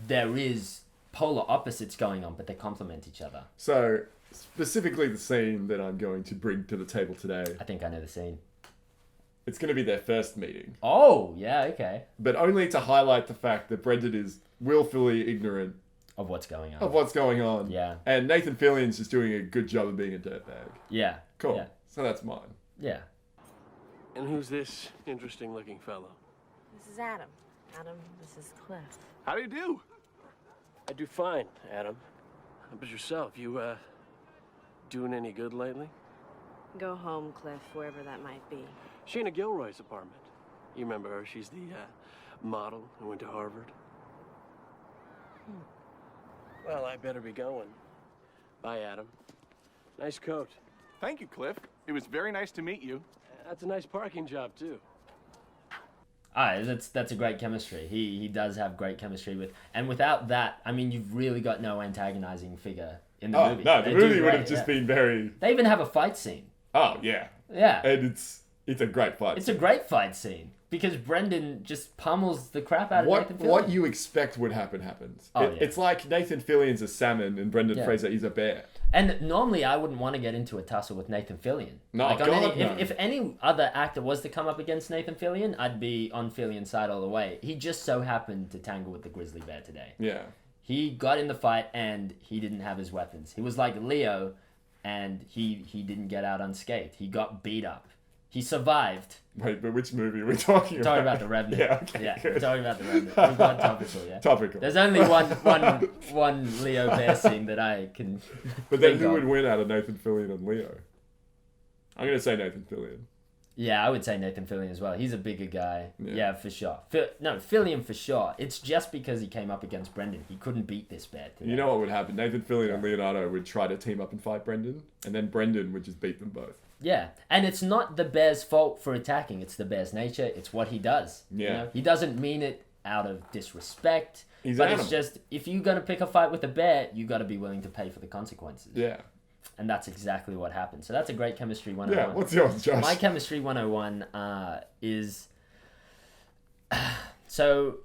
there is polar opposites going on, but they complement each other. So, specifically the scene that I'm going to bring to the table today. I think I know the scene. It's going to be their first meeting. Oh, yeah, okay. But only to highlight the fact that Brendan is willfully ignorant of what's going on. Yeah. And Nathan Fillion's just doing a good job of being a dirtbag. Yeah. Cool. Yeah. So that's mine. Yeah. And who's this interesting looking fellow? This is Adam. Adam, this is Cliff. How do you do? I do fine, Adam. How about yourself? You, doing any good lately? Go home, Cliff, wherever that might be. Sheena Gilroy's apartment. You remember her? She's the, model who went to Harvard. Well, I better be going. Bye, Adam. Nice coat. Thank you, Cliff. It was very nice to meet you. That's a nice parking job, too. That's a great chemistry. He does have great chemistry with, and without that, I mean, you've really got no antagonizing figure in the movie. No, the movie would have just been very... They even have a fight scene. Oh, yeah. Yeah. And it's a great fight. It's a great fight scene. Because Brendan just pummels the crap out of Nathan Fillion. What you expect would happen happens. Oh, It's like Nathan Fillion's a salmon and Brendan Fraser is a bear. And normally I wouldn't want to get into a tussle with Nathan Fillion. No, like God, no. If any other actor was to come up against Nathan Fillion, I'd be on Fillion's side all the way. He just so happened to tangle with the grizzly bear today. Yeah. He got in the fight and he didn't have his weapons. He was like Leo and he didn't get out unscathed. He got beat up. He survived. Wait, but which movie are we talking about? Talking about The Revenant. Yeah, okay, yeah. good. We're talking about The Revenant. We've got topical, yeah. Topical. There's only one Leo bear scene that I can But then think who of. would win out of Nathan Fillion and Leo? I'm going to say Nathan Fillion. Yeah, I would say Nathan Fillion as well. He's a bigger guy. Yeah. Yeah, for sure. Fillion for sure. It's just because he came up against Brendan. He couldn't beat this bear today. You know what would happen? Nathan Fillion and Leonardo would try to team up and fight Brendan, and then Brendan would just beat them both. Yeah, and it's not the bear's fault for attacking. It's the bear's nature. It's what he does. Yeah. You know? He doesn't mean it out of disrespect. He's but an it's animal. just, if you're going to pick a fight with a bear, you got to be willing to pay for the consequences. Yeah. And that's exactly what happened. So that's a great chemistry 101. Yeah, what's yours, Josh? My chemistry 101 is... So,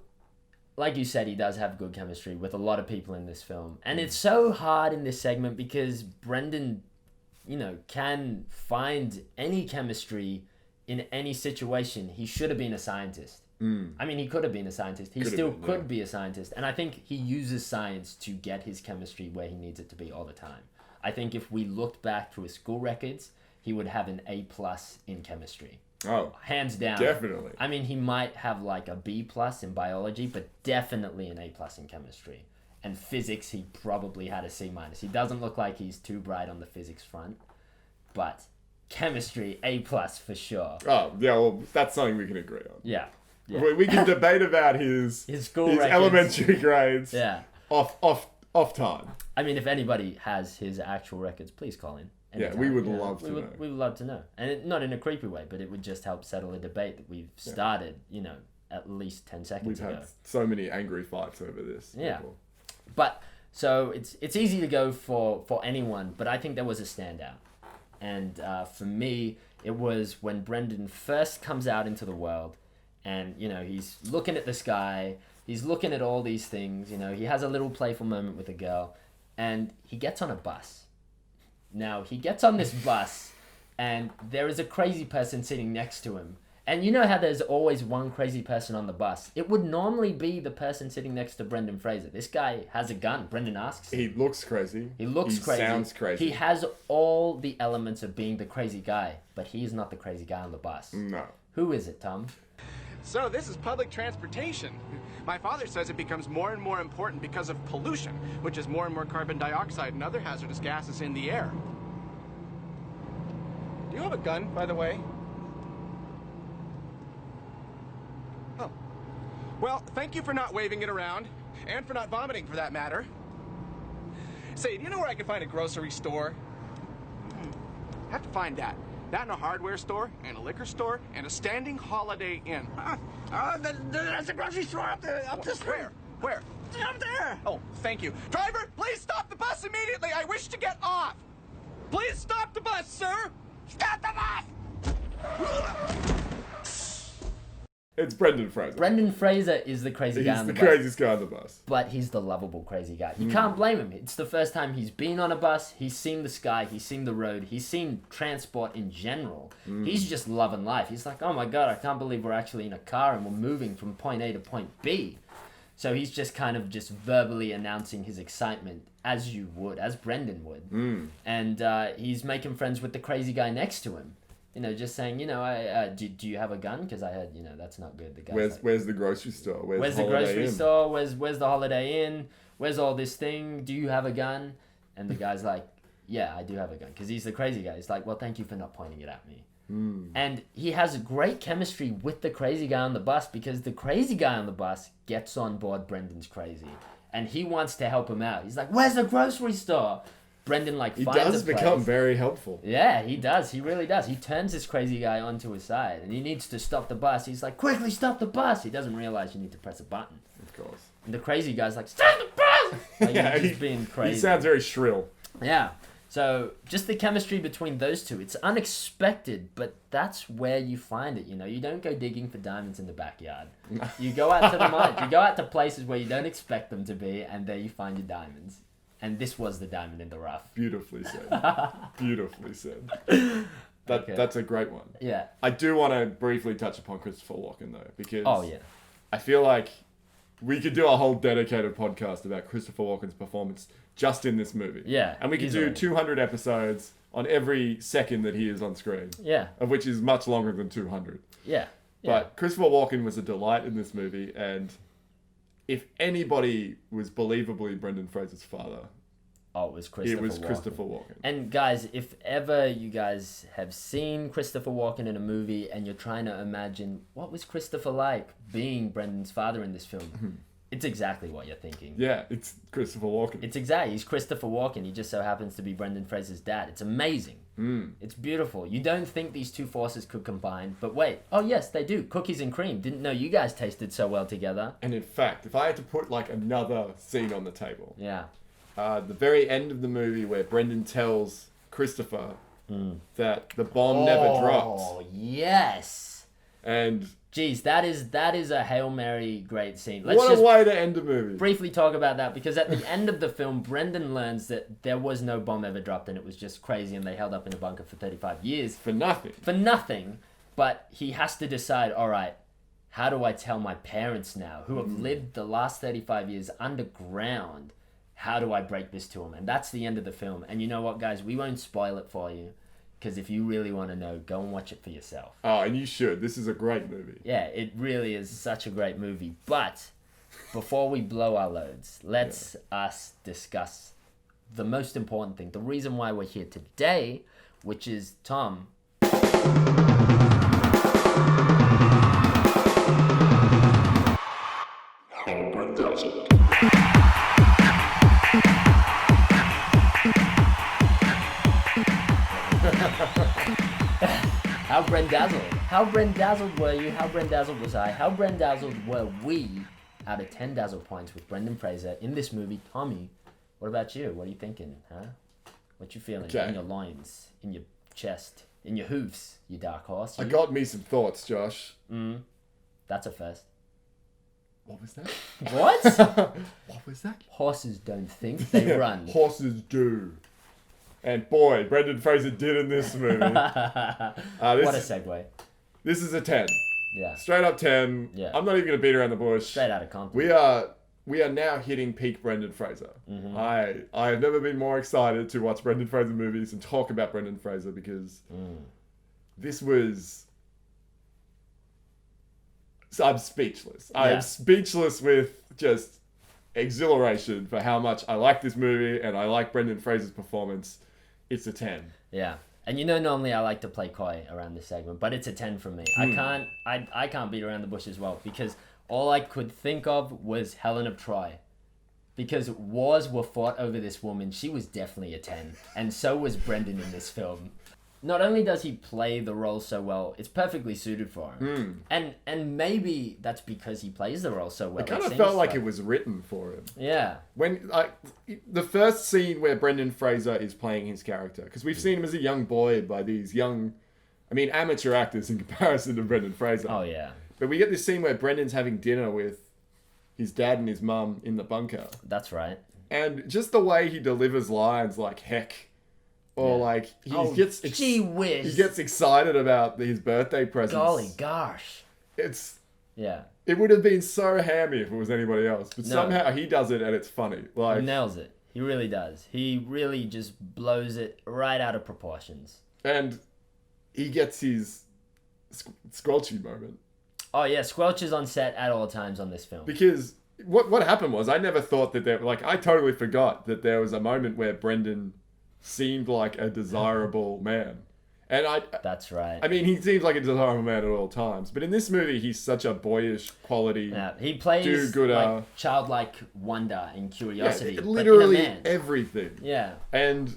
like you said, he does have good chemistry with a lot of people in this film. And it's so hard in this segment because Brendan, can find any chemistry in any situation. He should have been a scientist. I mean, he could have been a scientist. He still could be a scientist. And I think he uses science to get his chemistry where he needs it to be all the time. I think if we looked back through his school records, he would have an A+ in chemistry. Oh, hands down. Definitely. I mean, he might have like a B+ in biology, but definitely an A+ in chemistry. And physics, he probably had a C-. He doesn't look like he's too bright on the physics front, but chemistry, A+ for sure. Oh, yeah, well, that's something we can agree on. Yeah. We can debate about his school records. elementary grades. Yeah. Off time. I mean, if anybody has his actual records, please call in. Yeah, we would love to know. We would love to know. And not in a creepy way, but it would just help settle a debate that we've started, at least 10 seconds ago. We've had so many angry fights over this. Yeah. People. But, so it's easy to go for anyone, but I think there was a standout. And for me, it was when Brendan first comes out into the world and, he's looking at the sky, he's looking at all these things, he has a little playful moment with a girl, and he gets on a bus. Now, he gets on this bus, and there is a crazy person sitting next to him. And you know how there's always one crazy person on the bus? It would normally be the person sitting next to Brendan Fraser. This guy has a gun. Brendan asks him. He looks crazy. He looks crazy. He sounds crazy. He has all the elements of being the crazy guy, but he is not the crazy guy on the bus. No. Who is it, Tom? So this is public transportation. My father says it becomes more and more important because of pollution, which is more and more carbon dioxide and other hazardous gases in the air. Do you have a gun, by the way? Oh. Well, thank you for not waving it around, and for not vomiting, for that matter. Say, do you know where I can find a grocery store? Have to find that. That in a hardware store, and a liquor store, and a standing Holiday Inn. There's a grocery store up this way. Where? Up there. Oh, thank you. Driver, please stop the bus immediately. I wish to get off. Please stop the bus, sir. Stop the bus. It's Brendan Fraser. Brendan Fraser is the crazy guy on the bus. He's the craziest guy on the bus. But he's the lovable crazy guy. You can't blame him. It's the first time he's been on a bus. He's seen the sky. He's seen the road. He's seen transport in general. He's just loving life. He's like, oh my God, I can't believe we're actually in a car and we're moving from point A to point B. So he's just kind of just verbally announcing his excitement as you would, as Brendan would. And he's making friends with the crazy guy next to him. Just saying, do you have a gun? Because I heard, that's not good. The guy's where's the grocery store? Where's the grocery store? Where's the Holiday Inn? Where's all this thing? Do you have a gun? And the guy's like, yeah, I do have a gun. Because he's the crazy guy. He's like, well, thank you for not pointing it at me. And he has great chemistry with the crazy guy on the bus because the crazy guy on the bus gets on board Brendan's crazy. And he wants to help him out. He's like, where's the grocery store? Brendan He finds does a place. become very helpful. Yeah, he does. He really does. He turns this crazy guy onto his side, and he needs to stop the bus. He's like, quickly stop the bus. He doesn't realize you need to press a button. Of course. And the crazy guy's like, stop the bus! Like, Yeah, he's just being crazy. He sounds very shrill. Yeah. So just the chemistry between those two, it's unexpected, but that's where you find it. You know, you don't go digging for diamonds in the backyard. You go out to the mines. You go out to places where you don't expect them to be, and there you find your diamonds. And this was the diamond in the rough. Beautifully said. Beautifully said. Okay. That's a great one. Yeah. I do want to briefly touch upon Christopher Walken though, because Oh, yeah. I feel like we could do a whole dedicated podcast about Christopher Walken's performance just in this movie. Yeah, And we could easily. do 200 episodes on every second that he is on screen. Yeah. Of which is much longer than 200. Yeah. But Christopher Walken was a delight in this movie, and if anybody was believably Brendan Fraser's father, Oh, it was Christopher Walken. it was Christopher Walken. And guys, if ever you guys have seen Christopher Walken in a movie and you're trying to imagine what was Christopher like being Brendan's father in this film, it's exactly what you're thinking. Yeah, it's Christopher Walken. It's exactly. He's Christopher Walken. He just so happens to be Brendan Fraser's dad. It's amazing. It's beautiful. You don't think these two forces could combine, but wait. Oh, yes, they do. Cookies and cream. Didn't know you guys tasted so well together. And in fact, if I had to put like another scene on the table, Yeah. The very end of the movie where Brendan tells Christopher that the bomb never dropped. Oh, yes. And Jeez, that is a Hail Mary great scene. what a way to end a movie. Briefly talk about that, because at the end of the film, Brendan learns that there was no bomb ever dropped and it was just crazy and they held up in a bunker for 35 years. For nothing. For nothing. But he has to decide, all right, how do I tell my parents now, who have lived the last 35 years underground, how do I break this to them? And that's the end of the film. And you know what, guys? We won't spoil it for you, because if you really want to know, go and watch it for yourself. Oh, and you should. This is a great movie. Yeah, it really is such a great movie. But before we blow our loads, let's us discuss the most important thing, the reason why we're here today, which is, Tom. How Brendazzled? How Brendazzled were you? How Brendazzled was I? How Brendazzled were we out of 10 Dazzle points with Brendan Fraser in this movie? Tommy, what about you? What are you thinking, huh? What you feeling in your loins, in your chest, in your hoofs, you dark horse? I got me some thoughts, Josh. That's a first. What was that? What? What was that? Horses don't think, they run. Horses do. And boy, Brendan Fraser did in this movie. What a segue. This is a 10. Yeah. Straight up 10. Yeah. I'm not even going to beat around the bush. Straight out of Compton. We are now hitting peak Brendan Fraser. I have never been more excited to watch Brendan Fraser movies and talk about Brendan Fraser, because this was... I'm speechless. I am speechless with just exhilaration for how much I like this movie and I like Brendan Fraser's performance. It's a 10. Yeah. And you know, normally I like to play coy around this segment, but it's a 10 from me. I can't beat around the bush as well, because all I could think of was Helen of Troy. Because wars were fought over this woman. She was definitely a 10. And so was Brendan in this film. Not only does he play the role so well, it's perfectly suited for him. And maybe that's because he plays the role so well. It kind of felt like it was written for him. Yeah. When the first scene where Brendan Fraser is playing his character, because we've seen him as a young boy by these amateur actors in comparison to Brendan Fraser. Oh, yeah. But we get this scene where Brendan's having dinner with his dad and his mum in the bunker. That's right. And just the way he delivers lines like heck, or like he gets gee whiz. He gets excited about his birthday presents. Golly gosh. It would have been so hammy if it was anybody else, but somehow he does it and it's funny. Like, he nails it. He really does. He really just blows it right out of proportions. And he gets his squelchy moment. Oh yeah, Squelch is on set at all times on this film. Because what happened was, I never thought that I totally forgot that there was a moment where Brendan seemed like a desirable man. And That's right. I mean, he seems like a desirable man at all times, but in this movie, he's such a boyish quality. Yeah, he plays do-gooder. like childlike wonder and curiosity. Literally but in a man. everything. Yeah. And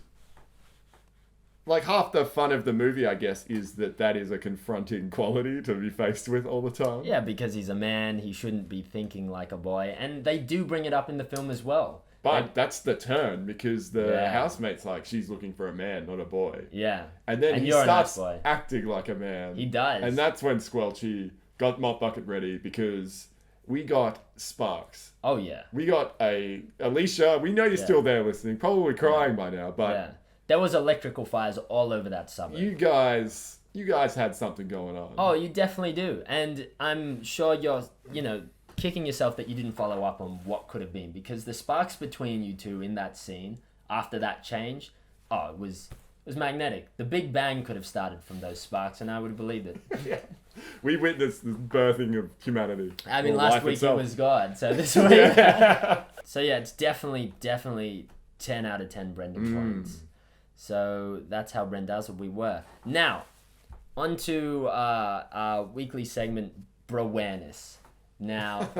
like half the fun of the movie, I guess, is that is a confronting quality to be faced with all the time. Yeah, because he's a man, he shouldn't be thinking like a boy, and they do bring it up in the film as well. But that's the turn because the Yeah. housemate's like, she's looking for a man, not a boy. Yeah. And then And he you're a nice starts boy. acting like a man. He does. And that's when Squelchy got mop bucket ready because we got sparks. Oh, yeah. We got Alicia. We know you're still there listening, probably crying by now, but Yeah. There was electrical fires all over that suburb. you guys had something going on. Oh, you definitely do. And I'm sure you're, kicking yourself that you didn't follow up on what could have been, because the sparks between you two in that scene after that change, it was magnetic. The Big Bang could have started from those sparks, and I would have believed it. We witnessed the birthing of humanity. I mean, Or last life week itself. it was God, so this week. So yeah, it's definitely 10 out of 10 Brendan points. So that's how Brendazzled we were. Now, on to our weekly segment, Browareness. Now,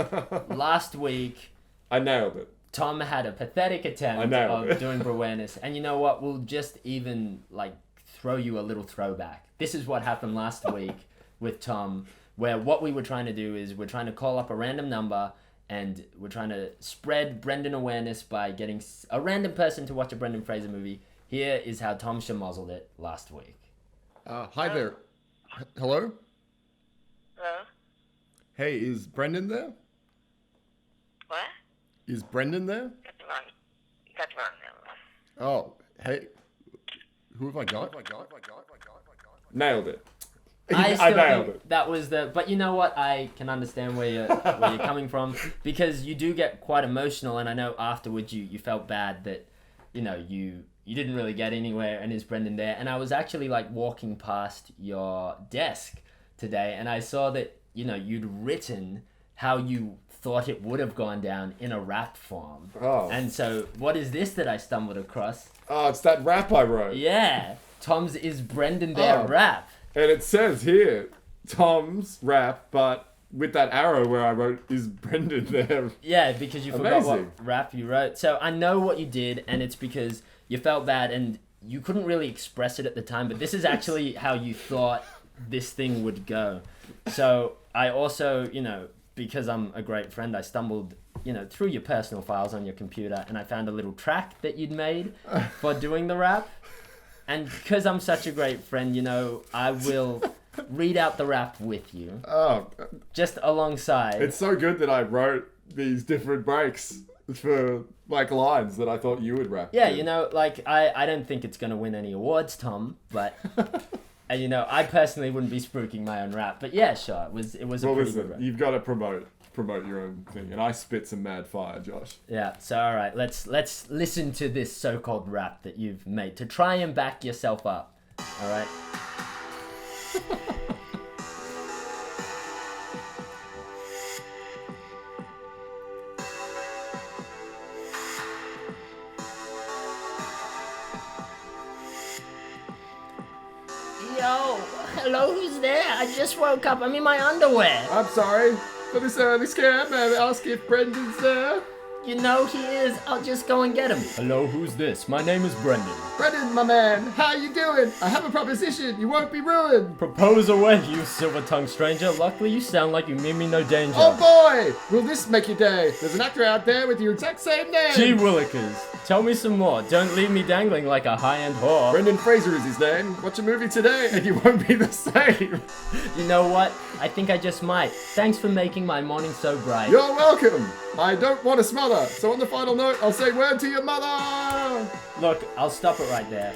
last week... I nailed it. Tom had a pathetic attempt of doing Browareness. And you know what? We'll just even, throw you a little throwback. This is what happened last week with Tom, where what we were trying to do is we're trying to call up a random number and we're trying to spread Brendan awareness by getting a random person to watch a Brendan Fraser movie. Here is how Tom shamozzled it last week. Hi there. Hello? Hello? Hey, is Brendan there? What? Is Brendan there? You got the wrong number. Oh, hey. Who have I got? Nailed it. I I nailed think it. that was the... But you know what? I can understand where you're coming from, because you do get quite emotional, and I know afterwards you felt bad that, you didn't really get anywhere, and is Brendan there? And I was actually, walking past your desk today, and I saw that, you'd written how you thought it would have gone down in a rap form. Oh. And so, what is this that I stumbled across? Oh, it's that rap I wrote. Yeah. Tom's Is Brendan There rap. And it says here, Tom's rap, but with that arrow where I wrote, is Brendan there? Yeah, because you forgot what Amazing. rap you wrote. So I know what you did, and it's because you felt bad and you couldn't really express it at the time, but this is actually how you thought this thing would go. So I also, because I'm a great friend, I stumbled, through your personal files on your computer, and I found a little track that you'd made for doing the rap. And because I'm such a great friend, I will read out the rap with you. Oh. Just alongside. It's so good that I wrote these different breaks for, lines that I thought you would rap. Yeah, to. I don't think it's going to win any awards, Tom, but... And I personally wouldn't be spooking my own rap, but yeah, sure, it was a pretty good rap. You've got to promote your own thing, and I spit some mad fire, Josh. Yeah, so all right, let's listen to this so-called rap that you've made to try and back yourself up. All right. Yo, hello, who's there? I just woke up. I'm in my underwear. I'm sorry for this early scare. May I ask if Brendan's there? You know he is. I'll just go and get him. Hello, who's this? My name is Brendan. Brendan, my man, how you doing? I have a proposition. You won't be ruined. Propose away, you silver-tongued stranger. Luckily, you sound like you mean me no danger. Oh boy, will this make your day? There's an actor out there with your exact same name. Gee willikers. Tell me some more. Don't leave me dangling like a high-end whore. Brendan Fraser is his name. Watch a movie today and you won't be the same. You know what? I think I just might. Thanks for making my morning so bright. You're welcome. I don't want to smother. So on the final note, I'll say word to your mother. Look, I'll stop it right there.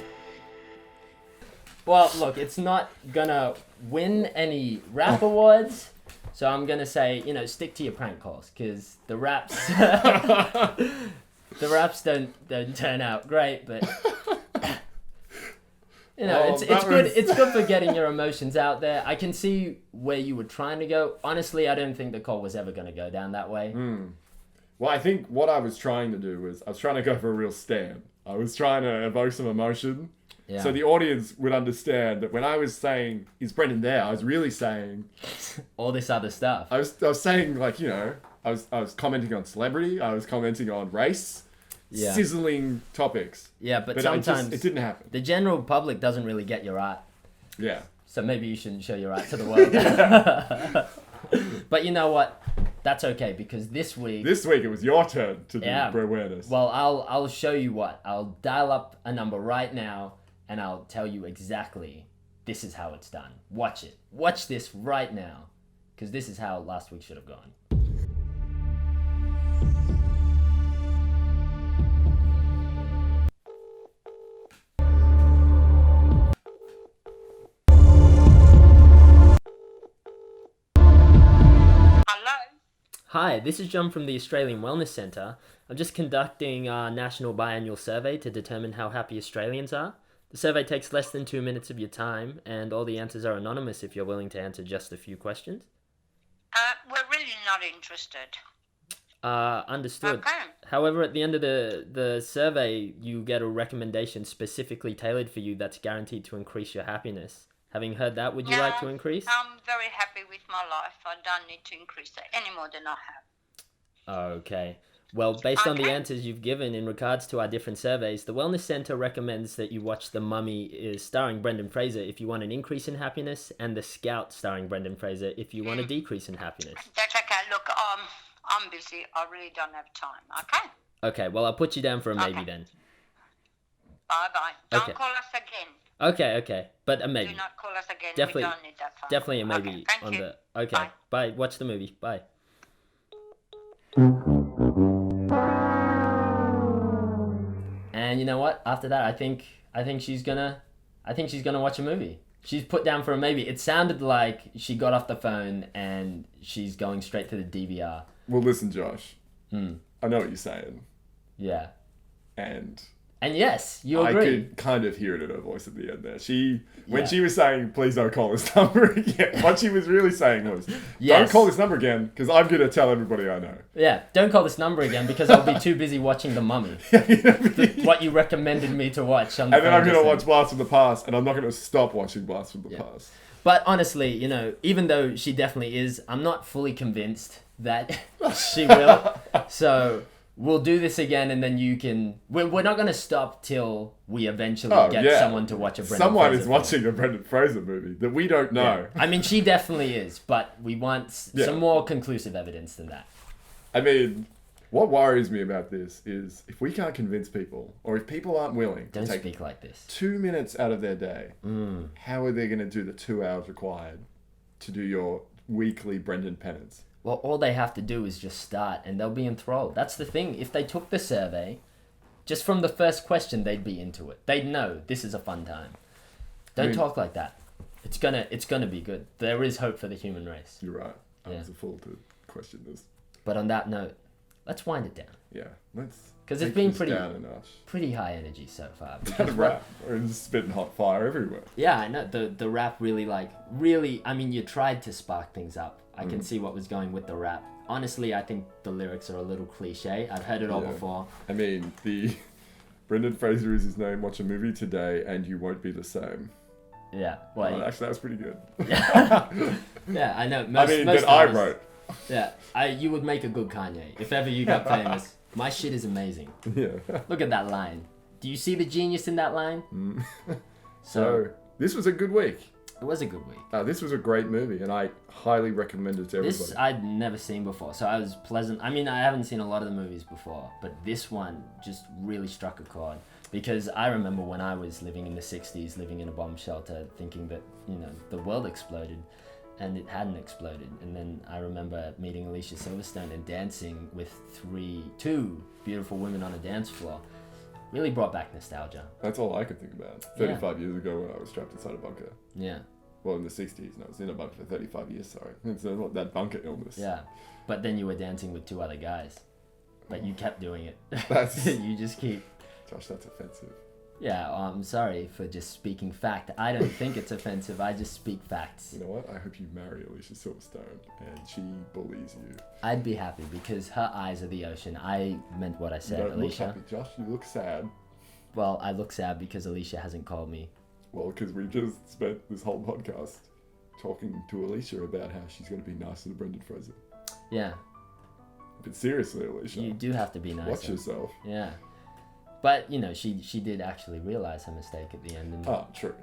Well, look, it's not gonna win any rap awards, so I'm gonna say, stick to your prank calls, because the raps, don't turn out great, but it's good. It's good for getting your emotions out there. I can see where you were trying to go. Honestly, I don't think the call was ever gonna go down that way. Well, I think what I was trying to do was I was trying to go for a real stand. I was trying to evoke some emotion. Yeah. So the audience would understand that when I was saying, is Brendan there? I was really saying... all this other stuff. I was saying, I was commenting on celebrity. I was commenting on race. Yeah. Sizzling topics. Yeah, but sometimes... it didn't happen. The general public doesn't really get your art. Yeah. So maybe you shouldn't show your art to the world. But you know what? That's okay, because this week it was your turn to do awareness. Well, I'll show you what. I'll dial up a number right now, and I'll tell you exactly this is how it's done. Watch it. Watch this right now, because this is how last week should have gone. Hi, this is John from the Australian Wellness Centre. I'm just conducting our national biannual survey to determine how happy Australians are. The survey takes less than 2 minutes of your time, and all the answers are anonymous if you're willing to answer just a few questions. We're really not interested. Understood. Okay. However, at the end of the survey, you get a recommendation specifically tailored for you that's guaranteed to increase your happiness. Having heard that, would you like to increase? I'm very happy with my life. I don't need to increase it any more than I have. Okay. Well, based on the answers you've given in regards to our different surveys, the Wellness Centre recommends that you watch The Mummy starring Brendan Fraser if you want an increase in happiness, and The Scout starring Brendan Fraser if you want a decrease in happiness. That's okay. Look, I'm busy. I really don't have time. Okay? Okay, well, I'll put you down for a maybe then. Bye-bye. Don't call us again. Okay. But a maybe. Do not call us again. Definitely, we don't need that phone. definitely a maybe Okay, thank on you. the... Okay, bye. Watch the movie. Bye. And you know what? After that, I think she's gonna watch a movie. She's put down for a maybe. It sounded like she got off the phone and she's going straight to the DVR. Well, listen, Josh. I know what you're saying. Yeah. And yes, you agree. I could kind of hear it in her voice at the end there. When she was saying, please don't call this number again, what she was really saying was, don't call this number again, because I'm going to tell everybody I know. Yeah, don't call this number again, because I'll be too busy watching The Mummy. What you recommended me to watch. And then I'm going to watch Blast from the Past, and I'm not going to stop watching Blast from the Past. But honestly, even though she definitely is, I'm not fully convinced that she will. So... we'll do this again, and then you can... We're not going to stop till we eventually get someone to watch a Brendan Fraser Someone is watching a Brendan Fraser movie that we don't know. Yeah. I mean, she definitely is, but we want some more conclusive evidence than that. I mean, what worries me about this is if we can't convince people, or if people aren't willing to take speak like this. 2 minutes out of their day, how are they going to do the 2 hours required to do your weekly Brendan penance? Well, all they have to do is just start, and they'll be enthralled. That's the thing. If they took the survey, just from the first question, they'd be into it. They'd know this is a fun time. Don't talk like that. It's gonna be good. There is hope for the human race. You're right. I was a fool to question this. But on that note, let's wind it down. Yeah, let's. Because it's been pretty high energy so far. The rap, we're just spitting hot fire everywhere. Yeah, I know. The rap really, I mean, you tried to spark things up. I can see what was going with the rap. Honestly, I think the lyrics are a little cliche. I've heard it all before. I mean, the Brendan Fraser is his name. Watch a movie today and you won't be the same. Yeah. Well, actually, that was pretty good. Yeah, I know. Most I wrote. Yeah, you would make a good Kanye. If ever you got famous. My shit is amazing. Yeah. Look at that line. Do you see the genius in that line? So, this was a good week. It was a good week. This was a great movie, and I highly recommend it to everybody. This I'd never seen before, so I was pleasant. I mean, I haven't seen a lot of the movies before, but this one just really struck a chord. Because I remember when I was living in the 60s, living in a bomb shelter, thinking that, the world exploded, and it hadn't exploded. And then I remember meeting Alicia Silverstone and dancing with two beautiful women on a dance floor. Really brought back nostalgia. That's all I could think about. 35 years ago when I was trapped inside a bunker. Yeah. Well, in the 60s, and I was in a bunker for 35 years, sorry. It's not that bunker illness. Yeah. But then you were dancing with 2 other guys. But you kept doing it. You just keep... Josh, that's offensive. Yeah, I'm sorry for just speaking fact. I don't think it's offensive. I just speak facts. You know what? I hope you marry Alicia Silverstone and she bullies you. I'd be happy because her eyes are the ocean. I meant what I said, you don't Alicia. Look happy, Josh. You look sad. Well, I look sad because Alicia hasn't called me. Well, because we just spent this whole podcast talking to Alicia about how she's going to be nicer to Brendan Fraser. Yeah. But seriously, Alicia. You do have to be nicer. Watch yourself. Yeah. But, she did actually realize her mistake at the end. And true.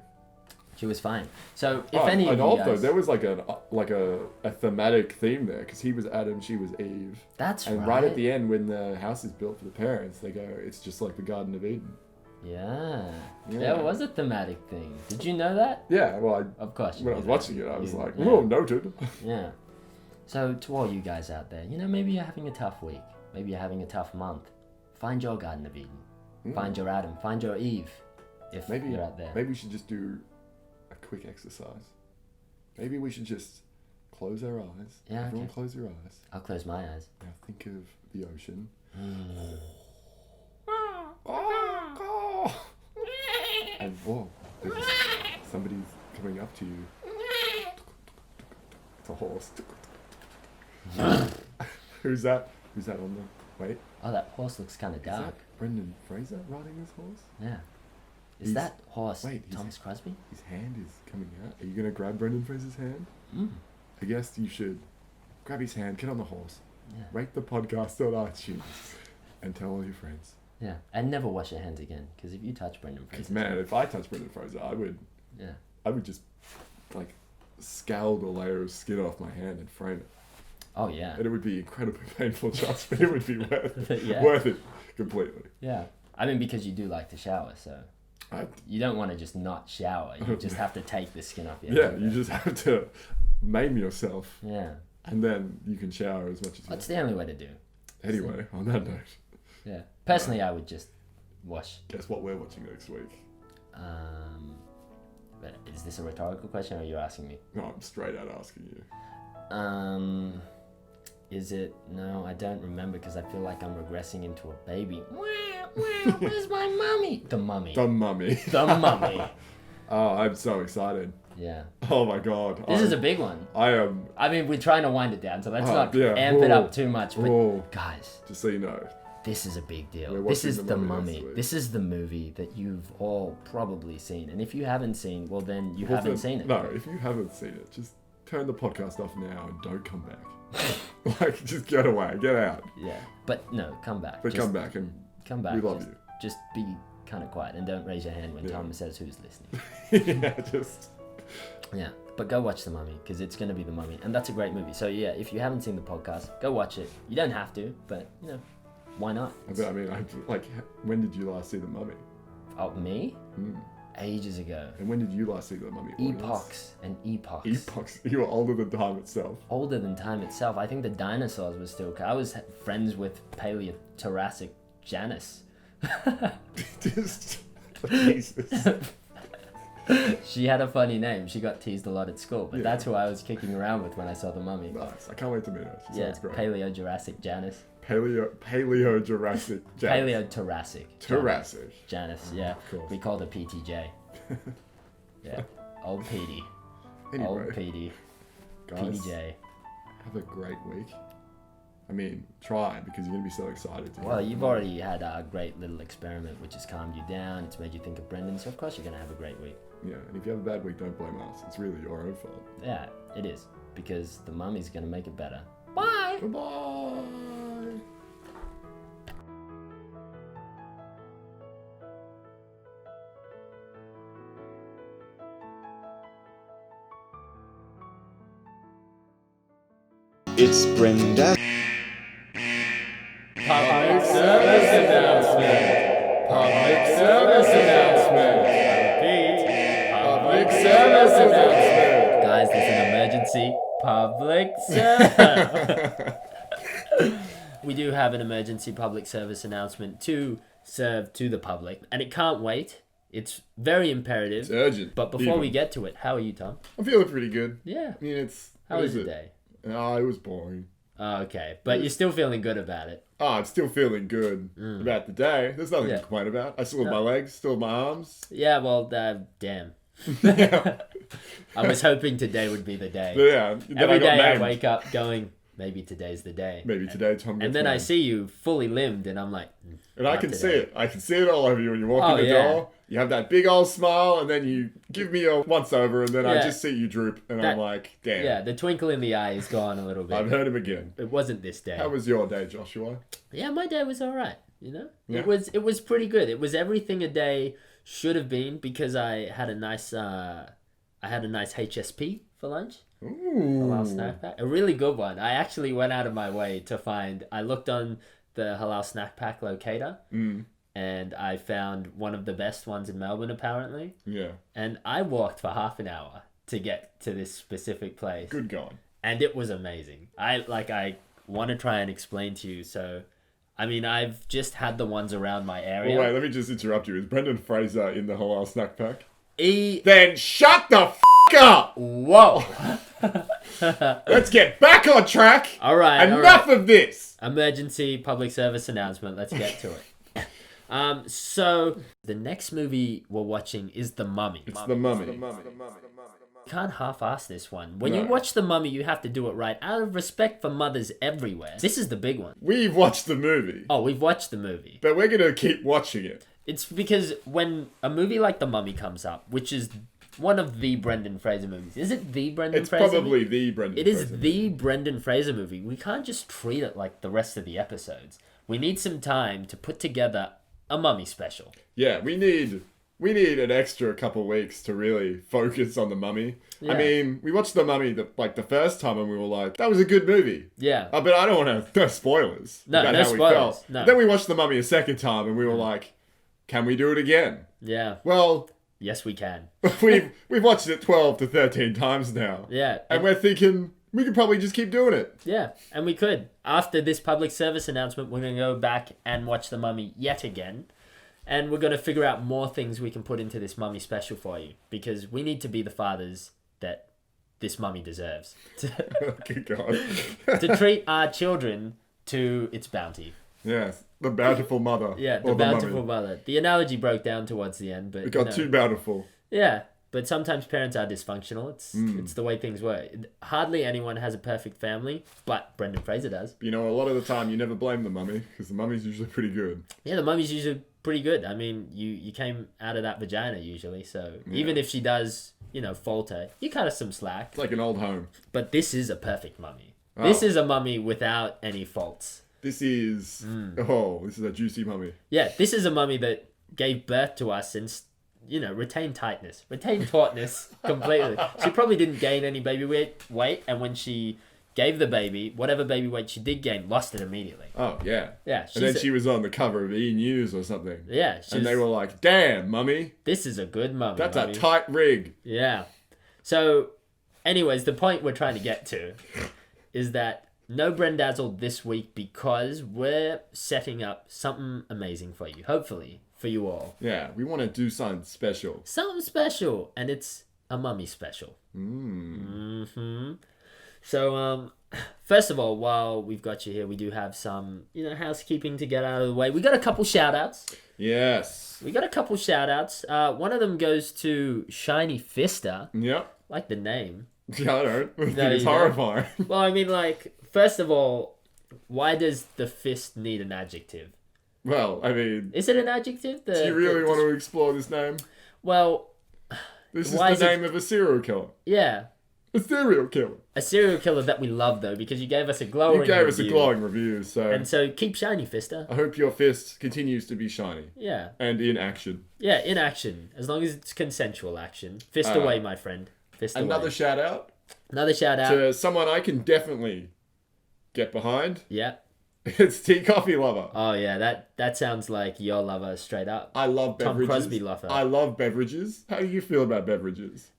She was fine. So if any of and you also guys... there was like a thematic theme there because he was Adam, she was Eve. That's and right at the end when the house is built for the parents, they go, it's just like the Garden of Eden. Yeah. There was a thematic thing. Did you know that? Yeah, well, of course. When I was watching it, I was like, "Whoa, noted." Yeah. So to all you guys out there, maybe you're having a tough week. Maybe you're having a tough month. Find your Garden of Eden. Find your Adam. Find your Eve. If you're out there. Maybe we should just do a quick exercise. Maybe we should just close our eyes. Yeah. Everyone close your eyes. I'll close my eyes. Now think of the ocean. And whoa, somebody's coming up to you. It's a horse. Who's that? Who's that on the... Wait. Oh, that horse looks kind of dark. Is that Brendan Fraser riding this horse? Yeah. Is that horse Thomas Crosby? His hand is coming out. Are you going to grab Brendan Fraser's hand? I guess you should. Grab his hand, get on the horse. Yeah. Rate the podcast on iTunes. And tell all your friends. Yeah. And never wash your hands again. Because if you touch Brendan Fraser... Because, man, if I touch Brendan Fraser, I would just, like, scald a layer of skin off my hand and frame it. Oh, yeah. And it would be incredibly painful, trust me. It would be worth it. Yeah. Worth it completely. Yeah. I mean, because you do like to shower, so... You don't want to just not shower. You just have to take the skin off your hand. Yeah, you just have to maim yourself. Yeah. And then you can shower as much as you want. That's the only way to do. Anyway, on that note. Yeah. Personally, I would just wash. Guess what we're watching next week? But is this a rhetorical question or are you asking me? No, I'm straight out asking you. Is it? No, I don't remember because I feel like I'm regressing into a baby. Where's my mummy? The Mummy. The Mummy. The Mummy. Oh, I'm so excited. Yeah. Oh my god. This is a big one. I am. I mean, we're trying to wind it down, so let's not amp it up too much. But guys, just so you know, this is a big deal. This is The Mummy. This is the movie that you've all probably seen, and if you haven't seen, well then you haven't seen it. No, if you haven't seen it, just turn the podcast off now and don't come back. Like, just get away, get out. Yeah, but no, come back. But come back and come back. We love you. Just be kind of quiet and don't raise your hand when Tom says who's listening. Yeah, but go watch The Mummy because it's going to be The Mummy, and that's a great movie. So yeah, if you haven't seen the podcast, go watch it. You don't have to, but why not? I mean, when did you last see The Mummy? Oh, me? Ages ago. And when did you last see The Mummy? Epochs and epochs. Epochs. You were older than time itself. Older than time itself. I think the dinosaurs were still... I was friends with Paleo-Jurassic Janice. Jesus. She had a funny name. She got teased a lot at school, but that's who I was kicking around with when I saw The Mummy. Nice. I can't wait to meet her. She sounds great. Paleo-Jurassic Janice. Paleo-Jurassic Janice. Paleo-Thoracic. Janice, yeah. We called her PTJ. Yeah. Old Petey. Anyway, Old Petey. Guys, PTJ. Have a great week. I mean, try because you're going to be so excited. Well, you've already had a great little experiment which has calmed you down. It's made you think of Brendan, so of course you're going to have a great week. Yeah, and if you have a bad week, don't blame us. It's really your own fault. Yeah, it is. Because The Mummy's going to make it better. Bye! Bye! It's Brenda. Public service announcement. Public service announcement. Repeat. Public service announcement. Guys, there's an emergency. Public service. We do have an emergency public service announcement to serve to the public, and it can't wait. It's very imperative. It's urgent. But before we get to it, how are you, Tom? I'm feeling pretty good. Yeah. I mean, it's... How was your day? Oh, it was boring. Oh, okay. But you're still feeling good about it. Oh, I'm still feeling good about the day. There's nothing to complain about. I still have my legs, still have my arms. Yeah, well, damn. I was hoping today would be the day. Yeah. Every day I wake up going, maybe today's the day. Maybe today Tom gets And then I named. see you fully limbed and I'm like... And I can see it. I can see it all over you when you walk in the yeah. door. You have that big old smile and then you give me a once over and then I just see you droop and I'm like, damn. Yeah, the twinkle in the eye is gone a little bit. I've heard him again. It wasn't this day. How was your day, Joshua? Yeah, my day was all right, you know? Yeah. It was pretty good. It was everything a day should have been because I had a nice I had a nice HSP for lunch. Ooh. Halal snack pack. A really good one. I actually went out of my way to find... I looked on the halal snack pack locator. And I found one of the best ones in Melbourne, apparently. Yeah. And I walked for half an hour to get to this specific place. Good going. And it was amazing. I want to try and explain to you. So, I mean, I've just had the ones around my area. Well, wait, let me just interrupt you. Is Brendan Fraser in the halal snack pack? He... Then shut the f*** up! Whoa! Let's get back on track! Alright, Enough of this! Emergency public service announcement. Let's get to it. So the next movie we're watching is The Mummy. It's The Mummy. You can't half-ass this one. When No. you watch The Mummy, you have to do it right, out of respect for mothers everywhere. This is the big one. We've watched the movie. Oh, we've watched the movie. But we're going to keep watching it. It's because when a movie like The Mummy comes up, which is one of the Brendan Fraser movies. Is it the Brendan Fraser movie? It's probably the Brendan It Fraser is the Brendan Fraser movie. We can't just treat it like the rest of the episodes. We need some time to put together a Mummy special. Yeah, we need an extra couple weeks to really focus on The Mummy. Yeah. I mean, we watched The Mummy the first time and we were like, that was a good movie. Yeah. But I don't want to... No spoilers. No, about no how we spoilers. felt. No. Then we watched The Mummy a second time and we were like, can we do it again? Yeah. Well... Yes, we can. we've watched it 12 to 13 times now. Yeah. And we're thinking... We could probably just keep doing it. Yeah, and we could. After this public service announcement, we're going to go back and watch The Mummy yet again. And we're going to figure out more things we can put into this Mummy special for you. Because we need to be the fathers that this Mummy deserves. Good God. To treat our children to its bounty. Yes, the bountiful mother. Yeah, the or bountiful mummy. mother. The analogy broke down towards the end, but... It got too bountiful. Yeah. But sometimes parents are dysfunctional. It's the way things work. Hardly anyone has a perfect family, but Brendan Fraser does. You know, a lot of the time you never blame the mummy because the mummy's usually pretty good. Yeah, the mummy's usually pretty good. I mean, you came out of that vagina usually, so even if she does, falter, you cut her some slack. It's like an old home. But this is a perfect mummy. Oh. This is a mummy without any faults. This is... this is a juicy mummy. Yeah, this is a mummy that gave birth to us and... retained tightness, retained tautness completely. She probably didn't gain any baby weight, and when she gave the baby, whatever baby weight she did gain, lost it immediately. Oh, yeah. Yeah. And then she was on the cover of E! News or something. Yeah. And they were like, damn, mummy. This is a good mummy. That's mummy. a tight rig. Yeah. So, anyways, the point we're trying to get to is that no Brendazzled this week because we're setting up something amazing for you, hopefully. For you all. Yeah, we want to do something special. Something special. And it's a mummy special. So, first of all, while we've got you here, we do have some, housekeeping to get out of the way. We got a couple shout-outs. Yes. We got a couple shout-outs. One of them goes to Shiny Fister. Yep. Like the name. Yeah, I don't. I think it's horrifying. Well, I mean, first of all, why does the fist need an adjective? Well, I mean... Is it an adjective? Do you really want to explore this name? Well... This is the name of a serial killer. Yeah. A serial killer. A serial killer that we love, though, because you gave us a glowing review. You gave us a glowing review, so... And so, keep shiny, Fister. I hope your fist continues to be shiny. Yeah. And in action. Yeah, in action. As long as it's consensual action. Fist away, my friend. Fist away. Another shout-out? Another shout-out. To someone I can definitely get behind. Yeah. It's Tea Coffee Lover. Oh, yeah, that sounds like your lover straight up. I love beverages. Tom Crosby lover. I love beverages. How do you feel about beverages?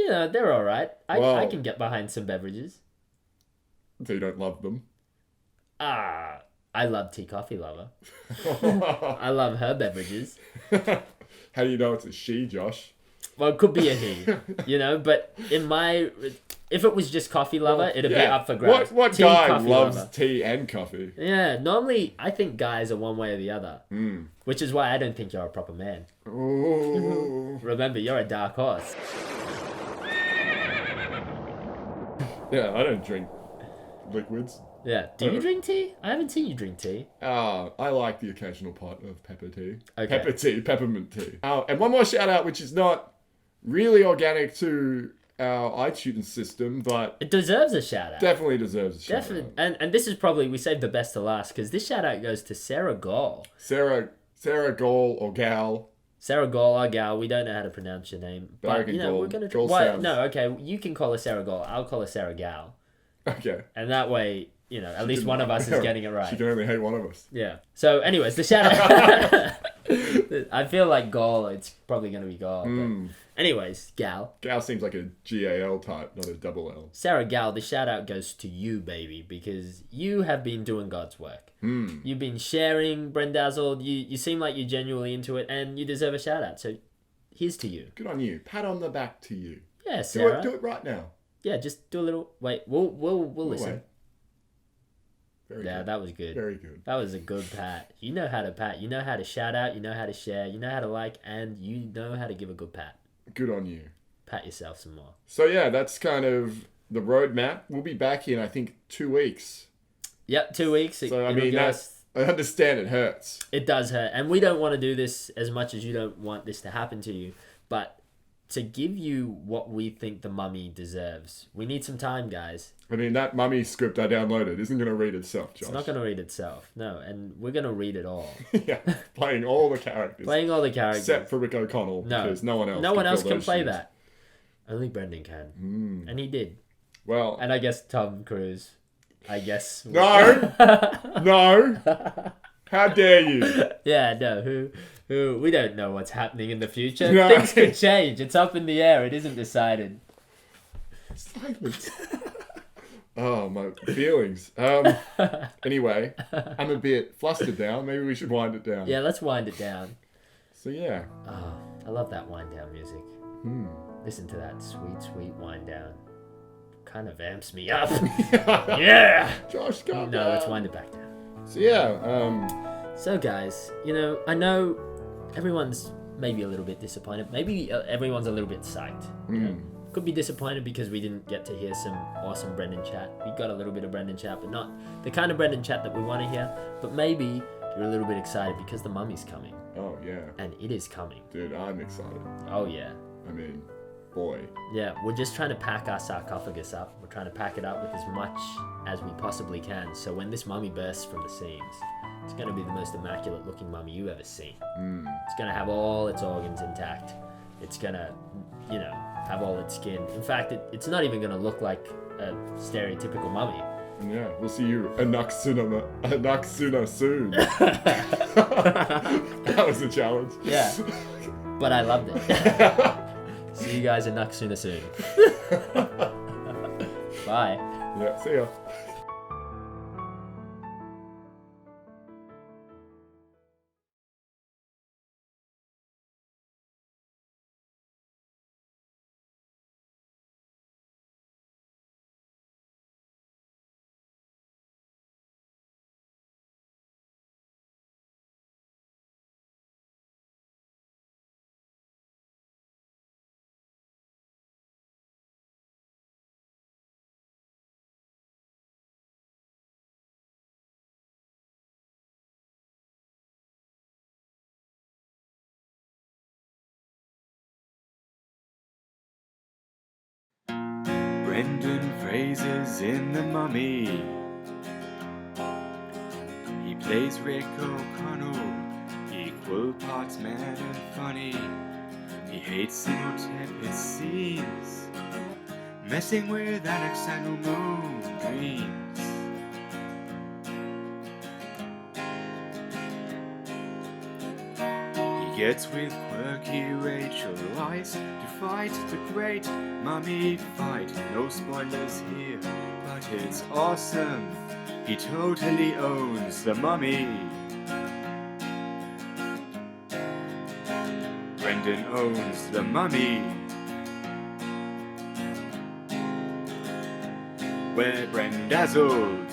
They're all right. I can get behind some beverages. So you don't love them? I love Tea Coffee Lover. I love her beverages. How do you know it's a she, Josh? Well, it could be a he, but if it was just Coffee Lover, it'd be up for grabs. What tea, guy coffee loves lover. tea and coffee? Yeah, normally I think guys are one way or the other. Which is why I don't think you're a proper man. Ooh. Remember, you're a dark horse. Yeah, I don't drink liquids. Yeah. Do you drink tea? I haven't seen you drink tea. I like the occasional pot of pepper tea. Okay. Peppermint tea. And one more shout out, which is not really organic to our iTunes system, but... It deserves a shout out. Definitely deserves a shout out. And this is probably, we saved the best to last, because this shout out goes to Sarah Gall. Sarah Gall or Gal. Sarah Gall or Gal, we don't know how to pronounce your name. But, you know, we're going to try. No, okay, you can call her Sarah Gall. I'll call her Sarah Gal. Okay. And that way, you know, at least one of us is getting it right. She can only hate one of us. Yeah. So, anyways, the shout out. I feel like Gall, it's probably going to be Gall. But anyways, Gal. Gal seems like a G-A-L type, not a double L. Sarah Gal, the shout out goes to you, baby, because you have been doing God's work. You've been sharing Brendazzled. You seem like you're genuinely into it, and you deserve a shout out. So here's to you. Good on you. Pat on the back to you. Yeah, Sarah. Do it right now. Yeah, just do a little. Wait, we'll listen. Wait. Very Yeah, good. that was good. Very good. That was a good pat. You know how to pat. You know how to shout out. You know how to share. You know how to like, and you know how to give a good pat. Good on you. Pat yourself some more. So yeah, that's kind of the roadmap. We'll be back in, I think, 2 weeks. Yep, 2 weeks. So I mean, I understand it hurts. It does hurt, and we don't want to do this as much as you don't want this to happen to you. But to give you what we think the mummy deserves, we need some time, guys. I mean, that mummy script I downloaded isn't going to read itself, Josh. It's not going to read itself, no, and we're going to read it all. Yeah, playing all the characters. Playing all the characters. Except for Rick O'Connell, because no one else can play shoes. that. Only Brendan can. And he did. Well... And I guess Tom Cruise. I guess... No! No! How dare you? Yeah, no, who... We don't know what's happening in the future. No. Things could change. It's up in the air. It isn't decided. Silence. Oh, my feelings. Anyway, I'm a bit flustered now. Maybe we should wind it down. Yeah, let's wind it down. So, yeah. Oh, I love that wind down music. Listen to that sweet, sweet wind down. Kind of amps me up. Yeah! Josh, calm down. No, let's wind it back down. So, yeah. So, guys, you know, I know everyone's maybe a little bit disappointed. Maybe everyone's a little bit psyched. You know? Could be disappointed because we didn't get to hear some awesome Brendan chat. We got a little bit of Brendan chat, but not the kind of Brendan chat that we want to hear. But maybe you're a little bit excited because the mummy's coming. Oh, yeah. And it is coming. Dude, I'm excited. Oh, yeah. I mean, boy. Yeah, we're just trying to pack our sarcophagus up. We're trying to pack it up with as much as we possibly can. So when this mummy bursts from the seams, it's going to be the most immaculate looking mummy you've ever seen. It's going to have all its organs intact. It's going to, you know, have all its skin. In fact, it's not even going to look like a stereotypical mummy. Yeah, we'll see you sooner soon. That was a challenge. Yeah, but I loved it. See you guys in sooner soon. Bye. Yeah, see ya. Brendan Fraser's in The Mummy. He plays Rick O'Connell, equal parts man and funny. He hates ill-tempered scenes, messing with Alexander Moon dreams. He gets with quirky Rachel Weisz to fight the great mummy fight. No spoilers here, but it's awesome. He totally owns the mummy. Brendan owns the mummy. We're Brendazzled.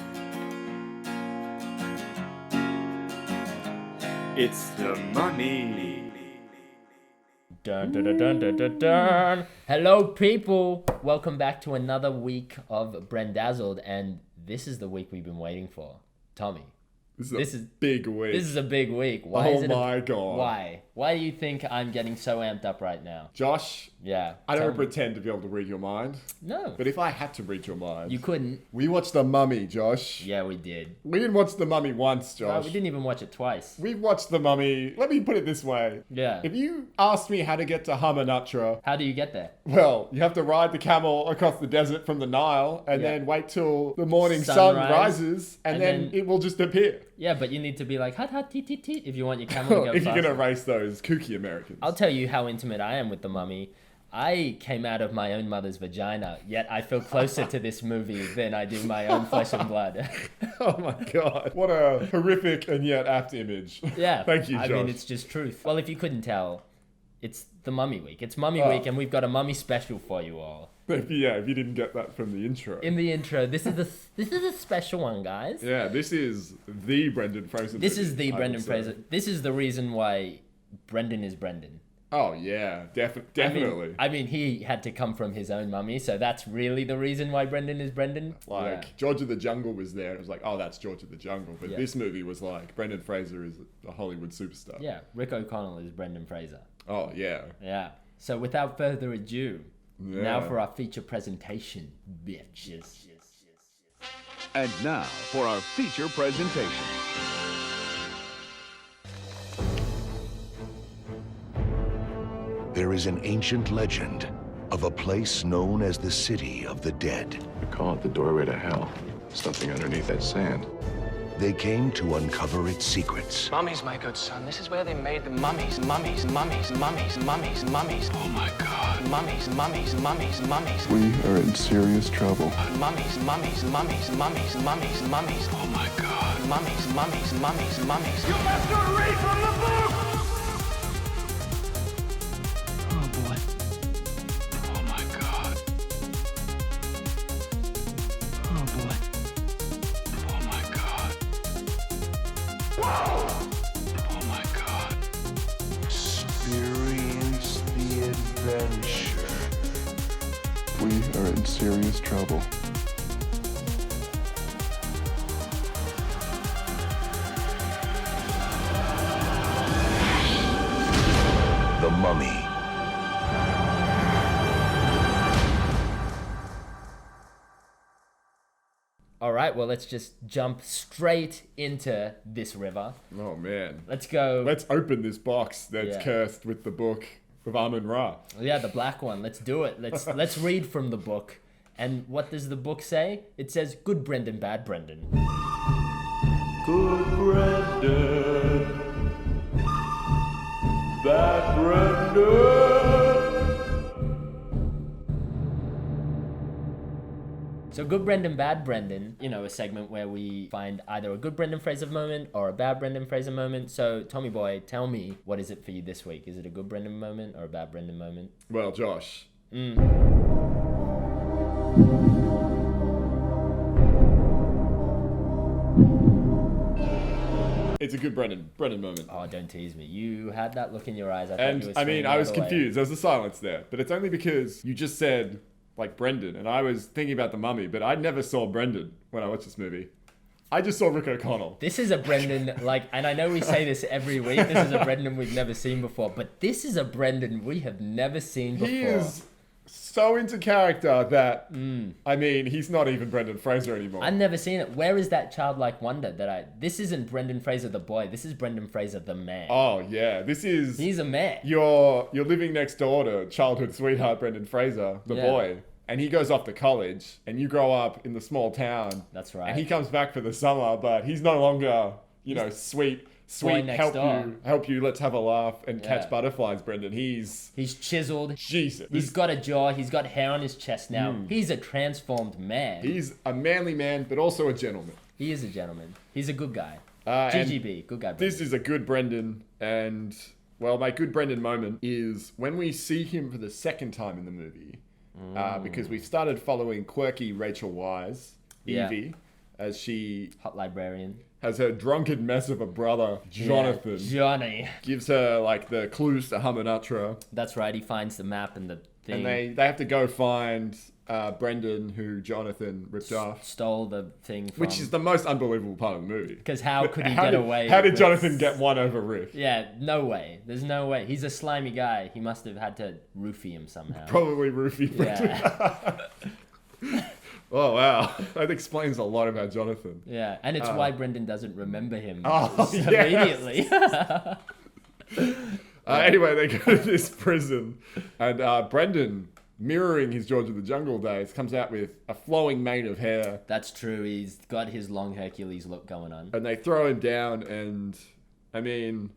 It's the mummy. Dun, dun, dun, dun, dun, dun, dun. Hello, people. Welcome back to another week of Brendazzled, and this is the week we've been waiting for. Tommy. This is a big week. This is a big week. Why oh is it my God. Why? Why do you think I'm getting so amped up right now? Josh, Yeah. I Tell don't me. pretend to be able to read your mind. No. But if I had to read your mind... You couldn't. We watched The Mummy, Josh. Yeah, we did. We didn't watch The Mummy once, Josh. No, we didn't even watch it twice. We've watched The Mummy... Let me put it this way. Yeah. If you asked me how to get to Hamanatra... How do you get there? Well, you have to ride the camel across the desert from the Nile and then wait till the morning sun rises and then it will just appear. Yeah, but you need to be like, hut, hut, tit, tit, tit, if you want your camel to go If faster. you're going to race those kooky Americans. I'll tell you how intimate I am with The Mummy. I came out of my own mother's vagina, yet I feel closer to this movie than I do my own flesh and blood. Oh my God. What a horrific and yet apt image. Yeah. Thank you, Josh. I mean, it's just truth. Well, if you couldn't tell, it's the Mummy Week. It's Mummy Week, and we've got a Mummy special for you all. If you didn't get that from the intro. In the intro, this is a special one, guys. Yeah, this is the Brendan Fraser. This is movie, the Brendan Fraser. This is the reason why Brendan is Brendan. Oh yeah, definitely. I mean, he had to come from his own mummy, so that's really the reason why Brendan is Brendan. Like, George of the Jungle was there. It was like, oh, that's George of the Jungle. But this movie was like, Brendan Fraser is a Hollywood superstar. Yeah, Rick O'Connell is Brendan Fraser. Oh, yeah. Yeah. So without further ado, now for our feature presentation, bitches. And now for our feature presentation. There is an ancient legend of a place known as the City of the Dead. We call it the doorway to hell. Something underneath that sand. They came to uncover its secrets. Mummies, my good son. This is where they made the mummies. Mummies, mummies, mummies, mummies, mummies. Oh my God. Mummies, mummies, mummies, mummies. We are in serious trouble. Mummies, mummies, mummies, mummies, mummies, mummies. Oh my God. Mummies, mummies, mummies, mummies. You must not read from the book! Oh boy. Oh my God. Oh boy. Oh my God. Oh my God. Experience the adventure. We are in serious trouble. The Mummy. All right, well, let's just jump straight into this river. Oh, man. Let's go. Let's open this box that's cursed with the book of Amun-Ra. Yeah, the black one. Let's do it. Let's read from the book. And what does the book say? It says, good Brendan, bad Brendan. Good Brendan, bad Brendan. So good Brendan, bad Brendan, you know, a segment where we find either a good Brendan Fraser moment or a bad Brendan Fraser moment. So Tommy boy, tell me, what is it for you this week? Is it a good Brendan moment or a bad Brendan moment? Well, Josh. It's a good Brendan moment. Oh, don't tease me. You had that look in your eyes. And I mean, I was confused. There was a silence there. But it's only because you just said, like, Brendan. And I was thinking about the Mummy, but I never saw Brendan when I watched this movie. I just saw Rick O'Connell. This is a Brendan, like, and I know we say this every week. This is a Brendan we've never seen before. But this is a Brendan we have never seen before. He is so into character that, I mean, he's not even Brendan Fraser anymore. I've never seen it. Where is that childlike wonder this isn't Brendan Fraser the boy. This is Brendan Fraser the man. Oh, yeah. He's a man. You're living next door to childhood sweetheart Brendan Fraser, the boy. And he goes off to college, and you grow up in the small town. That's right. And he comes back for the summer, but he's no longer, you know, sweet, help you, let's have a laugh and catch butterflies, Brendan. He's chiseled. Jesus. He's got a jaw. He's got hair on his chest now. He's a transformed man. He's a manly man, but also a gentleman. He is a gentleman. He's a good guy. And GGB, good guy, Brendan. This is a good Brendan, and, well, my good Brendan moment is when we see him for the second time in the movie. Because we've started following quirky Rachel Wise, Evie, as she... Hot librarian. has her drunken mess of a brother, Jonathan. Yeah, Johnny. Gives her, like, the clues to Hamunaptra. That's right, he finds the map and the thing. And they have to go find Brendan, who Jonathan ripped off. Stole the thing from... Which is the most unbelievable part of the movie. Because how could he get away How did with... Jonathan get one over Rick? Yeah, no way. There's no way. He's a slimy guy. He must have had to roofie him somehow. Probably roofie Brendan. Yeah. Oh, wow. That explains a lot about Jonathan. Yeah, and it's why Brendan doesn't remember him immediately. Anyway, they go to this prison, and Brendan, mirroring his George of the Jungle days, comes out with a flowing mane of hair. That's true. He's got his long Hercules look going on. And they throw him down, and, I mean,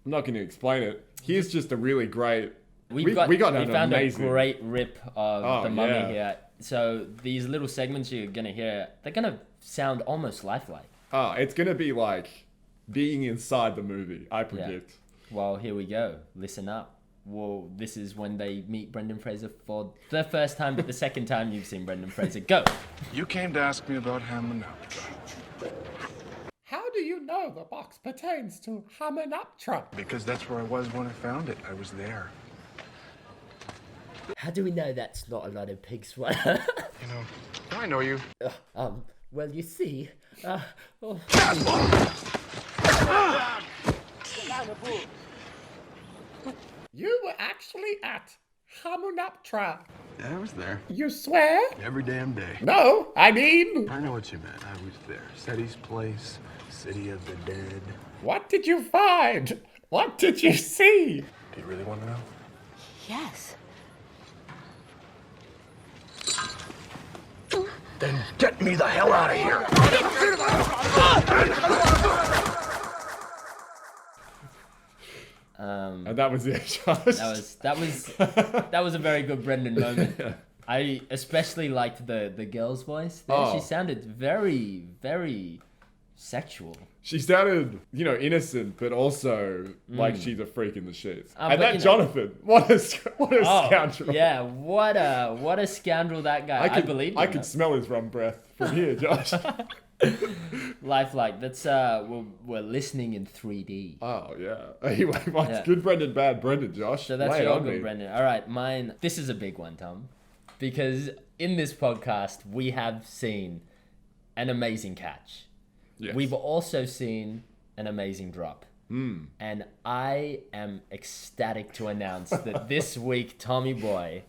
I'm not going to explain it. Here's just a really great... We found a great rip of the mummy here. So these little segments you're going to hear, they're going to sound almost lifelike. Oh, it's going to be like being inside the movie, I predict. Yeah. Well, here we go. Listen up. Well, this is when they meet Brendan Fraser for the first time, but the second time you've seen Brendan Fraser. Go! You came to ask me about Hamunaptra. How do you know the box pertains to Hamunaptra? Because that's where I was when I found it. I was there. How do we know that's not a lot of pig sweat? You know, I know you. Well, you see, You were actually at Hamunaptra. Yeah, I was there. You swear? Every damn day. No, I mean... I know what you meant. I was there. Seti's place, City of the Dead. What did you find? What did you see? Do you really want to know? Yes. Then get me the hell out of here! And that was it, Josh. That was a very good Brendan moment. Yeah. I especially liked the girl's voice there. She sounded very, very sexual. She sounded, innocent, but also like she's a freak in the sheets. And but, that Jonathan, what a scoundrel. Yeah, what a scoundrel that guy. I believe. I could smell his rum breath from here, Josh. Lifelike. That's we're listening in 3D. Oh yeah. Anyway, what's good Brendan, bad Brendan, Josh? So that's your good Brendan. All right, mine. This is a big one, Tom, because in this podcast we have seen an amazing catch. Yes. We've also seen an amazing drop. And I am ecstatic to announce that this week, Tommy Boy,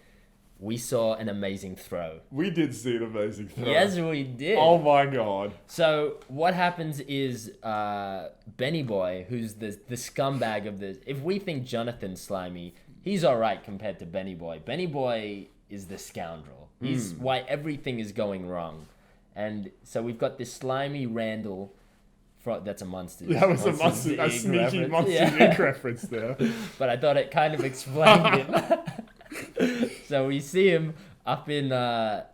we saw an amazing throw. We did see an amazing throw. Yes, we did. Oh my God. So what happens is Benny Boy, who's the scumbag of this, if we think Jonathan's slimy, he's all right compared to Benny Boy. Benny Boy is the scoundrel. He's why everything is going wrong. And so we've got this slimy Randall. That's a monster. That was a sneaky Monsters Inc. reference there. But I thought it kind of explained it. So we see him up in a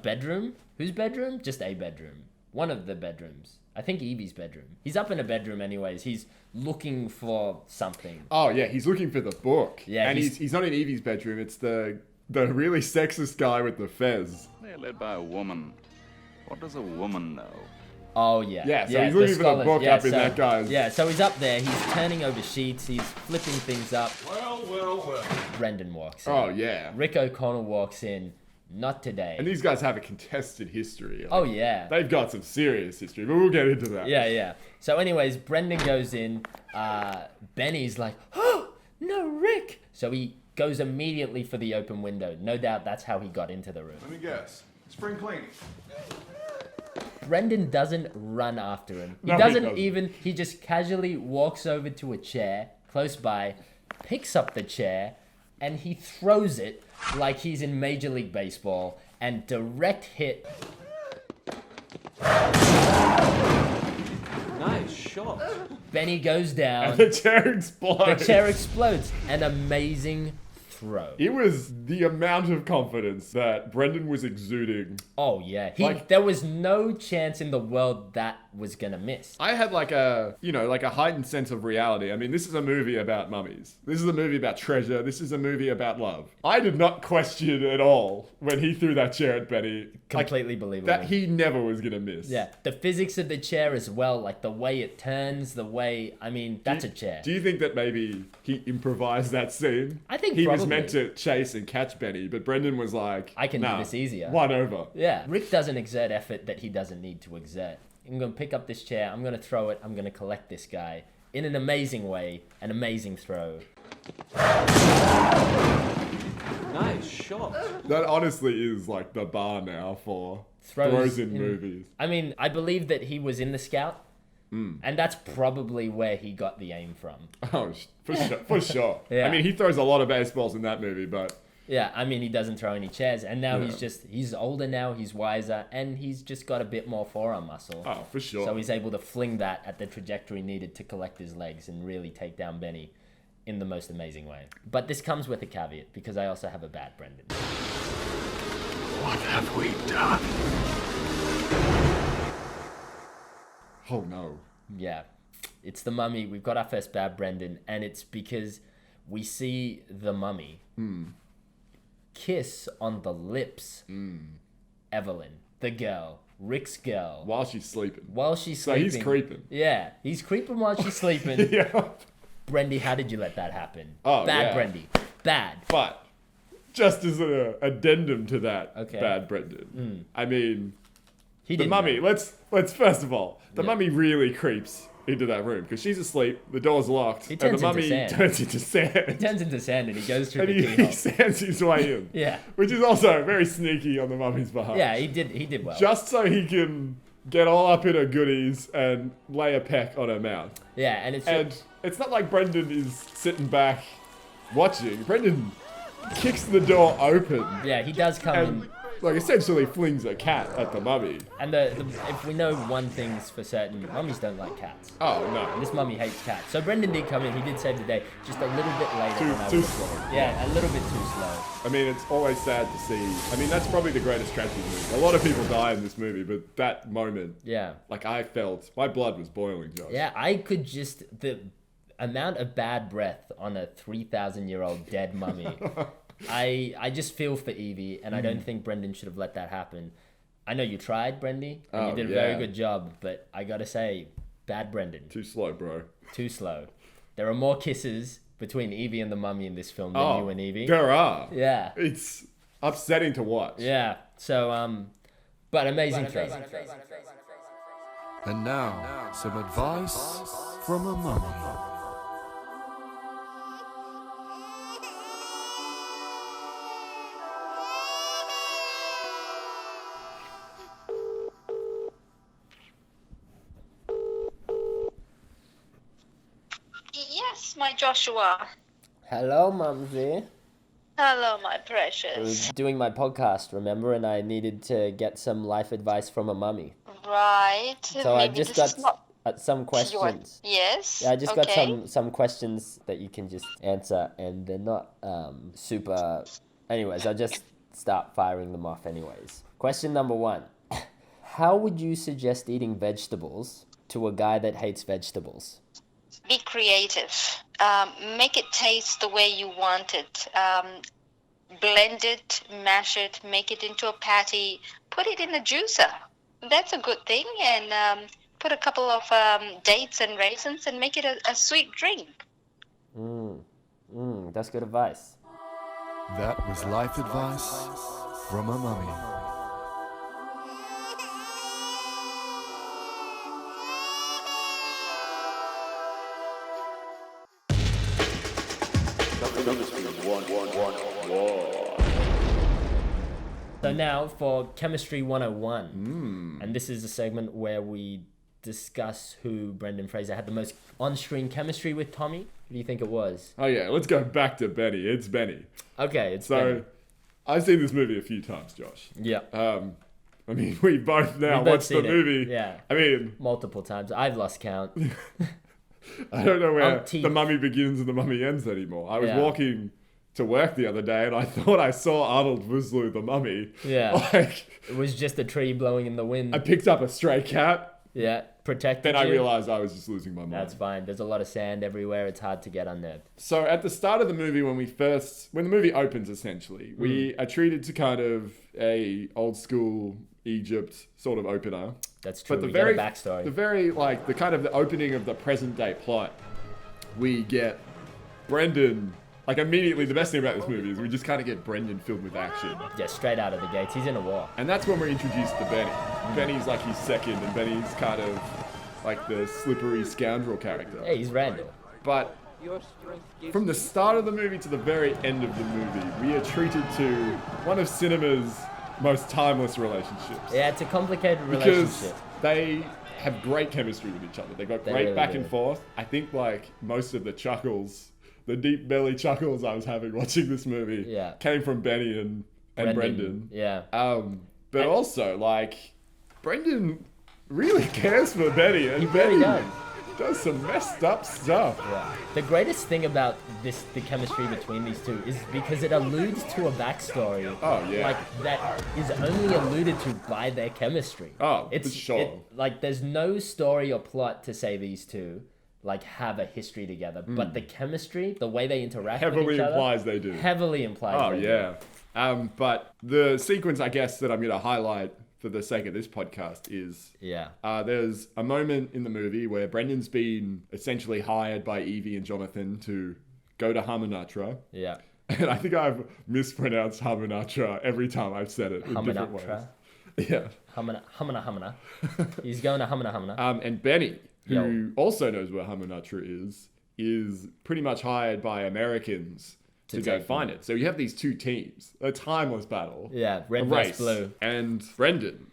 bedroom. Whose bedroom? Just a bedroom. One of the bedrooms. I think Evie's bedroom. He's up in a bedroom anyways. He's looking for something. Oh yeah, he's looking for the book. Yeah, and he's not in Evie's bedroom. It's the really sexist guy with the fez. They're led by a woman. What does a woman know? Oh, yeah. Yeah, so he's looking for the book up in that guy's... Yeah, so he's up there. He's turning over sheets. He's flipping things up. Well. Brendan walks in. Oh, yeah. Rick O'Connell walks in. Not today. And these guys have a contested history. Oh, yeah. They've got some serious history, but we'll get into that. Yeah. So anyways, Brendan goes in. Benny's like, oh, no, Rick. So he goes immediately for the open window. No doubt that's how he got into the room. Let me guess. Spring cleaning. Brendan doesn't run after him. He just casually walks over to a chair close by, picks up the chair, and he throws it like he's in Major League Baseball, and direct hit. Nice shot. Benny goes down. And the chair explodes. An amazing throw. It was the amount of confidence that Brendan was exuding. Oh, yeah. There was no chance in the world that was gonna miss. I had like a heightened sense of reality. I mean, this is a movie about mummies. This is a movie about treasure. This is a movie about love. I did not question at all when he threw that chair at Benny. Completely believable. That he never was gonna miss. Yeah, the physics of the chair as well, like the way it turns, that's a chair. Do you think that maybe he improvised that scene? I think he probably. was meant to chase and catch Benny, but Brendan was like, I can do this easier. One over. Yeah, Rick doesn't exert effort that he doesn't need to exert. I'm going to pick up this chair, I'm going to throw it, I'm going to collect this guy in an amazing way, an amazing throw. Nice shot. That honestly is like the bar now for throws in movies. I mean, I believe that he was in the Scout, and that's probably where he got the aim from. Oh, for sure. Yeah. I mean, he throws a lot of baseballs in that movie, but... Yeah, I mean, he doesn't throw any chairs, and now he's older now, he's wiser, and he's just got a bit more forearm muscle. Oh, for sure. So he's able to fling that at the trajectory needed to collect his legs and really take down Benny in the most amazing way. But this comes with a caveat, because I also have a bad Brendan. What have we done? Oh, no. Yeah. It's the Mummy. We've got our first bad Brendan, and it's because we see the Mummy kiss on the lips Evelyn, the girl, Rick's girl. While she's sleeping. So he's creeping. Yeah, he's creeping while she's sleeping. Yeah. Brendy, how did you let that happen? Oh, bad yeah. Brendy. Bad. But just as an addendum to that bad Brendan, I mean, the Mummy, let's first of all, the Mummy really creeps into that room because she's asleep, the door's locked, and the Mummy turns into sand. He turns into sand and he goes through and the keyhole. he sands his way in. Yeah. Which is also very sneaky on the Mummy's behalf. Yeah, he did well. Just so he can get all up in her goodies and lay a peck on her mouth. Yeah, and it's not like Brendan is sitting back watching. Brendan kicks the door open. Yeah, he does come in. Like, essentially flings a cat at the Mummy. And if we know one thing's for certain, mummies don't like cats. Oh, no. And this mummy hates cats. So Brendan did come in, he did save the day, just a little bit later than I Too would have slow. thought. Yeah, a little bit too slow. I mean, it's always sad to see. I mean, that's probably the greatest tragedy in the movie. A lot of people die in this movie, but that moment, like, I felt, my blood was boiling, Josh. Yeah, I could just, the amount of bad breath on a 3,000-year-old dead mummy. I just feel for Evie, and I don't think Brendan should have let that happen. I know you tried, Brendy, and you did a very good job, but I gotta say, bad Brendan. Too slow, bro. Too slow. There are more kisses between Evie and the Mummy in this film than you and Evie. There are. Yeah. It's upsetting to watch. Yeah. So, but amazing throw. And now, some advice from a mummy. Yes, my Joshua. Hello, Mumsy. Hello, my I precious. was doing my podcast, remember, and I needed to get some life advice from a mummy. Right. So I Maybe just this got is not some questions. Yes. Yeah, I just got okay. some questions that you can just answer, and they're not super. Anyways, I'll just start firing them off. Anyways, question number 1: how would you suggest eating vegetables to a guy that hates vegetables? Be creative. Make it taste the way you want it. Blend it, mash it, make it into a patty. Put it in a juicer. That's a good thing. And put a couple of dates and raisins and make it a sweet drink. That's good advice. That was life advice from a mummy. So now for Chemistry 101. And this is a segment where we discuss who Brendan Fraser had the most on-screen chemistry with Tommy. Who do you think it was? Oh yeah, let's go back to Benny. It's Benny. Okay, it's Benny. I've seen this movie a few times, Josh. Yeah. I mean, we both now watched the movie. Yeah. I mean, multiple times. I've lost count. I don't know where the Mummy begins and the Mummy ends anymore. I was walking to work the other day and I thought I saw Arnold Vosloo, the Mummy. Yeah. Like, it was just a tree blowing in the wind. I picked up a stray cat Yeah, protected Then I you. realized I was just losing my mind. That's fine. There's a lot of sand everywhere. It's hard to get unnerved. So at the start of the movie, when the movie opens, essentially, we are treated to kind of a old school Egypt sort of opener. That's true. But We get a backstory. The opening of the present day plot, we get Brendan. Like immediately, the best thing about this movie is we just kind of get Brendan filled with action. Yeah, straight out of the gates. He's in a war. And that's when we're introduced to Benny. Benny's like his second, and Benny's kind of like the slippery scoundrel character. Yeah, he's Randall. But from the start of the movie to the very end of the movie, we are treated to one of cinema's most timeless relationships. Yeah, it's a complicated relationship. Because they have great chemistry with each other. They got great really back do. and forth. I think like most of the chuckles, the deep belly chuckles I was having watching this movie came from Benny and Brendan. Yeah. But also like Brendan really cares for Benny, and He Benny really does some messed up stuff. Yeah. The greatest thing about the chemistry between these two is because it alludes to a backstory. Oh, yeah. Like that is only alluded to by their chemistry. Oh, for sure. Like there's no story or plot to say these two like have a history together, but the chemistry, the way they interact with Heavily each other, implies they do. Heavily implies. Oh they do. yeah. But the sequence, I guess, that I'm going to highlight for the sake of this podcast is there's a moment in the movie where Brendan's been essentially hired by Evie and Jonathan to go to Hamunaptra. Yeah. And I think I've mispronounced Hamunaptra every time I've said it in different ways. Yeah. Hamuna. He's going to Hamuna. And Benny, who also knows where Hamunaptra is pretty much hired by Americans to go find it. So you have these two teams, a timeless battle. Yeah, red a versus race. blue. And Brendan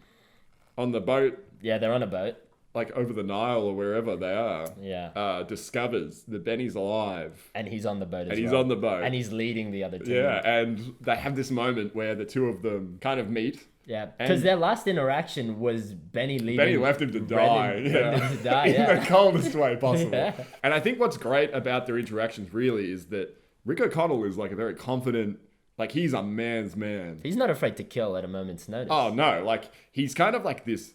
on the boat. Yeah, they're on a boat. Like over the Nile or wherever they are. Yeah. Discovers that Benny's alive. And he's on the boat as well. And he's on the boat. And he's leading the other team. Yeah, and they have this moment where the two of them kind of meet. Yeah, because their last interaction was Benny leaving. Benny left him to die. Brendan to die, in the coldest way possible. Yeah. And I think what's great about their interactions really is that Rick O'Connell is like a very confident, like he's a man's man. He's not afraid to kill at a moment's notice. Oh no, like he's kind of like this,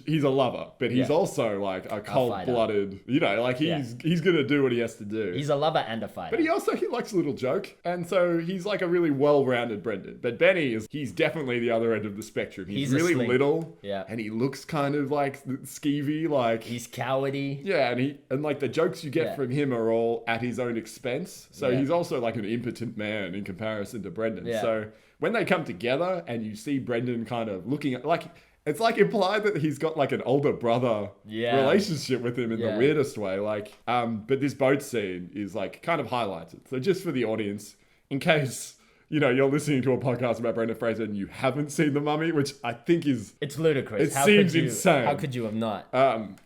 he's a lover, but he's also like a cold-blooded, like he's gonna do what he has to do. He's a lover and a fighter. But he likes a little joke, and so he's like a really well-rounded Brendan. But Benny he's definitely the other end of the spectrum. He's really little, and he looks kind of like skeevy, like he's cowardy. Yeah, and like the jokes you get from him are all at his own expense. So he's also like an impotent man in comparison to Brendan. Yeah. So when they come together and you see Brendan kind of looking at like. It's like implied that he's got like an older brother relationship with him in the weirdest way. Like, but this boat scene is like kind of highlighted. So just for the audience, in case, you're listening to a podcast about Brendan Fraser and you haven't seen The Mummy, which I think it's ludicrous. It seems insane. How could you have not?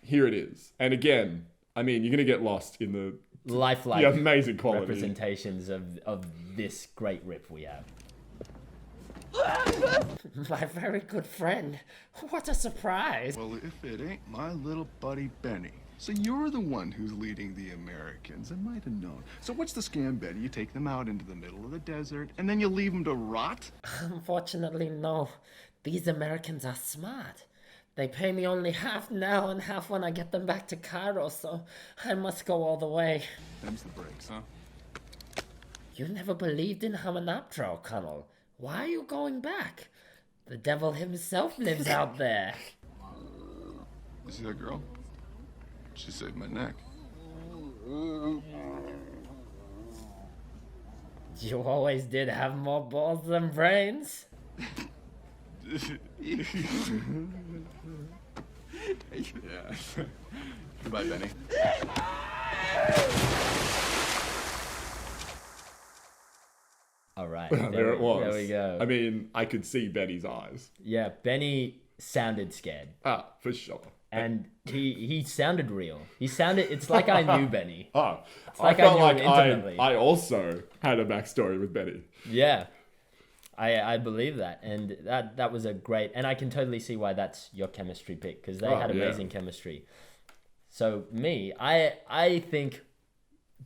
Here it is. And again, I mean, you're going to get lost in the lifelike the amazing quality representations of this great rip we have. My very good friend. What a surprise. Well, if it ain't my little buddy Benny. So you're the one who's leading the Americans. I might have known. So what's the scam, Benny? You take them out into the middle of the desert, and then you leave them to rot? Unfortunately, no. These Americans are smart. They pay me only half now and half when I get them back to Cairo, so I must go all the way. Them's the breaks, huh? You never believed in Hamunaptra, O'Connell. Why are you going back? The devil himself lives out there. You see that girl? She saved my neck. You always did have more balls than brains. Yeah. Goodbye, Benny. All right. There it was. There we go. I mean, I could see Benny's eyes. Yeah, Benny sounded scared. For sure. And he sounded real. It's like I knew Benny. It's I felt knew like him intimately. I also had a backstory with Benny. Yeah. I believe that. And that was a great, and I can totally see why that's your chemistry pick, because they had amazing chemistry. So I think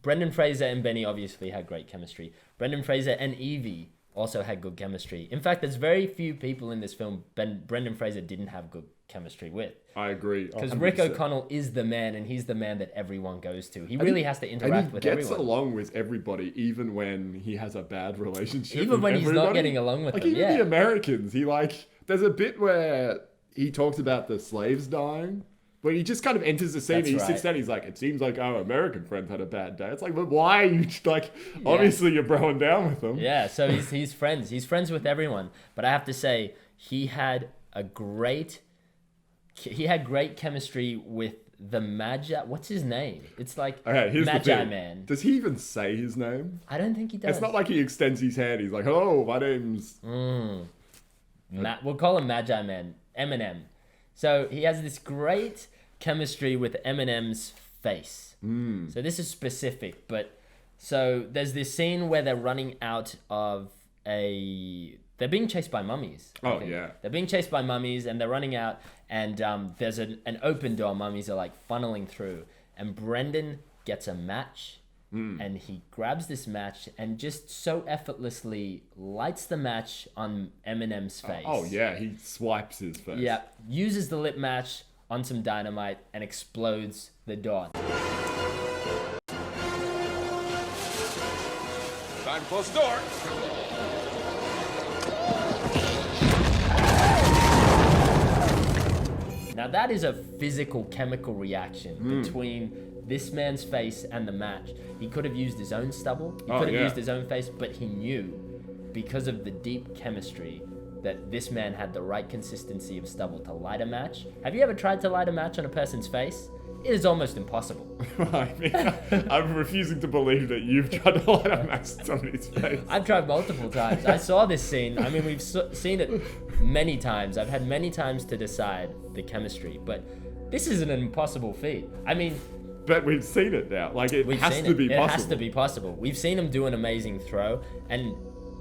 Brendan Fraser and Benny obviously had great chemistry. Brendan Fraser and Evie also had good chemistry. In fact, there's very few people in this film Brendan Fraser didn't have good chemistry with. I agree. Because Rick 100%. O'Connell is the man, and he's the man that everyone goes to. He really has to interact with everyone. everyone. He gets along with everybody, even when he has a bad relationship. Even with when he's not everybody. getting along with like them, even yeah. the Americans. There's a bit where he talks about the slaves dying. But he just kind of enters the scene That's and he right. sits down. He's like, "It seems like our American friends had a bad day." It's like, but why are you like? Obviously, you're broing down with them. Yeah, so he's friends. He's friends with everyone. But I have to say, he had great chemistry with the Magi. What's his name? It's like Okay, here's the Magi thing. Man. Does he even say his name? I don't think he does. It's not like he extends his hand. He's like, "Hello, my name's." We'll call him Magi Man. Eminem. So he has this great chemistry with Eminem's face. So this is specific, but so there's this scene where they're running out of they're being chased by mummies. I think. Yeah. They're being chased by mummies and they're running out and there's an open door. Mummies are like funneling through and Brendan gets a match and he grabs this match and just so effortlessly lights the match on Eminem's face. Oh yeah, he swipes his face. Yeah, uses the lit match on some dynamite and explodes the door. Time to close the door. Now that is a physical chemical reaction between this man's face and the match. He could have used his own stubble. He could have used his own face, but he knew because of the deep chemistry that this man had the right consistency of stubble to light a match. Have you ever tried to light a match on a person's face? It is almost impossible. I mean, I'm refusing to believe that you've tried to light a match to somebody's face. I've tried multiple times. I saw this scene. I mean, we've seen it many times. I've had many times to decide the chemistry, but this is an impossible feat. I mean, but we've seen it now. Like it has to be possible. It has to be possible. We've seen him do an amazing throw, and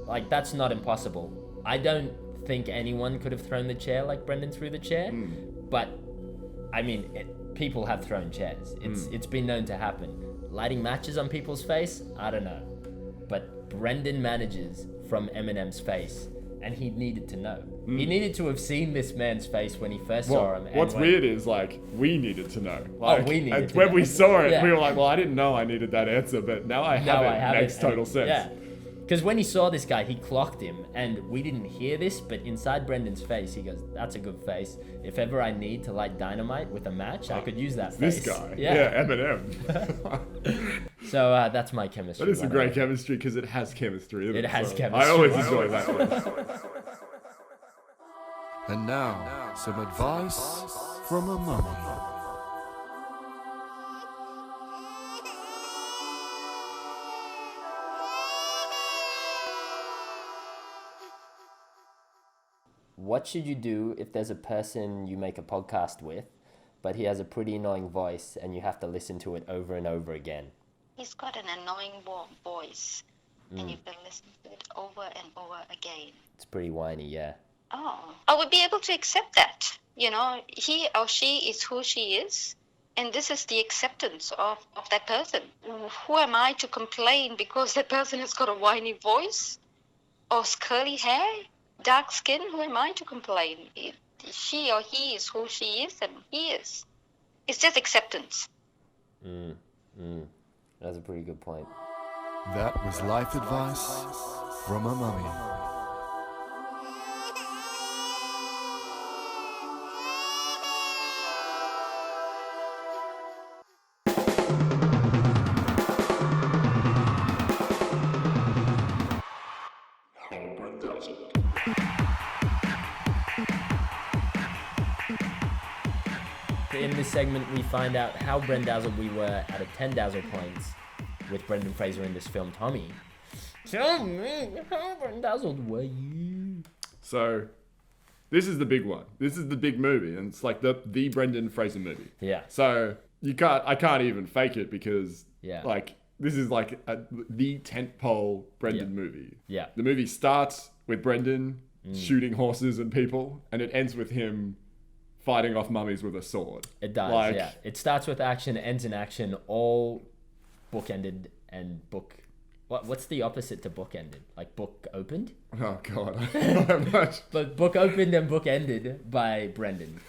like that's not impossible. I don't think anyone could have thrown the chair like Brendan threw the chair, but I mean, people have thrown chairs. It's been known to happen. Lighting matches on people's face, I don't know, but Brendan manages from Eminem's face. And he needed to know. He needed to have seen this man's face when he first saw him. What's weird is like we needed to know. We needed and to when know. we saw it, Yeah. we were like, "Well, I didn't know I needed that answer, but now I have it. Makes total sense." Yeah, because when he saw this guy, he clocked him, and we didn't hear this, but inside Brendan's face, he goes, "That's a good face. If ever I need to light dynamite with a match, I could use that face." This guy, yeah Eminem. So that's my chemistry. That is a great chemistry because it has chemistry. It has so chemistry. I always enjoy that. And now, some advice from a mummy. What should you do if there's a person you make a podcast with, but he has a pretty annoying voice and you have to listen to it over and over again? He's got an annoying voice, and you've got to listen to it over and over again. It's pretty whiny, yeah. Oh, I would be able to accept that. You know, he or she is who she is, and this is the acceptance of that person. Who am I to complain because that person has got a whiny voice or curly hair, dark skin? Who am I to complain? She or he is who she is, and he is. It's just acceptance. That's a pretty good point. That was life advice from a mummy. In this segment, we find out how Brendazzled we were out of 10 Dazzle points with Brendan Fraser in this film. Tommy, tell me, how Brendazzled were you? So, this is the big one. This is the big movie, and it's like the Brendan Fraser movie. Yeah. So I can't even fake it because Yeah. like this is like the tentpole Brendan movie. Yeah. The movie starts with Brendan shooting horses and people, and it ends with him fighting off mummies with a sword. It does, yeah. It starts with action, ends in action, all bookended and What's the opposite to book ended? Like book opened? Oh God, I don't know much. But book opened and book ended by Brendan.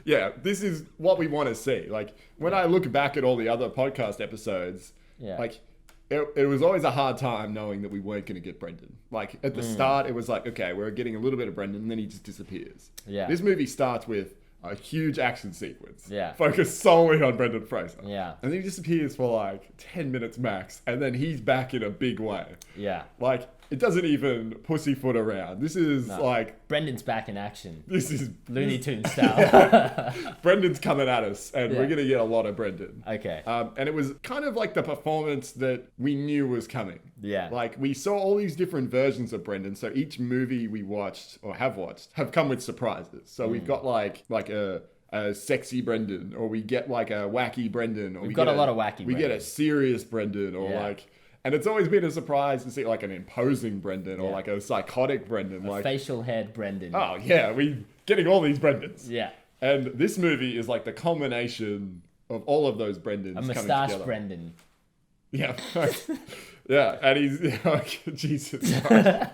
Yeah, this is what we want to see. Like when I look back at all the other podcast episodes, like it was always a hard time knowing that we weren't going to get Brendan. Like at the start, it was like, okay, we're getting a little bit of Brendan, and then he just disappears. Yeah. This movie starts with a huge action sequence. Yeah. Focused solely on Brendan Fraser. Yeah. And then he disappears for like 10 minutes max, and then he's back in a big way. Yeah. Like, it doesn't even pussyfoot around. This is like... Brendan's back in action. This is... Looney Tunes style. Brendan's coming at us, and we're going to get a lot of Brendan. Okay. And it was kind of like the performance that we knew was coming. Yeah. Like, we saw all these different versions of Brendan, so each movie we watched, or have watched, have come with surprises. So we've got like a sexy Brendan, or we get like a wacky Brendan, or We've got a lot of wacky We get Brendan. a serious Brendan, or like... And it's always been a surprise to see like an imposing Brendan or like a psychotic Brendan. A like facial head Brendan. Oh yeah, we getting all these Brendans. Yeah. And this movie is like the culmination of all of those Brendans A coming moustache together. Brendan. Yeah. Yeah, and he's Jesus Christ.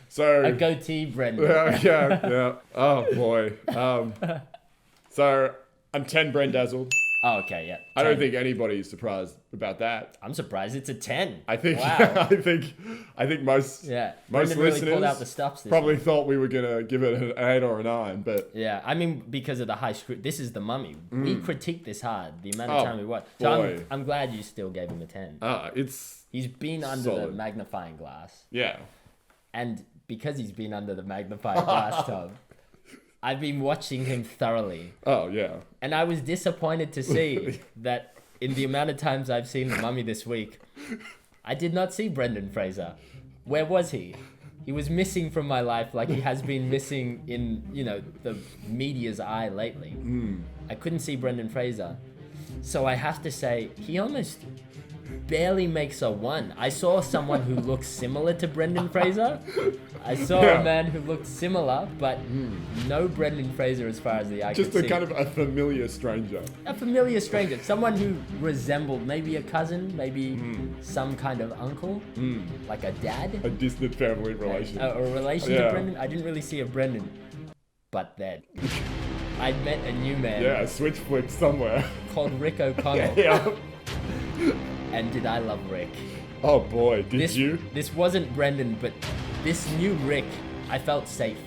So a goatee Brendan. Yeah. Oh boy. So I'm 10 Brendazzled. Oh, okay, yeah. 10. I don't think anybody is surprised about that. I'm surprised it's a 10. I think Wow. I think most Yeah. most Brendan really listeners pulled out the stops this probably week. thought we were gonna give it an 8 or a 9, but Yeah, I mean, because of the high script. This is The Mummy. We critiqued this hard, the amount of Oh, time we watched. So boy. I'm glad you still gave him a 10. It's He's been under the solid. magnifying glass. Yeah. And because he's been under the magnifying glass, Tom, I've been watching him thoroughly. Oh, yeah. And I was disappointed to see that in the amount of times I've seen The Mummy this week, I did not see Brendan Fraser. Where was he? He was missing from my life like he has been missing in, the media's eye lately. I couldn't see Brendan Fraser. So I have to say, he almost barely makes a 1. I saw someone who looked similar to Brendan Fraser. I saw a man who looked similar, but no Brendan Fraser as far as the eye Just could a see. kind of a familiar stranger. A familiar stranger. Someone who resembled maybe a cousin, maybe some kind of uncle, like a dad. A distant family relation. A relation to Brendan. I didn't really see a Brendan. But then I met a new man. Yeah, a switch flipped somewhere. Called Rick O'Connell. Yeah. And did I love Rick? Oh boy, did you? This wasn't Brendan, but this new Rick, I felt safe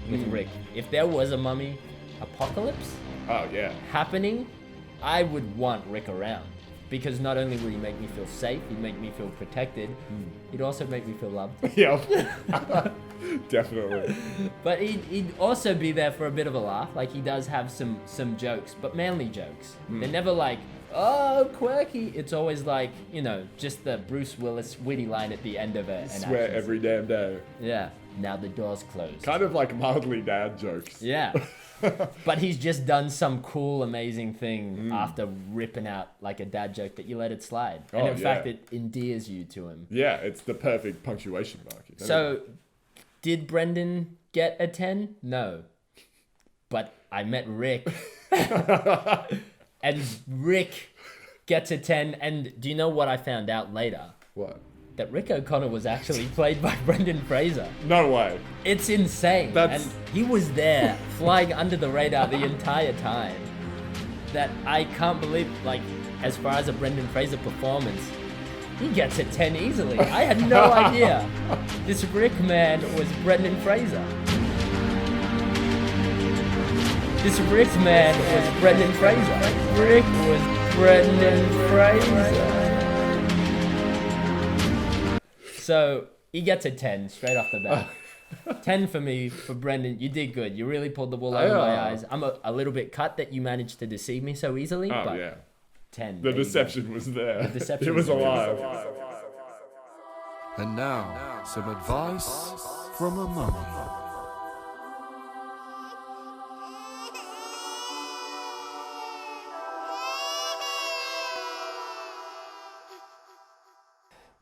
with Rick. If there was a Mummy apocalypse happening, I would want Rick around. Because not only would he make me feel safe, he'd make me feel protected, he'd also make me feel loved. Yeah, definitely. But he'd also be there for a bit of a laugh. Like, he does have some jokes, but manly jokes. They're never like, oh, quirky. It's always like, just the Bruce Willis witty line at the end of it. Swear every damn day. Yeah. Now the door's closed. Kind of like mildly dad jokes. Yeah. But he's just done some cool, amazing thing after ripping out like a dad joke that you let it slide. And in fact, it endears you to him. Yeah, it's the perfect punctuation mark. So, did Brendan get a 10? No. But I met Rick. And Rick gets a 10. And do you know what I found out later? What? That Rick O'Connell was actually played by Brendan Fraser. No way. It's insane. And he was there, flying under the radar the entire time. That I can't believe, like, as far as a Brendan Fraser performance, he gets a 10 easily. I had no idea this Rick man was Brendan Fraser. This Rick man was Brendan Fraser. Rick was Brendan Fraser. So, he gets a 10 straight off the bat. 10 for me, for Brendan. You did good. You really pulled the wool over my eyes. I'm a little bit cut that you managed to deceive me so easily, but 10. The deception was there. The deception it was alive. And now, some advice from a mummy.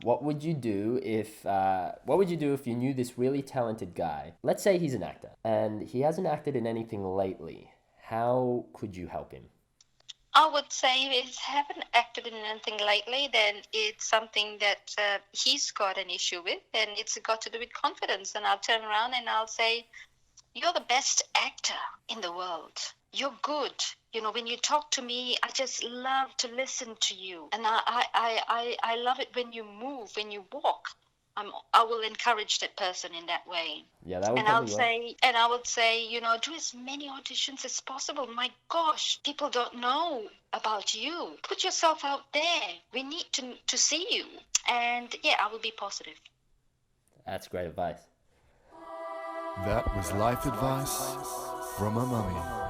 What would you do if you knew this really talented guy? Let's say he's an actor and he hasn't acted in anything lately. How could you help him? I would say if he haven't acted in anything lately, then it's something that he's got an issue with, and it's got to do with confidence. And I'll turn around and I'll say, you're the best actor in the world. You're good. You know, when you talk to me, I just love to listen to you. And I love it when you move, when you walk. I will encourage that person in that way. Yeah, that would And I would say, you know, do as many auditions as possible. My gosh, people don't know about you. Put yourself out there. We need to see you. And yeah, I will be positive. That's great advice. That was life advice from a mummy.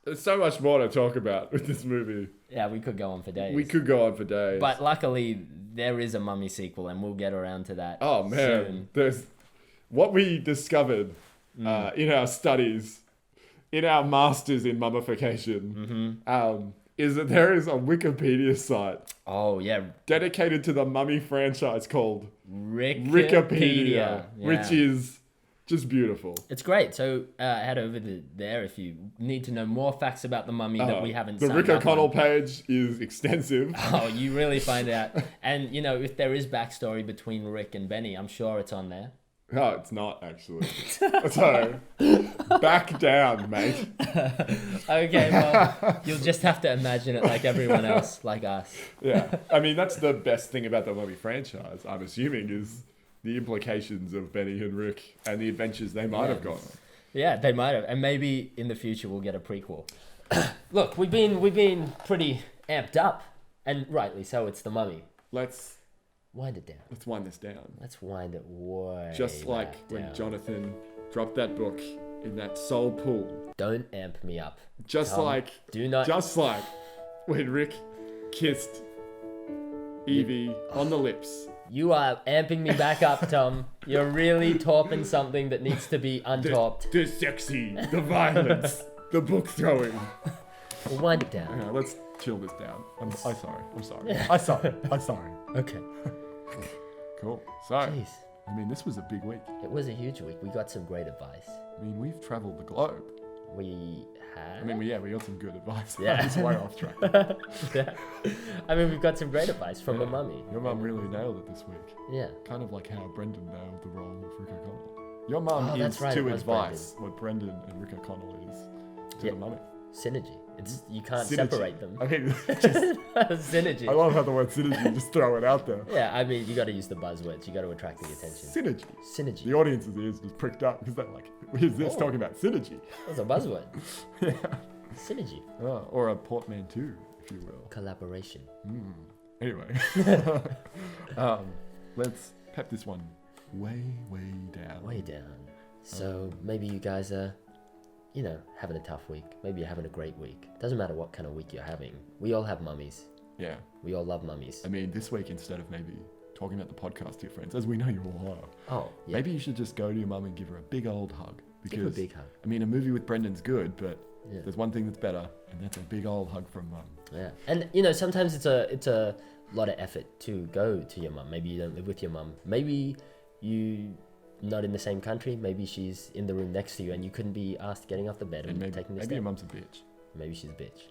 There's so much more to talk about with this movie. Yeah, we could go on for days. We could go on for days. But luckily, there is a Mummy sequel, and we'll get around to that. Oh man, soon. There's what we discovered in our studies, in our masters in mummification, is that there is a Wikipedia site. Oh yeah, dedicated to the Mummy franchise called Wikipedia, which is just beautiful. It's great. So head over there if you need to know more facts about the Mummy that we haven't. The Rick O'Connell page is extensive. Oh, you really find out. And you know, if there is backstory between Rick and Benny, I'm sure it's on there. No, it's not actually. So, back down, mate. Okay, well, you'll just have to imagine it like everyone else, like us. Yeah, I mean, that's the best thing about the Mummy franchise, I'm assuming, is the implications of Benny and Rick and the adventures they might have gone on. Yeah, they might have. And maybe in the future we'll get a prequel. Look, we've been pretty amped up, and rightly so. It's the Mummy. Let's wind it down. Let's wind this down. Let's wind it way Just like when Jonathan dropped that book in that soul pool. Don't amp me up. Just Tom, like when Rick kissed Evie on the lips. You are amping me back up, Tom. You're really topping something that needs to be untopped. The sexy, the violence, the book throwing. We'll wind it down. Yeah, let's chill this down. I'm sorry. I'm sorry. Okay. Cool. So, Jeez. I mean, this was a big week. It was a huge week. We got some great advice. I mean, we've traveled the globe. We have. I mean, we got some good advice. Yeah. It's way off track. Yeah. I mean, we've got some great advice from a mummy. Your mum really nailed it this week. Yeah. Kind of like how Brendan nailed the role of Rick O'Connell. Your mum is right, to it was advice what Brendan and Rick O'Connell is to the mummy. Synergy. It's you can't Synergy. separate them. I mean, synergy. I love how the word synergy, just throw it out there. Yeah, I mean, you got to use the buzzwords. You got to attract the attention. Synergy. Synergy. The audience's ears just pricked up because they're like, "Is this talking about synergy?" That's a buzzword. Yeah. Synergy. Oh, or a portmanteau, if you will. Collaboration. Anyway, let's pep this one way down. Way down. So maybe you guys are, having a tough week. Maybe you're having a great week. Doesn't matter what kind of week you're having. We all have mummies. Yeah. We all love mummies. I mean, this week, instead of maybe talking about the podcast to your friends, as we know you all are, oh, yeah. maybe you should just go to your mum and give her a big old hug. Because, give her a big hug. I mean, a movie with Brendan's good, but there's one thing that's better, and that's a big old hug from mum. Yeah. And, sometimes it's a lot of effort to go to your mum. Maybe you don't live with your mum. Maybe you not in the same country. Maybe she's in the room next to you and you couldn't be asked getting off the bed and taking the step. Maybe your mum's a bitch. Maybe she's a bitch.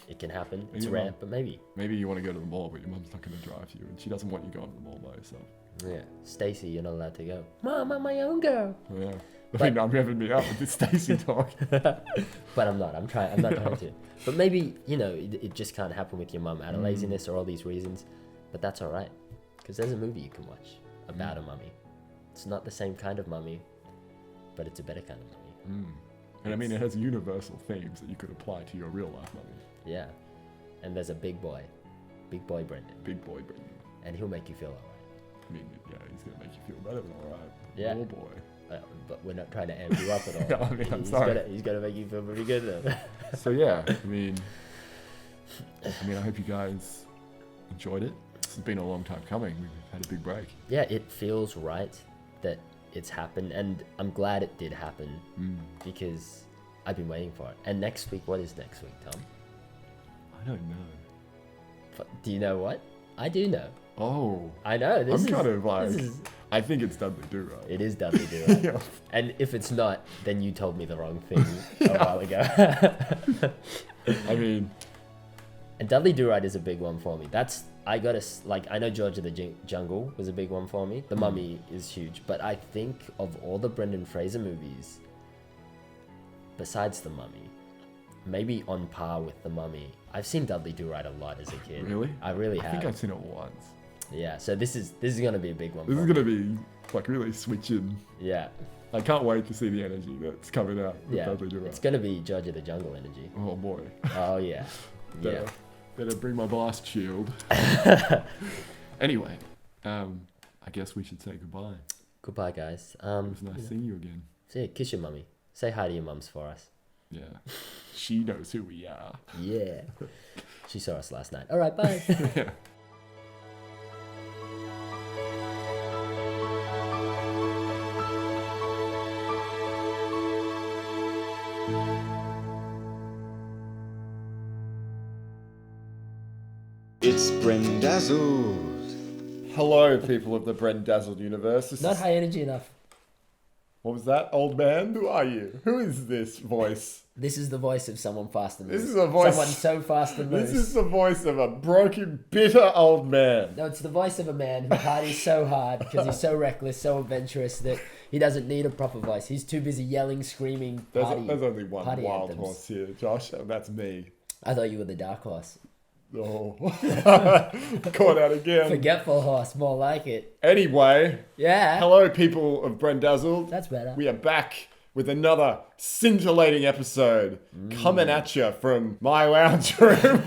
It can happen. It's rare, but maybe. Maybe you want to go to the mall, but your mum's not going to drive you, and she doesn't want you going to the mall by yourself. Yeah. Stacey, you're not allowed to go. Mom, I'm my own girl. Yeah. I'm revving me up with this Stacey talk. But I'm not. I'm not trying to. But maybe, it just can't happen with your mum out of laziness or all these reasons. But that's all right. Because there's a movie you can watch about a mummy. It's not the same kind of mummy, but it's a better kind of mummy. And I mean, it has universal themes that you could apply to your real life mummy. Yeah. And there's a big boy. Big boy Brendan. Big boy Brendan. And he'll make you feel all right. I mean, yeah, he's going to make you feel better than all right. Yeah. Oh, boy. But we're not trying to amp you up at all. I mean, I'm sorry. He's got to make you feel pretty good, though. So, yeah, I mean, I hope you guys enjoyed it. This has been a long time coming. We've had a big break. Yeah, it feels right that it's happened, and I'm glad it did happen because I've been waiting for it. And next week, what is next week, Tom? I don't know. Do you know what? I do know. Oh. I know. I'm kind of like, I think it's Dudley Do Right. It is Dudley Do Right. Yeah. And if it's not, then you told me the wrong thing a while ago. I mean... And Dudley Do Right is a big one for me. I know George of the Jungle was a big one for me. The Mummy is huge. But I think of all the Brendan Fraser movies, besides The Mummy, maybe on par with The Mummy, I've seen Dudley Do Right a lot as a kid. Really? I really have. I think I've seen it once. Yeah, so this is going to be a big one. This is going to be like really switching. Yeah. I can't wait to see the energy that's coming out with Yeah, Dudley Do Right. it's going to be George of the Jungle energy. Oh boy. Oh yeah. Yeah. Better bring my blast shield. Anyway, I guess we should say goodbye. Goodbye, guys. It was nice seeing you again. See, kiss your mummy. Say hi to your mums for us. Yeah. She knows who we are. Yeah. She saw us last night. All right, bye. Yeah. It's Brendazzled. Hello, people of the Brendazzled universe. Not high energy enough. What was that, old man? Who are you? Who is this voice? This is the voice of someone fast and loose. This is a voice. Someone so fast and loose. This is the voice of a broken, bitter old man. No, it's the voice of a man who parties so hard because he's so reckless, so adventurous that he doesn't need a proper voice. He's too busy yelling, screaming. There's only one party wild anthems. horse here, Josh, and that's me. I thought you were the dark horse. Oh, caught out again. Forgetful horse, more like it. Anyway, yeah. Hello, people of Brendazzled. That's better. We are back with another scintillating episode coming at you from my lounge room.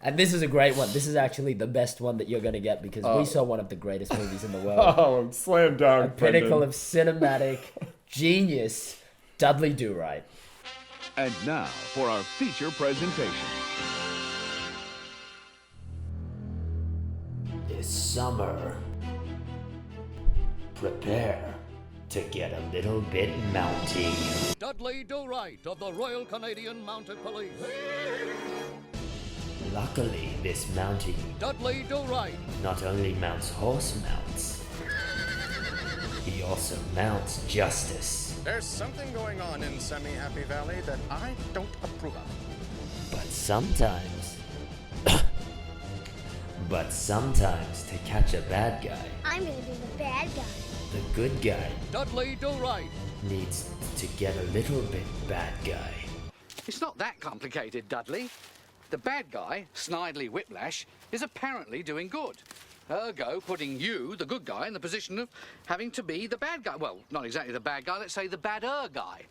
And this is a great one. This is actually the best one that you're going to get because we saw one of the greatest movies in the world. Oh, slam dunk, A pinnacle Brendan. of cinematic genius, Dudley Do Right. And now for our feature presentation. This summer, prepare to get a little bit mounting. Dudley Do Right of the Royal Canadian Mounted Police. Luckily, this mounting Dudley Do Right. not only mounts horse mounts, he also mounts justice. There's something going on in Semi-Happy Valley that I don't approve of. But sometimes to catch a bad guy, I'm gonna be the bad guy. the good guy Dudley Do Right. needs to get a little bit bad guy. It's not that complicated, Dudley. The bad guy, Snidely Whiplash, is apparently doing good. Ergo, putting you, the good guy, in the position of having to be the bad guy. Well, not exactly the bad guy, let's say the badder guy.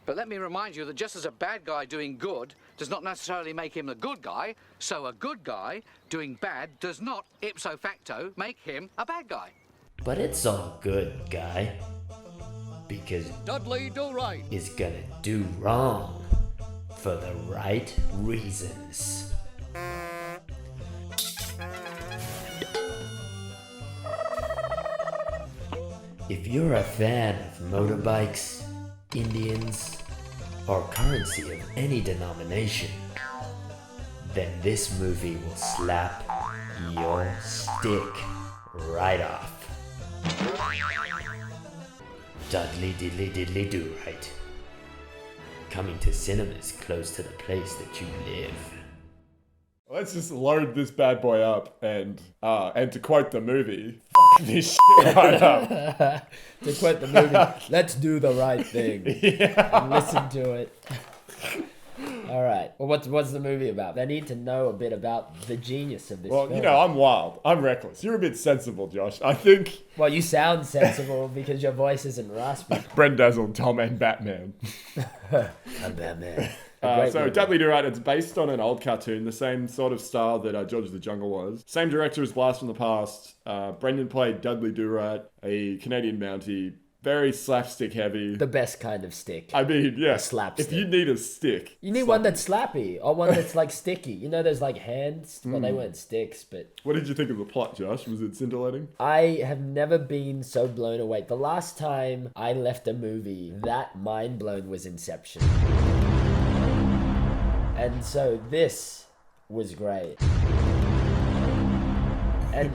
But let me remind you that just as a bad guy doing good does not necessarily make him a good guy, so a good guy doing bad does not, ipso facto, make him a bad guy. But it's all good, guy. Because Dudley Do Right. is gonna do wrong for the right reasons. If you're a fan of motorbikes, Indians, or currency of any denomination, then this movie will slap your stick right off. Dudley Diddly Diddly Do Right. Coming to cinemas close to the place that you live. Let's just load this bad boy up and to quote the movie, fuck this shit right up. To quote the movie, let's do the right thing. Yeah. And listen to it. All right. Well, what's the movie about? They need to know a bit about the genius of this Well, film. you know, I'm wild. I'm reckless. You're a bit sensible, Josh. I think... Well, you sound sensible because your voice isn't raspy. Brendazzled, Tom and Batman. I'm Batman. Great So movie. Dudley Do Right, it's based on an old cartoon, the same sort of style that George of the Jungle was. Same director as Blast from the Past. Brendan played Dudley Do Right, a Canadian Mountie. Very slapstick heavy. The best kind of stick. I mean, yeah. A slapstick. If you need a stick. You need one that's slappy or one that's like sticky. You know, there's like hands. Well, they weren't sticks, but What did you think of the plot, Josh? Was it scintillating? I have never been so blown away. The last time I left a movie that mind blown was Inception. And so this was great. And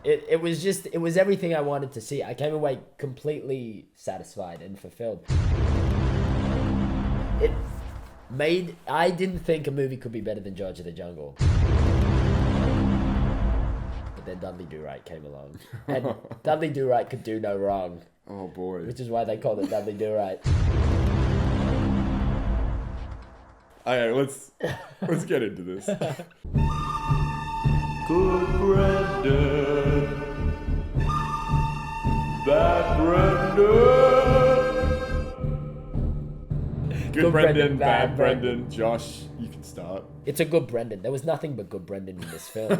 it was everything I wanted to see. I came away completely satisfied and fulfilled. I didn't think a movie could be better than George of the Jungle. But then Dudley Do Right came along. And Dudley Do Right could do no wrong. Oh boy. Which is why they called it Dudley Do Right. Okay, let's get into this. Good Brendan, bad Brendan. Good Brendan, bad Brendan. Josh, you can start. It's a good Brendan. There was nothing but good Brendan in this film.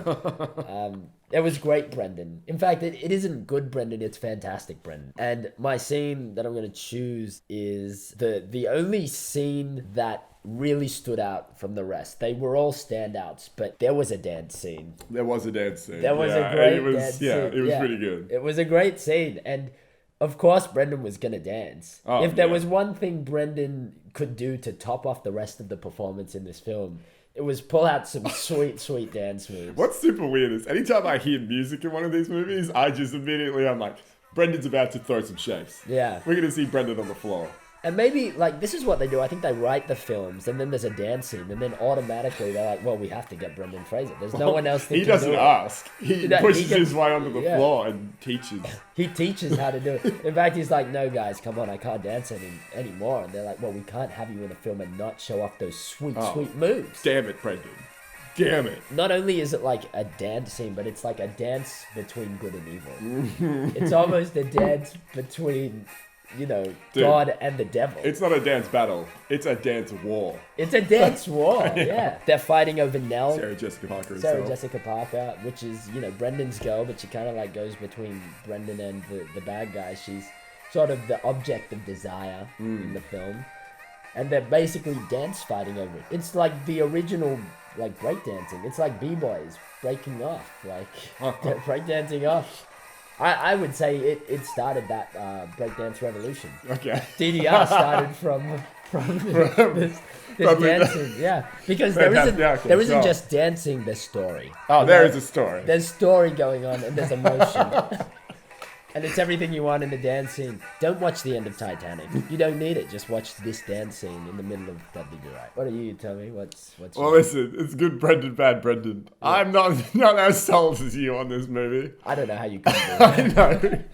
It was great Brendan. In fact, it isn't good Brendan, it's fantastic Brendan. And my scene that I'm going to choose is the only scene that really stood out from the rest. They were all standouts, but there was a dance scene. There was a dance scene. There was a great dance scene. It was pretty good. It was a great scene. And of course, Brendan was going to dance. Oh, if there was one thing Brendan could do to top off the rest of the performance in this film, it was pull out some sweet, sweet dance moves. What's super weird is anytime I hear music in one of these movies, I'm like, Brendan's about to throw some shapes. Yeah. We're going to see Brendan on the floor. And maybe, like, this is what they do. I think they write the films, and then there's a dance scene, and then automatically they're like, well, we have to get Brendan Fraser. There's no one else that He can doesn't do it. ask. He pushes his way onto the floor and teaches. He teaches how to do it. In fact, he's like, no, guys, come on, I can't dance anymore. And they're like, well, we can't have you in a film and not show off those sweet moves. Damn it, Brendan. Damn it. Not only is it like a dance scene, but it's like a dance between good and evil. It's almost a dance between... Dude, God and the devil. It's not a dance battle. It's a dance war. It's a dance war, yeah. They're fighting over Nell. Sarah Jessica Parker Sarah herself. Jessica Parker, which is, Brendan's girl, but she kind of like goes between Brendan and the bad guy. She's sort of the object of desire in the film. And they're basically dance fighting over it. It's like the original, like, breakdancing. It's like B-boys breaking off. Like, they're breakdancing off. I would say it started that breakdance revolution. Okay. DDR started from this dancing, yeah. Because there isn't just dancing, there's story. Oh, there is a story. There's story going on and there's emotion. And it's everything you want in a dance scene. Don't watch the end of Titanic. You don't need it. Just watch this dance scene in the middle of Dudley Do Right. What are you? Tell me. What's Well, listen, it's good Brendan, bad Brendan. Yeah. I'm not as sold as you on this movie. I don't know how you could do that.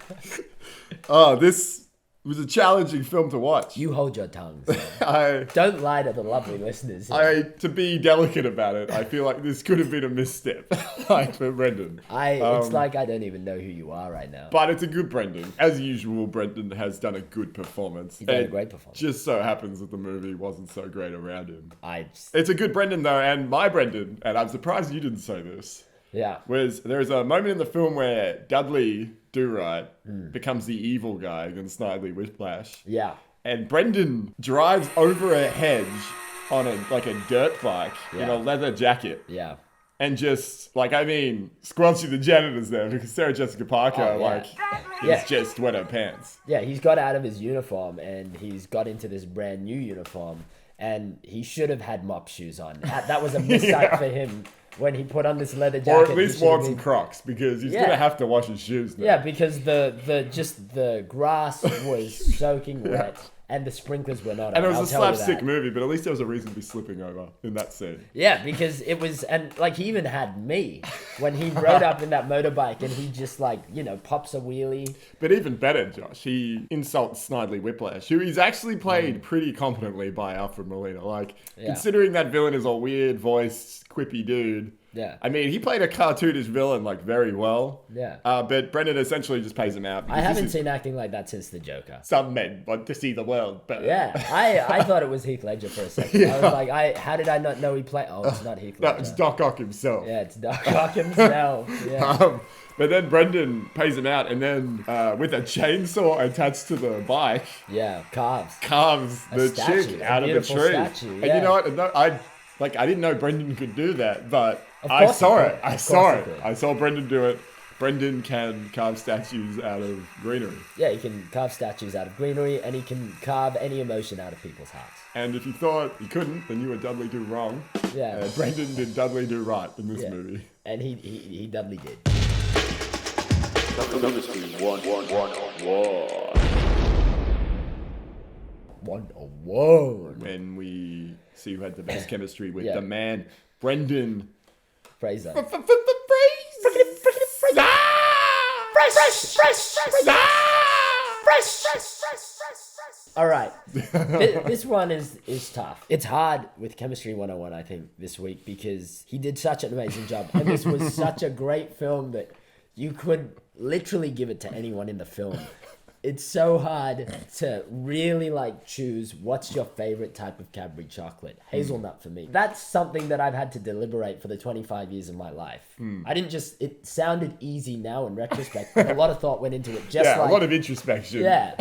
I know. This was a challenging film to watch. You hold your tongue. Don't lie to the lovely listeners. To be delicate about it, I feel like this could have been a misstep, like for Brendan. It's like I don't even know who you are right now. But it's a good Brendan. As usual, Brendan has done a good performance. He's done a great performance. Just so happens that the movie wasn't so great around him. It's a good Brendan though, and my Brendan, and I'm surprised you didn't say this. Yeah. There's a moment in the film where Dudley Do Right becomes the evil guy against Snidely Whiplash. Yeah. And Brendan drives over a hedge on a dirt bike in a leather jacket. Yeah. And just, squelching the janitors there because Sarah Jessica Parker, is just wet her pants. Yeah, he's got out of his uniform and he's got into this brand new uniform and he should have had mop shoes on. That was a mishap for him. When he put on this leather jacket, or at least worn some Crocs because he's gonna have to wash his shoes now. Yeah, because the grass was soaking wet and the sprinklers were not. And it was a slapstick movie, but at least there was a reason to be slipping over in that scene. Yeah, because it was, and he even had me when he rode up in that motorbike and he just pops a wheelie. But even better, Josh, he insults Snidely Whiplash, who he's actually played pretty competently by Alfred Molina. Considering that villain is a weird voiced, quippy dude. Yeah. I mean, he played a cartoonish villain very well. Yeah. But Brendan essentially just pays him out. I haven't seen acting like that since The Joker. Some men want to see the world better. Yeah. I thought it was Heath Ledger for a second. Yeah. I was like, how did I not know he played? Oh, it's not Heath Ledger. No, it's Doc Ock himself. Yeah, it's Doc Ock himself. Yeah. But then Brendan pays him out and then with a chainsaw attached to the bike. Yeah, carves the chick out of the tree. Statue, and you know what? I didn't know Brendan could do that, but I saw it. I saw Brendan do it. Brendan can carve statues out of greenery. Yeah, he can carve statues out of greenery, and he can carve any emotion out of people's hearts. And if you thought he couldn't, then you were Dudley Do Wrong. Yeah. Brendan did Dudley Do Right in this movie. And he Dudley did. Chemistry 101. 101. When we see who had the best chemistry with Yeah. the man, Brendan Fraser. All right. This one is tough. It's hard with Chemistry 101, I think, this week, because he did such an amazing job. And this was such a great film that you could literally give it to anyone in the film. It's so hard to really choose what's your favorite type of Cadbury chocolate. Hazelnut for me. That's something that I've had to deliberate for the 25 years of my life. I didn't just, it sounded easy now in retrospect, but a lot of thought went into it. A lot of introspection. Yeah.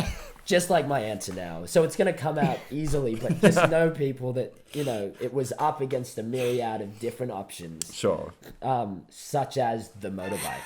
Just like my answer now. So it's going to come out easily, but just know, people, that, it was up against a myriad of different options. Sure. Such as the motorbike.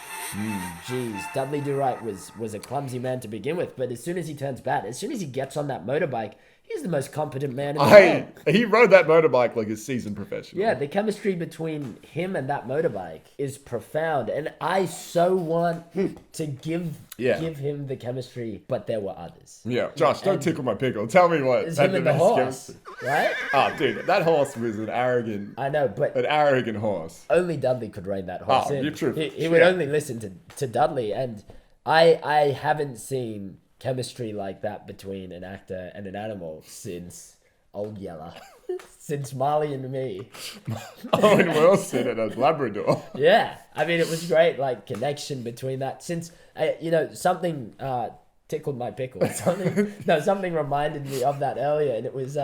Jeez, Dudley Do Right was a clumsy man to begin with, but as soon as he turns bad, as soon as he gets on that motorbike, he's the most competent man in the world. He rode that motorbike like a seasoned professional. Yeah, the chemistry between him and that motorbike is profound, and I so want to give him the chemistry, but there were others. Yeah, Josh, don't tickle my pickle. Tell me what. It's him and the horse, right? Oh, dude, that horse was an arrogant. I know, but an arrogant horse. Only Dudley could rein that horse in. You're true. He would only listen to Dudley, and I haven't seen chemistry like that between an actor and an animal since Old Yeller. Since Marley and Me. Owen Wilson and a Labrador. Yeah. I mean, it was great, connection between that. Since, something tickled my pickle. Something reminded me of that earlier, and it was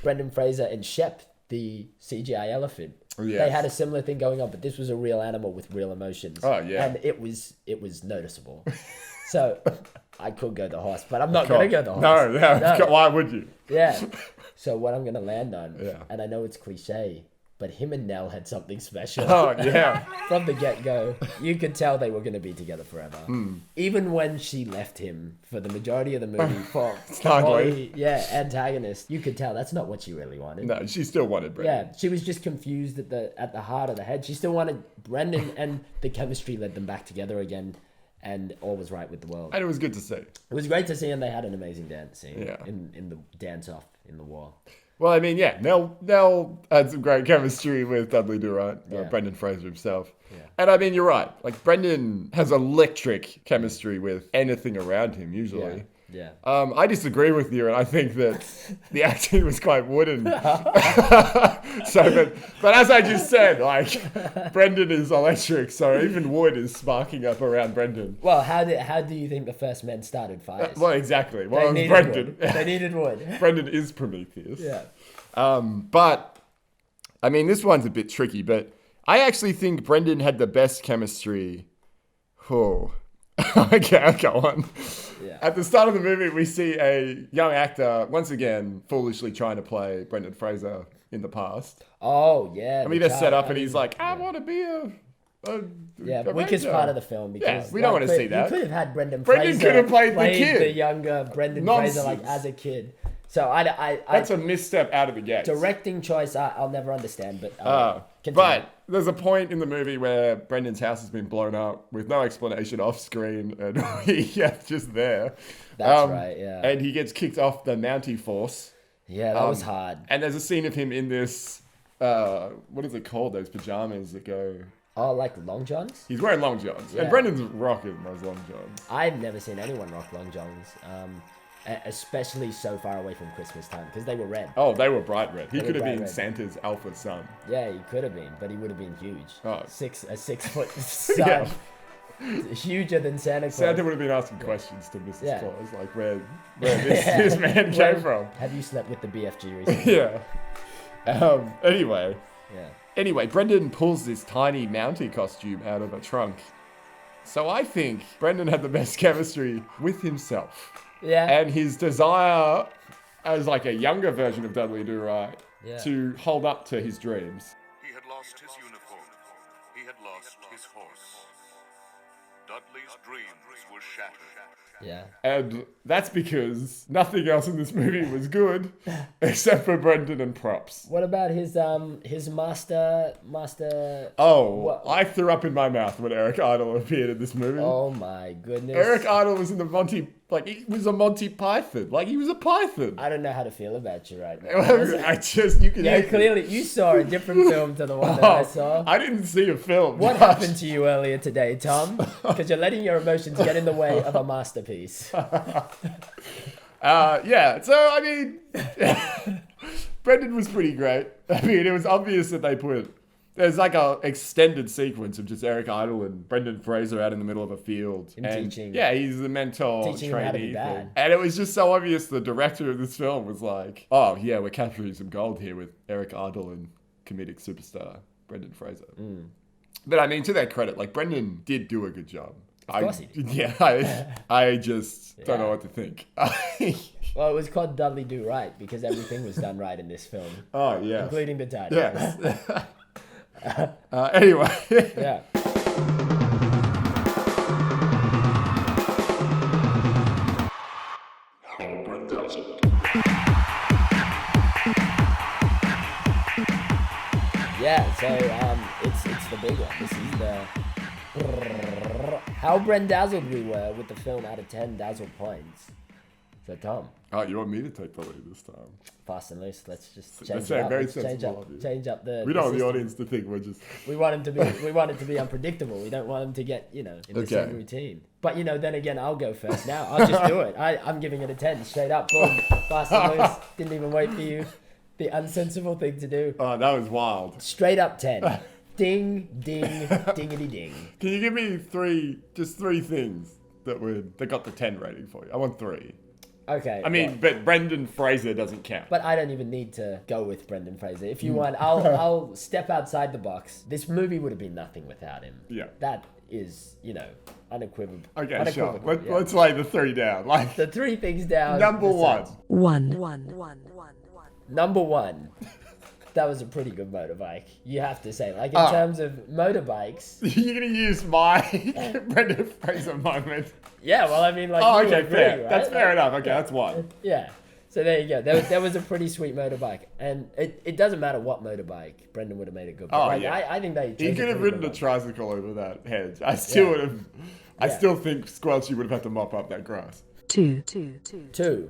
Brendan Fraser and Shep, the CGI elephant. Yes. They had a similar thing going on, but this was a real animal with real emotions. Oh, yeah. And it was noticeable. So I could go the horse, but I'm not going to go the horse. No. Why would you? Yeah. So what I'm going to land on, and I know it's cliche, but him and Nell had something special. Oh, yeah. From the get-go, you could tell they were going to be together forever. Even when she left him for the majority of the movie for antagonist, you could tell that's not what she really wanted. No, she still wanted Brendan. Yeah, she was just confused at the heart of the head. She still wanted Brendan, and the chemistry led them back together again. And all was right with the world. And it was good to see. It was great to see, and they had an amazing dance scene Yeah. in the dance-off in the war. Well, I mean, yeah, Nell had some great chemistry with Dudley Do Right, Brendan Fraser himself. Yeah. And I mean, you're right. Brendan has electric chemistry with anything around him, usually. Yeah. I disagree with you, and I think that the acting was quite wooden. But as I just said, Brendan is electric, so even wood is sparking up around Brendan. Well, how do you think the first men started fires? Well, exactly. Well, They it was needed Brendan. wood. They needed wood. Brendan is Prometheus. Yeah. But I mean, this one's a bit tricky, but I actually think Brendan had the best chemistry. Oh. Okay, I'll go on. Yeah. At the start of the movie, we see a young actor, once again, foolishly trying to play Brendan Fraser in the past. Oh, yeah. I mean, they're set up and he's like, I want to be a weakest part of the film. Because we don't want to see that. You could have had Brendan Brendan Fraser could have played the kid. the younger Brendan Fraser as a kid. So that's a misstep out of the gate. Directing choice, I'll never understand. But but there's a point in the movie where Brendan's house has been blown up with no explanation off screen, and he's just there. That's right. Yeah. And he gets kicked off the Mountie Force. Yeah, that was hard. And there's a scene of him in this. What is it called? Those pajamas that go. Oh, like long johns? He's wearing long johns, Yeah. and Brendan's rocking those long johns. I've never seen anyone rock long johns. Especially so far away from Christmas time, because they were red. Oh, they were bright red. He They could were have bright been red. Santa's alpha son. Yeah, he could have been, but he would have been huge. Oh. A 6 foot son. Huger than Santa Claus. Santa would have been asking questions to Mrs. Yeah. Claus, like where this man came from. Have you slept with the BFG recently? Yeah. Anyway, Brendan pulls this tiny Mountie costume out of a trunk. So I think Brendan had the best chemistry with himself. Yeah. And his desire as like a younger version of Dudley Do Right to hold up to his dreams. He had lost his uniform. He had lost his horse. Dudley's dreams were shattered. Yeah. And that's because nothing else in this movie was good except for Brendan and props. What about his master? Oh, I threw up in my mouth when Eric Idle appeared in this movie. Oh my goodness. Eric Idle was in the he was a Monty Python. Like, he was a python. I don't know how to feel about you right now. you can Yeah, clearly you saw a different film to the one that I saw. I didn't see a film. What happened to you earlier today, Tom? Because you're letting your emotions get in the way of a masterpiece. Yeah, so, I mean, Brendan was pretty great. I mean, it was obvious that there's like a extended sequence of just Eric Idle and Brendan Fraser out in the middle of a field. Teaching. Yeah, he's the mentor, Teaching him how to be trainee bad. thing. And it was just so obvious the director of this film was like, oh yeah, we're capturing some gold here with Eric Idle and comedic superstar Brendan Fraser. But I mean, to their credit, like, Brendan did do a good job. Of course he did. Yeah, I just don't know what to think. Well, it was called Dudley Do Right because everything was done right in this film. Oh, yes. Including the title. Yes. Anyway. Yeah. Yeah, so it's the big one. This is the how Brendazzled we were with the film out of 10 dazzled points. So Tom. Oh, you want me to take the lead this time? Fast and loose. Let's just change That's it up. very Let's sensible of you. change up the. We don't want the system. audience to think we're just. We want it to be unpredictable. We don't want them to get in the same routine. But then again, I'll go first now. I'll just do it. I'm giving it a 10 straight up. Boom. Fast and loose. Didn't even wait for you. The unsensible thing to do. Oh, that was wild. Straight up 10. Ding, ding, dingity ding. Can you give me three things that got the 10 rating for you? I want 3. Okay. I mean, but Brendan Fraser doesn't count. But I don't even need to go with Brendan Fraser. If you want, I'll step outside the box. This movie would have been nothing without him. Yeah. That is, unequivocal. Okay, sure. Let's lay the 3 down. Like, the 3 things down. Number 1. Number 1. That was a pretty good motorbike. You have to say, like, in terms of motorbikes. You're gonna use my Brendan Fraser moment. Yeah, well, I mean, like. Oh, you okay, agree, fair. right? That's fair Like, enough. Okay, that's 1. Yeah. So there you go. There was a pretty sweet motorbike, and it doesn't matter what motorbike. Brendan would have made it good. Oh, like, yeah. I think they. He could have ridden a tricycle over that hedge. I still would have. I still think Squelchy would have had to mop up that grass. 2.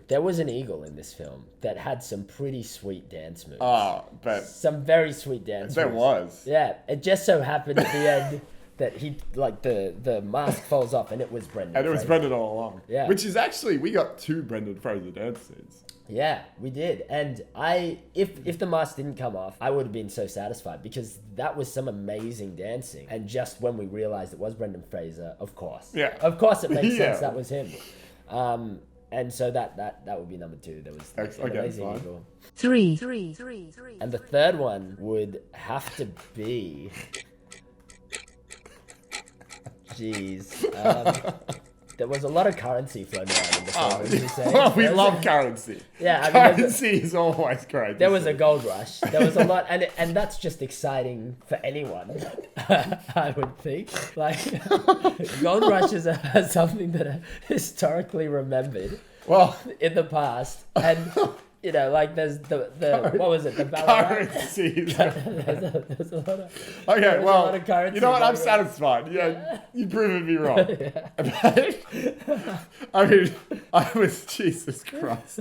There was an eagle in this film that had some pretty sweet dance moves. Oh, but some very sweet dance moves. There was. Yeah, it just so happened at the end that he the mask falls off and it was Brendan. And it was Fraser. Brendan all along. Yeah. Which is actually, we got 2 Brendan Fraser dance scenes. Yeah, we did. And if the mask didn't come off, I would have been so satisfied because that was some amazing dancing. And just when we realized it was Brendan Fraser, of course. Yeah. Of course it makes Yeah. sense that was him. And so that would be number 2. There was an amazing fine. eagle. 3. And the third one would have to be... Jeez. There was a lot of currency floating around in the film. would you say? Well, we love currency. Yeah, I mean, currency is always great. There was a gold rush. There was a lot, and that's just exciting for anyone, I would think. Like, gold rushes are something that are historically remembered. Well, in the past, and like there's the what was it? The currency. There's a lot of. Okay, a well, lot of currency you know what? I'm going satisfied. Yeah, you proven me wrong. I mean, I was Jesus Christ.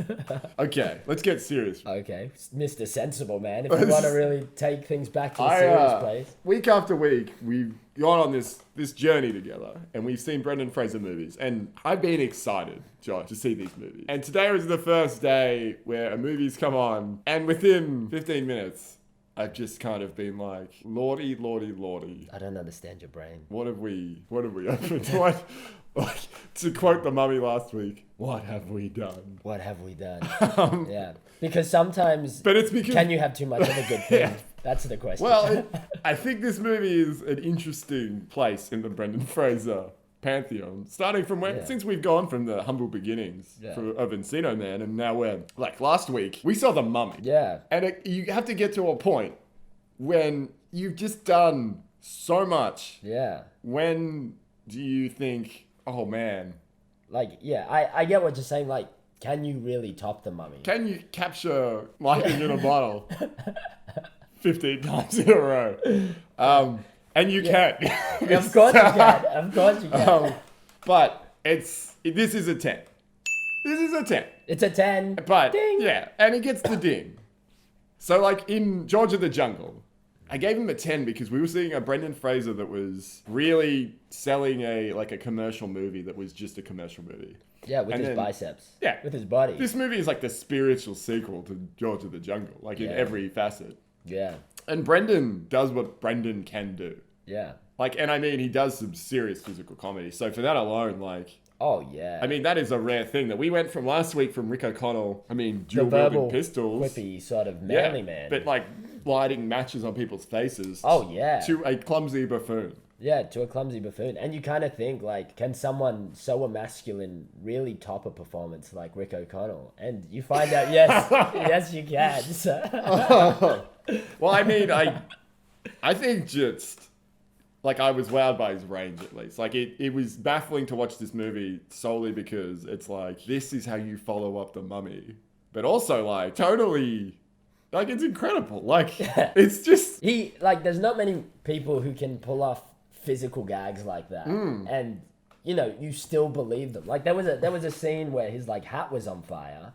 Okay, let's get serious. Okay, Mr. Sensible Man. If you want to really take things back to a serious place. Week after week, we've gone on this journey together, and we've seen Brendan Fraser movies, and I've been excited, Josh, to see these movies. And today was the first day where a movie's come on, and within 15 minutes, I've just kind of been like, lordy, lordy, lordy. I don't understand your brain. What have we opened? Like, to quote the mummy last week, what have we done? What have we done? Yeah. Because sometimes, but it's because, can you have too much of a good thing? Yeah. That's the question. Well, I think this movie is an interesting place in the Brendan Fraser pantheon, starting from since we've gone from the humble beginnings of Encino Man, and now we're, like last week, we saw The Mummy. Yeah. And you have to get to a point when you've just done so much. Yeah. When do you think, oh man, Like, yeah, I get what you're saying. Like, can you really top the Mummy? can you capture lightning in a bottle 15 times in a row? And you can. Of course you can. Of course you can. But this is a 10. This is a 10. It's a 10. But, Ding. yeah, and it gets the ding. So, like, in George of the Jungle, I gave him a 10 because we were seeing a Brendan Fraser that was really selling a commercial movie that was just a commercial movie. Yeah, with his biceps. Yeah. With his body. This movie is like the spiritual sequel to George of the Jungle, like in every facet. Yeah. And Brendan does what Brendan can do. Yeah. Like, and I mean, he does some serious physical comedy. So for that alone, like... Oh, yeah. I mean, that is a rare thing that we went from last week from Rick O'Connell, I mean, The verbal, dual-wielding pistols. quippy sort of manly man. But like lighting matches on people's faces. Oh, yeah. To a clumsy buffoon. Yeah, to a clumsy buffoon. And you kind of think, like, can someone so masculine really top a performance like Rick O'Connell? And you find out, yes, yes, you can. So. Well, I mean, I think just... Like, I was wowed by his range, at least. Like, it was baffling to watch this movie solely because it's like, this is how you follow up The Mummy. But also, like, totally... Like, it's incredible. Like, it's just... There's not many people who can pull off physical gags like that. And, you know, you still believe them. Like, there was a scene where his, like, hat was on fire.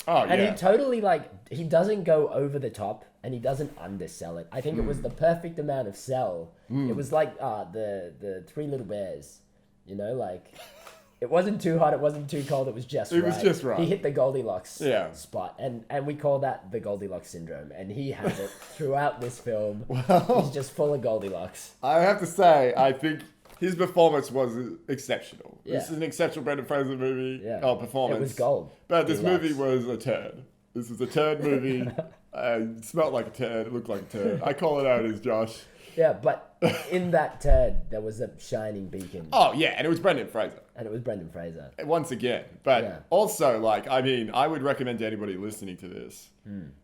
Oh, and yeah. he totally, like, he doesn't go over the top and he doesn't undersell it. I think it was the perfect amount of sell. It was like the Three Little Bears, you know, like, it wasn't too hot, it wasn't too cold, it was just right. It was just right. He hit the Goldilocks Yeah. spot, and we call that the Goldilocks syndrome, and he has it throughout this film. Well, he's just full of Goldilocks. I have to say, I think his performance was exceptional. Yeah. This is an exceptional Brendan Fraser movie. Performance. It was gold. But this Deluxe. movie was a turd. This was a turd movie. It smelled like a turd. It looked like a turd. I call it out as Josh. Yeah, but in that turd, there was a shining beacon. Oh, yeah, and it was Brendan Fraser. And it was Brendan Fraser. Once again. But also, like, I mean, I would recommend to anybody listening to this,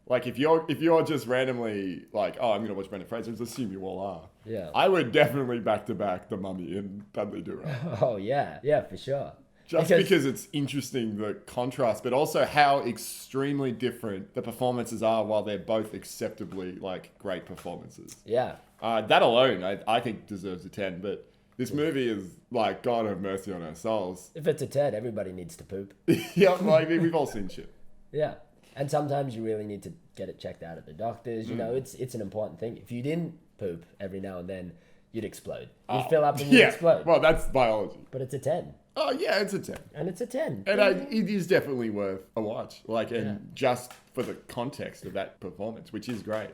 like, if you're just randomly like, oh, I'm going to watch Brendan Fraser, just assume you all are. Yeah. I would definitely back-to-back The Mummy and Dudley Do Right. Oh, yeah. Yeah, for sure. Just because it's interesting, the contrast, but also how extremely different the performances are while they're both acceptably, like, great performances. Yeah. That alone, I think, deserves a 10, but this movie is, like, God have mercy on our souls. If it's a turd, everybody needs to poop. Yeah, like, we've all seen shit. Yeah. And sometimes you really need to get it checked out at the doctors. You know, it's an important thing. If you didn't poop every now and then, you'd explode. You'd fill up and you'd explode. Well, that's biology. But it's a 10. Oh, yeah, it's a 10. And it's a 10. And it is definitely worth a watch. Like, and just for the context of that performance, which is great.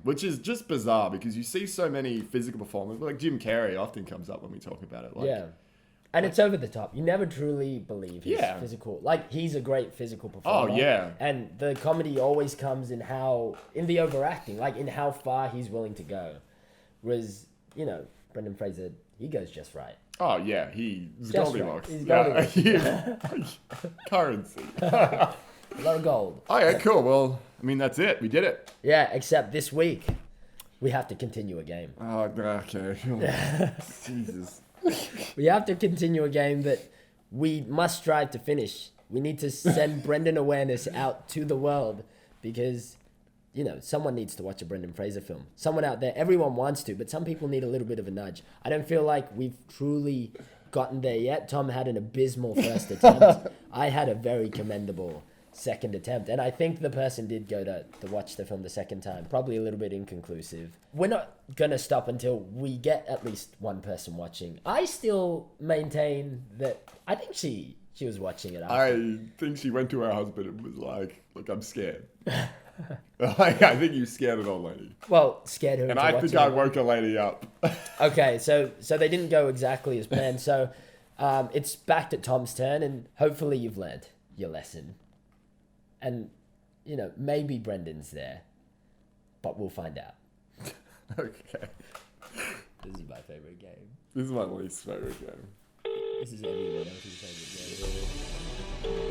Which is just bizarre because you see so many physical performers. Like Jim Carrey often comes up when we talk about it. Like, yeah. And it's over the top. You never truly believe he's physical. Like, he's a great physical performer. Oh, yeah. And the comedy always comes in the overacting, like in how far he's willing to go. Whereas, you know, Brendan Fraser, he goes just right. Oh, yeah, he's Just Goldilocks. right. He's Goldilocks. Yeah. Currency. A lot of gold. Oh, yeah, cool. Well, I mean, that's it. We did it. Yeah, except this week, we have to continue a game. Oh, okay. Jesus. We have to continue a game that we must strive to finish. We need to send Brendan awareness out to the world because, you know, someone needs to watch a Brendan Fraser film. Someone out there, everyone wants to, but some people need a little bit of a nudge. I don't feel like we've truly gotten there yet. Tom had an abysmal first attempt. I had a very commendable second attempt. And I think the person did go to watch the film the second time. Probably a little bit inconclusive. We're not going to stop until we get at least one person watching. I still maintain that I think she was watching it after. I think she went to her husband and was like, look, I'm scared. Like, I think you scared an old lady. Well, scared her and into I think I woke a lady up. Okay, so they didn't go exactly as planned. So it's back to Tom's turn, and hopefully you've learned your lesson. And, you know, maybe Brendan's there, but we'll find out. Okay. This is my favorite game. This is my least favorite game. This is everyone else's favorite game.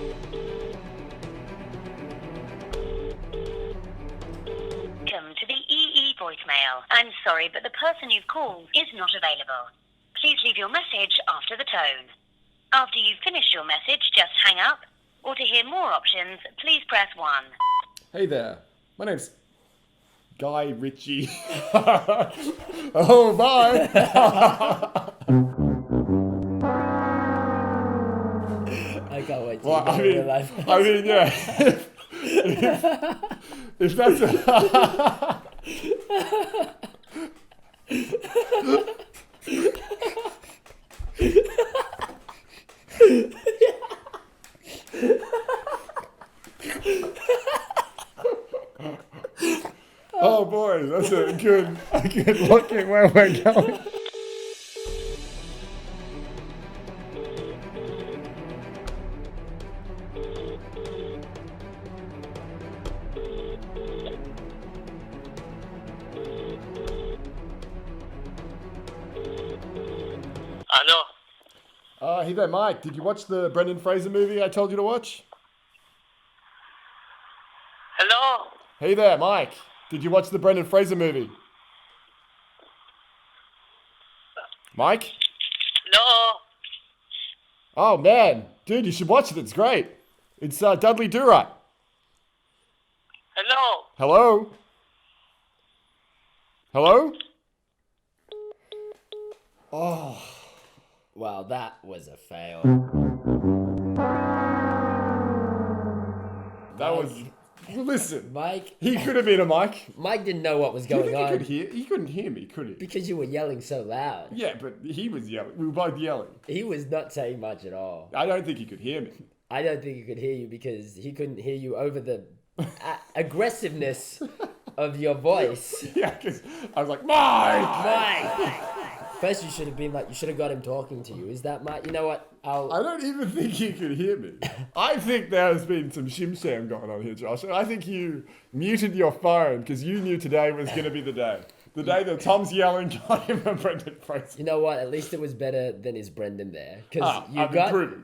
Welcome to the EE voicemail. I'm sorry, but the person you've called is not available. Please leave your message after the tone. After you've finished your message, just hang up. Or to hear more options, please press 1. Hey there, my name's Guy Ritchie. Oh, bye. I can't wait to Well, go in real life. I mean, yeah. If that's Oh boy, that's a good look at where we're going. Hello. Hey there, Mike. Did you watch the Brendan Fraser movie I told you to watch? Hello. Hey there, Mike. Did you watch the Brendan Fraser movie? Mike? No. Oh, man. Dude, you should watch it. It's great. It's Dudley Do Right. Hello. Hello? Hello? Oh. Well, that was a fail. That was... Listen, Mike. He could have been a Mike. Mike didn't know what was Do you going think on. he couldn't hear me, could he? Because you were yelling so loud. Yeah, but he was yelling. We were both yelling. He was not saying much at all. I don't think he could hear me. I don't think he could hear you because he couldn't hear you over the aggressiveness of your voice. Yeah, because I was like, Mike! Mike! First, you should have got him talking to you. Is that Mike? You know what? I don't even think he could hear me. I think there's been some shim-sham going on here, Josh. I think you muted your phone because you knew today was going to be the day. The day that Tom's yelling got him a Brendan Fraser. You know what? At least it was better than his Brendan there. Because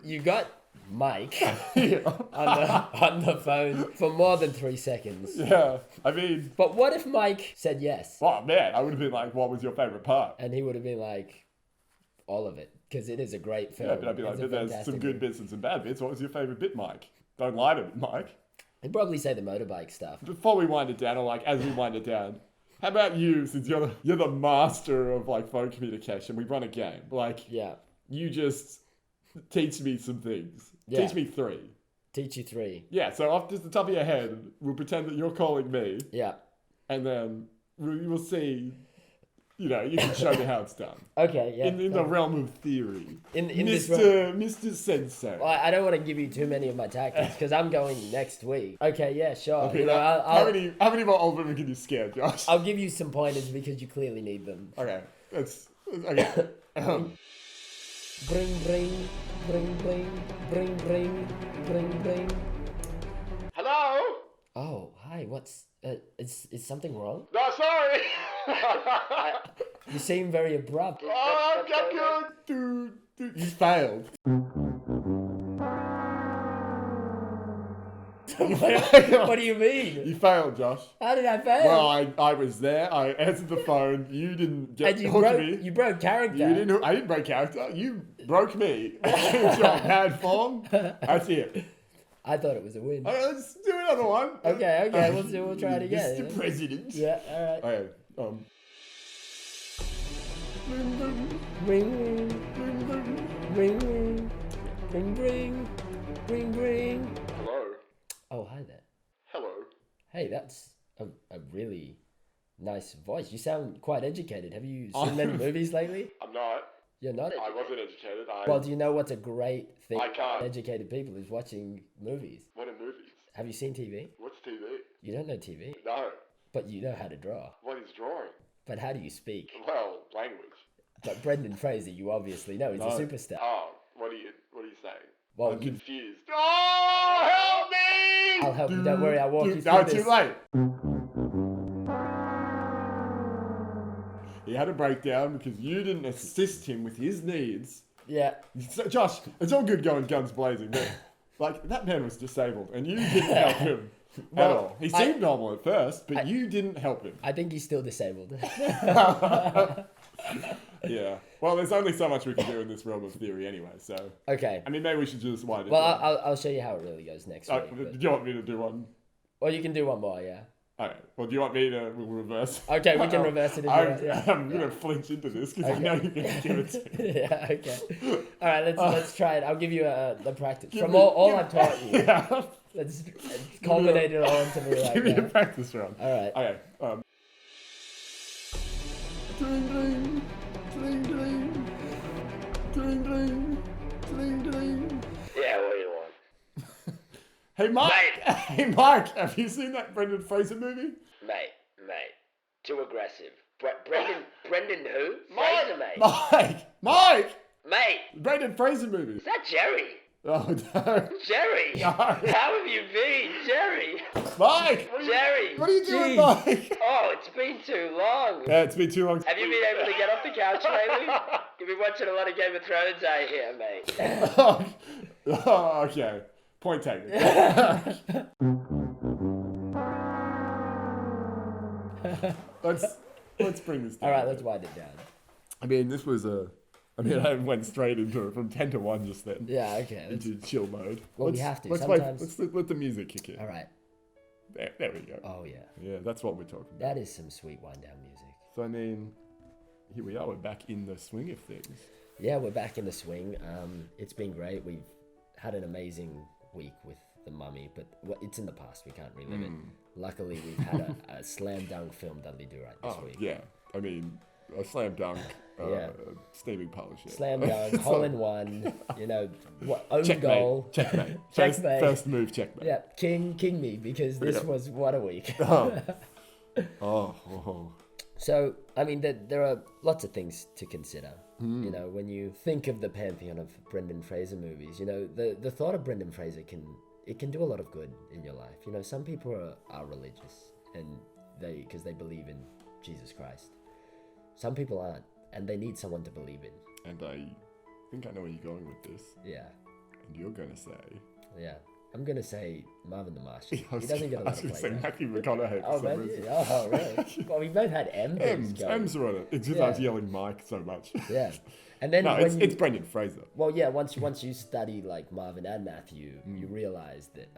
you got Mike on the phone for more than 3 seconds. Yeah, I mean... But what if Mike said yes? Oh, man, I would have been like, what was your favourite part? And he would have been like, all of it. Because it is a great film. Yeah, but I'd be like, but there's some good bits and some bad bits. What was your favourite bit, Mike? Don't lie to me, Mike. He'd probably say the motorbike stuff. Before we wind it down, or like as we wind it down, how about you, since you're the master of like phone communication, we run a game. Like, yeah, you just teach me some things. Yeah. Teach me 3. Teach you 3. Yeah, so off just the top of your head, we'll pretend that you're calling me. Yeah. And then we'll see, you can show me how it's done. Okay, yeah. In the realm of theory. In this realm. Mr. Sensei. Well, I don't want to give you too many of my tactics because I'm going next week. Okay, yeah, sure. Okay, how many more old women can you scare, Josh? I'll give you some pointers because you clearly need them. Okay, okay. Bring, bring, bring, bring, bring, bring, bring, bring. Hello? Oh, hi. What's is something wrong? No, sorry. You seem very abrupt. Oh, I'm good. Dude, you failed. What do you mean? You failed, Josh. How did I fail? Well, I was there. I answered the phone. You didn't get and you hook broke, me. You broke character. I didn't break character. You broke me. It's your bad form. That's it. I thought it was a win. Okay, let's do another one. Okay. We'll try it again. Mr. President. Yeah, alright. Okay, Ring, ring, ring, ring, ring. Hello. Oh, hi there. Hello. Hey, that's a really nice voice. You sound quite educated. Have you seen many movies lately? I'm not. You're not? I wasn't educated. Well, do you know what's a great thing I can't. for educated people is watching movies? What are movies? Have you seen TV? What's TV? You don't know TV? No. But you know how to draw. What is drawing? But how do you speak? Well, language. But Brendan Fraser, you obviously know. He's a superstar. Oh, what are you saying? Well, I'm confused. Oh, help me! I'll help you. Don't worry. I'll walk you through No, this. too late. He had a breakdown because you didn't assist him with his needs. Yeah. So, Josh, it's all good going guns blazing, but Like, that man was disabled, and you didn't help him at all. He seemed normal at first, but you didn't help him. I think he's still disabled. Yeah. Well, there's only so much we can do in this realm of theory anyway, so... Okay. I mean, maybe we should just wind it Well, down. I'll show you how it really goes next week. Do you want me to do one? Well, you can do one more, yeah. Okay. Well, do you want me to reverse? Okay, we can reverse it. I'm going to flinch into this because I know you're going to give it to me. Yeah, okay. All right, let's try it. I'll give you the practice. From all I've taught you. Yeah. Let's culminate it all into me right Give me now. a practice round. All right. Okay. Ding, ding, ding, ding, ding, ding, ding, ding. Yeah, what do you want? Hey, Mike. Hey, Mike. Have you seen that Brendan Fraser movie? Mate, too aggressive. Brendan who? Fraser, mate. Mike. Mate. Brendan Fraser movie. Is that Jerry? Oh, no. Jerry! No. How have you been, Jerry? Mike! Jerry! What are you doing, Mike? Oh, it's been too long. Yeah, it's been too long. Have you been able to get off the couch lately? You've been watching a lot of Game of Thrones, I hear, mate. Oh, okay. Point taken. Let's bring this down. All right, let's wind it down. I mean, this was I went straight into it from 10 to 1 just then. Yeah, okay. Into chill mode. Well, we have to. Let's let the music kick in. All right. There we go. Oh, yeah. Yeah, that's what we're talking about. That is some sweet wind-down music. So, I mean, here we are. We're back in the swing of things. Yeah, we're back in the swing. It's been great. We've had an amazing week with The Mummy, but it's in the past. We can't relive it. Luckily, we've had a slam dunk film, Dudley Do Right, this week. Yeah. I mean, a slam dunk, steaming polish. Slam dunk, hole in one, own checkmate, goal. Checkmate. Checkmate. First move, checkmate. Yeah, king me, because this was what a week. Oh. So, I mean, there are lots of things to consider. You know, when you think of the pantheon of Brendan Fraser movies, the thought of Brendan Fraser can do a lot of good in your life. You know, some people are religious and because they believe in Jesus Christ. Some people aren't, and they need someone to believe in. And I think I know where you're going with this. Yeah. And you're going to say... Yeah. I'm going to say Marvin the Martian. He doesn't get a lot of play. I was going to say Matthew McConaughey for some reason. Oh, really? Well, we both had M's are on it. It's just I was yelling Mike so much. Yeah. And then it's Brendan Fraser. Well, yeah, once you study like Marvin and Matthew, you realise that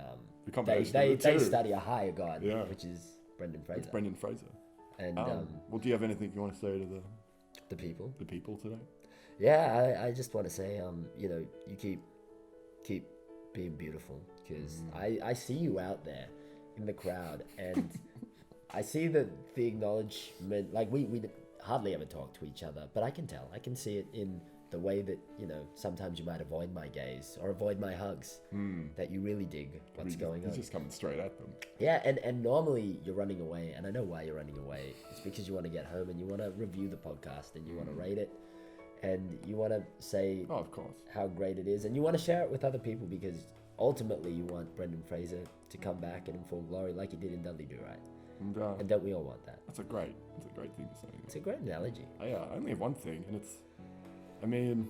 they study a higher god, which is Brendan Fraser. It's Brendan Fraser. And well, do you have anything you want to say to the people? The people today? Yeah, I just want to say, you keep being beautiful, because I see you out there in the crowd, and I see the acknowledgement. Like we hardly ever talk to each other, but I can see it in the way that sometimes you might avoid my gaze or avoid my hugs, that you really dig what's going on. He's just coming straight at them. Yeah, and normally you're running away, and I know why you're running away. It's because you want to get home and you want to review the podcast and you want to rate it, and you want to say, of course, how great it is, and you want to share it with other people, because ultimately you want Brendan Fraser to come back in full glory like he did in Dudley Do Right. And don't we all want that? That's a great thing to say. It's a great analogy. I only have one thing, and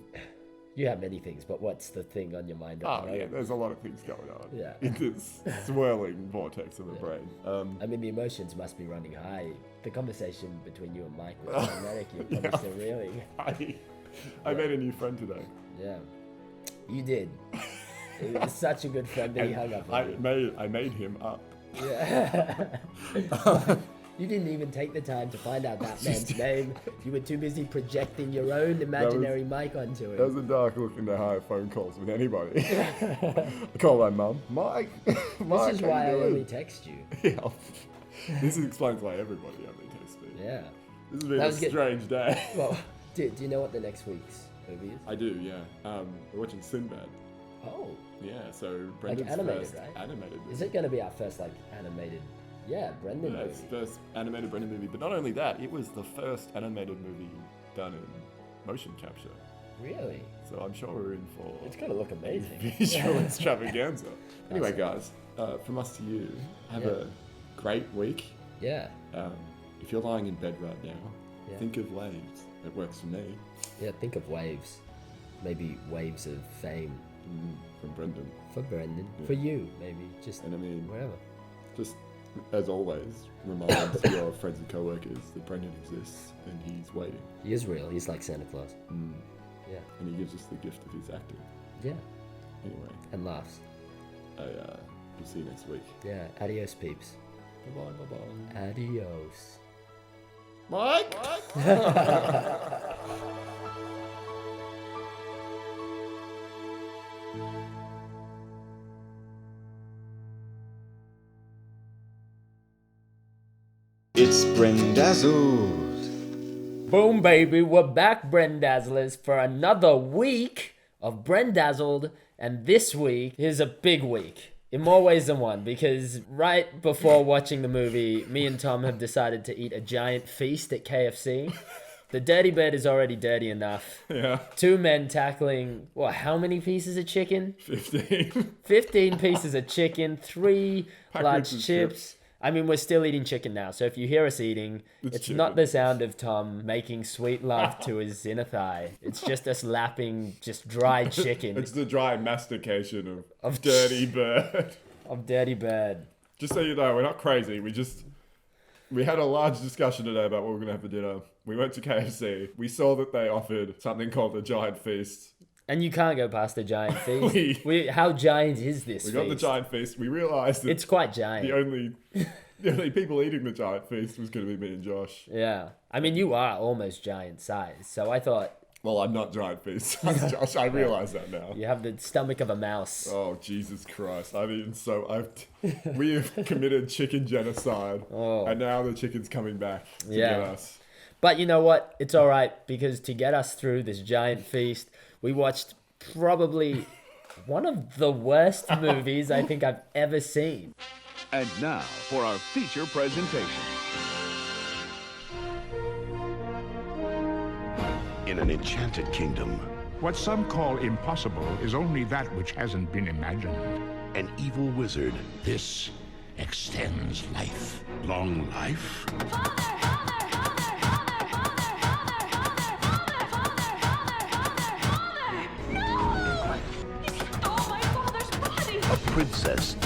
you have many things, but what's the thing on your mind? There's a lot of things going on. Yeah. In this swirling vortex of the brain. I mean, the emotions must be running high. The conversation between you and Mike was dramatic. You're probably still reeling. I made a new friend today. Yeah, you did. He was such a good friend that he hung up on you. I made him up. Yeah. You didn't even take the time to find out that man's name. You were too busy projecting your own imaginary mic onto it. That was a dark look into high phone calls with anybody. I call my mum, Mike. This is why I only text you. Yeah. This explains why everybody only texts me. Yeah. This has been a strange day. Well, do you know what the next week's movie is? I do, yeah. We're watching Sinbad. Oh. Yeah, so Brendan's animated, first right? animated movie. Is it going to be our first animated? Yeah, Brendan movie. It's first animated Brendan movie, but not only that, it was the first animated movie done in motion capture. Really? So I'm sure we're in for... It's going to look amazing. Visual extravaganza. Anyway, guys, from us to you, have a great week. Yeah. If you're lying in bed right now, think of waves. It works for me. Yeah, think of waves. Maybe waves of fame. From Brendan. For Brendan. For you, maybe. Just, and I mean, whatever. Just, as always, reminds your friends and co-workers that Brendan exists and he's waiting. He is real. He's like Santa Claus. Yeah. And he gives us the gift of his acting. Yeah. Anyway. And laughs. We'll see you next week. Yeah. Adios, peeps. Bye-bye, bye-bye. Adios. Mike? It's Brendazzled. Boom, baby. We're back, Brendazzlers, for another week of Brendazzled. And this week is a big week. In more ways than one, because right before watching the movie, me and Tom have decided to eat a giant feast at KFC. The dirty bed is already dirty enough. Yeah. 2 men tackling, how many pieces of chicken? 15. 15 pieces of chicken, 3 Packed large ribs chips. I mean, we're still eating chicken now, so if you hear us eating, it's not the sound of Tom making sweet love to his inner thigh. It's just us lapping just dry chicken. It's the dry mastication of dirty bird. Of dirty bird. Just so you know, we're not crazy. We had a large discussion today about what we're going to have for dinner. We went to KFC. We saw that they offered something called a giant feast. And you can't go past the giant feast. How giant is this feast? We got the giant feast. We realised that it's quite giant. The only people eating the giant feast was going to be me and Josh. Yeah. I mean, you are almost giant size. So I thought... Well, I'm not giant feast size, Josh. I realise that now. You have the stomach of a mouse. Oh, Jesus Christ. I mean, we have committed chicken genocide. Oh. And now the chicken's coming back to get us. But you know what? It's all right, because to get us through this giant feast, we watched probably one of the worst movies I think I've ever seen. And now for our feature presentation. In an enchanted kingdom, what some call impossible is only that which hasn't been imagined. An evil wizard. This extends life. Long life? A princess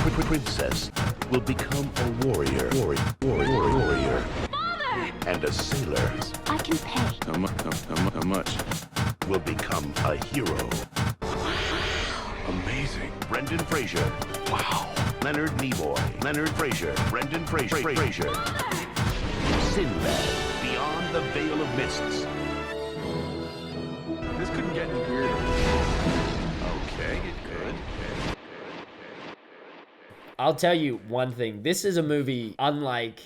will become a warrior. Father! And a sailor. I can pay. How much? Will become a hero. Amazing. Brendan Fraser. Wow. Leonard Nimoy. Leonard Fraser. Brendan Fraser. Sinbad. Beyond the Veil of Mists. This couldn't get any weirder. Okay, it could. I'll tell you one thing. This is a movie unlike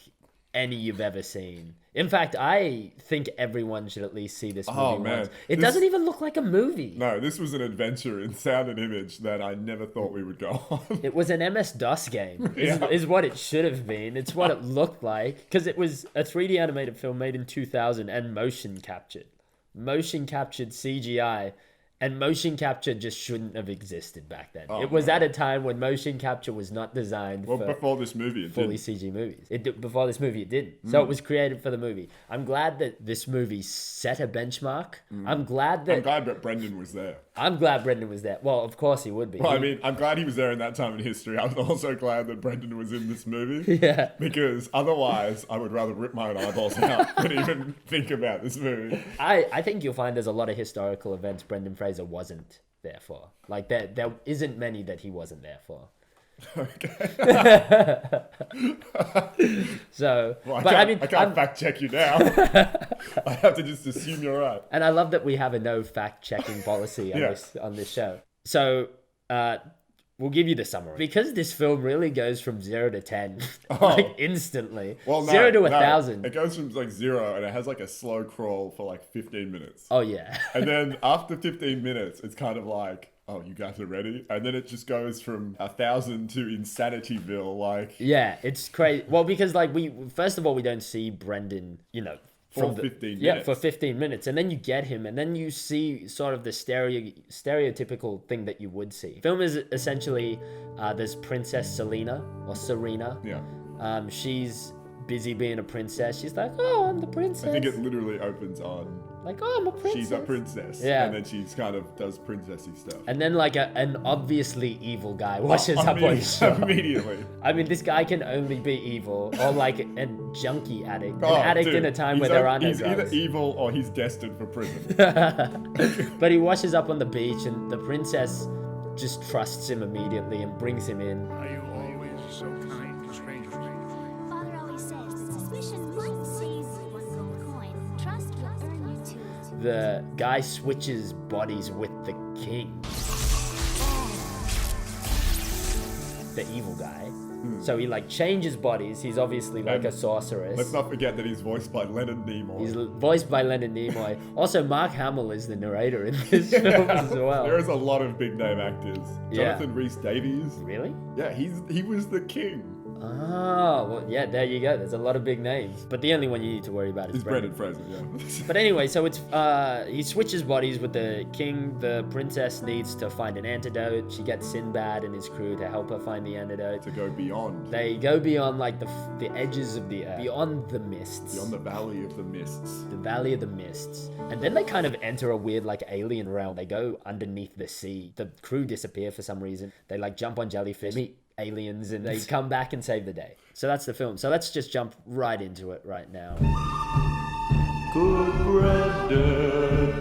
any you've ever seen. In fact, I think everyone should at least see this movie once. It doesn't even look like a movie. No, this was an adventure in sound and image that I never thought we would go on. It was an MS-DOS game, is what it should have been. It's what it looked like. Because it was a 3D animated film made in 2000 and motion captured. Motion captured CGI. And motion capture just shouldn't have existed back then. It was at a time when motion capture was not designed for before this movie, it fully didn't. CG movies. Before this movie, it didn't. So it was created for the movie. I'm glad that this movie set a benchmark. I'm glad that Brendan was there. I'm glad Brendan was there. Well, of course he would be. Well, I mean, I'm glad he was there in that time in history. I'm also glad that Brendan was in this movie. Yeah. Because otherwise, I would rather rip my own eyeballs out than even think about this movie. I think you'll find there's a lot of historical events Brendan Fraser wasn't there for. Like, there isn't many that he wasn't there for. Okay. So, well, but I mean, I can't fact check you now. I have to just assume you're right. And I love that we have a no fact checking policy on this show. So, we'll give you the summary. Because this film really goes from 0 to 10, like instantly. Well, 0 to 1,000. It goes from like 0 and it has like a slow crawl for like 15 minutes. Oh, yeah. And then after 15 minutes, it's kind of like, oh, you guys are ready? And then it just goes from 1,000 to Insanityville, like... Yeah, it's crazy. Well, because like first of all, we don't see Brendan, for 15 minutes. Yeah, for 15 minutes. And then you get him, and then you see sort of the stereotypical thing that you would see. Film is essentially, there's Princess Selena, or Serena. Yeah. She's busy being a princess. She's like, oh, I'm the princess. I think it literally opens on Like, oh, I'm a princess. She's a princess. Yeah. And then she's kind of does princessy stuff. And then like an obviously evil guy washes up on his shop. Immediately. I mean, this guy can only be evil, or like a junkie addict. Oh, An addict dude, in a time where he's there are no He's either drugs. evil or he's destined for prison. But he washes up on the beach, and the princess just trusts him immediately and brings him in. Are you always so kind to strangers? Father always says that suspicion might save you one gold coin. Trust will earn you two. The guy switches bodies with the king. The evil guy. So he like changes bodies. He's obviously like a sorceress. Let's not forget that he's voiced by Leonard Nimoy. He's voiced by Leonard Nimoy. Also, Mark Hamill is the narrator in this film as well. There is a lot of big name actors. Yeah. Jonathan Rhys-Davies. Really? Yeah, he was the king. Oh, well, yeah, there you go. There's a lot of big names. But the only one you need to worry about is It's Brendan Fraser, yeah. But anyway, so it's he switches bodies with the king. The princess needs to find an antidote. She gets Sinbad and his crew to help her find the antidote. To go beyond. They go beyond like the edges of the earth, beyond the mists. Beyond the Valley of the Mists. The Valley of the Mists. And then they kind of enter a weird like alien realm. They go underneath the sea. The crew disappear for some reason. They like jump on jellyfish, meet aliens, and they come back and save the day. So that's the film. So let's just jump right into it right now. Good Brendan.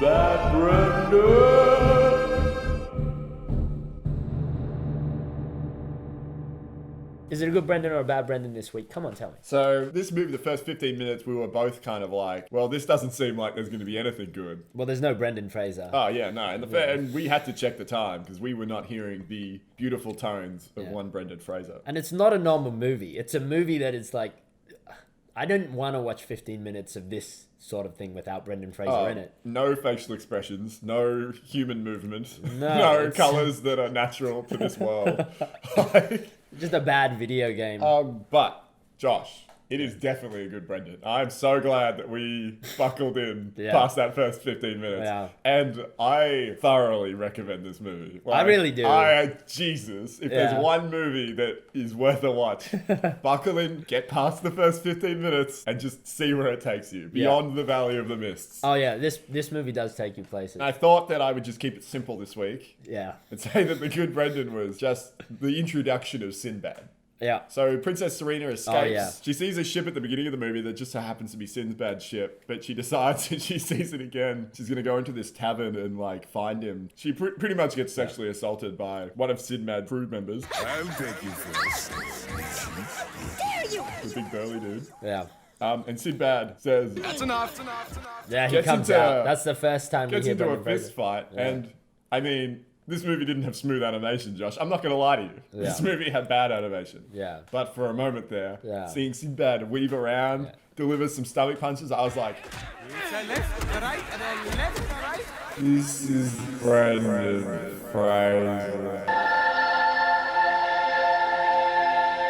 Bad Brendan. Is it a good Brendan or a bad Brendan this week? Come on, tell me. So this movie, the first 15 minutes, we were both kind of like, well, this doesn't seem like there's going to be anything good. Well, there's no Brendan Fraser. Oh, yeah, no. And we had to check the time because we were not hearing the beautiful tones of one Brendan Fraser. And it's not a normal movie. It's a movie that is like, I don't want to watch 15 minutes of this sort of thing without Brendan Fraser in it. No facial expressions, no human movement, No, no it's- colors that are natural to this world. Just a bad video game. But, Josh, it is definitely a good Brendan. I'm so glad that we buckled in past that first 15 minutes. Yeah. And I thoroughly recommend this movie. I really do. Jesus, if there's one movie that is worth a watch, buckle in, get past the first 15 minutes, and just see where it takes you, beyond the Valley of the Mists. Oh yeah, this movie does take you places. I thought that I would just keep it simple this week. Yeah. And say that the good Brendan was just the introduction of Sinbad. Yeah. So Princess Serena escapes. Oh, yeah. She sees a ship at the beginning of the movie that just so happens to be Sinbad's ship, but she decides that she sees it again. She's going to go into this tavern and like find him. She pretty much gets sexually assaulted by one of Sinbad's crew members. I'll take you first. Dare you! The big burly dude. Yeah. And Sinbad says, That's enough. Yeah, he Gets comes into- out. That's the first time we gets hear into a Brendan Fraser. fist fight. Yeah. And I mean, this movie didn't have smooth animation, Josh. I'm not going to lie to you. Yeah. This movie had bad animation. Yeah. But for a moment there, Yeah. seeing Sinbad weave around, deliver some stomach punches, I was like, It's a left, a right, and then left, a right. this is Brendan Fraser.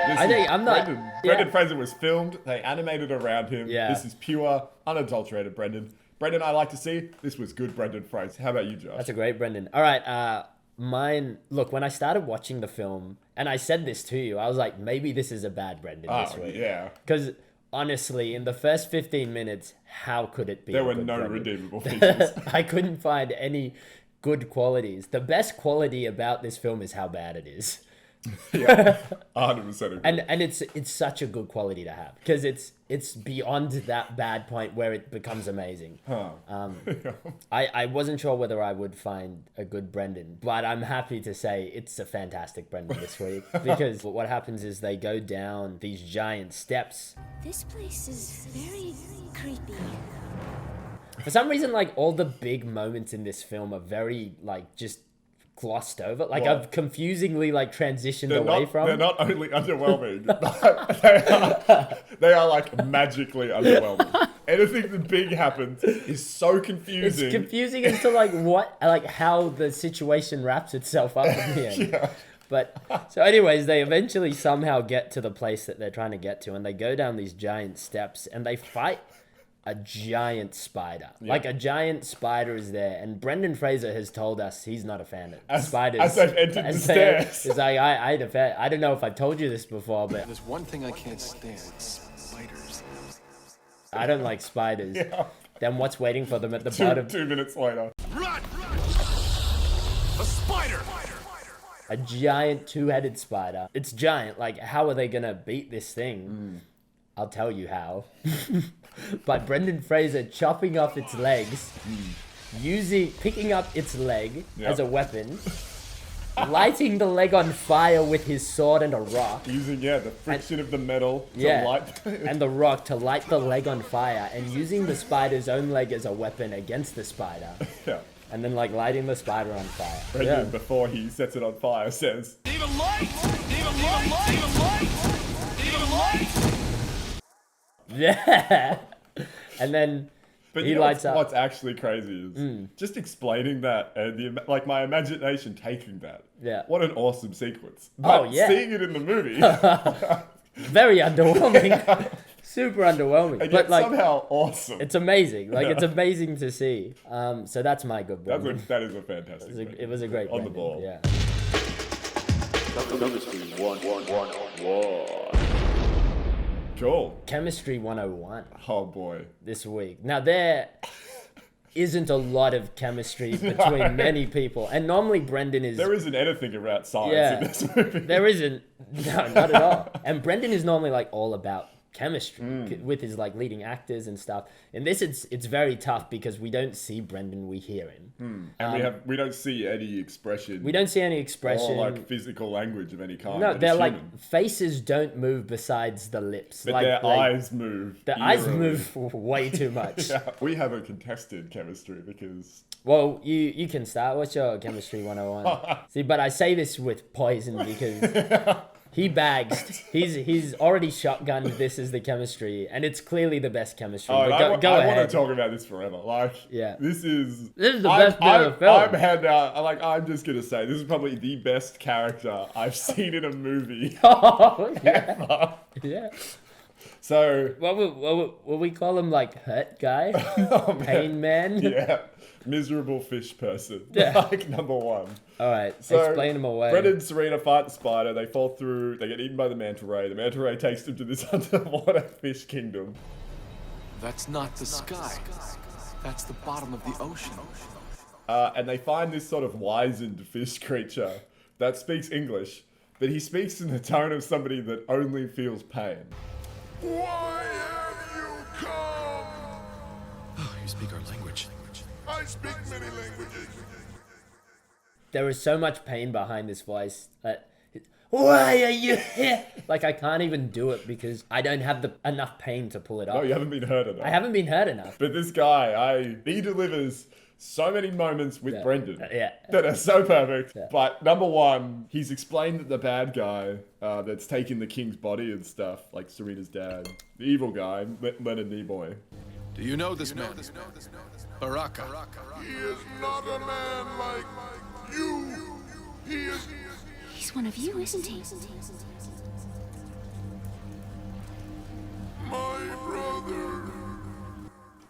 I think I'm not. Brendan Fraser was filmed. They animated around him. Yeah. This is pure, unadulterated Brendan. Brendan, I like to see. This was good Brendan Fraser. How about you, Josh? That's a great Brendan. All right, mine. Look, when I started watching the film, and I said this to you, I was like, maybe this is a bad Brendan this week. Yeah. Because honestly, in the first 15 minutes, how could it be? There a were good no Brendan? redeemable features. I couldn't find any good qualities. The best quality about this film is how bad it is. Yeah, 100% agree. And it's such a good quality to have because it's beyond that bad point where it becomes amazing. I wasn't sure whether I would find a good Brendan, but I'm happy to say it's a fantastic Brendan this week because what happens is they go down these giant steps. This place is very creepy. For some reason, like all the big moments in this film are very like just glossed over. Like Well, I've confusingly like transitioned away from. They're not only underwhelming, but they are like magically underwhelming. Anything that big happens is so confusing. It's confusing as to like how the situation wraps itself up in the end. Yeah. But so anyways, they eventually somehow get to the place that they're trying to get to, and they go down these giant steps and they fight a giant spider. Yeah. Like a giant spider is there, and Brendan Fraser has told us he's not a fan of spiders. as they've entered the stairs. He's like, I don't know if I've told you this before, but There's one thing I can't stand: spiders. I don't like spiders. Yeah. Then what's waiting for them at the bottom? 2 minutes later. Run! A spider! A giant two-headed spider. It's giant. Like, how are they gonna beat this thing? I'll tell you how. By Brendan Fraser chopping off its legs, picking up its leg as a weapon, lighting the leg on fire with his sword and a rock. Using, the friction of the metal to light... and the rock to light the leg on fire, and using the spider's own leg as a weapon against the spider. Yeah. And then, like, lighting the spider on fire. Brendan, before he sets it on fire, says... Need a light! Need a light! Need a light! Need a light! Yeah! And then But he you know lights up. what's actually crazy is just explaining that and my imagination taking that. Yeah. What an awesome sequence. Oh, But yeah. seeing it in the movie... Very underwhelming. Super underwhelming. And but yet like somehow awesome. It's amazing. Like, Yeah. it's amazing to see. So that's my good Brendan. That is a fantastic It was a great On the Brendan, ball. Yeah. Cool. Chemistry 101 Oh boy. this week. Now, there isn't a lot of chemistry between many people. And normally Brendan is... There isn't anything about science in this movie. There isn't. No, not at all. And Brendan is normally like all about chemistry with his like leading actors and stuff. In this, it's very tough because we don't see Brendan, we hear him. And we don't see any expression. We don't see any expression. Or like physical language of any kind. No, that they're is like human. faces don't move besides the lips. But like, their eyes move. Their eyes eerily. move way too much. Yeah, we have a contested chemistry because... Well, you can start. What's your chemistry 101? See, but I say this with poison because he bags. He's already shotgunned this as the chemistry, and it's clearly the best chemistry. Oh, But and go I ahead. want to talk about this forever. Like, this is the best bit of the film. I'm just gonna say this is probably the best character I've seen in a movie. Oh, yeah. ever. Yeah. So what will we call him? Like hurt guy, pain man. Yeah, miserable fish person. Yeah. Like number one. All right, So, explain him away. Brendan and Serena fight the spider. They fall through. They get eaten by the manta ray. The manta ray takes them to this underwater fish kingdom. That's not the sky. That's the bottom of the ocean. And they find this sort of wizened fish creature that speaks English, but he speaks in the tone of somebody that only feels pain. Why have you come? Oh, you speak our language. I speak many languages. There is so much pain behind this voice. Why are you here? Like, I can't even do it because I don't have enough pain to pull it off. No, you haven't been hurt enough. I haven't been hurt enough. But this guy, he delivers so many moments with Brendan Yeah. that are so perfect. Yeah. But number one, he's explained that the bad guy that's taking the king's body and stuff, like Serena's dad, the evil guy, Leonard Nimoy. Do you know this man? Baraka. He is not a man like you. He is... He's one of you, isn't he? My brother.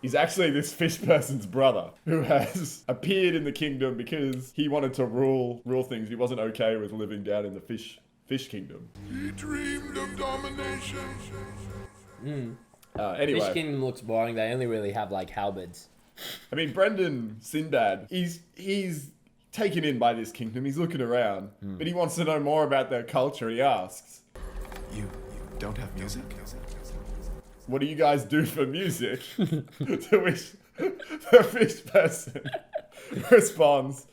He's actually this fish person's brother who has appeared in the kingdom because he wanted to rule things. He wasn't okay with living down in the fish kingdom. He dreamed of domination. Anyway. Fish Kingdom looks boring. They only really have like halberds. I mean, Brendan, Sinbad, he's taken in by this kingdom. He's looking around, but he wants to know more about their culture. He asks, You don't have music? what do you guys do for music? To which the fish person responds,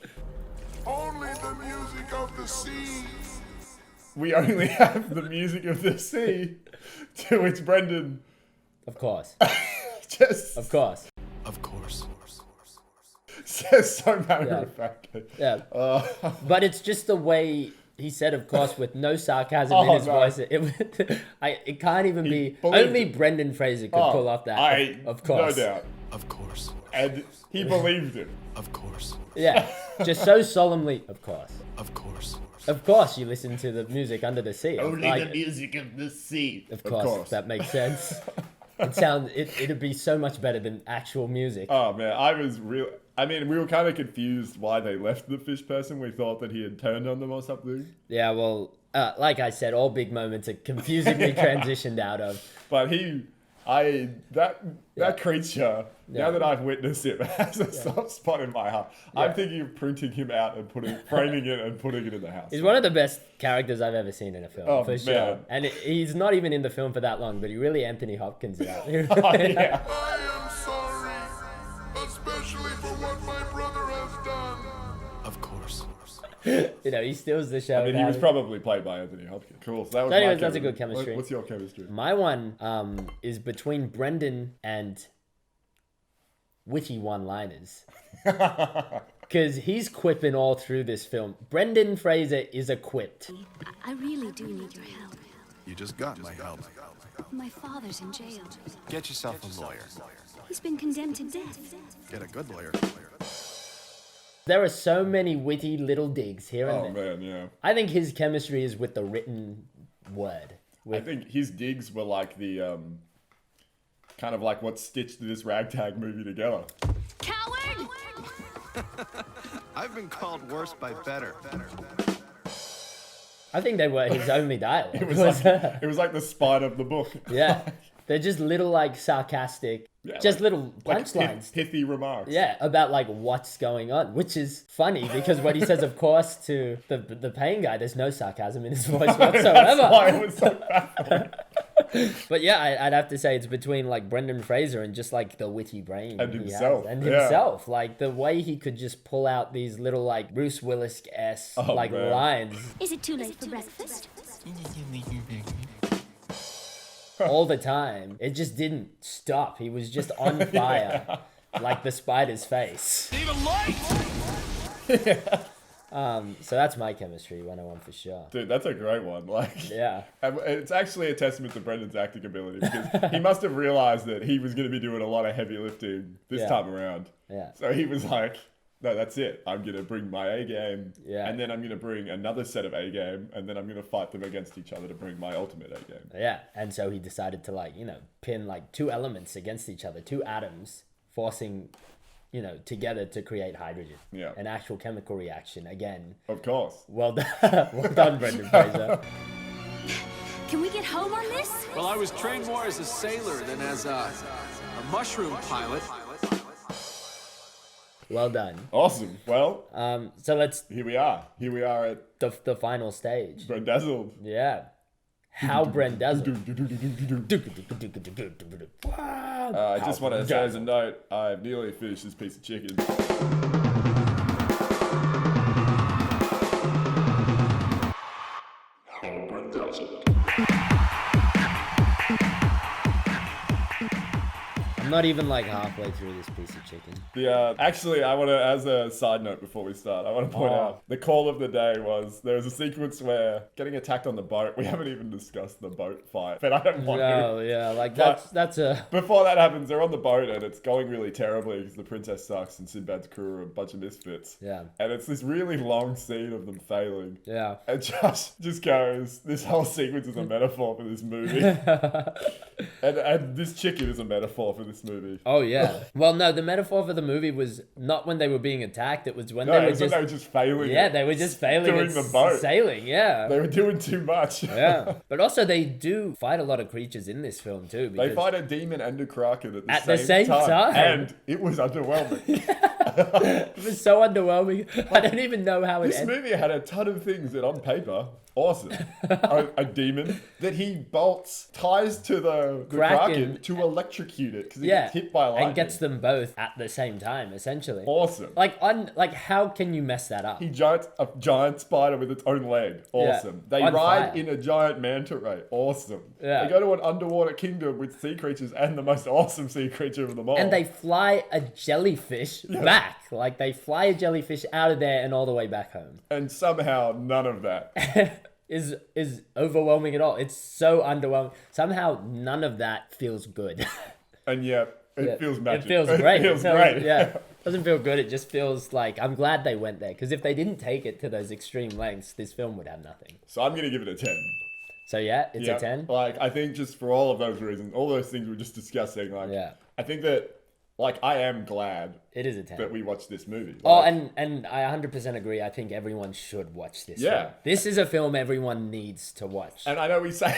Only the music of the sea. we only have the music of the sea. To which Brendan, of course, just of course, says so matter of factly. Yeah, but it's just the way he said, of course, with no sarcasm in Oh, his no. voice. It can't even be. believed Only it. Brendan Fraser could pull off that. Of course, No doubt. Of course. And he believed it. Of course. Yeah, just so solemnly. Of course. Of course. Of course, you listen to the music under the sea. Only the music of the sea. Of course, that makes sense. It'd be so much better than actual music. Oh man, we were kind of confused why they left the fish person. We thought that he had turned on them or something. Yeah, well, like I said, all big moments are confusingly transitioned out of. But he That creature, now that I've witnessed it, has a soft spot in my heart. I'm thinking of printing him out and framing it and putting it in the house. He's one of the best characters I've ever seen in a film, for sure. Man. And he's not even in the film for that long, but he really Anthony Hopkins it out. I am sorry, especially for what my brother has done. Of course. You know, he steals the show. I mean, he was probably played by Anthony Hopkins. Cool. So that was So anyways, my that's a chemistry. good chemistry. What's your chemistry? My one is between Brendan and witty one-liners. Because he's quipping all through this film. Brendan Fraser is equipped. I really do need your help. You just got my help. My father's in jail. Get yourself a lawyer. He's been condemned to death. Get a good lawyer. There are so many witty little digs here and there. Oh, man, yeah. I think his chemistry is with the written word. I think his digs were like the, kind of like what stitched this ragtag movie together. Coward! I've been called worse by better. I think they were his only dialogue. It was like the spine of the book. Yeah. They're just little, like, sarcastic, just little punchlines. Pithy remarks. Yeah, about, like, what's going on, which is funny because when he says, of course, to the paying guy, there's no sarcasm in his voice whatsoever. That's why it was so baffling. But yeah, I'd have to say it's between, like, Brendan Fraser and just, like, the witty brain And he himself. has. And Yeah. himself. Like, the way he could just pull out these little, like, Bruce Willis-esque, like, man. lines Is it too late for breakfast? all the time. It just didn't stop. He was just on fire, like the spider's face. Even light! So that's my chemistry 101 for sure. Dude, that's a great one. Like, Yeah. and it's actually a testament to Brendan's acting ability because he must have realized that he was going to be doing a lot of heavy lifting this Yeah. time around. Yeah. So he was like, no, that's it. I'm going to bring my A game, Yeah. and then I'm going to bring another set of A game, and then I'm going to fight them against each other to bring my ultimate A game. Yeah. And so he decided to, like, you know, pin like two elements against each other, two atoms, forcing, you know, together to create hydrogen. Yeah. An actual chemical reaction. Again. Of course. Well done. Well done, Brendan Fraser. Can we get home on this? Well, I was trained more as a sailor than as a mushroom pilot. Well done. Awesome. Well, so let's. Here we are. Here we are at the final stage. Brendazzled. Yeah. How Brendazzled. I just want to say as a note, I've nearly finished this piece of chicken. I'm not even like halfway through this piece of chicken. Actually, I want to, as a side note before we start, I want to point out the call of the day was there was a sequence where getting attacked on the boat. We haven't even discussed the boat fight, but I don't want to. No, yeah, like that's a. Before that happens, they're on the boat and it's going really terribly because the princess sucks and Sinbad's crew are a bunch of misfits. Yeah. And it's this really long scene of them failing. Yeah. And Josh just goes, this whole sequence is a metaphor for this movie. and this chicken is a metaphor for this movie. Oh yeah. Well, no, the metaphor for the movie was not when they were being attacked. It was when No, they it's when they were just failing. Yeah, they were just failing doing at the boat. sailing. Yeah. They were doing too much. Yeah. But also they do fight a lot of creatures in this film too. They because fight a demon and a kraken at the same time. And it was underwhelming. It was so underwhelming. I don't even know how it This ended. movie had a ton of things that on paper, awesome. a demon that he ties to the kraken to electrocute it because he gets hit by lightning. and gets them both at the same time, essentially. Awesome. Like how can you mess that up? He giants a giant spider with its own leg. Awesome. They On ride fire. in a giant manta ray. Awesome. Yeah. They go to an underwater kingdom with sea creatures and the most awesome sea creature of them all. And they fly a jellyfish back. Like they fly a jellyfish out of there and all the way back home. And somehow none of that is overwhelming at all. It's so underwhelming. Somehow none of that feels good. And yet it feels magic. It feels great. It feels great. Yeah. It doesn't feel good. It just feels like I'm glad they went there because if they didn't take it to those extreme lengths, this film would have nothing. So I'm going to give it a 10. So yeah, it's a 10. Like I think just for all of those reasons, all those things we were just discussing, like I think that Like, I am glad it is a 10 that we watched this movie. Oh, Like, and I 100% agree. I think everyone should watch this. Yeah. film. This is a film everyone needs to watch. and I know we say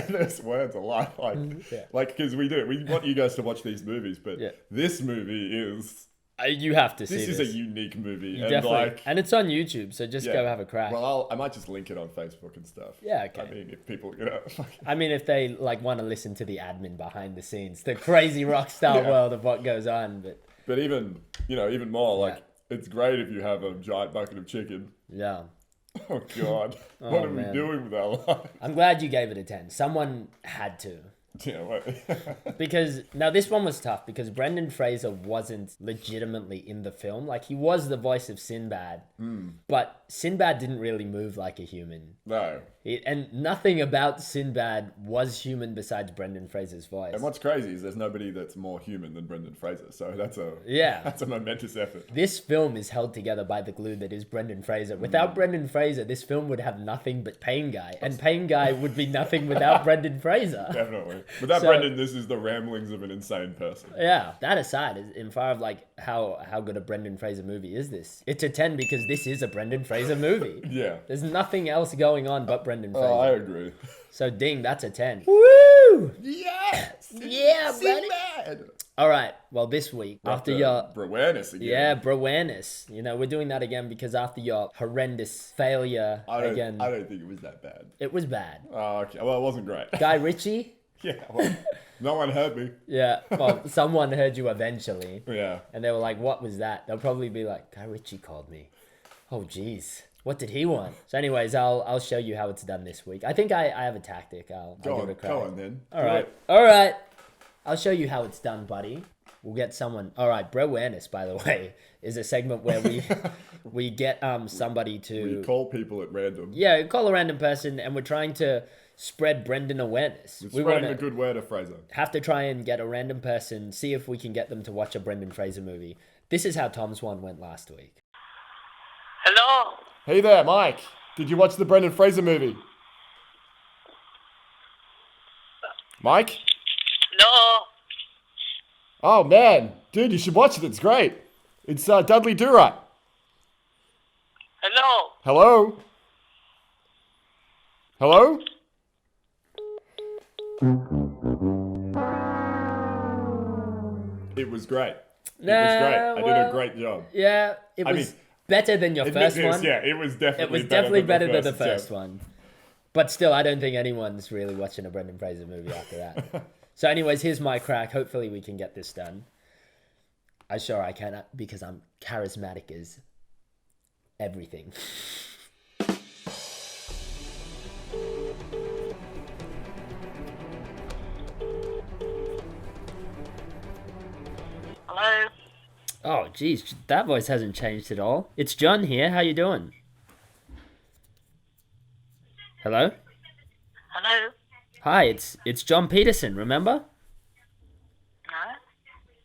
those words a lot, like because we do. We want you guys to watch these movies, but this movie is. You have to see this. This is a unique movie, You and definitely, and it's on YouTube, so just yeah. go have a crack. Well, I might just link it on Facebook and stuff. Yeah, okay. I mean, if people, I mean, if they like want to listen to the admin behind the scenes, the crazy rock star Yeah. world of what goes on, But even more, like, it's great if you have a giant bucket of chicken. Yeah. Oh, God. What are we doing with our lives? I'm glad you gave it a 10. Someone had to. Yeah, what? Because, now this one was tough because Brendan Fraser wasn't legitimately in the film. Like, he was the voice of Sinbad, but Sinbad didn't really move like a human. No. And nothing about Sinbad was human besides Brendan Fraser's voice. And what's crazy is there's nobody that's more human than Brendan Fraser. So that's a momentous effort. This film is held together by the glue that is Brendan Fraser. Without Brendan Fraser, this film would have nothing but Pain Guy. And Pain Guy would be nothing without Brendan Fraser. Definitely. Without Brendan, this is the ramblings of an insane person. Yeah, that aside, in far of like how good a Brendan Fraser movie is this? It's a 10 because this is a Brendan Fraser movie. Yeah. There's nothing else going on but Brendan Fraser. Oh, I agree. So ding, that's a 10. Woo! Yes! Yeah, Sinbad! All right. Well, this week after your awareness again. Yeah, awareness. You know, we're doing that again because after your horrendous failure again. I don't think it was that bad. It was bad. Oh, okay. Well, it wasn't great. Guy Ritchie? Yeah. Well, no one heard me. Yeah. Well, someone heard you eventually. Yeah. And they were like, "What was that?" They'll probably be like, "Guy Ritchie called me." Oh, geez. What did he want? So, anyways, I'll show you how it's done this week. I think I have a tactic. I'll give it a crack. Go on then. All right. I'll show you how it's done, buddy. We'll get someone. All right, Bro-awareness, by the way, is a segment where we get somebody to We call people at random. Yeah, call a random person, and we're trying to spread Brendan awareness. We're spreading a good word of Fraser. Have to try and get a random person, see if we can get them to watch a Brendan Fraser movie. This is how Tom's one went last week. Hello? Hey there, Mike. Did you watch the Brendan Fraser movie? Mike? No. Oh, man. Dude, you should watch it. It's great. It's Dudley Do Right. Hello? Hello? Hello? It was great. It was great. I did a great job. Yeah, it was better than your first one. Yeah, it was definitely better than the first one. But still, I don't think anyone's really watching a Brendan Fraser movie after that. So anyways, here's my crack. Hopefully we can get this done. I'm sure I can because I'm charismatic as everything. Hello? Oh, geez, that voice hasn't changed at all. It's John here. How you doing? Hello? Hello? Hi, it's John Peterson, remember?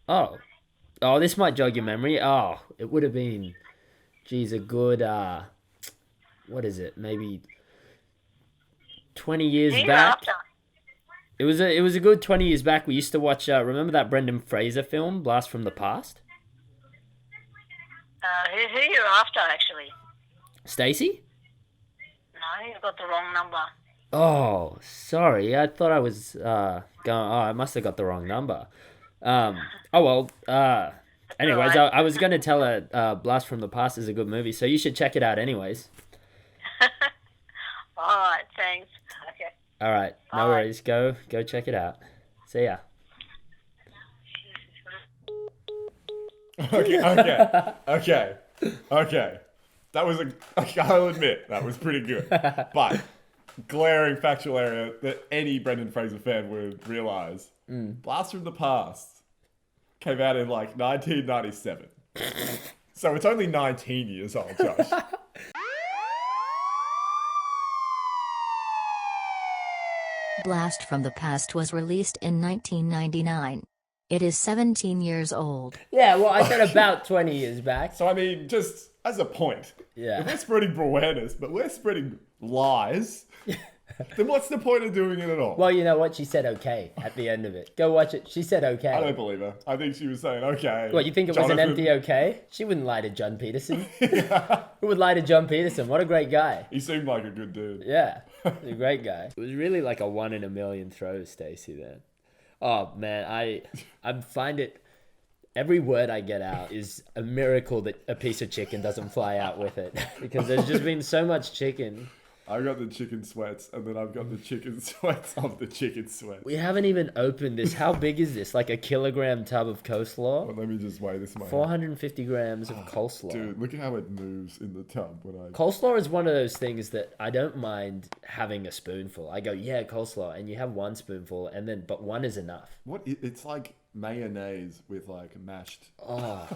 No? Oh, this might jog your memory. Oh, it would have been, geez, a good, what is it? Maybe 20 years back. It was a good 20 years back. We used to watch, remember that Brendan Fraser film, Blast from the Past? Who you're after, actually? Stacy? No, you've got the wrong number. Oh, sorry. I thought I was I must have got the wrong number. Anyways, right. I was going to tell her Blast from the Past is a good movie, so you should check it out anyways. Alright, thanks. Okay. All right, no worries. Go check it out. See ya. Okay. That was I'll admit, that was pretty good. But glaring factual error that any Brendan Fraser fan would realise. Blast from the Past came out in like 1997. So it's only 19 years old, Josh. Blast from the Past was released in 1999. It is 17 years old. Yeah, well, I said about 20 years back. So, I mean, just as a point, Yeah. if we're spreading awareness, but we're spreading lies, Then what's the point of doing it at all? Well, you know what? She said okay at the end of it. Go watch it. She said okay. I don't believe her. I think she was saying okay. What, you think it was an empty okay? She wouldn't lie to John Peterson. Who would lie to John Peterson? What a great guy. He seemed like a good dude. Yeah, he's a great guy. It was really like a 1 in a million throw, Stacey, there. Oh, man, I find it... Every word I get out is a miracle that a piece of chicken doesn't fly out with it. Because there's just been so much chicken. I've got the chicken sweats, and then I've got the chicken sweats of the chicken sweats. We haven't even opened this. How big is this? Like a kilogram tub of coleslaw? Well, let me just weigh this. 450 grams of coleslaw. Dude, look at how it moves in the tub when I... Coleslaw is one of those things that I don't mind having a spoonful. I go, yeah, coleslaw, and you have one spoonful, and then but one is enough. What? It's like mayonnaise with like mashed... Oh.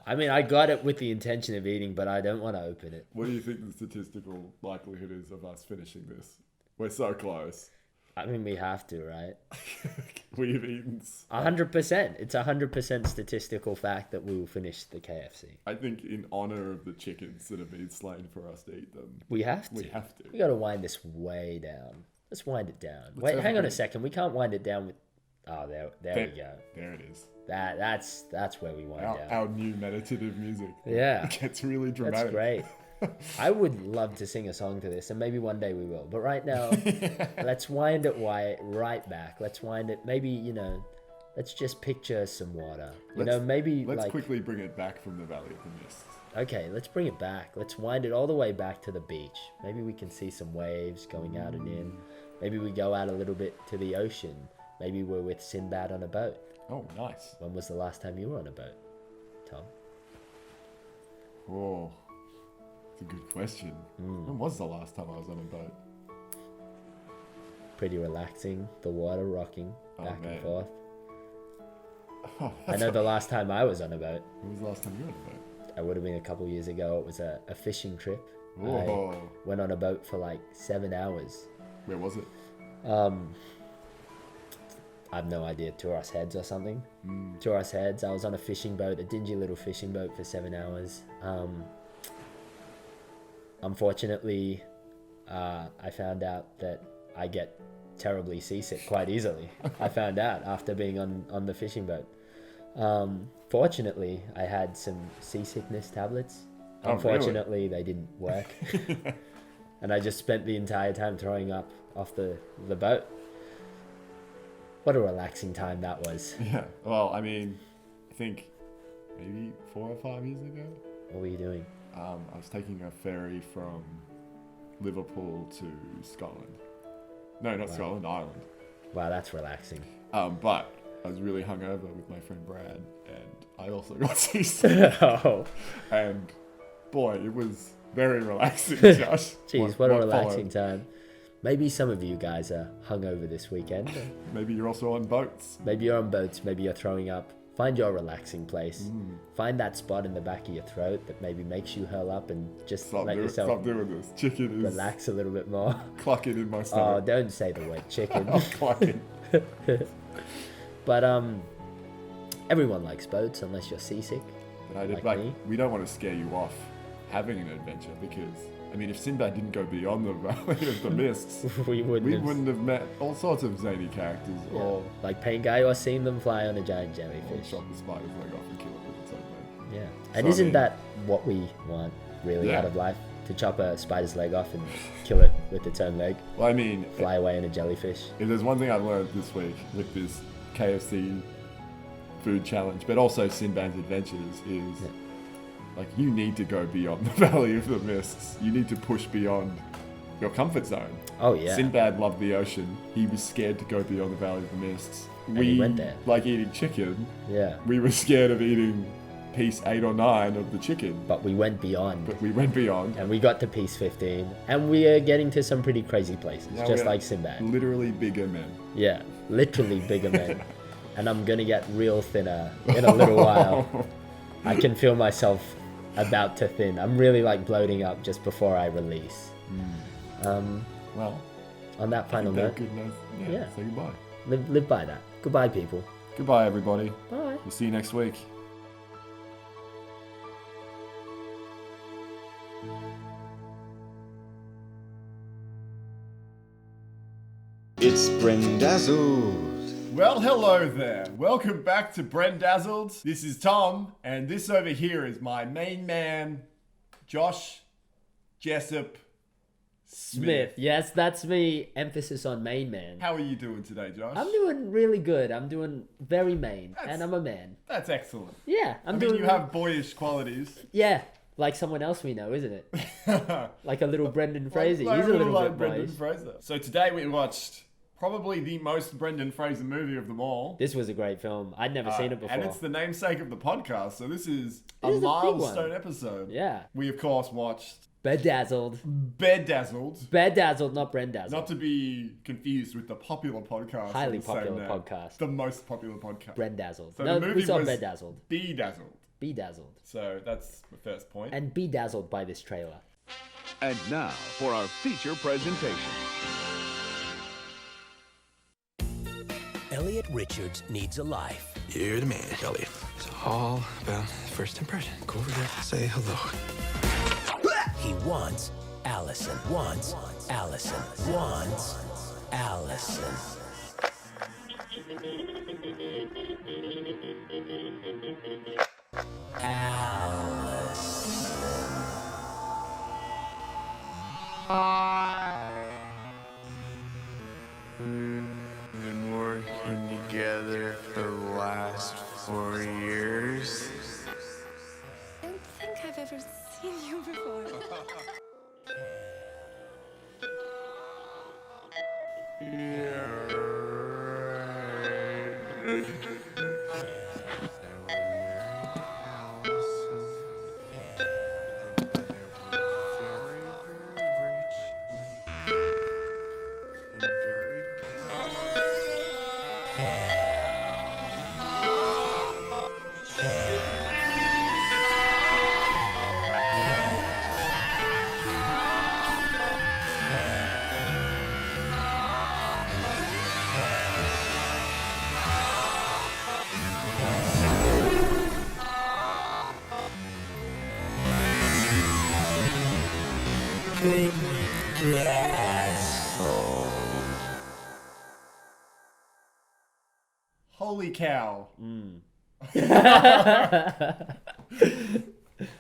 I mean, I got it with the intention of eating, but I don't want to open it. What do you think the statistical likelihood is of us finishing this? We're so close. I mean, we have to, right? We've eaten... 100%. It's 100% statistical fact that we will finish the KFC. I think in honor of the chickens that have been slain for us to eat them... We have to. We have to. We got to wind this way down. Let's wind it down. Wait, hang on a second. We can't wind it down with... Oh, there we go. There it is. That's where we wind down. Our new meditative music. Yeah. It gets really dramatic. That's great. I would love to sing a song to this, and maybe one day we will. But right now, let's wind it right back. Let's wind it. Maybe, let's just picture some water. Let's quickly bring it back from the Valley of the Mists. Okay, let's bring it back. Let's wind it all the way back to the beach. Maybe we can see some waves going out and in. Maybe we go out a little bit to the ocean. Maybe we're with Sinbad on a boat. Oh, nice. When was the last time you were on a boat, Tom? Oh, it's a good question. When was the last time I was on a boat? Pretty relaxing. The water rocking back and forth. Oh, I know the last time I was on a boat. When was the last time you were on a boat? It would have been a couple years ago. It was a fishing trip. Whoa. I went on a boat for like 7 hours. Where was it? I have no idea, Tourist Heads or something. Tourist Heads. I was on a fishing boat, a dingy little fishing boat for 7 hours. Unfortunately, I found out that I get terribly seasick quite easily. I found out after being on the fishing boat. Fortunately, I had some seasickness tablets. Unfortunately, they didn't work. And I just spent the entire time throwing up off the boat. What a relaxing time that was. Yeah. Well, I mean, I think maybe 4 or 5 years ago. What were you doing? I was taking a ferry from Liverpool to Scotland. No, not Scotland, Ireland. Wow, that's relaxing. But I was really hungover with my friend Brad, and I also got seasick. Oh. And boy, it was very relaxing, Josh. Jeez, what a relaxing time. Maybe some of you guys are hungover this weekend. Maybe you're also on boats. Maybe you're on boats. Maybe you're throwing up. Find your relaxing place. Find that spot in the back of your throat that maybe makes you hurl up and just let yourself stop doing this. Chicken is relax a little bit more. Clucking in my stomach. Oh, don't say the word chicken. I'm clucking. But everyone likes boats unless you're seasick. But like me. We don't want to scare you off having an adventure because, I mean, if Sinbad didn't go beyond the Valley of the Mists, we wouldn't have met all sorts of zany characters. Yeah. Or like Paint Guy or seen them fly on a giant jellyfish. Or chop the spider's leg off and kill it with its own leg. Yeah. So, And isn't that what we want, really, Yeah. out of life? To chop a spider's leg off and kill it with its own leg? Well, I mean... Fly away in a jellyfish? If there's one thing I've learned this week with this KFC food challenge, but also Sinbad's adventures, is... Like, you need to go beyond the Valley of the Mists. You need to push beyond your comfort zone. Oh, yeah. Sinbad loved the ocean. He was scared to go beyond the Valley of the Mists. And he went there. Like eating chicken. Yeah. We were scared of eating piece 8 or 9 of the chicken. But we went beyond. And we got to piece 15. And we are getting to some pretty crazy places, Now just we're like Sinbad. Literally bigger men. Yeah, literally bigger men. And I'm going to get real thinner in a little while. I can feel myself about to thin. I'm really like bloating up just before I release. Well, on that final note, good note. Yeah. Say goodbye. Live by that. Goodbye, people. Goodbye, everybody. Bye. We'll see you next week. Brendazzled. Well, hello there. Welcome back to Brendazzled. This is Tom, and this over here is my main man, Josh Jessup Smith. Yes, that's me. Emphasis on main man. How are you doing today, Josh? I'm doing really good. I'm doing very main, and I'm a man. That's excellent. Yeah, I mean, you have boyish qualities. Yeah, like someone else we know, isn't it? Like a little Brendan Fraser. Like He's a little like bit Brendan boyish. Fraser. So today we watched probably the most Brendan Fraser movie of them all. This was a great film. I'd never seen it before. And it's the namesake of the podcast, so this is a big milestone one. episode. Yeah. We, of course, watched Bedazzled. Bedazzled, not Brendazzled. Not to be confused with the popular podcast. Highly of the same popular name. podcast. The most popular podcast. Brendazzled. So No, the movie we saw was Bedazzled. Bedazzled. Bedazzled. So that's the first point. And bedazzled by this trailer. And now for our feature presentation. Elliot Richards needs a life. You're the man, Elliot. It's all about first impression. Go over there, say hello. He wants Allison. Wants Allison. Wants Allison. Been working together for the last 4 years. I don't think I've ever seen you before. Holy cow.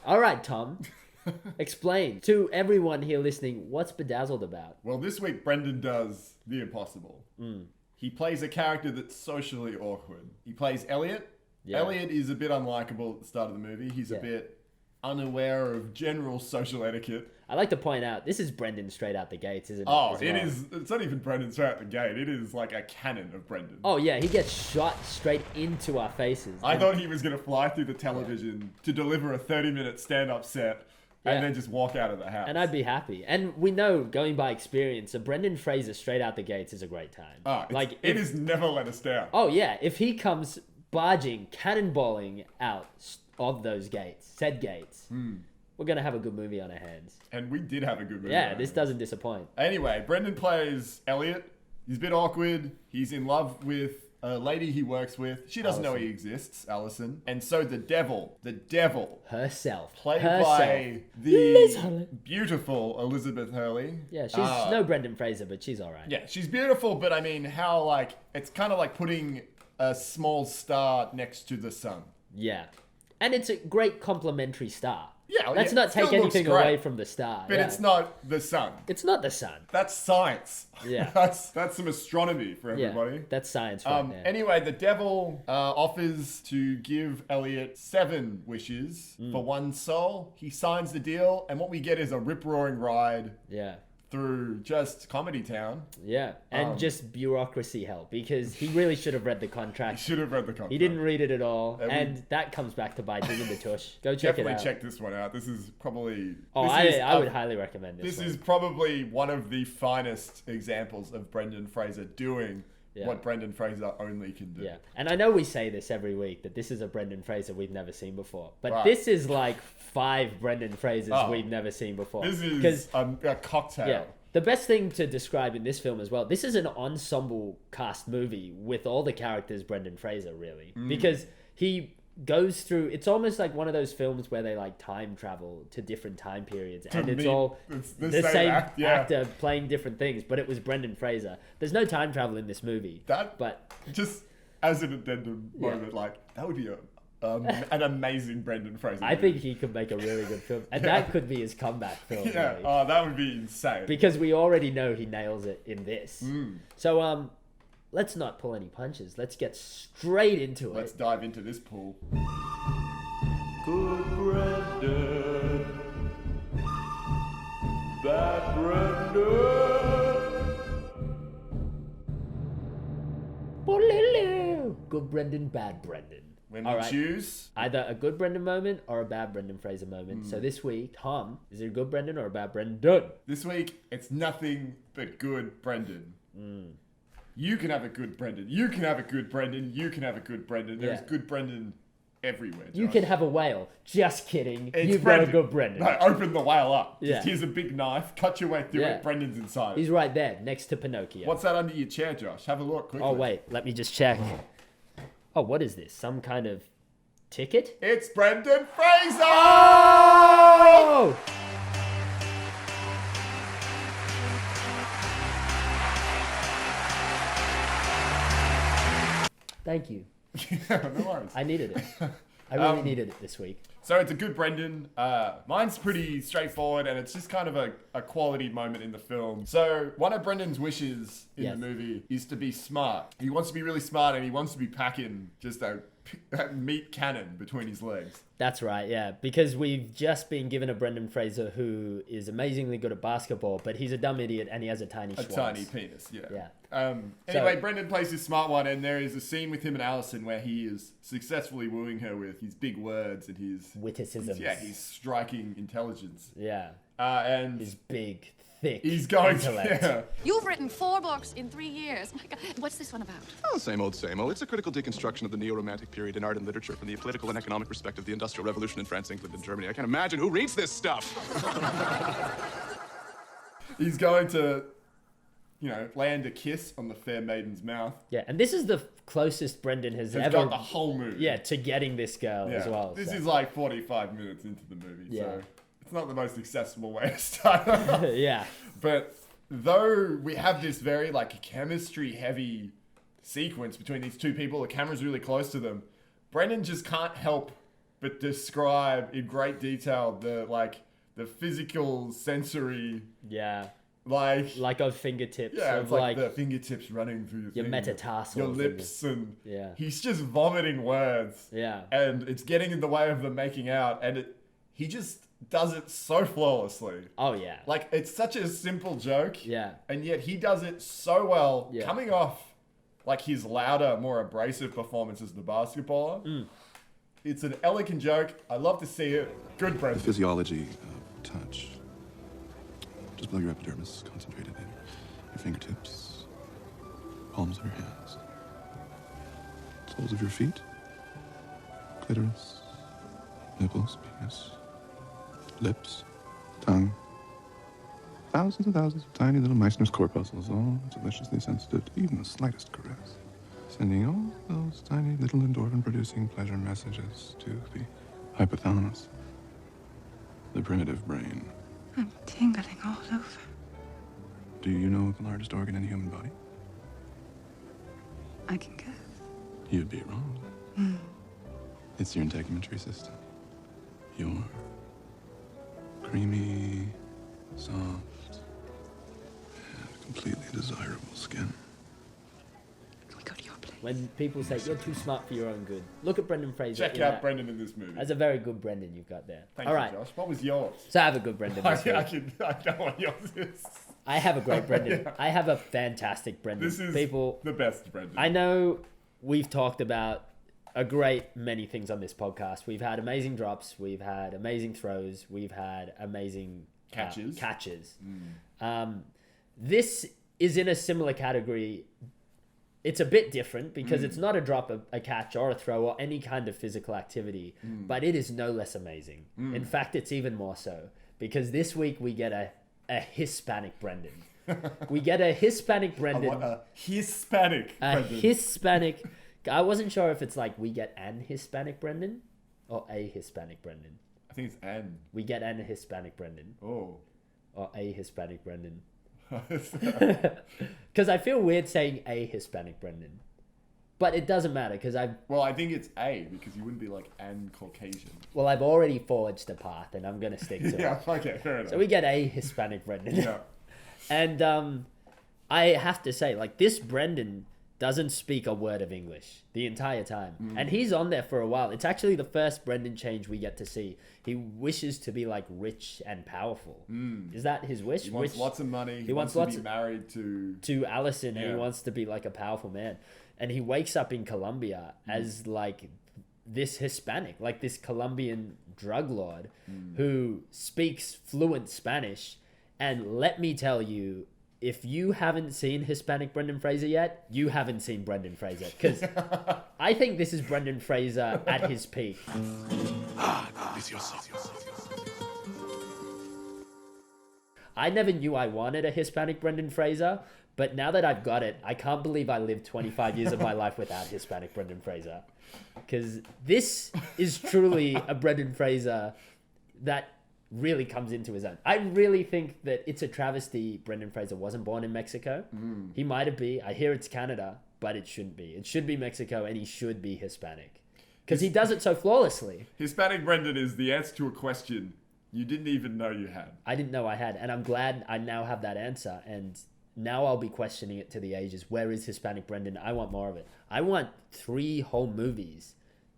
All right, Tom. Explain to everyone here listening what's Bedazzled about. Well, this week Brendan does the impossible. He plays a character that's socially awkward. He plays Elliot. Yeah. Elliot is a bit unlikable at the start of the movie. He's a bit unaware of general social etiquette. I like to point out, this is Brendan straight out the gates, isn't it? Oh, as it well? is. It's not even Brendan straight out the gate. It is like a cannon of Brendan. Oh, yeah, he gets shot straight into our faces. I thought he was going to fly through the television to deliver a 30-minute stand-up set and then just walk out of the house. And I'd be happy. And we know, going by experience, a Brendan Fraser straight out the gates is a great time. Oh, it has never let us down. Oh, yeah. If he comes barging, cannonballing out of those gates, said gates, we're going to have a good movie on our hands. And we did have a good movie. Yeah, this doesn't disappoint. Anyway, Brendan plays Elliot. He's a bit awkward. He's in love with a lady he works with. She doesn't know he exists, Allison. And so the devil herself, played by the beautiful Elizabeth Hurley. Yeah, she's no Brendan Fraser, but she's all right. Yeah, she's beautiful, but I mean, it's kind of like putting a small star next to the sun. Yeah. And it's a great complimentary star. Yeah, let's not take anything away from the star. But it's not the sun. It's not the sun. That's science. Yeah. that's some astronomy for everybody. Yeah, that's science right there. Anyway, the devil offers to give Elliot 7 wishes for 1 soul. He signs the deal, and what we get is a rip-roaring ride. Yeah. Through just Comedy Town. Yeah, and just bureaucracy help, because he really should have read the contract. He should have read the contract. He didn't read it at all, and that comes back to bite him in the tush. Go check it out. Definitely check this one out. This is probably... I would highly recommend this This one. is probably one of the finest examples of Brendan Fraser doing what Brendan Fraser only can do. Yeah, and I know we say this every week, that this is a Brendan Fraser we've never seen before. But Right. this is like 5 Brendan Frasers we've never seen before. This is a cocktail. Yeah. The best thing to describe in this film as well, this is an ensemble cast movie with all the characters Brendan Fraser, really. Because he goes through. It's almost like one of those films where they like time travel to different time periods, and it's all the same actor playing different things. But it was Brendan Fraser. There's no time travel in this movie. But just as an addendum moment, like that would be an amazing Brendan Fraser movie. I think he could make a really good film, and that could be his comeback film. Yeah, really. Oh, that would be insane. Because we already know he nails it in this. So let's not pull any punches. Let's get straight into it. Let's dive into this pool. Good Brendan, bad Brendan. Good Brendan, bad Brendan. When we choose either a good Brendan moment or a bad Brendan Fraser moment. So this week, Tom, is it a good Brendan or a bad Brendan? This week, it's nothing but good Brendan. You can have a good Brendan. You can have a good Brendan. You can have a good Brendan. There's good Brendan everywhere, Josh. You can have a whale. Just kidding. It's You've Brendan. got a good Brendan. No, open the whale up. Yeah. Just here's a big knife. Cut your way through it. Brendan's inside. He's right there, next to Pinocchio. What's that under your chair, Josh? Have a look quickly. Oh, wait. Let me just check. Oh, what is this? Some kind of ticket? It's Brendan Fraser! Oh! Thank you. No worries. I needed it. I really needed it this week. So it's a good Brendan. Mine's pretty straightforward, and it's just kind of a quality moment in the film. So one of Brendan's wishes in the movie is to be smart. He wants to be really smart, and he wants to be packing just a meat cannon between his legs. That's right, yeah. Because we've just been given a Brendan Fraser who is amazingly good at basketball, but he's a dumb idiot and he has a tiny schwanz. Tiny penis, yeah. Yeah. Anyway, Brendan plays his smart one, and there is a scene with him and Alison where he is successfully wooing her with his big words and his witticisms. His striking intelligence. Yeah. And his big, thick intellect. Yeah. You've written 4 books in 3 years. My God, what's this one about? Oh, same old, same old. It's a critical deconstruction of the neo-romantic period in art and literature from the political and economic perspective of the Industrial Revolution in France, England, and Germany. I can't imagine who reads this stuff. He's going to, land a kiss on the fair maiden's mouth. Yeah, and this is the closest Brendan has ever got the whole movie. Yeah, to getting this girl as well. This is like 45 minutes into the movie, so it's not the most accessible way to start. Yeah. But though we have this very chemistry heavy sequence between these two people, the camera's really close to them. Brendan just can't help but describe in great detail the physical sensory like of fingertips. Yeah, of it's like the fingertips running through your metatarsals, your lips, and yeah. He's just vomiting words. Yeah, and it's getting in the way of them making out, and he just does it so flawlessly. Oh yeah, it's such a simple joke. Yeah, and yet he does it so well, yeah. Coming off his louder, more abrasive performance as the basketballer. It's an elegant joke. I love to see it. Good, Brendan. The physiology of touch. Just below your epidermis, concentrated in your fingertips, palms of your hands, soles of your feet, clitoris, nipples, penis, lips, tongue. Thousands and thousands of tiny little Meissner's corpuscles, all deliciously sensitive to even the slightest caress, sending all those tiny little endorphin-producing pleasure messages to the hypothalamus, the primitive brain. I'm tingling all over. Do you know the largest organ in the human body? I can guess. You'd be wrong. It's your integumentary system. Your creamy, soft, and completely desirable skin. Can we go to your place? When people say you're too smart for your own good, look at Brendan Fraser. Check out Brendan in this movie. That's a very good Brendan you've got there. Thank All you, right. Josh. What was yours? So I have a good Brendan this week. I know what yours is. I have a great Brendan. Yeah. I have a fantastic Brendan. This is the best Brendan. I know we've talked about a great many things on this podcast. We've had amazing drops. We've had amazing throws. We've had amazing catches. This is in a similar category. It's a bit different because it's not a drop, a catch, or a throw, or any kind of physical activity, but it is no less amazing. In fact, it's even more so because this week we get a Hispanic Brendan. We get a Hispanic Brendan. A Hispanic Brendan. A Hispanic I wasn't sure if it's like we get an Hispanic Brendan or a Hispanic Brendan. I think it's an. We get an Hispanic Brendan. Oh. Or a Hispanic Brendan. Because I feel weird saying a Hispanic Brendan. But it doesn't matter because Well, I think it's a because you wouldn't be like an Caucasian. Well, I've already forged a path and I'm going to stick to it. Yeah, okay, fair enough. So we get a Hispanic Brendan. Yeah. And I have to say, like, this Brendan doesn't speak a word of English the entire time. And he's on there for a while. It's actually the first Brendan change we get to see. He wishes to be, like, rich and powerful. Is that his wish? He wants lots of money. He wants to lots be married to Allison, and he wants to be, like, a powerful man. And he wakes up in Colombia as, like, this Hispanic, like this Colombian drug lord who speaks fluent Spanish. And let me tell you, if you haven't seen Hispanic Brendan Fraser yet, you haven't seen Brendan Fraser. Because I think this is Brendan Fraser at his peak. I never knew I wanted a Hispanic Brendan Fraser, but now that I've got it, I can't believe I lived 25 years of my life without Hispanic Brendan Fraser. Because this is truly a Brendan Fraser that really comes into his own. I really think that it's a travesty Brendan Fraser wasn't born in Mexico. He might have been. I hear it's Canada, but it shouldn't be. It should be Mexico, and he should be Hispanic. Because he does it so flawlessly. Hispanic Brendan is the answer to a question you didn't even know you had. I didn't know I had, and I'm glad I now have that answer, and now I'll be questioning it to the ages. Where is Hispanic Brendan? I want more of it. I want 3 whole movies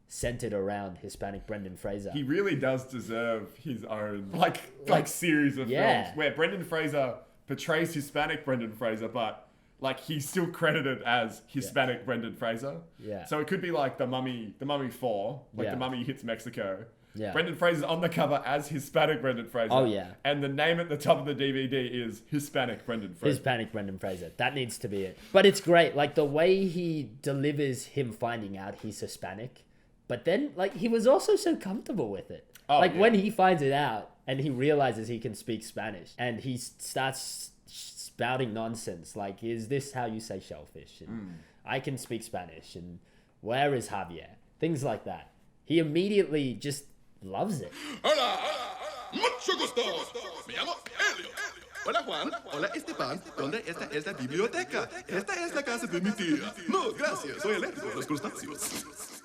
centered around Hispanic Brendan Fraser. He really does deserve his own like series of films where Brendan Fraser portrays Hispanic Brendan Fraser, but like he's still credited as Hispanic Brendan Fraser. Yeah. So it could be like the Mummy 4, like the Mummy hits Mexico. Yeah. Brendan Fraser's on the cover as Hispanic Brendan Fraser. Oh, yeah. And the name at the top of the DVD is Hispanic Brendan Fraser. Hispanic Brendan Fraser. That needs to be it. But it's great. Like the way he delivers him finding out he's Hispanic. But then, like, he was also so comfortable with it. When he finds it out and he realizes he can speak Spanish and he starts spouting nonsense, like, is this how you say shellfish? And I can speak Spanish. And where is Javier? Things like that. He immediately just loves it. Hola, mucho gusto. Me llamo Elio. Hola Juan. Hola Esteban. ¿Dónde está esta biblioteca? Esta es la casa de mi tía. No, gracias. Soy alérgico a los crustáceos.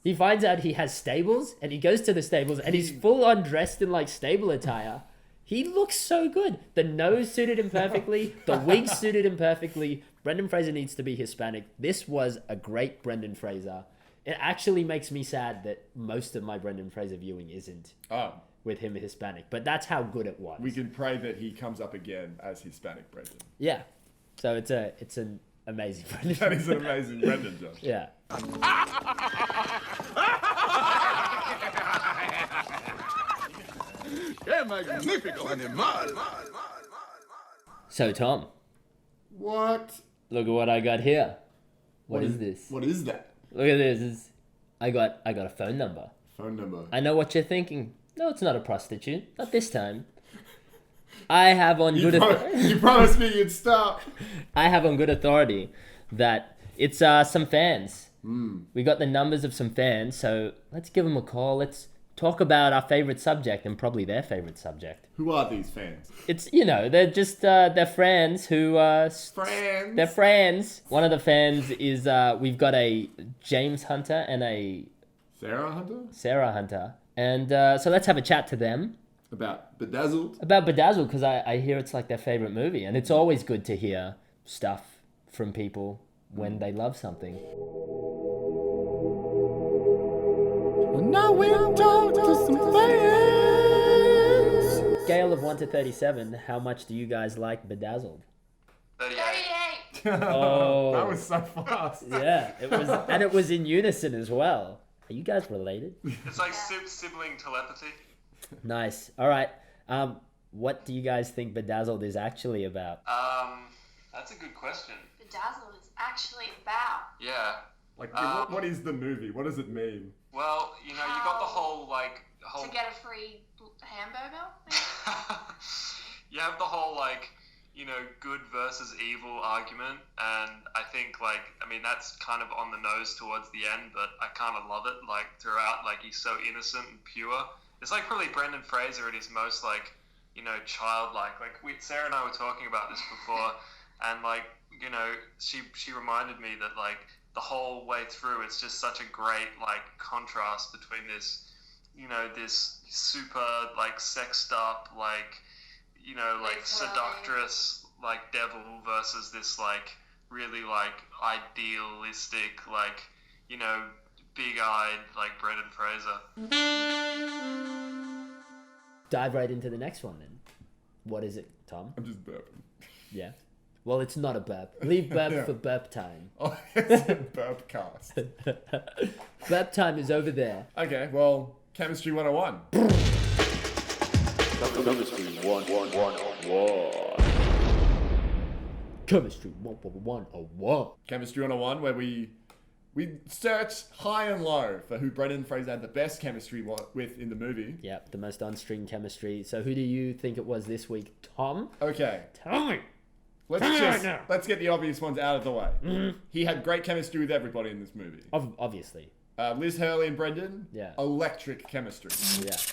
He finds out he has stables, and he goes to the stables, and he's full on dressed in like stable attire. He looks so good. The nose suited him perfectly. The wig suited him perfectly. Brendan Fraser needs to be Hispanic. This was a great Brendan Fraser. It actually makes me sad that most of my Brendan Fraser viewing isn't with him Hispanic, but that's how good it was. We can pray that he comes up again as Hispanic Brendan. Yeah. So it's an amazing Brendan. That is an amazing Brendan, Josh. Yeah. ¡Qué magnífico animal! So, Tom. What? Look at what I got here. What is this? What is that? Look at this. I got a phone number. Phone number. I know what you're thinking. No, it's not a prostitute. Not this time. I have on good authority. You promised me you'd stop. I have on good authority that it's some fans. We got the numbers of some fans, so let's give them a call. Let's talk about our favorite subject and probably their favorite subject. Who are these fans? It's, they're just, they're friends who, Friends? They're friends. One of the fans is, we've got a James Hunter and a Sarah Hunter. And so let's have a chat to them. About Bedazzled? About Bedazzled, because I hear it's like their favorite movie. And it's always good to hear stuff from people when they love something. Now we'll talk to some fans. Scale of 1 to 37, how much do you guys like Bedazzled? 38. Oh, that was so fast. Yeah, it was in unison as well. Are you guys related? It's like sibling telepathy. Nice. All right. What do you guys think Bedazzled is actually about? That's a good question. Bedazzled is actually about. Yeah. Like, what is the movie? What does it mean? Well, you got the whole To get a free hamburger? You have the whole, good versus evil argument, and I think that's kind of on the nose towards the end, but I kind of love it throughout. He's so innocent and pure. It's probably Brendan Fraser at his most childlike. Sarah and I were talking about this before, and she reminded me that the whole way through it's just such a great contrast between this this super sexed up seductress devil versus this really idealistic big-eyed Brendan Fraser. Dive right into the next one then. What is it, Tom? I'm just burping. Yeah. Well, it's not a burp. Leave burp Yeah. for burp time. Oh, it's a burp cast. Burp time is over there. Okay, well, Chemistry 101. Chemistry 101. Chemistry 101. Chemistry 101, where we search high and low for who Brendan Fraser had the best chemistry with in the movie. Yeah, the most on-screen chemistry. So who do you think it was this week, Tom? Okay. Tell me. Let's get the obvious ones out of the way. Mhm. He had great chemistry with everybody in this movie. Obviously. Liz Hurley and Brendan. Yeah. Electric chemistry.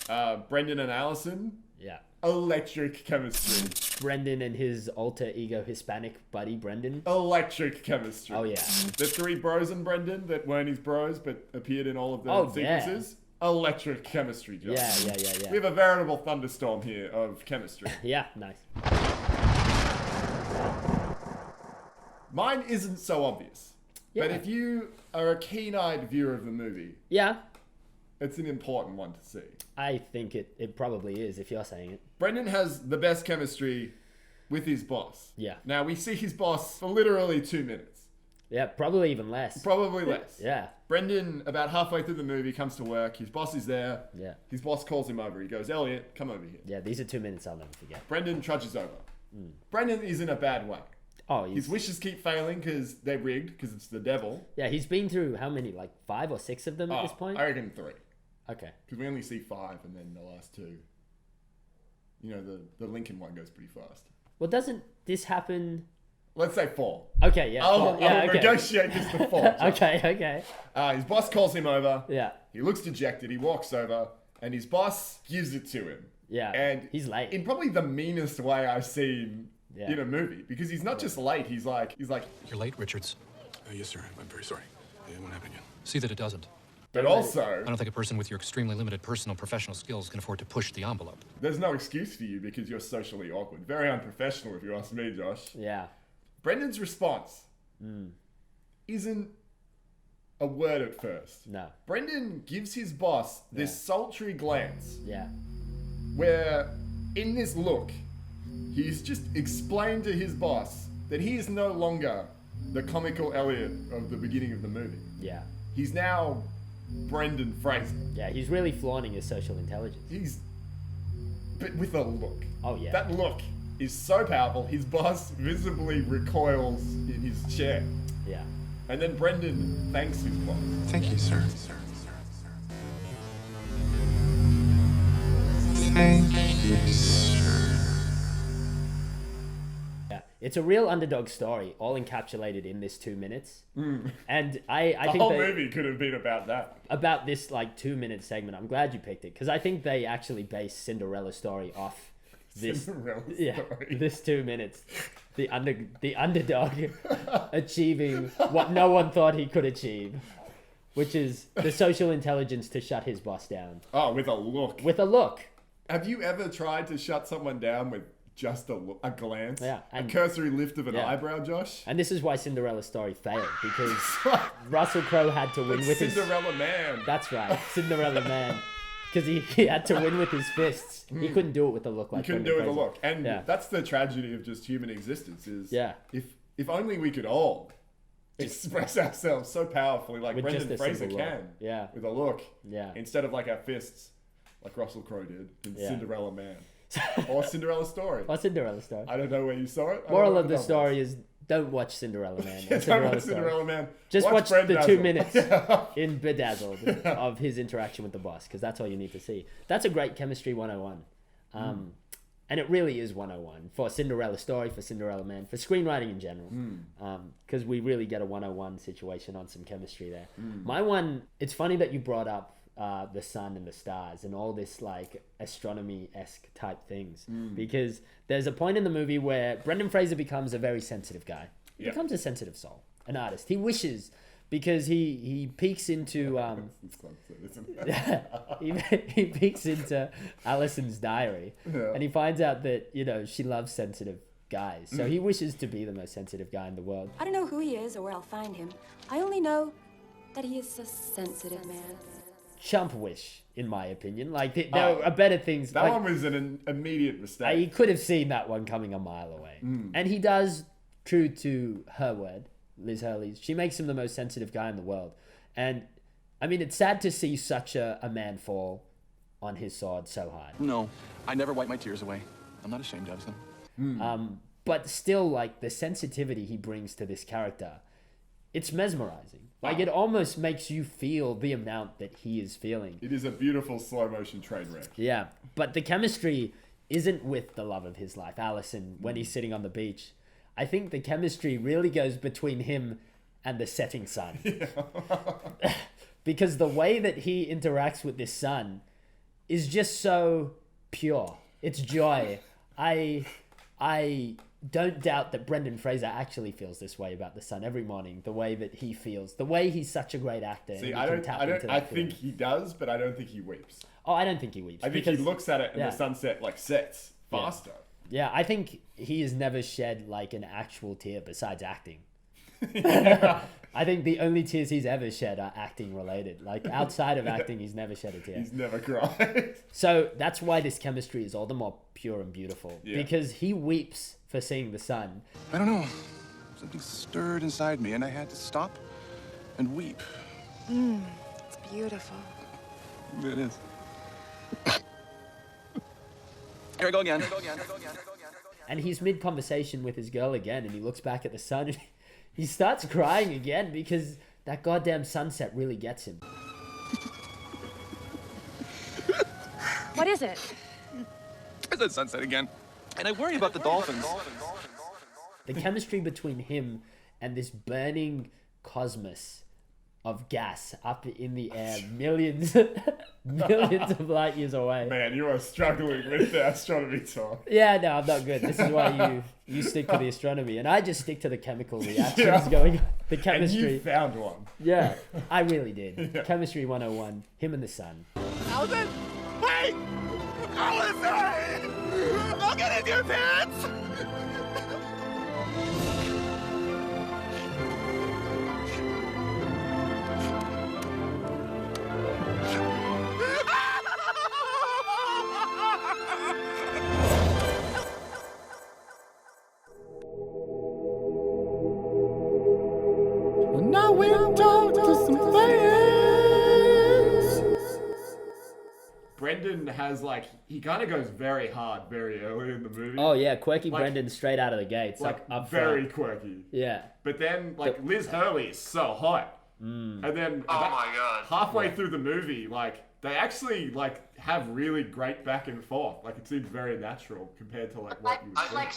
Yeah. Brendan and Allison. Yeah. Electric chemistry. Brendan and his alter ego Hispanic buddy, Brendan. Electric chemistry. Oh, yeah. The three bros in Brendan that weren't his bros but appeared in all of the sequences. Yeah. Electric chemistry, Josh. Yeah. We have a veritable thunderstorm here of chemistry. Yeah, nice. Mine isn't so obvious. Yeah. But if you are a keen-eyed viewer of the movie, yeah, it's an important one to see. I think it probably is, if you're saying it. Brendan has the best chemistry with his boss. Yeah. Now, we see his boss for literally 2 minutes. Yeah, probably even less. Probably less. Yeah. Brendan, about halfway through the movie, comes to work. His boss is there. Yeah. His boss calls him over. He goes, Elliot, come over here. Yeah, these are 2 minutes I'll never forget. Brendan trudges over. Brendan is in a bad way. Oh, his wishes keep failing because they're rigged, because it's the devil. Yeah, he's been through how many? 5 or 6 of them at this point? I reckon 3. Okay. Because we only see 5 and then the last 2. The Lincoln one goes pretty fast. Well, doesn't this happen... Let's say 4. Okay, yeah. I'll negotiate this to 4. Okay. His boss calls him over. Yeah. He looks dejected. He walks over, and his boss gives it to him. Yeah. And he's late. In probably the meanest way I've seen in a movie, because he's not just late. He's like, You're late, Richards. Yes, sir. I'm very sorry. It won't happen again. See that it doesn't. But also, I don't think a person with your extremely limited personal professional skills can afford to push the envelope. There's no excuse for you because you're socially awkward. Very unprofessional, if you ask me, Josh. Yeah. Brendan's response isn't a word at first. No. Brendan gives his boss this sultry glance. Yeah. Where, in this look, he's just explained to his boss that he is no longer the comical Elliot of the beginning of the movie. Yeah. He's now Brendan Fraser. Yeah, he's really flaunting his social intelligence. But with a look. Oh, yeah. That look is so powerful, his boss visibly recoils in his chair. Yeah. And then Brendan thanks his boss. Thank you, sir. Thank you, sir. Yeah. It's a real underdog story, all encapsulated in this 2 minutes. And I the think whole movie could have been about that. About this 2 minute segment. I'm glad you picked it, because I think they actually base Cinderella's story off this. Story. This 2 minutes. The underdog achieving what no one thought he could achieve, which is the social intelligence to shut his boss down. Oh, with a look. With a look. Have you ever tried to shut someone down with just a glance? Yeah. A cursory lift of an eyebrow, Josh? And this is why Cinderella's story failed, because Russell Crowe had to win with his... Cinderella Man. That's right, Cinderella Man. Because he had to win with his fists. He couldn't do it with a look like He couldn't Brendan do it with a Fraser. look. And that's the tragedy of just human existence is if only we could all express ourselves so powerfully like With Brendan just a Fraser simple can. look. Yeah. With a look. Yeah. Instead of like our fists, like Russell Crowe did in Yeah. Cinderella Man. Or Cinderella Story. Or Cinderella Story. I don't know where you saw it. Moral of the story is don't watch Cinderella Man. Yeah, don't watch Cinderella Man. Just watch the Brendazzled. 2 minutes in Bedazzled of his interaction with the boss, because that's all you need to see. That's a great chemistry 101. And it really is 101 for Cinderella story, for Cinderella Man, for screenwriting in general. Because we really get a 101 situation on some chemistry there. My one, it's funny that you brought up the sun and the stars and all this like astronomy-esque type things. Because there's a point in the movie where Brendan Fraser becomes a very sensitive guy. He becomes a sensitive soul, an artist. He wishes... Because he peeks into he peeks into Alison's diary, and he finds out that she loves sensitive guys. So he wishes to be the most sensitive guy in the world. I don't know who he is or where I'll find him. I only know that he is a sensitive man. Chump wish, in my opinion. Like there are better things. That one was an immediate mistake. He could have seen that one coming a mile away, and he does, true to her word. Liz Hurley's. She makes him the most sensitive guy in the world. And, I mean, it's sad to see such a man fall on his sword so hard. No, I never wipe my tears away. I'm not ashamed of them. But still, like, the sensitivity he brings to this character, it's mesmerizing. Like, it almost makes you feel the amount that he is feeling. It is a beautiful slow-motion train wreck. Yeah, but the chemistry isn't with the love of his life, Allison, when he's sitting on the beach. I think the chemistry really goes between him and the setting sun. Because the way that he interacts with this sun is just so pure. It's joy. I don't doubt that Brendan Fraser actually feels this way about the sun every morning. The way that he feels. The way he's such a great actor. See, I think he does, but I don't think he weeps. Oh, I don't think he weeps. I think he looks at it and the sunset like sets faster. Yeah, I think he has never shed like an actual tear besides acting. I think the only tears he's ever shed are acting related. Like outside of acting, he's never shed a tear. He's never cried. So that's why this chemistry is all the more pure and beautiful. Yeah. Because he weeps for seeing the sun. I don't know. Something stirred inside me and I had to stop and weep. It's beautiful. It is. Here I go again. And he's mid-conversation with his girl again, and he looks back at the sun, and he starts crying again because that goddamn sunset really gets him. What is it? I said sunset again. And I worry about the dolphins. The chemistry between him and this burning cosmos of gas up in the air, millions of light years away. Man, you are struggling with the astronomy talk. Yeah, no, I'm not good. This is why you stick to the astronomy, and I just stick to the chemical reactions going on. The chemistry. And you found one. Yeah, I really did. Yeah. Chemistry 101, him and the sun. Allison! Wait! Allison! I'll get in your pants! Now we'll talk to some fans. Brendan has he kind of goes very hard very early in the movie. Oh yeah, quirky Brendan straight out of the gates, up very front. quirky. Yeah. But then Liz Hurley is so hot, and then oh my god, halfway through the movie, they actually have really great back and forth. It seems very natural compared to what you would think.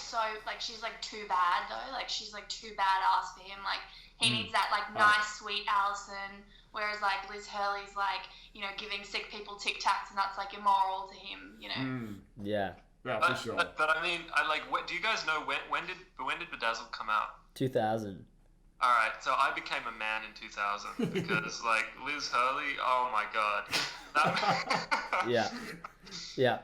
She's too bad though. She's too badass for him. He needs that nice, sweet Allison, whereas Liz Hurley's giving sick people Tic Tacs, and that's immoral to him, Yeah. Yeah, for sure. But I mean, do you guys know when did Bedazzled come out? 2000. All right, so I became a man in 2000 because Liz Hurley, oh my god. Yeah. Yeah.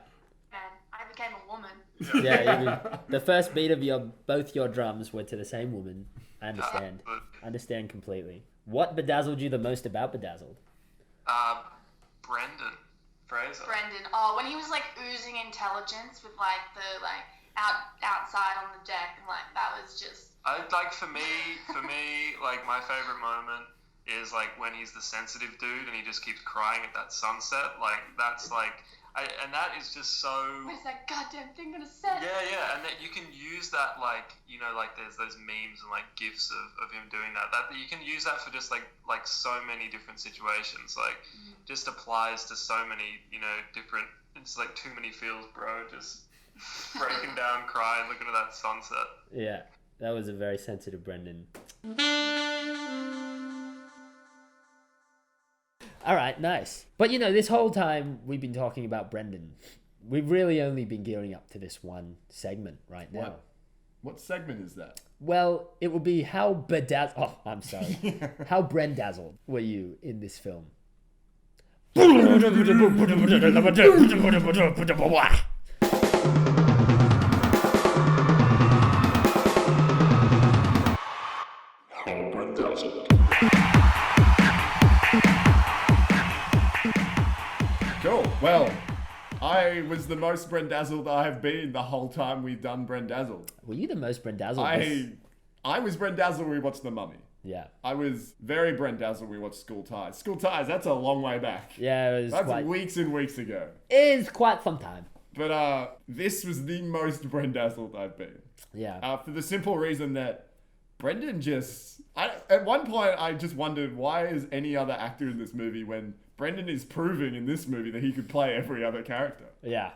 Man, I became a woman. Yeah, the first beat of both your drums were to the same woman. I understand. Understand completely. What bedazzled you the most about Bedazzled? Brendan Fraser. Brendan. Oh, when he was oozing intelligence with the outside on the deck, and that was just. For me, my favorite moment is when he's the sensitive dude and he just keeps crying at that sunset. And that is just so. Where's that goddamn thing gonna set? Yeah, and that you can use that there's those memes and gifs of him doing that. That you can use that for just so many different situations. Just applies to so many different. It's too many feels, bro. Just breaking down, crying, looking at that sunset. Yeah, that was a very sensitive Brendan. All right, nice. But you know, this whole time we've been talking about Brendan. We've really only been gearing up to this one segment right now. What segment is that? Well, it will be how bedazzled... Oh, I'm sorry. How Brendazzled were you in this film? Cool. Well, I was the most Brendazzled I have been the whole time we've done Brendazzled. Were you the most Brendazzled? I was Brendazzled when we watched The Mummy. Yeah. I was very Brendazzled when we watched School Ties. School Ties, that's a long way back. Yeah, it was That's weeks and weeks ago. It is quite some time. But this was the most Brendazzled I've been. Yeah. For the simple reason that Brendan just... at one point, I just wondered, why is any other actor in this movie when Brendan is proving in this movie that he could play every other character? Yeah.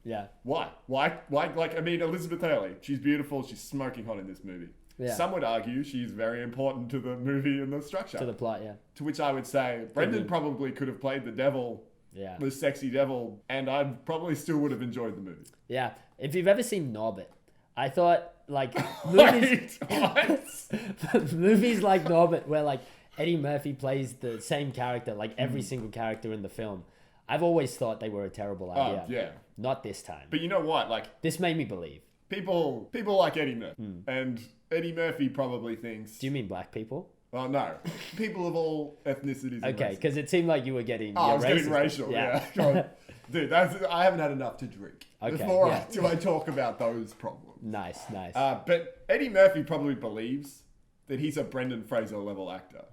Yeah. Why? Like, I mean, Elizabeth Hurley, she's beautiful, she's smoking hot in this movie. Yeah. Some would argue she's very important to the movie and the structure. To the plot, yeah. To which I would say, Brendan probably could have played the devil, the sexy devil, and I probably still would have enjoyed the movie. Yeah. If you've ever seen Norbit, I thought, like, movies... movies like Norbit, where, like, Eddie Murphy plays the same character, like every single character in the film. I've always thought they were a terrible idea. Yeah. Not this time. But you know what? Like, this made me believe. People like Eddie Murphy. And Eddie Murphy probably thinks... Do you mean black people? Oh, no. People of all ethnicities. Okay, because it seemed like you were getting... I was getting racial, yeah. Dude, I haven't had enough to drink. Okay, before I talk about those problems. Nice. But Eddie Murphy probably believes that he's a Brendan Fraser level actor.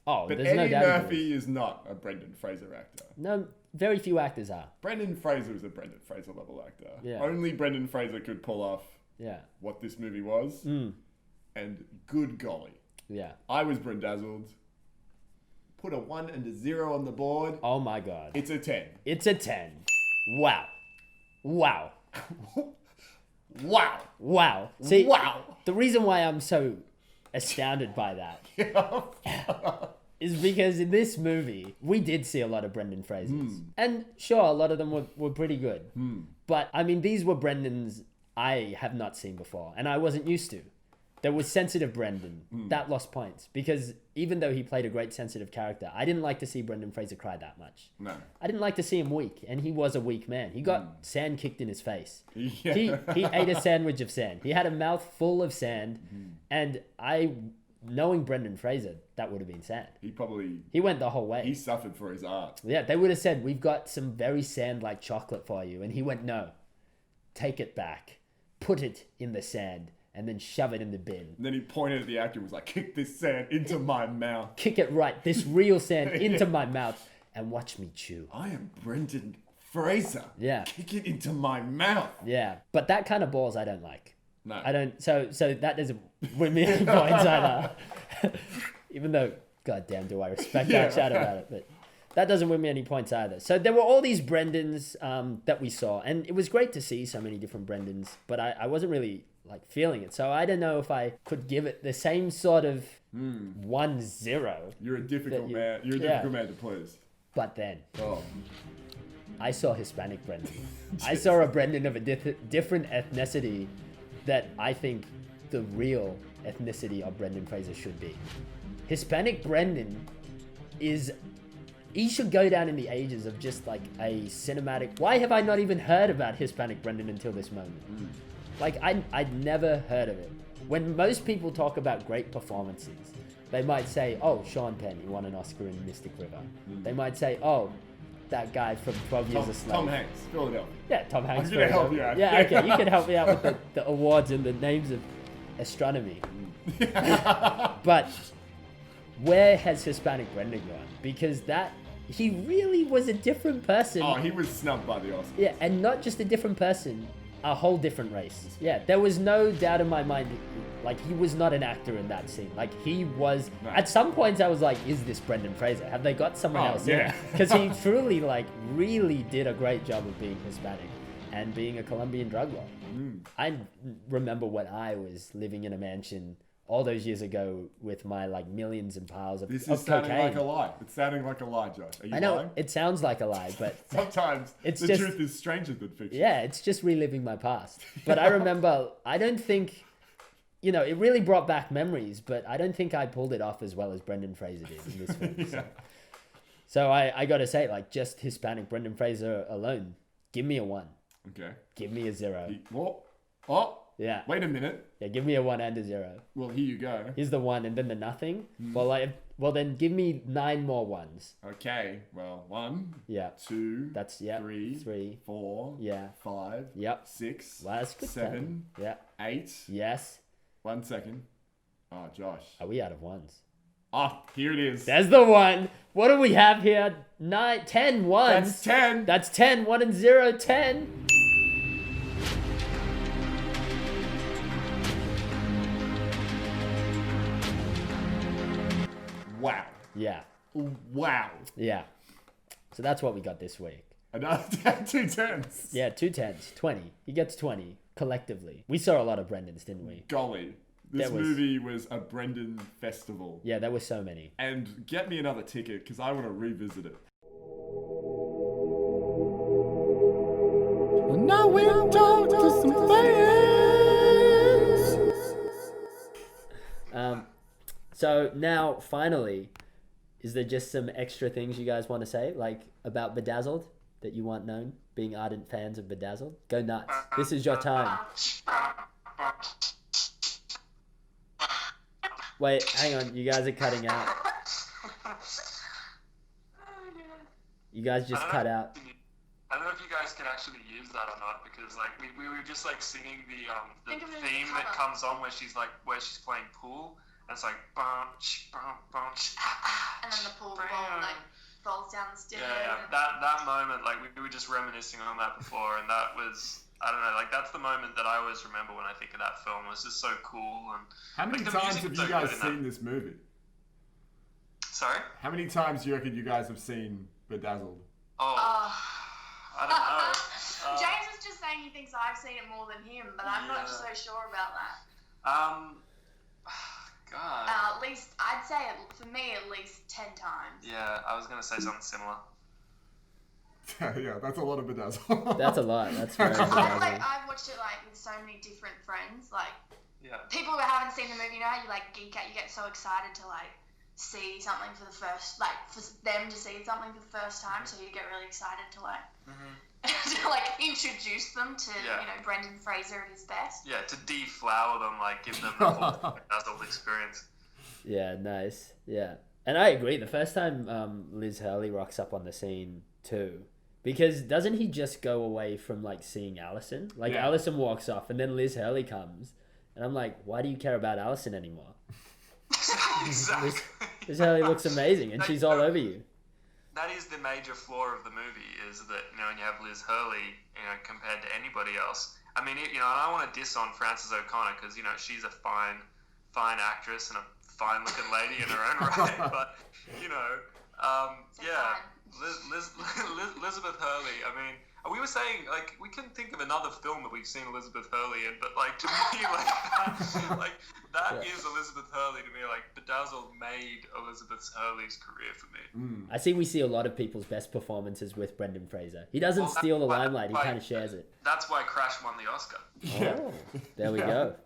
Oh, but there's no doubt. Eddie Murphy is not a Brendan Fraser actor. No, very few actors are. Brendan Fraser is a Brendan Fraser level actor. Yeah. Only Brendan Fraser could pull off what this movie was. And good golly. Yeah. I was Brendazzled. Put a 1 and a 0 on the board. Oh my god. It's a 10. It's a 10. Wow. Wow. Wow. Wow. See, wow. The reason why I'm so astounded by that is because in this movie, we did see a lot of Brendan Frasers. And sure, a lot of them were pretty good. But, I mean, these were Brendans I have not seen before, and I wasn't used to. There was sensitive Brendan. That lost points. Because even though he played a great sensitive character, I didn't like to see Brendan Fraser cry that much. No. I didn't like to see him weak, and he was a weak man. He got sand kicked in his face. Yeah. He ate a sandwich of sand. He had a mouth full of sand, and knowing Brendan Fraser, that would have been sad. He went the whole way. He suffered for his art. Yeah, they would have said, we've got some very sand-like chocolate for you. And he went, no, take it back, put it in the sand, and then shove it in the bin. And then he pointed at the actor and was like, kick this sand into my mouth. Kick it right, this real sand into my mouth, and watch me chew. I am Brendan Fraser. Yeah. Kick it into my mouth. Yeah, but that kind of balls I don't like. No. I don't, so that doesn't win me any points either. Even though, goddamn, do I respect that chat about it, but that doesn't win me any points either. So there were all these Brendans that we saw, and it was great to see so many different Brendans, but I wasn't really like feeling it. So I don't know if I could give it the same sort of 1-0. You're a difficult man. You're a difficult man to please. But then, I saw Hispanic Brendan. I saw a Brendan of a different ethnicity that I think the real ethnicity of Brendan Fraser should be. Hispanic Brendan he should go down in the ages of just like a cinematic... Why have I not even heard about Hispanic Brendan until this moment? Like, I'd never heard of it. When most people talk about great performances, they might say, oh, Sean Penn, he won an Oscar in Mystic River. They might say, oh, that guy from 12 Years a Slave. Tom Hanks, Philadelphia. Yeah, Tom Hanks. I'm going to help you out. Yeah, okay, you can help me out with the awards and the names of astronomy. But where has Hispanic Brendan gone? Because he really was a different person. Oh, he was snubbed by the Oscars. Yeah, and not just a different person, a whole different race. Yeah, there was no doubt in my mind, like, he was not an actor in that scene. Like, he was... No. At some points, I was like, is this Brendan Fraser? Have they got someone else in? Because he truly, like, really did a great job of being Hispanic. and being a Colombian drug lord. I remember when I was living in a mansion all those years ago with my like millions and piles of This of is sounding cocaine. like a lie. It's sounding like a lie, Josh. Are you I know lying? it sounds like a lie, but Sometimes it's the just, truth is stranger than fiction. Yeah, it's just reliving my past. But I remember, I don't think, you know, it really brought back memories, but I don't think I pulled it off as well as Brendan Fraser did in this film. Yeah. So I got to say, like, just Hispanic Brendan Fraser alone, give me a 1. Okay. Give me a 0. What? Oh. Yeah. Wait a minute. Yeah, give me a 1 and a 0. Well, here you go. Here's the 1 and then the nothing. Well, then give me 9 more 1s. Okay. Well, 1. Yeah. 2. That's 3. 4. Yeah. 5. Yep. 6. Well, that's good. 7. Yeah. 8. Yes. 1 second. Oh, Josh. Are we out of 1s? Oh, here it is. There's the 1. What do we have here? 10 1s. That's 10. That's 10. 1 and 0, 10. Wow. Yeah. Wow. Yeah. So that's what we got this week. Another 2 10s. Yeah, 2 10s. 20. He gets 20 collectively. We saw a lot of Brendans, didn't we? Golly. This movie was a Brendan festival. Yeah, there were so many. And get me another ticket because I want to revisit it. And now we'll talk to some fans. So now, finally, is there just some extra things you guys want to say, like about Bedazzled, that you want known, being ardent fans of Bedazzled? Go nuts. This is your time. Wait, hang on. You guys are cutting out. You guys just cut out. I don't know if you guys can actually use that or not because like we were just like singing the theme that comes on where she's playing pool and it's like bunch bunch and then the pool ball like falls down the stairs. Yeah. That moment like we were just reminiscing on that before and that was I don't know like that's the moment that I always remember when I think of that film. It was just so cool and how many times have you guys seen this movie? Sorry? How many times do you reckon you guys have seen Bedazzled? I don't know. James is just saying he thinks I've seen it more than him, but I'm not so sure about that. God. At least, I'd say, for me, at least 10 times. Yeah, I was going to say something similar. Yeah, that's a lot of Bedazzled. That's a lot. That's very Bedazzled. I've watched it, with so many different friends. People who haven't seen the movie, you know how you, geek out, you get so excited to, see something for the first, for them to see something for the first time, so you get really excited to, to, introduce them to, Brendan Fraser at his best. Yeah, to deflower them, give them the whole Bedazzled experience. Yeah, nice. Yeah. And I agree, the first time Liz Hurley rocks up on the scene, too, because doesn't he just go away from, seeing Allison? Allison walks off, and then Liz Hurley comes, and I'm like, why do you care about Allison anymore? Exactly. Liz Hurley looks amazing, and she's all over you. That is the major flaw of the movie, is that, when you have Liz Hurley, compared to anybody else. I mean, and I don't want to diss on Frances O'Connor, because, she's a fine actress and a fine-looking lady in her own right, but, Elizabeth Hurley, I mean, we were saying, we couldn't think of another film that we've seen Elizabeth Hurley in, but, to me, that is Elizabeth Hurley to me. Bedazzled made Elizabeth Hurley's career for me. I think we see a lot of people's best performances with Brendan Fraser. He doesn't steal the limelight, he kind of shares it. That's why Crash won the Oscar. Oh, there we go.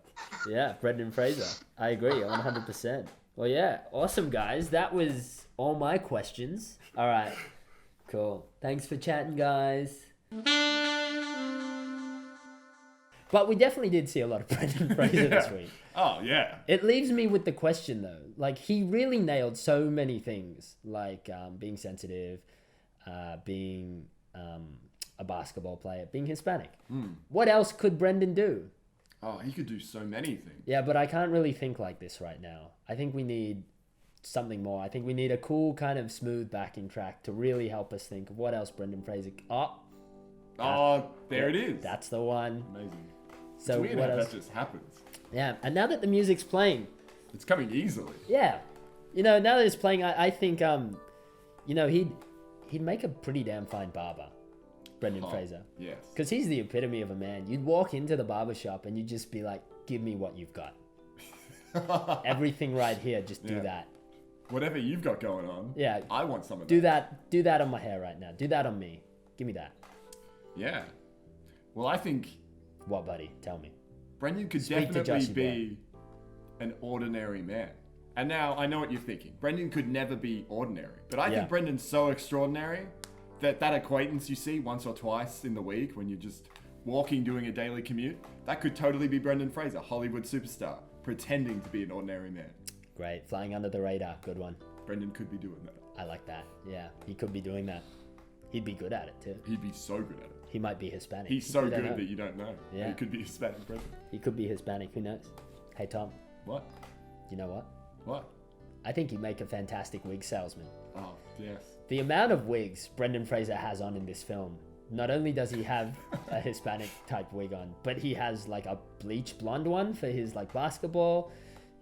Yeah, Brendan Fraser. I agree, 100%. Well, yeah, awesome, guys. That was all my questions. All right, cool. Thanks for chatting, guys. But we definitely did see a lot of Brendan Fraser this week. Oh, yeah. It leaves me with the question, though. He really nailed so many things, being sensitive, being a basketball player, being Hispanic. What else could Brendan do? Oh, he could do so many things. Yeah, but I can't really think like this right now. I think we need something more. I think we need a cool kind of smooth backing track to really help us think of what else Brendan Fraser... There it is. That's the one. Amazing. So it's weird what how else? that just happens. Yeah, and now that the music's playing... It's coming easily. Yeah. Now that it's playing, I think, he'd make a pretty damn fine barber. Brendan Fraser. Yes. Because he's the epitome of a man. You'd walk into the barbershop and you'd just be like, give me what you've got. Everything right here, just do that. Whatever you've got going on, Yeah. I want some of Do that on my hair right now. Do that on me. Give me that. Yeah. Well, I think... What, buddy? Tell me. Brendan could Speak to definitely Joshy be an ordinary man. And now, I know what you're thinking. Brendan could never be ordinary. But I think Brendan's so extraordinary that acquaintance you see once or twice in the week when you're just walking, doing a daily commute, that could totally be Brendan Fraser, Hollywood superstar, pretending to be an ordinary man. Great. Flying under the radar. Good one. Brendan could be doing that. I like that. Yeah. He could be doing that. He'd be good at it, too. He'd be so good at it. He might be Hispanic. He's so We don't good know. that you don't know. Yeah. He could be Hispanic Brendan. He could be Hispanic. Who knows? Hey, Tom. What? You know what? What? I think he'd make a fantastic wig salesman. Oh, yes. The amount of wigs Brendan Fraser has on in this film, not only does he have a Hispanic type wig on, but he has like a bleach blonde one for his like basketball.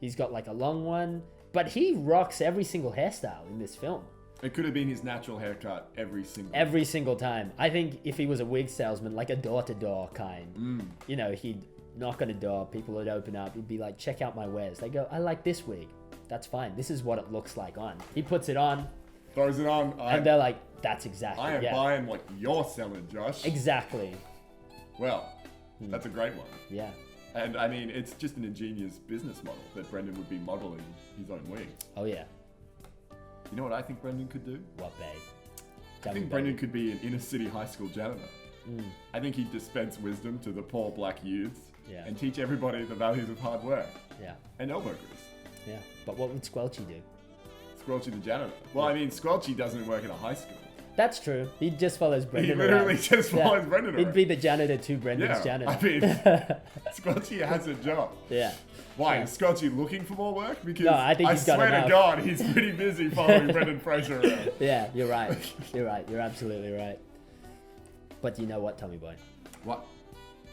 He's got like a long one, but he rocks every single hairstyle in this film. It could have been his natural haircut every single time. I think if he was a wig salesman, like a door-to-door kind, you know, he'd knock on a door, people would open up, he'd be like, check out my wares. They go, I like this wig. That's fine. This is what it looks like on. He puts it on. Throws it on. And they're like, that's exactly. I am buying what you're selling, Josh. Exactly. Well, that's a great one. Yeah. And I mean, it's just an ingenious business model that Brendan would be modeling his own wigs. Oh, yeah. You know what I think Brendan could do? What, babe? I think Brendan could be an inner city high school janitor. I think he'd dispense wisdom to the poor black youths and teach everybody the values of hard work. Yeah. And elbow grease. Yeah. But what would Squelchy do? Squelchy the janitor. Well, I mean, Squelchy doesn't work in a high school. That's true. He just follows Brendan He literally around. just follows Brendan around. He'd be the janitor to Brendan's janitor. I mean, Squelchy has a job. Yeah. Why? Is Squelchy looking for more work? Because No, I think he's got swear enough. to God, he's pretty busy following Brendan Fraser around. Yeah, you're right. You're right. You're absolutely right. But you know what, Tommy Boy? What?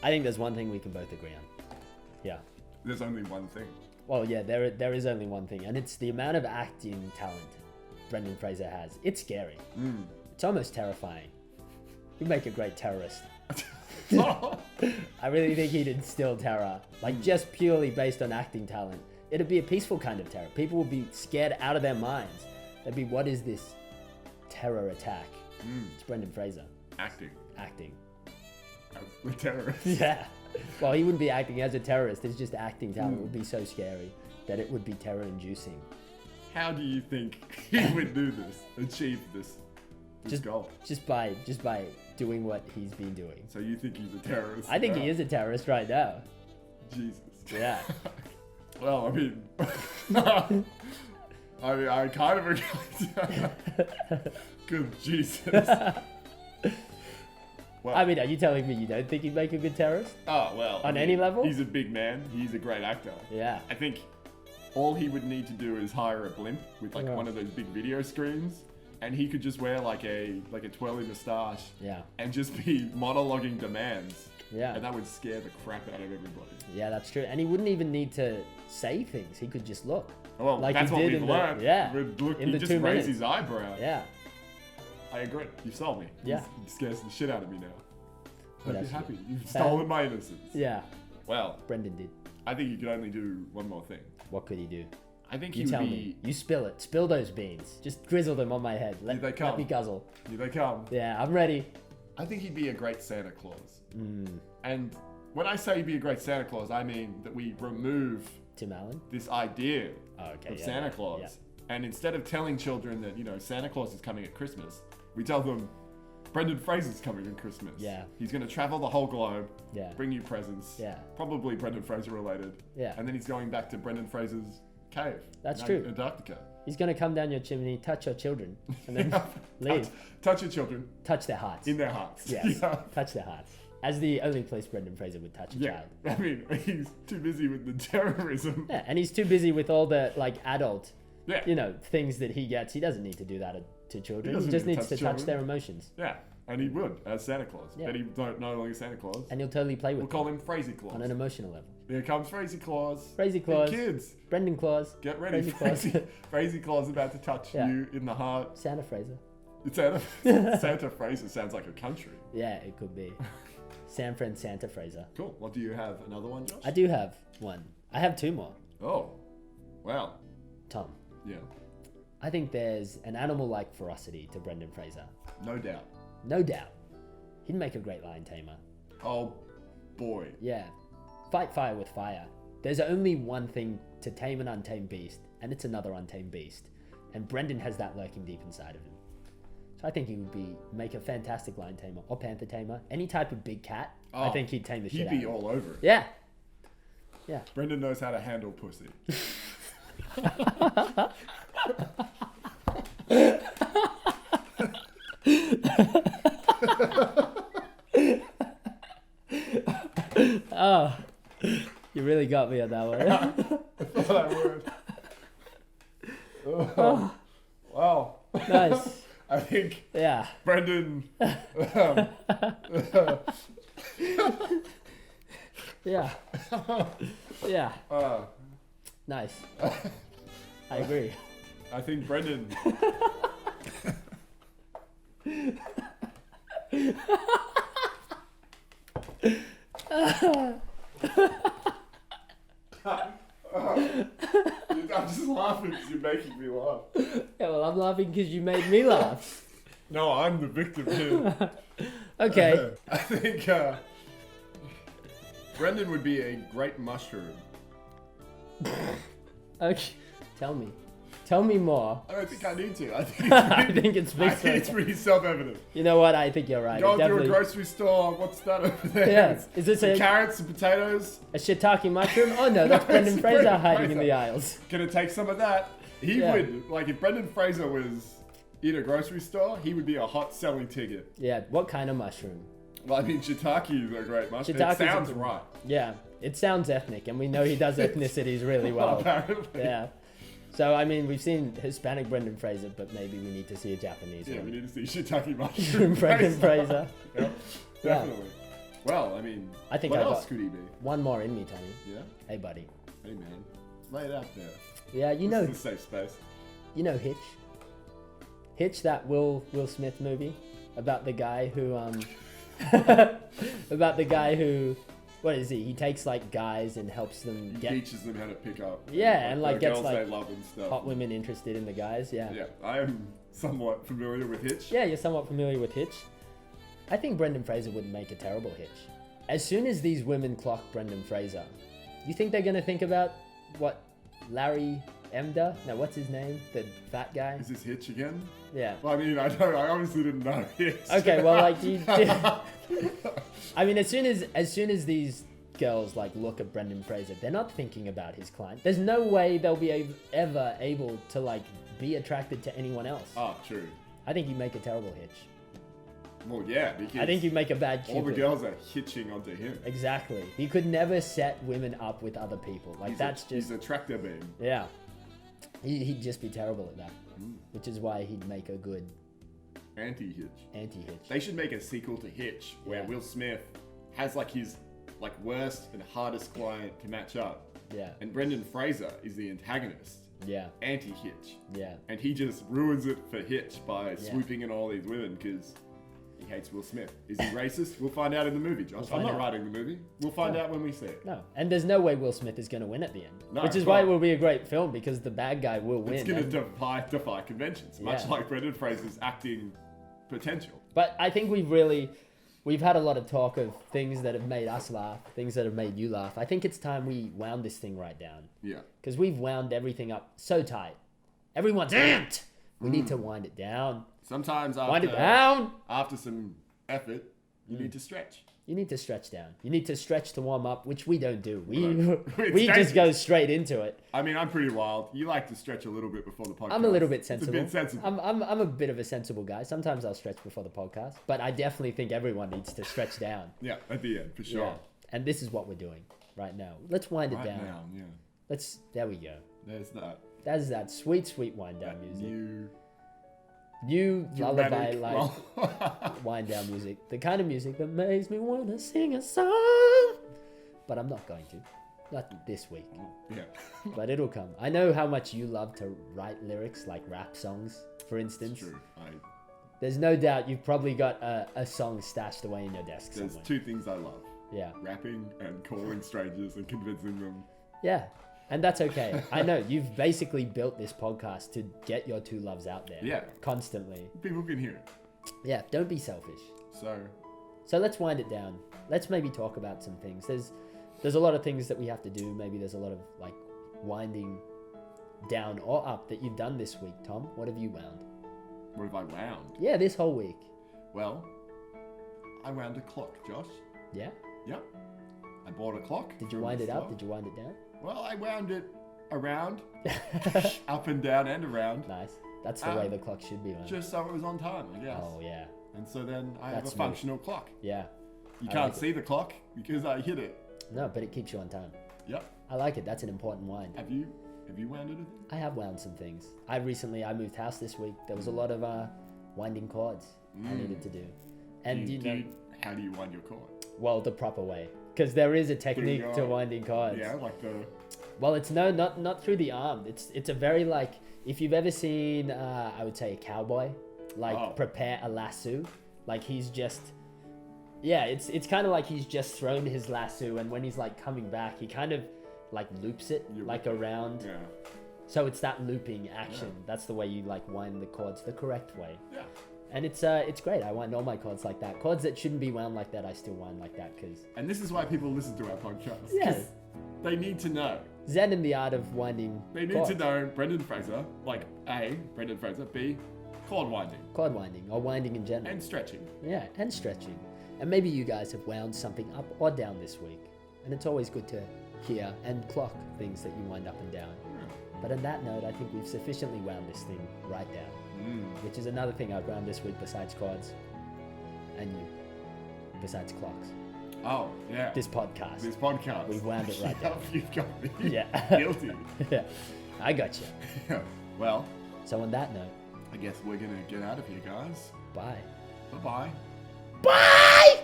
I think there's one thing we can both agree on. Yeah. There's only one thing. Well, yeah, there is only one thing, and it's the amount of acting talent Brendan Fraser has. It's scary. It's almost terrifying. He'd make a great terrorist. I really think he'd instill terror, like just purely based on acting talent. It'd be a peaceful kind of terror. People would be scared out of their minds. They'd be, what is this terror attack? It's Brendan Fraser. Acting. The terrorist. Yeah. Well, he wouldn't be acting as a terrorist. It's just acting talent would be so scary that it would be terror-inducing. How do you think he would do this? Achieve this goal? Just by doing what he's been doing. So you think he's a terrorist? I think he is a terrorist right now. Jesus. Yeah. Well, I mean, I kind of agree. Good Jesus. Well, I mean, are you telling me you don't think he'd make a good terrorist? Oh, well. On any level? He's a big man. He's a great actor. Yeah. I think all he would need to do is hire a blimp with like one of those big video screens, and he could just wear like a twirly moustache. Yeah. And just be monologuing demands. Yeah. And that would scare the crap out of everybody. Yeah, that's true. And he wouldn't even need to say things. He could just look. Well, like that's he what did we've in learned. The, He just raised his eyebrow. Yeah. I agree. You sold me. Yeah. You scares the shit out of me now. What I'd be else happy. you got? You've stolen my innocence. Yeah. Well, Brendan did. I think you could only do one more thing. What could he do? I think you tell me. You spill it. Spill those beans. Just drizzle them on my head. Let me guzzle. Here they come. Yeah, I'm ready. I think he'd be a great Santa Claus. And when I say he'd be a great Santa Claus, I mean that we remove Tim Allen? This idea of Santa Claus. Yeah. And instead of telling children that, Santa Claus is coming at Christmas, we tell them Brendan Fraser's coming at Christmas. Yeah. He's going to travel the whole globe, Yeah. bring you presents, Yeah. probably Brendan Fraser related. Yeah. And then he's going back to Brendan Fraser's cave. That's in true. Antarctica. He's going to come down your chimney, touch your children, and then leave. Touch your children. Touch their hearts. In their hearts. Yes. Yeah. Touch their hearts. As the only place Brendan Fraser would touch a child. I mean, he's too busy with the terrorism. Yeah, and he's too busy with all the adult, Yeah. things that he gets. He doesn't need to do that to children. He doesn't just need to needs to touch touch their emotions. Yeah, and he would as Santa Claus. Yeah. But he's no longer Santa Claus. And he'll totally play with We'll call him Fraser Claus. on an emotional level. Here comes Fraser Claus. Fraser Claus. Hey, kids. Brendan Claus. Get ready. Fraser Claus about to touch Yeah. you in the heart. Santa Fraser. Santa Fraser sounds like a country. Yeah, it could be. San Fran Santa Fraser. Cool. Well, do you have another one, Josh? I do have one. I have two more. Oh, wow. Tom. Yeah. I think there's an animal-like ferocity to Brendan Fraser. No doubt. No doubt. He'd make a great lion tamer. Oh, boy. Yeah. Fight fire with fire. There's only one thing to tame an untamed beast, and it's another untamed beast. And Brendan has that lurking deep inside of him. So I think he would make a fantastic lion tamer or panther tamer. Any type of big cat, I think he'd tame the shit out of. He'd be all over it. Yeah. Yeah. Brendan knows how to handle pussy. Oh, you really got me on that one. I thought I would. Oh. Wow. Nice. I think Yeah. Brendan. Yeah. Yeah. Nice. I agree. I think Brendan. I'm just laughing because you're making me laugh. Yeah, well, I'm laughing because you made me laugh. No, I'm the victim here. Okay. I think Brendan would be a great mushroom. Okay. Tell me. Tell me more. I don't think I need to. I think it's pretty self-evident. You know what? I think you're right. Go through a grocery store. What's that over there? Yeah. Is this some carrots and potatoes? A shiitake mushroom? Oh no, that's Brendan Fraser hiding in the aisles. Gonna take some of that. He would. Like if Brendan Fraser was in a grocery store, he would be a hot selling ticket. Yeah. What kind of mushroom? Well, I mean, shiitake is a great mushroom. It sounds right. Yeah. It sounds ethnic, and we know he does ethnicities really well. Apparently. Yeah. So, I mean, we've seen Hispanic Brendan Fraser, but maybe we need to see a Japanese one. Yeah, we need to see shiitake mushroom. Brendan Fraser. Yep, definitely. Well, I mean, I think what I else got could he be? one more in me, Tony. Yeah? Hey, buddy. Hey, man. Lay it out there. Yeah, you know... This is a safe space. You know Hitch? Hitch, that Will Smith movie? About the guy who, about the guy who... What is he? He takes like guys and helps them teaches them how to pick up. Yeah, and like gets girls like they love and stuff. hot women interested in the guys. Yeah. Yeah, I am somewhat familiar with Hitch. Yeah, you're somewhat familiar with Hitch. I think Brendan Fraser wouldn't make a terrible Hitch. As soon as these women clock Brendan Fraser, you think they're gonna think about what Larry Emder? No, what's his name? The fat guy. Is this Hitch again? Yeah. Well, I mean, I obviously didn't know Hitch. Okay, well, like you. I mean, as soon as these girls like look at Brendan Fraser, they're not thinking about his client. There's no way they'll be ever able to like be attracted to anyone else. Oh, true. I think you make a terrible Hitch. Well, yeah, because I think you make a bad Cupid. all the girls are hitching onto him. Exactly. He could never set women up with other people. Like he's a tractor beam. Yeah. He'd just be terrible at that. Which is why he'd make a good anti-Hitch. They should make a sequel to Hitch where Will Smith has like his worst and hardest client to match up. Yeah. And Brendan Fraser is the antagonist. Yeah. Anti-Hitch. Yeah. And he just ruins it for Hitch by swooping in all these women because he hates Will Smith. Is he racist? We'll find out in the movie, Josh. I'm not writing the movie. We'll find out when we see it. No. And there's no way Will Smith is going to win at the end. No, which is why it will be a great film because the bad guy will win. It's going to defy conventions, much like Brendan Fraser's acting potential. But I think we've had a lot of talk of things that have made us laugh, things that have made you laugh. I think it's time we wound this thing right down. Yeah. Because we've wound everything up so tight. Everyone's amped. We need to wind it down. Sometimes wind it down. After some effort, you need to stretch. You need to stretch down. You need to stretch to warm up, which we don't do. We just go straight into it. I mean, I'm pretty wild. You like to stretch a little bit before the podcast. I'm a little bit sensible. It's a bit sensible. I'm a bit of a sensible guy. Sometimes I'll stretch before the podcast, but I definitely think everyone needs to stretch down. Yeah, at the end, for sure. Yeah. And this is what we're doing right now. Let's wind it down. Right now, yeah. There we go. There's that. That's that sweet, sweet wind down music. New lullaby like wind down music. The kind of music that makes me want to sing a song. But I'm not going to. Not this week. Yeah. But it'll come. I know how much you love to write lyrics like rap songs, for instance. It's true. There's no doubt you've probably got a song stashed away in your desk There's somewhere. two things I love. Yeah. Rapping and calling strangers and convincing them. Yeah. And that's okay. I know you've basically built this podcast to get your two loves out there. Yeah. Constantly. People can hear it. Yeah. Don't be selfish. So let's wind it down. Let's maybe talk about some things. There's a lot of things that we have to do. Maybe there's a lot of like winding down or up that you've done this week, Tom. What have you wound? What have I wound? Yeah, this whole week. Well, I wound a clock, Josh. Yeah? Yep. I bought a clock. Did you wind it up? Did you wind it down? Well, I wound it around, up and down and around. Nice. That's the way the clock should be wound. Just so it was on time, I guess. Oh, yeah. And so then I have That's a functional clock. Yeah. You I can't like see the clock because I hit it. No, but it keeps you on time. Yep. I like it. That's an important wind. Have you wound anything? I have wound some things. I moved house this week. There was a lot of winding cords I needed to do. And how do you wind your cord? Well, the proper way. Because there is a technique to winding cords. Yeah, like the... Well, it's not through the arm. It's a very like, if you've ever seen, I would say a cowboy, like prepare a lasso. Like he's just, yeah, it's kind of like he's just thrown his lasso, and when he's like coming back, he kind of like loops it like around. Yeah. So it's that looping action. Yeah. That's the way you like wind the cords the correct way. Yeah. And it's great. I wind all my cords like that. Cords that shouldn't be wound like that, I still wind like that because. And this is why people listen to our podcast. Yeah. They need to know. Zen in the art of winding. They need to know Brendan Fraser, like A, Brendan Fraser, B, cord winding. Cord winding, or winding in general. And stretching. Yeah, and stretching. And maybe you guys have wound something up or down this week. And it's always good to hear and clock things that you wind up and down. But on that note, I think we've sufficiently wound this thing right down. Which is another thing I've wound this week besides cords. And you. Besides clocks. Oh, yeah. This podcast. We've wound it right down. You've got me. Yeah. Guilty. Yeah. I got you. Well. So on that note. I guess we're going to get out of here, guys. Bye. Bye-bye. Bye!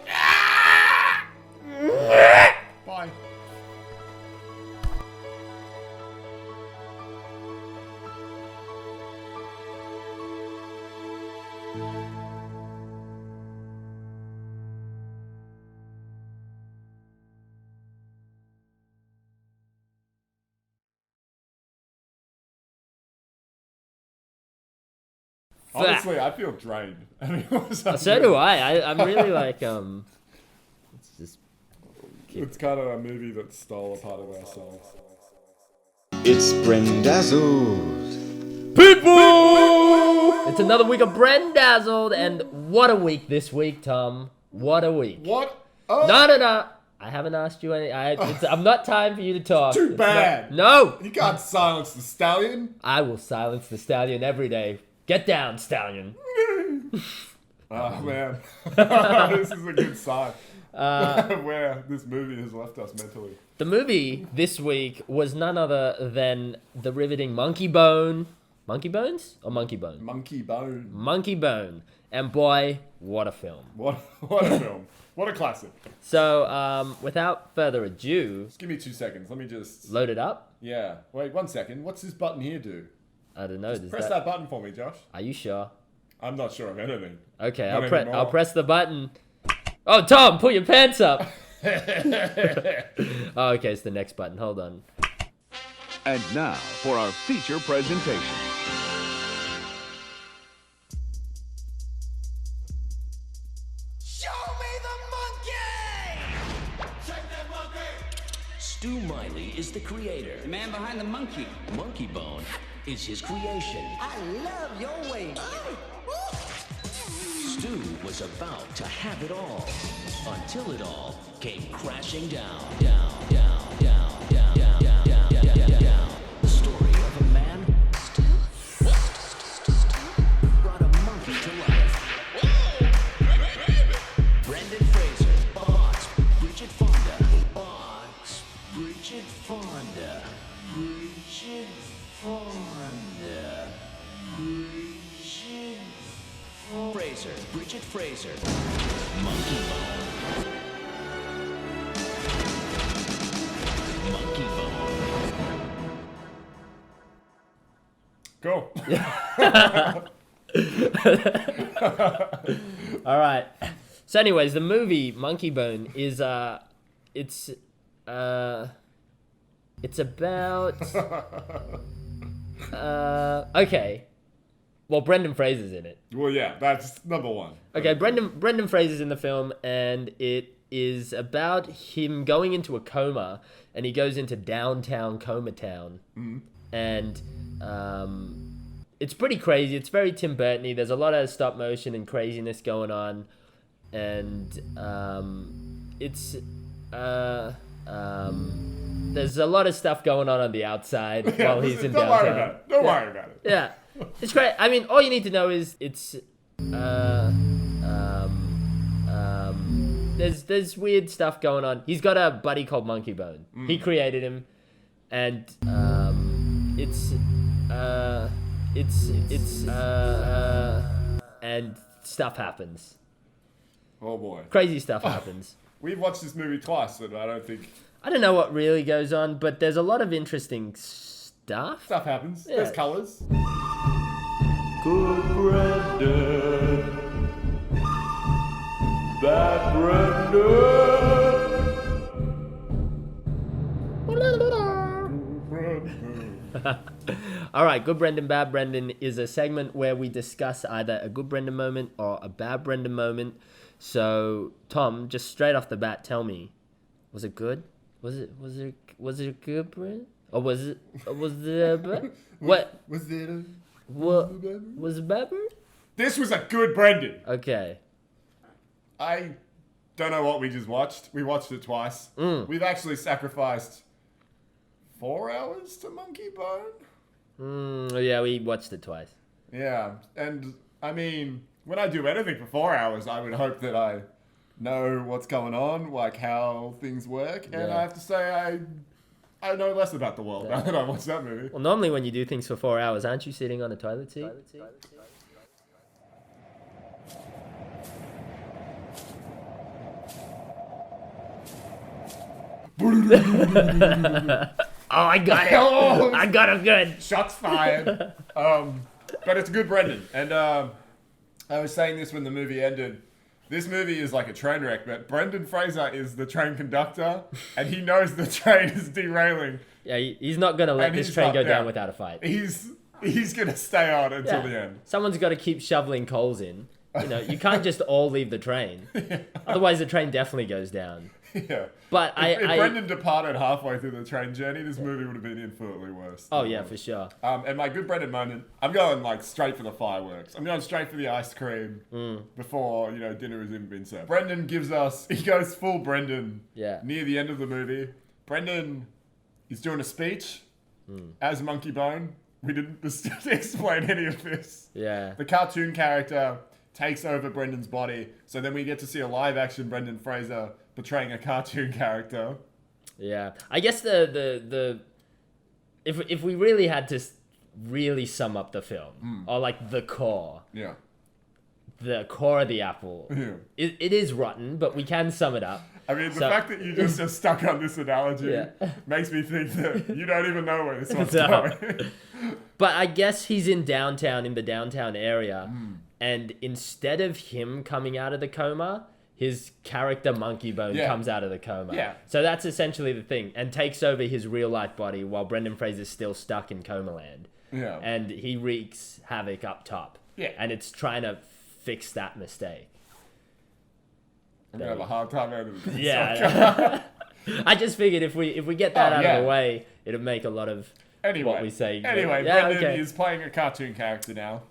Bye. Honestly, I feel drained. I mean, so do I. I'm really like, it's just... It's kind of a movie that stole a part of ourselves. It's Brendazzled. People! It's another week of Brendazzled, and what a week this week, Tom. What a week. What? No. I haven't asked you any. I'm not time for you to talk. Too bad. No. You can't silence the stallion. I will silence the stallion every day. Get down, stallion. Oh, man. This is a good sign. Where this movie has left us mentally. The movie this week was none other than the riveting MonkeyBone. MonkeyBones? Or MonkeyBone? MonkeyBone. MonkeyBone. And boy, what a film. What a film. What a classic. So, without further ado... Just give me 2 seconds. Let me just... Load it up? Yeah. Wait, 1 second. What's this button here do? I don't know. Press that button for me, Josh. Are you sure? I'm not sure of anything. Okay, I'll press the button. Oh, Tom, pull your pants up. Oh, okay, it's the next button. Hold on. And now for our feature presentation. Show me the monkey! Check that monkey! Stu Miley is the creator. The man behind the monkey. MonkeyBone is his creation. I love your way. Stu was about to have it all until it all came crashing down. The story of a man brought a monkey to life. Brendan Fraser, Box, Bridget Fonda. Bridget Fonda. Fraser, Bridget Fraser, MonkeyBone. Go. All right. So, anyways, the movie MonkeyBone is it's about okay. Well, Brendan Fraser's in it. Well, yeah, that's number one. Okay, Brendan Fraser's in the film, and it is about him going into a coma, and he goes into downtown Coma Town, and it's pretty crazy. It's very Tim Burton-y. There's a lot of stop motion and craziness going on, and there's a lot of stuff going on the outside while he's in downtown. Don't worry about it. Don't worry about it. Yeah, it's great. I mean, all you need to know is there's weird stuff going on. He's got a buddy called MonkeyBone. He created him, and and stuff happens. Oh boy. Crazy stuff happens. We've watched this movie twice, and I don't know what really goes on, but there's a lot of interesting stuff. Stuff happens. Yeah. There's colours. Good Brendan. Bad Brendan. All right, Good Brendan, Bad Brendan is a segment where we discuss either a good Brendan moment or a bad Brendan moment. So, Tom, just straight off the bat, tell me, was it good? Was it good, Brendan? Or was it bad? What? Was it a... What? Was it bad, Brendan? This was a good Brendan. Okay. I don't know what we just watched. We watched it twice. We've actually sacrificed 4 hours to MonkeyBone. Yeah, we watched it twice. Yeah, and I mean, when I do anything for 4 hours, I would hope that I know what's going on, like how things work. And Yeah. I have to say, I know less about the world now that I watched that movie. Well, normally when you do things for 4 hours, aren't you sitting on a toilet seat? Oh, I got it. Oh, I got him good. Shots fired. But it's a good Brendan. And I was saying this when the movie ended. This movie is like a train wreck, but Brendan Fraser is the train conductor, and he knows the train is derailing. Yeah, he's not going to let this train go down without a fight. He's going to stay on until the end. Someone's got to keep shoveling coals in. You know, you can't just all leave the train. Otherwise, the train definitely goes down. Yeah. But if Brendan departed halfway through the train journey, this movie would have been infinitely worse. Oh, yeah, for sure. And my good Brendan moment, I'm going like straight for the fireworks. I'm going straight for the ice cream before, dinner has even been served. Brendan he goes full Brendan near the end of the movie. Brendan is doing a speech as MonkeyBone. We didn't explain any of this. Yeah. The cartoon character takes over Brendan's body, so then we get to see a live action Brendan Fraser portraying a cartoon character. Yeah, I guess if we really had to really sum up the film, or like the core of the apple, it is rotten, but we can sum it up. I mean, the fact that you just are stuck on this analogy makes me think that you don't even know where this one's going. But I guess he's in the downtown area, and instead of him coming out of the coma, his character MonkeyBone comes out of the coma. Yeah. So that's essentially the thing, and takes over his real life body while Brendan Fraser's still stuck in coma land. Yeah. And he wreaks havoc up top. Yeah. And it's trying to fix that mistake. I'm gonna have a hard time out of this. Yeah. I just figured if we get that out of the way, it'll make a lot of what we say. Anyway, Brendan is playing a cartoon character now.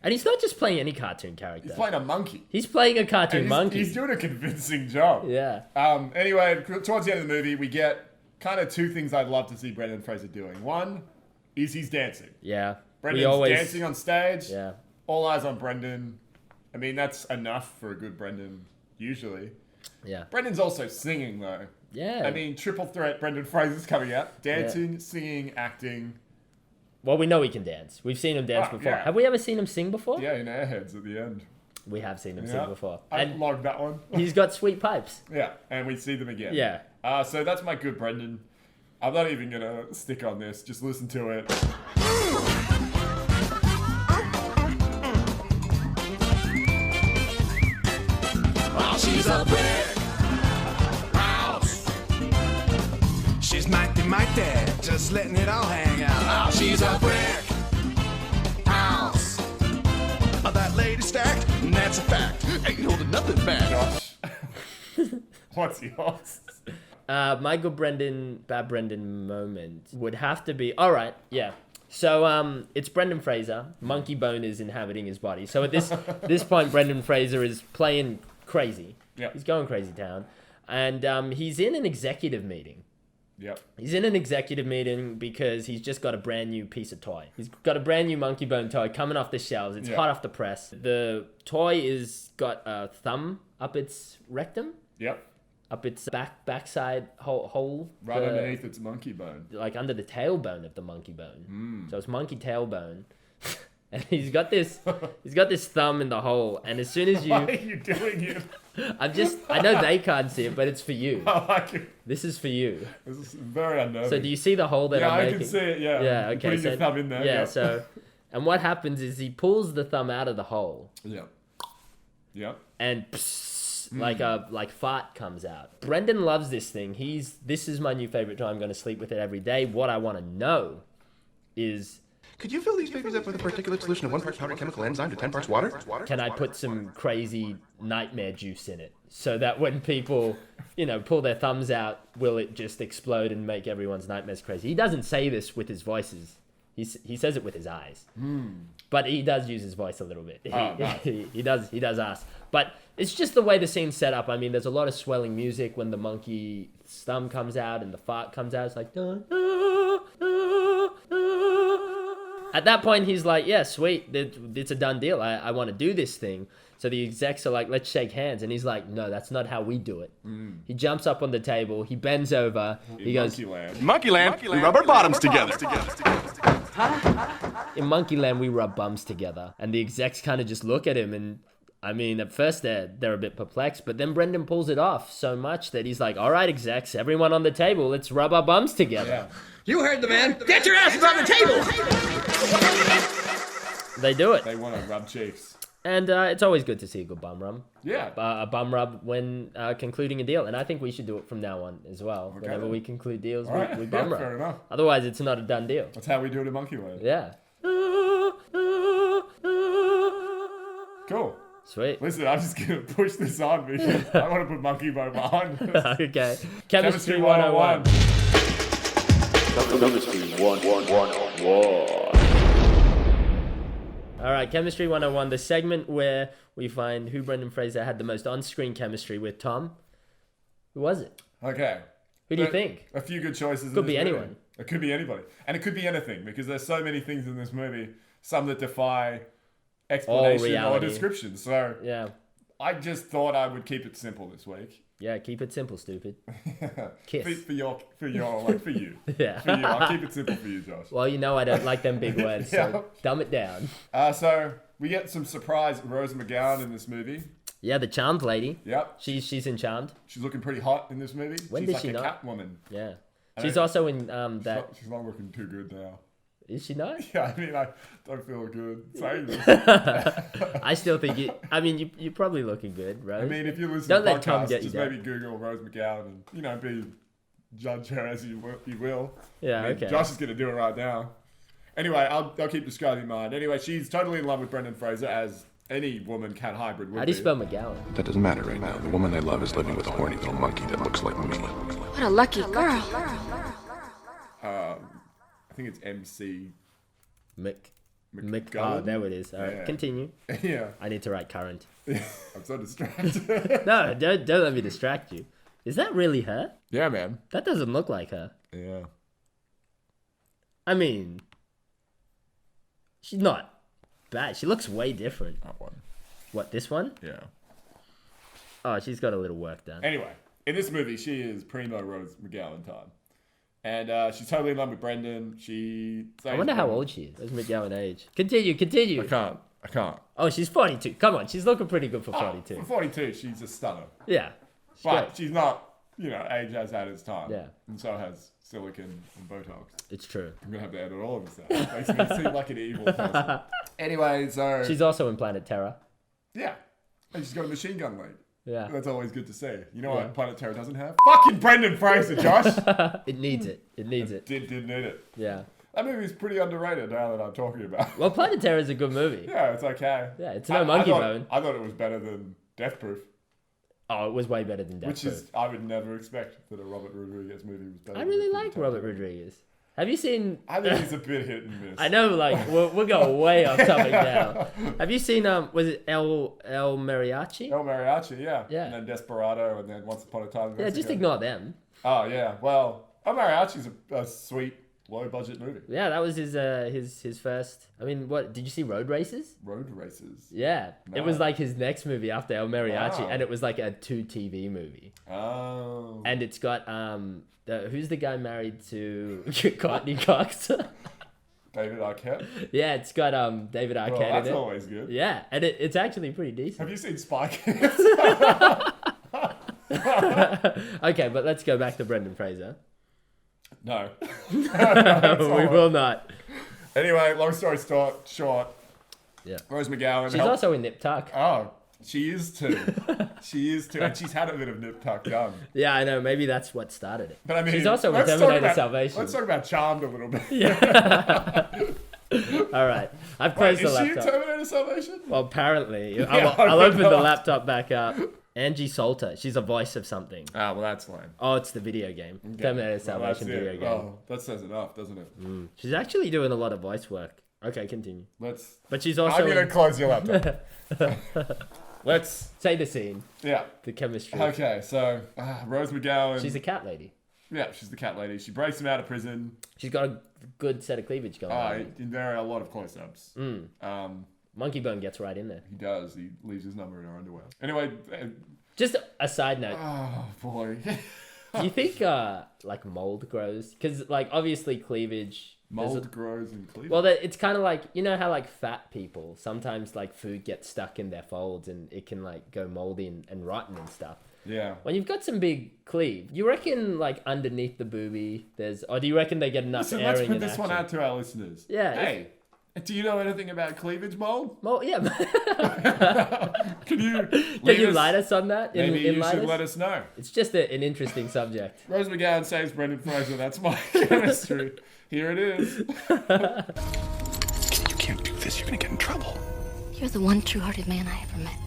And he's not just playing any cartoon character. He's playing a monkey. He's playing a cartoon monkey. He's doing a convincing job. Yeah. Anyway, towards the end of the movie, we get kind of two things I'd love to see Brendan Fraser doing. One is he's dancing. Yeah. Brendan's dancing on stage. Yeah. All eyes on Brendan. I mean, that's enough for a good Brendan, usually. Yeah. Brendan's also singing, though. Yeah. I mean, triple threat Brendan Fraser's coming out. Dancing, singing, acting. Well, we know he can dance. We've seen him dance before. Yeah. Have we ever seen him sing before? Yeah, in Airheads at the end. We have seen him sing before. I logged that one. He's got sweet pipes. Yeah, and we see them again. Yeah. So that's my good Brendan. I'm not even going to stick on this. Just listen to it. dead, just letting it all hang out. Oh, she's a brick house. Oh, that lady stacked, and that's a fact. Ain't holding nothing back. Josh, what's yours? My good Brendan, bad Brendan moment would have to be... All right, yeah. So it's Brendan Fraser. MonkeyBone is inhabiting his body. So at this point, Brendan Fraser is playing crazy. Yep. He's going crazy town. And he's in an executive meeting. Yep. He's in an executive meeting because he's just got a brand new piece of toy. He's got a brand new MonkeyBone toy coming off the shelves. It's hot off the press. The toy is got a thumb up its rectum. Yep. Up its backside hole. Right underneath its monkey bone. Like under the tailbone of the monkey bone. So it's monkey tailbone. And he's got this thumb in the hole. And as soon as you... Why are you doing it? I know they can't see it, but it's for you. I like it. This is for you. This is very unnerving. So do you see the hole that I'm making? Yeah, I can see it, yeah. Yeah, okay. Putting your thumb in there. Yeah, so... And what happens is he pulls the thumb out of the hole. Yeah. Yep. And... like fart comes out. Brendan loves this thing. This is my new favorite toy. I'm going to sleep with it every day. What I want to know is... Could you fill these babies up with a particulate solution of 1 part powdered chemical enzyme to 10 parts water? Can I put some crazy nightmare juice in it so that when people, pull their thumbs out, will it just explode and make everyone's nightmares crazy? He doesn't say this with his voices. He says it with his eyes. But he does use his voice a little bit. He does ask. But it's just the way the scene's set up. I mean, there's a lot of swelling music when the monkey thumb comes out and the fart comes out. It's like... At that point, he's like, yeah, sweet. It's a done deal. I want to do this thing. So the execs are like, let's shake hands. And he's like, no, that's not how we do it. He jumps up on the table. He bends over. He goes... Monkeyland, we rub our bottoms together. In Monkeyland, we rub bums together. And the execs kind of just look at him. And I mean, at first they're a bit perplexed. But then Brendan pulls it off so much that he's like, all right, execs, everyone on the table, let's rub our bums together. Yeah. You heard the man. Get your asses on the table. They do it. They want to rub cheeks. And it's always good to see a good bum rub. Yeah. A bum rub when concluding a deal. And I think we should do it from now on as well. Okay, Whenever then. we conclude deals, Right. we bum rub. Fair enough. Otherwise, it's not a done deal. That's how we do it in Monkeyland. Yeah. Cool. Sweet. Listen, I'm just going to push this on because I want to put MonkeyBone behind us. Okay. Chemistry 101. Chemistry 101. All right, Chemistry 101, the segment where we find who Brendan Fraser had the most on-screen chemistry with. Tom, who was it? Okay. Who do you think? A few good choices. Could be anyone. It could be anybody. And it could be anything because there's so many things in this movie, some that defy explanation or description. So yeah, I just thought I would keep it simple this week. Yeah, keep it simple, stupid. Kiss. For you. Yeah. For you. I'll keep it simple for you, Josh. Well, I don't like them big words, so dumb it down. So we get some surprise Rose McGowan in this movie. Yeah, the Charmed lady. Yep. She's in Charmed. She's looking pretty hot in this movie. When she's did like she a not? Catwoman. Yeah. She's also in that... She's not looking too good now. Is she not? Yeah, I mean, I don't feel good saying this. I still think you're probably looking good, Rose. I mean, if you listen don't to let Tom podcasts, get just you down. maybe Google Rose McGowan and, be judge her as you will. Yeah, I mean, okay. Josh is going to do it right now. Anyway, I'll keep describing mine. Anyway, she's totally in love with Brendan Fraser, as any woman cat hybrid would How do you be. spell McGowan? That doesn't matter right now. The woman they love is living with a horny little monkey that looks like me. What a lucky girl. I think it's MC... Mick. Oh, there it is. All right, Yeah. continue. Yeah. I need to write current. I'm so distracted. No, don't let me distract you. Is that really her? Yeah, man. That doesn't look like her. Yeah. I mean, she's not bad. She looks way different. That one. What, this one? Yeah. Oh, she's got a little work done. Anyway, in this movie, she is primo Rose McGowan time. And she's totally in love with Brendan. I wonder how old she is. What's McGowan age? Continue. I can't. Oh, she's 42. Come on, she's looking pretty good for 42. For 42, she's a stunner. Yeah. But she's not, age has had its time. Yeah. And so has silicon and Botox. It's true. I'm going to have to edit all of this out. It makes me seem like an evil person. Anyway, so... She's also in Planet Terror. Yeah. And she's got a machine gun lead. Yeah. That's always good to see. You know Yeah. what Planet Terror doesn't have? Fucking Brendan Fraser, Josh. It needs it. It needs it. Did need it. Yeah. That movie's pretty underrated now that I'm talking about. Well, Planet Terror is a good movie. Yeah, it's okay. Yeah, it's no MonkeyBone. I thought it was better than Death Proof. Oh, it was way better than Death Which Proof. is, I would never expect that a Robert Rodriguez movie was better. I than really Planet like Terror. Robert Rodriguez. Have you seen... I think he's a bit hit and miss. I know, like, we're going way off topic now. Have you seen, was it El Mariachi? El Mariachi, yeah. Yeah. And then Desperado, and then Once Upon a Time in Yeah, Mexico. just ignore them. Oh, yeah. Well, El Mariachi's a sweet, low-budget movie. Yeah, that was his first... I mean, what... Did you see Road Races? Road Races? Yeah. No. It was like his next movie after El Mariachi, Wow. and it was like a 2 TV movie. Oh. And it's got... who's the guy married to Courtney Cox? David Arquette? Yeah, it's got David Arquette Well, that's in it. always good. Yeah, and it's actually pretty decent. Have you seen Spy Kids? Okay, but let's go back to Brendan Fraser. No. We will not. Anyway, long story short. Yeah. Rose McGowan. She's also in Nip Tuck. Oh, she is too. She is too. And she's had a bit of Nip Tuck done. Yeah, I know. Maybe that's what started it. But I mean, she's also in let's talk Terminator about- Salvation. Let's talk about Charmed a little bit. Yeah. All right. I've closed the Is she in laptop. Terminator Salvation? Well, apparently. Yeah, I'll I open know. the laptop back up. Angie Salter. She's a voice of something. Ah, well, that's lame. Oh, it's the video game. Okay. Terminator Well, Salvation that's it. video game. Oh, that says enough, doesn't it? She's actually doing a lot of voice work. Okay, continue. But she's also... I'm going to in- close your laptop. Let's... Say the scene. Yeah. The chemistry. Okay, so Rose McGowan... She's a cat lady. Yeah, she's the cat lady. She breaks him out of prison. She's got a good set of cleavage going on. There are a lot of close-ups. MonkeyBone gets right in there. He does. He leaves his number in her underwear. Anyway... Just a side note. Oh, boy. Do you think, like, mold grows? Because, like, obviously cleavage... Mold grows in cleavage? Well, it's kind of like, you know how, like, fat people, sometimes, like, food gets stuck in their folds and it can, like, go moldy and rotten and stuff. Yeah. When you've got some big cleave, you reckon, like, underneath the boobie, or do you reckon they get enough Listen, airing let's put and this action? one out to our listeners. Yeah. Hey, do you know anything about cleavage mold? Well, yeah. Can you light us on that? Maybe you Enlight should us? let us know. It's just an interesting subject. Rose McGowan saves Brendan Fraser. That's my chemistry. Here it is. You can't do this. You're gonna get in trouble. You're the one true-hearted man I ever met.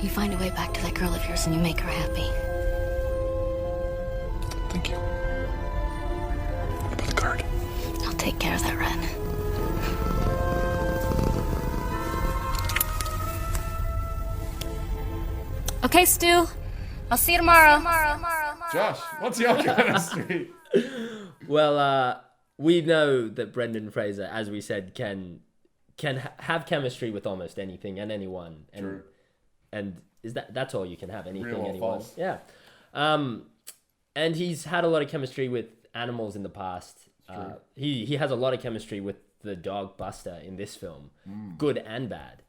You find a way back to that girl of yours and you make her happy. Thank you. What about the card? I'll take care of that, Ren. Okay, Stu. I'll see you tomorrow. Josh, what's your chemistry? Well, we know that Brendan Fraser, as we said, can have chemistry with almost anything and anyone. And, True. And that's all you can have, anything, Real or anyone. false? Yeah. And he's had a lot of chemistry with animals in the past. True. He has a lot of chemistry with the dog Buster in this film, good and bad.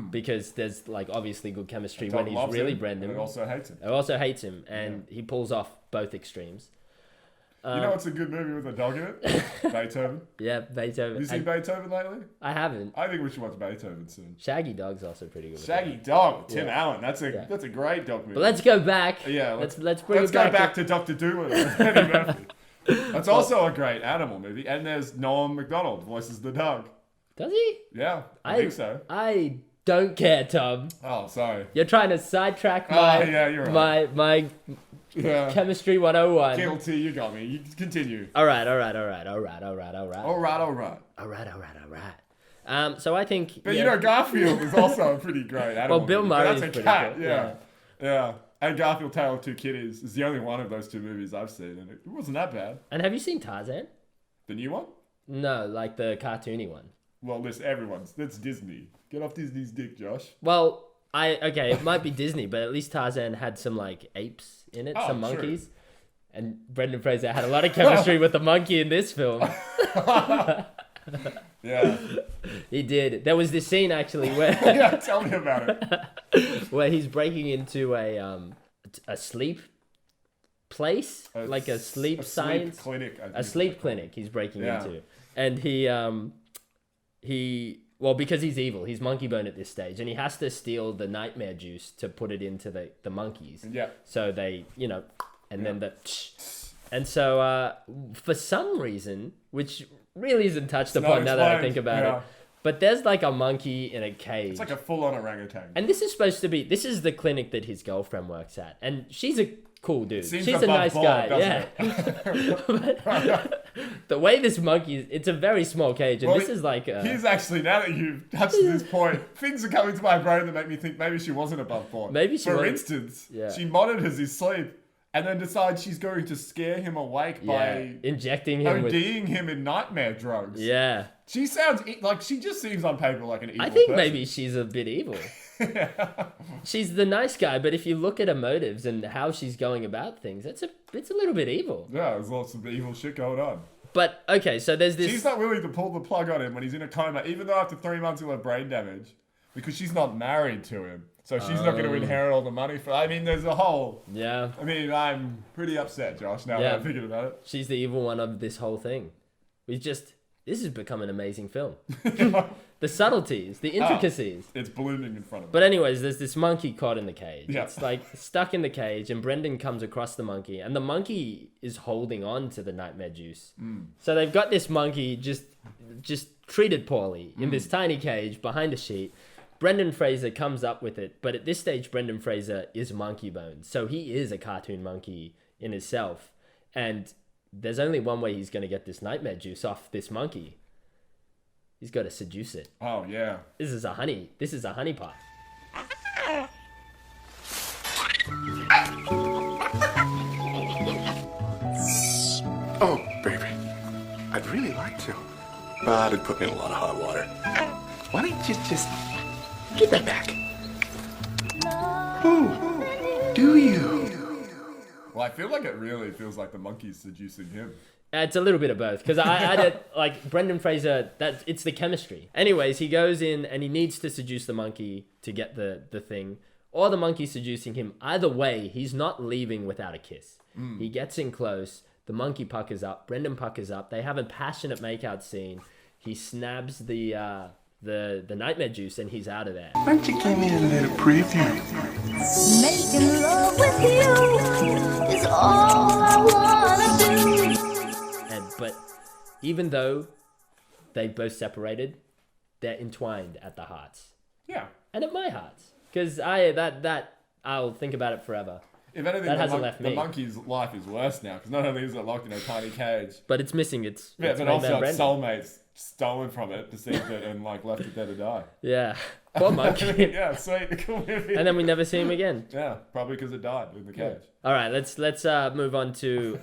Because there's, like, obviously good chemistry The when dog he's loves really him, Brendan. and it also hates him. It also hates him, and he pulls off both extremes. You know what's a good movie with a dog in it? Beethoven. Yeah, Beethoven. Have you seen Beethoven lately? I haven't. I think we should watch Beethoven soon. Shaggy Dog's also pretty good. Shaggy Dog, Tim Yeah. Allen. That's a great dog movie. But let's go back. Yeah, let's bring let's it go back. back to Dr. Dolittle. Eddie Murphy. That's also a great animal movie. And there's Noam McDonald voices the dog. Does he? Yeah, I think so. I don't care, Tom. Oh, sorry. You're trying to sidetrack you're right. my Yeah. Chemistry 101. Guilty, you got me. You continue. All right. So I think. But you know, Garfield is also a pretty great animal. Well, Bill movie, but Murray's that's a pretty cat. good, Yeah. And Garfield Tale of Two Kitties is the only one of those two movies I've seen, and it wasn't that bad. And have you seen Tarzan? The new one? No, like the cartoony one. Well, that's Disney. Get off Disney's dick, Josh. Well, it might be Disney, but at least Tarzan had some, like, apes in it, some true. monkeys. And Brendan Fraser had a lot of chemistry with the monkey in this film. Yeah. He did. There was this scene, actually, where... Yeah, tell me about it. Where he's breaking into a sleep place, like a sleep science... Sleep clinic. A sleep clinic he's breaking into. And he Well, because he's evil. He's MonkeyBone at this stage. And he has to steal the nightmare juice to put it into the monkeys. Yeah. So they, and then the... And so, for some reason, which really isn't touched upon now that I think about it, but there's like a monkey in a cage. It's like a full-on orangutan. And this is supposed to be... This is the clinic that his girlfriend works at. And she's a cool dude. Seems She's a nice board, guy. The way this monkey... It's a very small cage. And this is like... Here's actually, now that you've touched this point, things are coming to my brain that make me think maybe she wasn't above board. Maybe she For wasn't. instance, Yeah. she monitors his sleep and then decides she's going to scare him awake by injecting him ODing him in nightmare drugs. Yeah. She sounds like she just seems on paper like an evil I think person. maybe she's a bit evil. She's the nice guy, but if you look at her motives and how she's going about things, it's a little bit evil. Yeah, there's lots of evil shit going on. But, okay, so there's this... She's not willing to pull the plug on him when he's in a coma, even though after 3 months he'll have brain damage, because she's not married to him. So she's not going to inherit all the money for... I mean, there's a whole... Yeah. I mean, I'm pretty upset, Josh, now that I'm thinking about it. She's the evil one of this whole thing. This has become an amazing film. The subtleties, the intricacies. It's blooming in front of me. But anyways, there's this monkey caught in the cage. Yeah. It's like stuck in the cage, and Brendan comes across the monkey, and the monkey is holding on to the nightmare juice. So they've got this monkey just treated poorly in this tiny cage behind a sheet. Brendan Fraser comes up with it, but at this stage, Brendan Fraser is MonkeyBone. So he is a cartoon monkey in himself. And there's only one way he's going to get this nightmare juice off this monkey. He's got to seduce it. Oh, yeah. This is a honey pot. Oh, baby. I'd really like to. But it'd put me in a lot of hot water. Why don't you just give that back? Oh, do you? Well, I feel like it really feels like the monkey's seducing him. It's a little bit of both, because I did, like, Brendan Fraser, it's the chemistry. Anyways, he goes in and he needs to seduce the monkey to get the thing, or the monkey seducing him. Either way, he's not leaving without a kiss. He gets in close, the monkey puckers up, Brendan puckers up, they have a passionate makeout scene. He snabs the nightmare juice and he's out of there. Why don't you give me a little preview? Making love with you is all I wanna do. But even though they both separated, they're entwined at the hearts. Yeah. And at my hearts. Because I'll think about it forever. If anything, that hasn't left me. The monkey's life is worse now, because not only is it locked in a tiny cage, but it's missing its but main also man, its Brendan. soulmates stolen from it, deceived it, and left it there to die. Yeah. Poor monkey. Yeah, sweet. Cool movie. And then we never see him again. Yeah, probably because it died in the cage. All right, let's move on to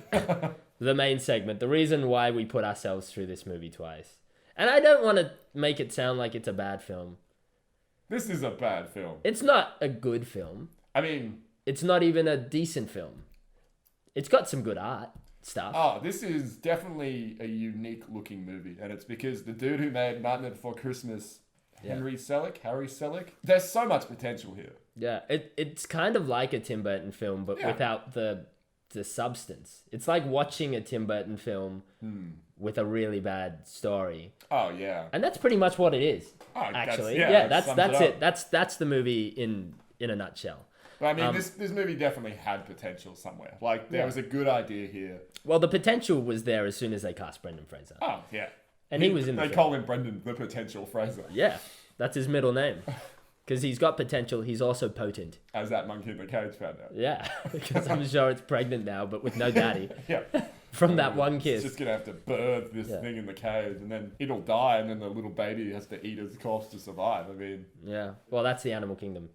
the main segment. The reason why we put ourselves through this movie twice. And I don't want to make it sound like it's a bad film. This is a bad film. It's not a good film. I mean... It's not even a decent film. It's got some good art stuff. Oh, this is definitely a unique looking movie. And it's because the dude who made Nightmare Before Christmas, Harry Selick, there's so much potential here. Yeah, it's kind of like a Tim Burton film, but without the substance. It's like watching a Tim Burton film with a really bad story. Oh, yeah. And that's pretty much what it is, actually. That's it. That's the movie in a nutshell. But I mean, this movie definitely had potential somewhere. Like, there was a good idea here. Well, the potential was there as soon as they cast Brendan Fraser. Oh, yeah. And he was in the They film. call him Brendan the Potential Fraser. Yeah, that's his middle name. Because he's got potential, he's also potent. As that monkey in the cage found out. Yeah, because I'm sure it's pregnant now, but with no daddy. Yeah. From that one kiss. It's just going to have to birth this thing in the cage, and then it'll die, and then the little baby has to eat its corpse to survive. I mean... Yeah, well, that's the animal kingdom.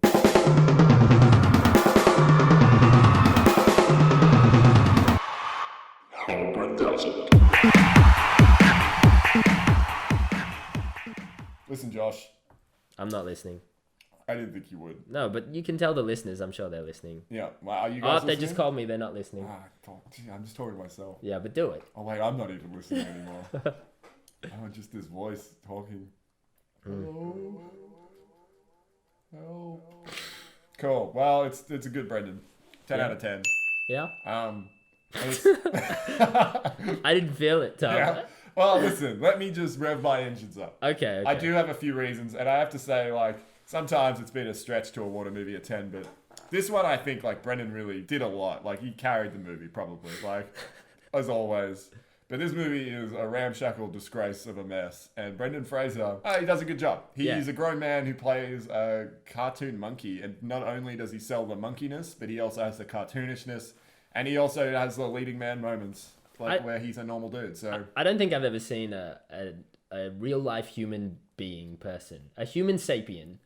Listen, Josh. I'm not listening. I didn't think you would. No, but you can tell the listeners. I'm sure they're listening. Yeah. Well, are you guys Oh, listening? they just called me. They're not listening. I'm just talking to myself. Yeah, but do it. Oh, wait. I'm not even listening anymore. Oh, just this voice talking. Hello? Help. Cool. Well, it's a good Brendan. 10 out of 10. Yeah? I I didn't feel it, Tom. Yeah. Well, listen, let me just rev my engines up. Okay. I do have a few reasons, and I have to say, like, sometimes it's been a stretch to award a movie a 10, but this one I think, like, Brendan really did a lot. Like, he carried the movie, probably, like, as always. But this movie is a ramshackle disgrace of a mess, and Brendan Fraser, he does a good job. He's a grown man who plays a cartoon monkey, and not only does he sell the monkeyness, but he also has the cartoonishness, and he also has the leading man moments, like where he's a normal dude. So I don't think I've ever seen a real life human being person, a human sapien,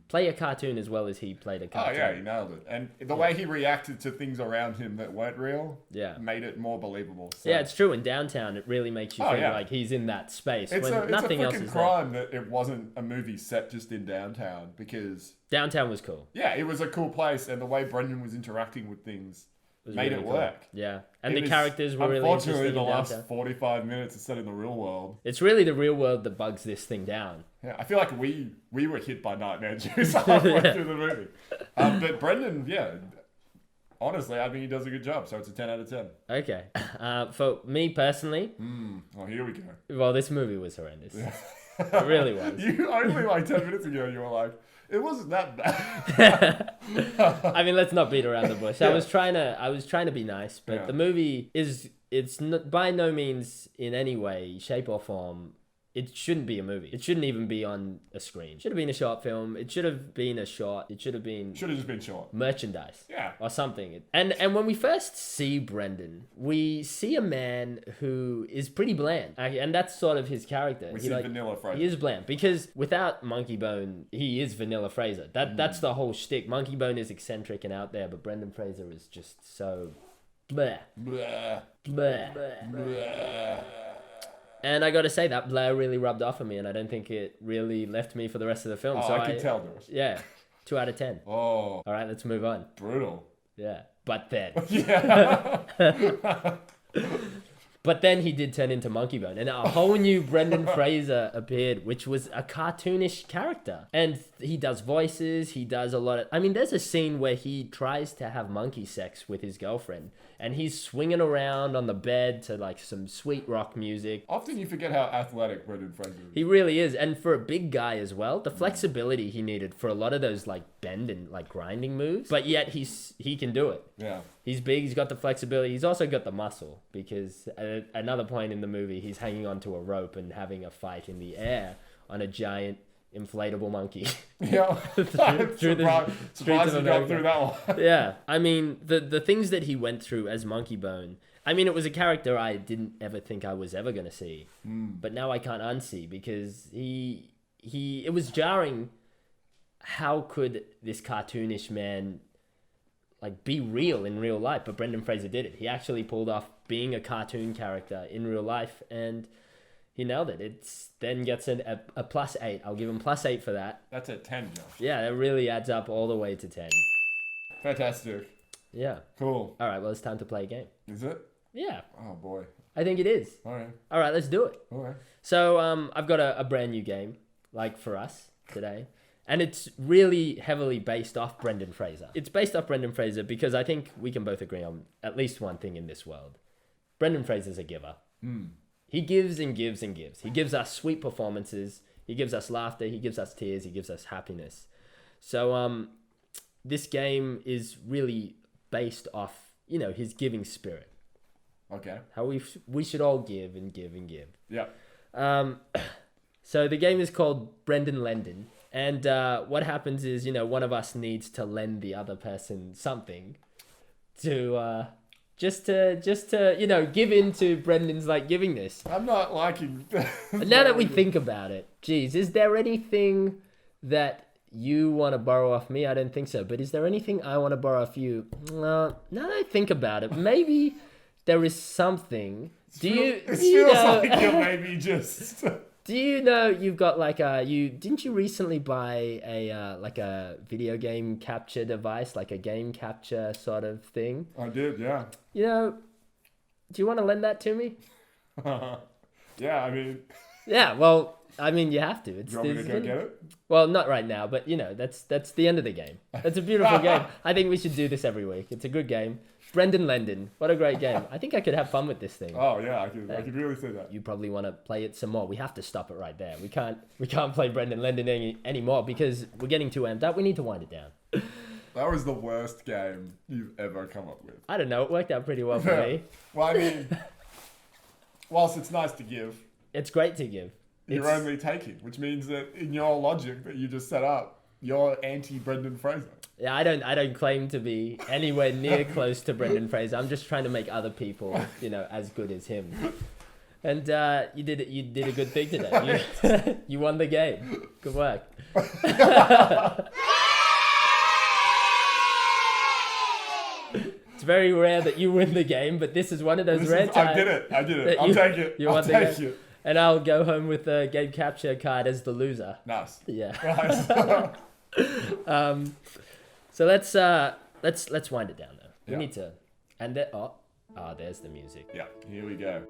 play a cartoon as well as he played a cartoon. Oh yeah, he nailed it. And the way he reacted to things around him that weren't real, made it more believable. So. Yeah, it's true. In Downtown, it really makes you feel like he's in that space. It's when nothing a else freaking is crime that it wasn't a movie set just in downtown, because Downtown was cool. Yeah, it was a cool place, and the way Brendan was interacting with things made really it cool. work. Yeah, and the characters were really unfortunately interesting. the last Downtown. 45 minutes is set in the real world. It's really the real world that bugs this thing down. Yeah, I feel like we were hit by nightmare juice halfway through the movie. But Brendan, honestly, I think he does a good job. So it's a 10 out of 10. Okay, for me personally, oh, here we go. Well, this movie was horrendous. It really was. You only like 10 minutes ago, you were like, it wasn't that bad. I mean, let's not beat around the bush. I was trying to be nice, but the movie it's not, by no means in any way, shape or form. It shouldn't be a movie. It shouldn't even be on a screen. It should have been a short film. It should have been a short. It should have just been short. Merchandise. Yeah. Or something. And when we first see Brendan, we see a man who is pretty bland. And that's sort of his character. We see Vanilla Fraser. He is bland. Because without MonkeyBone, he is Vanilla Fraser. That's the whole shtick. MonkeyBone is eccentric and out there, but Brendan Fraser is just so bleh. Bleh. Bleh. Bleh. Bleh. And I got to say, that blur really rubbed off on me, and I don't think it really left me for the rest of the film. Oh, so I can tell, Doris. Yeah, 2 out of 10. Oh. All right, let's move on. Brutal. Yeah, but then. Yeah. But then he did turn into MonkeyBone, and a whole new Brendan Fraser appeared, which was a cartoonish character. And he does voices, he does a lot of... I mean, there's a scene where he tries to have monkey sex with his girlfriend, and he's swinging around on the bed to, like, some sweet rock music. Often you forget how athletic Brendan Fraser is. He really is, and for a big guy as well, the flexibility he needed for a lot of those, like, bend and, like, grinding moves, but yet he can do it. Yeah. He's big, he's got the flexibility, he's also got the muscle, because at another point in the movie, he's hanging onto a rope and having a fight in the air on a giant inflatable monkey. Yeah. through the streets of you got America. through that one. Yeah. I mean, the things that he went through as MonkeyBone, I mean, it was a character I didn't ever think I was ever going to see. But now I can't unsee, because it was jarring. How could this cartoonish man like be real in real life? But Brendan Fraser did it. He actually pulled off being a cartoon character in real life, and he nailed it. It's then gets a +8. I'll give him +8 for that. That's a 10, Josh. Yeah, that really adds up all the way to 10. Fantastic. Yeah. Cool. All right, well, it's time to play a game. Is it? Yeah. Oh, boy. I think it is. All right. All right, let's do it. All right. So I've got a brand new game, like for us today. And it's really heavily based off Brendan Fraser. It's based off Brendan Fraser because I think we can both agree on at least one thing in this world. Brendan Fraser's a giver. He gives and gives and gives. He gives us sweet performances. He gives us laughter. He gives us tears. He gives us happiness. So this game is really based off, his giving spirit. Okay. How we should all give and give and give. Yeah. So the game is called Brendan Lendin. And what happens is, one of us needs to lend the other person something to just to give into Brendan's like givingness. I'm not liking. Now that we think about it, geez, is there anything that you want to borrow off me? I don't think so. But is there anything I want to borrow off you? Now that I think about it, maybe there is something. It feels like you're maybe just. Do you know you've got didn't you recently buy a video game capture device, like a game capture sort of thing? I did, yeah. Do you want to lend that to me? Yeah, I mean. Yeah, well, I mean, you have to. It's, Do you want me to go get it? Well, not right now, but you know, that's the end of the game. It's a beautiful game. I think we should do this every week. It's a good game. Brendan Lendon, what a great game. I think I could have fun with this thing. Oh yeah, I could really see that. You probably want to play it some more. We have to stop it right there. We can't play Brendan Lendon anymore because we're getting too amped up. We need to wind it down. That was the worst game you've ever come up with. I don't know. It worked out pretty well for me. Well, I mean, whilst it's nice to give, it's great to give. You're only taking, which means that in your logic that you just set up, you're anti-Brendan Fraser. Yeah, I don't claim to be anywhere near close to Brendan Fraser. I'm just trying to make other people, you know, as good as him. And you did a good thing today. You won the game. Good work. It's very rare that you win the game, but this is one of those rare times. I did it. I'll take it. You won the game. And I'll go home with the game capture card as the loser. Nice. Yeah. Nice. So let's wind it down though. We Yeah. need to, and there's the music. Yeah, here we go.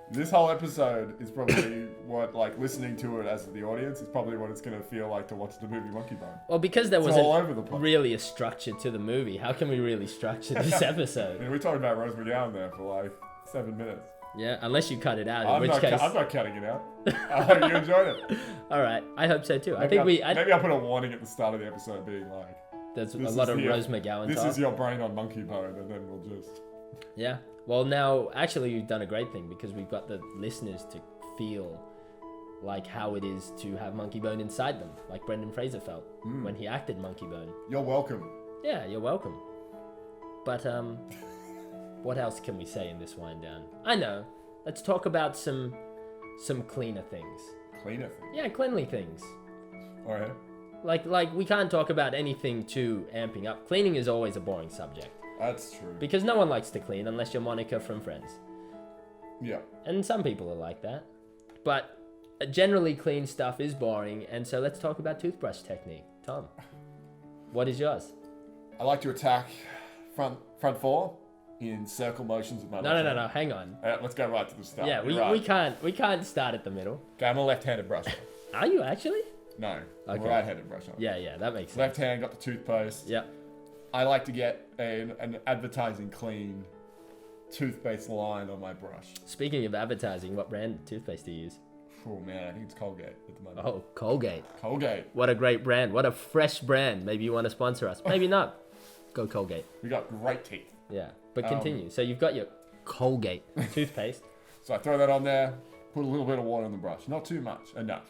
This whole episode is probably what, like, listening to it as the audience is probably what it's going to feel like to watch the movie MonkeyBone. Well, because there It's all over the wasn't place. really a structure to the movie, how can we really structure this episode? I mean, we talked about Rose McGowan there for like 7 minutes. Yeah, unless you cut it out, in I'm which not case... I'm not cutting it out. I hope you enjoyed it. All right, I hope so too. Maybe I'll put a warning at the start of the episode being like... There's a this lot is of Rose McGowan This talk. is your brain on MonkeyBone, and then we'll just... Yeah. Well, now, actually, you've done a great thing because we've got the listeners to feel like how it is to have MonkeyBone inside them, like Brendan Fraser felt when he acted MonkeyBone. You're welcome. Yeah, you're welcome. But, what else can we say in this wind down? I know. Let's talk about some cleaner things. Cleaner things? Yeah, cleanly things. Alright. Like we can't talk about anything too amping up. Cleaning is always a boring subject. That's true. Because no one likes to clean unless you're Monica from Friends. Yeah. And some people are like that. But generally clean stuff is boring, and so let's talk about toothbrush technique. Tom, what is yours? I like to attack front four in circle motions with my left hand. No, hang on. Let's go right to the start. Yeah, we can't start at the middle. Okay, I'm a left-handed brusher. Are you actually? No, I'm a Okay. right-handed brusher. Yeah, that makes sense. Left hand, got the toothpaste. Yep. I like to get an advertising clean toothpaste line on my brush. Speaking of advertising, what brand of toothpaste do you use? Oh man, I think it's Colgate at the moment. Oh, Colgate. Colgate. What a great brand. What a fresh brand. Maybe you want to sponsor us. Maybe not. Go Colgate. We got great teeth. Yeah, but continue. So you've got your Colgate toothpaste. So I throw that on there, put a little bit of water on the brush. Not too much, enough.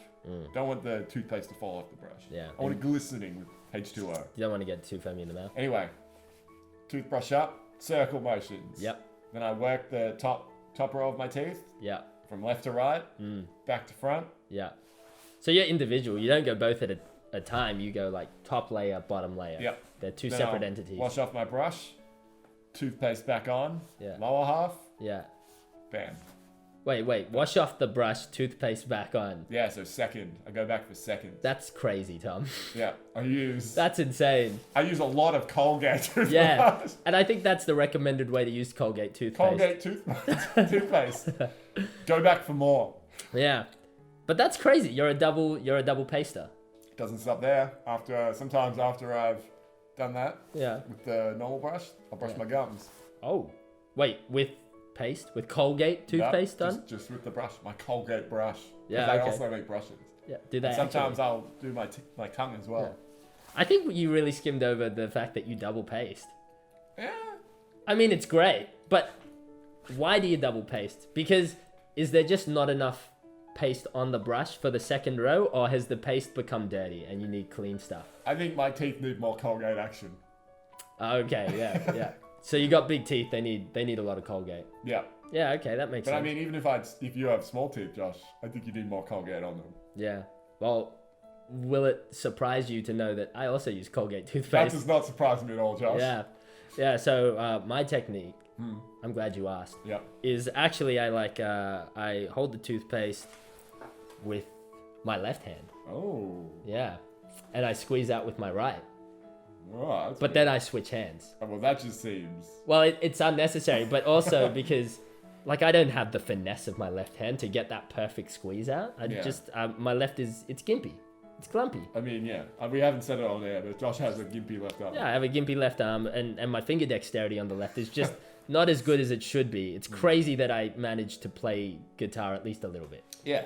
Don't want the toothpaste to fall off the brush. Yeah. I want it glistening with H2O. You don't want to get too foamy in the mouth. Anyway, toothbrush up, circle motions. Yep. Then I work the top row of my teeth. Yeah. From left to right, back to front. Yeah. So you're individual. You don't go both at a time. You go like top layer, bottom layer. Yep. They're two Then separate I'll entities. Wash off my brush, toothpaste back on. Yeah. Lower half. Yeah. Bam. Wait. Wash off the brush, toothpaste back on. Yeah, so second. I go back for second. That's crazy, Tom. Yeah, That's insane. I use a lot of Colgate toothpaste. Yeah, and I think that's the recommended way to use Colgate toothpaste. Colgate toothpaste. Go back for more. Yeah, but that's crazy. You're a double paster. Doesn't stop there. Sometimes after I've done that, yeah, with the normal brush, I'll brush my gums. Oh, wait, with paste, with Colgate toothpaste done? Just with the brush, my Colgate brush. Yeah, They okay. also make brushes. Yeah, do they? And sometimes actually? I'll do my tongue as well. Yeah. I think you really skimmed over the fact that you double paste. Yeah. I mean, it's great, but why do you double paste? Because is there just not enough paste on the brush for the second row, or has the paste become dirty and you need clean stuff? I think my teeth need more Colgate action. Okay, yeah. So you got big teeth, they need a lot of Colgate. Yeah. Yeah, okay, that makes But sense. I mean, even if you have small teeth, Josh, I think you need more Colgate on them. Yeah. Well, will it surprise you to know that I also use Colgate toothpaste? That does not surprise me at all, Josh. Yeah. So my technique, I'm glad you asked. Yep. Is actually I hold the toothpaste with my left hand. Oh. Yeah. And I squeeze out with my right. Oh, but then I switch hands. Oh, well, that just seems... Well, it's unnecessary, but also because like I don't have the finesse of my left hand to get that perfect squeeze out. My left it's gimpy. It's clumpy. I mean, yeah. We haven't said it on air, but Josh has a gimpy left arm. Yeah, I have a gimpy left arm, and my finger dexterity on the left is just not as good as it should be. It's crazy that I managed to play guitar at least a little bit. Yeah.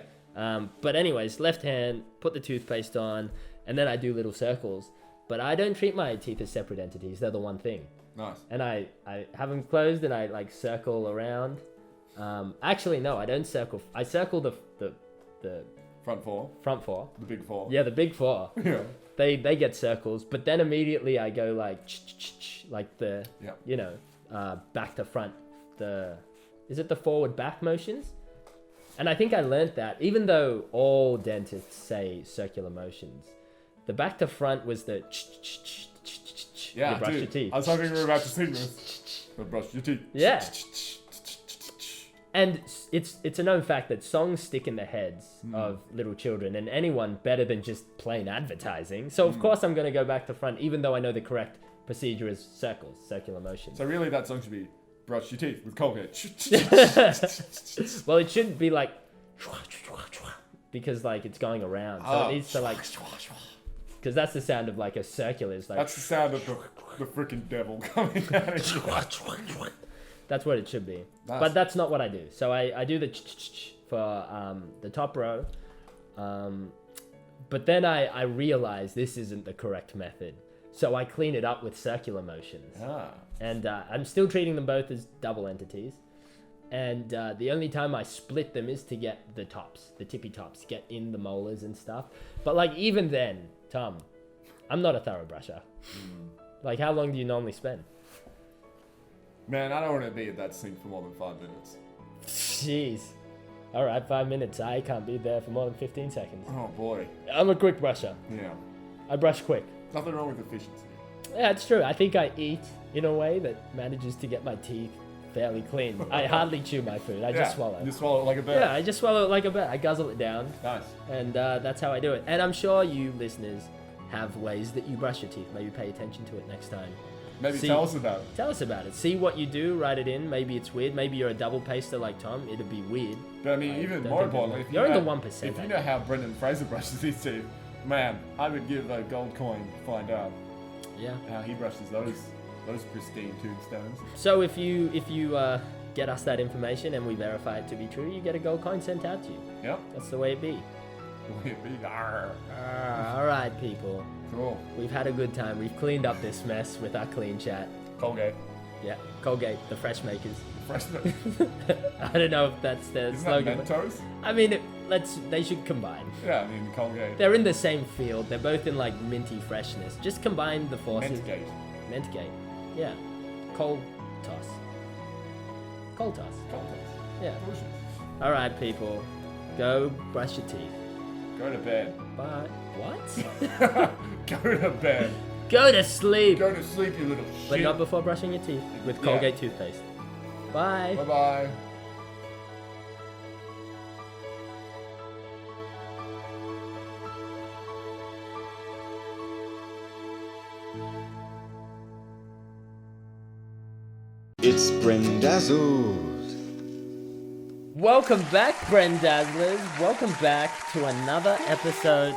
But anyways, left hand, put the toothpaste on, and then I do little circles. But I don't treat my teeth as separate entities. They're the one thing. Nice. And I have them closed, and I like circle around. Actually, no, I don't circle. I circle the front four. Front four. The big four. Yeah, the big four. Yeah. They get circles, but then immediately I go like the back to front. Is it the forward back motions? And I think I learned that, even though all dentists say circular motions, the back to front was the yeah, you brush your teeth. I was hoping we were about to sing this. But brush your teeth. Yeah. And it's a known fact that songs stick in the heads of little children and anyone better than just plain advertising. So of course I'm going to go back to front, even though I know the correct procedure is circles, circular motions. So really that song should be brush your teeth with Colgate. Well, it shouldn't be like because like it's going around. So it needs to like because that's the sound of like a circular. It's like that's the sound of the freaking devil coming out of you. That's what it should be. Nice. But that's not what I do. So I do the for the top row. But then I realize this isn't the correct method. So I clean it up with circular motions. And I'm still treating them both as double entities. And the only time I split them is to get the tops, the tippy tops, get in the molars and stuff. But like even then, Tom, I'm not a thorough brusher. Like how long do you normally spend? Man, I don't want to be at that sink for more than 5 minutes. Jeez. All right, 5 minutes. I can't be there for more than 15 seconds. Oh, boy. I'm a quick brusher. Yeah. I brush quick. Nothing wrong with efficiency. Yeah, it's true. I think I eat in a way that manages to get my teeth fairly clean. I hardly chew my food. I just swallow. You swallow it like a bird. Yeah, I just swallow it like a bird. I guzzle it down. Nice. And that's how I do it. And I'm sure you listeners have ways that you brush your teeth. Maybe pay attention to it next time. Maybe tell us about it. Tell us about it. See what you do, write it in. Maybe it's weird. Maybe you're a double paster like Tom. It'd be weird. But I mean, even more importantly, you're in the 1%. If you know how Brendan Fraser brushes his teeth, man, I would give a gold coin to find out. Yeah. How he brushes those pristine tombstones. So if you get us that information and we verify it to be true, you get a gold coin sent out to you. Yep. That's the way it be. All right, people. Cool. We've had a good time. We've cleaned up this mess with our clean chat. Colgate. Yeah, Colgate, the fresh makers. Fresh makers. I don't know if that's their slogan. That Mentos? I mean, they should combine. Yeah, I mean Colgate. They're in the same field. They're both in like minty freshness. Just combine the forces. Mentgate. Yeah. Cold toss. Cold toss. Yeah. All right, people. Go brush your teeth. Go to bed. Bye. What? Go to bed. Go to sleep. Go to sleep, you little shit. But not before brushing your teeth with Colgate toothpaste. Bye. Bye-bye. It's Brendazzled. Welcome back, Brendazzlers. Welcome back to another episode.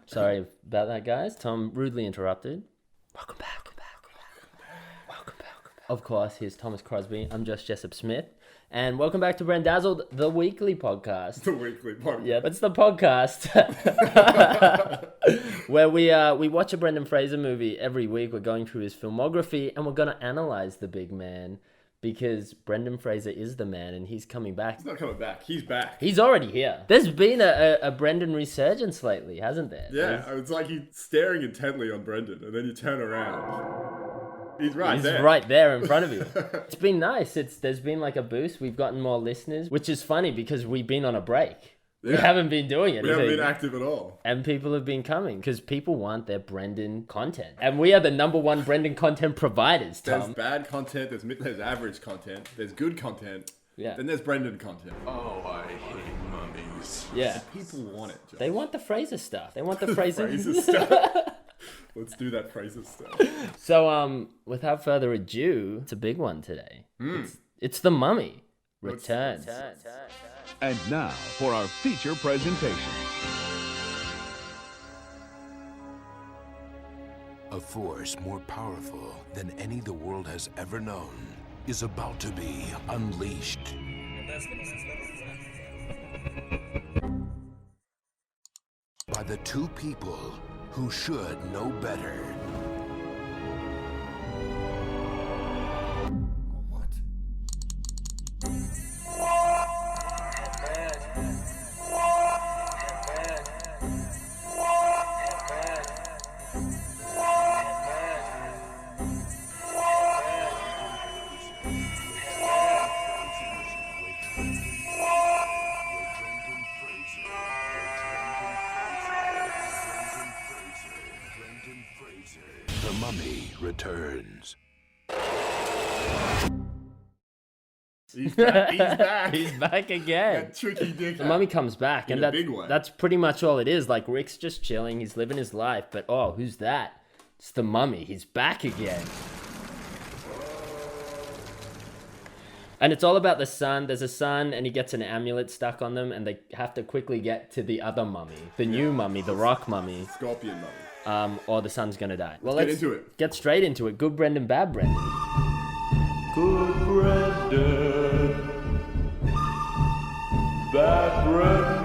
Sorry about that, guys. Tom rudely interrupted. Welcome back. Of course, here's Thomas Crosby. I'm just Jessup Smith. And welcome back to Brendazzled, the weekly podcast. The weekly podcast. Yeah, it's the podcast where we watch a Brendan Fraser movie every week. We're going through his filmography and we're going to analyze the big man because Brendan Fraser is the man and he's coming back. He's not coming back. He's back. He's already here. There's been a Brendan resurgence lately, hasn't there? Yeah, it's like he's staring intently on Brendan and then you turn around. He's right there in front of you. It's been nice. There's been like a boost. We've gotten more listeners, which is funny because we've been on a break. Yeah. We haven't been doing anything. We haven't been active at all. And people have been coming because people want their Brendan content. And we are the #1 Brendan content providers, Tom. There's bad content, there's average content, there's good content, yeah. Then there's Brendan content. Oh, I hate mummies. Yeah. People want it, Josh. They want the Fraser stuff. They want the Fraser stuff. Let's do that Fraser stuff. So, without further ado, it's a big one today. It's The Mummy Returns. And now for our feature presentation. A force more powerful than any the world has ever known is about to be unleashed. By the two people who should know better. The Mummy returns. He's back. He's back. He's back again. That tricky dick. The Mummy comes back, In and a big way. that's pretty much all it is. Like, Rick's just chilling, he's living his life, but oh, who's that? It's the Mummy. He's back again. And it's all about the son. There's a son, and he gets an amulet stuck on them, and they have to quickly get to the other mummy, the new mummy, the rock mummy. Scorpion Mummy. Or the son's gonna die. Well, Let's let's get into it. Get straight into it. Good Brendan, bad Brendan. Good Brendan. Bad Brendan.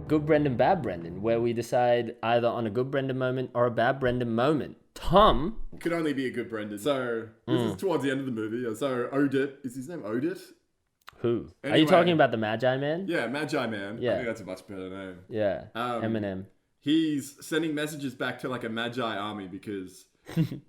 Good Brendan, bad Brendan, where we decide either on a good Brendan moment or a bad Brendan moment. Tom could only be a good Brendan. So this is towards the end of the movie. So Odit, is his name Odit? Who? Anyway, Are you talking about the Magi Man? Yeah, Magi Man. Yeah. I think that's a much better name. Yeah. Eminem. He's sending messages back to like a Magi army because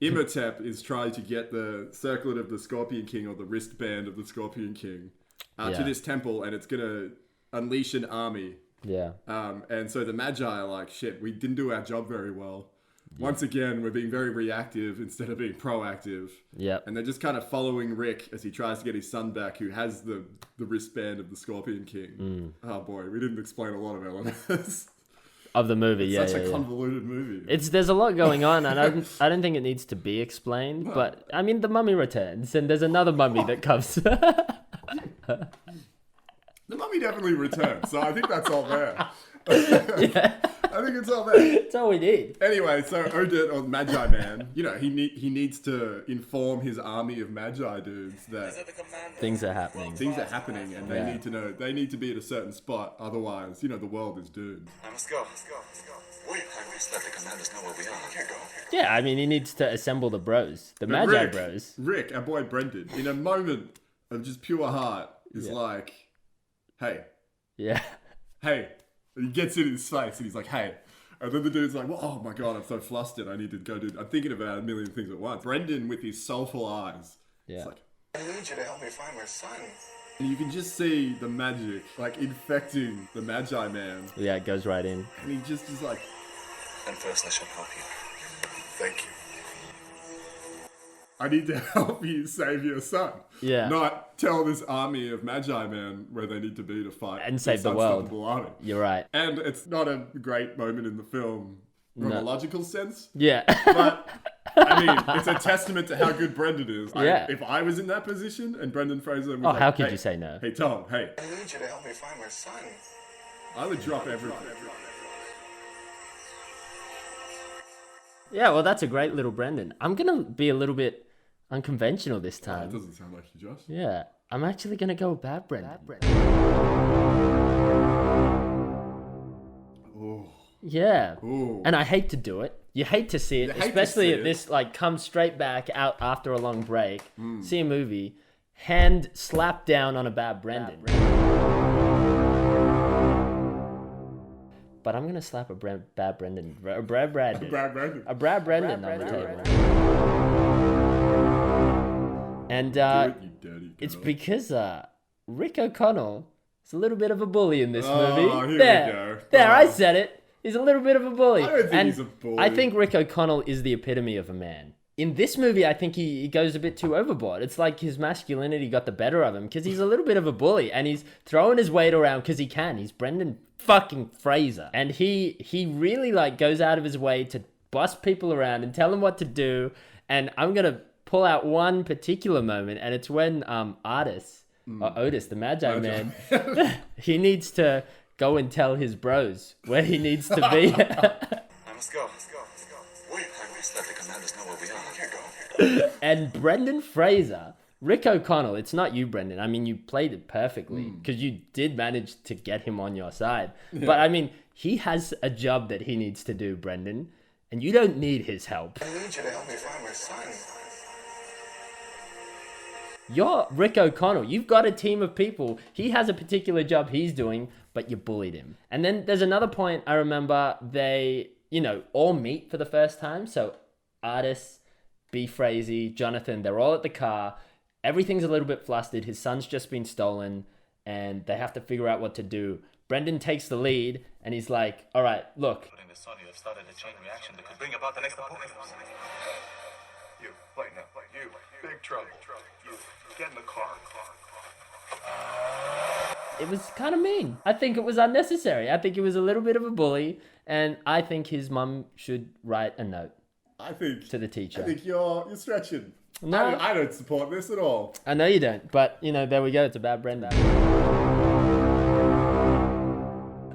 Imhotep is trying to get the circlet of the Scorpion King or the wristband of the Scorpion King to this temple, and it's gonna unleash an army. Yeah. And so the Magi are like, shit, we didn't do our job very well. Once again, we're being very reactive instead of being proactive. Yep. And they're just kind of following Rick as he tries to get his son back, who has the wristband of the Scorpion King. Oh boy, we didn't explain a lot of elements of the movie. It's such a convoluted movie. There's a lot going on, and I don't think it needs to be explained. No. But I mean, the Mummy returns, and there's another mummy that comes. The Mummy definitely returns, so I think that's all there. Yeah. I think it's all there. That's all we need. Anyway, so Odit, or Magi Man, you know, he needs to inform his army of Magi dudes that things are happening. Things are happening, and they need to know. They need to be at a certain spot, otherwise, you know, the world is doomed. Let's go. Wait, I must let the commanders know where we are. Can't go. Yeah, I mean, he needs to assemble the bros, the But Magi bros. Rick, our boy Brendan, in a moment of just pure heart, is like, hey. Yeah. Hey. And he gets it in his face and he's like, hey. And then the dude's like, well, oh my God, I'm so flustered. I need to go do... I'm thinking about a million things at once. Brendan, with his soulful eyes, it's like... I need you to help me find my son. And you can just see the magic, like, infecting the Magi Man. Yeah, it goes right in. And he just is like... And first I shall help you. Thank you. I need to help you save your son. Yeah. Not tell this army of Magi Men where they need to be to fight. And save this the world. unstoppable army. You're right. And it's not a great moment in the film from a logical sense. Yeah. But, I mean, it's a testament to how good Brendan is. Yeah. If I was in that position and Brendan Fraser was Oh, like, how could hey, you say no? Hey, Tom, hey. I need you to help me find my son. I would drop everything. Yeah, well, that's a great little Brendan. I'm going to be a little bit unconventional this time. That doesn't sound like you, Josh. Yeah. I'm actually going to go with bad Brendan. Oh. Yeah. Ooh. And I hate to do it. You hate to see it, especially at this, like, come straight back out after a long break, see a movie, hand slap down on a bad Brendan. But I'm going to slap a bad Brendan. A Brad Brendan. A Brad Brendan on the table. And it's because Rick O'Connell is a little bit of a bully in this movie. Here we go. I said it. He's a little bit of a bully. I don't think he's a bully. I think Rick O'Connell is the epitome of a man. In this movie, I think he goes a bit too overboard. It's like his masculinity got the better of him because he's a little bit of a bully and he's throwing his weight around because he can. He's Brendan fucking Fraser. And he really like goes out of his way to boss people around and tell them what to do. And I'm gonna pull out one particular moment, and it's when Otis, the Magi Man, he needs to go and tell his bros where he needs to be. Let's go. Wait, I must let the commanders know where we are. I can't go. And Brendan Fraser, Rick O'Connell, it's not you, Brendan. I mean, you played it perfectly because you did manage to get him on your side. Yeah. But I mean, he has a job that he needs to do, Brendan, and you don't need his help. I need you to help me find my son. You're Rick O'Connell. You've got a team of people. He has a particular job he's doing, but you bullied him. And then there's another point I remember they, all meet for the first time. So Artis, B. Frazee, Jonathan, they're all at the car. Everything's a little bit flustered. His son's just been stolen and they have to figure out what to do. Brendan takes the lead and he's like, all right, look. Putting the son, you have started a chain reaction that could bring about the next apocalypse. You, wait, no, you, big trouble. You, get in the car. It was kind of mean. I think it was unnecessary. I think it was a little bit of a bully, and I think his mum should write a note. To the teacher. I think you're stretching. No. I don't support this at all. I know you don't, but there we go. It's a bad Brendan.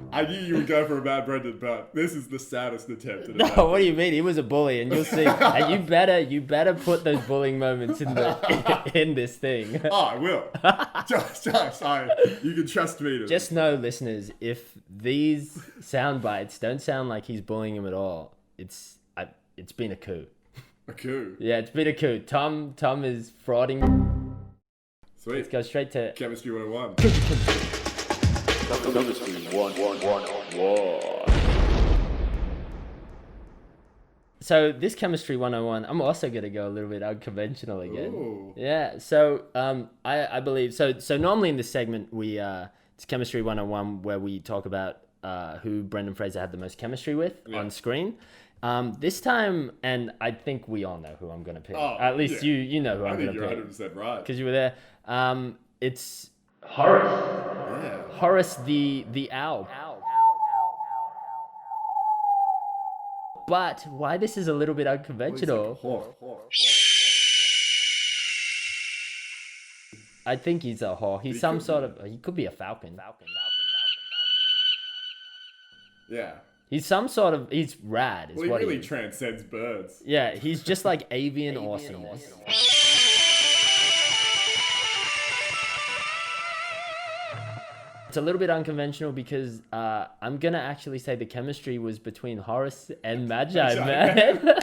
I knew you would go for a bad Brendan, but this is the saddest attempt at a bad No, what do you mean? He was a bully, and you'll see. And you better put those bullying moments in this thing. Oh, I will. Josh, you can trust me. Just know, listeners, if these sound bites don't sound like he's bullying him at all, it's been a coup. A coup? Yeah, it's been a coup. Tom is frauding. Sweet. Let's go straight to Chemistry 101. Chemistry 101. So this Chemistry 101, I'm also going to go a little bit unconventional again. Ooh. Yeah, so I believe, so normally in this segment, it's Chemistry 101 where we talk about who Brendan Fraser had the most chemistry with on screen. This time, and I think we all know who I'm going to pick. At least you know who I'm going to pick. I think you're 100% right. Because you were there. It's Horace. Yeah. Horace the owl. But why this is a little bit unconventional. I think he's a whore. He's some sort of. He could be a falcon. Yeah. He's some sort of. He's rad. Well, he really transcends birds. Yeah, he's just like avian awesomeness. It's a little bit unconventional because I'm gonna actually say the chemistry was between Horace and Magi Man.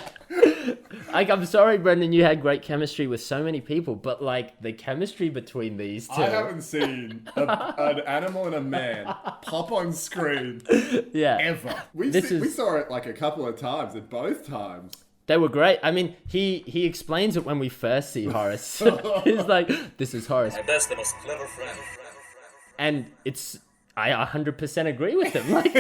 Like, I'm sorry, Brendan, you had great chemistry with so many people, but like the chemistry between these two. I haven't seen an animal and a man pop on screen ever. We saw it like a couple of times, and both times they were great. I mean, he explains it when we first see Horace. He's like, "This is Horace." My best, the most clever friend. And I 100% agree with him. Like,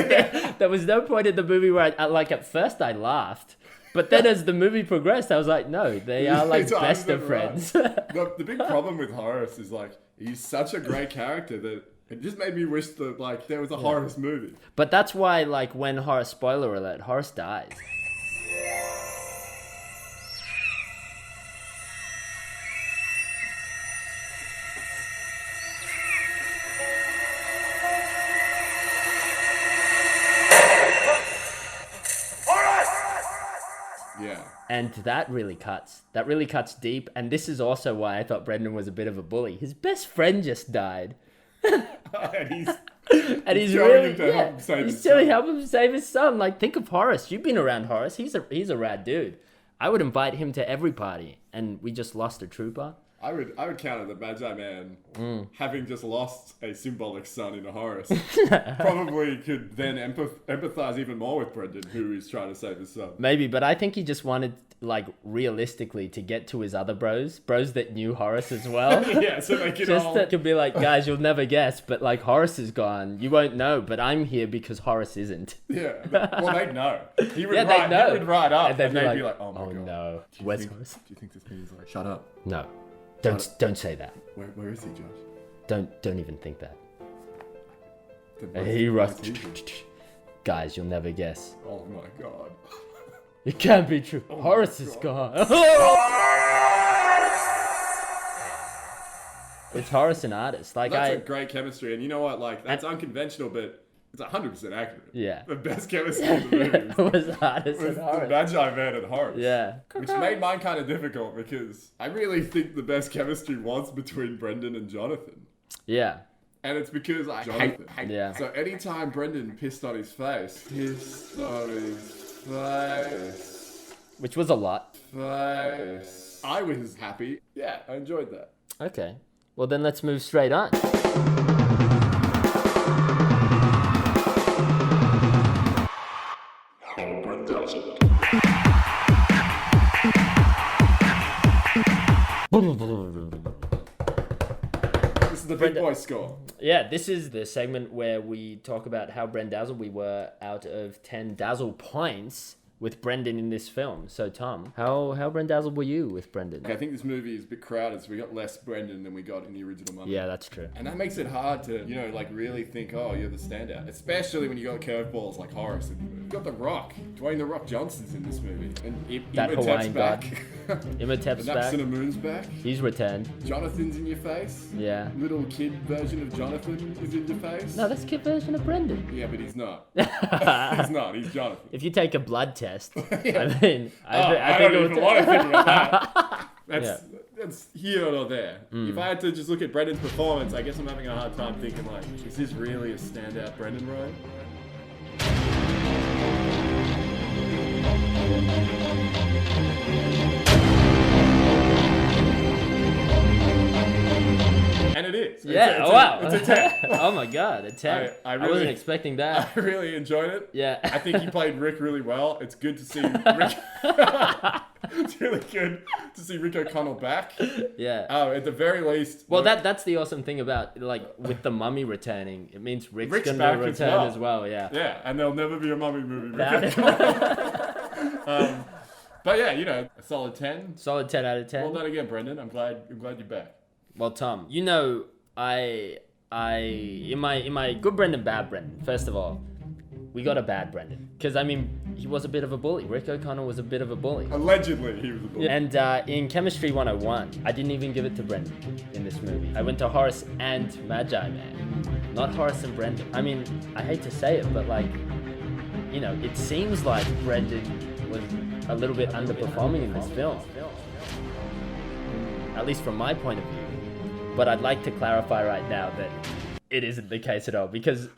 there was no point in the movie where at first I laughed. But then as the movie progressed, I was like, no, they are like best of friends. The big problem with Horace is like, he's such a great character that it just made me wish that like there was a Horace movie. But that's why, like, when Horace, spoiler alert, Horace dies. Yeah. And that really cuts. That really cuts deep. And this is also why I thought Brendan was a bit of a bully. His best friend just died. and he's really help him save he's telling help him save his son. Like, think of Horace. You've been around Horace. He's a rad dude. I would invite him to every party. And we just lost a trooper. I would counter the Magi Man having just lost a symbolic son in a Horace. Probably could then empathize even more with Brendan, who is trying to save his son. Maybe, but I think he just wanted, like, realistically to get to his other bros that knew Horace as well. Yeah, so they could could be like, guys, you'll never guess, but like Horace is gone. You won't know, but I'm here because Horace isn't. Yeah, well, they'd know. He would they'd know. He would ride up, and they'd be like, oh my god. No. Where's Horace? Do you think this means like, shut up? No. Don't say that. Where is he, Josh? Don't even think that. He rushed. Guys, you'll never guess. Oh my god. It can't be true. Horace is gone. It's Horace and Artist. Like That's a great chemistry, and you know what? Like that's unconventional, but it's 100% accurate. Yeah. The best chemistry in the movie was Artist and Horace. The Magi Man and Horace. Yeah. Which made mine kind of difficult because I really think the best chemistry was between Brendan and Jonathan. Yeah. And it's because I hate them. Yeah. So anytime Brendan pissed on his face, which was a lot. I was happy. Yeah, I enjoyed that. Okay. Well, then let's move straight on. This is the big boy score. Yeah, this is the segment where we talk about how Brendazzled we were out of 10 Dazzle points with Brendan in this film. So Tom, how Brendazzled were you with Brendan? I think this movie is a bit crowded, so we got less Brendan than we got in the original Mummy. Yeah, that's true. And that makes it hard to, you know, like really think, oh, you're the standout. Especially when you got curveballs like Horace in the movie. You got The Rock. Dwayne The Rock Johnson's in this movie. And That Imhotep's Hawaiian back. Imhotep's back. Moon's back. He's returned. Jonathan's in your face. Yeah. Little kid version of Jonathan is in your face. No, that's kid version of Brendan. Yeah, but he's not. He's not. He's Jonathan. If you take a blood test, Yeah. I mean, I think don't even want to think about that. Yeah. That's here or there. If I had to just look at Brendan's performance, I guess I'm having a hard time thinking like, is this really a standout Brendan role? And it is. Yeah, wow. It's a 10. Oh my god, a 10. I wasn't expecting that. I really enjoyed it. Yeah. I think he played Rick really well. It's good to see Rick. It's really good to see Rick O'Connell back. Yeah. At the very least. Well, that's the awesome thing about, like, with the Mummy returning, it means Rick's gonna back return as well. Yeah. Yeah, and there'll never be a Mummy movie. But yeah, you know, a solid 10. Solid 10 out of 10. Well done again, Brendan. I'm glad you're back. Well, Tom, you know, I in my good Brendan, bad Brendan. First of all, we got a bad Brendan because I mean he was a bit of a bully. Rick O'Connell was a bit of a bully. Allegedly, he was a bully. And in Chemistry 101, I didn't even give it to Brendan in this movie. I went to Horace and Magi Man, not Horace and Brendan. I mean, I hate to say it, but like, you know, it seems like Brendan was a little bit underperforming in this film, at least from my point of view. But I'd like to clarify right now that it isn't the case at all because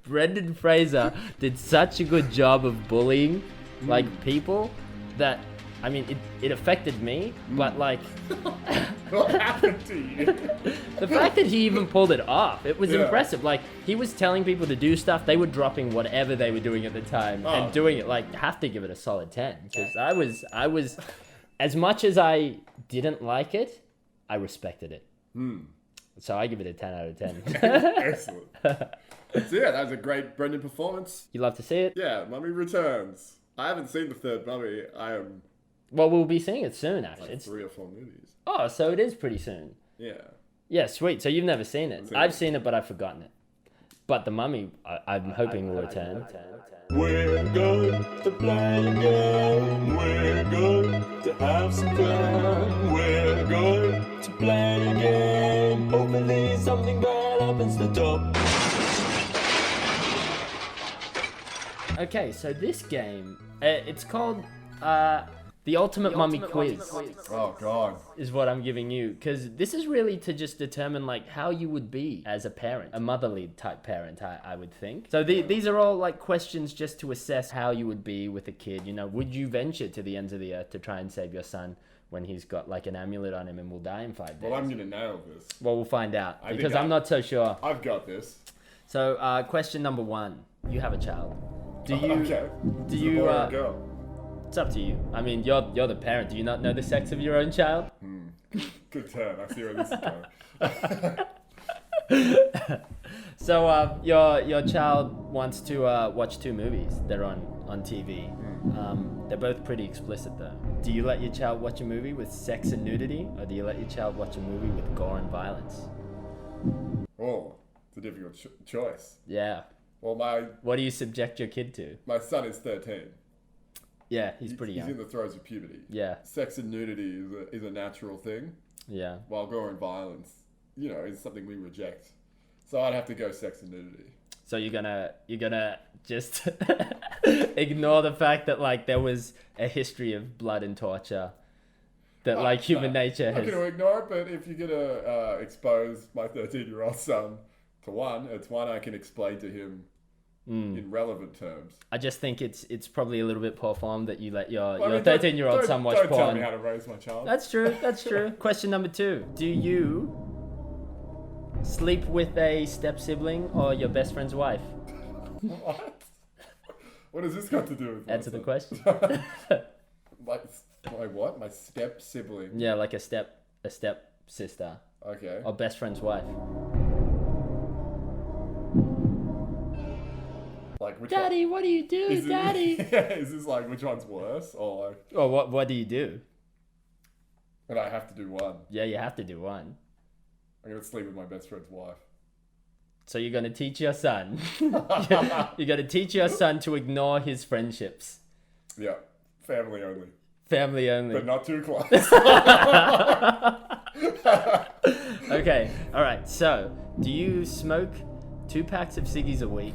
Brendan Fraser did such a good job of bullying like people that I mean it affected me, but like what happened to you? The fact that he even pulled it off, it was impressive. Like he was telling people to do stuff, they were dropping whatever they were doing at the time and doing it. Like have to give it a solid 10 because I was as much as I didn't like it, I respected it. So I give it a 10 out of 10. Excellent. So yeah, that was a great Brendan performance. You love to see it? Yeah, Mummy Returns. I haven't seen the third Mummy. I am... Well, we'll be seeing it soon, actually. Like 3 or 4 movies. Oh, so it is pretty soon. Yeah. Yeah, sweet. So you've never seen it. I've seen it, but I've forgotten it. But the Mummy, I'm hoping will return. We're good to play a game. We're good to have some fun. We're good to play a game. Hopefully something bad happens to Tom. Okay, so this game, it's called The Ultimate Mummy Quiz. Oh, God. Is what I'm giving you. Because this is really to just determine, like, how you would be as a parent. A motherly type parent, I would think. So these are all, like, questions just to assess how you would be with a kid. You know, would you venture to the ends of the earth to try and save your son when he's got, like, an amulet on him and will die in 5 days? Well, I'm going to nail this. Well, we'll find out. Because I'm not so sure. I've got this. So, question number 1. You have a child. Do you... Okay. Do you... Boy or girl? It's up to you. I mean, you're the parent. Do you not know the sex of your own child? Good turn. I see where this is going. So your child wants to watch 2 movies. They're on TV. They're both pretty explicit though. Do you let your child watch a movie with sex and nudity, or do you let your child watch a movie with gore and violence? Oh, it's a difficult choice. Yeah. Well, What do you subject your kid to? my son is 13. Yeah, he's pretty young. He's in the throes of puberty. Yeah. Sex and nudity is a natural thing, Yeah. while gore and violence, is something we reject. So I'd have to go sex and nudity. So you're gonna just ignore the fact that like there was a history of blood and torture that like human nature I'm has. going to ignore it, but if you're going to expose my 13-year-old son to one, it's one I can explain to him in relevant terms. I just think it's probably a little bit poor form that you let your 13-year-old don't son watch Don't porn. tell me how to raise my child. That's true. That's true. Question number 2: do you sleep with a step sibling or your best friend's wife? What? What has this got to do with? Answer the question. My what? My step sibling. Yeah, like a step sister. Okay. Or best friend's wife. Like which Daddy, what do you do, is Daddy? Is this like which one's worse, or like? Or what do you do? But I have to do one. Yeah, you have to do one. I'm gonna sleep with my best friend's wife. So you're gonna teach your son. You're gonna teach your son to ignore his friendships. Yeah, family only. Family only. But not too close. Okay, all right. So, do you smoke 2 packs of ciggies a week,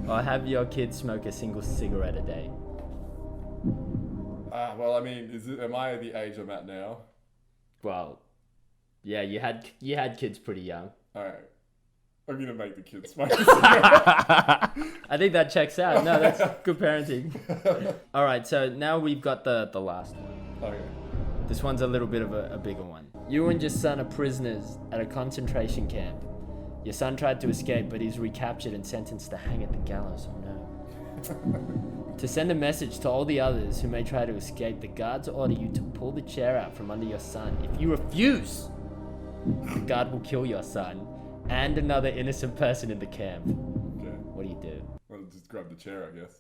or have your kids smoke a single cigarette a day? Well, I mean, am I at the age I'm at now? Well, yeah, you had kids pretty young. All right. I'm gonna make the kids smoke. I think that checks out. No, that's good parenting. All right, so now we've got the last one. Okay. This one's a little bit of a bigger one. You and your son are prisoners at a concentration camp. Your son tried to escape, but he's recaptured and sentenced to hang at the gallows. Oh no. To send a message to all the others who may try to escape, the guards order you to pull the chair out from under your son. If you refuse, the guard will kill your son and another innocent person in the camp. Okay. What do you do? Well, just grab the chair, I guess.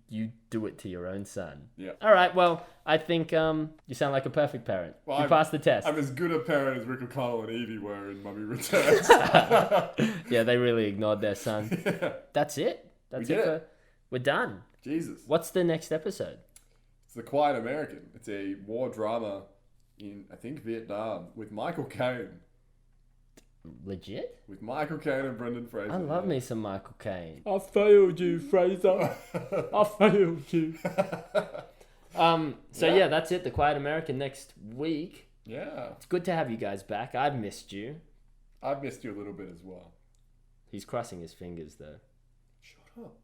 You do it to your own son. Yeah. All right. Well, I think you sound like a perfect parent. Well, you passed the test. I'm as good a parent as Rick O'Connell and Evie were in Mummy Returns. Yeah, they really ignored their son. Yeah. That's it. That's We did it. it. We're done. Jesus. What's the next episode? It's The Quiet American. It's a war drama in, I think, Vietnam with Michael Caine. Legit? With Michael Caine and Brendan Fraser. I love me some Michael Caine. I failed you, Fraser. I failed you. So yeah, that's it. The Quiet American next week. Yeah. It's good to have you guys back. I've missed you. I've missed you a little bit as well. He's crossing his fingers though. Shut up.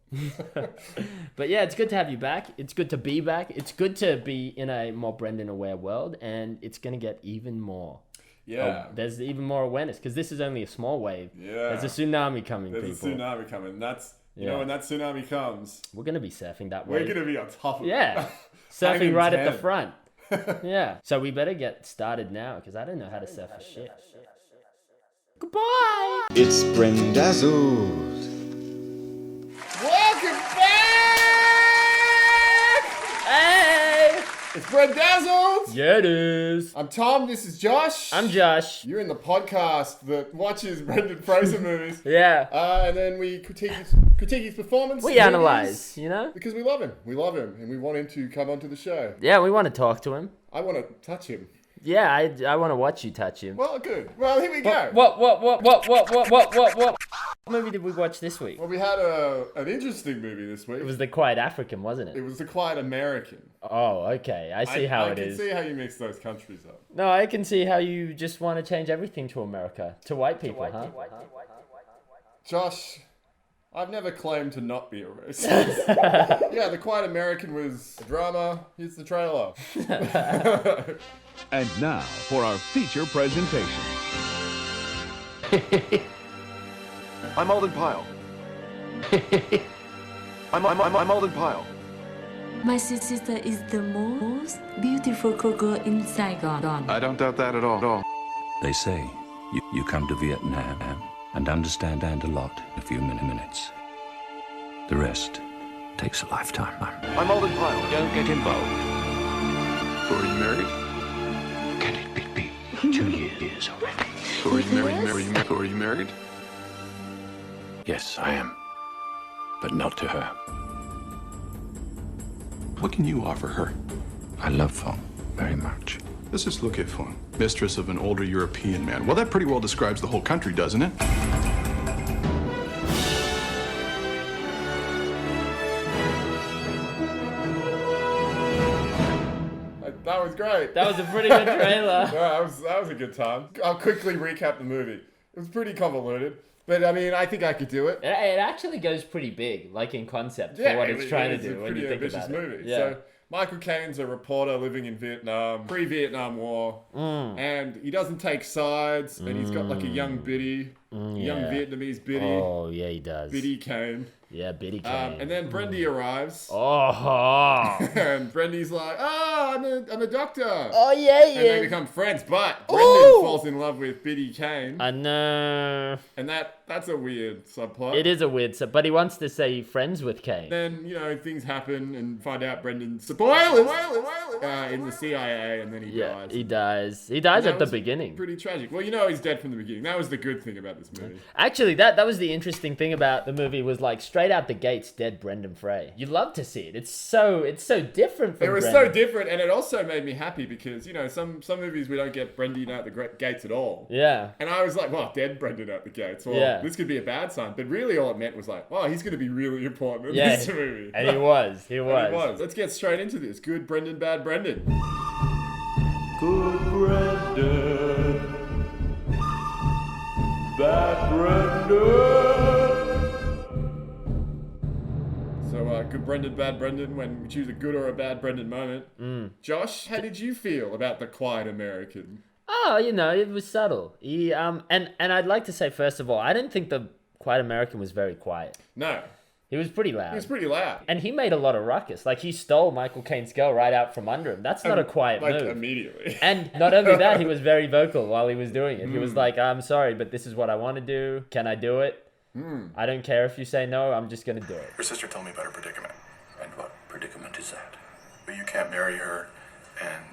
But yeah, it's good to have you back. It's good to be back. It's good to be in a more Brendan aware world, and it's gonna get even more. Yeah. There's even more awareness because this is only a small wave. Yeah. There's a tsunami coming, There's people. a tsunami coming. That's Yeah. when that tsunami comes, We're gonna be surfing that we're wave. gonna be on top of it. Yeah. Surfing Hanging right at the 10. front. Yeah. So we better get started now because I don't know how to surf for shit. Goodbye. It's Brendazzled. Welcome back! Hey! It's Brendazzled! Yeah, it is. I'm Tom, this is Josh. I'm Josh. You're in the podcast that watches Brendan Fraser movies. Yeah. And then we critique his performance. We in movies analyze, you know? Because we love him. We love him. And we want him to come onto the show. Yeah, we want to talk to him. I want to touch him. Yeah, I want to watch you touch him. Well, good. Well, here we go. What movie did we watch this week? Well, we had an interesting movie this week. It was The Quiet African, wasn't it? It was The Quiet American. Oh, okay. I see how it is. I can see how you mix those countries up. No, I can see how you just want to change everything to America. To white people, huh? Josh, I've never claimed to not be a racist. Yeah, The Quiet American was a drama. Here's the trailer. And now for our feature presentation. I'm Alden Pyle. I'm Alden Pyle. My sister is the most beautiful girl in Saigon. I don't doubt that at all. They say you come to Vietnam and understand a lot in a few minutes. The rest takes a lifetime. I'm Alden Pyle. Don't get involved. Are you married? Can it be 2 years already? So are you married? Yes, I am. But not to her. What can you offer her? I love Fong very much. Let's just look at Fong, mistress of an older European man. Well, that pretty well describes the whole country, doesn't it? That was great. That was a pretty good trailer. Yeah, that was a good time. I'll quickly recap the movie. It was pretty convoluted, but I mean, I think I could do it. It actually goes pretty big, like in concept, for what it's trying to do when you think about movie. it. Yeah. So Michael Caine's a reporter living in Vietnam, pre-Vietnam War, and he doesn't take sides, and he's got like a young biddy, young Vietnamese biddy. Oh, yeah, he does. Biddy Kane. Yeah, Biddy Kane. And then Brendy arrives. Oh. And Brendy's like, I'm a doctor. Oh, yeah. And they become friends, but Brendan falls in love with Biddy Kane. I know. And that's a weird subplot. It is a weird but he wants to say friends with Kane. Then, things happen and find out Brendan's spoilers in the CIA, and then he dies. He dies. He dies at the beginning. Pretty tragic. Well, he's dead from the beginning. That was the good thing about this movie. Actually, that was the interesting thing about the movie was like straight out the gates, dead Brendan Fraser. You love to see it. It's so different from It was Brendan. so different, and it also made me happy because, some movies we don't get Brendan out the gates at all. Yeah. And I was like, well, dead Brendan out the gates. Well, this could be a bad sign. But really all it meant was like, oh, he's going to be really important in this movie. And he was. He was. Let's get straight into this. Good Brendan, bad Brendan. Good Brendan. Bad Brendan. So, good Brendan, bad Brendan, when we choose a good or a bad Brendan moment. Josh, how did you feel about The Quiet American? Oh, it was subtle. He and I'd like to say first of all, I didn't think The Quiet American was very quiet. No. He was pretty loud. He was pretty loud. And he made a lot of ruckus. Like, he stole Michael Caine's girl right out from under him. That's not a quiet move. Immediately. And not only that, he was very vocal while he was doing it. He was like, I'm sorry, but this is what I want to do. Can I do it? I don't care if you say no, I'm just going to do it. Her sister told me about her predicament. And what predicament is that? Well, you can't marry her, and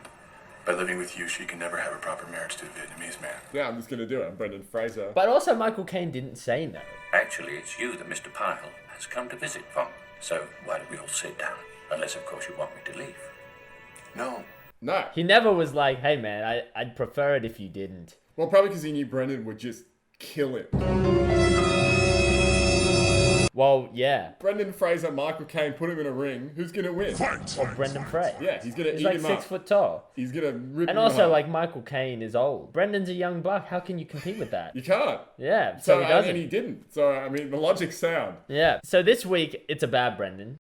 by living with you, she can never have a proper marriage to a Vietnamese man. Yeah, I'm just going to do it. I'm Brendan Fraser. But also, Michael Caine didn't say no. Actually, it's you that Mr. Pyle has come to visit Fong. So why don't we all sit down? Unless, of course, you want me to leave. No. No. He never was like, hey, man, I'd prefer it if you didn't. Well, probably because he knew Brendan would just kill him. Well, yeah. Brendan Fraser, Michael Caine, put him in a ring. Who's going to win? Brendan Fraser. Yeah, he's going to eat like him 6 up. foot tall. He's going to rip And him also, up. like, Michael Caine is old. Brendan's a young buck. How can you compete with that? You can't. Yeah, so he doesn't. And he didn't. So, I mean, the logic's sound. Yeah. So this week, it's a bad Brendan.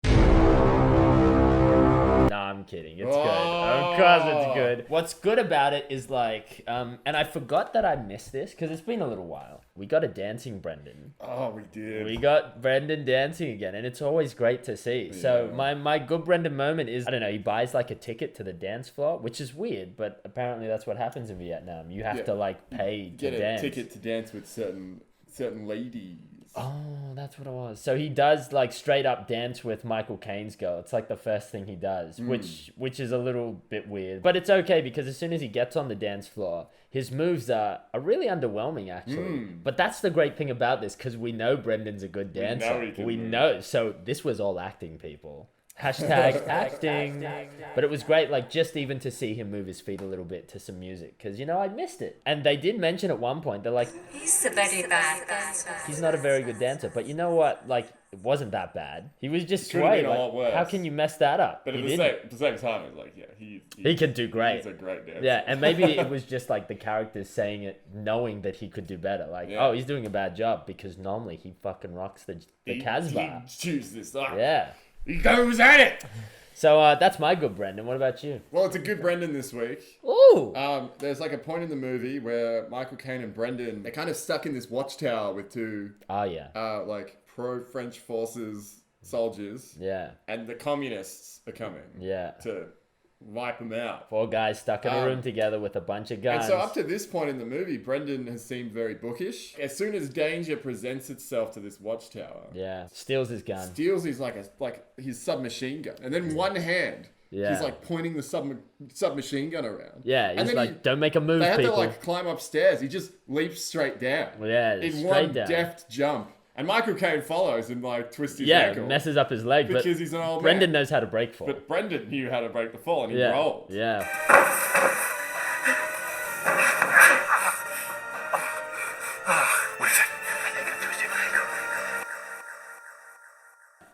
No, I'm kidding. It's good. Of course it's good. What's good about it is like, and I forgot that I missed this because it's been a little while. We got a dancing Brendan. Oh, we did. We got Brendan dancing again, and it's always great to see. Yeah. So my good Brendan moment is, I don't know, he buys like a ticket to the dance floor, which is weird, but apparently that's what happens in Vietnam. You have to like pay to dance. Get a ticket to dance with certain ladies. Oh, that's what it was. So he does like straight up dance with Michael Caine's girl. It's like the first thing he does, which is a little bit weird. But it's okay because as soon as he gets on the dance floor, his moves are really underwhelming actually. But that's the great thing about this because we know Brendan's a good dancer. We know. So this was all acting, people. Hashtag acting. But it was great, like, just even to see him move his feet a little bit to some music. Because, I missed it. And they did mention at one point, they're like, he's a very bad dancer. He's not a very good dancer. But you know what? Like, it wasn't that bad. He was just swayed. Like, how can you mess that up? But at the same time, it's like, yeah, he can do great. He's a great dancer. Yeah, and maybe it was just like the characters saying it, knowing that he could do better. Like, oh, he's doing a bad job because normally he fucking rocks the Casbah. He chews this up. Yeah. He goes at it. So that's my good Brendan. What about you? Well, it's a good Brendan this week. Ooh. There's like a point in the movie where Michael Caine and Brendan, they're kind of stuck in this watchtower with two like pro-French forces soldiers. Yeah. And the communists are coming. Yeah. To wipe them out. 4 guys stuck in a room together with a bunch of guns. And so up to this point in the movie, Brendan has seemed very bookish. As soon as danger presents itself to this watchtower, steals his gun, steals his his submachine gun, and then one hand Yeah. He's like pointing the submachine gun around. Yeah, And he's then like, don't make a move, They have people. to like climb upstairs. He just leaps straight down. Yeah, in straight one down. deft jump. And Michael Caine follows and like twists his Yeah, ankle. messes up his leg. Because but he's an old Brendan man. knows how to break fall. But Brendan knew how to break the fall and he yeah, rolled. yeah.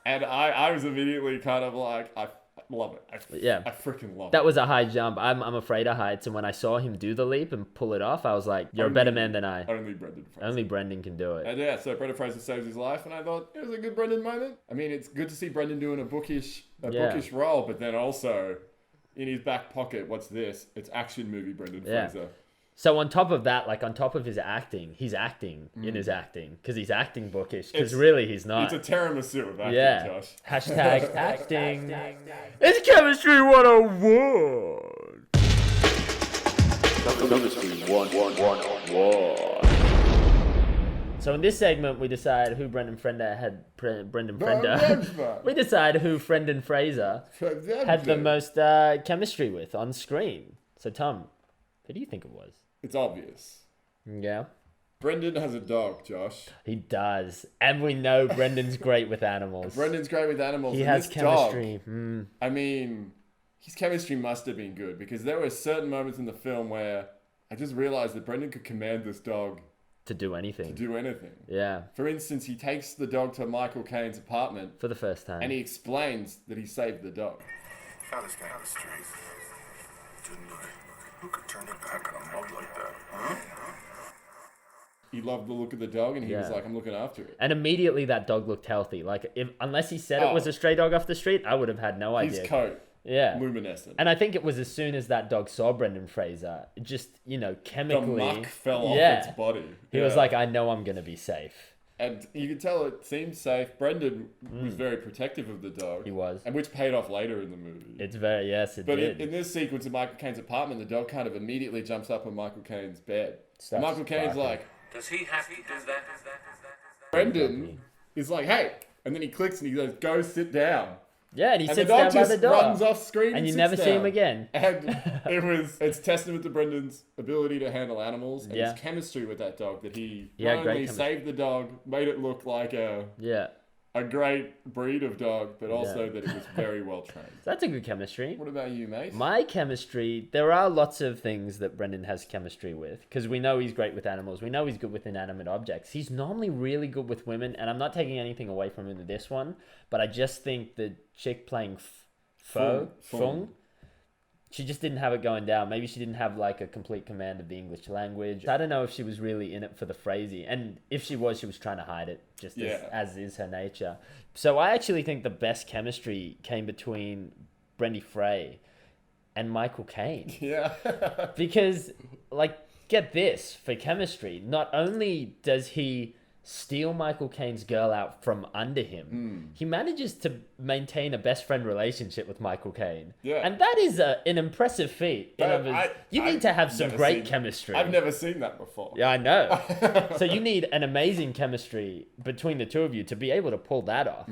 And I was immediately kind of like, I love it. I freaking love it. That was a high jump. I'm afraid of heights, and when I saw him do the leap and pull it off, I was like, "You're a better man than I." Only Brendan Fraser. Only Brendan can do it. And yeah, so Brendan Fraser saves his life, and I thought it was a good Brendan moment. I mean, it's good to see Brendan doing a bookish role, but then also in his back pocket, what's this? It's action movie Brendan Fraser. So on top of that, like on top of his acting, he's acting in his acting because he's acting bookish. Because really, he's not. It's a tiramisu of acting, Josh. Hashtag acting. It's Chemistry 101. Chemistry 101. So in this segment, we decide who Brendan Fraser we decide who Brendan Fraser had the most chemistry with on screen. So Tom, who do you think it was? It's obvious. Yeah. Brendan has a dog, Josh. He does. And we know Brendan's great with animals. Brendan's great with animals. He and has this chemistry. Dog, I mean, his chemistry must have been good because there were certain moments in the film where I just realized that Brendan could command this dog to do anything. Yeah. For instance, he takes the dog to Michael Caine's apartment for the first time. And he explains that he saved the dog. Found this guy on the street. Didn't I? Who could turn their back on a mug like that, huh? He loved the look of the dog and he was like, I'm looking after it. And immediately that dog looked healthy. Like, unless he said it was a stray dog off the street, I would have had no idea. His coat. Yeah. Luminescent. And I think it was as soon as that dog saw Brendan Fraser, it just, chemically. The muck fell off its body. He was like, I know I'm going to be safe. And you could tell it seemed safe. Brendan was very protective of the dog. He was. And which paid off later in the movie. It's very, yes, it did. But in this sequence of Michael Caine's apartment, the dog kind of immediately jumps up on Michael Caine's bed. Starts and Michael Caine's barking. like, does he have to do that? Brendan is like, hey. And then he clicks and he goes, go sit down. Yeah, and he sits the dog down by the door. Runs off screen and you sits never see him down. again. And it's testament to Brendan's ability to handle animals and Yeah. his chemistry with that dog that he Yeah, not great only chemistry. saved the dog, made it look like a great breed of dog, but also that it was very well trained. So that's a good chemistry. What about you, mate? My chemistry, there are lots of things that Brendan has chemistry with because we know he's great with animals. We know he's good with inanimate objects. He's normally really good with women, and I'm not taking anything away from him in this one, but I just think the chick playing Fung, she just didn't have it going down. Maybe she didn't have like a complete command of the English language. I don't know if she was really in it for the phrasing, and if she was trying to hide it, just as is her nature. So I actually think the best chemistry came between Brendan Fraser and Michael Caine. Yeah. Because, like, get this, for chemistry, not only does he steal Michael Caine's girl out from under him, he manages to maintain a best friend relationship with Michael Caine. Yeah. And that is an impressive feat. You need to have some great chemistry. I've never seen that before. Yeah, I know. So you need an amazing chemistry between the two of you to be able to pull that off.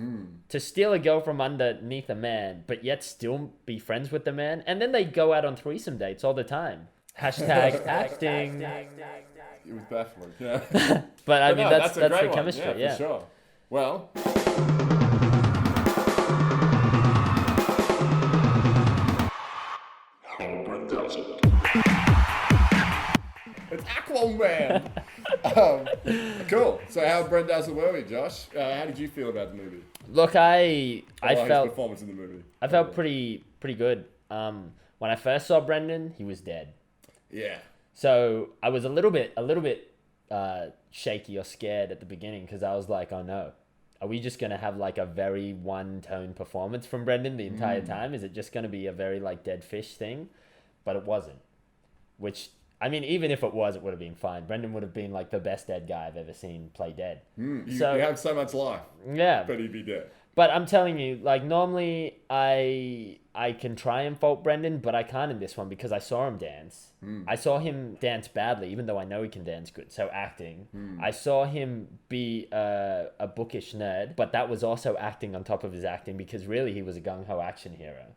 To steal a girl from underneath a man, but yet still be friends with the man. And then they go out on threesome dates all the time. Hashtag acting. It was baffling, yeah. But I mean, no, that's a great the one. chemistry, Yeah, for sure. Well... It's Aquaman! Cool. So how Brendazzled were we, Josh? How did you feel about the movie? Look, I felt... his performance in the movie. I felt pretty good. When I first saw Brendan, he was dead. Yeah. So I was a little bit shaky or scared at the beginning because I was like, oh no, are we just going to have like a very one-tone performance from Brendan the entire time? Is it just going to be a very like dead fish thing? But it wasn't. Which, I mean, even if it was, it would have been fine. Brendan would have been like the best dead guy I've ever seen play dead. You have so much life. Yeah. But he'd be dead. But I'm telling you, like, normally I I can try and fault Brendan, but I can't in this one because I saw him dance. I saw him dance badly, even though I know he can dance good. So acting. I saw him be a bookish nerd, but that was also acting on top of his acting because really he was a gung-ho action hero.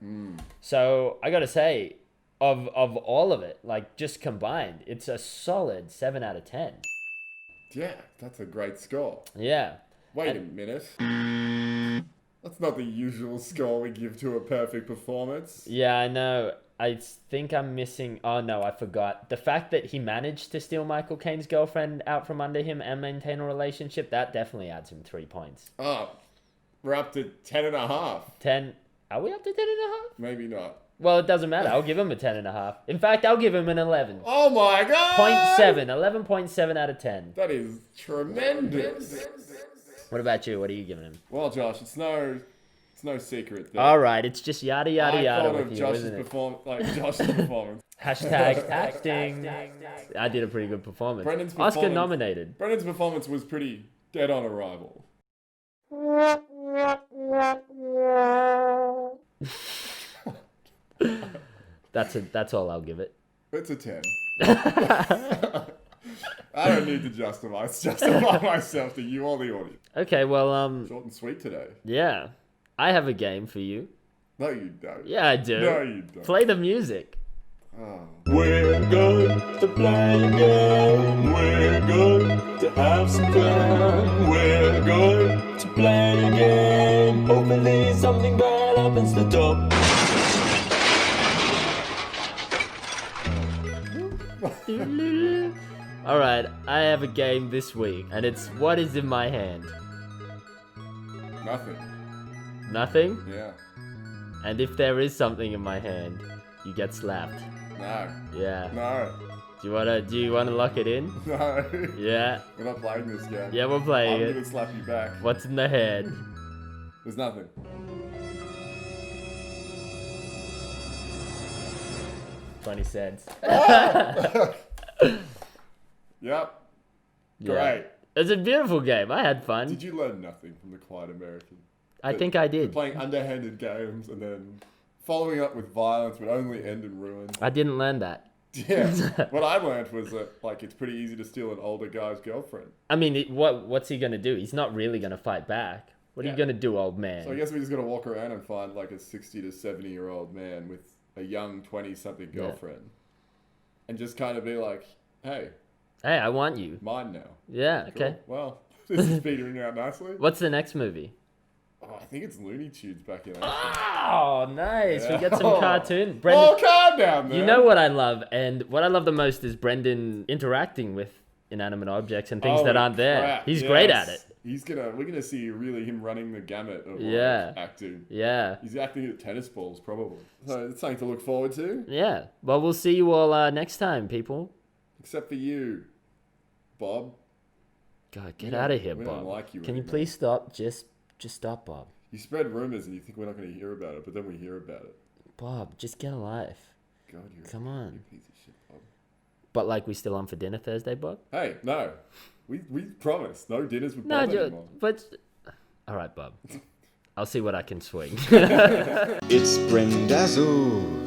So I gotta say, of all of it, like just combined, it's a solid 7 out of 10. Yeah, that's a great score. Yeah. Wait a minute. That's not the usual score we give to a perfect performance. Yeah, I know. I think I'm missing... Oh, no, I forgot. The fact that he managed to steal Michael Caine's girlfriend out from under him and maintain a relationship, that definitely adds him 3 points. Oh, we're up to 10.5. 10... Are we up to 10.5? Maybe not. Well, it doesn't matter. I'll give him a 10.5. In fact, I'll give him an 11. Oh my god! 0.7. 11.7 out of 10. That is tremendous. What about you? What are you giving him? Well, Josh, it's no secret. All right, it's just yada yada yada with you, Josh's isn't it? Josh's performance. Hashtag acting. I did a pretty good performance. Oscar nominated. Brendan's performance was pretty dead on arrival. That's all I'll give it. It's a 10. I don't need to justify myself to you or the audience. Okay, well, short and sweet today. Yeah. I have a game for you. No, you don't. Yeah, I do. No, you don't. Play the music. Oh. We're going to play a game. We're going to have some fun. We're going to play a game. Hopefully something bad happens to top. Alright, I have a game this week, and it's what is in my hand. Nothing. Nothing? Yeah. And if there is something in my hand, you get slapped. No. Yeah. No. Do you wanna lock it in? No. Yeah. We're not playing this game. Yeah, we're playing it. I'm gonna slap you back. What's in the hand? There's nothing. 20 cents. Yep. Yeah. Great. It's a beautiful game. I had fun. Did you learn nothing from the Quiet American? I think I did. Playing underhanded games and then following up with violence would only end in ruin. I didn't learn that. Yeah. What I learned was that like it's pretty easy to steal an older guy's girlfriend. I mean, what's he gonna do? He's not really gonna fight back. What are you gonna do, old man? So I guess we just gotta walk around and find like a 60 to 70-year-old man with a young 20-something girlfriend, and just kind of be like, "Hey, I want you. Mine now." Yeah. Cool. Okay. Well, this is petering out nicely. What's the next movie? Oh, I think it's Looney Tunes back in. Oh, nice. Yeah. We get some cartoon. Brendan, oh, calm down, man. You know what I love, and what I love the most is Brendan interacting with inanimate objects and things that aren't there. Crap. He's great at it. We're gonna see really him running the gamut of acting. Yeah. He's acting at tennis balls probably. So it's something to look forward to. Yeah. Well, we'll see you all next time, people. Except for you, Bob. God, get out of here, we Bob. Don't like you Can you anymore. please stop? Just stop, Bob. You spread rumors and you think we're not going to hear about it, but then we hear about it. Bob, just get a life. God, Come on. You're a piece of shit, Bob. But like, we still on for dinner Thursday, Bob? Hey, no. We promised. No dinners with Bob anymore. But... All right, Bob. I'll see what I can swing. It's Brendazzled.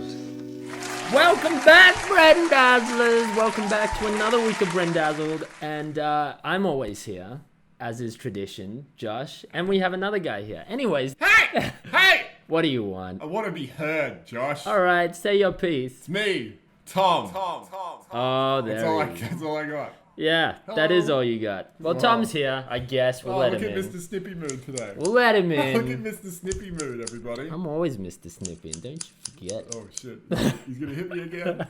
Welcome back, Brendazzlers! Welcome back to another week of Brendazzled. And I'm always here, as is tradition, Josh. And we have another guy here. Anyways... Hey! Hey! What do you want? I want to be heard, Josh. Alright, say your piece. It's me, Tom. Oh, there That's all I got. Yeah, that is all you got. Well, Tom's here. I guess we'll let him in. Look at Mr. Snippy Mood today. We'll let him in. Look at Mr. Snippy Mood, everybody. I'm always Mr. Snippy, and don't you forget. Oh, shit. He's going to hit me again.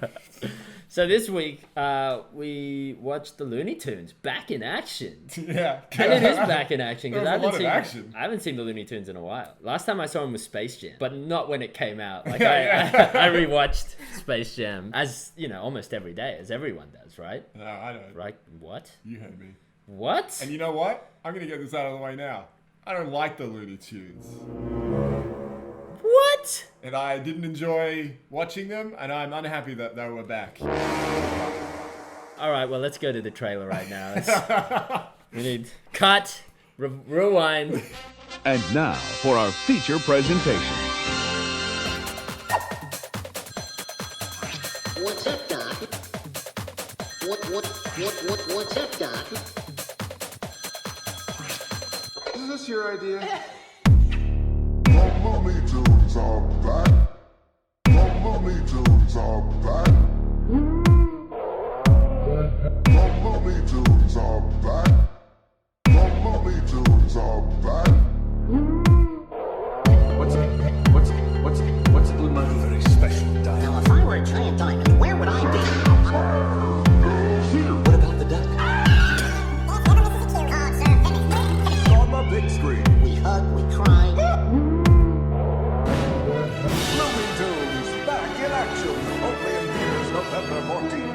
So this week, we watched the Looney Tunes back in action. Yeah. And it is back in action. There's a lot of action. I haven't seen the Looney Tunes in a while. Last time I saw him was Space Jam, but not when it came out. Like I rewatched Space Jam, as, you know, almost every day, as everyone does, right? No, I don't. Right? What? You heard me. What? And you know what? I'm going to get this out of the way now. I don't like the Looney Tunes. What? And I didn't enjoy watching them, and I'm unhappy that they were back. All right, well, let's go to the trailer right now. We need cut, rewind. And now for our feature presentation. What's up, Doc? What's up, Doc? Is this your idea? The Looney Tunes are back. The Looney Tunes are back. The Looney Tunes are back. The Looney Tunes are back. What's Blue Mountain? Very special diamond. Now, if I were a giant diamond, where would I be? What about the duck? On the big screen. We hug, we cry. Looney Tunes back in action. Only in theaters November 14th.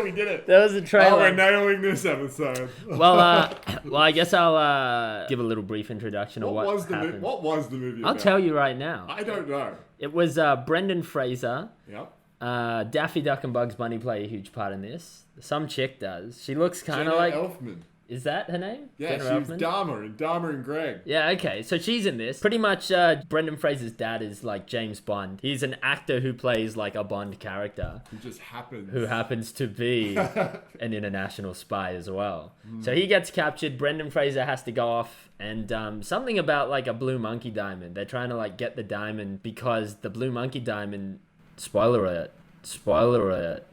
We did it. That was the trailer. Oh, we're nailing this episode. Well, I guess I'll give a little brief introduction of what happened. What was the movie I'll about? tell you right now. I don't know. It was Brendan Fraser. Yep. Daffy Duck and Bugs Bunny play a huge part in this. Some chick does. She looks kind of like... Elfman. Is that her name? Yeah, Jenna she's Elfman? Dahmer and Greg. Yeah, okay. So she's in this. Pretty much, Brendan Fraser's dad is like James Bond. He's an actor who plays like a Bond character. Who just happens. Who happens to be an international spy as well. So he gets captured. Brendan Fraser has to go off and something about like a blue monkey diamond. They're trying to like get the diamond because the blue monkey diamond... Spoiler alert. Spoiler!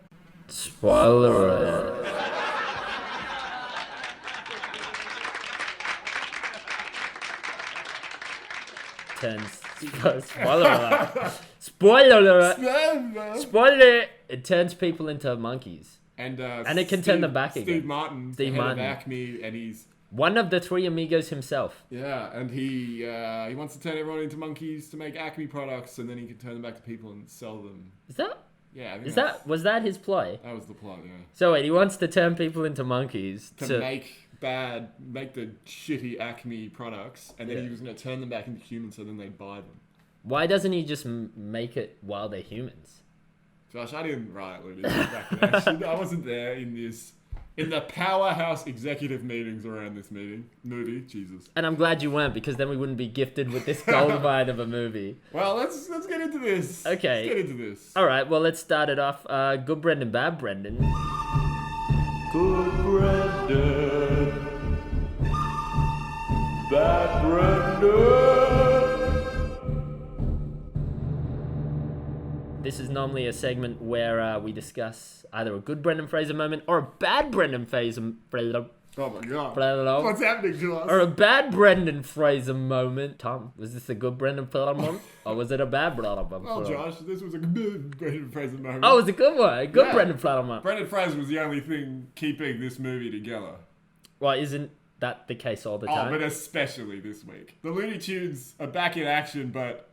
It turns people into monkeys. And it can turn them back again. Steve Martin, Steve the head Martin. of Acme, and he's... One of the three amigos himself. Yeah, and he wants to turn everyone into monkeys to make Acme products, and then he can turn them back to people and sell them. Is that? Yeah, I think was that his ploy? That was the plot, yeah. So wait, he wants to turn people into monkeys To make the shitty Acme products, and then he was going to turn them back into humans, so then they'd buy them. Why doesn't he just make it while they're humans? Josh, I didn't write Looney Tunes back in action. I wasn't there in the powerhouse executive meetings around this movie. Jesus. And I'm glad you weren't, because then we wouldn't be gifted with this gold mine of a movie. Well, let's get into this. Okay. Let's get into this. All right. Well, let's start it off. Good Brendan, bad Brendan. Good Brendan. Bad Brendan. This is normally a segment where we discuss either a good Brendan Fraser moment or a bad Brendan Fraser. Oh my god. What's happening to us? Or a bad Brendan Fraser moment. Tom, was this a good Brendan Fraser moment? Or was it a bad Brendan Fraser moment? Well, Josh, this was a good Brendan Fraser moment. Oh, it was a good one. A good Brendan Fraser moment. Brendan Fraser was the only thing keeping this movie together. Well, isn't that the case all the time? Oh, but especially this week. The Looney Tunes are back in action, but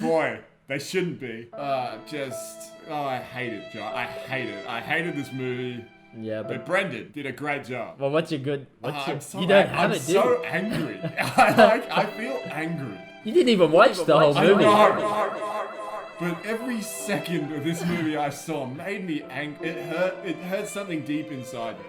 boy, they shouldn't be. I hate it, Josh. I hate it. I hated this movie. Yeah, but Brendan did a great job. Well, what's your good... I'm do so you? angry. I feel angry. You didn't even watch the whole movie. But every second of this movie I saw made me angry. It hurt something deep inside me.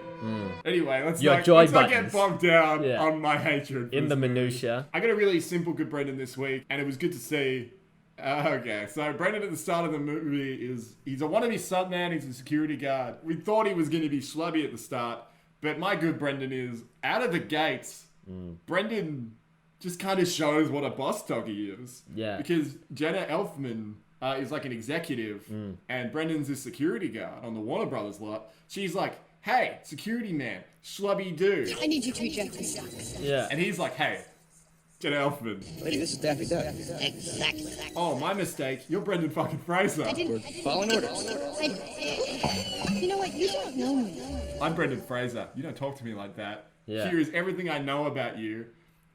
Anyway, let's not get bogged down on my hatred. In the minutiae. I got a really simple good Brendan this week, and it was good to see. Okay, so Brendan at the start of the movie he's a wannabe stuntman, he's a security guard. We thought he was going to be schlubby at the start, but my good Brendan is, out of the gates, Brendan just kind of shows what a boss dog he is. Yeah. Because Jenna Elfman is like an executive, and Brendan's this security guard on the Warner Brothers lot. She's like, hey, security man, schlubby dude. I need you to eject the stocks. Yeah. And he's like, hey, Jenna Elfman. Lady, this is Daffy Duck. Exactly. Oh, my mistake. You're Brendan fucking Fraser. We're following orders. You know what? You don't know me. I'm Brendan Fraser. You don't talk to me like that. Yeah. Here is everything I know about you.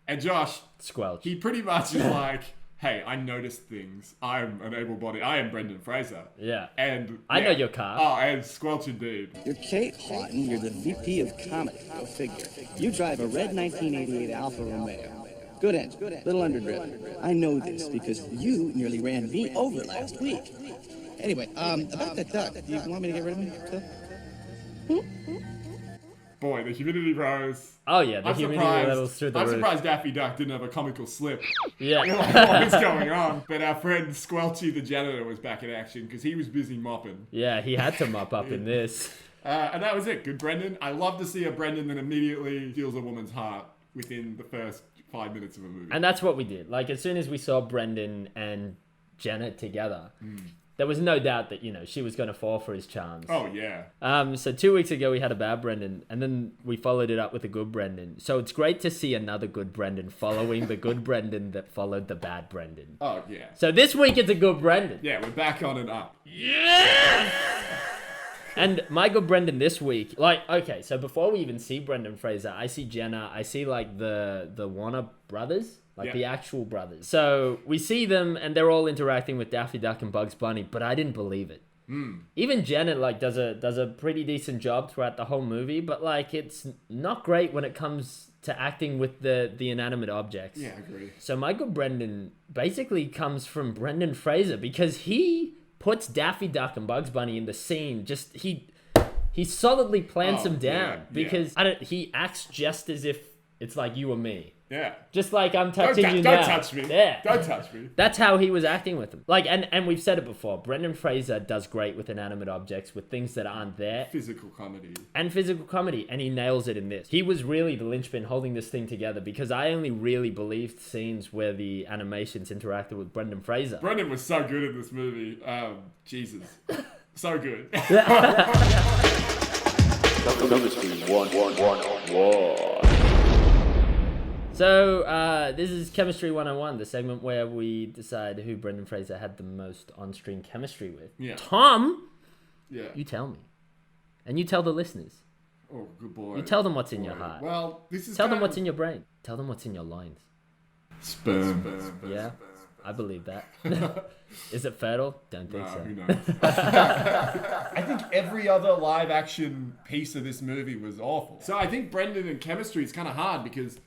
And Josh, Squelch. He pretty much is like, hey, I noticed things. I'm an able-bodied. I am Brendan Fraser. Yeah. And I know your car. Oh, and Squelch indeed. You're Kate Houghton. You're the VP of comedy. Go figure. You drive a red 1988 Alfa Romeo. Good engine, little underdriven. I know this because you nearly ran me over last week. Anyway, about that duck, do you want me to get rid of him, too? boy, the humidity rose. Oh yeah, the humidity levels through the I'm roof. surprised Daffy Duck didn't have a comical slip. Yeah. You're like, what's going on? But our friend Squelchy the janitor was back in action because he was busy mopping. Yeah, he had to mop up in this. And that was it. Good Brendan. I love to see a Brendan that immediately steals a woman's heart within the first 5 minutes of a movie. And that's what we did. Like, as soon as we saw Brendan and Janet together, there was no doubt that, you know, she was going to fall for his charms. Oh, yeah. So 2 weeks ago, we had a bad Brendan, and then we followed it up with a good Brendan. So it's great to see another good Brendan following the good Brendan that followed the bad Brendan. Oh, yeah. So this week, it's a good Brendan. Yeah, we're back on and up. Yeah! And my good Brendan this week, like, okay, so before we even see Brendan Fraser, I see Jenna, I see, like, the Warner brothers, like, the actual brothers. So we see them, and they're all interacting with Daffy Duck and Bugs Bunny, but I didn't believe it. Even Janet, like, does a pretty decent job throughout the whole movie, but, like, it's not great when it comes to acting with the inanimate objects. Yeah, I agree. So my good Brendan basically comes from Brendan Fraser, because he puts Daffy Duck and Bugs Bunny in the scene. Just he solidly plants them down because he acts just as if it's like you or me. Yeah. Just like I'm touching you now. Don't touch me. Yeah. Don't touch me. That's how he was acting with them. Like, and we've said it before. Brendan Fraser does great with inanimate objects, with things that aren't there. Physical comedy. And physical comedy. And he nails it in this. He was really the linchpin holding this thing together, because I only really believed scenes where the animations interacted with Brendan Fraser. Brendan was so good in this movie. Jesus. So good. So, this is Chemistry 101, the segment where we decide who Brendan Fraser had the most on-screen chemistry with. Yeah. Tom! Yeah. You tell me. And you tell the listeners. Oh, good boy. You tell them what's in your heart. Well, this is Tell them what's in your brain. Tell them what's in your loins. Sperm. Yeah, I believe that. Is it fertile? Don't think so. Who knows? I think every other live action piece of this movie was awful. So I think Brendan and chemistry is kind of hard because,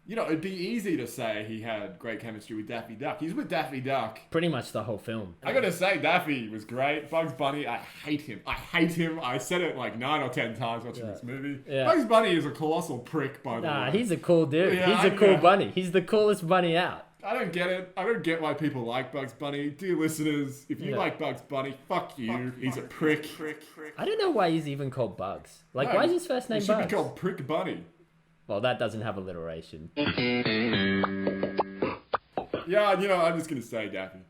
you know, it'd be easy to say he had great chemistry with Daffy Duck. He's with Daffy Duck Pretty much the whole film. I gotta say, Daffy was great. Bugs Bunny, I hate him. I said it like 9 or 10 times watching this movie. Yeah. Bugs Bunny is a colossal prick, by the way. Nah, he's a cool dude. Yeah, He's a cool bunny. He's the coolest bunny out. I don't get it. I don't get why people like Bugs Bunny. Dear listeners, if you like Bugs Bunny, fuck you. He's a prick. I don't know why he's even called Bugs. Like, No, why is his first name He should Bugs? be called Prick Bunny. Well, that doesn't have alliteration. Yeah, you know, I'm just gonna say Daffy.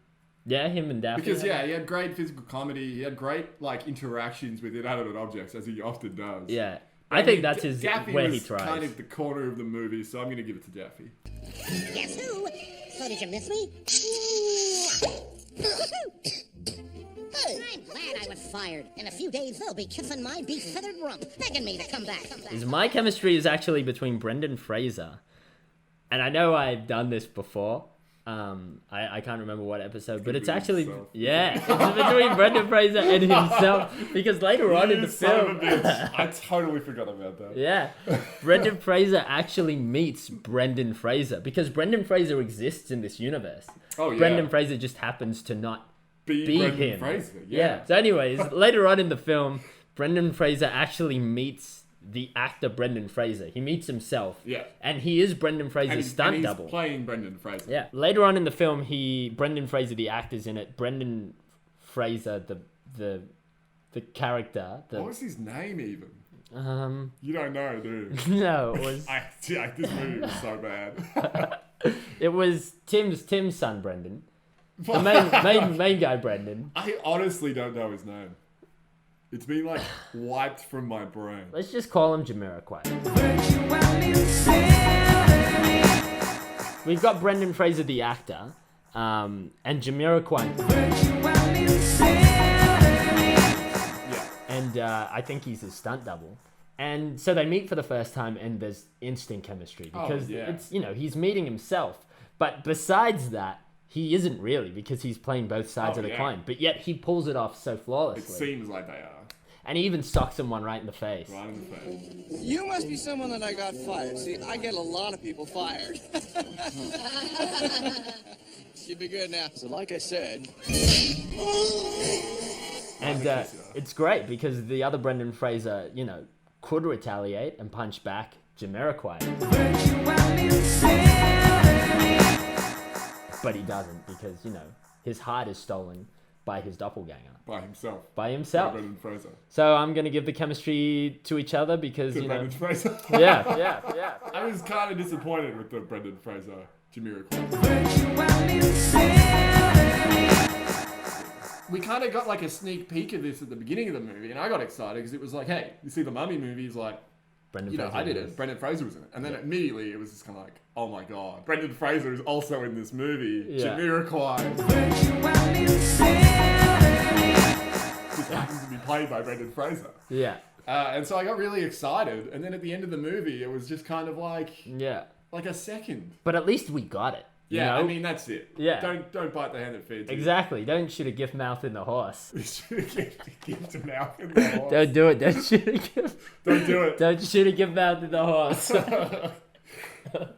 Yeah, him and Daffy. Because, yeah, he had great physical comedy. He had great, like, interactions with inanimate objects, as he often does. Yeah. I think that's his Daffy where was he tries. kind of the corner of the movie, so I'm going to give it to Daffy. Guess who? So did you miss me? I'm glad I was fired. In a few days, they'll be kissing my beef-feathered rump, begging me to come back. My chemistry is actually between Brendan Fraser, and I know I've done this before. I can't remember what episode, but it's actually it's between Brendan Fraser and himself, because later on in the film, I totally forgot about that. Yeah, Brendan Fraser actually meets Brendan Fraser, because Brendan Fraser exists in this universe. Oh, yeah. Brendan Fraser just happens to not be Brendan him. Fraser, Yeah. So, anyways, later on in the film, Brendan Fraser actually meets the actor Brendan Fraser. He meets himself. Yeah. And he is Brendan Fraser's stunt double. Playing Brendan Fraser. Yeah. Later on in the film, Brendan Fraser, the actor's in it. Brendan Fraser, the character. What was his name even? You don't know, do you? No, it was. This movie was so bad. It was Tim's son, Brendan. The main guy, Brendan. I honestly don't know his name. It's been like wiped from my brain. Let's just call him Jamiroquai. We've got Brendan Fraser, the actor, and Jamiroquai. Yeah. And I think he's his stunt double. And so they meet for the first time, and there's instant chemistry because it's, you know, he's meeting himself. But besides that, he isn't really, because he's playing both sides of the coin. But yet he pulls it off so flawlessly. It seems like they are. And he even socks him one right in the face. Right in the face. You must be someone that I got fired. See, I get a lot of people fired. Should be good now. So like I said... And it's great because the other Brendan Fraser, you know, could retaliate and punch back Jamiroquai. But he doesn't because, you know, his heart is stolen by his doppelganger. By himself. By himself. By Brendan Fraser. So I'm going to give the chemistry to each other because, To you know... Brendan Fraser. Yeah. I was kind of disappointed with the Brendan Fraser Jamiroquai. We kind of got like a sneak peek of this at the beginning of the movie, and I got excited because it was like, hey, you see the Mummy movies, like, Brendan you know, Fraser I did was- it. Brendan Fraser was in it. And then immediately it was just kind of like, oh my god. Brendan Fraser is also in this movie. Yeah. Jamiroquai. Just happens to be played by Brendan Fraser. Yeah. And so I got really excited. And then at the end of the movie, it was just kind of like... Yeah. Like a second. But at least we got it. you Yeah, know? I mean, that's it. Yeah. Don't bite the hand that feeds you. Exactly. Don't shoot a gift mouth in the horse. Gift a mouth in the horse. Don't do it. Don't shoot a gift. Don't do it. Don't shoot a gift mouth in the horse.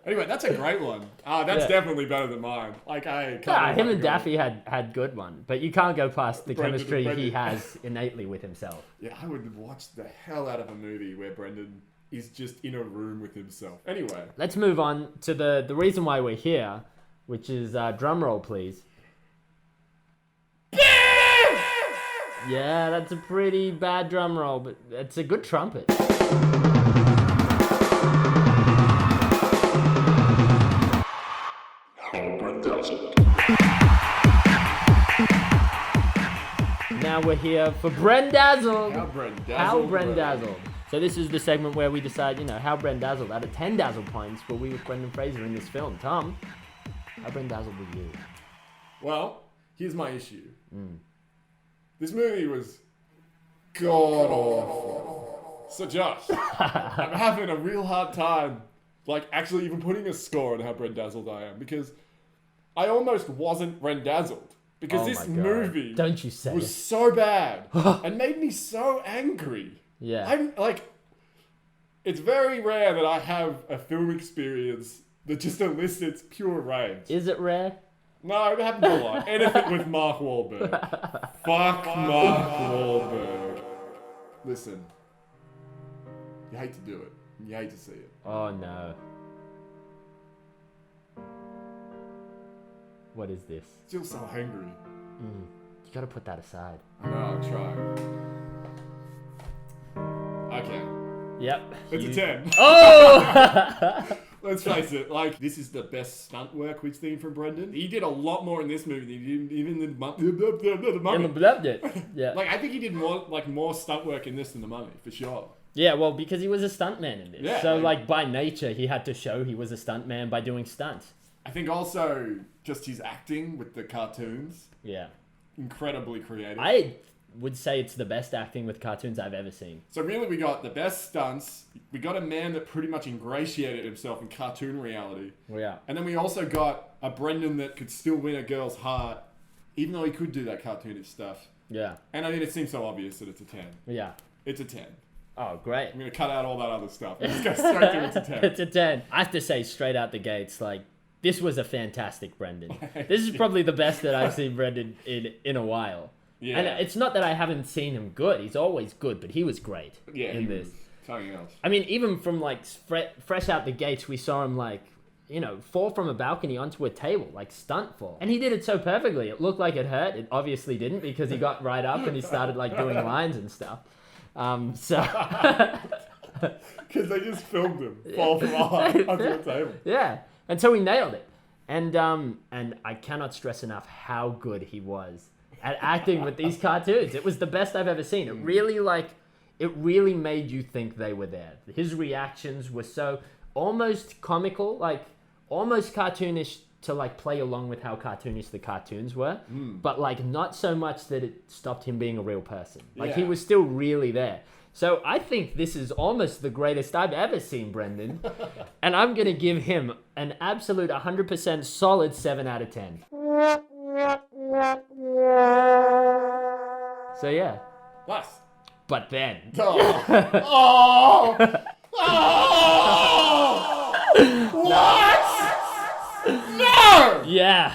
Anyway, that's a great one. That's Yeah. definitely better than mine. Like I can't. Him and Daffy had good one, but you can't go past the Brendan- chemistry he Brendan. has innately with himself. Yeah, I would watch the hell out of a movie where Brendan is just in a room with himself. Anyway, Let's move on to the reason why we're here, which is drum roll, please. Yeah, that's a pretty bad drum roll, but it's a good trumpet. Now we're here for Brendazzled. How Brendazzled. So this is the segment where we decide, how Brendazzled out of 10 dazzle points were we with Brendan Fraser in this film. Tom, how Brendazzled were you? well, here's my issue. This movie was god awful. So Josh, I'm having a real hard time, actually even putting a score on how Brendazzled I am, because I almost wasn't Brendazzled. Because Oh this my God. movie Don't you say was it. so bad and made me so angry. Yeah. I'm it's very rare that I have a film experience that just elicits pure rage. Is it rare? No, it happens a lot. Anything with Mark Wahlberg. Fuck Mark Wahlberg. Listen, you hate to do it. You hate to see it. Oh no. What is this? Still so angry. You gotta put that aside. No, I'll try. Okay. Yep. It's a 10. Oh! Let's face it, this is the best stunt work we've seen from Brendan. He did a lot more in this movie than he did even in the Mummy. Yeah. I think he did more stunt work in this than the Mummy, for sure. Yeah, well, because he was a stuntman in this. Yeah, So, by nature, he had to show he was a stuntman by doing stunts. I think also just his acting with the cartoons. Yeah. Incredibly creative. I would say it's the best acting with cartoons I've ever seen. So really we got the best stunts. We got a man that pretty much ingratiated himself in cartoon reality. Yeah. And then we also got a Brendan that could still win a girl's heart, even though he could do that cartoonish stuff. Yeah. And I mean, it seems so obvious that it's a 10. Yeah. It's a 10. Oh, great. I'm going to cut out all that other stuff. Let's go straight to it's a 10. It's a 10. I have to say straight out the gates, this was a fantastic Brendan. This is probably the best that I've seen Brendan in a while. Yeah. And it's not that I haven't seen him good. He's always good, but he was great in this. Something else. I mean, even from fresh out the gates, we saw him fall from a balcony onto a table, stunt fall. And he did it so perfectly. It looked like it hurt. It obviously didn't because he got right up and he started doing lines and stuff. Because they just filmed him fall from onto a table. Yeah. And so he nailed it. And I cannot stress enough how good he was at acting with these cartoons. It was the best I've ever seen. It really made you think they were there. His reactions were so almost comical, almost cartoonish to play along with how cartoonish the cartoons were, but not so much that it stopped him being a real person. He was still really there. So I think this is almost the greatest I've ever seen Brendan, and I'm gonna give him an absolute 100% solid 7 out of 10. So yeah. Plus. But then. Oh! What? No! Yeah.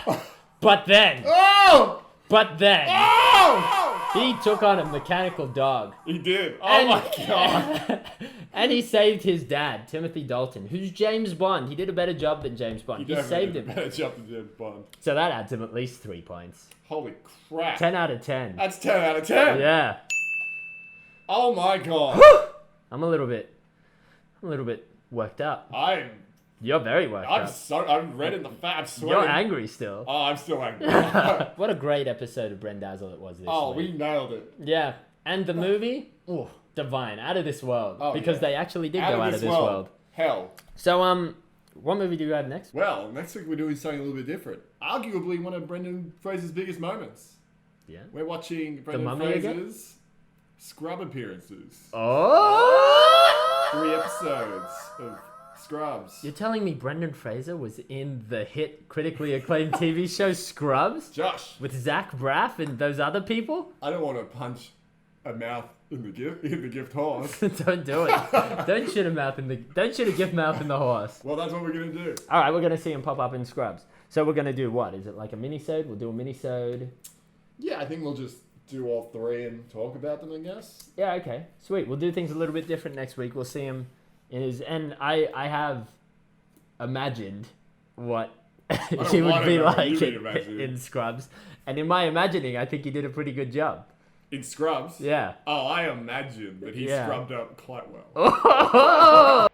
But then. Oh! But then. Oh! He took on a mechanical dog. He did. Oh my god. And he saved his dad, Timothy Dalton, who's James Bond. He did a better job than James Bond. He saved him. Better job than James Bond. So that adds him at least 3 points. Holy crap. 10 out of 10. That's 10 out of 10. Yeah. Oh my god. I'm a little bit worked up. I'm You're very worked up. I'm red in the fat. I'm sweating. You're angry still. Oh, I'm still angry. What a great episode of Brendazzled it was this week. We nailed it. Yeah. And the movie, divine, out of this world. Oh, because they actually did go out of this world. Hell. So, what movie do you have next? Well, next week we're doing something a little bit different. Arguably one of Brendan Fraser's biggest moments. Yeah. We're watching Brendan Fraser's Scrub appearances. Oh! 3 episodes of Scrubs. You're telling me Brendan Fraser was in the hit, critically acclaimed TV show Scrubs? Josh. With Zach Braff and those other people? I don't want to punch a mouth in the gift horse. Don't do it. Don't shoot a gift mouth in the horse. Well, that's what we're going to do. All right, we're going to see him pop up in Scrubs. So we're going to do what? Is it like a mini-sode? We'll do a mini-sode. Yeah, I think we'll just do all 3 and talk about them, I guess. Yeah, okay. Sweet. We'll do things a little bit different next week. We'll see him in his... And I have imagined what he would be like in Scrubs. And in my imagining, I think he did a pretty good job. In Scrubs? Yeah. Oh, I imagine that he scrubbed up quite well.